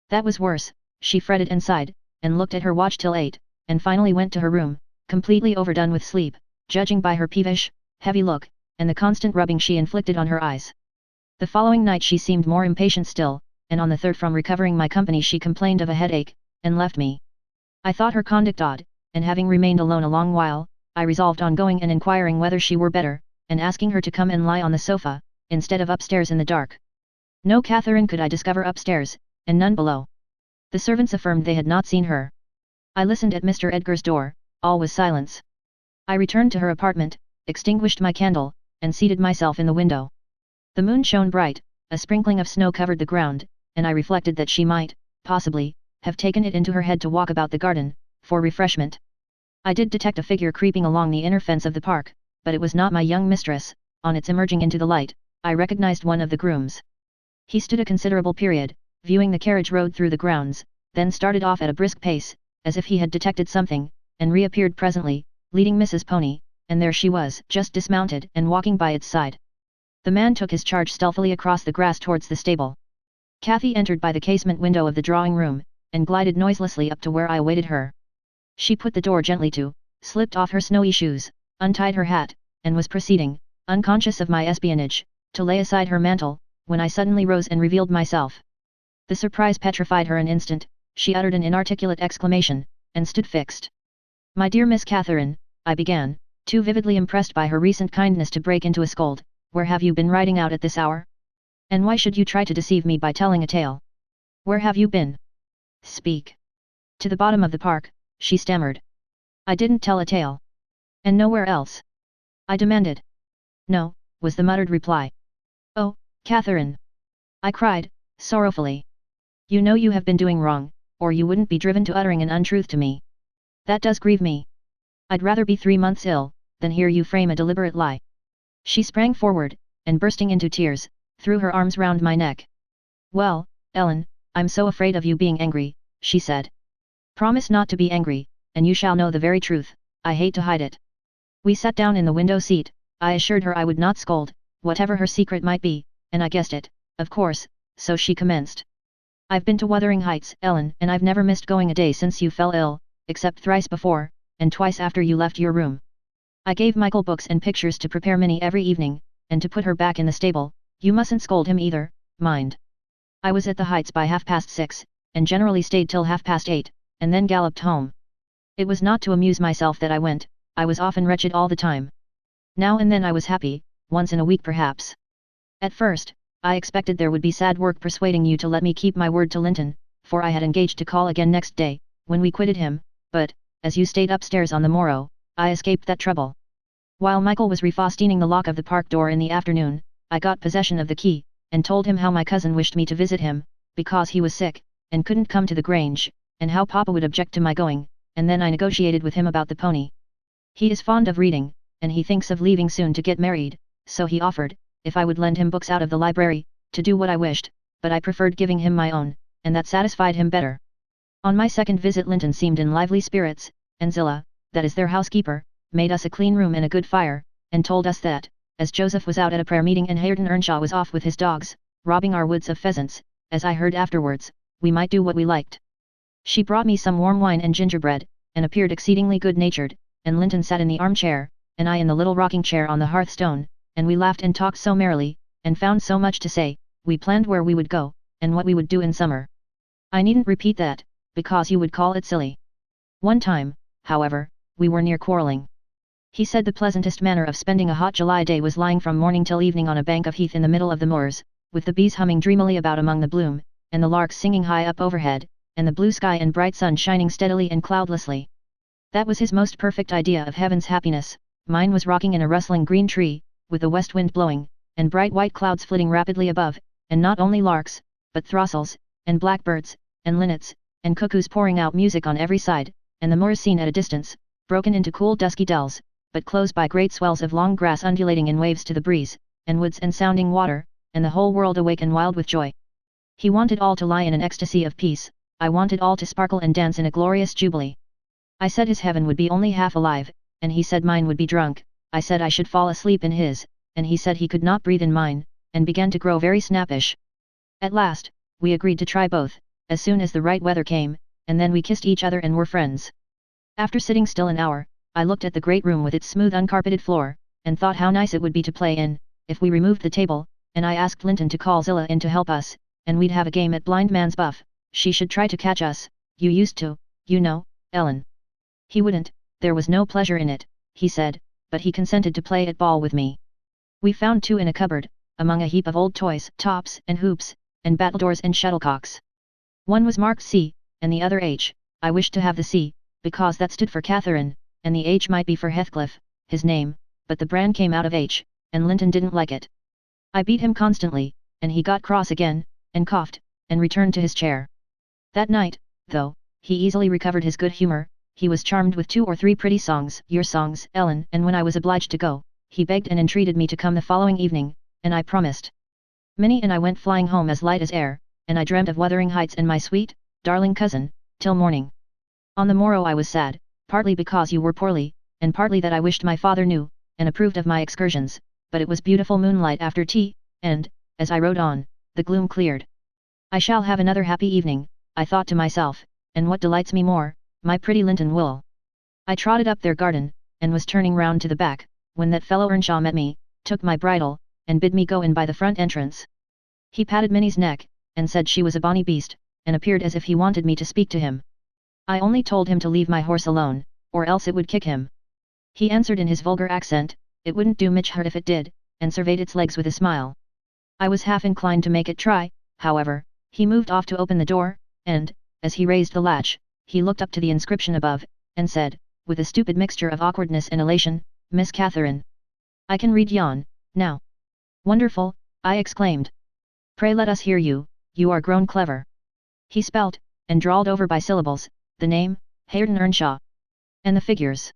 That was worse, she fretted and sighed, and looked at her watch till 8, and finally went to her room, completely overdone with sleep, judging by her peevish, heavy look, and the constant rubbing she inflicted on her eyes. The following night she seemed more impatient still, and on the third from recovering my company she complained of a headache, and left me. I thought her conduct odd, and having remained alone a long while, I resolved on going and inquiring whether she were better, and asking her to come and lie on the sofa, instead of upstairs in the dark. No Catherine could I discover upstairs, and none below. The servants affirmed they had not seen her. I listened at Mr. Edgar's door, all was silence. I returned to her apartment, extinguished my candle, and seated myself in the window. The moon shone bright, a sprinkling of snow covered the ground, and I reflected that she might, possibly, have taken it into her head to walk about the garden, for refreshment. I did detect a figure creeping along the inner fence of the park, but it was not my young mistress. On its emerging into the light, I recognized one of the grooms. He stood a considerable period, viewing the carriage road through the grounds, then started off at a brisk pace, as if he had detected something, and reappeared presently, leading Mrs. Pony, and there she was, just dismounted and walking by its side. The man took his charge stealthily across the grass towards the stable. Cathy entered by the casement window of the drawing room, and glided noiselessly up to where I awaited her. She put the door gently to, slipped off her snowy shoes, untied her hat, and was proceeding, unconscious of my espionage, to lay aside her mantle, when I suddenly rose and revealed myself. The surprise petrified her an instant, she uttered an inarticulate exclamation, and stood fixed. My dear Miss Catherine, I began, too vividly impressed by her recent kindness to break into a scold, where have you been riding out at this hour? And why should you try to deceive me by telling a tale? Where have you been? Speak. To the bottom of the park, she stammered. I didn't tell a tale. And nowhere else? I demanded. No, was the muttered reply. Oh, Catherine! I cried, sorrowfully. You know you have been doing wrong, or you wouldn't be driven to uttering an untruth to me. That does grieve me. I'd rather be 3 months ill, than hear you frame a deliberate lie. She sprang forward, and bursting into tears, threw her arms round my neck. Well, Ellen, I'm so afraid of you being angry, she said. Promise not to be angry, and you shall know the very truth, I hate to hide it. We sat down in the window seat, I assured her I would not scold, whatever her secret might be, and I guessed it, of course, so she commenced. I've been to Wuthering Heights, Ellen, and I've never missed going a day since you fell ill, except thrice before, and twice after you left your room. I gave Michael books and pictures to prepare Minnie every evening, and to put her back in the stable. You mustn't scold him either, mind. I was at the Heights by 6:30, and generally stayed till 8:30, and then galloped home. It was not to amuse myself that I went, I was often wretched all the time. Now and then I was happy, once in a week perhaps. At first, I expected there would be sad work persuading you to let me keep my word to Linton, for I had engaged to call again next day, when we quitted him, but, as you stayed upstairs on the morrow, I escaped that trouble. While Michael was refastening the lock of the park door in the afternoon, I got possession of the key, and told him how my cousin wished me to visit him, because he was sick, and couldn't come to the Grange, and how Papa would object to my going, and then I negotiated with him about the pony. He is fond of reading, and he thinks of leaving soon to get married, so he offered, if I would lend him books out of the library, to do what I wished, but I preferred giving him my own, and that satisfied him better. On my second visit Linton seemed in lively spirits, and Zillah, that is their housekeeper, made us a clean room and a good fire, and told us that, as Joseph was out at a prayer meeting and Hareton Earnshaw was off with his dogs, robbing our woods of pheasants, as I heard afterwards, we might do what we liked. She brought me some warm wine and gingerbread, and appeared exceedingly good-natured, and Linton sat in the armchair, and I in the little rocking chair on the hearthstone, and we laughed and talked so merrily, and found so much to say, we planned where we would go, and what we would do in summer. I needn't repeat that, because you would call it silly. One time, however, we were near quarrelling. He said the pleasantest manner of spending a hot July day was lying from morning till evening on a bank of heath in the middle of the moors, with the bees humming dreamily about among the bloom, and the larks singing high up overhead, and the blue sky and bright sun shining steadily and cloudlessly. That was his most perfect idea of heaven's happiness. Mine was rocking in a rustling green tree, with the west wind blowing, and bright white clouds flitting rapidly above, and not only larks, but throstles, and blackbirds, and linnets, and cuckoos pouring out music on every side, and the moors seen at a distance, broken into cool dusky dells, but closed by great swells of long grass undulating in waves to the breeze, and woods and sounding water, and the whole world awake and wild with joy. He wanted all to lie in an ecstasy of peace, I wanted all to sparkle and dance in a glorious jubilee. I said his heaven would be only half alive, and he said mine would be drunk. I said I should fall asleep in his, and he said he could not breathe in mine, and began to grow very snappish. At last, we agreed to try both, as soon as the right weather came, and then we kissed each other and were friends. After sitting still an hour, I looked at the great room with its smooth uncarpeted floor, and thought how nice it would be to play in, if we removed the table, and I asked Linton to call Zillah in to help us, and we'd have a game at blind man's buff. She should try to catch us, you used to, you know, Ellen. He wouldn't, there was no pleasure in it, he said, but he consented to play at ball with me. We found two in a cupboard, among a heap of old toys, tops and hoops, and battledores and shuttlecocks. One was marked C, and the other H. I wished to have the C, because that stood for Catherine, and the H might be for Heathcliff, his name, but the brand came out of H, and Linton didn't like it. I beat him constantly, and he got cross again, and coughed, and returned to his chair. That night, though, he easily recovered his good humour, he was charmed with 2 or 3 pretty songs, your songs, Ellen, and when I was obliged to go, he begged and entreated me to come the following evening, and I promised. Minnie and I went flying home as light as air, and I dreamt of Wuthering Heights and my sweet, darling cousin, till morning. On the morrow I was sad, partly because you were poorly, and partly that I wished my father knew, and approved of my excursions, but it was beautiful moonlight after tea, and, as I rode on, the gloom cleared. I shall have another happy evening, I thought to myself, and what delights me more, my pretty Linton will. I trotted up their garden, and was turning round to the back, when that fellow Earnshaw met me, took my bridle, and bid me go in by the front entrance. He patted Minnie's neck, and said she was a bonny beast, and appeared as if he wanted me to speak to him. I only told him to leave my horse alone, or else it would kick him. He answered in his vulgar accent, it wouldn't do much hurt if it did, and surveyed its legs with a smile. I was half inclined to make it try, however. He moved off to open the door, and, as he raised the latch, he looked up to the inscription above, and said, with a stupid mixture of awkwardness and elation, Miss Catherine. I can read yon, now. Wonderful, I exclaimed. Pray let us hear you, you are grown clever. He spelt, and drawled over by syllables, the name, Hareton Earnshaw. And the figures.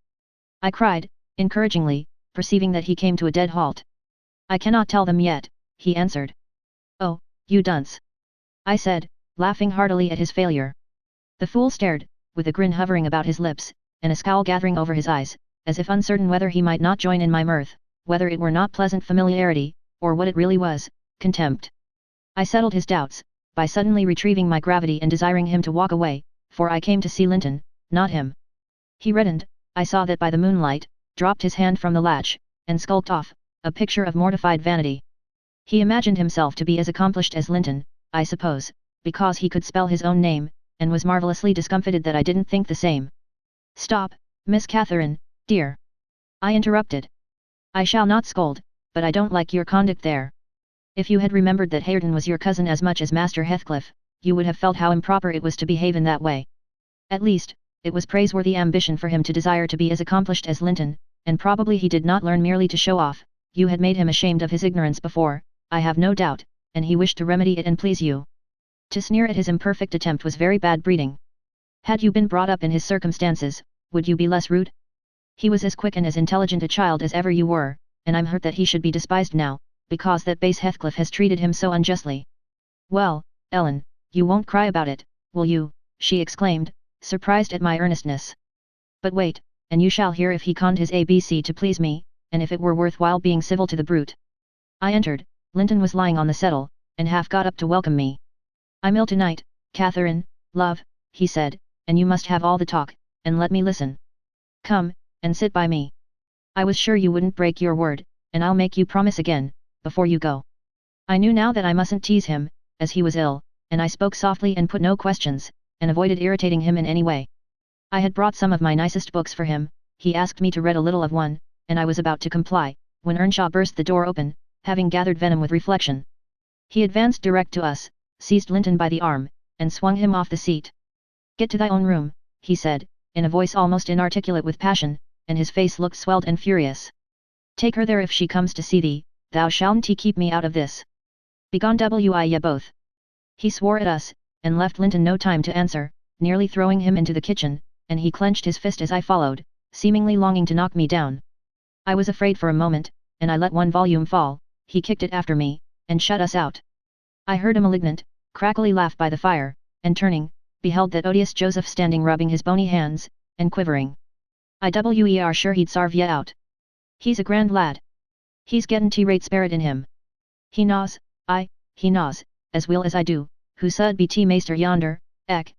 I cried, encouragingly, perceiving that he came to a dead halt. I cannot tell them yet, he answered. Oh, you dunce! I said, laughing heartily at his failure. The fool stared, with a grin hovering about his lips, and a scowl gathering over his eyes, as if uncertain whether he might not join in my mirth, whether it were not pleasant familiarity, or what it really was, contempt. I settled his doubts, by suddenly retrieving my gravity and desiring him to walk away, for I came to see Linton, not him. He reddened, I saw that by the moonlight, dropped his hand from the latch, and skulked off, a picture of mortified vanity. He imagined himself to be as accomplished as Linton, I suppose, because he could spell his own name, and was marvelously discomfited that I didn't think the same. "Stop, Miss Catherine, dear," I interrupted. "I shall not scold, but I don't like your conduct there. If you had remembered that Hareton was your cousin as much as Master Heathcliff, you would have felt how improper it was to behave in that way. At least, it was praiseworthy ambition for him to desire to be as accomplished as Linton, and probably he did not learn merely to show off. You had made him ashamed of his ignorance before, I have no doubt, and he wished to remedy it and please you. To sneer at his imperfect attempt was very bad breeding. Had you been brought up in his circumstances, would you be less rude? He was as quick and as intelligent a child as ever you were, and I'm hurt that he should be despised now, because that base Heathcliff has treated him so unjustly." "Well, Ellen, you won't cry about it, will you?" she exclaimed, surprised at my earnestness. "But wait, and you shall hear if he conned his ABC to please me, and if it were worthwhile being civil to the brute." I entered. Linton was lying on the settle, and half got up to welcome me. "I'm ill tonight, Catherine, love," he said, "and you must have all the talk, and let me listen. Come, and sit by me. I was sure you wouldn't break your word, and I'll make you promise again, before you go." I knew now that I mustn't tease him, as he was ill, and I spoke softly and put no questions, and avoided irritating him in any way. I had brought some of my nicest books for him. He asked me to read a little of one, and I was about to comply, when Earnshaw burst the door open, having gathered venom with reflection. He advanced direct to us, seized Linton by the arm, and swung him off the seat. "Get to thy own room," he said, in a voice almost inarticulate with passion, and his face looked swelled and furious. "Take her there if she comes to see thee, thou shaln't keep me out of this. Begone ye both." He swore at us, and left Linton no time to answer, nearly throwing him into the kitchen, and he clenched his fist as I followed, seemingly longing to knock me down. I was afraid for a moment, and I let one volume fall. He kicked it after me, and shut us out. I heard a malignant, crackly laugh by the fire, and turning, beheld that odious Joseph standing rubbing his bony hands, and quivering. "Iwer sure he'd sarve ye out. He's a grand lad. He's gettin' t-rate spirit in him. He knaws, he knaws, as well as I do, who sud be tea-maester yonder, ek.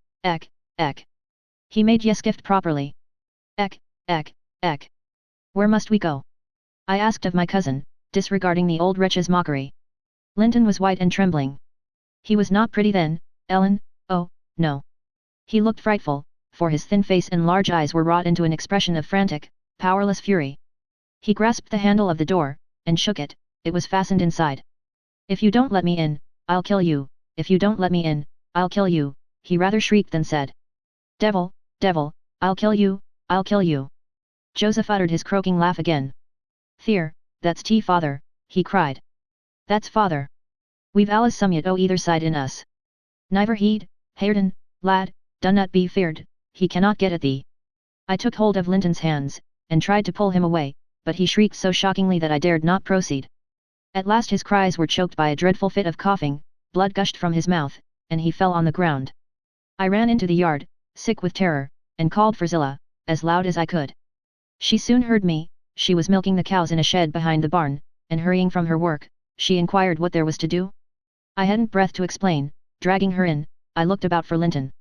He made ye skift properly. Ek. Where must we go?" I asked of my cousin, disregarding the old wretch's mockery. Linton was white and trembling. He was not pretty then, Ellen, oh, no. He looked frightful, for his thin face and large eyes were wrought into an expression of frantic, powerless fury. He grasped the handle of the door, and shook it. It was fastened inside. "If you don't let me in, I'll kill you, if you don't let me in, I'll kill you," he rather shrieked than said. Devil, I'll kill you, I'll kill you." Joseph uttered his croaking laugh again. "Theer, that's father," he cried. "That's father. We've allus some yet o' either side in us. Niver heed, Hareton, lad, dunnot be feared, he cannot get at thee." I took hold of Linton's hands, and tried to pull him away, but he shrieked so shockingly that I dared not proceed. At last his cries were choked by a dreadful fit of coughing, blood gushed from his mouth, and he fell on the ground. I ran into the yard, sick with terror, and called for Zillah, as loud as I could. She soon heard me. She was milking the cows in a shed behind the barn, and hurrying from her work, she inquired what there was to do. I hadn't breath to explain. Dragging her in, I looked about for Linton.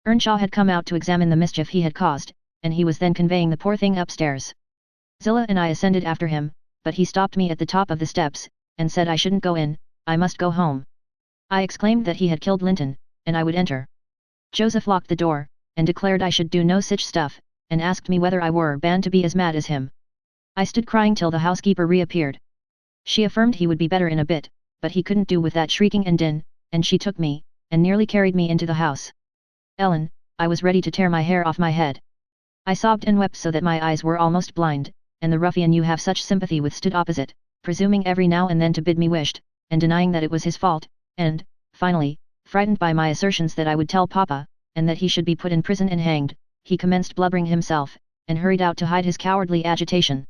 Earnshaw had come out to examine the mischief he had caused, and he was then conveying the poor thing upstairs. Zillah and I ascended after him, but he stopped me at the top of the steps, and said I shouldn't go in, I must go home. I exclaimed that he had killed Linton, and I would enter. Joseph locked the door, and declared I should do no such stuff, and asked me whether I were banned to be as mad as him. I stood crying till the housekeeper reappeared. She affirmed he would be better in a bit, but he couldn't do with that shrieking and din, and she took me, and nearly carried me into the house. Ellen, I was ready to tear my hair off my head. I sobbed and wept so that my eyes were almost blind, and the ruffian you have such sympathy with stood opposite, presuming every now and then to bid me wished, and denying that it was his fault, and, finally, frightened by my assertions that I would tell Papa, and that he should be put in prison and hanged, he commenced blubbering himself, and hurried out to hide his cowardly agitation.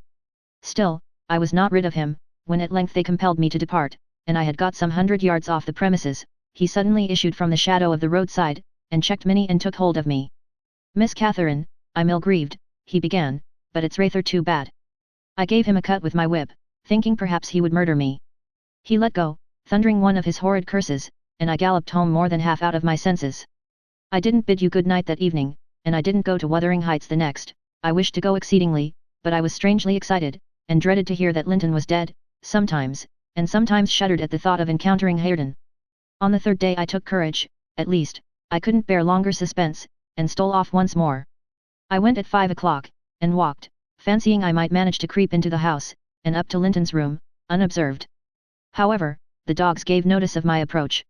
Still, I was not rid of him. When at length they compelled me to depart, and I had got some 100 yards off the premises, he suddenly issued from the shadow of the roadside, and checked me and took hold of me. "Miss Catherine, I'm ill-grieved," he began, "but it's rather too bad." I gave him a cut with my whip, thinking perhaps he would murder me. He let go, thundering one of his horrid curses, and I galloped home more than half out of my senses. I didn't bid you good night that evening, and I didn't go to Wuthering Heights the next. I wished to go exceedingly, but I was strangely excited, and dreaded to hear that Linton was dead, sometimes, and sometimes shuddered at the thought of encountering Hareton. On the third day I took courage. at least, I couldn't bear longer suspense, and stole off once more. I went at 5 o'clock, and walked, fancying I might manage to creep into the house, and up to Linton's room, unobserved. However, the dogs gave notice of my approach.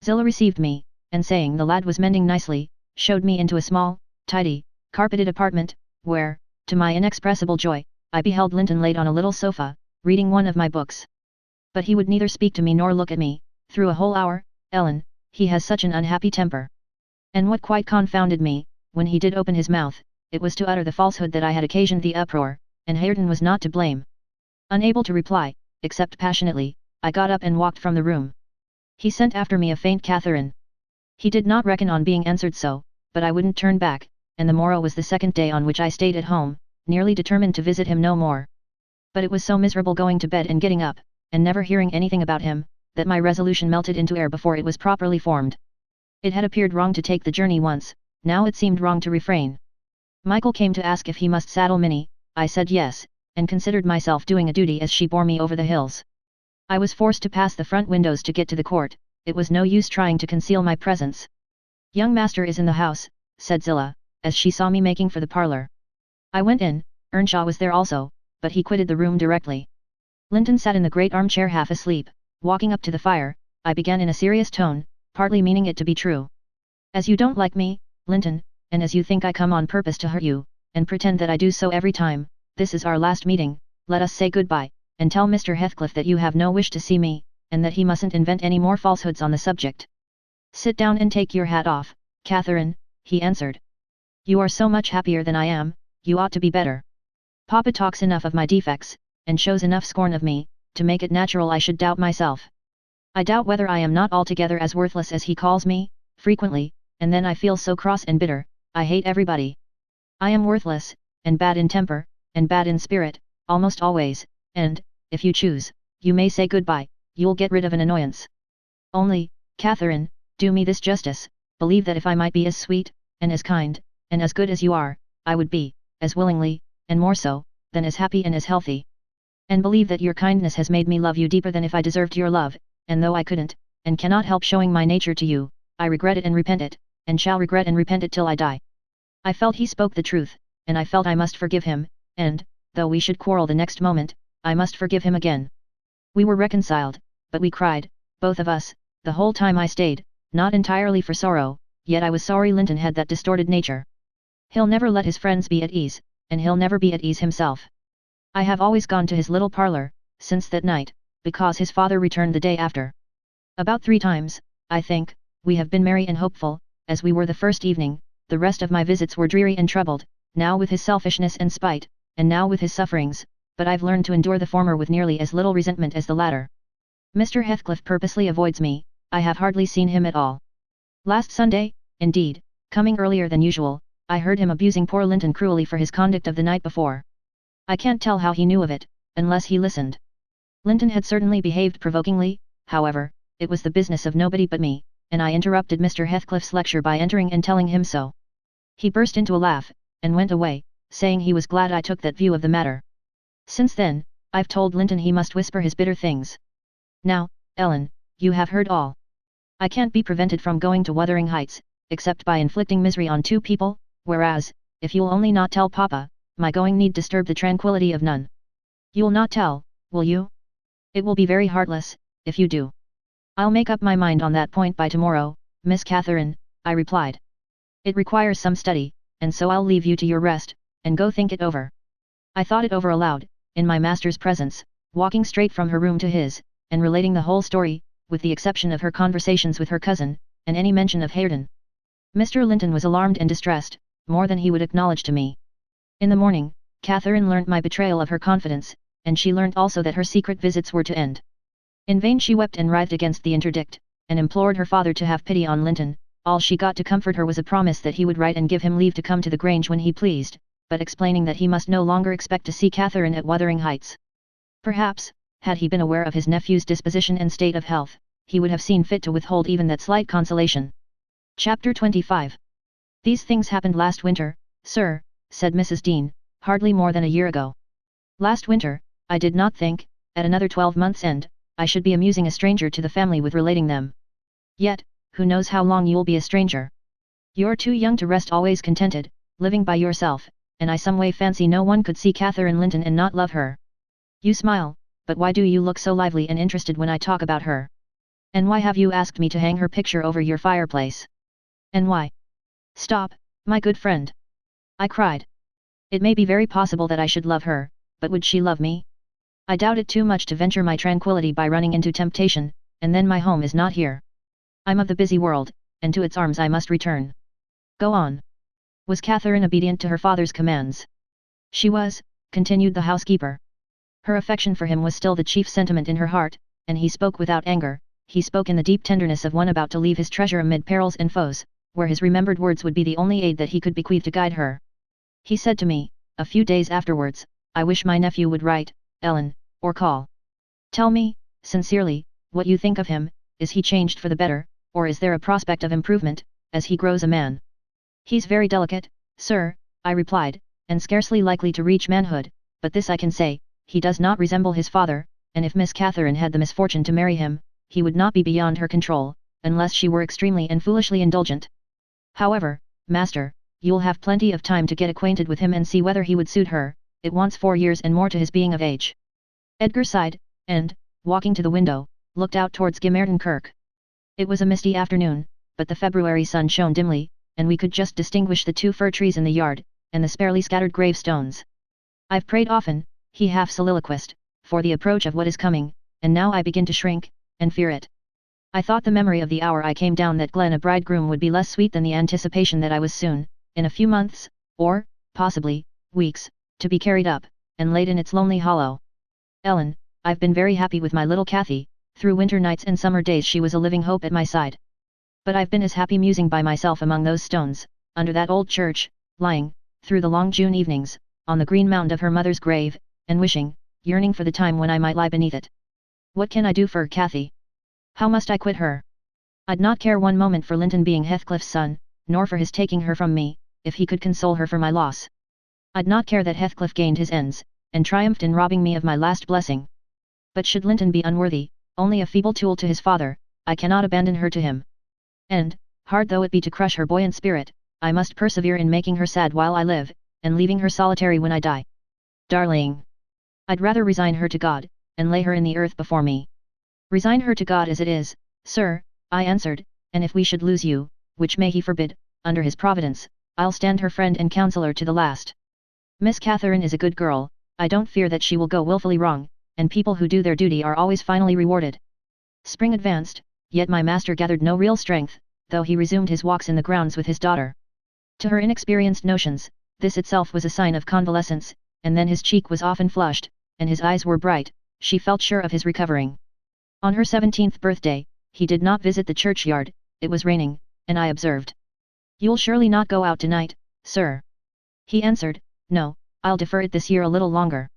Zillah received me, and saying the lad was mending nicely, showed me into a small, tidy, carpeted apartment, where, to my inexpressible joy, I beheld Linton laid on a little sofa, reading one of my books. But he would neither speak to me nor look at me, through a whole hour. Ellen, he has such an unhappy temper. And what quite confounded me, when he did open his mouth, it was to utter the falsehood that I had occasioned the uproar, and Hareton was not to blame. Unable to reply, except passionately, I got up and walked from the room. He sent after me a faint Catherine. He did not reckon on being answered so, but I wouldn't turn back, and the morrow was the second day on which I stayed at home, nearly determined to visit him no more. But it was so miserable going to bed and getting up, and never hearing anything about him, that my resolution melted into air before it was properly formed. It had appeared wrong to take the journey once, now it seemed wrong to refrain. Michael came to ask if he must saddle Minnie. I said yes, and considered myself doing a duty as she bore me over the hills. I was forced to pass the front windows to get to the court. It was no use trying to conceal my presence. "Young master is in the house," said Zillah, as she saw me making for the parlour. I went in. Earnshaw was there also, but he quitted the room directly. Linton sat in the great armchair half asleep. Walking up to the fire, I began in a serious tone, partly meaning it to be true. "As you don't like me, Linton, and as you think I come on purpose to hurt you, and pretend that I do so every time, this is our last meeting. Let us say goodbye, and tell Mr. Heathcliff that you have no wish to see me, and that he mustn't invent any more falsehoods on the subject." "Sit down and take your hat off, Catherine," he answered. "You are so much happier than I am, you ought to be better. Papa talks enough of my defects, and shows enough scorn of me, to make it natural I should doubt myself. I doubt whether I am not altogether as worthless as he calls me, frequently, and then I feel so cross and bitter. I hate everybody. I am worthless, and bad in temper, and bad in spirit, almost always, and, if you choose, you may say goodbye, you'll get rid of an annoyance. Only, Catherine, do me this justice, believe that if I might be as sweet, and as kind, and as good as you are, I would be, as willingly, and more so, than as happy and as healthy. And believe that your kindness has made me love you deeper than if I deserved your love, and though I couldn't, and cannot help showing my nature to you, I regret it and repent it, and shall regret and repent it till I die." I felt he spoke the truth, and I felt I must forgive him, and, though we should quarrel the next moment, I must forgive him again. We were reconciled, but we cried, both of us, the whole time I stayed, not entirely for sorrow, yet I was sorry Linton had that distorted nature. He'll never let his friends be at ease, and he'll never be at ease himself. I have always gone to his little parlour, since that night, because his father returned the day after. About 3 times, I think, we have been merry and hopeful, as we were the first evening. The rest of my visits were dreary and troubled, now with his selfishness and spite, and now with his sufferings, but I've learned to endure the former with nearly as little resentment as the latter. Mr. Heathcliff purposely avoids me. I have hardly seen him at all. Last Sunday, indeed, coming earlier than usual, I heard him abusing poor Linton cruelly for his conduct of the night before. I can't tell how he knew of it, unless he listened. Linton had certainly behaved provokingly. However, it was the business of nobody but me, and I interrupted Mr. Heathcliff's lecture by entering and telling him so. He burst into a laugh, and went away, saying he was glad I took that view of the matter. Since then, I've told Linton he must whisper his bitter things. Now, Ellen, you have heard all. I can't be prevented from going to Wuthering Heights, except by inflicting misery on 2 people, whereas, if you'll only not tell Papa, my going need disturb the tranquillity of none. You'll not tell, will you? It will be very heartless, if you do. I'll make up my mind on that point by tomorrow, Miss Catherine, I replied. It requires some study, and so I'll leave you to your rest, and go think it over. I thought it over aloud, in my master's presence, walking straight from her room to his, and relating the whole story, with the exception of her conversations with her cousin, and any mention of Hareton. Mr. Linton was alarmed and distressed, more than he would acknowledge to me. In the morning, Catherine learnt my betrayal of her confidence, and she learnt also that her secret visits were to end. In vain she wept and writhed against the interdict, and implored her father to have pity on Linton. All she got to comfort her was a promise that he would write and give him leave to come to the Grange when he pleased, but explaining that he must no longer expect to see Catherine at Wuthering Heights. Perhaps, had he been aware of his nephew's disposition and state of health, he would have seen fit to withhold even that slight consolation. Chapter 25. These things happened last winter, sir, said Mrs. Dean, hardly more than a year ago. Last winter, I did not think, at another 12 months' end, I should be amusing a stranger to the family with relating them. Yet, who knows how long you'll be a stranger. You're too young to rest always contented, living by yourself, and I some way fancy no one could see Catherine Linton and not love her. You smile, but why do you look so lively and interested when I talk about her? And why have you asked me to hang her picture over your fireplace? And why? Stop, my good friend! I cried. It may be very possible that I should love her, but would she love me? I doubt it too much to venture my tranquility by running into temptation, and then my home is not here. I'm of the busy world, and to its arms I must return. Go on. Was Catherine obedient to her father's commands? She was, continued the housekeeper. Her affection for him was still the chief sentiment in her heart, and he spoke without anger, he spoke in the deep tenderness of one about to leave his treasure amid perils and foes, where his remembered words would be the only aid that he could bequeath to guide her. He said to me, a few days afterwards, I wish my nephew would write, Ellen, or call. Tell me, sincerely, what you think of him, is he changed for the better, or is there a prospect of improvement, as he grows a man? He's very delicate, sir, I replied, and scarcely likely to reach manhood, but this I can say, he does not resemble his father, and if Miss Catherine had the misfortune to marry him, he would not be beyond her control, unless she were extremely and foolishly indulgent. However, master, you'll have plenty of time to get acquainted with him and see whether he would suit her, it wants 4 years and more to his being of age. Edgar sighed, and, walking to the window, looked out towards Gimmerton Kirk. It was a misty afternoon, but the February sun shone dimly, and we could just distinguish the 2 fir trees in the yard, and the sparely scattered gravestones. I've prayed often, he half soliloquized, for the approach of what is coming, and now I begin to shrink, and fear it. I thought the memory of the hour I came down that Glen a bridegroom would be less sweet than the anticipation that I was soon, in a few months, or, possibly, weeks, to be carried up, and laid in its lonely hollow. Ellen, I've been very happy with my little Cathy, through winter nights and summer days she was a living hope at my side. But I've been as happy musing by myself among those stones, under that old church, lying, through the long June evenings, on the green mound of her mother's grave, and wishing, yearning for the time when I might lie beneath it. What can I do for Cathy? How must I quit her? I'd not care one moment for Linton being Heathcliff's son, nor for his taking her from me, if he could console her for my loss. I'd not care that Heathcliff gained his ends, and triumphed in robbing me of my last blessing. But should Linton be unworthy, only a feeble tool to his father, I cannot abandon her to him. And, hard though it be to crush her buoyant spirit, I must persevere in making her sad while I live, and leaving her solitary when I die. Darling! I'd rather resign her to God, and lay her in the earth before me. Resign her to God as it is, sir, I answered, and if we should lose you, which may he forbid, under his providence, I'll stand her friend and counsellor to the last. Miss Catherine is a good girl, I don't fear that she will go wilfully wrong, and people who do their duty are always finally rewarded. Spring advanced, yet my master gathered no real strength, though he resumed his walks in the grounds with his daughter. To her inexperienced notions, this itself was a sign of convalescence, and then his cheek was often flushed, and his eyes were bright, she felt sure of his recovering. On her 17th birthday, he did not visit the churchyard, it was raining, and I observed. You'll surely not go out tonight, sir? He answered, no, I'll defer it this year a little longer.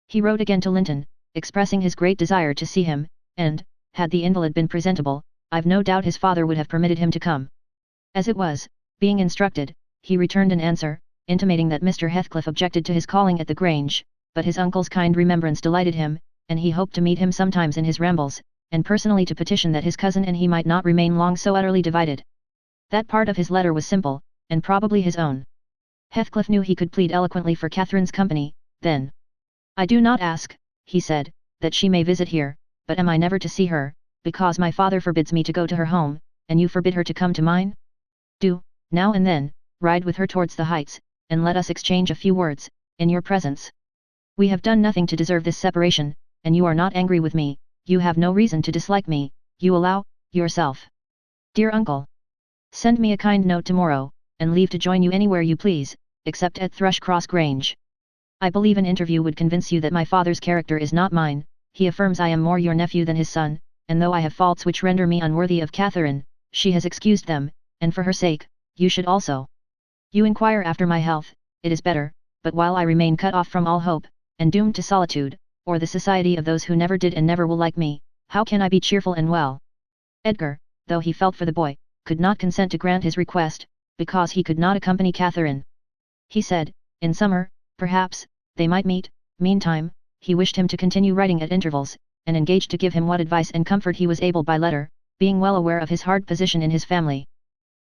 He wrote again to Linton, expressing his great desire to see him, and, had the invalid been presentable, I've no doubt his father would have permitted him to come. As it was, being instructed, he returned an answer, intimating that Mr. Heathcliff objected to his calling at the Grange, but his uncle's kind remembrance delighted him, and he hoped to meet him sometimes in his rambles, and personally to petition that his cousin and he might not remain long so utterly divided. That part of his letter was simple, and probably his own. Heathcliff knew he could plead eloquently for Catherine's company, then. I do not ask, he said, that she may visit here, but am I never to see her, because my father forbids me to go to her home, and you forbid her to come to mine? Do, now and then, ride with her towards the heights, and let us exchange a few words, in your presence. We have done nothing to deserve this separation, and you are not angry with me, you have no reason to dislike me, you allow, yourself. Dear uncle! Send me a kind note tomorrow, and leave to join you anywhere you please, except at Thrushcross Grange. I believe an interview would convince you that my father's character is not mine, he affirms I am more your nephew than his son, and though I have faults which render me unworthy of Catherine, she has excused them, and for her sake, you should also. You inquire after my health, it is better, but while I remain cut off from all hope, and doomed to solitude, or the society of those who never did and never will like me, how can I be cheerful and well? Edgar, though he felt for the boy, could not consent to grant his request, because he could not accompany Catherine. He said, in summer, perhaps, they might meet. Meantime, he wished him to continue writing at intervals, and engaged to give him what advice and comfort he was able by letter, being well aware of his hard position in his family.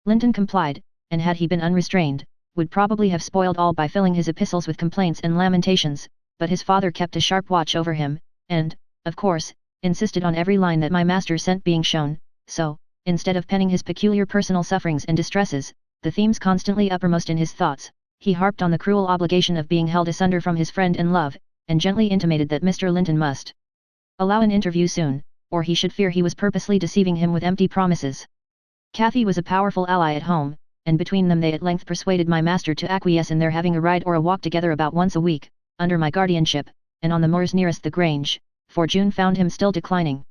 Linton complied, and had he been unrestrained, would probably have spoiled all by filling his epistles with complaints and lamentations, but his father kept a sharp watch over him, and, of course, insisted on every line that my master sent being shown, so, instead of penning his peculiar personal sufferings and distresses, the themes constantly uppermost in his thoughts, he harped on the cruel obligation of being held asunder from his friend and love, and gently intimated that Mr. Linton must allow an interview soon, or he should fear he was purposely deceiving him with empty promises. Cathy was a powerful ally at home, and between them they at length persuaded my master to acquiesce in their having a ride or a walk together about once a week, under my guardianship, and on the moors nearest the Grange, for June found him still declining.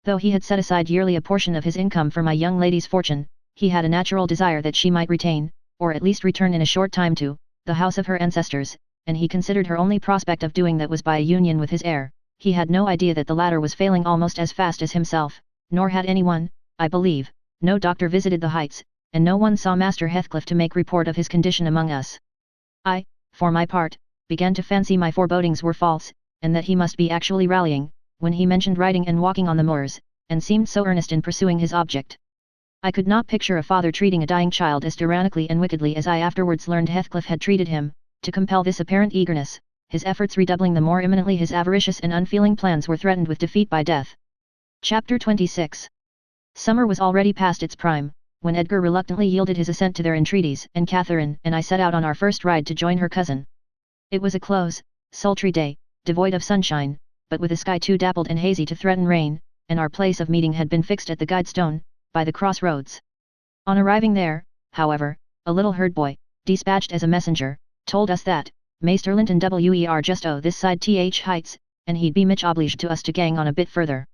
Though he had set aside yearly a portion of his income for my young lady's fortune, he had a natural desire that she might retain, or at least return in a short time to, the house of her ancestors, and he considered her only prospect of doing that was by a union with his heir. He had no idea that the latter was failing almost as fast as himself, nor had anyone, I believe, no doctor visited the Heights, and no one saw Master Heathcliff to make report of his condition among us. I, for my part, began to fancy my forebodings were false, and that he must be actually rallying, when he mentioned riding and walking on the moors, and seemed so earnest in pursuing his object. I could not picture a father treating a dying child as tyrannically and wickedly as I afterwards learned Heathcliff had treated him. To compel this apparent eagerness, his efforts redoubling the more imminently his avaricious and unfeeling plans were threatened with defeat by death. Chapter 26. Summer was already past its prime, when Edgar reluctantly yielded his assent to their entreaties, and Catherine and I set out on our first ride to join her cousin. It was a close, sultry day, devoid of sunshine, but with a sky too dappled and hazy to threaten rain, and our place of meeting had been fixed at the Guidestone, by the cross roads. On arriving there, however, a little herd boy, dispatched as a messenger, told us that, Maester Linton wer just this side th Heights, and he'd be much obliged to us to gang on a bit further.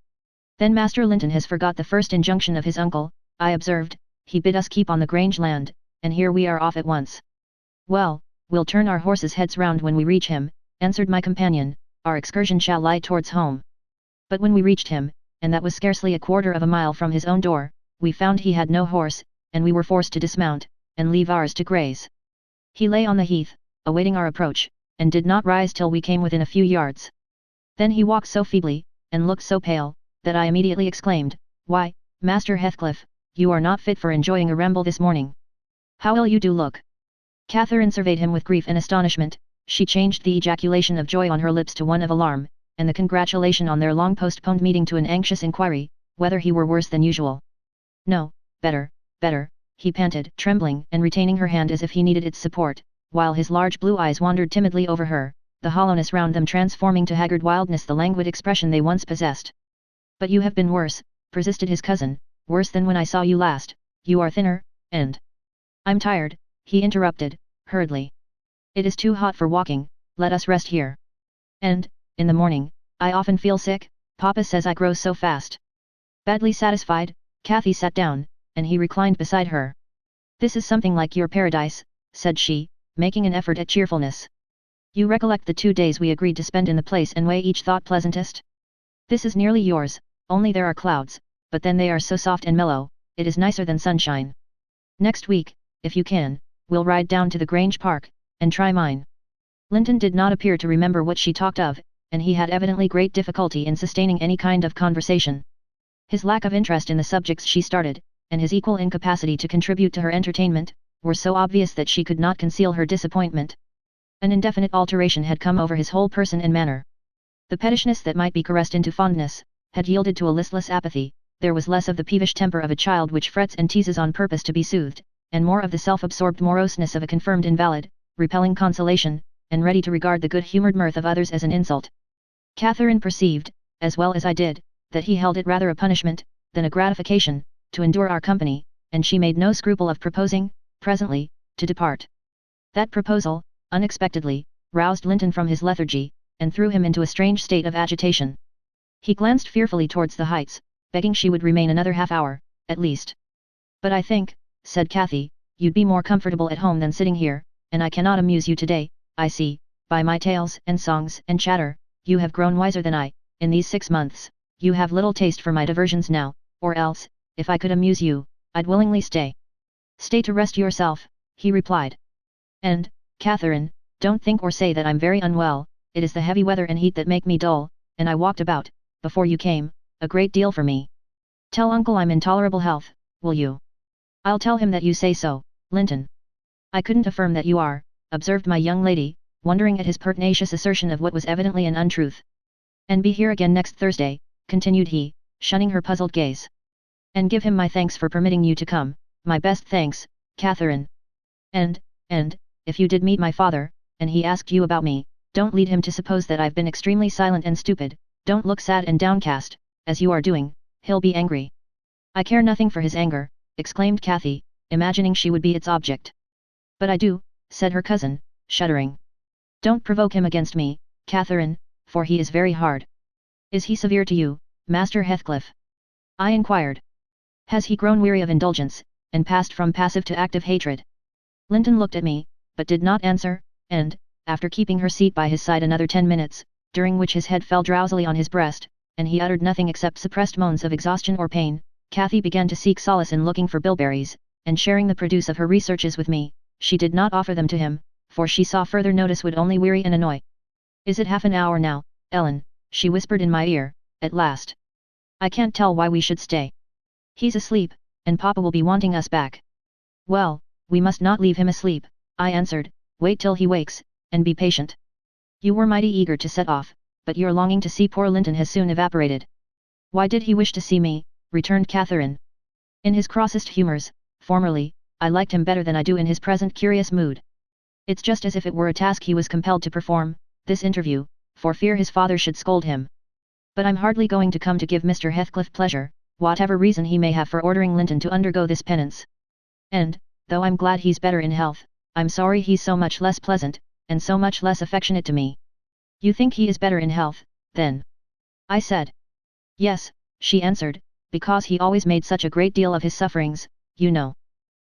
Then Master Linton has forgot the first injunction of his uncle, I observed. He bid us keep on the Grange land, and here we are off at once. Well, we'll turn our horses' heads round when we reach him, answered my companion. Our excursion shall lie towards home. But when we reached him, and that was scarcely a quarter of a mile from his own door, we found he had no horse, and we were forced to dismount, and leave ours to graze. He lay on the heath, awaiting our approach, and did not rise till we came within a few yards. Then he walked so feebly, and looked so pale, that I immediately exclaimed, "Why, Master Heathcliff, you are not fit for enjoying a ramble this morning. How ill you do look!" Catherine surveyed him with grief and astonishment. She changed the ejaculation of joy on her lips to one of alarm, and the congratulation on their long postponed meeting to an anxious inquiry, whether he were worse than usual. "No, better, better," he panted, trembling and retaining her hand as if he needed its support, while his large blue eyes wandered timidly over her, the hollowness round them transforming to haggard wildness the languid expression they once possessed. "But you have been worse," persisted his cousin, "worse than when I saw you last. You are thinner, and—" "I'm tired," he interrupted, hurriedly. "It is too hot for walking, let us rest here. And, in the morning, I often feel sick, Papa says I grow so fast." Badly satisfied, Cathy sat down, and he reclined beside her. "This is something like your paradise," said she, making an effort at cheerfulness. "You recollect the 2 days we agreed to spend in the place and way each thought pleasantest? This is nearly yours, only there are clouds, but then they are so soft and mellow, it is nicer than sunshine. Next week, if you can, we'll ride down to the Grange Park, and try mine." Linton did not appear to remember what she talked of, and he had evidently great difficulty in sustaining any kind of conversation. His lack of interest in the subjects she started, and his equal incapacity to contribute to her entertainment, were so obvious that she could not conceal her disappointment. An indefinite alteration had come over his whole person and manner. The pettishness that might be caressed into fondness, had yielded to a listless apathy. There was less of the peevish temper of a child which frets and teases on purpose to be soothed, and more of the self-absorbed moroseness of a confirmed invalid, repelling consolation, and ready to regard the good-humoured mirth of others as an insult. Catherine perceived, as well as I did, that he held it rather a punishment, than a gratification, to endure our company, and she made no scruple of proposing, presently, to depart. That proposal, unexpectedly, roused Linton from his lethargy, and threw him into a strange state of agitation. He glanced fearfully towards the Heights, begging she would remain another half-hour, at least. "But I think," said Cathy, "you'd be more comfortable at home than sitting here, and I cannot amuse you today. I see, by my tales and songs and chatter, you have grown wiser than I, in these 6 months. You have little taste for my diversions now, or else, if I could amuse you, I'd willingly stay." "Stay to rest yourself," he replied. "And, Catherine, don't think or say that I'm very unwell. It is the heavy weather and heat that make me dull, and I walked about, before you came, a great deal for me. Tell uncle I'm in tolerable health, will you? I'll tell him that you say so, Linton. I couldn't affirm that you are, observed my young lady, wondering at his pertinacious assertion of what was evidently an untruth. And be here again next Thursday, continued he, shunning her puzzled gaze. And give him my thanks for permitting you to come, my best thanks, Catherine. And, if you did meet my father, and he asked you about me, don't lead him to suppose that I've been extremely silent and stupid, don't look sad and downcast, as you are doing, he'll be angry. I care nothing for his anger, exclaimed Cathy, imagining she would be its object. But I do, said her cousin, shuddering. Don't provoke him against me, Catherine, for he is very hard. Is he severe to you, Master Heathcliff? I inquired. Has he grown weary of indulgence, and passed from passive to active hatred? Linton looked at me, but did not answer, and, after keeping her seat by his side another 10 minutes, during which his head fell drowsily on his breast, and he uttered nothing except suppressed moans of exhaustion or pain, Cathy began to seek solace in looking for bilberries, and sharing the produce of her researches with me. She did not offer them to him, for she saw further notice would only weary and annoy. Is it half an hour now, Ellen? She whispered in my ear, at last. I can't tell why we should stay. He's asleep, and Papa will be wanting us back. Well, we must not leave him asleep, I answered, wait till he wakes, and be patient. You were mighty eager to set off, but your longing to see poor Linton has soon evaporated. Why did he wish to see me? Returned Catherine. In his crossest humours, formerly, I liked him better than I do in his present curious mood. It's just as if it were a task he was compelled to perform, this interview, for fear his father should scold him. But I'm hardly going to come to give Mr. Heathcliff pleasure, whatever reason he may have for ordering Linton to undergo this penance. And, though I'm glad he's better in health, I'm sorry he's so much less pleasant, and so much less affectionate to me. You think he is better in health, then? I said. Yes, she answered, because he always made such a great deal of his sufferings, you know.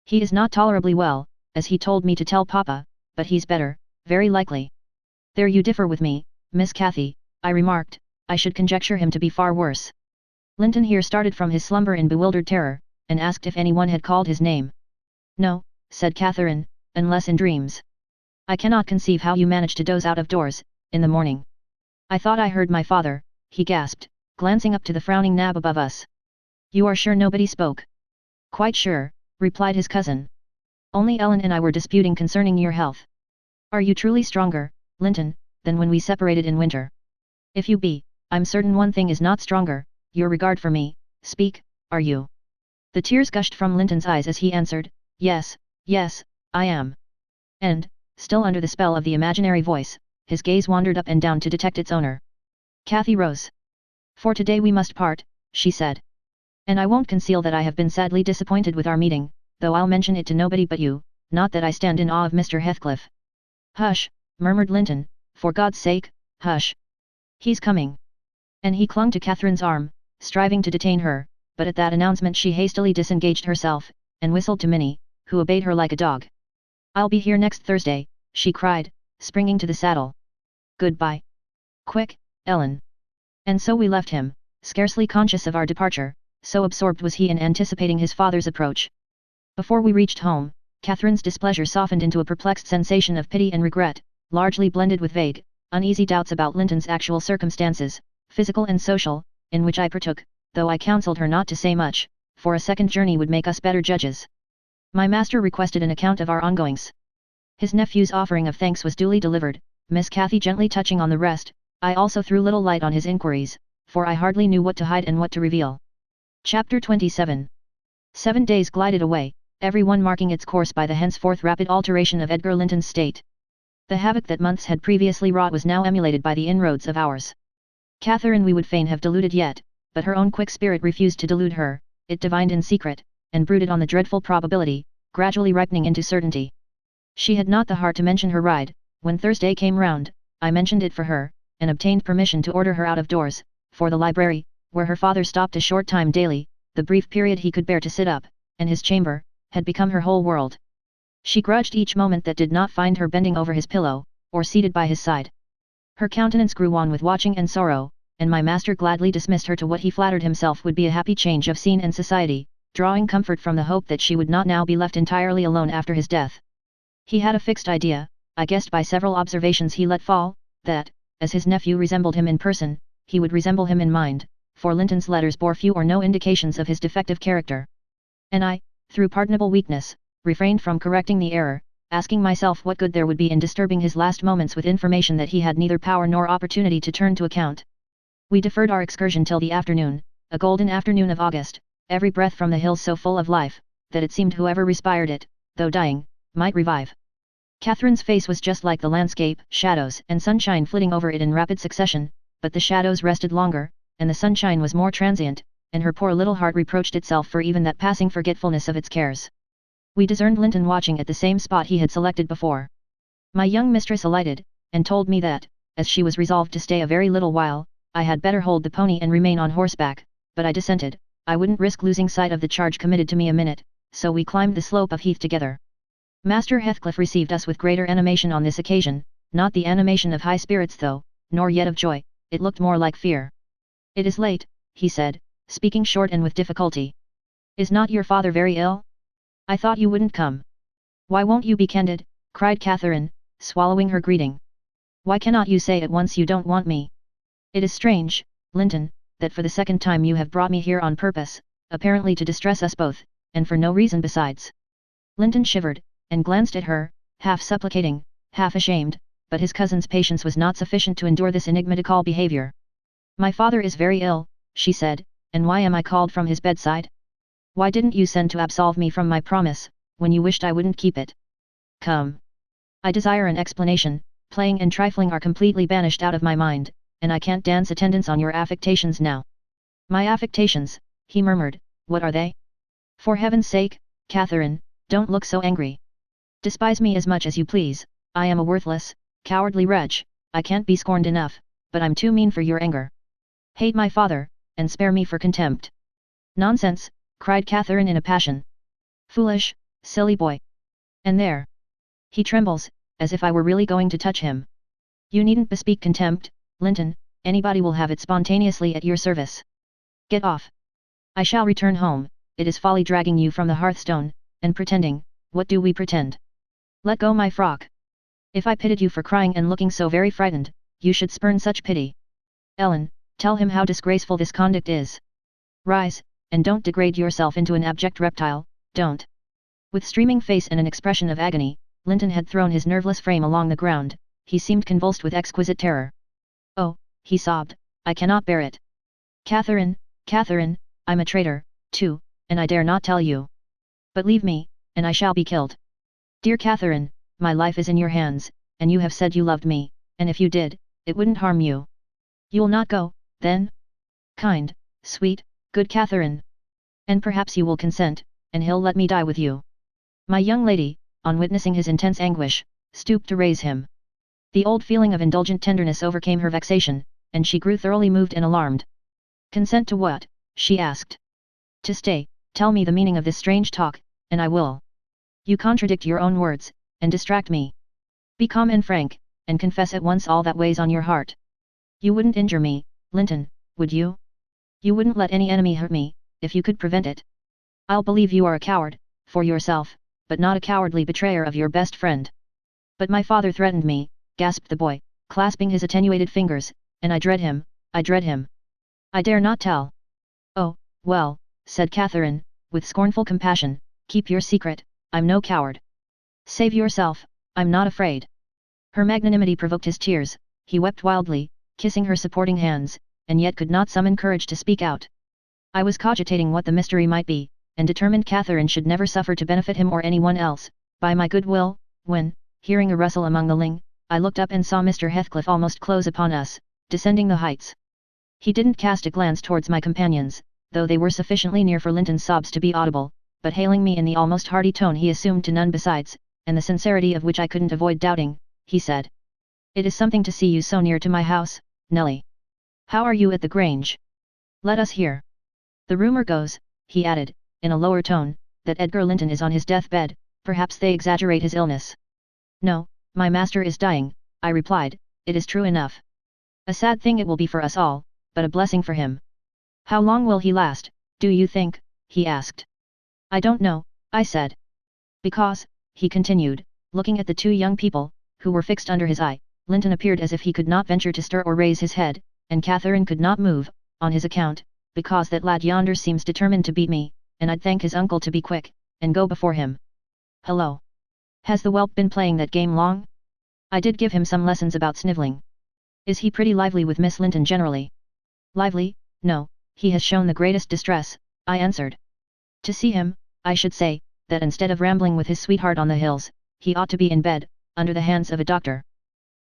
He is not tolerably well, as he told me to tell Papa, but he's better, very likely. There you differ with me, Miss Cathy, I remarked. I should conjecture him to be far worse. Linton here started from his slumber in bewildered terror, and asked if anyone had called his name. No, said Catherine, unless in dreams. I cannot conceive how you manage to doze out of doors, in the morning. I thought I heard my father, he gasped, glancing up to the frowning nab above us. You are sure nobody spoke? Quite sure, replied his cousin. Only Ellen and I were disputing concerning your health. Are you truly stronger, Linton, than when we separated in winter? If you be, I'm certain one thing is not stronger, your regard for me. Speak, are you? The tears gushed from Linton's eyes as he answered, yes, yes, I am. And, still under the spell of the imaginary voice, his gaze wandered up and down to detect its owner. Cathy rose. For today we must part, she said. And I won't conceal that I have been sadly disappointed with our meeting, though I'll mention it to nobody but you, not that I stand in awe of Mr. Heathcliff. Hush, murmured Linton, for God's sake, hush. He's coming. And he clung to Catherine's arm, striving to detain her, but at that announcement she hastily disengaged herself, and whistled to Minnie, who obeyed her like a dog. I'll be here next Thursday, she cried, springing to the saddle. Goodbye. Quick, Ellen. And so we left him, scarcely conscious of our departure, so absorbed was he in anticipating his father's approach. Before we reached home, Catherine's displeasure softened into a perplexed sensation of pity and regret, largely blended with vague, uneasy doubts about Linton's actual circumstances, physical and social, in which I partook, though I counselled her not to say much, for a second journey would make us better judges. My master requested an account of our ongoings. His nephew's offering of thanks was duly delivered, Miss Cathy gently touching on the rest. I also threw little light on his inquiries, for I hardly knew what to hide and what to reveal. Chapter 27. 7 days glided away, every one marking its course by the henceforth rapid alteration of Edgar Linton's state. The havoc that months had previously wrought was now emulated by the inroads of hours. Catherine we would fain have deluded yet, but her own quick spirit refused to delude her. It divined in secret, and brooded on the dreadful probability, gradually ripening into certainty. She had not the heart to mention her ride. When Thursday came round, I mentioned it for her, and obtained permission to order her out of doors, for the library, where her father stopped a short time daily, the brief period he could bear to sit up, and his chamber, had become her whole world. She grudged each moment that did not find her bending over his pillow, or seated by his side. Her countenance grew wan with watching and sorrow, and my master gladly dismissed her to what he flattered himself would be a happy change of scene and society, drawing comfort from the hope that she would not now be left entirely alone after his death. He had a fixed idea, I guessed by several observations he let fall, that, as his nephew resembled him in person, he would resemble him in mind, for Linton's letters bore few or no indications of his defective character. And I, through pardonable weakness, refrained from correcting the error, asking myself what good there would be in disturbing his last moments with information that he had neither power nor opportunity to turn to account. We deferred our excursion till the afternoon, a golden afternoon of August, every breath from the hills so full of life, that it seemed whoever respired it, though dying, might revive. Catherine's face was just like the landscape, shadows and sunshine flitting over it in rapid succession, but the shadows rested longer, and the sunshine was more transient, and her poor little heart reproached itself for even that passing forgetfulness of its cares. We discerned Linton watching at the same spot he had selected before. My young mistress alighted, and told me that, as she was resolved to stay a very little while, I had better hold the pony and remain on horseback, but I dissented. I wouldn't risk losing sight of the charge committed to me a minute, so we climbed the slope of heath together. Master Heathcliff received us with greater animation on this occasion, not the animation of high spirits though, nor yet of joy, it looked more like fear. "It is late," he said, speaking short and with difficulty. "Is not your father very ill? I thought you wouldn't come." "Why won't you be candid?" cried Catherine, swallowing her greeting. "Why cannot you say at once you don't want me? It is strange, Linton, that for the second time you have brought me here on purpose, apparently to distress us both, and for no reason besides." Linton shivered, and glanced at her, half supplicating, half ashamed, but his cousin's patience was not sufficient to endure this enigmatical behaviour. "My father is very ill," she said, "and why am I called from his bedside? Why didn't you send to absolve me from my promise, when you wished I wouldn't keep it? Come. I desire an explanation. Playing and trifling are completely banished out of my mind, and I can't dance attendance on your affectations now." "My affectations," he murmured, "what are they? For heaven's sake, Catherine, don't look so angry. Despise me as much as you please, I am a worthless, cowardly wretch, I can't be scorned enough, but I'm too mean for your anger. Hate my father, and spare me for contempt." "Nonsense," cried Catherine in a passion. "Foolish, silly boy. And there. He trembles, as if I were really going to touch him. You needn't bespeak contempt, Linton, anybody will have it spontaneously at your service. Get off. I shall return home. It is folly dragging you from the hearthstone, and pretending. What do we pretend? Let go my frock. If I pitied you for crying and looking so very frightened, you should spurn such pity. Ellen, tell him how disgraceful this conduct is. Rise, and don't degrade yourself into an abject reptile, don't." With streaming face and an expression of agony, Linton had thrown his nerveless frame along the ground. He seemed convulsed with exquisite terror. "Oh," he sobbed, "I cannot bear it. Catherine, Catherine, I'm a traitor, too, and I dare not tell you. But leave me, and I shall be killed. Dear Catherine, my life is in your hands, and you have said you loved me, and if you did, it wouldn't harm you. You'll not go, then? Kind, sweet, good Catherine. And perhaps you will consent, and he'll let me die with you." My young lady, on witnessing his intense anguish, stooped to raise him. The old feeling of indulgent tenderness overcame her vexation, and she grew thoroughly moved and alarmed. "Consent to what?" she asked. "To stay. Tell me the meaning of this strange talk, and I will. You contradict your own words, and distract me. Be calm and frank, and confess at once all that weighs on your heart. You wouldn't injure me, Linton, would you? You wouldn't let any enemy hurt me, if you could prevent it. I'll believe you are a coward, for yourself, but not a cowardly betrayer of your best friend." "But my father threatened me," gasped the boy, clasping his attenuated fingers, "and I dread him, I dread him. I dare not tell." "Oh, well," said Catherine, with scornful compassion, "keep your secret, I'm no coward. Save yourself, I'm not afraid." Her magnanimity provoked his tears, he wept wildly, kissing her supporting hands, and yet could not summon courage to speak out. I was cogitating what the mystery might be, and determined Catherine should never suffer to benefit him or anyone else, by my good will, when, hearing a rustle among the ling, I looked up and saw Mr. Heathcliff almost close upon us, descending the heights. He didn't cast a glance towards my companions, though they were sufficiently near for Linton's sobs to be audible, but hailing me in the almost hearty tone he assumed to none besides, and the sincerity of which I couldn't avoid doubting, he said: "It is something to see you so near to my house, Nelly. How are you at the Grange? Let us hear. The rumour goes," he added, in a lower tone, "that Edgar Linton is on his deathbed. Perhaps they exaggerate his illness." "No, my master is dying," I replied. "It is true enough. A sad thing it will be for us all, but a blessing for him." "How long will he last, do you think?" he asked. "I don't know," I said. "Because," he continued, looking at the two young people, who were fixed under his eye, "Linton appeared as if he could not venture to stir or raise his head, and Catherine could not move, on his account, because that lad yonder seems determined to beat me, and I'd thank his uncle to be quick, and go before him. Hello. Has the whelp been playing that game long? I did give him some lessons about snivelling. Is he pretty lively with Miss Linton generally? Lively? No, he has shown the greatest distress, I answered. To see him, I should say, that instead of rambling with his sweetheart on the hills, he ought to be in bed, under the hands of a doctor.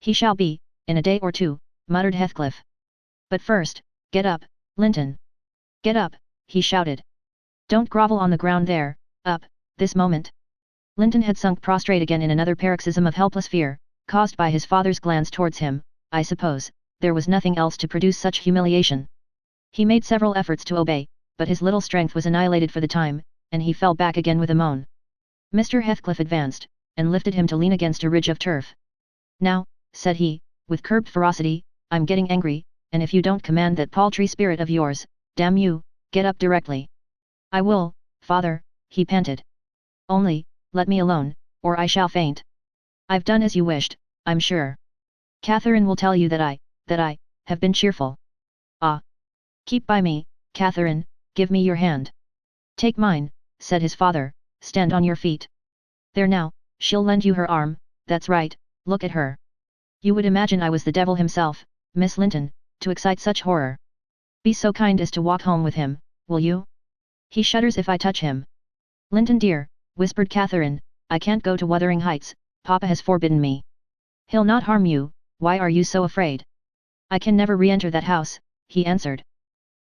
He shall be, in a day or two, muttered Heathcliff. But first, get up, Linton. Get up, he shouted. Don't grovel on the ground there, up, this moment. Linton had sunk prostrate again in another paroxysm of helpless fear, caused by his father's glance towards him. I suppose, there was nothing else to produce such humiliation. He made several efforts to obey, but his little strength was annihilated for the time, and he fell back again with a moan. Mr. Heathcliff advanced, and lifted him to lean against a ridge of turf. Now, said he, with curbed ferocity, I'm getting angry, and if you don't command that paltry spirit of yours, damn you, get up directly. I will, father, he panted. Only, let me alone, or I shall faint. I've done as you wished, I'm sure. Catherine will tell you that I have been cheerful. Ah! Keep by me, Catherine, give me your hand. Take mine, said his father, stand on your feet. There now, she'll lend you her arm, that's right, look at her. You would imagine I was the devil himself, Miss Linton, to excite such horror. Be so kind as to walk home with him, will you? He shudders if I touch him. Linton dear, whispered Catherine, I can't go to Wuthering Heights, Papa has forbidden me. He'll not harm you, why are you so afraid? I can never re-enter that house, he answered.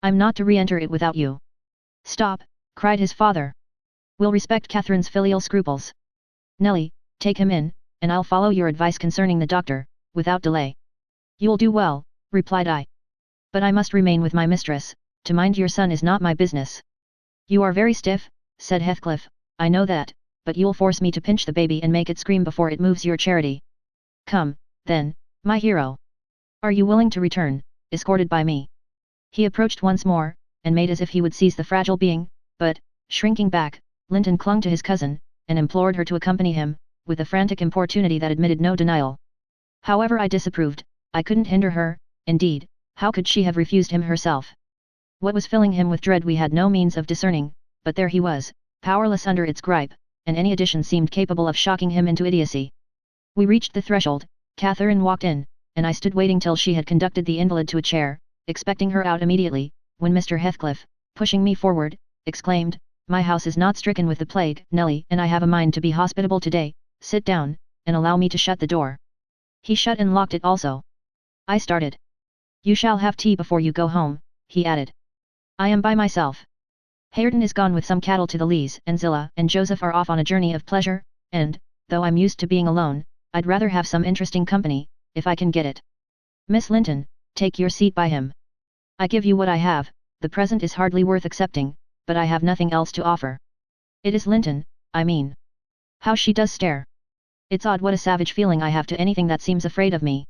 I'm not to re-enter it without you. Stop, cried his father. We'll respect Catherine's filial scruples. Nelly, take him in, and I'll follow your advice concerning the doctor, without delay. You'll do well, replied I. But I must remain with my mistress, to mind your son is not my business. You are very stiff, said Heathcliff, I know that, but you'll force me to pinch the baby and make it scream before it moves your charity. Come, then, my hero. Are you willing to return, escorted by me? He approached once more, and made as if he would seize the fragile being, but, shrinking back, Linton clung to his cousin, and implored her to accompany him, with a frantic importunity that admitted no denial. However I disapproved, I couldn't hinder her, indeed, how could she have refused him herself? What was filling him with dread we had no means of discerning, but there he was, powerless under its gripe, and any addition seemed capable of shocking him into idiocy. We reached the threshold, Catherine walked in, and I stood waiting till she had conducted the invalid to a chair, expecting her out immediately, when Mr. Heathcliff, pushing me forward, exclaimed, My house is not stricken with the plague, Nelly, and I have a mind to be hospitable today, sit down, and allow me to shut the door. He shut and locked it also. I started. You shall have tea before you go home, he added. I am by myself. Hareton is gone with some cattle to the Leas, and Zillah and Joseph are off on a journey of pleasure, and, though I'm used to being alone, I'd rather have some interesting company, if I can get it. Miss Linton, take your seat by him. I give you what I have, the present is hardly worth accepting, but I have nothing else to offer. It is Linton, I mean. How she does stare. It's odd what a savage feeling I have to anything that seems afraid of me.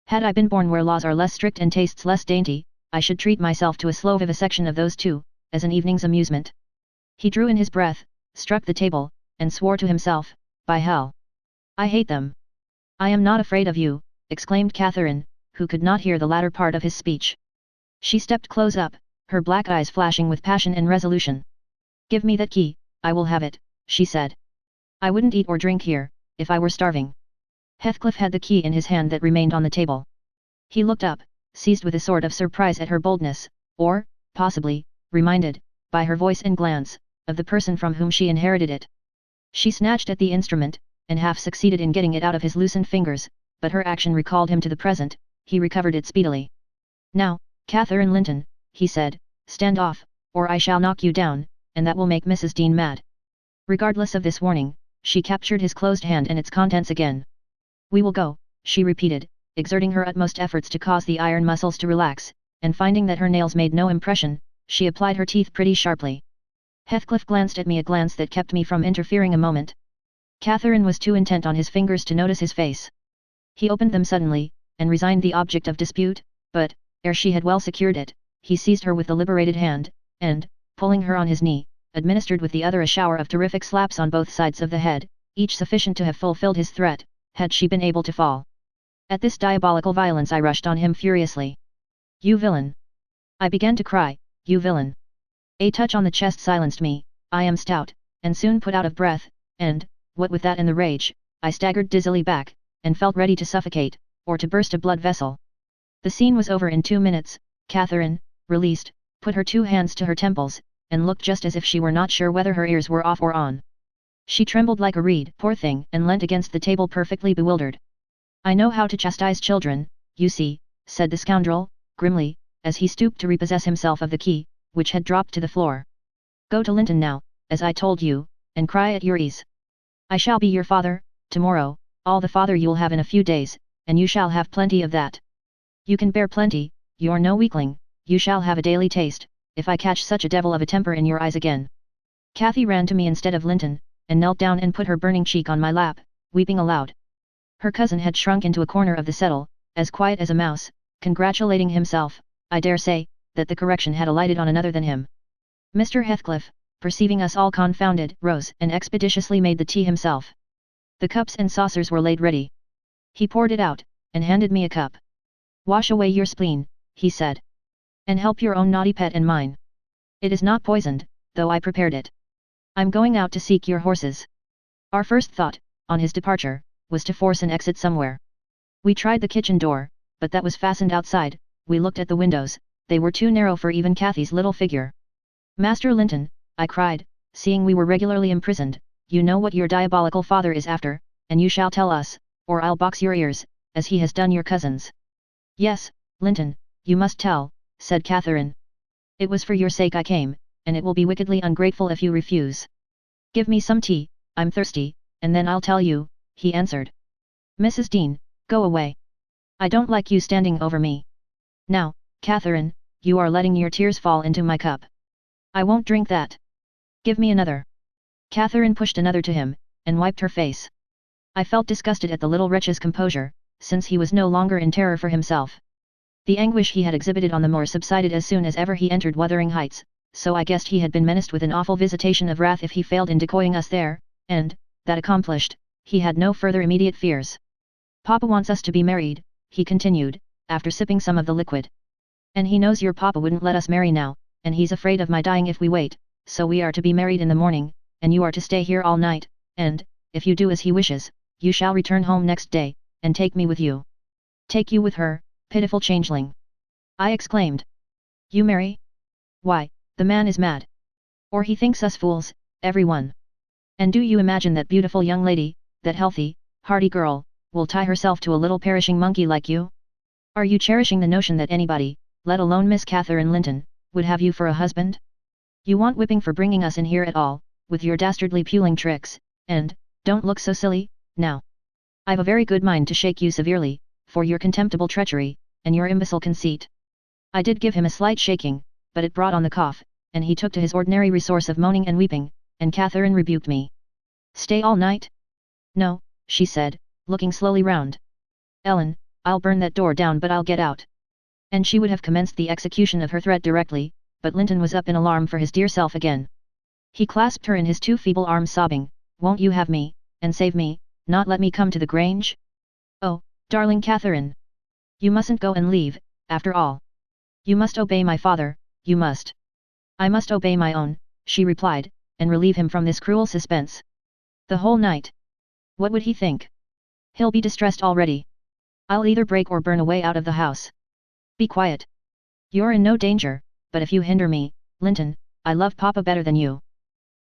Had I been born where laws are less strict and tastes less dainty, I should treat myself to a slow vivisection of those two, as an evening's amusement. He drew in his breath, struck the table, and swore to himself, by hell. I hate them. I am not afraid of you, exclaimed Catherine, who could not hear the latter part of his speech. She stepped close up, her black eyes flashing with passion and resolution. Give me that key, I will have it, she said. I wouldn't eat or drink here, if I were starving. Heathcliff had the key in his hand that remained on the table. He looked up, seized with a sort of surprise at her boldness, or, possibly, reminded, by her voice and glance, of the person from whom she inherited it. She snatched at the instrument, and half succeeded in getting it out of his loosened fingers, but her action recalled him to the present, he recovered it speedily. Now, Catherine Linton, he said, stand off, or I shall knock you down, and that will make Mrs. Dean mad. Regardless of this warning, she captured his closed hand and its contents again. We will go, she repeated, exerting her utmost efforts to cause the iron muscles to relax, and finding that her nails made no impression, she applied her teeth pretty sharply. Heathcliff glanced at me a glance that kept me from interfering a moment. Catherine was too intent on his fingers to notice his face. He opened them suddenly, and resigned the object of dispute, but, ere she had well secured it, he seized her with the liberated hand, and, pulling her on his knee, administered with the other a shower of terrific slaps on both sides of the head, each sufficient to have fulfilled his threat, had she been able to fall. At this diabolical violence I rushed on him furiously. You villain! I began to cry, you villain. A touch on the chest silenced me. I am stout, and soon put out of breath, and, what with that and the rage, I staggered dizzily back, and felt ready to suffocate, or to burst a blood vessel. The scene was over in 2 minutes. Catherine, released, put her 2 hands to her temples, and looked just as if she were not sure whether her ears were off or on. She trembled like a reed, poor thing, and leant against the table perfectly bewildered. I know how to chastise children, you see, said the scoundrel, grimly, as he stooped to repossess himself of the key, which had dropped to the floor. Go to Linton now, as I told you, and cry at your ease. I shall be your father, tomorrow, all the father you'll have in a few days, and you shall have plenty of that. You can bear plenty, you're no weakling, you shall have a daily taste, if I catch such a devil of a temper in your eyes again. Cathy ran to me instead of Linton, and knelt down and put her burning cheek on my lap, weeping aloud. Her cousin had shrunk into a corner of the settle, as quiet as a mouse, congratulating himself, I dare say, that the correction had alighted on another than him. Mr. Heathcliff, perceiving us all confounded, rose and expeditiously made the tea himself. The cups and saucers were laid ready. He poured it out, and handed me a cup. Wash away your spleen, he said. And help your own naughty pet and mine. It is not poisoned, though I prepared it. I'm going out to seek your horses. Our first thought, on his departure, was to force an exit somewhere. We tried the kitchen door, but that was fastened outside. We looked at the windows, they were too narrow for even Cathy's little figure. Master Linton, I cried, seeing we were regularly imprisoned, you know what your diabolical father is after, and you shall tell us, or I'll box your ears, as he has done your cousins. Yes, Linton, you must tell, said Catherine. It was for your sake I came, and it will be wickedly ungrateful if you refuse. Give me some tea, I'm thirsty, and then I'll tell you, he answered. Mrs. Dean, go away. I don't like you standing over me. Now, Catherine, you are letting your tears fall into my cup. I won't drink that. Give me another. Catherine pushed another to him, and wiped her face. I felt disgusted at the little wretch's composure, since he was no longer in terror for himself. The anguish he had exhibited on the moor subsided as soon as ever he entered Wuthering Heights, so I guessed he had been menaced with an awful visitation of wrath if he failed in decoying us there, and, that accomplished, he had no further immediate fears. Papa wants us to be married, he continued, after sipping some of the liquid. And he knows your papa wouldn't let us marry now, and he's afraid of my dying if we wait, so we are to be married in the morning, and you are to stay here all night, and, if you do as he wishes, you shall return home next day, and take me with you. Take you with her, pitiful changeling! I exclaimed. You marry? Why, the man is mad. Or he thinks us fools, everyone. And do you imagine that beautiful young lady, that healthy, hearty girl, will tie herself to a little perishing monkey like you? Are you cherishing the notion that anybody, let alone Miss Catherine Linton, would have you for a husband? You want whipping for bringing us in here at all, with your dastardly puling tricks, and, don't look so silly, now. I've a very good mind to shake you severely, for your contemptible treachery, and your imbecile conceit. I did give him a slight shaking, but it brought on the cough, and he took to his ordinary resource of moaning and weeping, and Catherine rebuked me. Stay all night? No, she said, looking slowly round. Ellen, I'll burn that door down but I'll get out. And she would have commenced the execution of her threat directly, but Linton was up in alarm for his dear self again. He clasped her in his 2 feeble arms sobbing, won't you have me, and save me, not let me come to the Grange? Oh, darling Catherine! You mustn't go and leave, after all. You must obey my father, you must. I must obey my own, she replied, and relieve him from this cruel suspense. The whole night. What would he think? He'll be distressed already. I'll either break or burn away out of the house. Be quiet. You're in no danger, but if you hinder me, Linton, I love Papa better than you.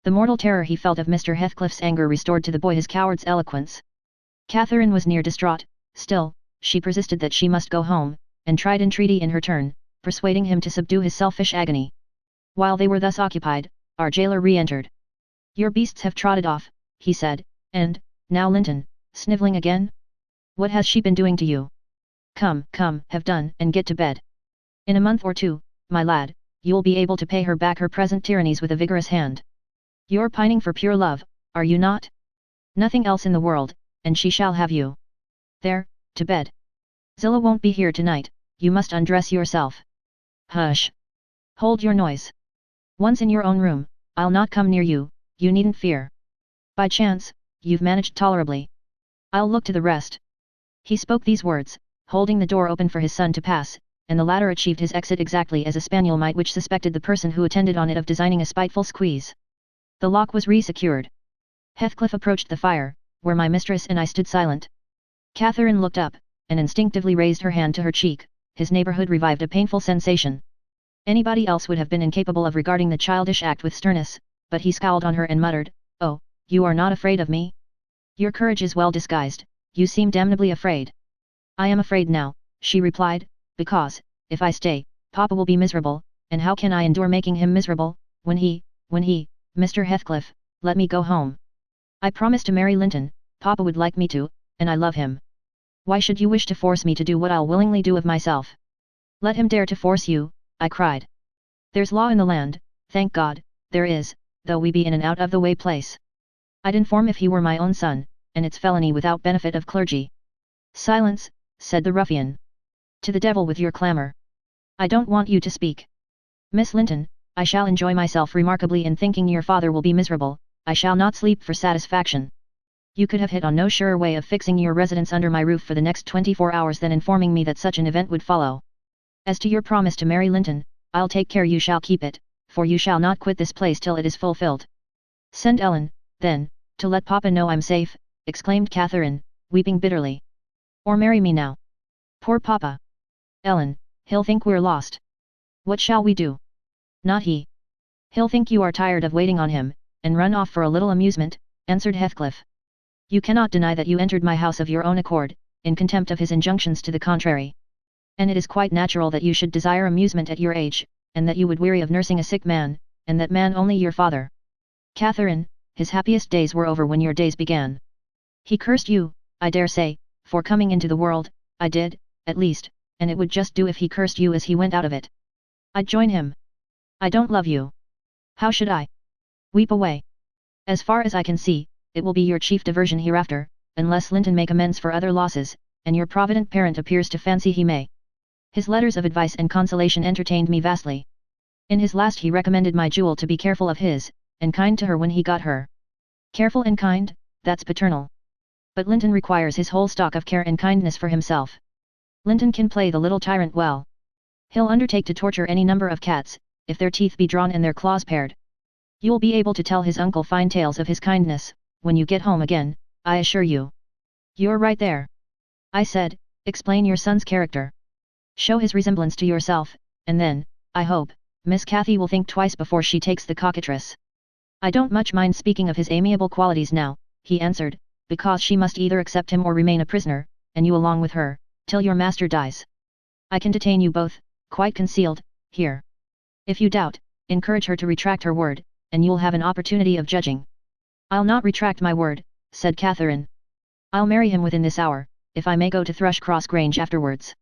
The mortal terror he felt of Mr. Heathcliff's anger restored to the boy his coward's eloquence. Catherine was near distraught, still, she persisted that she must go home, and tried entreaty in her turn, persuading him to subdue his selfish agony. While they were thus occupied, our jailer re-entered. Your beasts have trotted off, he said, and, now Linton, snivelling again? What has she been doing to you? Come, come, have done, and get to bed. In a month or two, my lad, you'll be able to pay her back her present tyrannies with a vigorous hand. You're pining for pure love, are you not? Nothing else in the world, and she shall have you. There, to bed. Zillah won't be here tonight, you must undress yourself. Hush! Hold your noise. Once in your own room, I'll not come near you, you needn't fear. By chance, you've managed tolerably. I'll look to the rest. He spoke these words, holding the door open for his son to pass, and the latter achieved his exit exactly as a spaniel might which suspected the person who attended on it of designing a spiteful squeeze. The lock was re-secured. Heathcliff approached the fire, where my mistress and I stood silent. Catherine looked up, and instinctively raised her hand to her cheek. His neighborhood revived a painful sensation. Anybody else would have been incapable of regarding the childish act with sternness, but he scowled on her and muttered, "Oh, you are not afraid of me? Your courage is well disguised, you seem damnably afraid." "I am afraid now," she replied, "because, if I stay, Papa will be miserable, and how can I endure making him miserable, when he, Mr. Heathcliff, let me go home. I promised to marry Linton, Papa would like me to, and I love him. Why should you wish to force me to do what I'll willingly do of myself?" "Let him dare to force you," I cried. "There's law in the land, thank God, there is, though we be in an out-of-the-way place. I'd inform if he were my own son, and it's felony without benefit of clergy." "Silence," said the ruffian. "To the devil with your clamour. I don't want you to speak. Miss Linton, I shall enjoy myself remarkably in thinking your father will be miserable. I shall not sleep for satisfaction. You could have hit on no surer way of fixing your residence under my roof for the next 24 hours than informing me that such an event would follow. As to your promise to marry Linton, I'll take care you shall keep it, for you shall not quit this place till it is fulfilled." "Send Ellen, then, to let Papa know I'm safe," exclaimed Catherine, weeping bitterly. "Or marry me now. Poor Papa! Ellen, he'll think we're lost." "What shall we do?" "Not he. He'll think you are tired of waiting on him, and run off for a little amusement," answered Heathcliff. "You cannot deny that you entered my house of your own accord, in contempt of his injunctions to the contrary. And it is quite natural that you should desire amusement at your age, and that you would weary of nursing a sick man, and that man only your father. Catherine, his happiest days were over when your days began. He cursed you, I dare say, for coming into the world. I did, at least, and it would just do if he cursed you as he went out of it. I'd join him. I don't love you. How should I? Weep away. As far as I can see, it will be your chief diversion hereafter, unless Linton make amends for other losses, and your provident parent appears to fancy he may. His letters of advice and consolation entertained me vastly. In his last he recommended my jewel to be careful of his, and kind to her when he got her. Careful and kind, that's paternal. But Linton requires his whole stock of care and kindness for himself. Linton can play the little tyrant well. He'll undertake to torture any number of cats, if their teeth be drawn and their claws pared. You'll be able to tell his uncle fine tales of his kindness, when you get home again, I assure you." "You're right there," I said. "Explain your son's character. Show his resemblance to yourself, and then, I hope, Miss Cathy will think twice before she takes the cockatrice." "I don't much mind speaking of his amiable qualities now," he answered, "because she must either accept him or remain a prisoner, and you along with her, till your master dies. I can detain you both, quite concealed, here. If you doubt, encourage her to retract her word, and you'll have an opportunity of judging." "I'll not retract my word," said Catherine. "I'll marry him within this hour, if I may go to Thrushcross Grange afterwards."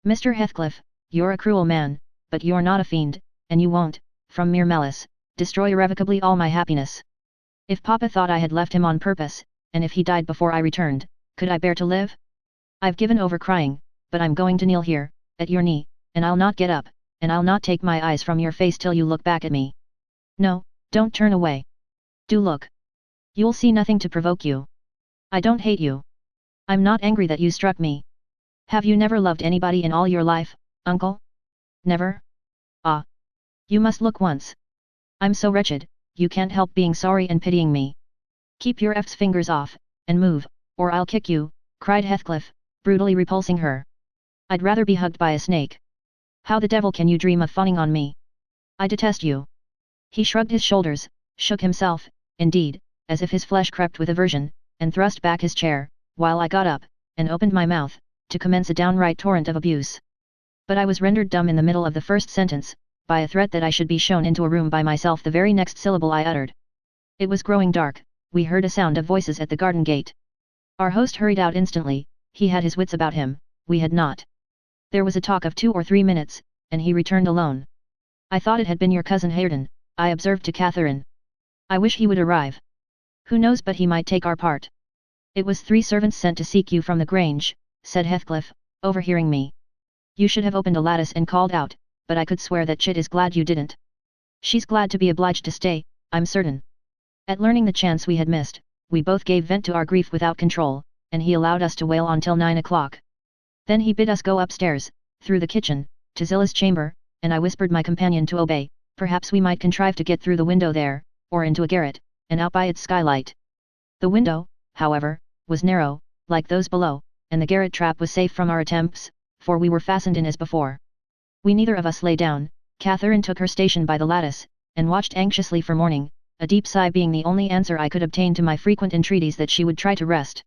"Mr. Heathcliff, you're a cruel man, but you're not a fiend, and you won't, from mere malice, destroy irrevocably all my happiness. If Papa thought I had left him on purpose, and if he died before I returned, could I bear to live? I've given over crying, but I'm going to kneel here, at your knee, and I'll not get up, and I'll not take my eyes from your face till you look back at me. No, don't turn away. Do look. You'll see nothing to provoke you. I don't hate you. I'm not angry that you struck me. Have you never loved anybody in all your life, uncle? Never? Ah. You must look once. I'm so wretched, you can't help being sorry and pitying me. Keep your F's fingers off, and move, or I'll kick you," cried Heathcliff, brutally repulsing her. "I'd rather be hugged by a snake. How the devil can you dream of fawning on me? I detest you." He shrugged his shoulders, shook himself, indeed, as if his flesh crept with aversion, and thrust back his chair, while I got up, and opened my mouth, to commence a downright torrent of abuse. But I was rendered dumb in the middle of the first sentence, by a threat that I should be shown into a room by myself the very next syllable I uttered. It was growing dark, we heard a sound of voices at the garden gate. Our host hurried out instantly. He had his wits about him, we had not. There was a talk of 2 or 3 minutes, and he returned alone. "I thought it had been your cousin Hareton," I observed to Catherine. "I wish he would arrive. Who knows but he might take our part." "It was 3 servants sent to seek you from the Grange," said Heathcliff, overhearing me. "You should have opened a lattice and called out, but I could swear that Chit is glad you didn't. She's glad to be obliged to stay, I'm certain." At learning the chance we had missed, we both gave vent to our grief without control, and he allowed us to wail on till 9 o'clock. Then he bid us go upstairs, through the kitchen, to Zilla's chamber, and I whispered my companion to obey. Perhaps we might contrive to get through the window there, or into a garret, and out by its skylight. The window, however, was narrow, like those below, and the garret trap was safe from our attempts, for we were fastened in as before. We neither of us lay down. Catherine took her station by the lattice, and watched anxiously for morning, a deep sigh being the only answer I could obtain to my frequent entreaties that she would try to rest.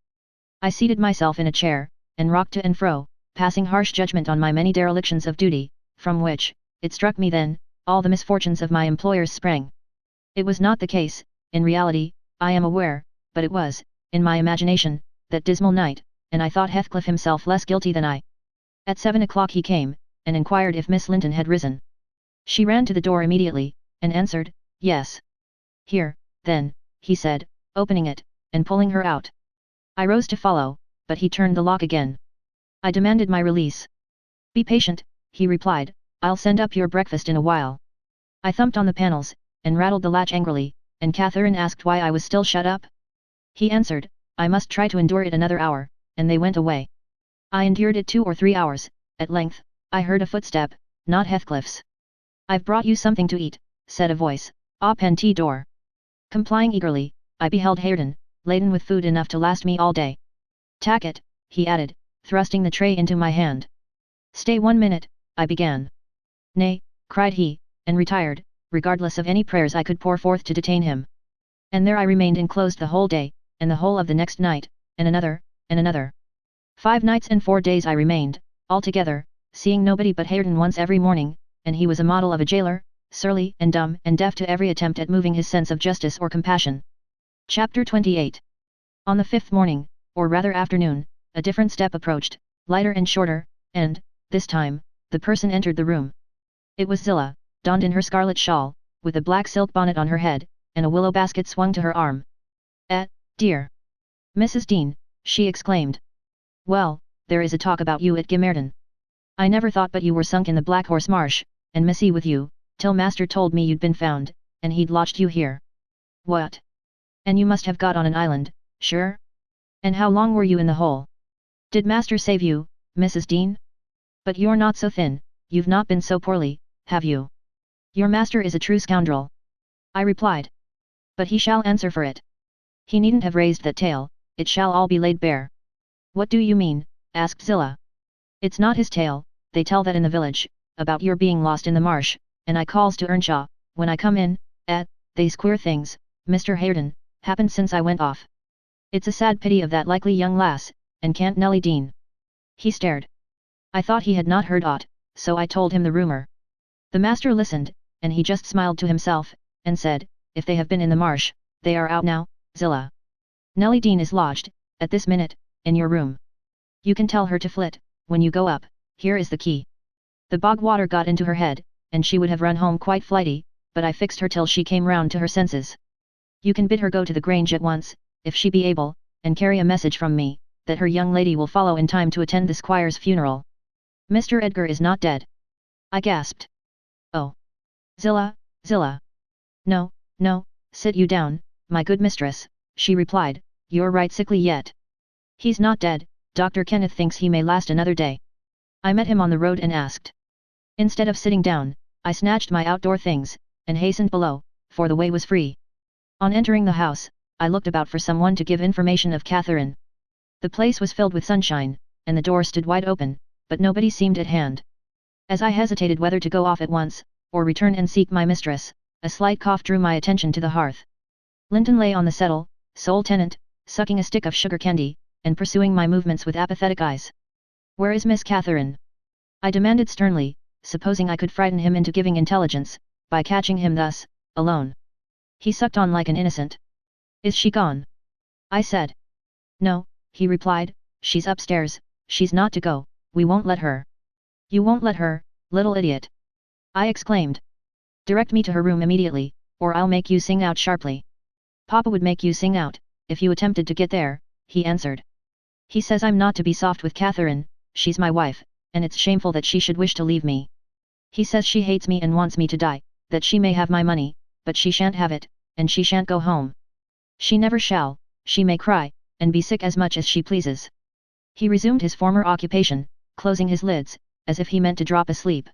I seated myself in a chair, and rocked to and fro, passing harsh judgment on my many derelictions of duty, from which, it struck me then, all the misfortunes of my employers sprang. It was not the case, in reality, I am aware, but it was, in my imagination, that dismal night, and I thought Heathcliff himself less guilty than I. At 7 o'clock he came, and inquired if Miss Linton had risen. She ran to the door immediately, and answered, yes. Here, then, he said, opening it, and pulling her out. I rose to follow, but he turned the lock again. I demanded my release. Be patient, he replied, I'll send up your breakfast in a while. I thumped on the panels, and rattled the latch angrily, and Catherine asked why I was still shut up. He answered, I must try to endure it another hour, and they went away. I endured it 2 or 3 hours. At length, I heard a footstep, not Heathcliff's. I've brought you something to eat, said a voice, open tea door. Complying eagerly, I beheld Hareton, laden with food enough to last me all day. Tack it, he added, thrusting the tray into my hand. Stay 1 minute, I began. Nay, cried he, and retired, regardless of any prayers I could pour forth to detain him. And there I remained enclosed the whole day, and the whole of the next night, and another, and another. 5 nights and 4 days I remained, altogether, seeing nobody but Hareton once every morning, and he was a model of a jailer, surly and dumb and deaf to every attempt at moving his sense of justice or compassion. Chapter 28. On the 5th morning, or rather afternoon, a different step approached, lighter and shorter, and, this time, the person entered the room. It was Zilla, donned in her scarlet shawl, with a black silk bonnet on her head, and a willow basket swung to her arm. Dear Mrs. Dean, she exclaimed. Well, there is a talk about you at Gimmerton. I never thought but you were sunk in the Black Horse Marsh, and missy with you, till master told me you'd been found, and he'd lodged you here. What? And you must have got on an island, sure? And how long were you in the hole? Did master save you, Mrs. Dean? But you're not so thin, you've not been so poorly, have you? Your master is a true scoundrel. I replied. But he shall answer for it. He needn't have raised that tale, it shall all be laid bare. What do you mean? Asked Zilla. It's not his tale, they tell that in the village, about your being lost in the marsh, and I calls to Earnshaw, when I come in, they's queer things, Mr. Hareton, happened since I went off. It's a sad pity of that likely young lass, and can't Nelly Dean. He stared. I thought he had not heard aught, so I told him the rumour. The master listened, and he just smiled to himself, and said, if they have been in the marsh, they are out now, Zilla. Nelly Dean is lodged, at this minute, in your room. You can tell her to flit, when you go up, here is the key. The bog water got into her head, and she would have run home quite flighty, but I fixed her till she came round to her senses. You can bid her go to the Grange at once, if she be able, and carry a message from me, that her young lady will follow in time to attend the squire's funeral. Mr. Edgar is not dead. I gasped. Oh. Zilla, Zilla. No, no, sit you down, my good mistress, she replied, you're right sickly yet. He's not dead, Dr. Kenneth thinks he may last another day. I met him on the road and asked. Instead of sitting down, I snatched my outdoor things, and hastened below, for the way was free. On entering the house, I looked about for someone to give information of Catherine. The place was filled with sunshine, and the door stood wide open, but nobody seemed at hand. As I hesitated whether to go off at once, or return and seek my mistress, a slight cough drew my attention to the hearth. Linton lay on the settle, sole tenant, sucking a stick of sugar candy, and pursuing my movements with apathetic eyes. Where is Miss Catherine? I demanded sternly, supposing I could frighten him into giving intelligence, by catching him thus, alone. He sucked on like an innocent. Is she gone? I said. No, he replied, she's upstairs, she's not to go, we won't let her. You won't let her, little idiot? I exclaimed. Direct me to her room immediately, or I'll make you sing out sharply. Papa would make you sing out, if you attempted to get there, he answered. He says I'm not to be soft with Catherine, she's my wife, and it's shameful that she should wish to leave me. He says she hates me and wants me to die, that she may have my money, but she shan't have it, and she shan't go home. She never shall, she may cry, and be sick as much as she pleases. He resumed his former occupation, closing his lids, as if he meant to drop asleep.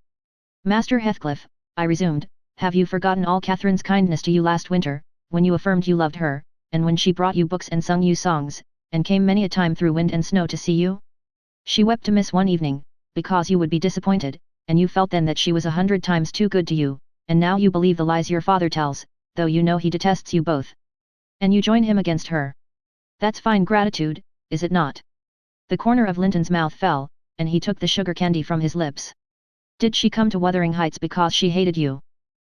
Master Heathcliff, I resumed, have you forgotten all Catherine's kindness to you last winter, when you affirmed you loved her, and when she brought you books and sung you songs, and came many a time through wind and snow to see you? She wept to miss one evening, because you would be disappointed, and you felt then that she was 100 times too good to you, and now you believe the lies your father tells, though you know he detests you both. And you join him against her. That's fine gratitude, is it not? The corner of Linton's mouth fell, and he took the sugar candy from his lips. Did she come to Wuthering Heights because she hated you?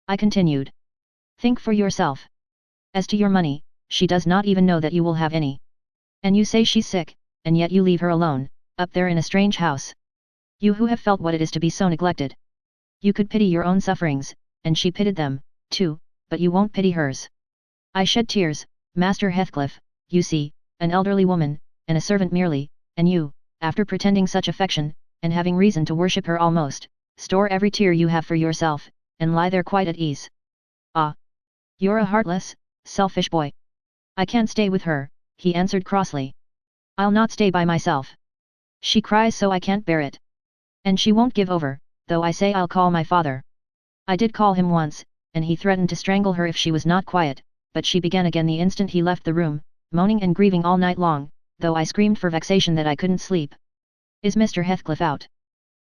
I continued. Think for yourself. As to your money, she does not even know that you will have any. And you say she's sick, and yet you leave her alone, up there in a strange house. You who have felt what it is to be so neglected. You could pity your own sufferings, and she pitied them, too, but you won't pity hers. I shed tears, Master Heathcliff, you see, an elderly woman, and a servant merely, and you, after pretending such affection, and having reason to worship her almost, store every tear you have for yourself, and lie there quite at ease. Ah! You're a heartless, selfish boy. I can't stay with her, he answered crossly. I'll not stay by myself. She cries so I can't bear it. And she won't give over, though I say I'll call my father. I did call him once, and he threatened to strangle her if she was not quiet, but she began again the instant he left the room, moaning and grieving all night long, though I screamed for vexation that I couldn't sleep. Is Mr. Heathcliff out?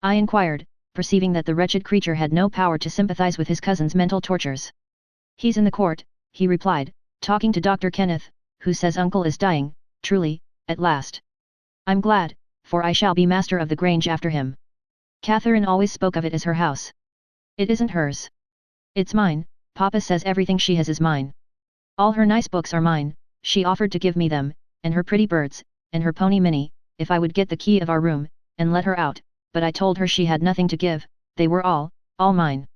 I inquired, perceiving that the wretched creature had no power to sympathize with his cousin's mental tortures. He's in the court, he replied, talking to Dr. Kenneth, who says uncle is dying, truly, at last. I'm glad, for I shall be master of the Grange after him. Catherine always spoke of it as her house. It isn't hers. It's mine, Papa says everything she has is mine. All her nice books are mine, she offered to give me them, and her pretty birds, and her pony Minnie, if I would get the key of our room, and let her out, but I told her she had nothing to give, they were all mine.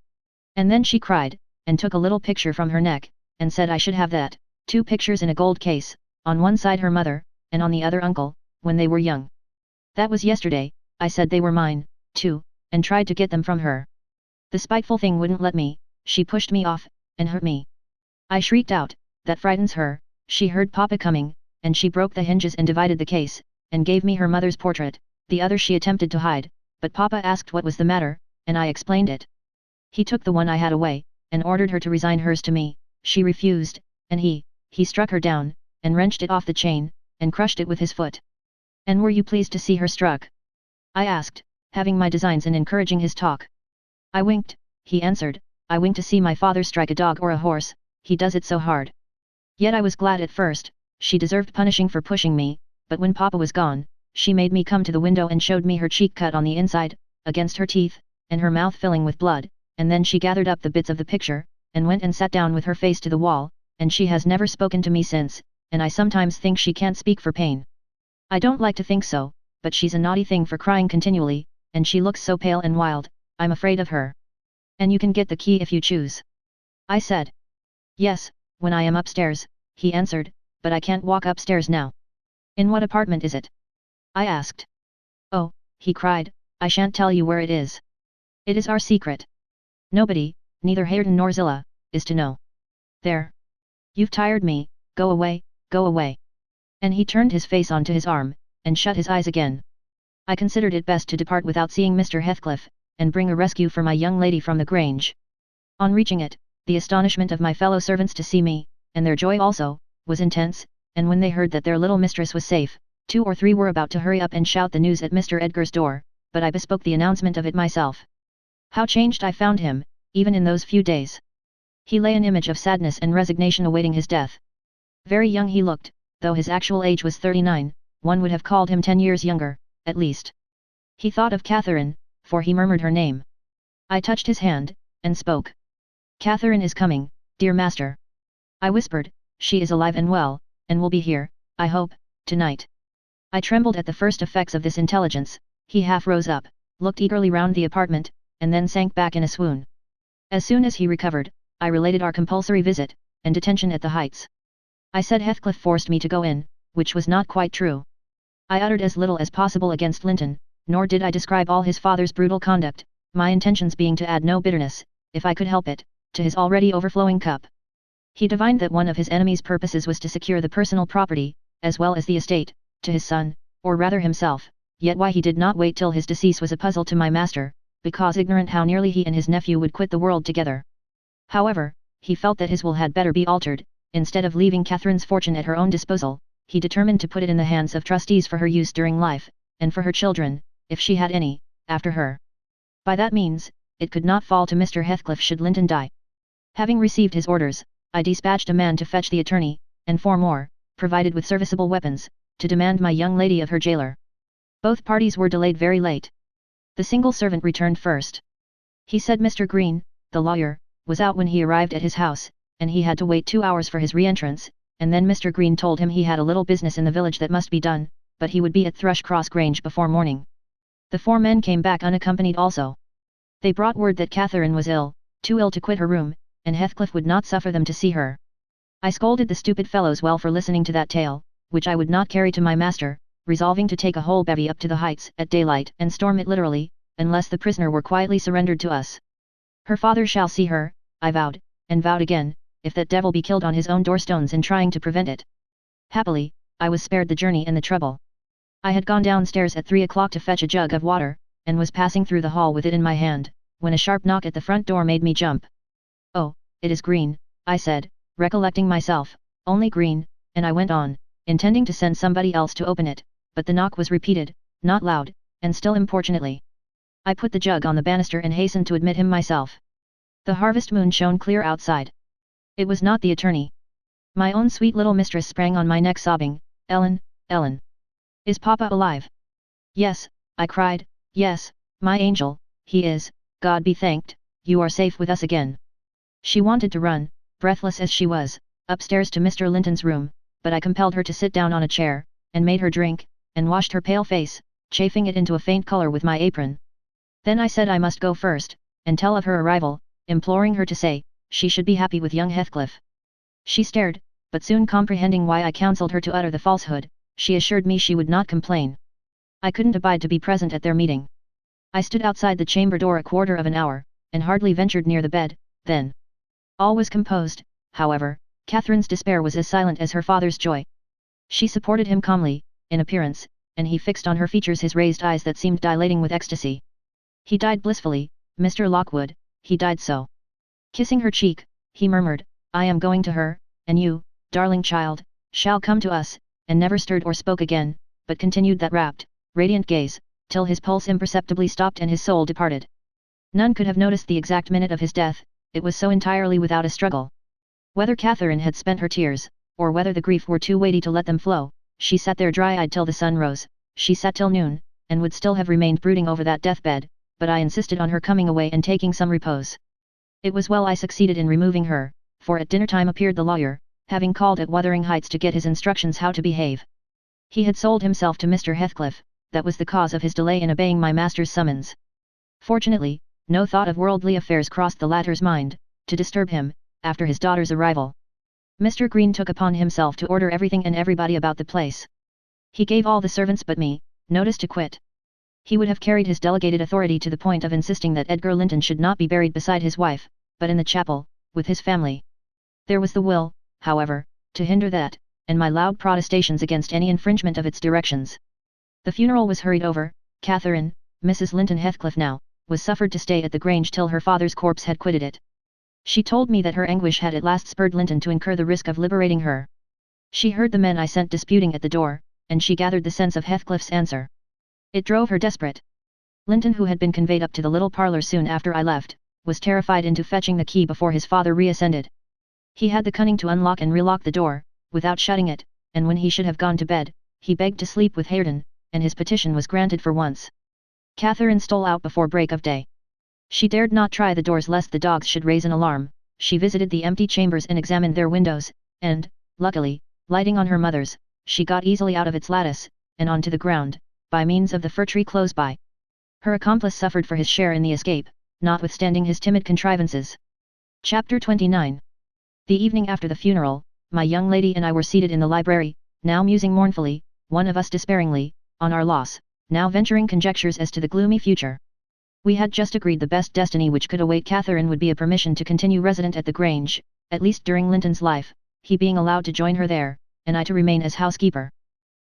And then she cried, and took a little picture from her neck, and said I should have that, 2 pictures in a gold case, on one side her mother, and on the other uncle, when they were young. That was yesterday, I said they were mine, too, and tried to get them from her. The spiteful thing wouldn't let me, she pushed me off, and hurt me. I shrieked out, that frightens her, she heard Papa coming, and she broke the hinges and divided the case, and gave me her mother's portrait, the other she attempted to hide, but Papa asked what was the matter, and I explained it. He took the one I had away, and ordered her to resign hers to me, she refused, and he struck her down, and wrenched it off the chain, and crushed it with his foot. And were you pleased to see her struck? I asked, having my designs in encouraging his talk. I winked, he answered, I wink to see my father strike a dog or a horse, he does it so hard. Yet I was glad at first, she deserved punishing for pushing me, but when Papa was gone, she made me come to the window and showed me her cheek cut on the inside, against her teeth, and her mouth filling with blood, and then she gathered up the bits of the picture, and went and sat down with her face to the wall, and she has never spoken to me since, and I sometimes think she can't speak for pain. I don't like to think so, but she's a naughty thing for crying continually, and she looks so pale and wild, I'm afraid of her. And you can get the key if you choose. I said. Yes, when I am upstairs, he answered, but I can't walk upstairs now. In what apartment is it? I asked. Oh, he cried, I shan't tell you where it is. It is our secret. Nobody, neither Hareton nor Zillah, is to know. There. You've tired me, go away, go away. And he turned his face onto his arm, and shut his eyes again. I considered it best to depart without seeing Mr. Heathcliff, and bring a rescue for my young lady from the Grange. On reaching it, the astonishment of my fellow servants to see me, and their joy also, was intense, and when they heard that their little mistress was safe, 2 or 3 were about to hurry up and shout the news at Mr. Edgar's door, but I bespoke the announcement of it myself. How changed I found him, even in those few days. He lay an image of sadness and resignation awaiting his death. Very young he looked, though his actual age was 39, one would have called him 10 years younger, at least. He thought of Catherine, for he murmured her name. I touched his hand, and spoke. Catherine is coming, dear master. I whispered, she is alive and well, and will be here, I hope, tonight. I trembled at the first effects of this intelligence. He half rose up, looked eagerly round the apartment, and then sank back in a swoon. As soon as he recovered, I related our compulsory visit, and detention at the Heights. I said Heathcliff forced me to go in, which was not quite true. I uttered as little as possible against Linton, nor did I describe all his father's brutal conduct, my intentions being to add no bitterness, if I could help it, to his already overflowing cup. He divined that one of his enemy's purposes was to secure the personal property, as well as the estate, to his son, or rather himself, yet why he did not wait till his decease was a puzzle to my master, because ignorant how nearly he and his nephew would quit the world together. However, he felt that his will had better be altered. Instead of leaving Catherine's fortune at her own disposal, he determined to put it in the hands of trustees for her use during life, and for her children, if she had any, after her. By that means, it could not fall to Mr. Heathcliff should Linton die. Having received his orders, I dispatched a man to fetch the attorney, and 4 more, provided with serviceable weapons, to demand my young lady of her jailer. Both parties were delayed very late. The single servant returned first. He said Mr. Green, the lawyer, was out when he arrived at his house, and he had to wait 2 hours for his re-entrance, and then Mr. Green told him he had a little business in the village that must be done, but he would be at Thrushcross Grange before morning. The 4 men came back unaccompanied also. They brought word that Catherine was ill, too ill to quit her room, and Heathcliff would not suffer them to see her. I scolded the stupid fellows well for listening to that tale, which I would not carry to my master, resolving to take a whole bevy up to the heights at daylight and storm it literally, unless the prisoner were quietly surrendered to us. Her father shall see her, I vowed, and vowed again, if that devil be killed on his own doorstones in trying to prevent it. Happily, I was spared the journey and the trouble. I had gone downstairs at 3 o'clock to fetch a jug of water, and was passing through the hall with it in my hand, when a sharp knock at the front door made me jump. "Oh, it is Green," I said, recollecting myself, "only Green," and I went on, intending to send somebody else to open it, but the knock was repeated, not loud, and still importunately. I put the jug on the banister and hastened to admit him myself. The harvest moon shone clear outside. It was not the attorney. My own sweet little mistress sprang on my neck sobbing, "Ellen, Ellen! Is Papa alive?" "Yes," I cried, "yes, my angel, he is, God be thanked, you are safe with us again." She wanted to run, breathless as she was, upstairs to Mr. Linton's room, but I compelled her to sit down on a chair, and made her drink, and washed her pale face, chafing it into a faint colour with my apron. Then I said I must go first, and tell of her arrival, imploring her to say, she should be happy with young Heathcliff. She stared, but soon comprehending why I counselled her to utter the falsehood, she assured me she would not complain. I couldn't abide to be present at their meeting. I stood outside the chamber door a quarter of an hour, and hardly ventured near the bed, then. All was composed, however. Catherine's despair was as silent as her father's joy. She supported him calmly, in appearance, and he fixed on her features his raised eyes that seemed dilating with ecstasy. "He died blissfully, Mr. Lockwood, he died so." Kissing her cheek, he murmured, "I am going to her, and you, darling child, shall come to us," and never stirred or spoke again, but continued that rapt, radiant gaze, till his pulse imperceptibly stopped and his soul departed. None could have noticed the exact minute of his death, it was so entirely without a struggle. Whether Catherine had spent her tears, or whether the grief were too weighty to let them flow, she sat there dry-eyed till the sun rose. She sat till noon, and would still have remained brooding over that deathbed, but I insisted on her coming away and taking some repose. It was well I succeeded in removing her, for at dinner time appeared the lawyer, having called at Wuthering Heights to get his instructions how to behave. He had sold himself to Mr. Heathcliff, that was the cause of his delay in obeying my master's summons. Fortunately, no thought of worldly affairs crossed the latter's mind, to disturb him, after his daughter's arrival. Mr. Green took upon himself to order everything and everybody about the place. He gave all the servants but me notice to quit. He would have carried his delegated authority to the point of insisting that Edgar Linton should not be buried beside his wife, but in the chapel, with his family. There was the will, however, to hinder that, and my loud protestations against any infringement of its directions. The funeral was hurried over. Catherine, Mrs. Linton Heathcliff now, was suffered to stay at the Grange till her father's corpse had quitted it. She told me that her anguish had at last spurred Linton to incur the risk of liberating her. She heard the men I sent disputing at the door, and she gathered the sense of Heathcliff's answer. It drove her desperate. Linton, who had been conveyed up to the little parlour soon after I left, was terrified into fetching the key before his father reascended. He had the cunning to unlock and relock the door, without shutting it, and when he should have gone to bed, he begged to sleep with Hareton, and his petition was granted for once. Catherine stole out before break of day. She dared not try the doors lest the dogs should raise an alarm. She visited the empty chambers and examined their windows, and, luckily, lighting on her mother's, she got easily out of its lattice, and onto the ground, by means of the fir tree close by. Her accomplice suffered for his share in the escape, notwithstanding his timid contrivances. Chapter 29. The evening after the funeral, my young lady and I were seated in the library, now musing mournfully, one of us despairingly, on our loss, now venturing conjectures as to the gloomy future. We had just agreed the best destiny which could await Catherine would be a permission to continue resident at the Grange, at least during Linton's life, he being allowed to join her there, and I to remain as housekeeper.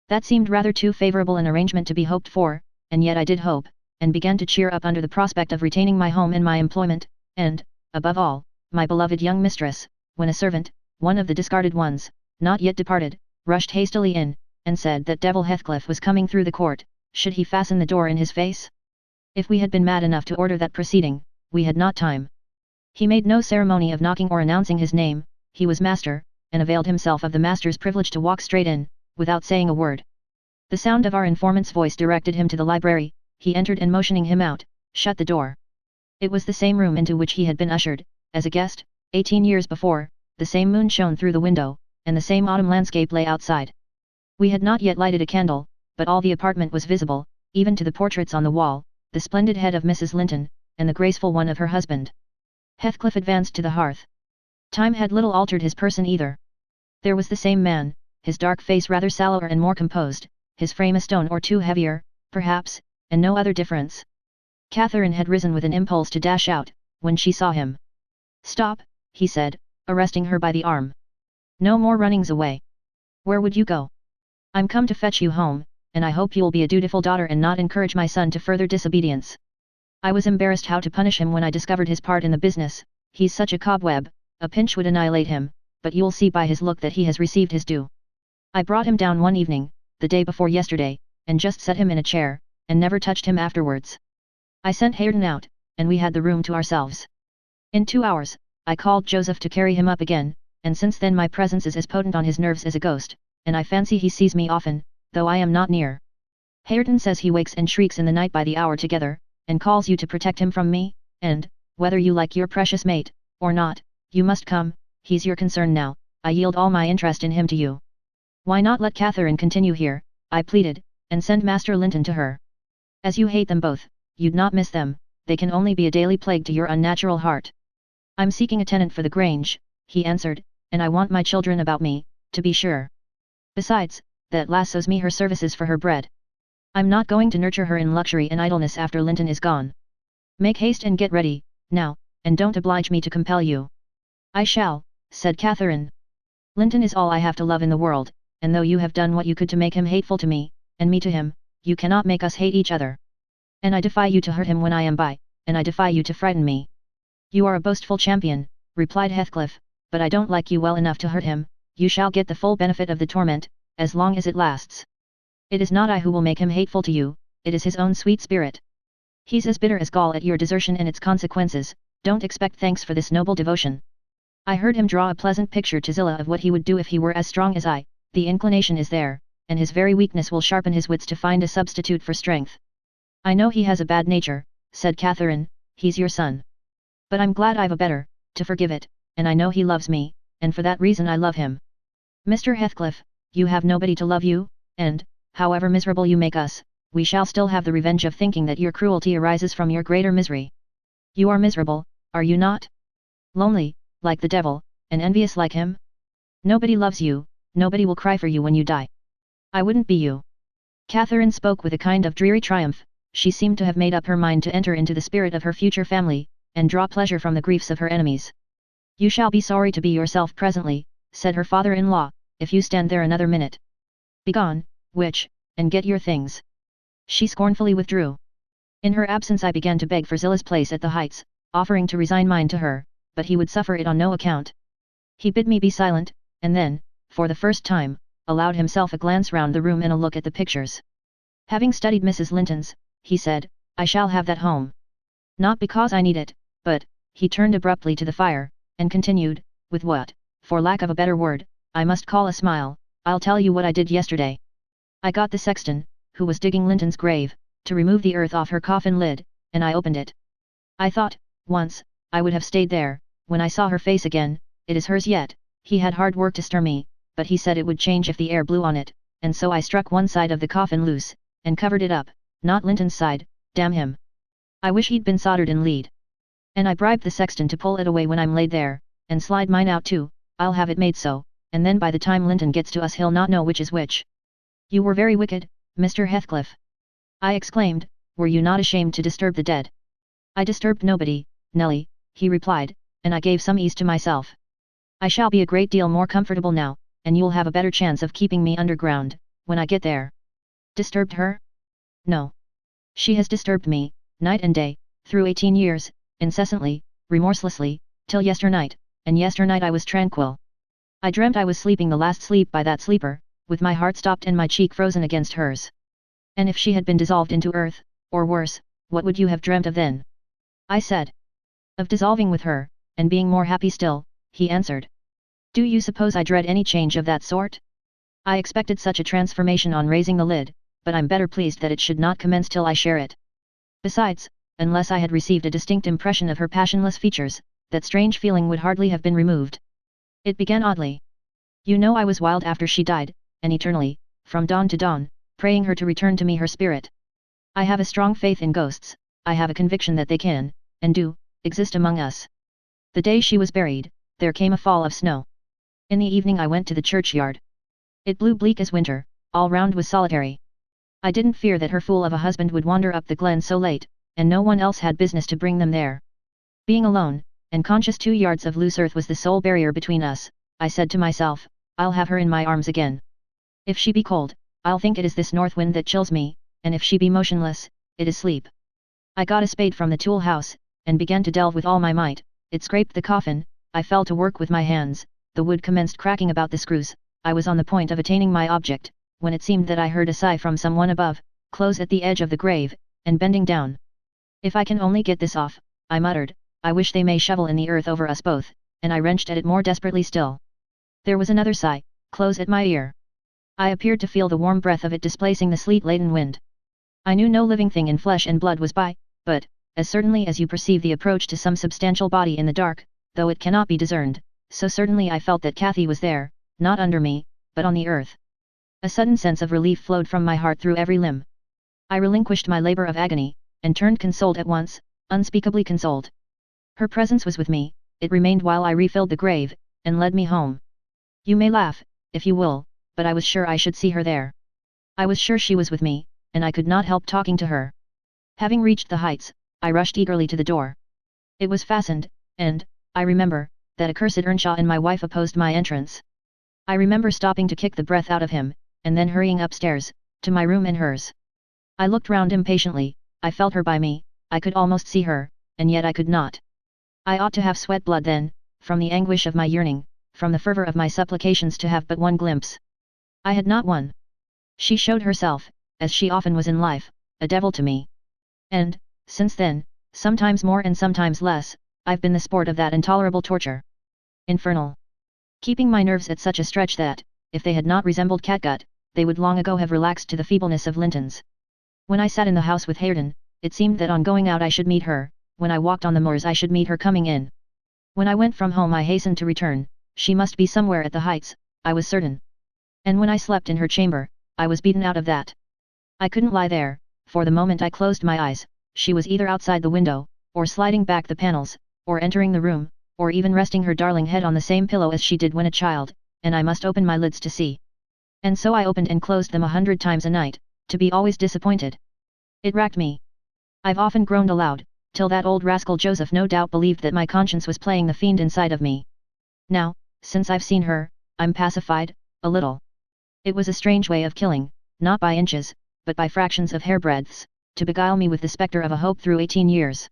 That seemed rather too favourable an arrangement to be hoped for, and yet I did hope, and began to cheer up under the prospect of retaining my home and my employment, and, above all, my beloved young mistress, when a servant, one of the discarded ones, not yet departed, rushed hastily in, and said that Devil Heathcliff was coming through the court. Should he fasten the door in his face? If we had been mad enough to order that proceeding, we had not time. He made no ceremony of knocking or announcing his name, he was master, and availed himself of the master's privilege to walk straight in, without saying a word. The sound of our informant's voice directed him to the library. He entered and motioning him out, shut the door. It was the same room into which he had been ushered, as a guest, 18 years before. The same moon shone through the window, and the same autumn landscape lay outside. We had not yet lighted a candle, but all the apartment was visible, even to the portraits on the wall, the splendid head of Mrs. Linton, and the graceful one of her husband. Heathcliff advanced to the hearth. Time had little altered his person either. There was the same man, his dark face rather sallower and more composed, his frame a stone or two heavier, perhaps, and no other difference. Catherine had risen with an impulse to dash out, when she saw him. "Stop," he said, arresting her by the arm. "No more runnings away. Where would you go? I'm come to fetch you home, and I hope you'll be a dutiful daughter and not encourage my son to further disobedience." I was embarrassed how to punish him when I discovered his part in the business. He's such a cobweb, a pinch would annihilate him, but you'll see by his look that he has received his due. I brought him down one evening, the day before yesterday, and just set him in a chair, and never touched him afterwards. I sent Hareton out, and we had the room to ourselves. In 2 hours, I called Joseph to carry him up again, and since then my presence is as potent on his nerves as a ghost, and I fancy he sees me often, though I am not near. Hareton says he wakes and shrieks in the night by the hour together, and calls you to protect him from me, and, whether you like your precious mate, or not, you must come. He's your concern now. I yield all my interest in him to you. Why not let Catherine continue here, I pleaded, and send Master Linton to her? As you hate them both, you'd not miss them, they can only be a daily plague to your unnatural heart. I'm seeking a tenant for the Grange, he answered, and I want my children about me, to be sure. Besides, that lass owes me her services for her bread. I'm not going to nurture her in luxury and idleness after Linton is gone. Make haste and get ready, now, and don't oblige me to compel you. I shall, said Catherine. Linton is all I have to love in the world, and though you have done what you could to make him hateful to me, and me to him, you cannot make us hate each other. And I defy you to hurt him when I am by, and I defy you to frighten me. You are a boastful champion, replied Heathcliff, but I don't like you well enough to hurt him. You shall get the full benefit of the torment, as long as it lasts. It is not I who will make him hateful to you, it is his own sweet spirit. He's as bitter as gall at your desertion and its consequences. Don't expect thanks for this noble devotion. I heard him draw a pleasant picture to Zillah of what he would do if he were as strong as I. The inclination is there, and his very weakness will sharpen his wits to find a substitute for strength. I know he has a bad nature, said Catherine, he's your son. But I'm glad I've a better, to forgive it, and I know he loves me, and for that reason I love him. Mr. Heathcliff, you have nobody to love you, and, however miserable you make us, we shall still have the revenge of thinking that your cruelty arises from your greater misery. You are miserable, are you not? Lonely, like the devil, and envious like him? Nobody loves you, nobody will cry for you when you die. I wouldn't be you. Catherine spoke with a kind of dreary triumph. She seemed to have made up her mind to enter into the spirit of her future family, and draw pleasure from the griefs of her enemies. You shall be sorry to be yourself presently, said her father-in-law, if you stand there another minute. Begone, witch, and get your things. She scornfully withdrew. In her absence I began to beg for Zillah's place at the Heights, offering to resign mine to her, but he would suffer it on no account. He bid me be silent, and then, for the first time, allowed himself a glance round the room and a look at the pictures. Having studied Mrs. Linton's, he said, I shall have that home. Not because I need it, but, he turned abruptly to the fire, and continued, with what, for lack of a better word, I must call a smile, I'll tell you what I did yesterday. I got the sexton, who was digging Linton's grave, to remove the earth off her coffin lid, and I opened it. I thought, once, I would have stayed there. When I saw her face again, it is hers yet. He had hard work to stir me, but he said it would change if the air blew on it, and so I struck one side of the coffin loose, and covered it up, not Linton's side, damn him. I wish he'd been soldered in lead. And I bribed the sexton to pull it away when I'm laid there, and slide mine out too. I'll have it made so, and then by the time Linton gets to us he'll not know which is which. You were very wicked, Mr. Heathcliff. I exclaimed, were you not ashamed to disturb the dead? I disturbed nobody, Nelly, he replied, and I gave some ease to myself. I shall be a great deal more comfortable now, and you'll have a better chance of keeping me underground, when I get there. Disturbed her? No. She has disturbed me, night and day, through 18 years, incessantly, remorselessly, till yesternight, and yesternight I was tranquil. I dreamt I was sleeping the last sleep by that sleeper, with my heart stopped and my cheek frozen against hers. And if she had been dissolved into earth, or worse, what would you have dreamt of then? I said. Of dissolving with her, and being more happy still, he answered. Do you suppose I dread any change of that sort? I expected such a transformation on raising the lid, but I'm better pleased that it should not commence till I share it. Besides, unless I had received a distinct impression of her passionless features, that strange feeling would hardly have been removed. It began oddly. You know I was wild after she died, and eternally, from dawn to dawn, praying her to return to me her spirit. I have a strong faith in ghosts, I have a conviction that they can, and do, exist among us. The day she was buried, there came a fall of snow. In the evening I went to the churchyard. It blew bleak as winter, all round was solitary. I didn't fear that her fool of a husband would wander up the glen so late, and no one else had business to bring them there. Being alone, and conscious 2 yards of loose earth was the sole barrier between us, I said to myself, I'll have her in my arms again. If she be cold, I'll think it is this north wind that chills me, and if she be motionless, it is sleep. I got a spade from the tool house, and began to delve with all my might. It scraped the coffin, I fell to work with my hands, the wood commenced cracking about the screws, I was on the point of attaining my object, when it seemed that I heard a sigh from someone above, close at the edge of the grave, and bending down. If I can only get this off, I muttered, I wish they may shovel in the earth over us both, and I wrenched at it more desperately still. There was another sigh, close at my ear. I appeared to feel the warm breath of it displacing the sleet-laden wind. I knew no living thing in flesh and blood was by, but, as certainly as you perceive the approach to some substantial body in the dark, though it cannot be discerned, so certainly I felt that Cathy was there, not under me, but on the earth. A sudden sense of relief flowed from my heart through every limb. I relinquished my labor of agony, and turned consoled at once, unspeakably consoled. Her presence was with me, it remained while I refilled the grave, and led me home. You may laugh, if you will, but I was sure I should see her there. I was sure she was with me, and I could not help talking to her. Having reached the heights, I rushed eagerly to the door. It was fastened, and, I remember, that accursed Earnshaw and my wife opposed my entrance. I remember stopping to kick the breath out of him, and then hurrying upstairs, to my room and hers. I looked round impatiently, I felt her by me, I could almost see her, and yet I could not. I ought to have sweat blood then, from the anguish of my yearning, from the fervour of my supplications to have but one glimpse. I had not one. She showed herself, as she often was in life, a devil to me. And, since then, sometimes more and sometimes less, I've been the sport of that intolerable torture. Infernal. Keeping my nerves at such a stretch that, if they had not resembled catgut, they would long ago have relaxed to the feebleness of lintons. When I sat in the house with Hareton, it seemed that on going out I should meet her, when I walked on the moors I should meet her coming in. When I went from home I hastened to return, she must be somewhere at the heights, I was certain. And when I slept in her chamber, I was beaten out of that. I couldn't lie there, for the moment I closed my eyes, she was either outside the window, or sliding back the panels, or entering the room, or even resting her darling head on the same pillow as she did when a child, and I must open my lids to see. And so I opened and closed them 100 times a night, to be always disappointed. It racked me. I've often groaned aloud, till that old rascal Joseph no doubt believed that my conscience was playing the fiend inside of me. Now, since I've seen her, I'm pacified, a little. It was a strange way of killing, not by inches, but by fractions of hairbreadths, to beguile me with the spectre of a hope through 18 years.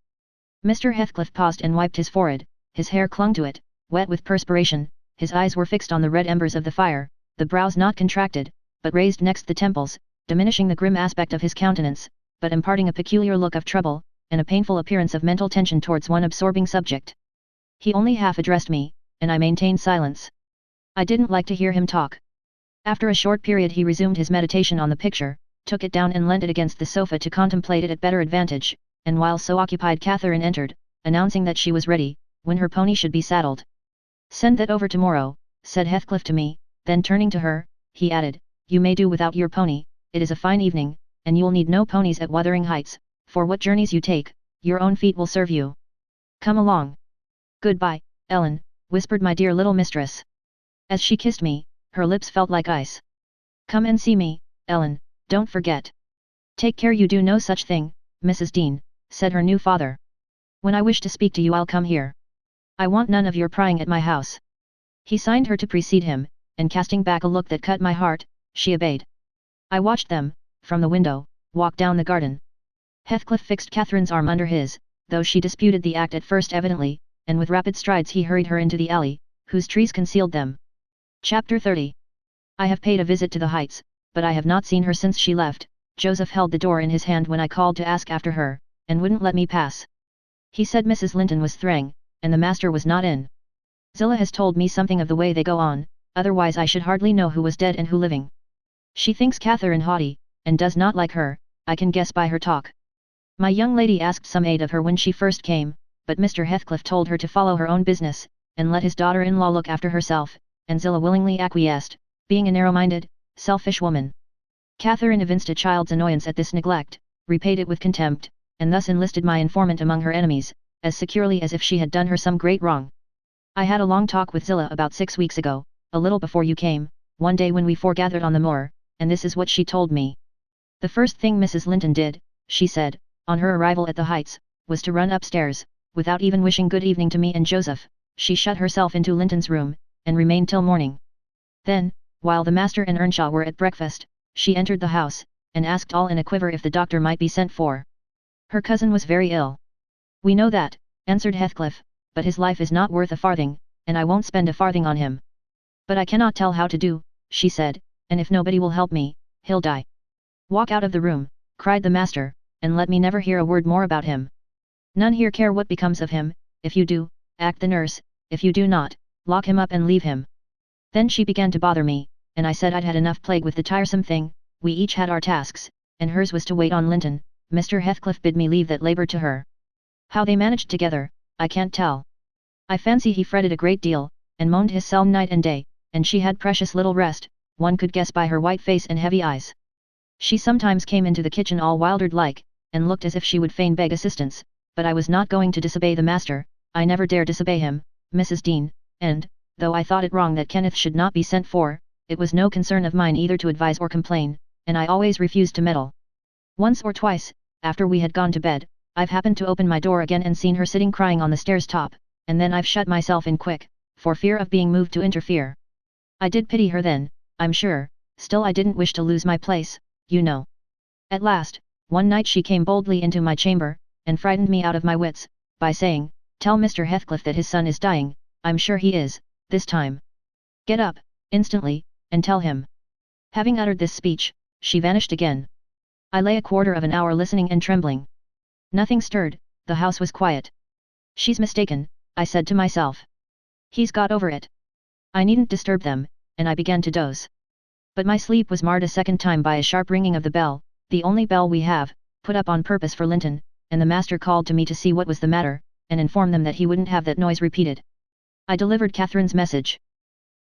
Mr. Heathcliff paused and wiped his forehead, his hair clung to it, wet with perspiration, his eyes were fixed on the red embers of the fire, the brows not contracted, but raised next the temples, diminishing the grim aspect of his countenance, but imparting a peculiar look of trouble, and a painful appearance of mental tension towards one absorbing subject. He only half addressed me, and I maintained silence. I didn't like to hear him talk. After a short period he resumed his meditation on the picture, took it down and leant it against the sofa to contemplate it at better advantage, and while so occupied Catherine entered, announcing that she was ready, when her pony should be saddled. Send that over tomorrow, said Heathcliff to me, then turning to her, he added, you may do without your pony, it is a fine evening, and you'll need no ponies at Wuthering Heights, for what journeys you take, your own feet will serve you. Come along. Goodbye, Ellen, whispered my dear little mistress. As she kissed me, her lips felt like ice. Come and see me, Ellen, don't forget. Take care you do no such thing, Mrs. Dean, said her new father. When I wish to speak to you I'll come here. I want none of your prying at my house. He signed her to precede him, and casting back a look that cut my heart, she obeyed. I watched them, from the window, walk down the garden. Heathcliff fixed Catherine's arm under his, though she disputed the act at first evidently, and with rapid strides he hurried her into the alley, whose trees concealed them. Chapter 30. I have paid a visit to the Heights, but I have not seen her since she left. Joseph held the door in his hand when I called to ask after her, and wouldn't let me pass. He said Mrs. Linton was thrang, and the master was not in. Zillah has told me something of the way they go on, otherwise I should hardly know who was dead and who living. She thinks Catherine haughty, and does not like her, I can guess by her talk. My young lady asked some aid of her when she first came, but Mr. Heathcliff told her to follow her own business, and let his daughter-in-law look after herself, and Zillah willingly acquiesced, being a narrow-minded, selfish woman. Catherine evinced a child's annoyance at this neglect, repaid it with contempt, and thus enlisted my informant among her enemies, as securely as if she had done her some great wrong. I had a long talk with Zillah about 6 weeks ago, a little before you came, one day when we foregathered on the moor, and this is what she told me. The first thing Mrs. Linton did, she said, on her arrival at the Heights, was to run upstairs, without even wishing good evening to me and Joseph. She shut herself into Linton's room, and remained till morning. Then, while the master and Earnshaw were at breakfast, she entered the house, and asked all in a quiver if the doctor might be sent for. Her cousin was very ill. We know that, answered Heathcliff, but his life is not worth a farthing, and I won't spend a farthing on him. But I cannot tell how to do, she said, and if nobody will help me, he'll die. Walk out of the room, cried the master, and let me never hear a word more about him. None here care what becomes of him. If you do, act the nurse, if you do not, lock him up and leave him. Then she began to bother me, and I said I'd had enough plague with the tiresome thing. We each had our tasks, and hers was to wait on Linton. Mr. Heathcliff bid me leave that labour to her. How they managed together, I can't tell. I fancy he fretted a great deal, and moaned his self night and day, and she had precious little rest, one could guess by her white face and heavy eyes. She sometimes came into the kitchen all wildered-like, and looked as if she would fain beg assistance, but I was not going to disobey the master. I never dare disobey him, Mrs. Dean, and, though I thought it wrong that Kenneth should not be sent for, it was no concern of mine either to advise or complain, and I always refused to meddle. Once or twice, after we had gone to bed, I've happened to open my door again and seen her sitting crying on the stairs top, and then I've shut myself in quick, for fear of being moved to interfere. I did pity her then, I'm sure, still I didn't wish to lose my place, you know. At last, one night she came boldly into my chamber, and frightened me out of my wits, by saying, "Tell Mr. Heathcliff that his son is dying, I'm sure he is, this time. Get up, instantly, and tell him." Having uttered this speech, she vanished again. I lay a quarter of an hour listening and trembling. Nothing stirred, the house was quiet. She's mistaken, I said to myself. He's got over it. I needn't disturb them, and I began to doze. But my sleep was marred a second time by a sharp ringing of the bell, the only bell we have, put up on purpose for Linton, and the master called to me to see what was the matter, and inform them that he wouldn't have that noise repeated. I delivered Catherine's message.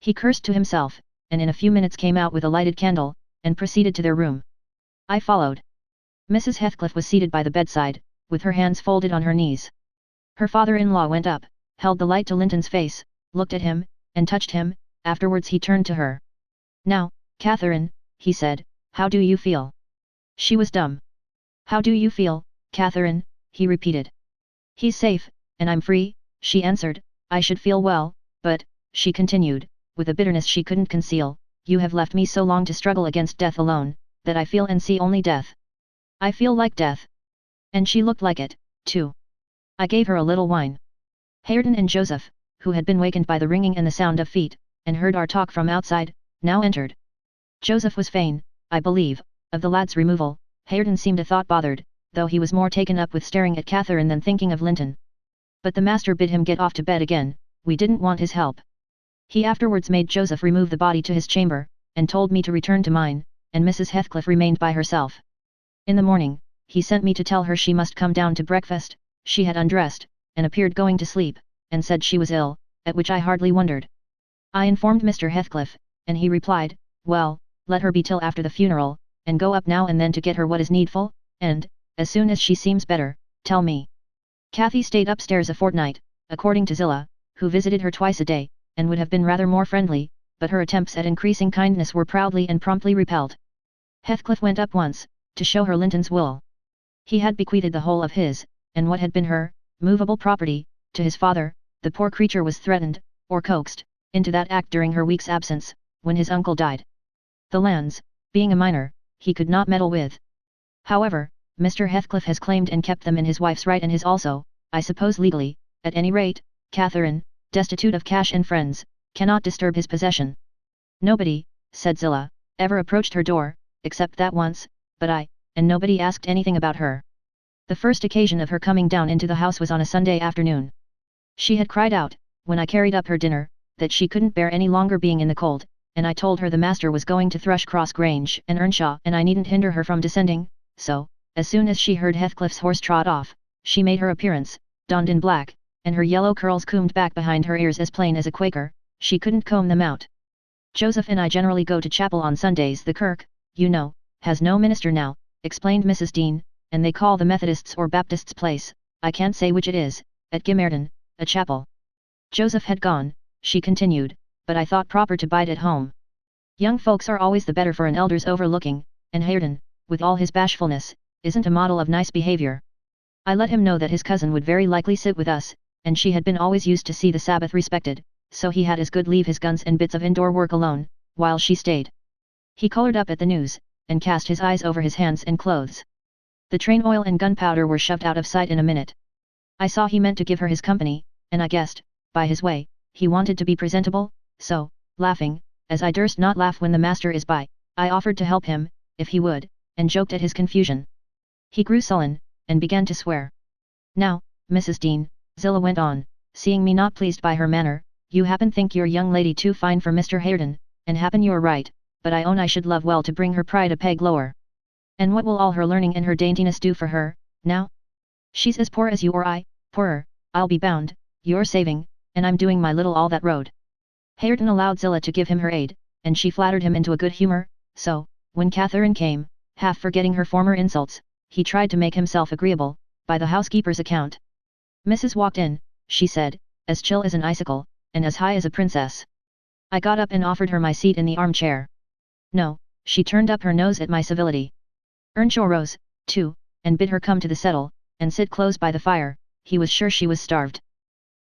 He cursed to himself, and in a few minutes came out with a lighted candle, and proceeded to their room. I followed. Mrs. Heathcliff was seated by the bedside, with her hands folded on her knees. Her father-in-law went up, held the light to Linton's face, looked at him, and touched him. Afterwards he turned to her. "Now, Catherine," he said, "how do you feel?" She was dumb. "How do you feel, Catherine?" he repeated. "He's safe, and I'm free," she answered. "I should feel well, but," she continued, with a bitterness she couldn't conceal, "you have left me so long to struggle against death alone, that I feel and see only death. I feel like death." And she looked like it, too. I gave her a little wine. Hareton and Joseph, who had been wakened by the ringing and the sound of feet, and heard our talk from outside, now entered. Joseph was fain, I believe, of the lad's removal. Hareton seemed a thought bothered, though he was more taken up with staring at Catherine than thinking of Linton. But the master bid him get off to bed again. We didn't want his help. He afterwards made Joseph remove the body to his chamber, and told me to return to mine, and Mrs. Heathcliff remained by herself. In the morning, he sent me to tell her she must come down to breakfast. She had undressed, and appeared going to sleep, and said she was ill, at which I hardly wondered. I informed Mr. Heathcliff, and he replied, "Well, let her be till after the funeral, and go up now and then to get her what is needful, and, as soon as she seems better, tell me." Cathy stayed upstairs a fortnight, according to Zillah, who visited her twice a day, and would have been rather more friendly, but her attempts at increasing kindness were proudly and promptly repelled. Heathcliff went up once, to show her Linton's will. He had bequeathed the whole of his, and what had been her, movable property, to his father. The poor creature was threatened, or coaxed, into that act during her week's absence, when his uncle died. The lands, being a minor, he could not meddle with. However, Mr. Heathcliff has claimed and kept them in his wife's right and his also, I suppose legally, at any rate, Catherine, destitute of cash and friends, cannot disturb his possession. Nobody, said Zillah, ever approached her door, except that once, but and nobody asked anything about her. The first occasion of her coming down into the house was on a Sunday afternoon. She had cried out, when I carried up her dinner, that she couldn't bear any longer being in the cold, and I told her the master was going to Thrushcross Grange and Earnshaw and I needn't hinder her from descending, so, as soon as she heard Heathcliff's horse trot off, she made her appearance, donned in black, and her yellow curls combed back behind her ears as plain as a Quaker, she couldn't comb them out. Joseph and I generally go to chapel on Sundays. The kirk, you know, has no minister now, explained Mrs. Dean, and they call the Methodists' or Baptists' place, I can't say which it is, at Gimmerton, a chapel. Joseph had gone, she continued, but I thought proper to bide at home. Young folks are always the better for an elder's overlooking, and Hareton, with all his bashfulness, isn't a model of nice behaviour. I let him know that his cousin would very likely sit with us, and she had been always used to see the Sabbath respected, so he had as good leave his guns and bits of indoor work alone, while she stayed. He coloured up at the news, and cast his eyes over his hands and clothes. The train oil and gunpowder were shoved out of sight in a minute. I saw he meant to give her his company, and I guessed, by his way, he wanted to be presentable, so, laughing, as I durst not laugh when the master is by, I offered to help him, if he would, and joked at his confusion. He grew sullen, and began to swear. Now, Mrs. Dean, Zillah went on, seeing me not pleased by her manner, you happen think your young lady too fine for Mr. Hareton, and happen you're right, but I own I should love well to bring her pride a peg lower. And what will all her learning and her daintiness do for her, now? She's as poor as you or I, poorer, I'll be bound, you're saving, and I'm doing my little all that road. Hareton allowed Zillah to give him her aid, and she flattered him into a good humour, so, when Catherine came, half forgetting her former insults, he tried to make himself agreeable, by the housekeeper's account. Mrs. walked in, she said, as chill as an icicle, and as high as a princess. I got up and offered her my seat in the armchair. No, she turned up her nose at my civility. Earnshaw rose, too, and bid her come to the settle, and sit close by the fire, he was sure she was starved.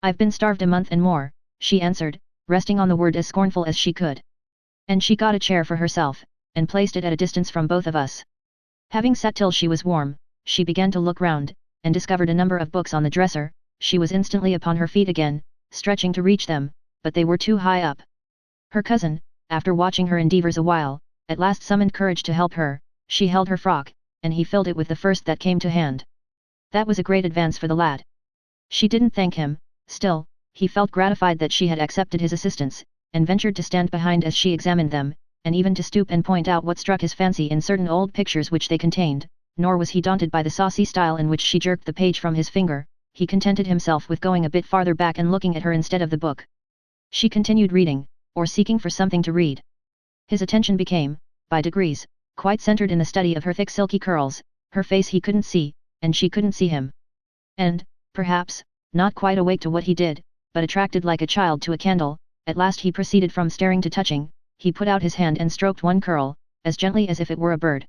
I've been starved a month and more, she answered, resting on the word as scornful as she could. And she got a chair for herself, and placed it at a distance from both of us. Having sat till she was warm, she began to look round, and discovered a number of books on the dresser. She was instantly upon her feet again, stretching to reach them, but they were too high up. Her cousin, after watching her endeavours a while, at last summoned courage to help her. She held her frock, and he filled it with the first that came to hand. That was a great advance for the lad. She didn't thank him, still, he felt gratified that she had accepted his assistance, and ventured to stand behind as she examined them, and even to stoop and point out what struck his fancy in certain old pictures which they contained, nor was he daunted by the saucy style in which she jerked the page from his finger. He contented himself with going a bit farther back and looking at her instead of the book. She continued reading, or seeking for something to read. His attention became, by degrees, quite centered in the study of her thick silky curls. Her face he couldn't see, and she couldn't see him. And, perhaps, not quite awake to what he did, but attracted like a child to a candle, at last he proceeded from staring to touching. He put out his hand and stroked one curl, as gently as if it were a bird.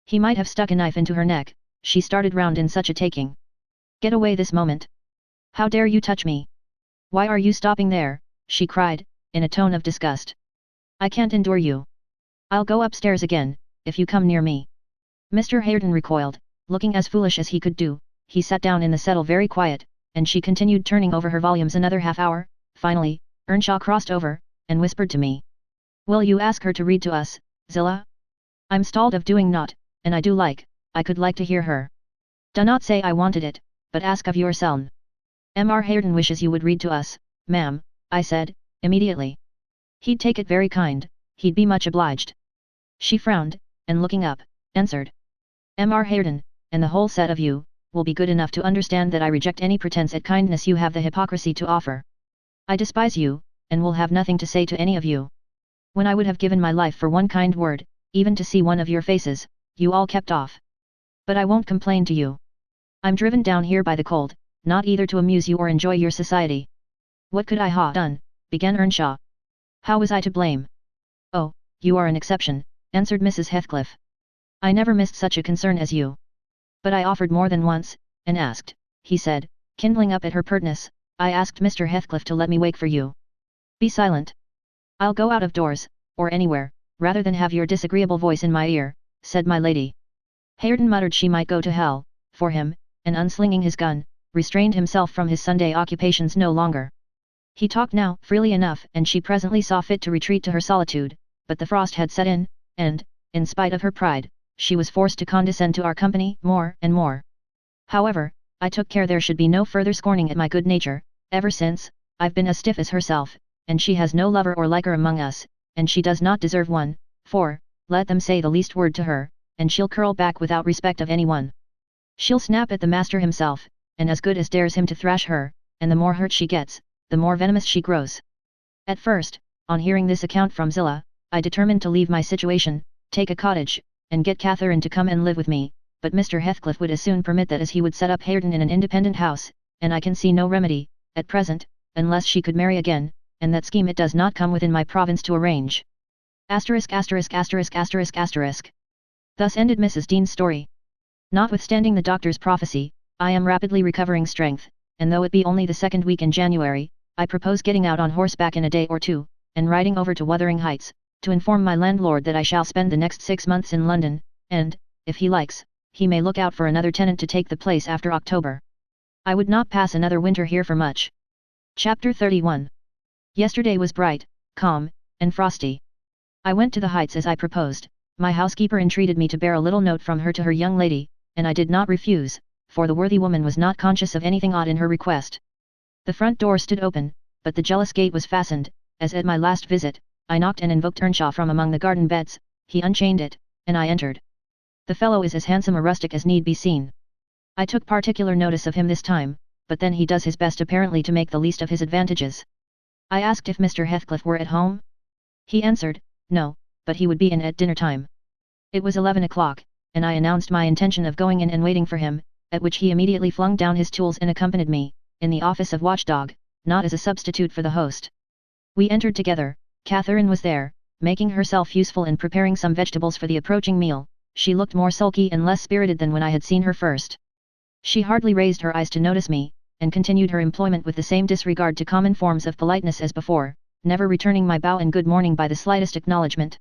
He might have stuck a knife into her neck. She started round in such a taking. Get away this moment. How dare you touch me? Why are you stopping there? She cried, in a tone of disgust. I can't endure you. I'll go upstairs again, if you come near me. Mr. Hareton recoiled, looking as foolish as he could do. He sat down in the settle very quiet, and she continued turning over her volumes another half hour. Finally, Earnshaw crossed over, and whispered to me. Will you ask her to read to us, Zillah? I'm stalled of doing naught, and I could like to hear her. Do not say I wanted it, but ask of yourseln. Mr. Hareton wishes you would read to us, ma'am, I said, immediately. He'd take it very kind, he'd be much obliged. She frowned, and looking up, answered. Mr. Hareton, and the whole set of you, will be good enough to understand that I reject any pretence at kindness you have the hypocrisy to offer. I despise you, and will have nothing to say to any of you. When I would have given my life for one kind word, even to see one of your faces, you all kept off. But I won't complain to you. I'm driven down here by the cold, not either to amuse you or enjoy your society. What could I ha' done? Began Earnshaw. How was I to blame? Oh, you are an exception, answered Mrs. Heathcliff. I never missed such a concern as you. But I offered more than once, and asked, he said, kindling up at her pertness, I asked Mr. Heathcliff to let me wake for you. Be silent. I'll go out of doors, or anywhere, rather than have your disagreeable voice in my ear, said my lady. Hareton muttered she might go to hell, for him, and unslinging his gun, restrained himself from his Sunday occupations no longer. He talked now freely enough, and she presently saw fit to retreat to her solitude, but the frost had set in, and, in spite of her pride, she was forced to condescend to our company more and more. However, I took care there should be no further scorning at my good nature. Ever since, I've been as stiff as herself, and she has no lover or liker among us, and she does not deserve one, for, let them say the least word to her, and she'll curl back without respect of anyone. She'll snap at the master himself, and as good as dares him to thrash her, and the more hurt she gets, the more venomous she grows. At first, on hearing this account from Zillah, I determined to leave my situation, take a cottage, and get Catherine to come and live with me, but Mr. Heathcliff would as soon permit that as he would set up Hareton in an independent house, and I can see no remedy, at present, unless she could marry again, and that scheme it does not come within my province to arrange. Thus ended Mrs. Dean's story. Notwithstanding the doctor's prophecy, I am rapidly recovering strength, and though it be only the second week in January, I propose getting out on horseback in a day or two, and riding over to Wuthering Heights, to inform my landlord that I shall spend the next 6 months in London, and, if he likes, he may look out for another tenant to take the place after October. I would not pass another winter here for much. Chapter 31. Yesterday was bright, calm, and frosty. I went to the Heights as I proposed. My housekeeper entreated me to bear a little note from her to her young lady, and I did not refuse, for the worthy woman was not conscious of anything odd in her request. The front door stood open, but the jealous gate was fastened, as at my last visit. I knocked and invoked Earnshaw from among the garden beds. He unchained it, and I entered. The fellow is as handsome a rustic as need be seen. I took particular notice of him this time, but then he does his best apparently to make the least of his advantages. I asked if Mr. Heathcliff were at home. He answered, no, but he would be in at dinner time. It was 11 o'clock, and I announced my intention of going in and waiting for him, at which he immediately flung down his tools and accompanied me, in the office of watchdog, not as a substitute for the host. We entered together. Catherine was there, making herself useful in preparing some vegetables for the approaching meal. She looked more sulky and less spirited than when I had seen her first. She hardly raised her eyes to notice me, and continued her employment with the same disregard to common forms of politeness as before, never returning my bow and good morning by the slightest acknowledgement.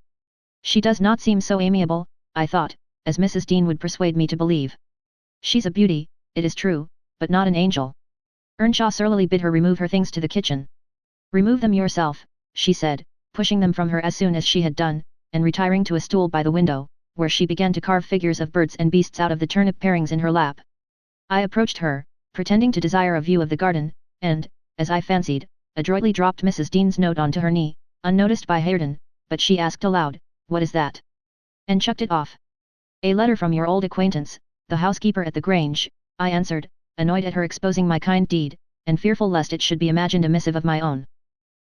She does not seem so amiable, I thought, as Mrs. Dean would persuade me to believe. She's a beauty, it is true, but not an angel. Earnshaw surlily bid her remove her things to the kitchen. Remove them yourself, she said, pushing them from her as soon as she had done, and retiring to a stool by the window, where she began to carve figures of birds and beasts out of the turnip parings in her lap. I approached her, pretending to desire a view of the garden, and, as I fancied, adroitly dropped Mrs. Dean's note onto her knee, unnoticed by Hareton, but she asked aloud, "What is that?" and chucked it off. "A letter from your old acquaintance, the housekeeper at the Grange," I answered, annoyed at her exposing my kind deed, and fearful lest it should be imagined a missive of my own.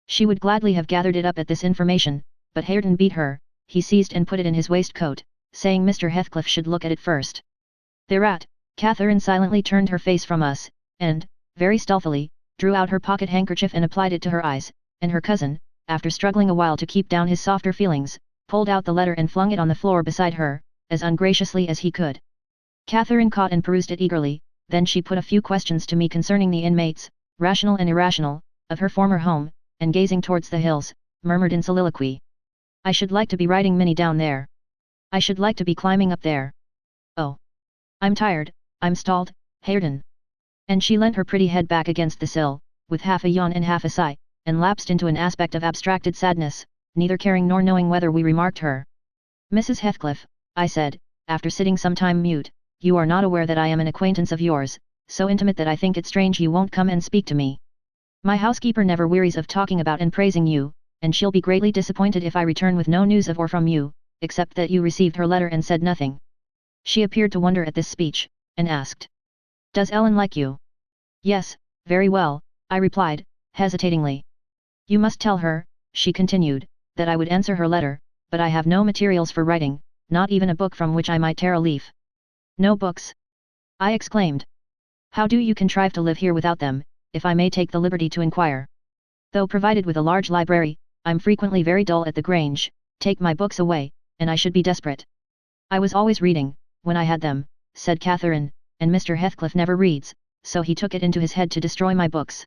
She would gladly have gathered it up at this information, but Hareton beat her. He seized and put it in his waistcoat, saying Mr. Heathcliff should look at it first. Thereat, Catherine silently turned her face from us, and, very stealthily, drew out her pocket handkerchief and applied it to her eyes, and her cousin, after struggling a while to keep down his softer feelings, pulled out the letter and flung it on the floor beside her, as ungraciously as he could. Catherine caught and perused it eagerly, then she put a few questions to me concerning the inmates, rational and irrational, of her former home, and gazing towards the hills, murmured in soliloquy, "I should like to be riding Minnie down there. I should like to be climbing up there. Oh! I'm tired, I'm stalled, Hareton." And she leant her pretty head back against the sill, with half a yawn and half a sigh, and lapsed into an aspect of abstracted sadness, neither caring nor knowing whether we remarked her. "Mrs. Heathcliff," I said, after sitting some time mute, "you are not aware that I am an acquaintance of yours, so intimate that I think it strange you won't come and speak to me. My housekeeper never wearies of talking about and praising you, and she'll be greatly disappointed if I return with no news of or from you, except that you received her letter and said nothing." She appeared to wonder at this speech, and asked, "Does Ellen like you?" "Yes, very well," I replied, hesitatingly. "You must tell her," she continued, "that I would answer her letter, but I have no materials for writing, not even a book from which I might tear a leaf." "No books?" I exclaimed. "How do you contrive to live here without them, if I may take the liberty to inquire?" "Though provided with a large library, I'm frequently very dull at the Grange. Take my books away, and I should be desperate." "I was always reading, when I had them," said Catherine, "and Mr. Heathcliff never reads, so he took it into his head to destroy my books.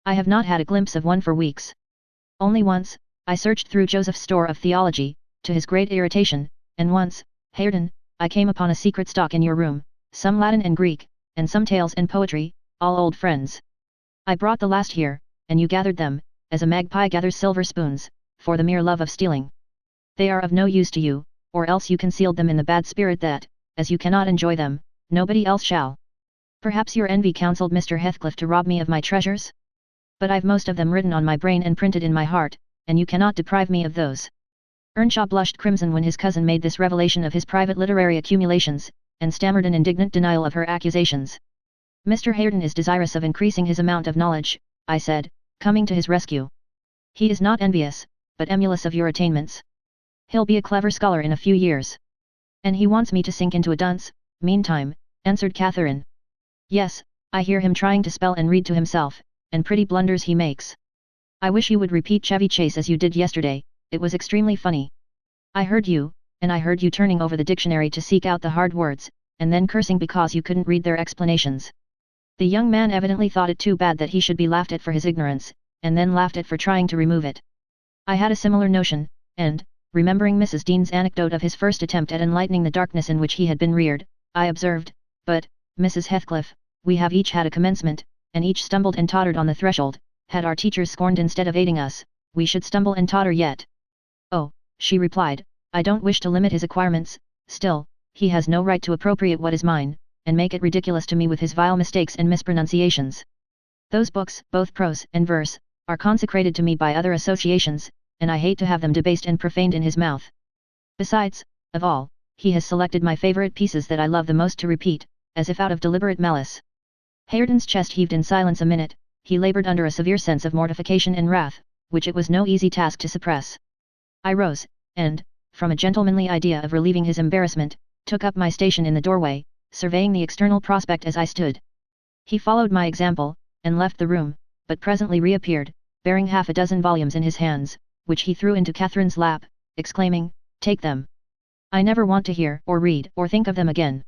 I have not had a glimpse of one for weeks. Only once, I searched through Joseph's store of theology, to his great irritation, and once, Hareton, I came upon a secret stock in your room, some Latin and Greek, and some tales and poetry, all old friends. I brought the last here, and you gathered them, as a magpie gathers silver spoons, for the mere love of stealing. They are of no use to you, or else you concealed them in the bad spirit that, as you cannot enjoy them, nobody else shall. Perhaps your envy counselled Mr. Heathcliff to rob me of my treasures? But I've most of them written on my brain and printed in my heart, and you cannot deprive me of those. Earnshaw blushed crimson when his cousin made this revelation of his private literary accumulations, and stammered an indignant denial of her accusations. Mr. Hareton is desirous of increasing his amount of knowledge, I said, coming to his rescue. He is not envious, but emulous of your attainments. He'll be a clever scholar in a few years. And he wants me to sink into a dunce, meantime, answered Catherine. Yes, I hear him trying to spell and read to himself, and pretty blunders he makes. I wish you would repeat Chevy Chase as you did yesterday, it was extremely funny. I heard you, and I heard you turning over the dictionary to seek out the hard words, and then cursing because you couldn't read their explanations. The young man evidently thought it too bad that he should be laughed at for his ignorance, and then laughed at for trying to remove it. I had a similar notion, and, remembering Mrs. Dean's anecdote of his first attempt at enlightening the darkness in which he had been reared, I observed, but, Mrs. Heathcliff, we have each had a commencement, and each stumbled and tottered on the threshold. Had our teachers scorned instead of aiding us, we should stumble and totter yet. Oh, she replied, I don't wish to limit his acquirements, still, he has no right to appropriate what is mine, and make it ridiculous to me with his vile mistakes and mispronunciations. Those books, both prose and verse, are consecrated to me by other associations, and I hate to have them debased and profaned in his mouth. Besides, of all, he has selected my favorite pieces that I love the most to repeat, as if out of deliberate malice. Hareton's chest heaved in silence a minute, he laboured under a severe sense of mortification and wrath, which it was no easy task to suppress. I rose, and, from a gentlemanly idea of relieving his embarrassment, took up my station in the doorway, surveying the external prospect as I stood. He followed my example, and left the room, but presently reappeared, bearing half a dozen volumes in his hands, which he threw into Catherine's lap, exclaiming, Take them. I never want to hear or read or think of them again.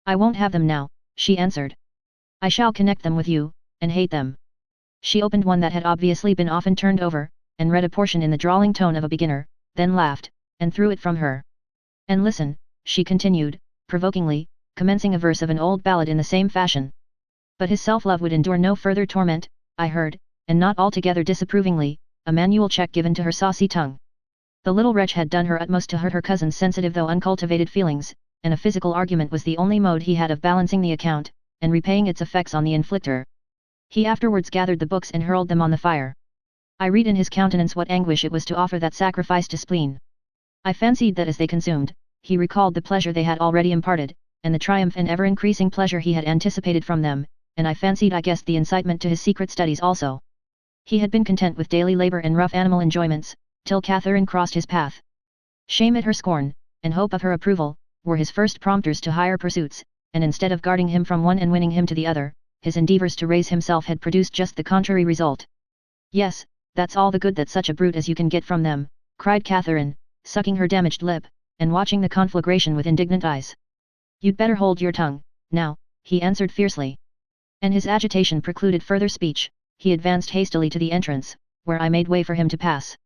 I won't have them now, she answered. I shall connect them with you, and hate them. She opened one that had obviously been often turned over, and read a portion in the drawling tone of a beginner, then laughed, and threw it from her. And listen, she continued, provokingly, commencing a verse of an old ballad in the same fashion. But his self-love would endure no further torment, I heard, and not altogether disapprovingly, a manual check given to her saucy tongue. The little wretch had done her utmost to hurt her cousin's sensitive though uncultivated feelings, and a physical argument was the only mode he had of balancing the account, and repaying its effects on the inflictor. He afterwards gathered the books and hurled them on the fire. I read in his countenance what anguish it was to offer that sacrifice to spleen. I fancied that as they consumed, he recalled the pleasure they had already imparted, and the triumph and ever-increasing pleasure he had anticipated from them, and I fancied I guessed the incitement to his secret studies also. He had been content with daily labour and rough animal enjoyments, till Catherine crossed his path. Shame at her scorn, and hope of her approval, were his first prompters to higher pursuits, and instead of guarding him from one and winning him to the other, his endeavours to raise himself had produced just the contrary result. Yes, that's all the good that such a brute as you can get from them, cried Catherine, sucking her damaged lip, and watching the conflagration with indignant eyes. You'd better hold your tongue, now, he answered fiercely. And his agitation precluded further speech, he advanced hastily to the entrance, where I made way for him to pass.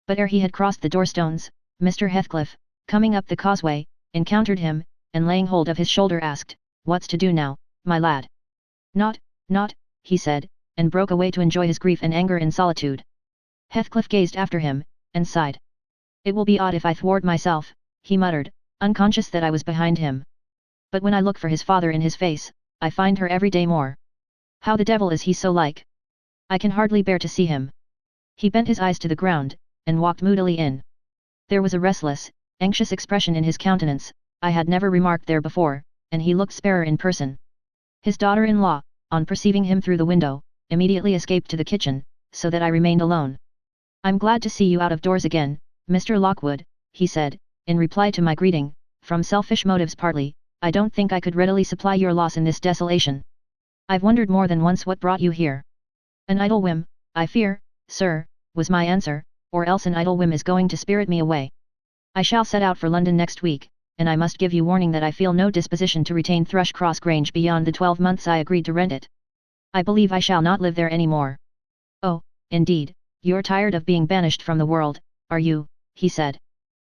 But ere he had crossed the door-stones, Mr. Heathcliff, coming up the causeway, encountered him, and laying hold of his shoulder asked, What's to do now, my lad? Not, he said, and broke away to enjoy his grief and anger in solitude. Heathcliff gazed after him, and sighed. It will be odd if I thwart myself, he muttered, unconscious that I was behind him. But when I look for his father in his face, I find her every day more. How the devil is he so like? I can hardly bear to see him. He bent his eyes to the ground, and walked moodily in. There was a restless, anxious expression in his countenance, I had never remarked there before, and he looked sparer in person. His daughter-in-law, on perceiving him through the window, immediately escaped to the kitchen, so that I remained alone. I'm glad to see you out of doors again, Mr. Lockwood, he said, in reply to my greeting, from selfish motives partly, I don't think I could readily supply your loss in this desolation. I've wondered more than once what brought you here. An idle whim, I fear, sir, was my answer, or else an idle whim is going to spirit me away. I shall set out for London next week, and I must give you warning that I feel no disposition to retain Thrushcross Grange beyond the 12 months I agreed to rent it. I believe I shall not live there any more. Oh, indeed, you're tired of being banished from the world, are you, he said.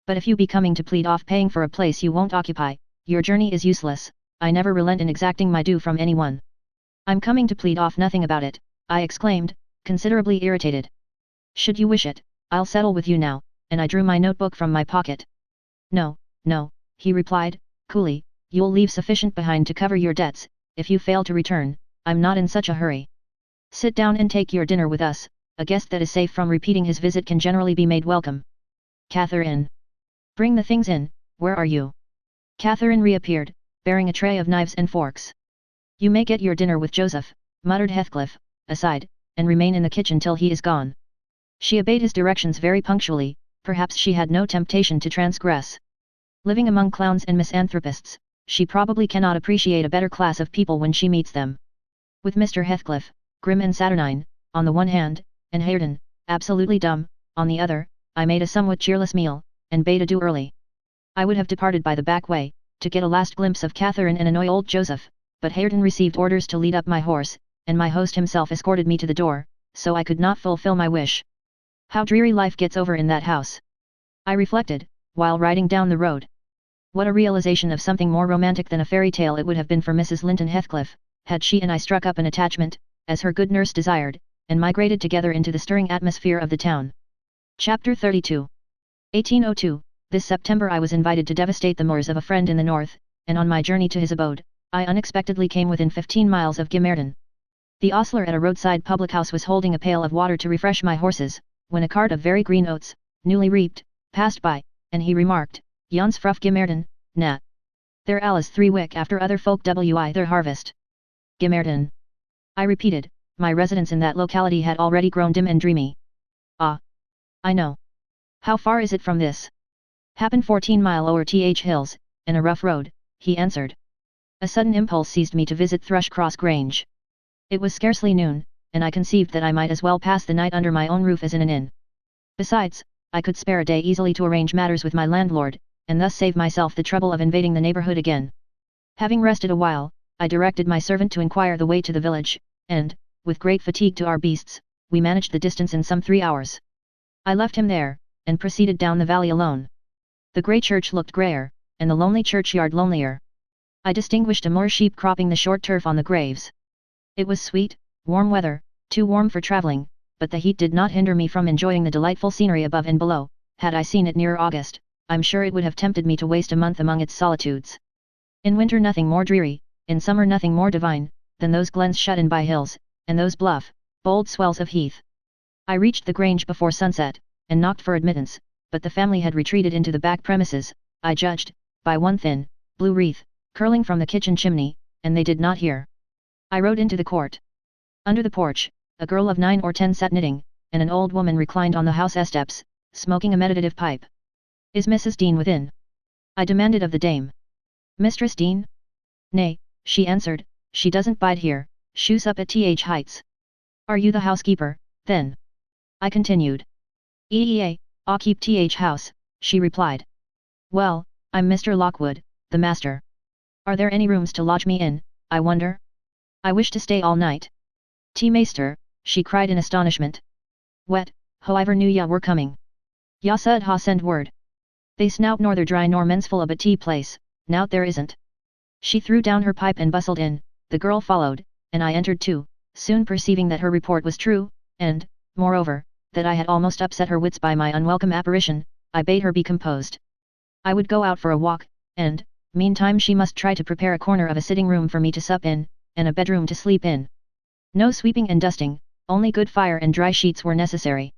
But if you be coming to plead off paying for a place you won't occupy, your journey is useless, I never relent in exacting my due from anyone. I'm coming to plead off nothing about it, I exclaimed, considerably irritated. Should you wish it, I'll settle with you now, and I drew my notebook from my pocket. No, no, he replied, coolly, you'll leave sufficient behind to cover your debts, if you fail to return, I'm not in such a hurry. Sit down and take your dinner with us, a guest that is safe from repeating his visit can generally be made welcome. Catherine. Bring the things in, where are you? Catherine reappeared, bearing a tray of knives and forks. You may get your dinner with Joseph, muttered Heathcliff, aside, and remain in the kitchen till he is gone. She obeyed his directions very punctually, perhaps she had no temptation to transgress. Living among clowns and misanthropists, she probably cannot appreciate a better class of people when she meets them. With Mr. Heathcliff, grim and saturnine, on the one hand, and Hareton, absolutely dumb, on the other, I made a somewhat cheerless meal, and bade adieu early. I would have departed by the back way, to get a last glimpse of Catherine and annoy old Joseph, but Hareton received orders to lead up my horse, and my host himself escorted me to the door, so I could not fulfill my wish. How dreary life gets over in that house! I reflected, while riding down the road. What a realization of something more romantic than a fairy tale it would have been for Mrs. Linton Heathcliff, had she and I struck up an attachment, as her good nurse desired, and migrated together into the stirring atmosphere of the town. Chapter 32 1802, this September I was invited to devastate the moors of a friend in the north, and on my journey to his abode, I unexpectedly came within 15 miles of Gimerton. The ostler at a roadside public house was holding a pail of water to refresh my horses, when a cart of very green oats, newly reaped, passed by, and he remarked, Jans fruff Gimerton, nat. There alles 3 wick after other folk wi their harvest. Gimerton. I repeated, my residence in that locality had already grown dim and dreamy. Ah. I know. How far is it from this? Happen 14 mile o'er th hills, and a rough road, he answered. A sudden impulse seized me to visit Thrushcross Grange. It was scarcely noon, and I conceived that I might as well pass the night under my own roof as in an inn. Besides, I could spare a day easily to arrange matters with my landlord, and thus save myself the trouble of invading the neighbourhood again. Having rested a while, I directed my servant to inquire the way to the village, and, with great fatigue to our beasts, we managed the distance in some 3 hours. I left him there, and proceeded down the valley alone. The grey church looked greyer, and the lonely churchyard lonelier. I distinguished a moor sheep cropping the short turf on the graves. It was sweet, warm weather, too warm for travelling, but the heat did not hinder me from enjoying the delightful scenery above and below. Had I seen it near August, I'm sure it would have tempted me to waste a month among its solitudes. In winter nothing more dreary, in summer nothing more divine, than those glens shut in by hills, and those bluff, bold swells of heath. I reached the grange before sunset, and knocked for admittance, but the family had retreated into the back premises, I judged, by one thin, blue wreath, curling from the kitchen chimney, and they did not hear. I rode into the court. Under the porch, a girl of 9 or 10 sat knitting, and an old woman reclined on the house steps, smoking a meditative pipe. Is Mrs. Dean within? I demanded of the dame. Mistress Dean? Nay, she answered, she doesn't bide here, she's up at th Heights. Are you the housekeeper, then? I continued. I keep th house, she replied. Well, I'm Mr. Lockwood, the master. Are there any rooms to lodge me in, I wonder? I wish to stay all night. Tea-master, she cried in astonishment. Wet, however knew ya were coming. Ya said ha send word. They snout norther dry nor mensful of a tea place, nout there isn't. She threw down her pipe and bustled in, the girl followed, and I entered too, soon perceiving that her report was true, and, moreover, that I had almost upset her wits by my unwelcome apparition. I bade her be composed. I would go out for a walk, and, meantime she must try to prepare a corner of a sitting room for me to sup in, and a bedroom to sleep in. No sweeping and dusting, only good fire and dry sheets were necessary.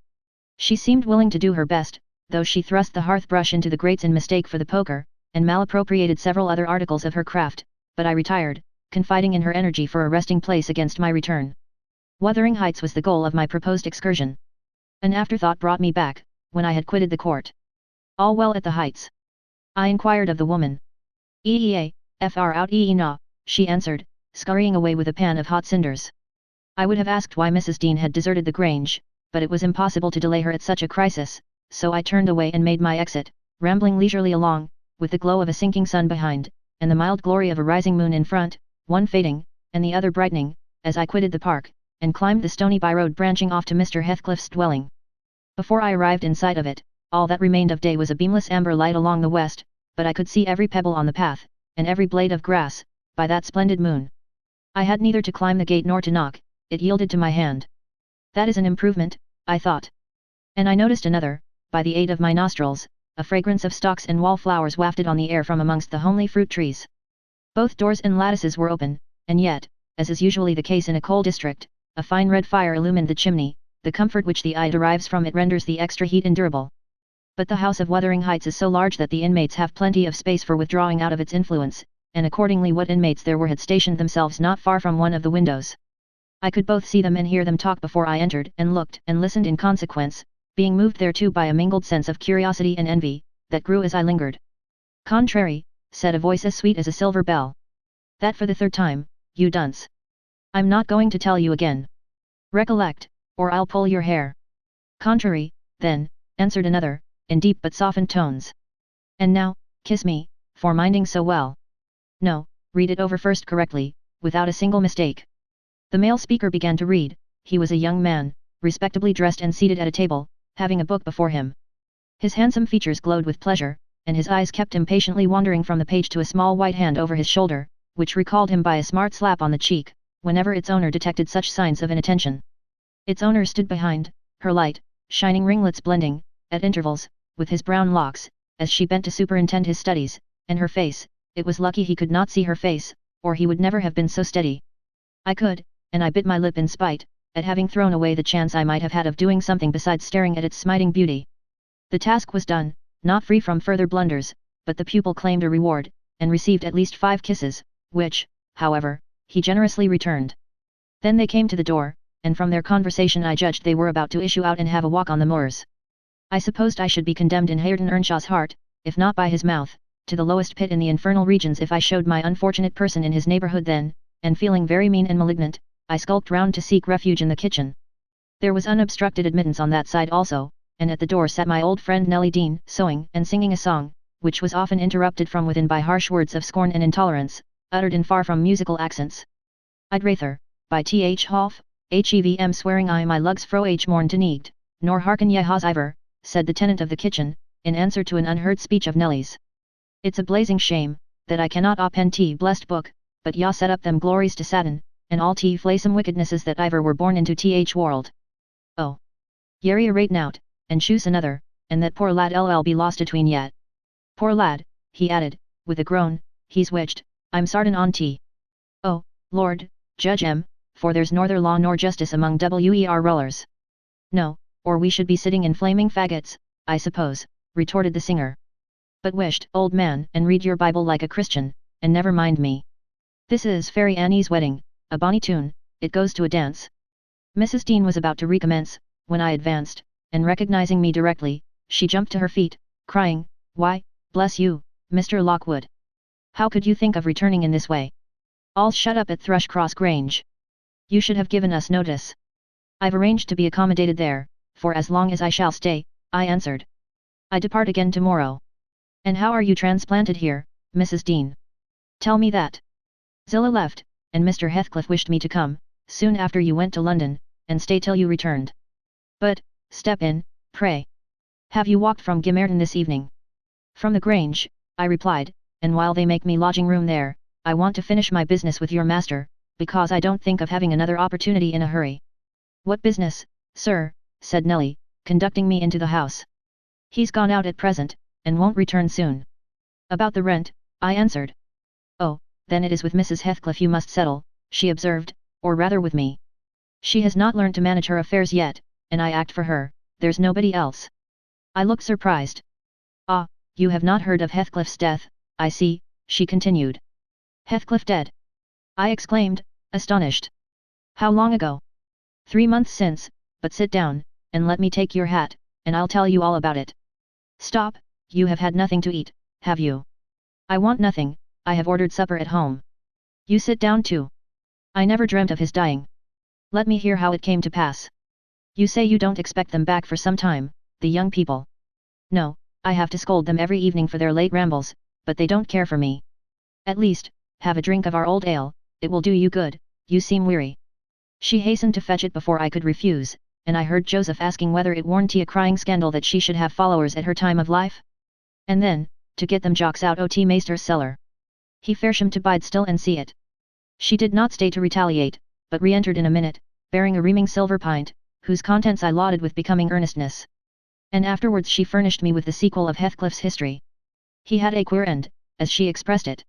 She seemed willing to do her best, though she thrust the hearth brush into the grates in mistake for the poker, and malappropriated several other articles of her craft, but I retired, confiding in her energy for a resting place against my return. Wuthering Heights was the goal of my proposed excursion. An afterthought brought me back, when I had quitted the court. All well at the Heights? I inquired of the woman. Fr out na, she answered, scurrying away with a pan of hot cinders. I would have asked why Mrs. Dean had deserted the Grange, but it was impossible to delay her at such a crisis, so I turned away and made my exit, rambling leisurely along, with the glow of a sinking sun behind, and the mild glory of a rising moon in front, one fading, and the other brightening, as I quitted the park, and climbed the stony by-road branching off to Mr. Heathcliff's dwelling. Before I arrived in sight of it, all that remained of day was a beamless amber light along the west, but I could see every pebble on the path, and every blade of grass, by that splendid moon. I had neither to climb the gate nor to knock, it yielded to my hand. That is an improvement, I thought. And I noticed another, by the aid of my nostrils, a fragrance of stalks and wallflowers wafted on the air from amongst the homely fruit trees. Both doors and lattices were open, and yet, as is usually the case in a coal district, a fine red fire illumined the chimney. The comfort which the eye derives from it renders the extra heat endurable. But the house of Wuthering Heights is so large that the inmates have plenty of space for withdrawing out of its influence, and accordingly what inmates there were had stationed themselves not far from one of the windows. I could both see them and hear them talk before I entered, and looked and listened in consequence, being moved thereto by a mingled sense of curiosity and envy, that grew as I lingered. "Contrary," said a voice as sweet as a silver bell. "That for the third time, you dunce. I'm not going to tell you again. Recollect, or I'll pull your hair." "Contrary, then," answered another, in deep but softened tones. "And now, kiss me, for minding so well. No, read it over first correctly, without a single mistake." The male speaker began to read. He was a young man, respectably dressed and seated at a table, having a book before him. His handsome features glowed with pleasure, and his eyes kept impatiently wandering from the page to a small white hand over his shoulder, which recalled him by a smart slap on the cheek, whenever its owner detected such signs of inattention. Its owner stood behind, her light, shining ringlets blending, at intervals, with his brown locks, as she bent to superintend his studies, and her face, it was lucky he could not see her face, or he would never have been so steady. I could, and I bit my lip in spite, at having thrown away the chance I might have had of doing something besides staring at its smiting beauty. The task was done, not free from further blunders, but the pupil claimed a reward, and received at least 5 kisses, which, however, he generously returned. Then they came to the door, and from their conversation I judged they were about to issue out and have a walk on the moors. I supposed I should be condemned in Hareton Earnshaw's heart, if not by his mouth, to the lowest pit in the infernal regions if I showed my unfortunate person in his neighbourhood then, and feeling very mean and malignant, I skulked round to seek refuge in the kitchen. There was unobstructed admittance on that side also, and at the door sat my old friend Nellie Dean, sewing and singing a song, which was often interrupted from within by harsh words of scorn and intolerance, uttered in far from musical accents. "I'd rather, by Th. Hoff, Hevm swearing I my lugs fro H morn to neegt, nor hearken ye ha's iver," said the tenant of the kitchen, in answer to an unheard speech of Nellie's. "It's a blazing shame, that I cannot oppen T blessed book, but ya set up them glories to Satan, and all T flaysome wickednesses that iver were born into Th world. Oh! Yeri a rate nout, and choose another, and that poor lad LL be lost atween yet. Poor lad," he added, with a groan, "he's witched, I'm sartin on T. Oh, Lord, Judge M, for there's norther law nor justice among WER rollers." "No, or we should be sitting in flaming faggots, I suppose," retorted the singer. "But wisht, old man, and read your Bible like a Christian, and never mind me. This is Fairy Annie's Wedding, a bonny tune, it goes to a dance." Mrs. Dean was about to recommence, when I advanced, and recognizing me directly, she jumped to her feet, crying, "Why, bless you, Mr. Lockwood! How could you think of returning in this way? All shut up at Thrushcross Grange. You should have given us notice." "I've arranged to be accommodated there, for as long as I shall stay," I answered. "I depart again tomorrow." "And how are you transplanted here, Mrs. Dean? Tell me that." "Zillah left, and Mr. Heathcliff wished me to come, soon after you went to London, and stay till you returned." "But, step in, pray. Have you walked from Gimerton this evening?" "From the Grange," I replied, "and while they make me lodging room there, I want to finish my business with your master, because I don't think of having another opportunity in a hurry." "What business, sir?" said Nellie, conducting me into the house. "He's gone out at present, and won't return soon." "About the rent," I answered. "Oh, then it is with Mrs. Heathcliff you must settle," she observed, "or rather with me. She has not learned to manage her affairs yet, and I act for her, there's nobody else." I looked surprised. "Ah, you have not heard of Heathcliff's death, I see," she continued. "Heathcliff dead?" I exclaimed, astonished. "How long ago?" "3 months since, but sit down, and let me take your hat, and I'll tell you all about it." "Stop, you have had nothing to eat, have you?" "I want nothing, I have ordered supper at home." "You sit down too. I never dreamt of his dying. Let me hear how it came to pass." "You say you don't expect them back for some time, the young people." "No, I have to scold them every evening for their late rambles, but they don't care for me." "At least, have a drink of our old ale, it will do you good, you seem weary." She hastened to fetch it before I could refuse, and I heard Joseph asking whether it warn't a crying scandal that she should have followers at her time of life? And then, to get them jocks out o' T Maester's cellar. He fearsome to bide still and see it. She did not stay to retaliate, but re-entered in a minute, bearing a reaming silver pint, whose contents I lauded with becoming earnestness. And afterwards she furnished me with the sequel of Heathcliff's history. He had a queer end, as she expressed it.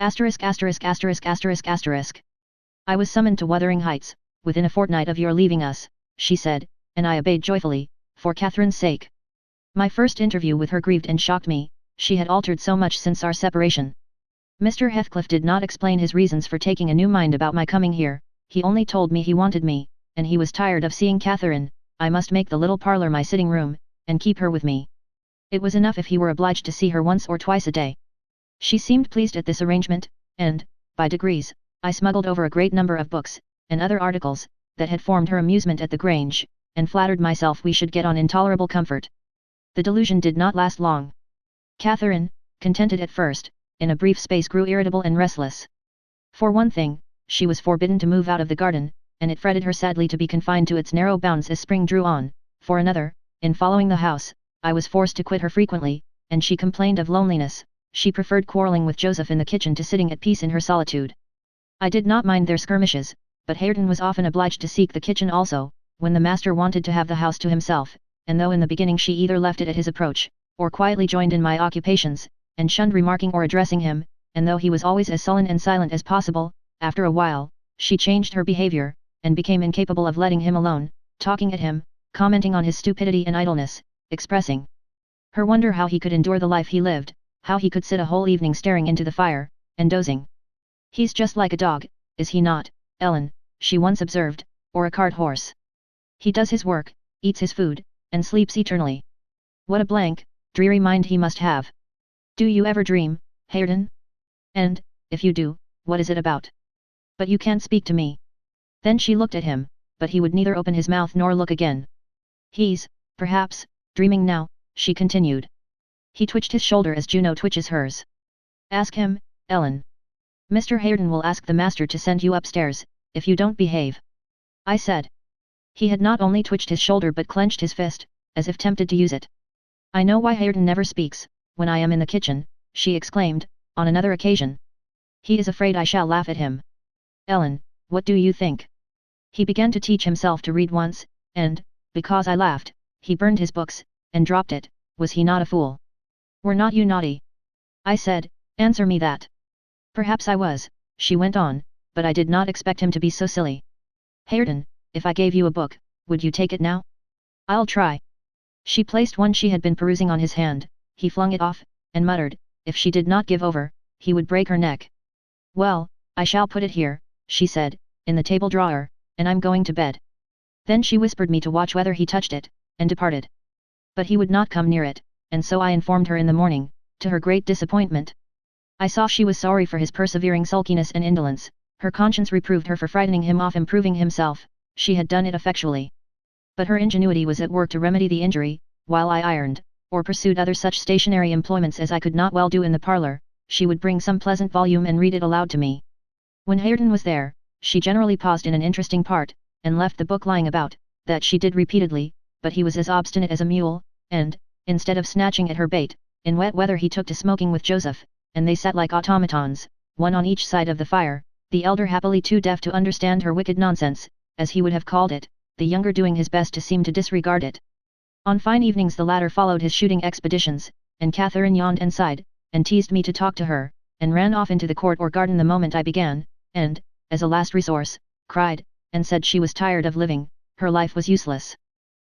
Asterisk asterisk asterisk asterisk asterisk. I was summoned to Wuthering Heights, within a fortnight of your leaving us, she said, and I obeyed joyfully, for Catherine's sake. My first interview with her grieved and shocked me, she had altered so much since our separation. Mr. Heathcliff did not explain his reasons for taking a new mind about my coming here, he only told me he wanted me, and he was tired of seeing Catherine. I must make the little parlour my sitting room, and keep her with me. It was enough if he were obliged to see her once or twice a day. She seemed pleased at this arrangement, and, by degrees, I smuggled over a great number of books, and other articles, that had formed her amusement at the Grange, and flattered myself we should get on in tolerable comfort. The delusion did not last long. Catherine, contented at first, in a brief space grew irritable and restless. For one thing, she was forbidden to move out of the garden, and it fretted her sadly to be confined to its narrow bounds as spring drew on. For another, in following the house, I was forced to quit her frequently, and she complained of loneliness. She preferred quarrelling with Joseph in the kitchen to sitting at peace in her solitude. I did not mind their skirmishes, but Hareton was often obliged to seek the kitchen also, when the master wanted to have the house to himself, and though in the beginning she either left it at his approach, or quietly joined in my occupations, and shunned remarking or addressing him, and though he was always as sullen and silent as possible, after a while, she changed her behavior, and became incapable of letting him alone, talking at him, commenting on his stupidity and idleness, expressing her wonder how he could endure the life he lived, how he could sit a whole evening staring into the fire, and dozing. He's just like a dog, is he not, Ellen, she once observed, or a cart horse. He does his work, eats his food, and sleeps eternally. What a blank, dreary mind he must have. Do you ever dream, Hareton? And, if you do, what is it about? But you can't speak to me. Then she looked at him, but he would neither open his mouth nor look again. He's, perhaps, dreaming now, she continued. He twitched his shoulder as Juno twitches hers. Ask him, Ellen. Mr. Hareton will ask the master to send you upstairs, if you don't behave. I said. He had not only twitched his shoulder but clenched his fist, as if tempted to use it. I know why Hareton never speaks, when I am in the kitchen, she exclaimed, on another occasion. He is afraid I shall laugh at him. Ellen, what do you think? He began to teach himself to read once, and, because I laughed, he burned his books, and dropped it. Was he not a fool? Were not you naughty? I said, answer me that. Perhaps I was, she went on, but I did not expect him to be so silly. Hareton, if I gave you a book, would you take it now? I'll try. She placed one she had been perusing on his hand, he flung it off, and muttered, if she did not give over, he would break her neck. Well, I shall put it here, she said, in the table drawer, and I'm going to bed. Then she whispered me to watch whether he touched it, and departed. But he would not come near it, and so I informed her in the morning, to her great disappointment. I saw she was sorry for his persevering sulkiness and indolence, her conscience reproved her for frightening him off improving himself, she had done it effectually. But her ingenuity was at work to remedy the injury, while I ironed, or pursued other such stationary employments as I could not well do in the parlour, she would bring some pleasant volume and read it aloud to me. When Hareton was there, she generally paused in an interesting part, and left the book lying about, that she did repeatedly, but he was as obstinate as a mule, and, instead of snatching at her bait, in wet weather he took to smoking with Joseph, and they sat like automatons, one on each side of the fire, the elder happily too deaf to understand her wicked nonsense, as he would have called it, the younger doing his best to seem to disregard it. On fine evenings the latter followed his shooting expeditions, and Catherine yawned and sighed, and teased me to talk to her, and ran off into the court or garden the moment I began, and, as a last resource, cried, and said she was tired of living, her life was useless.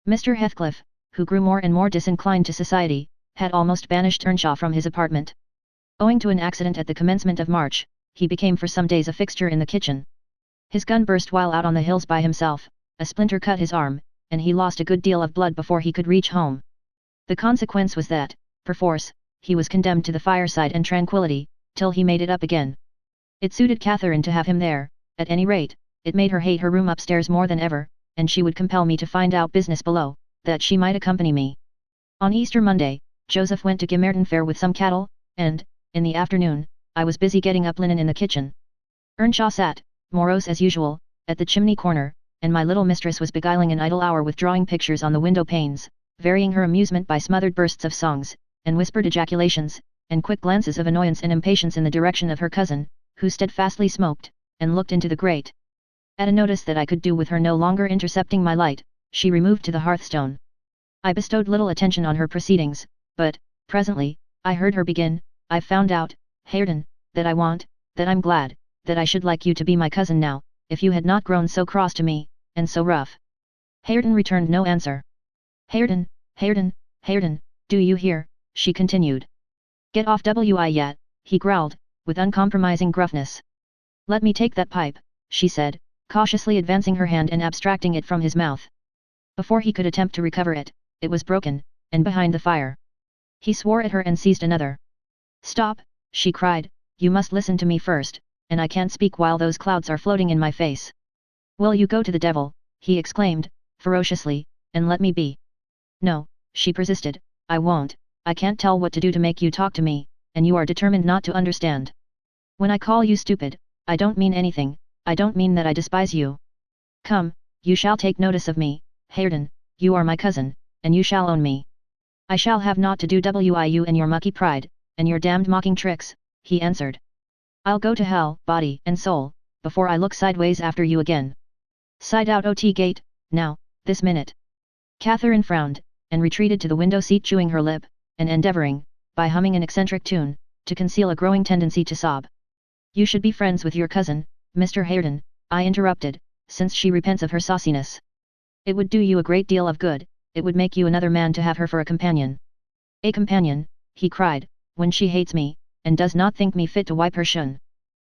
Mr. Heathcliff, who grew more and more disinclined to society, had almost banished Earnshaw from his apartment. Owing to an accident at the commencement of March, he became for some days a fixture in the kitchen. His gun burst while out on the hills by himself, a splinter cut his arm, and he lost a good deal of blood before he could reach home. The consequence was that, perforce, he was condemned to the fireside and tranquillity, till he made it up again. It suited Catherine to have him there, at any rate, it made her hate her room upstairs more than ever, and she would compel me to find out business below, that she might accompany me. On Easter Monday, Joseph went to Gimmerton Fair with some cattle, and, in the afternoon, I was busy getting up linen in the kitchen. Earnshaw sat, morose as usual, at the chimney corner, and my little mistress was beguiling an idle hour with drawing pictures on the window panes, varying her amusement by smothered bursts of songs, and whispered ejaculations, and quick glances of annoyance and impatience in the direction of her cousin, who steadfastly smoked, and looked into the grate. At a notice that I could do with her no longer intercepting my light, she removed to the hearthstone. I bestowed little attention on her proceedings, but, presently, I heard her begin, "I've found out, Hareton, that I want, that I'm glad, that I should like you to be my cousin now, if you had not grown so cross to me, and so rough." Hareton returned no answer. "Hareton, Hareton, Hareton, do you hear?" she continued. "Get off wi yet," he growled, with uncompromising gruffness. "Let me take that pipe," she said, cautiously advancing her hand and abstracting it from his mouth. Before he could attempt to recover it, it was broken, and behind the fire. He swore at her and seized another. "Stop," she cried, "you must listen to me first, and I can't speak while those clouds are floating in my face." "Will you go to the devil," he exclaimed, ferociously, "and let me be?" "No," she persisted, "I won't. I can't tell what to do to make you talk to me, and you are determined not to understand. When I call you stupid, I don't mean anything, I don't mean that I despise you. Come, you shall take notice of me, Hareton, you are my cousin, and you shall own me." "I shall have naught to do with you and your mucky pride, and your damned mocking tricks," he answered. "I'll go to hell, body and soul, before I look sideways after you again. Side out ot gate, now, this minute." Catherine frowned, and retreated to the window seat chewing her lip, and endeavouring, by humming an eccentric tune, to conceal a growing tendency to sob. "You should be friends with your cousin, Mr. Hareton," I interrupted, "since she repents of her sauciness. It would do you a great deal of good, it would make you another man to have her for a companion." "A companion," he cried, "when she hates me, and does not think me fit to wipe her shun.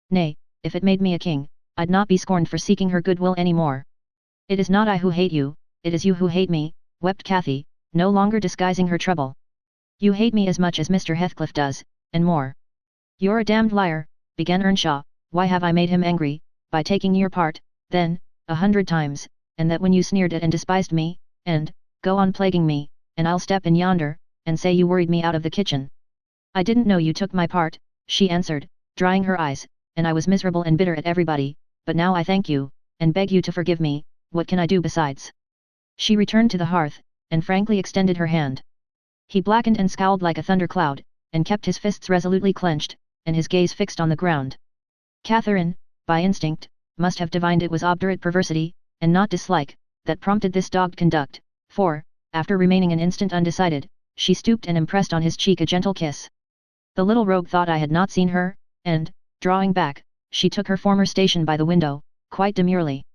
Nay, if it made me a king, I'd not be scorned for seeking her goodwill any more." "It is not I who hate you, it is you who hate me," wept Cathy, no longer disguising her trouble. "You hate me as much as Mr. Heathcliff does, and more." "You're a damned liar," began Earnshaw. "Why have I made him angry, by taking your part, then, 100 times, and that when you sneered at and despised me, and, go on plaguing me, and I'll step in yonder, and say you worried me out of the kitchen." "I didn't know you took my part," she answered, drying her eyes, "and I was miserable and bitter at everybody, but now I thank you, and beg you to forgive me. What can I do besides?" She returned to the hearth, and frankly extended her hand. He blackened and scowled like a thundercloud, and kept his fists resolutely clenched, and his gaze fixed on the ground. Catherine, by instinct, must have divined it was obdurate perversity, and not dislike, that prompted this dogged conduct, for, after remaining an instant undecided, she stooped and impressed on his cheek a gentle kiss. The little rogue thought I had not seen her, and, drawing back, she took her former station by the window, quite demurely.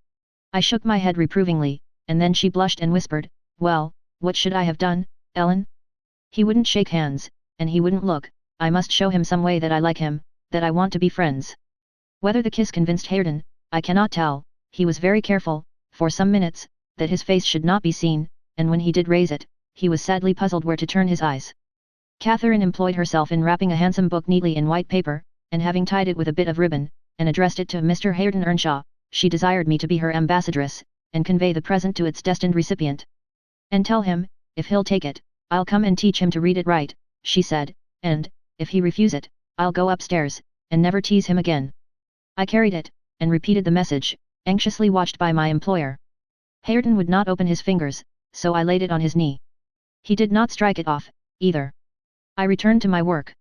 I shook my head reprovingly, and then she blushed and whispered, "Well, what should I have done, Ellen? He wouldn't shake hands, and he wouldn't look. I must show him some way that I like him, that I want to be friends." Whether the kiss convinced Hareton, I cannot tell. He was very careful, for some minutes, that his face should not be seen, and when he did raise it, he was sadly puzzled where to turn his eyes. Catherine employed herself in wrapping a handsome book neatly in white paper, and having tied it with a bit of ribbon, and addressed it to Mr. Hareton Earnshaw, she desired me to be her ambassadress, and convey the present to its destined recipient. "And tell him, if he'll take it, I'll come and teach him to read it right," she said, "and, if he refuse it, I'll go upstairs, and never tease him again." I carried it, and repeated the message, anxiously watched by my employer. Hareton would not open his fingers, so I laid it on his knee. He did not strike it off, either. I returned to my work.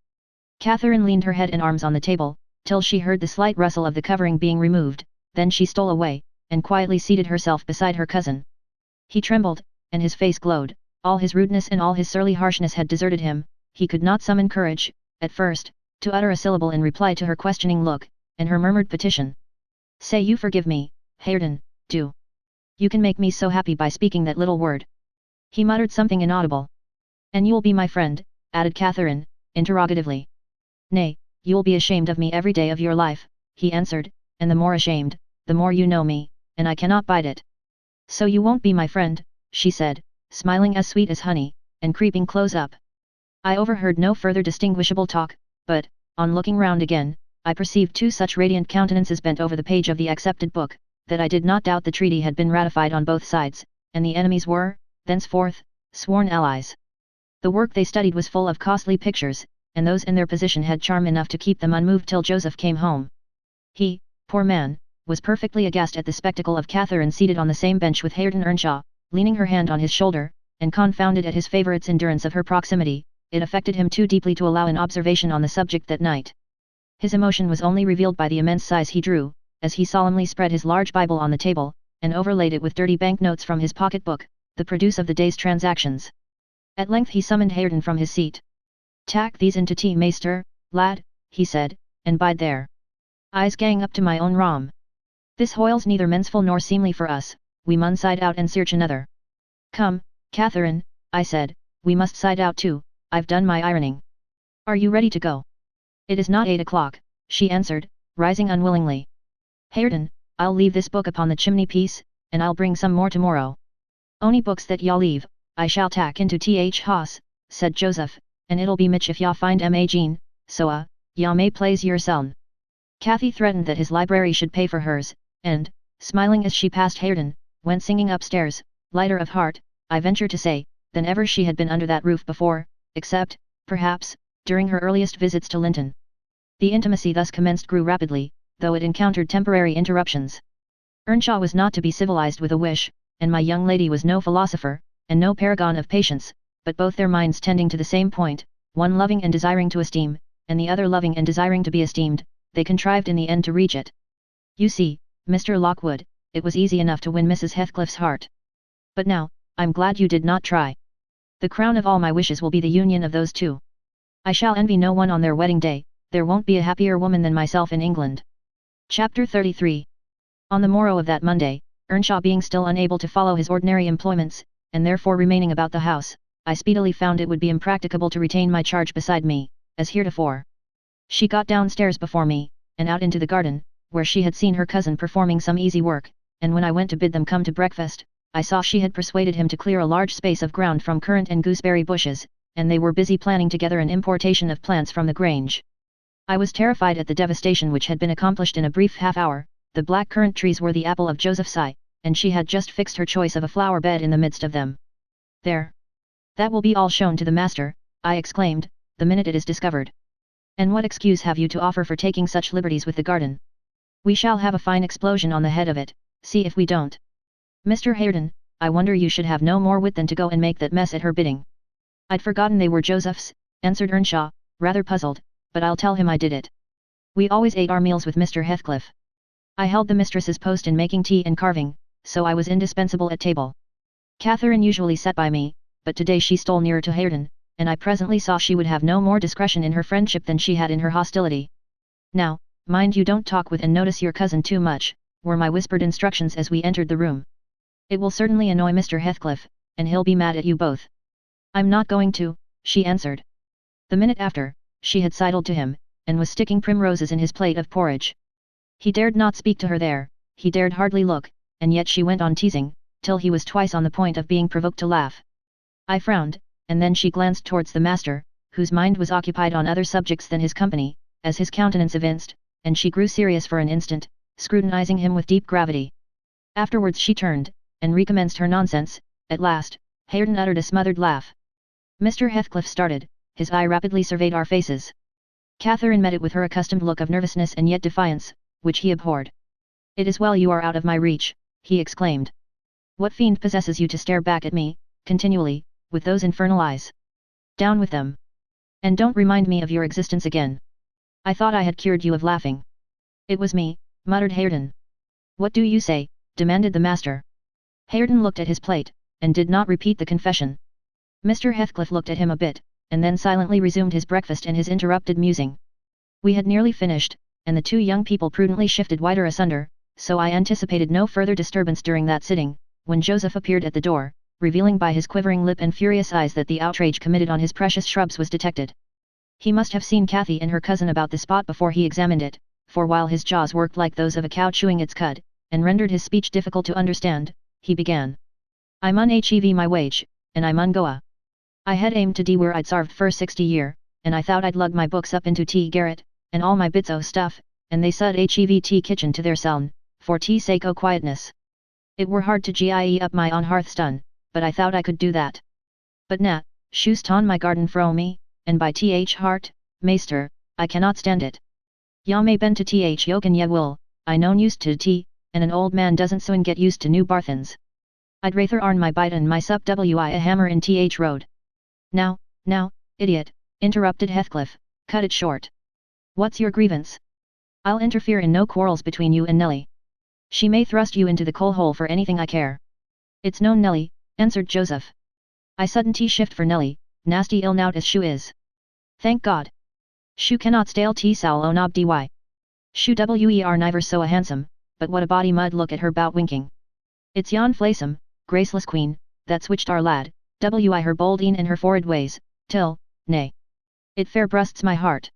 Catherine leaned her head and arms on the table, till she heard the slight rustle of the covering being removed, then she stole away, and quietly seated herself beside her cousin. He trembled, and his face glowed. All his rudeness and all his surly harshness had deserted him. He could not summon courage, at first, to utter a syllable in reply to her questioning look, and her murmured petition. "Say you forgive me, Hareton, do. You can make me so happy by speaking that little word." He muttered something inaudible. "And you'll be my friend?" added Catherine, interrogatively. "Nay, you'll be ashamed of me every day of your life," he answered, "and the more ashamed, the more you know me, and I cannot bide it." "So you won't be my friend," she said, smiling as sweet as honey, and creeping close up. I overheard no further distinguishable talk, but, on looking round again, I perceived two such radiant countenances bent over the page of the accepted book, that I did not doubt the treaty had been ratified on both sides, and the enemies were, thenceforth, sworn allies. The work they studied was full of costly pictures, and those in their position had charm enough to keep them unmoved till Joseph came home. He, poor man, was perfectly aghast at the spectacle of Catherine seated on the same bench with Hareton Earnshaw, leaning her hand on his shoulder, and confounded at his favourite's endurance of her proximity, it affected him too deeply to allow an observation on the subject that night. His emotion was only revealed by the immense sighs he drew, as he solemnly spread his large Bible on the table, and overlaid it with dirty banknotes from his pocketbook, the produce of the day's transactions. At length he summoned Hareton from his seat. "Tak these into tea, meester, lad," he said, "and bide there. I's gang up to my own rom. This hoyle's neither mensful nor seemly for us, we mun side out and search another." "Come, Catherine," I said, "we must side out too, I've done my ironing. Are you ready to go?" "It is not 8 o'clock," she answered, rising unwillingly. "Hareton, I'll leave this book upon the chimney piece, and I'll bring some more tomorrow." "Ony books that y'all leave, I shall tak into th house," said Joseph, "and it'll be mitch if y'all find Jean, so y'all may plaise yourseln." Cathy threatened that his library should pay for hers, and, smiling as she passed Hareton, went singing upstairs, lighter of heart, I venture to say, than ever she had been under that roof before, except, perhaps, during her earliest visits to Linton. The intimacy thus commenced grew rapidly, though it encountered temporary interruptions. Earnshaw was not to be civilized with a wish, and my young lady was no philosopher, and no paragon of patience, but both their minds tending to the same point, one loving and desiring to esteem, and the other loving and desiring to be esteemed, they contrived in the end to reach it. "You see, Mr. Lockwood, it was easy enough to win Mrs. Heathcliff's heart. But now, I'm glad you did not try. The crown of all my wishes will be the union of those two. I shall envy no one on their wedding day, there won't be a happier woman than myself in England." Chapter 33. On the morrow of that Monday, Earnshaw being still unable to follow his ordinary employments, and therefore remaining about the house, I speedily found it would be impracticable to retain my charge beside me, as heretofore. She got downstairs before me, and out into the garden, where she had seen her cousin performing some easy work, and when I went to bid them come to breakfast, I saw she had persuaded him to clear a large space of ground from currant and gooseberry bushes, and they were busy planning together an importation of plants from the Grange. I was terrified at the devastation which had been accomplished in a brief half-hour. The black currant trees were the apple of Joseph's eye, and she had just fixed her choice of a flower bed in the midst of them. "There! That will be all shown to the master," I exclaimed, "the minute it is discovered. And what excuse have you to offer for taking such liberties with the garden? We shall have a fine explosion on the head of it, see if we don't. Mr. Hareton, I wonder you should have no more wit than to go and make that mess at her bidding." "I'd forgotten they were Joseph's," answered Earnshaw, rather puzzled, "but I'll tell him I did it. We always ate our meals with Mr. Heathcliff. I held the mistress's post in making tea and carving, so I was indispensable at table. Catherine usually sat by me, but today she stole nearer to Hareton, and I presently saw she would have no more discretion in her friendship than she had in her hostility. Now, mind you don't talk with and notice your cousin too much," were my whispered instructions as we entered the room. "It will certainly annoy Mr. Heathcliff, and he'll be mad at you both." "I'm not going to," she answered. The minute after, she had sidled to him, and was sticking primroses in his plate of porridge. He dared not speak to her there, he dared hardly look, and yet she went on teasing, till he was twice on the point of being provoked to laugh. I frowned, and then she glanced towards the master, whose mind was occupied on other subjects than his company, as his countenance evinced, and she grew serious for an instant, scrutinizing him with deep gravity. Afterwards she turned, and recommenced her nonsense. At last, Hareton uttered a smothered laugh. Mr. Heathcliff started, his eye rapidly surveyed our faces. Catherine met it with her accustomed look of nervousness and yet defiance, which he abhorred. "It is well you are out of my reach," he exclaimed. "What fiend possesses you to stare back at me, continually, with those infernal eyes? Down with them! And don't remind me of your existence again. I thought I had cured you of laughing." "It was me," muttered Hareton. "What do you say?" demanded the master. Hareton looked at his plate, and did not repeat the confession. Mr. Heathcliff looked at him a bit, and then silently resumed his breakfast and his interrupted musing. We had nearly finished, and the two young people prudently shifted wider asunder, so I anticipated no further disturbance during that sitting, when Joseph appeared at the door, revealing by his quivering lip and furious eyes that the outrage committed on his precious shrubs was detected. He must have seen Cathy and her cousin about the spot before he examined it, for while his jaws worked like those of a cow chewing its cud, and rendered his speech difficult to understand, he began. "I mun achieve my wage, and I mun goa. I had aimed to de where I'd sarved for 60 year, and I thought I'd lug my books up into tea garret, and all my bits o' stuff, and they sud achieve tea kitchen to their seln, for tea sake o' quietness. It were hard to gie up my on hearthstone, but I thought I could do that. But na, shoes ton my garden fro me, and by th heart, maester, I cannot stand it. Ya may bend to th yoke and ye will, I known used to tea, and an old man doesn't soon get used to new barthens. I'd rather arn my bite and my sup wi a hammer in th road. Now, Idiot, interrupted Heathcliff, cut it short. What's your grievance? I'll interfere in no quarrels between you and Nelly. She may thrust you into the coal hole for anything I care. It's known Nelly, answered Joseph. I suddenly shift for Nelly, nasty ill nout as Shu is. Thank God. Shu cannot stale tea sal o nob dy. Shu wer never so a handsome, but what a body mud look at her bout winking. It's yon flaysome, graceless queen, that switched our lad, wi her bold een and her forward ways, till, nay. It fair brusts my heart.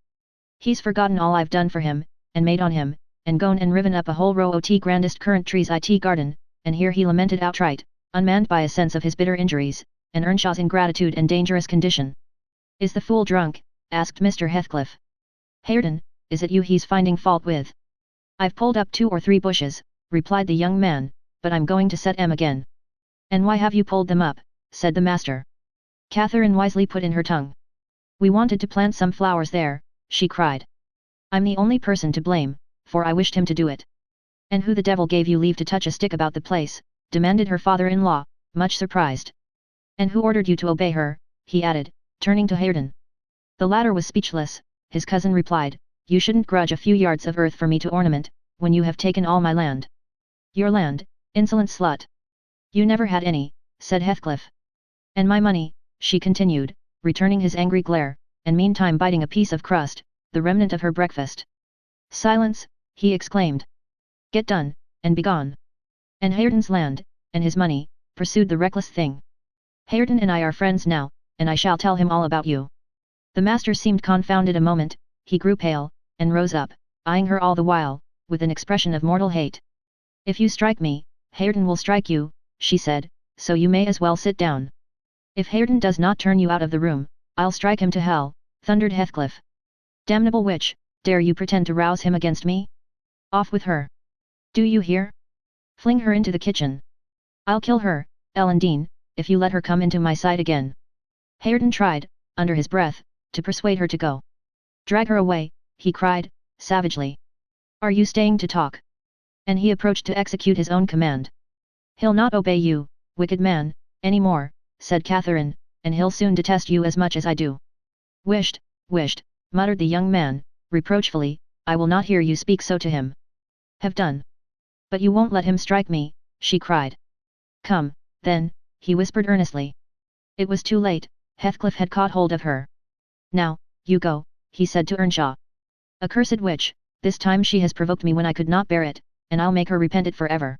He's forgotten all I've done for him, and made on him, and gone and riven up a whole row o' grandest currant trees garden, and here he lamented outright, unmanned by a sense of his bitter injuries, and Earnshaw's ingratitude and dangerous condition. Is the fool drunk? Asked Mr. Heathcliff. Hareton, is it you he's finding fault with? I've pulled up 2 or 3 bushes, replied the young man, but I'm going to set 'em again. And why have you pulled them up? Said the master. Catherine wisely put in her tongue. We wanted to plant some flowers there, she cried. I'm the only person to blame, for I wished him to do it. And who the devil gave you leave to touch a stick about the place? Demanded her father-in-law, much surprised. And who ordered you to obey her? He added, turning to Hareton. The latter was speechless. His cousin replied, you shouldn't grudge a few yards of earth for me to ornament, when you have taken all my land. Your land, insolent slut. You never had any, said Heathcliff. And my money, she continued, returning his angry glare, and meantime biting a piece of crust, the remnant of her breakfast. Silence, he exclaimed. Get done, and begone. And Hareton's land, and his money, pursued the reckless thing. Hareton and I are friends now, and I shall tell him all about you. The master seemed confounded a moment, he grew pale, and rose up, eyeing her all the while, with an expression of mortal hate. If you strike me, Hareton will strike you, she said, so you may as well sit down. If Hareton does not turn you out of the room, I'll strike him to hell, thundered Heathcliff. Damnable witch, dare you pretend to rouse him against me? Off with her. Do you hear? Fling her into the kitchen. I'll kill her, Ellen Dean, if you let her come into my sight again. Hareton tried, under his breath, to persuade her to go. Drag her away, he cried, savagely. Are you staying to talk? And he approached to execute his own command. He'll not obey you, wicked man, any more, said Catherine, and he'll soon detest you as much as I do. Wisht, muttered the young man, reproachfully, I will not hear you speak so to him. Have done. But you won't let him strike me, she cried. Come, then, he whispered earnestly. It was too late, Heathcliff had caught hold of her. Now, you go, he said to Earnshaw. Accursed witch, this time she has provoked me when I could not bear it, and I'll make her repent it forever.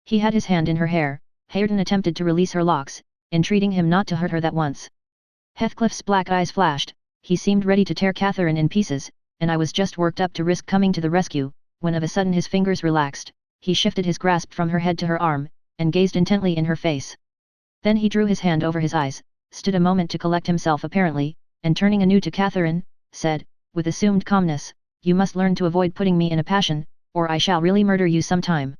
He had his hand in her hair. Hareton attempted to release her locks, entreating him not to hurt her that once. Heathcliff's black eyes flashed, he seemed ready to tear Catherine in pieces, and I was just worked up to risk coming to the rescue, when of a sudden his fingers relaxed, he shifted his grasp from her head to her arm, and gazed intently in her face. Then he drew his hand over his eyes, stood a moment to collect himself apparently, and turning anew to Catherine, said, with assumed calmness, you must learn to avoid putting me in a passion, or I shall really murder you some time.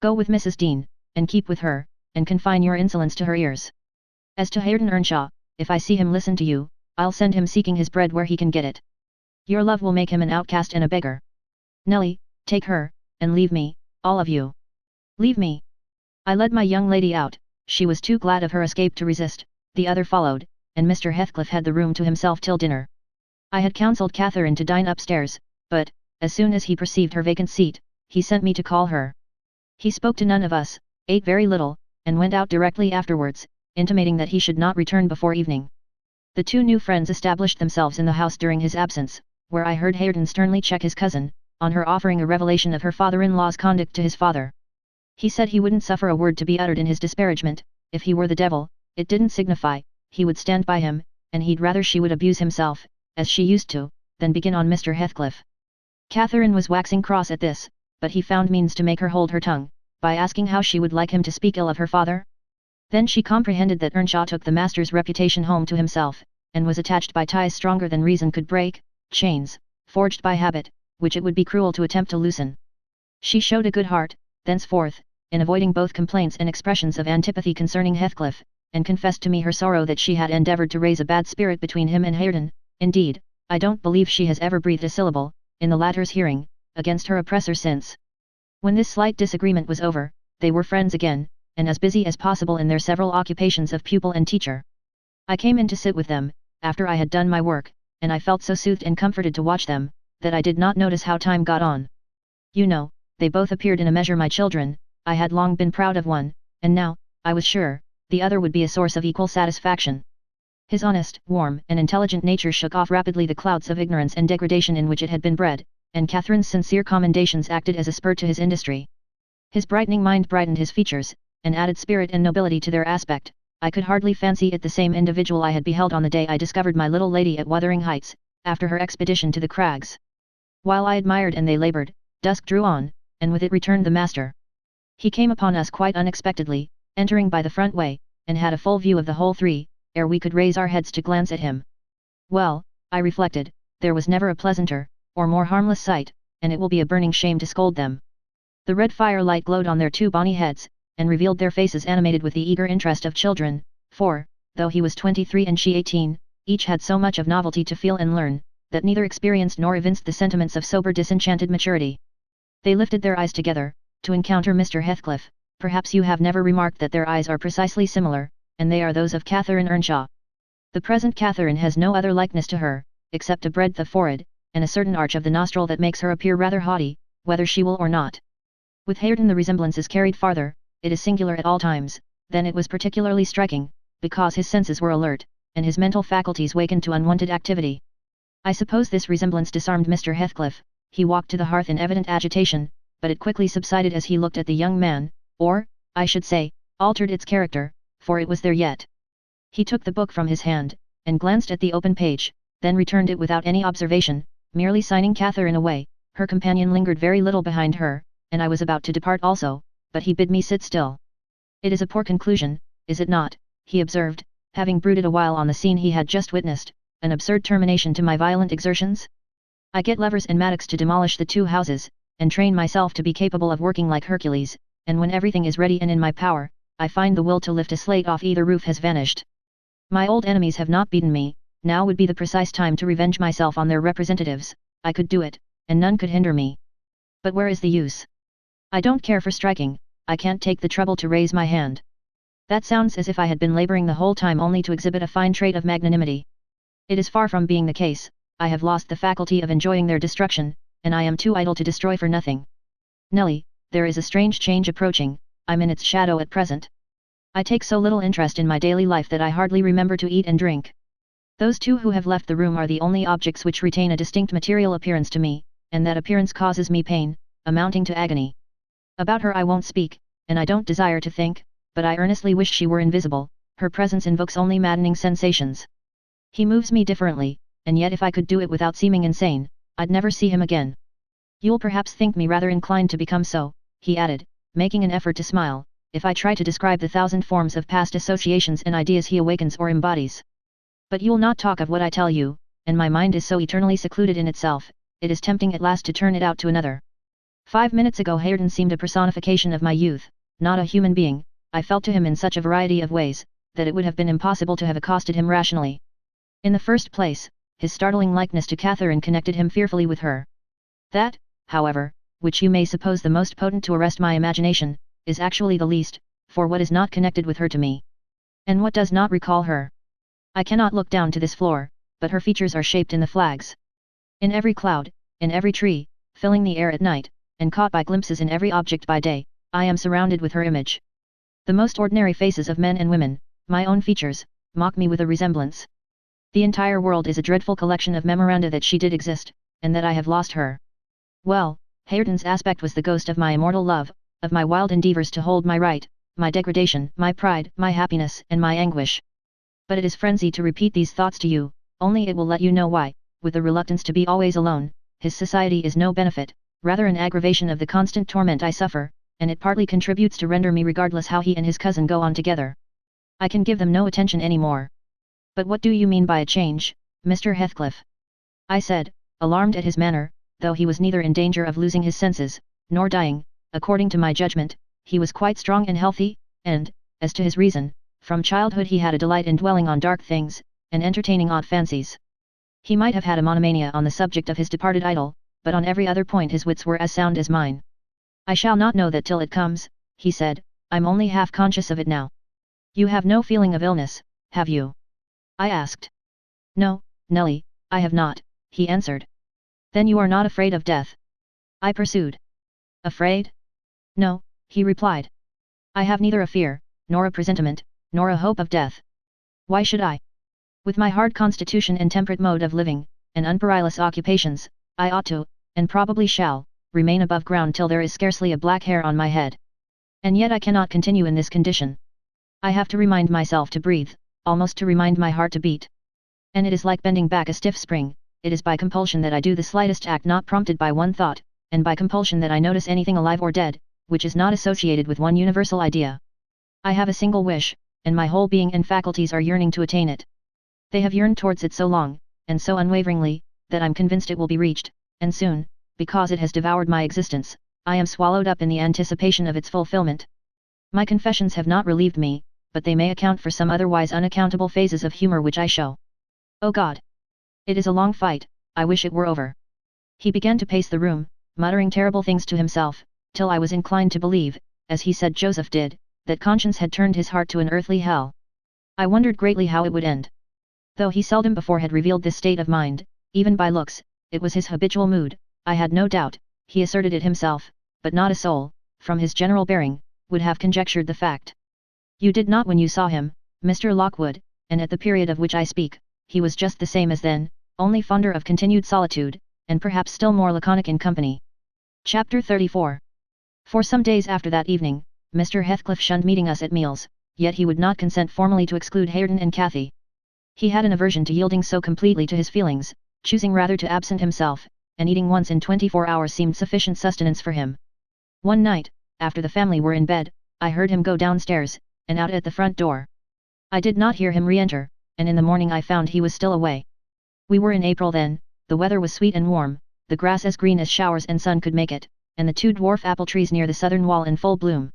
Go with Mrs. Dean, and keep with her, and confine your insolence to her ears. As to Hareton Earnshaw, if I see him listen to you, I'll send him seeking his bread where he can get it. Your love will make him an outcast and a beggar. Nelly, take her, and leave me, all of you. Leave me. I led my young lady out, she was too glad of her escape to resist, the other followed, and Mr. Heathcliff had the room to himself till dinner. I had counselled Catherine to dine upstairs, but, as soon as he perceived her vacant seat, he sent me to call her. He spoke to none of us, ate very little, and went out directly afterwards, intimating that he should not return before evening. The 2 new friends established themselves in the house during his absence, where I heard Hareton sternly check his cousin, on her offering a revelation of her father-in-law's conduct to his father. He said he wouldn't suffer a word to be uttered in his disparagement, if he were the devil, it didn't signify, he would stand by him, and he'd rather she would abuse himself, as she used to, than begin on Mr. Heathcliff. Catherine was waxing cross at this, but he found means to make her hold her tongue, by asking how she would like him to speak ill of her father. Then she comprehended that Earnshaw took the master's reputation home to himself, and was attached by ties stronger than reason could break, chains, forged by habit, which it would be cruel to attempt to loosen. She showed a good heart, thenceforth, in avoiding both complaints and expressions of antipathy concerning Heathcliff, and confessed to me her sorrow that she had endeavoured to raise a bad spirit between him and Hareton. Indeed, I don't believe she has ever breathed a syllable, in the latter's hearing, against her oppressor since. When this slight disagreement was over, they were friends again, and as busy as possible in their several occupations of pupil and teacher. I came in to sit with them, after I had done my work, and I felt so soothed and comforted to watch them, that I did not notice how time got on. You know, they both appeared in a measure my children. I had long been proud of one, and now, I was sure, the other would be a source of equal satisfaction. His honest, warm, and intelligent nature shook off rapidly the clouds of ignorance and degradation in which it had been bred, and Catherine's sincere commendations acted as a spur to his industry. His brightening mind brightened his features, and added spirit and nobility to their aspect. I could hardly fancy it the same individual I had beheld on the day I discovered my little lady at Wuthering Heights, after her expedition to the crags. While I admired and they laboured, dusk drew on, and with it returned the master. He came upon us quite unexpectedly, entering by the front way, and had a full view of the whole three, ere we could raise our heads to glance at him. Well, I reflected, there was never a pleasanter, or more harmless sight, and it will be a burning shame to scold them. The red firelight glowed on their two bonny heads, and revealed their faces animated with the eager interest of children, for, though he was 23 and she 18, each had so much of novelty to feel and learn, that neither experienced nor evinced the sentiments of sober disenchanted maturity. They lifted their eyes together, to encounter Mr. Heathcliff. Perhaps you have never remarked that their eyes are precisely similar, and they are those of Catherine Earnshaw. The present Catherine has no other likeness to her, except a breadth of forehead, and a certain arch of the nostril that makes her appear rather haughty, whether she will or not. With Hareton the resemblance is carried farther. It is singular at all times, then it was particularly striking, because his senses were alert, and his mental faculties wakened to unwonted activity. I suppose this resemblance disarmed Mr. Heathcliff. He walked to the hearth in evident agitation, but it quickly subsided as he looked at the young man, or, I should say, altered its character, for it was there yet. He took the book from his hand, and glanced at the open page, then returned it without any observation, merely signing Catherine away. Her companion lingered very little behind her, and I was about to depart also, but he bid me sit still. It is a poor conclusion, is it not, he observed, having brooded a while on the scene he had just witnessed, an absurd termination to my violent exertions? I get levers and mattocks to demolish the two houses, and train myself to be capable of working like Hercules, and when everything is ready and in my power, I find the will to lift a slate off either roof has vanished. My old enemies have not beaten me, now would be the precise time to revenge myself on their representatives. I could do it, and none could hinder me. But where is the use? I don't care for striking. I can't take the trouble to raise my hand. That sounds as if I had been laboring the whole time only to exhibit a fine trait of magnanimity. It is far from being the case. I have lost the faculty of enjoying their destruction, and I am too idle to destroy for nothing. Nelly, there is a strange change approaching. I'm in its shadow at present. I take so little interest in my daily life that I hardly remember to eat and drink. Those two who have left the room are the only objects which retain a distinct material appearance to me, and that appearance causes me pain, amounting to agony. About her I won't speak, and I don't desire to think, but I earnestly wish she were invisible. Her presence invokes only maddening sensations. He moves me differently, and yet if I could do it without seeming insane, I'd never see him again. You'll perhaps think me rather inclined to become so, he added, making an effort to smile, if I try to describe the thousand forms of past associations and ideas he awakens or embodies. But you'll not talk of what I tell you, and my mind is so eternally secluded in itself, it is tempting at last to turn it out to another. 5 minutes ago Hareton seemed a personification of my youth, not a human being. I felt to him in such a variety of ways, that it would have been impossible to have accosted him rationally. In the first place, his startling likeness to Catherine connected him fearfully with her. That, however, which you may suppose the most potent to arrest my imagination, is actually the least, for what is not connected with her to me? And what does not recall her? I cannot look down to this floor, but her features are shaped in the flags. In every cloud, in every tree, filling the air at night, and caught by glimpses in every object by day, I am surrounded with her image. The most ordinary faces of men and women, my own features, mock me with a resemblance. The entire world is a dreadful collection of memoranda that she did exist, and that I have lost her. Well, Hareton's aspect was the ghost of my immortal love, of my wild endeavours to hold my right, my degradation, my pride, my happiness, and my anguish. But it is frenzy to repeat these thoughts to you, only it will let you know why, with the reluctance to be always alone, his society is no benefit, rather an aggravation of the constant torment I suffer, and it partly contributes to render me regardless how he and his cousin go on together. I can give them no attention any more. But what do you mean by a change, Mr. Heathcliff? I said, alarmed at his manner, though he was neither in danger of losing his senses, nor dying. According to my judgment, he was quite strong and healthy, and, as to his reason, from childhood he had a delight in dwelling on dark things, and entertaining odd fancies. He might have had a monomania on the subject of his departed idol, but on every other point his wits were as sound as mine. I shall not know that till it comes, he said. I'm only half conscious of it now. You have no feeling of illness, have you? I asked. No, Nelly, I have not, he answered. Then you are not afraid of death? I pursued. Afraid? No, he replied. I have neither a fear, nor a presentiment, nor a hope of death. Why should I? With my hard constitution and temperate mode of living, and unperilous occupations, I ought to, and probably shall, remain above ground till there is scarcely a black hair on my head. And yet I cannot continue in this condition. I have to remind myself to breathe, almost to remind my heart to beat. And it is like bending back a stiff spring, it is by compulsion that I do the slightest act not prompted by one thought, and by compulsion that I notice anything alive or dead, which is not associated with one universal idea. I have a single wish, and my whole being and faculties are yearning to attain it. They have yearned towards it so long, and so unwaveringly, that I'm convinced it will be reached, and soon, because it has devoured my existence, I am swallowed up in the anticipation of its fulfillment. My confessions have not relieved me, but they may account for some otherwise unaccountable phases of humor which I show. Oh God! It is a long fight, I wish it were over. He began to pace the room, muttering terrible things to himself, till I was inclined to believe, as he said Joseph did, that conscience had turned his heart to an earthly hell. I wondered greatly how it would end. Though he seldom before had revealed this state of mind, even by looks, it was his habitual mood, I had no doubt, he asserted it himself, but not a soul, from his general bearing, would have conjectured the fact. You did not when you saw him, Mr. Lockwood, and at the period of which I speak, he was just the same as then, only fonder of continued solitude, and perhaps still more laconic in company. Chapter 34. For some days after that evening, Mr. Heathcliff shunned meeting us at meals, yet he would not consent formally to exclude Hareton and Cathy. He had an aversion to yielding so completely to his feelings, choosing rather to absent himself, and eating once in 24 hours seemed sufficient sustenance for him. One night, after the family were in bed, I heard him go downstairs, and out at the front door. I did not hear him re-enter, and in the morning I found he was still away. We were in April then, the weather was sweet and warm, the grass as green as showers and sun could make it, and the 2 dwarf apple trees near the southern wall in full bloom.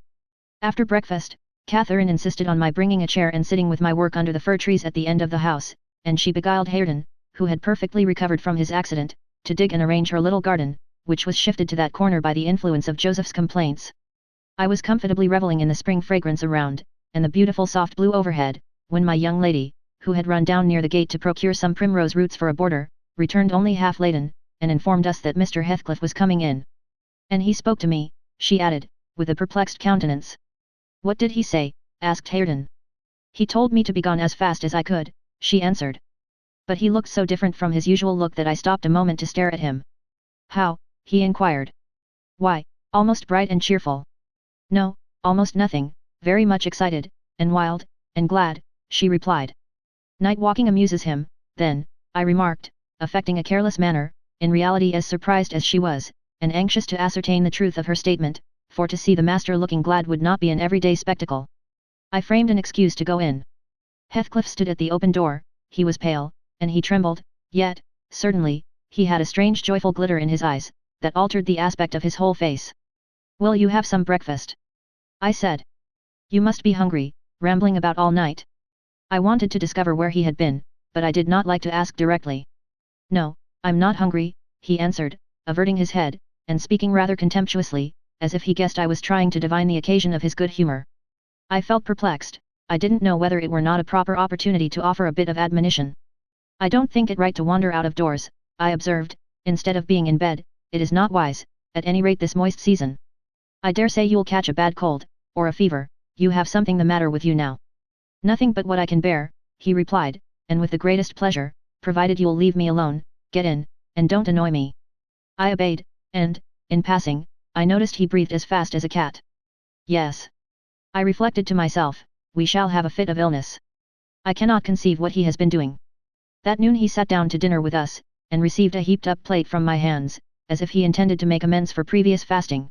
After breakfast, Catherine insisted on my bringing a chair and sitting with my work under the fir trees at the end of the house, and she beguiled Hareton, who had perfectly recovered from his accident, to dig and arrange her little garden, which was shifted to that corner by the influence of Joseph's complaints. I was comfortably revelling in the spring fragrance around, and the beautiful soft blue overhead, when my young lady, who had run down near the gate to procure some primrose roots for a border, returned only half laden, and informed us that Mr. Heathcliff was coming in. And he spoke to me, she added, with a perplexed countenance. What did he say? Asked Hareton. He told me to be gone as fast as I could, she answered. But he looked so different from his usual look that I stopped a moment to stare at him. How? He inquired. Why, almost bright and cheerful. No, almost nothing, very much excited, and wild, and glad, she replied. Night walking amuses him, then, I remarked, affecting a careless manner, in reality as surprised as she was, and anxious to ascertain the truth of her statement, for to see the master looking glad would not be an everyday spectacle. I framed an excuse to go in. Heathcliff stood at the open door, he was pale, and he trembled, yet, certainly, he had a strange joyful glitter in his eyes, that altered the aspect of his whole face. Will you have some breakfast? I said. You must be hungry, rambling about all night. I wanted to discover where he had been, but I did not like to ask directly. No, I'm not hungry, he answered, averting his head, and speaking rather contemptuously, as if he guessed I was trying to divine the occasion of his good humor. I felt perplexed, I didn't know whether it were not a proper opportunity to offer a bit of admonition. I don't think it right to wander out of doors, I observed, instead of being in bed, it is not wise, at any rate this moist season. I dare say you'll catch a bad cold, or a fever, you have something the matter with you now. Nothing but what I can bear, he replied, and with the greatest pleasure, provided you'll leave me alone, get in, and don't annoy me. I obeyed, and, in passing, I noticed he breathed as fast as a cat. Yes. I reflected to myself, we shall have a fit of illness. I cannot conceive what he has been doing. That noon he sat down to dinner with us, and received a heaped-up plate from my hands, as if he intended to make amends for previous fasting.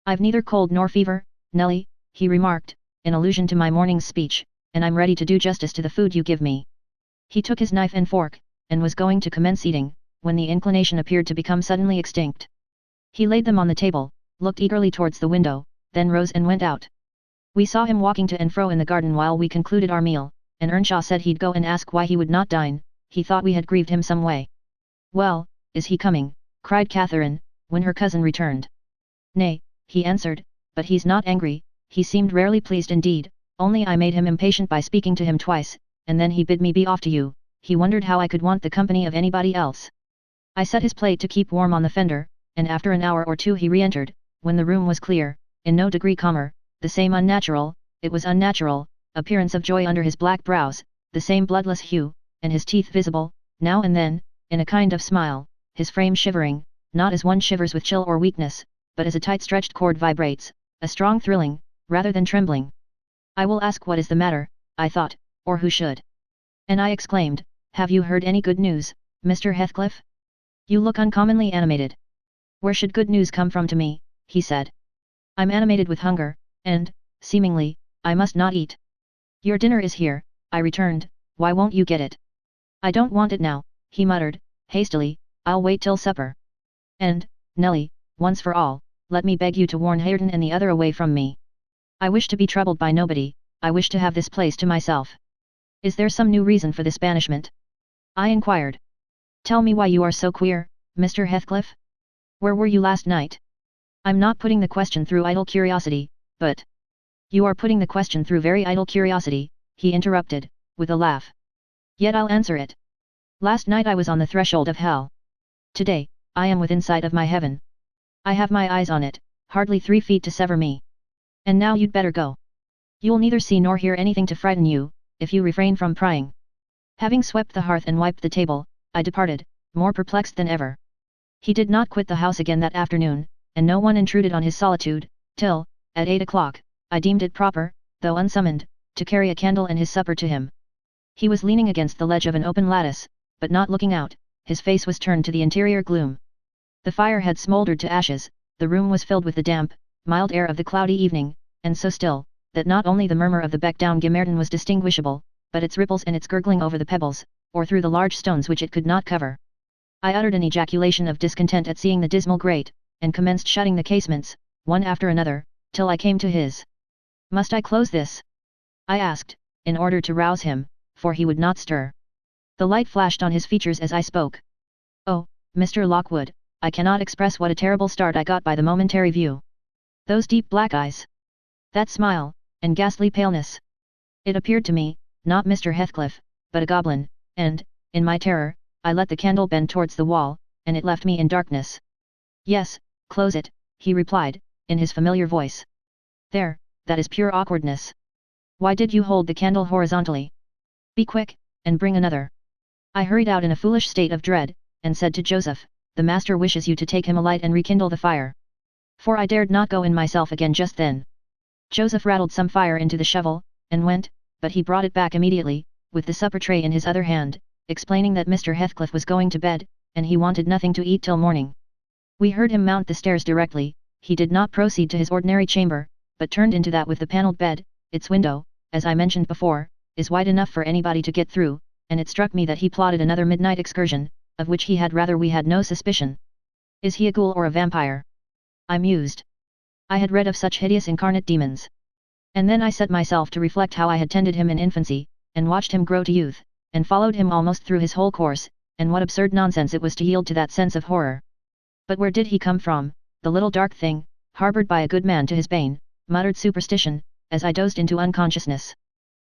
I've neither cold nor fever, Nelly, he remarked, in allusion to my morning's speech, and I'm ready to do justice to the food you give me. He took his knife and fork, and was going to commence eating, when the inclination appeared to become suddenly extinct. He laid them on the table, looked eagerly towards the window, then rose and went out. We saw him walking to and fro in the garden while we concluded our meal, and Earnshaw said he'd go and ask why he would not dine, he thought we had grieved him some way. Well, is he coming? Cried Catherine, when her cousin returned. Nay, he answered, but he's not angry, he seemed rarely pleased indeed, only I made him impatient by speaking to him twice, and then he bid me be off to you, he wondered how I could want the company of anybody else. I set his plate to keep warm on the fender, and after an hour or two he re-entered, when the room was clear, in no degree calmer, the same unnatural, it was unnatural, appearance of joy under his black brows, the same bloodless hue, and his teeth visible, now and then, in a kind of smile, his frame shivering, not as one shivers with chill or weakness, but as a tight-stretched cord vibrates, a strong thrilling, rather than trembling. I will ask what is the matter, I thought, or who should? And I exclaimed, have you heard any good news, Mr. Heathcliff? You look uncommonly animated. Where should good news come from to me, he said. I'm animated with hunger, and, seemingly, I must not eat. Your dinner is here, I returned, why won't you get it? I don't want it now, he muttered, hastily, I'll wait till supper. And, Nelly, once for all, let me beg you to warn Hareton and the other away from me. I wish to be troubled by nobody, I wish to have this place to myself. Is there some new reason for this banishment? I inquired. Tell me why you are so queer, Mr. Heathcliff? Where were you last night? I'm not putting the question through idle curiosity, but... You are putting the question through very idle curiosity, he interrupted, with a laugh. Yet I'll answer it. Last night I was on the threshold of hell. Today, I am within sight of my heaven. I have my eyes on it, hardly 3 feet to sever me. And now you'd better go. You'll neither see nor hear anything to frighten you, if you refrain from prying. Having swept the hearth and wiped the table, I departed, more perplexed than ever. He did not quit the house again that afternoon, and no one intruded on his solitude, till, at 8 o'clock, I deemed it proper, though unsummoned, to carry a candle and his supper to him. He was leaning against the ledge of an open lattice, but not looking out, his face was turned to the interior gloom. The fire had smouldered to ashes, the room was filled with the damp, mild air of the cloudy evening, and so still, that not only the murmur of the beck down Gimmerton was distinguishable, but its ripples and its gurgling over the pebbles, or through the large stones which it could not cover. I uttered an ejaculation of discontent at seeing the dismal grate, and commenced shutting the casements, one after another, till I came to his. Must I close this? I asked, in order to rouse him, for he would not stir. The light flashed on his features as I spoke. Oh, Mr. Lockwood, I cannot express what a terrible start I got by the momentary view. Those deep black eyes. That smile, and ghastly paleness. It appeared to me, not Mr. Heathcliff, but a goblin, and, in my terror, I let the candle bend towards the wall, and it left me in darkness. Yes, close it, he replied, in his familiar voice. There, that is pure awkwardness. Why did you hold the candle horizontally? Be quick, and bring another. I hurried out in a foolish state of dread, and said to Joseph, the master wishes you to take him a light and rekindle the fire. For I dared not go in myself again just then. Joseph rattled some fire into the shovel, and went, but he brought it back immediately, with the supper tray in his other hand, explaining that Mr. Heathcliff was going to bed, and he wanted nothing to eat till morning. We heard him mount the stairs directly. He did not proceed to his ordinary chamber, but turned into that with the panelled bed. Its window, as I mentioned before, is wide enough for anybody to get through, and it struck me that he plotted another midnight excursion, of which we had no suspicion. Is he a ghoul or a vampire? I mused. I had read of such hideous incarnate demons. And then I set myself to reflect how I had tended him in infancy, and watched him grow to youth, and followed him almost through his whole course, and what absurd nonsense it was to yield to that sense of horror. But where did he come from, the little dark thing, harbored by a good man to his bane, muttered superstition, as I dozed into unconsciousness.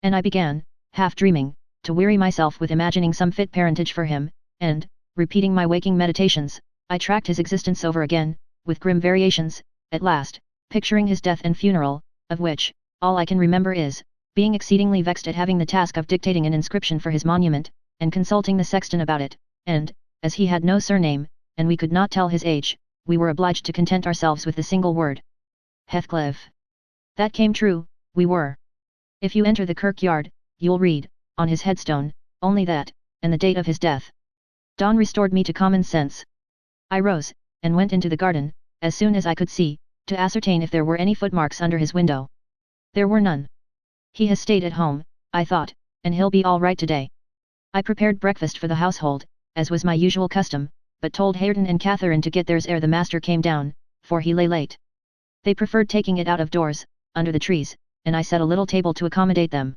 And I began, half dreaming, to weary myself with imagining some fit parentage for him, and, repeating my waking meditations, I tracked his existence over again, with grim variations, at last, picturing his death and funeral, of which, all I can remember is, being exceedingly vexed at having the task of dictating an inscription for his monument, and consulting the sexton about it, and, as he had no surname, and we could not tell his age, we were obliged to content ourselves with the single word. Heathcliff. That came true, we were. If you enter the kirkyard, you'll read, on his headstone, only that, and the date of his death. Dawn restored me to common sense. I rose, and went into the garden, as soon as I could see, to ascertain if there were any footmarks under his window. There were none. He has stayed at home, I thought, and he'll be all right today. I prepared breakfast for the household, as was my usual custom, but told Hareton and Catherine to get theirs ere the master came down, for he lay late. They preferred taking it out of doors, under the trees, and I set a little table to accommodate them.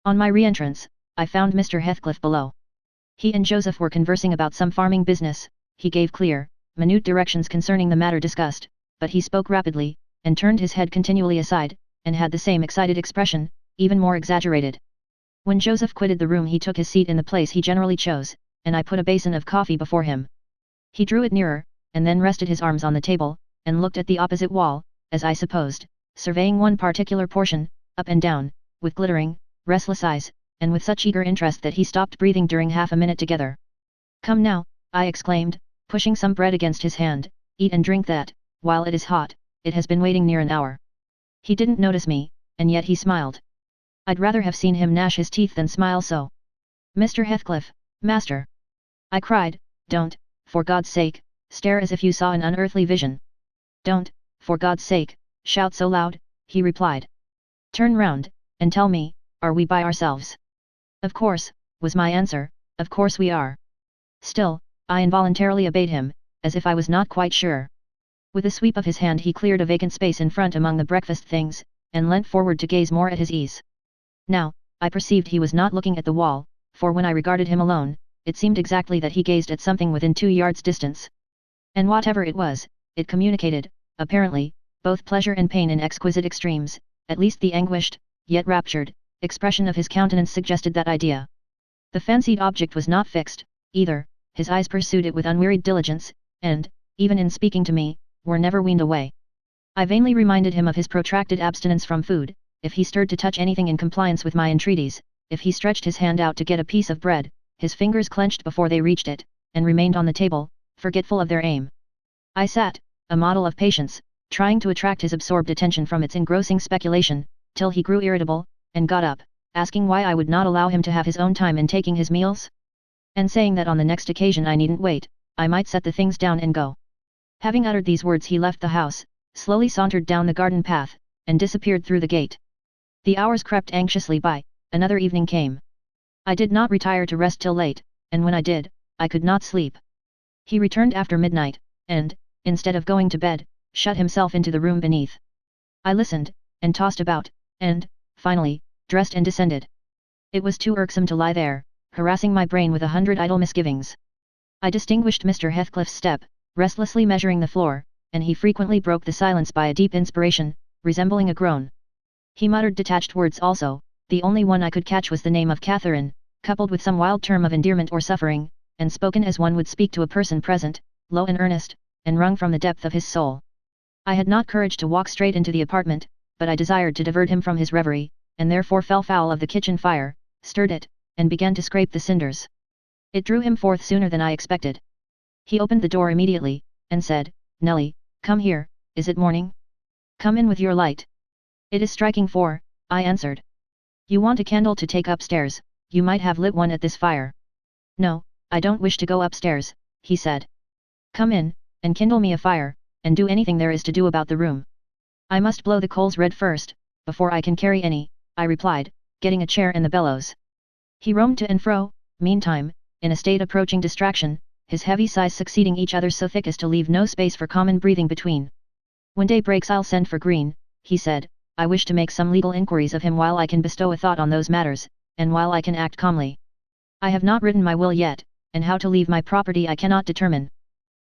On my re-entrance, I found Mr. Heathcliff below. He and Joseph were conversing about some farming business. He gave clear, minute directions concerning the matter discussed, but he spoke rapidly, and turned his head continually aside, and had the same excited expression, even more exaggerated. When Joseph quitted the room he took his seat in the place he generally chose, and I put a basin of coffee before him. He drew it nearer, and then rested his arms on the table, and looked at the opposite wall, as I supposed, surveying one particular portion, up and down, with glittering, restless eyes, and with such eager interest that he stopped breathing during half a minute together. "Come now," I exclaimed, pushing some bread against his hand, "eat and drink that, while it is hot, it has been waiting near an hour." He didn't notice me, and yet he smiled. I'd rather have seen him gnash his teeth than smile so. "Mr. Heathcliff, master!" I cried, "don't, for God's sake, stare as if you saw an unearthly vision. Don't, for God's sake, shout so loud," he replied. "Turn round, and tell me, are we by ourselves?" "Of course," was my answer, "of course we are." Still, I involuntarily obeyed him, as if I was not quite sure. With a sweep of his hand he cleared a vacant space in front among the breakfast things, and leant forward to gaze more at his ease. Now, I perceived he was not looking at the wall, for when I regarded him alone, it seemed exactly that he gazed at something within 2 yards distance. And whatever it was, it communicated, apparently, both pleasure and pain in exquisite extremes, at least the anguished, yet raptured, expression of his countenance suggested that idea. The fancied object was not fixed, either, his eyes pursued it with unwearied diligence, and, even in speaking to me, were never weaned away. I vainly reminded him of his protracted abstinence from food, if he stirred to touch anything in compliance with my entreaties, if he stretched his hand out to get a piece of bread, his fingers clenched before they reached it, and remained on the table, forgetful of their aim. I sat, a model of patience, trying to attract his absorbed attention from its engrossing speculation, till he grew irritable, and got up, asking why I would not allow him to have his own time in taking his meals? And saying that on the next occasion I needn't wait, I might set the things down and go. Having uttered these words he left the house, slowly sauntered down the garden path, and disappeared through the gate. The hours crept anxiously by, another evening came. I did not retire to rest till late, and when I did, I could not sleep. He returned after midnight, and, instead of going to bed, shut himself into the room beneath. I listened, and tossed about, and, finally, dressed and descended. It was too irksome to lie there, harassing my brain with 100 idle misgivings. I distinguished Mr. Heathcliff's step, restlessly measuring the floor, and he frequently broke the silence by a deep inspiration, resembling a groan. He muttered detached words also, the only one I could catch was the name of Catherine, coupled with some wild term of endearment or suffering, and spoken as one would speak to a person present, low and earnest, and wrung from the depth of his soul. I had not courage to walk straight into the apartment, but I desired to divert him from his reverie, and therefore fell foul of the kitchen fire, stirred it, and began to scrape the cinders. It drew him forth sooner than I expected. He opened the door immediately, and said, "Nelly, come here, is it morning? Come in with your light." "It is striking 4, I answered. "You want a candle to take upstairs, you might have lit one at this fire." "No, I don't wish to go upstairs," he said. "Come in, and kindle me a fire, and do anything there is to do about the room." "I must blow the coals red first, before I can carry any," I replied, getting a chair and the bellows. He roamed to and fro, meantime, in a state approaching distraction, his heavy sighs succeeding each other so thick as to leave no space for common breathing between. "When day breaks I'll send for Green," he said. "I wish to make some legal inquiries of him while I can bestow a thought on those matters, and while I can act calmly. I have not written my will yet, and how to leave my property I cannot determine.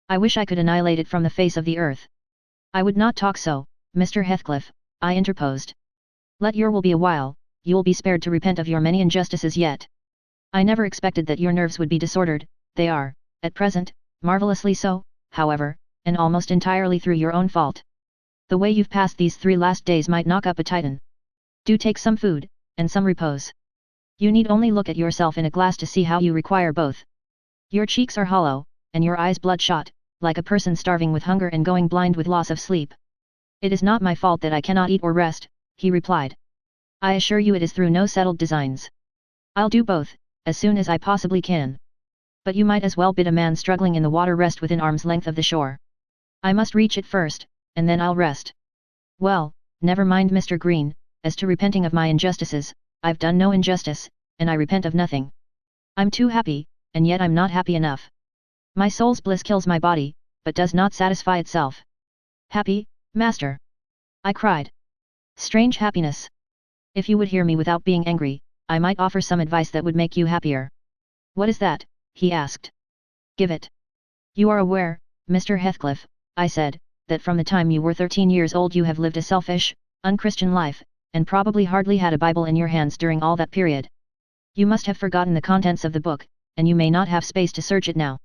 I wish I could annihilate it from the face of the earth." "I would not talk so, Mr. Heathcliff," I interposed. "Let your will be a while, you will be spared to repent of your many injustices yet. I never expected that your nerves would be disordered, they are, at present, marvellously so, however, and almost entirely through your own fault. The way you've passed these 3 last days might knock up a Titan. Do take some food, and some repose. You need only look at yourself in a glass to see how you require both. Your cheeks are hollow, and your eyes bloodshot, like a person starving with hunger and going blind with loss of sleep." "It is not my fault that I cannot eat or rest," he replied. "I assure you it is through no settled designs. I'll do both, as soon as I possibly can. But you might as well bid a man struggling in the water rest within arm's length of the shore. I must reach it first, and then I'll rest. Well, never mind Mr. Green, as to repenting of my injustices, I've done no injustice, and I repent of nothing. I'm too happy, and yet I'm not happy enough. My soul's bliss kills my body, but does not satisfy itself." "Happy, master?" I cried. "Strange happiness! If you would hear me without being angry, I might offer some advice that would make you happier." "What is that?" he asked. "Give it." "You are aware, Mr. Heathcliff," I said, "that from the time you were 13 years old you have lived a selfish, unchristian life, and probably hardly had a Bible in your hands during all that period. You must have forgotten the contents of the book, and you may not have space to search it now.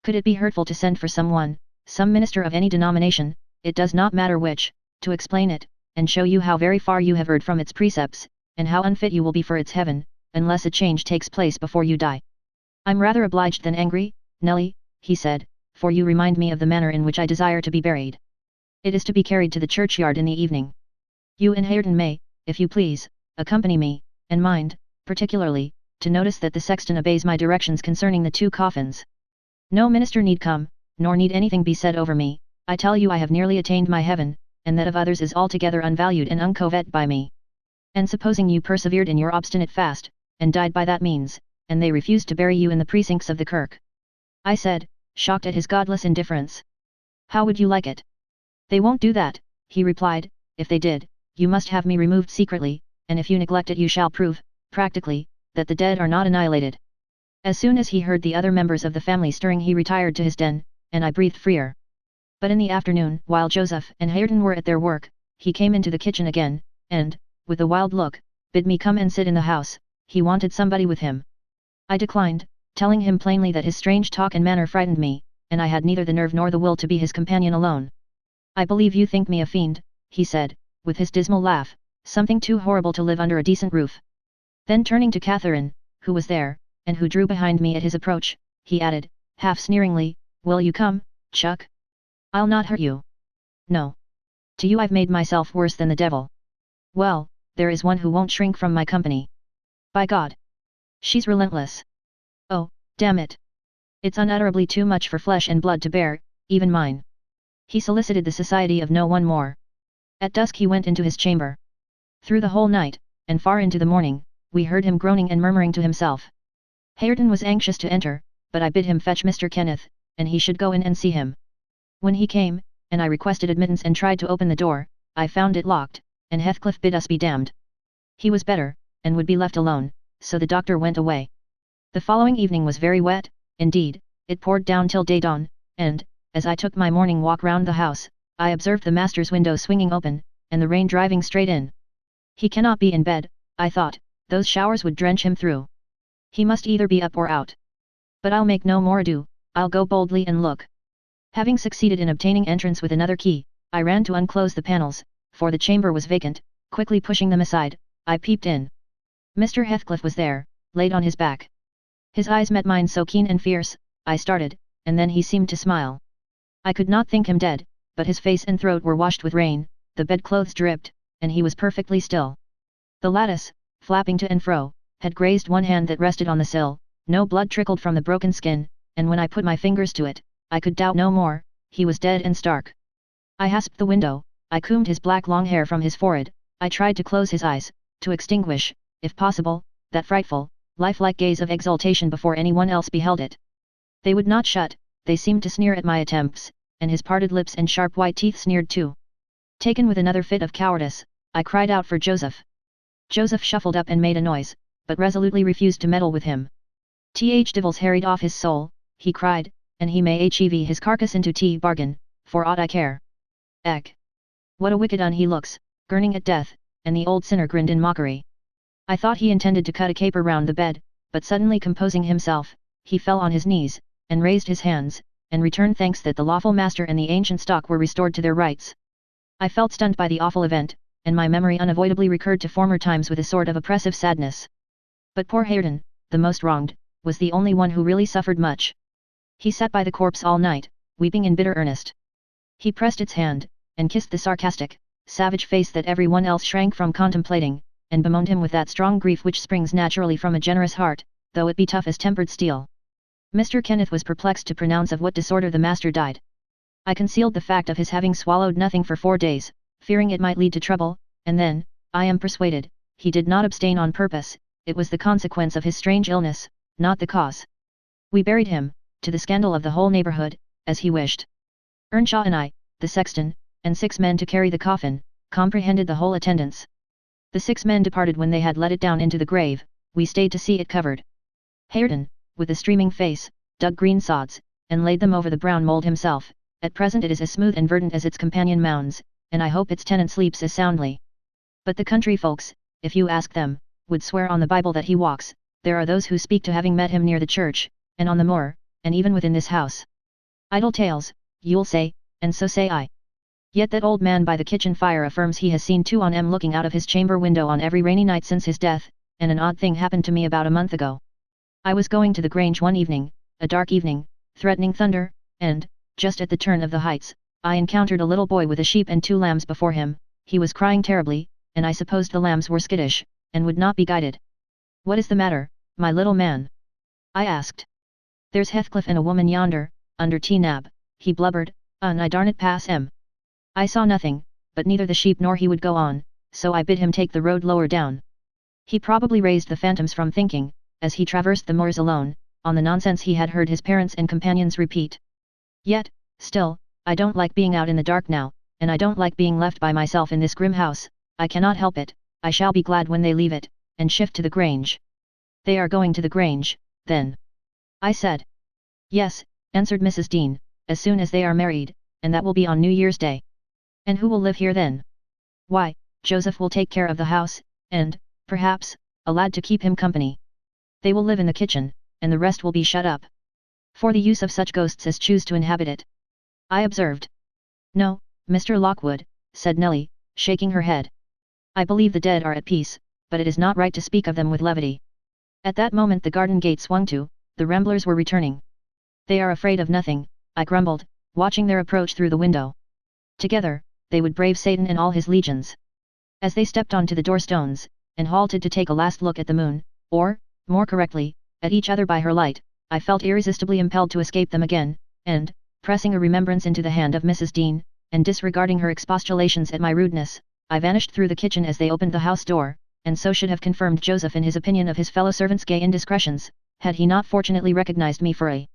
Could it be hurtful to send for someone, some minister of any denomination, it does not matter which, to explain it, and show you how very far you have erred from its precepts, and how unfit you will be for its heaven, unless a change takes place before you die? I'm rather obliged than angry, Nelly, he said, for you remind me of the manner in which I desire to be buried. It is to be carried to the churchyard in the evening. You and Hareton may, if you please, accompany me, and mind, particularly, to notice that the sexton obeys my directions concerning the 2 coffins. No minister need come, nor need anything be said over me. I tell you I have nearly attained my heaven, and that of others is altogether unvalued and uncovet by me. And supposing you persevered in your obstinate fast, and died by that means, and they refused to bury you in the precincts of the kirk? I said, shocked at his godless indifference. How would you like it? They won't do that, he replied. If they did, you must have me removed secretly, and if you neglect it you shall prove, practically, that the dead are not annihilated. As soon as he heard the other members of the family stirring he retired to his den, and I breathed freer. But in the afternoon, while Joseph and Hareton were at their work, he came into the kitchen again, and, with a wild look, bid me come and sit in the house. He wanted somebody with him. I declined, telling him plainly that his strange talk and manner frightened me, and I had neither the nerve nor the will to be his companion alone. I believe you think me a fiend, he said, with his dismal laugh, something too horrible to live under a decent roof. Then turning to Catherine, who was there, and who drew behind me at his approach, he added, half sneeringly, will you come, Chuck? I'll not hurt you. No. To you I've made myself worse than the devil. Well, there is one who won't shrink from my company. By God! She's relentless. Oh, damn it! It's unutterably too much for flesh and blood to bear, even mine. He solicited the society of no one more. At dusk he went into his chamber. Through the whole night, and far into the morning, we heard him groaning and murmuring to himself. Hareton was anxious to enter, but I bid him fetch Mr. Kenneth, and he should go in and see him. When he came, and I requested admittance and tried to open the door, I found it locked, and Heathcliff bid us be damned. He was better, and would be left alone, so the doctor went away. The following evening was very wet, indeed, it poured down till day dawn, and, as I took my morning walk round the house, I observed the master's window swinging open, and the rain driving straight in. He cannot be in bed, I thought, those showers would drench him through. He must either be up or out. But I'll make no more ado, I'll go boldly and look. Having succeeded in obtaining entrance with another key, I ran to unclose the panels, for the chamber was vacant. Quickly pushing them aside, I peeped in. Mr. Heathcliff was there, laid on his back. His eyes met mine so keen and fierce, I started, and then he seemed to smile. I could not think him dead, but his face and throat were washed with rain, the bedclothes dripped, and he was perfectly still. The lattice, flapping to and fro, had grazed one hand that rested on the sill, no blood trickled from the broken skin, and when I put my fingers to it, I could doubt no more, he was dead and stark. I hasped the window, I combed his black long hair from his forehead, I tried to close his eyes, to extinguish, if possible, that frightful, lifelike gaze of exultation before anyone else beheld it. They would not shut, they seemed to sneer at my attempts, and his parted lips and sharp white teeth sneered too. Taken with another fit of cowardice, I cried out for Joseph. Joseph shuffled up and made a noise, but resolutely refused to meddle with him. Th devils harried off his soul, he cried, and he may hev his carcass into bargain, for aught I care. Eck! What a wicked un he looks, gurning at death, and the old sinner grinned in mockery. I thought he intended to cut a caper round the bed, but suddenly composing himself, he fell on his knees, and raised his hands, and returned thanks that the lawful master and the ancient stock were restored to their rights. I felt stunned by the awful event, and my memory unavoidably recurred to former times with a sort of oppressive sadness. But poor Hareton, the most wronged, was the only one who really suffered much. He sat by the corpse all night, weeping in bitter earnest. He pressed its hand, and kissed the sarcastic, savage face that every one else shrank from contemplating, and bemoaned him with that strong grief which springs naturally from a generous heart, though it be tough as tempered steel. Mr. Kenneth was perplexed to pronounce of what disorder the master died. I concealed the fact of his having swallowed nothing for 4 days, fearing it might lead to trouble, and then, I am persuaded, he did not abstain on purpose, it was the consequence of his strange illness, not the cause. We buried him, to the scandal of the whole neighbourhood, as he wished. Earnshaw and I, the sexton, and 6 men to carry the coffin, comprehended the whole attendance. The 6 men departed when they had let it down into the grave, we stayed to see it covered. Hareton, with a streaming face, dug green sods, and laid them over the brown mould himself. At present it is as smooth and verdant as its companion mounds, and I hope its tenant sleeps as soundly. But the country folks, if you ask them, would swear on the Bible that he walks, there are those who speak to having met him near the church, and on the moor, and even within this house. Idle tales, you'll say, and so say I. Yet that old man by the kitchen fire affirms he has seen 2 on M looking out of his chamber window on every rainy night since his death, and an odd thing happened to me about a month ago. I was going to the Grange one evening, a dark evening, threatening thunder, and, just at the turn of the heights, I encountered a little boy with a sheep and 2 lambs before him. He was crying terribly, and I supposed the lambs were skittish, and would not be guided. "What is the matter, my little man?" I asked. "There's Heathcliff and a woman yonder, under T-Nab," he blubbered, "I darn it pass him." I saw nothing, but neither the sheep nor he would go on, so I bid him take the road lower down. He probably raised the phantoms from thinking, as he traversed the moors alone, on the nonsense he had heard his parents and companions repeat. Yet, still, I don't like being out in the dark now, and I don't like being left by myself in this grim house. I cannot help it. I shall be glad when they leave it, and shift to the Grange. "They are going to the Grange, then?" I said. "Yes," answered Mrs. Dean, "as soon as they are married, and that will be on New Year's Day." "And who will live here then?" "Why, Joseph will take care of the house, and, perhaps, a lad to keep him company. They will live in the kitchen, and the rest will be shut up, for the use of such ghosts as choose to inhabit it," I observed. "No, Mr. Lockwood," said Nellie, shaking her head. "I believe the dead are at peace, but it is not right to speak of them with levity." At that moment the garden gate swung to, the ramblers were returning. "They are afraid of nothing," I grumbled, watching their approach through the window. Together, they would brave Satan and all his legions. As they stepped onto the doorstones, and halted to take a last look at the moon, or, more correctly, at each other by her light, I felt irresistibly impelled to escape them again, and, pressing a remembrance into the hand of Mrs. Dean, and disregarding her expostulations at my rudeness, I vanished through the kitchen as they opened the house door, and so should have confirmed Joseph in his opinion of his fellow servants' gay indiscretions, had he not fortunately recognized me for a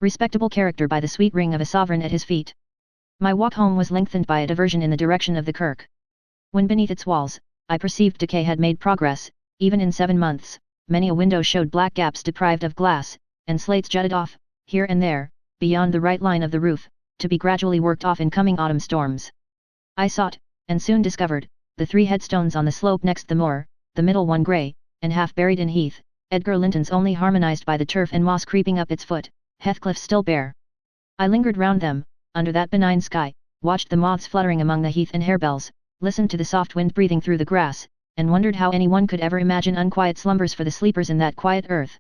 respectable character by the sweet ring of a sovereign at his feet. My walk home was lengthened by a diversion in the direction of the kirk. When beneath its walls, I perceived decay had made progress. Even in 7 months, many a window showed black gaps deprived of glass, and slates jutted off, here and there, beyond the right line of the roof, to be gradually worked off in coming autumn storms. I sought, and soon discovered, the 3 headstones on the slope next the moor, the middle one grey, and half buried in heath, Edgar Linton's only harmonized by the turf and moss creeping up its foot, Heathcliff still bare. I lingered round them, under that benign sky, watched the moths fluttering among the heath and harebells, listened to the soft wind breathing through the grass, and wondered how anyone could ever imagine unquiet slumbers for the sleepers in that quiet earth.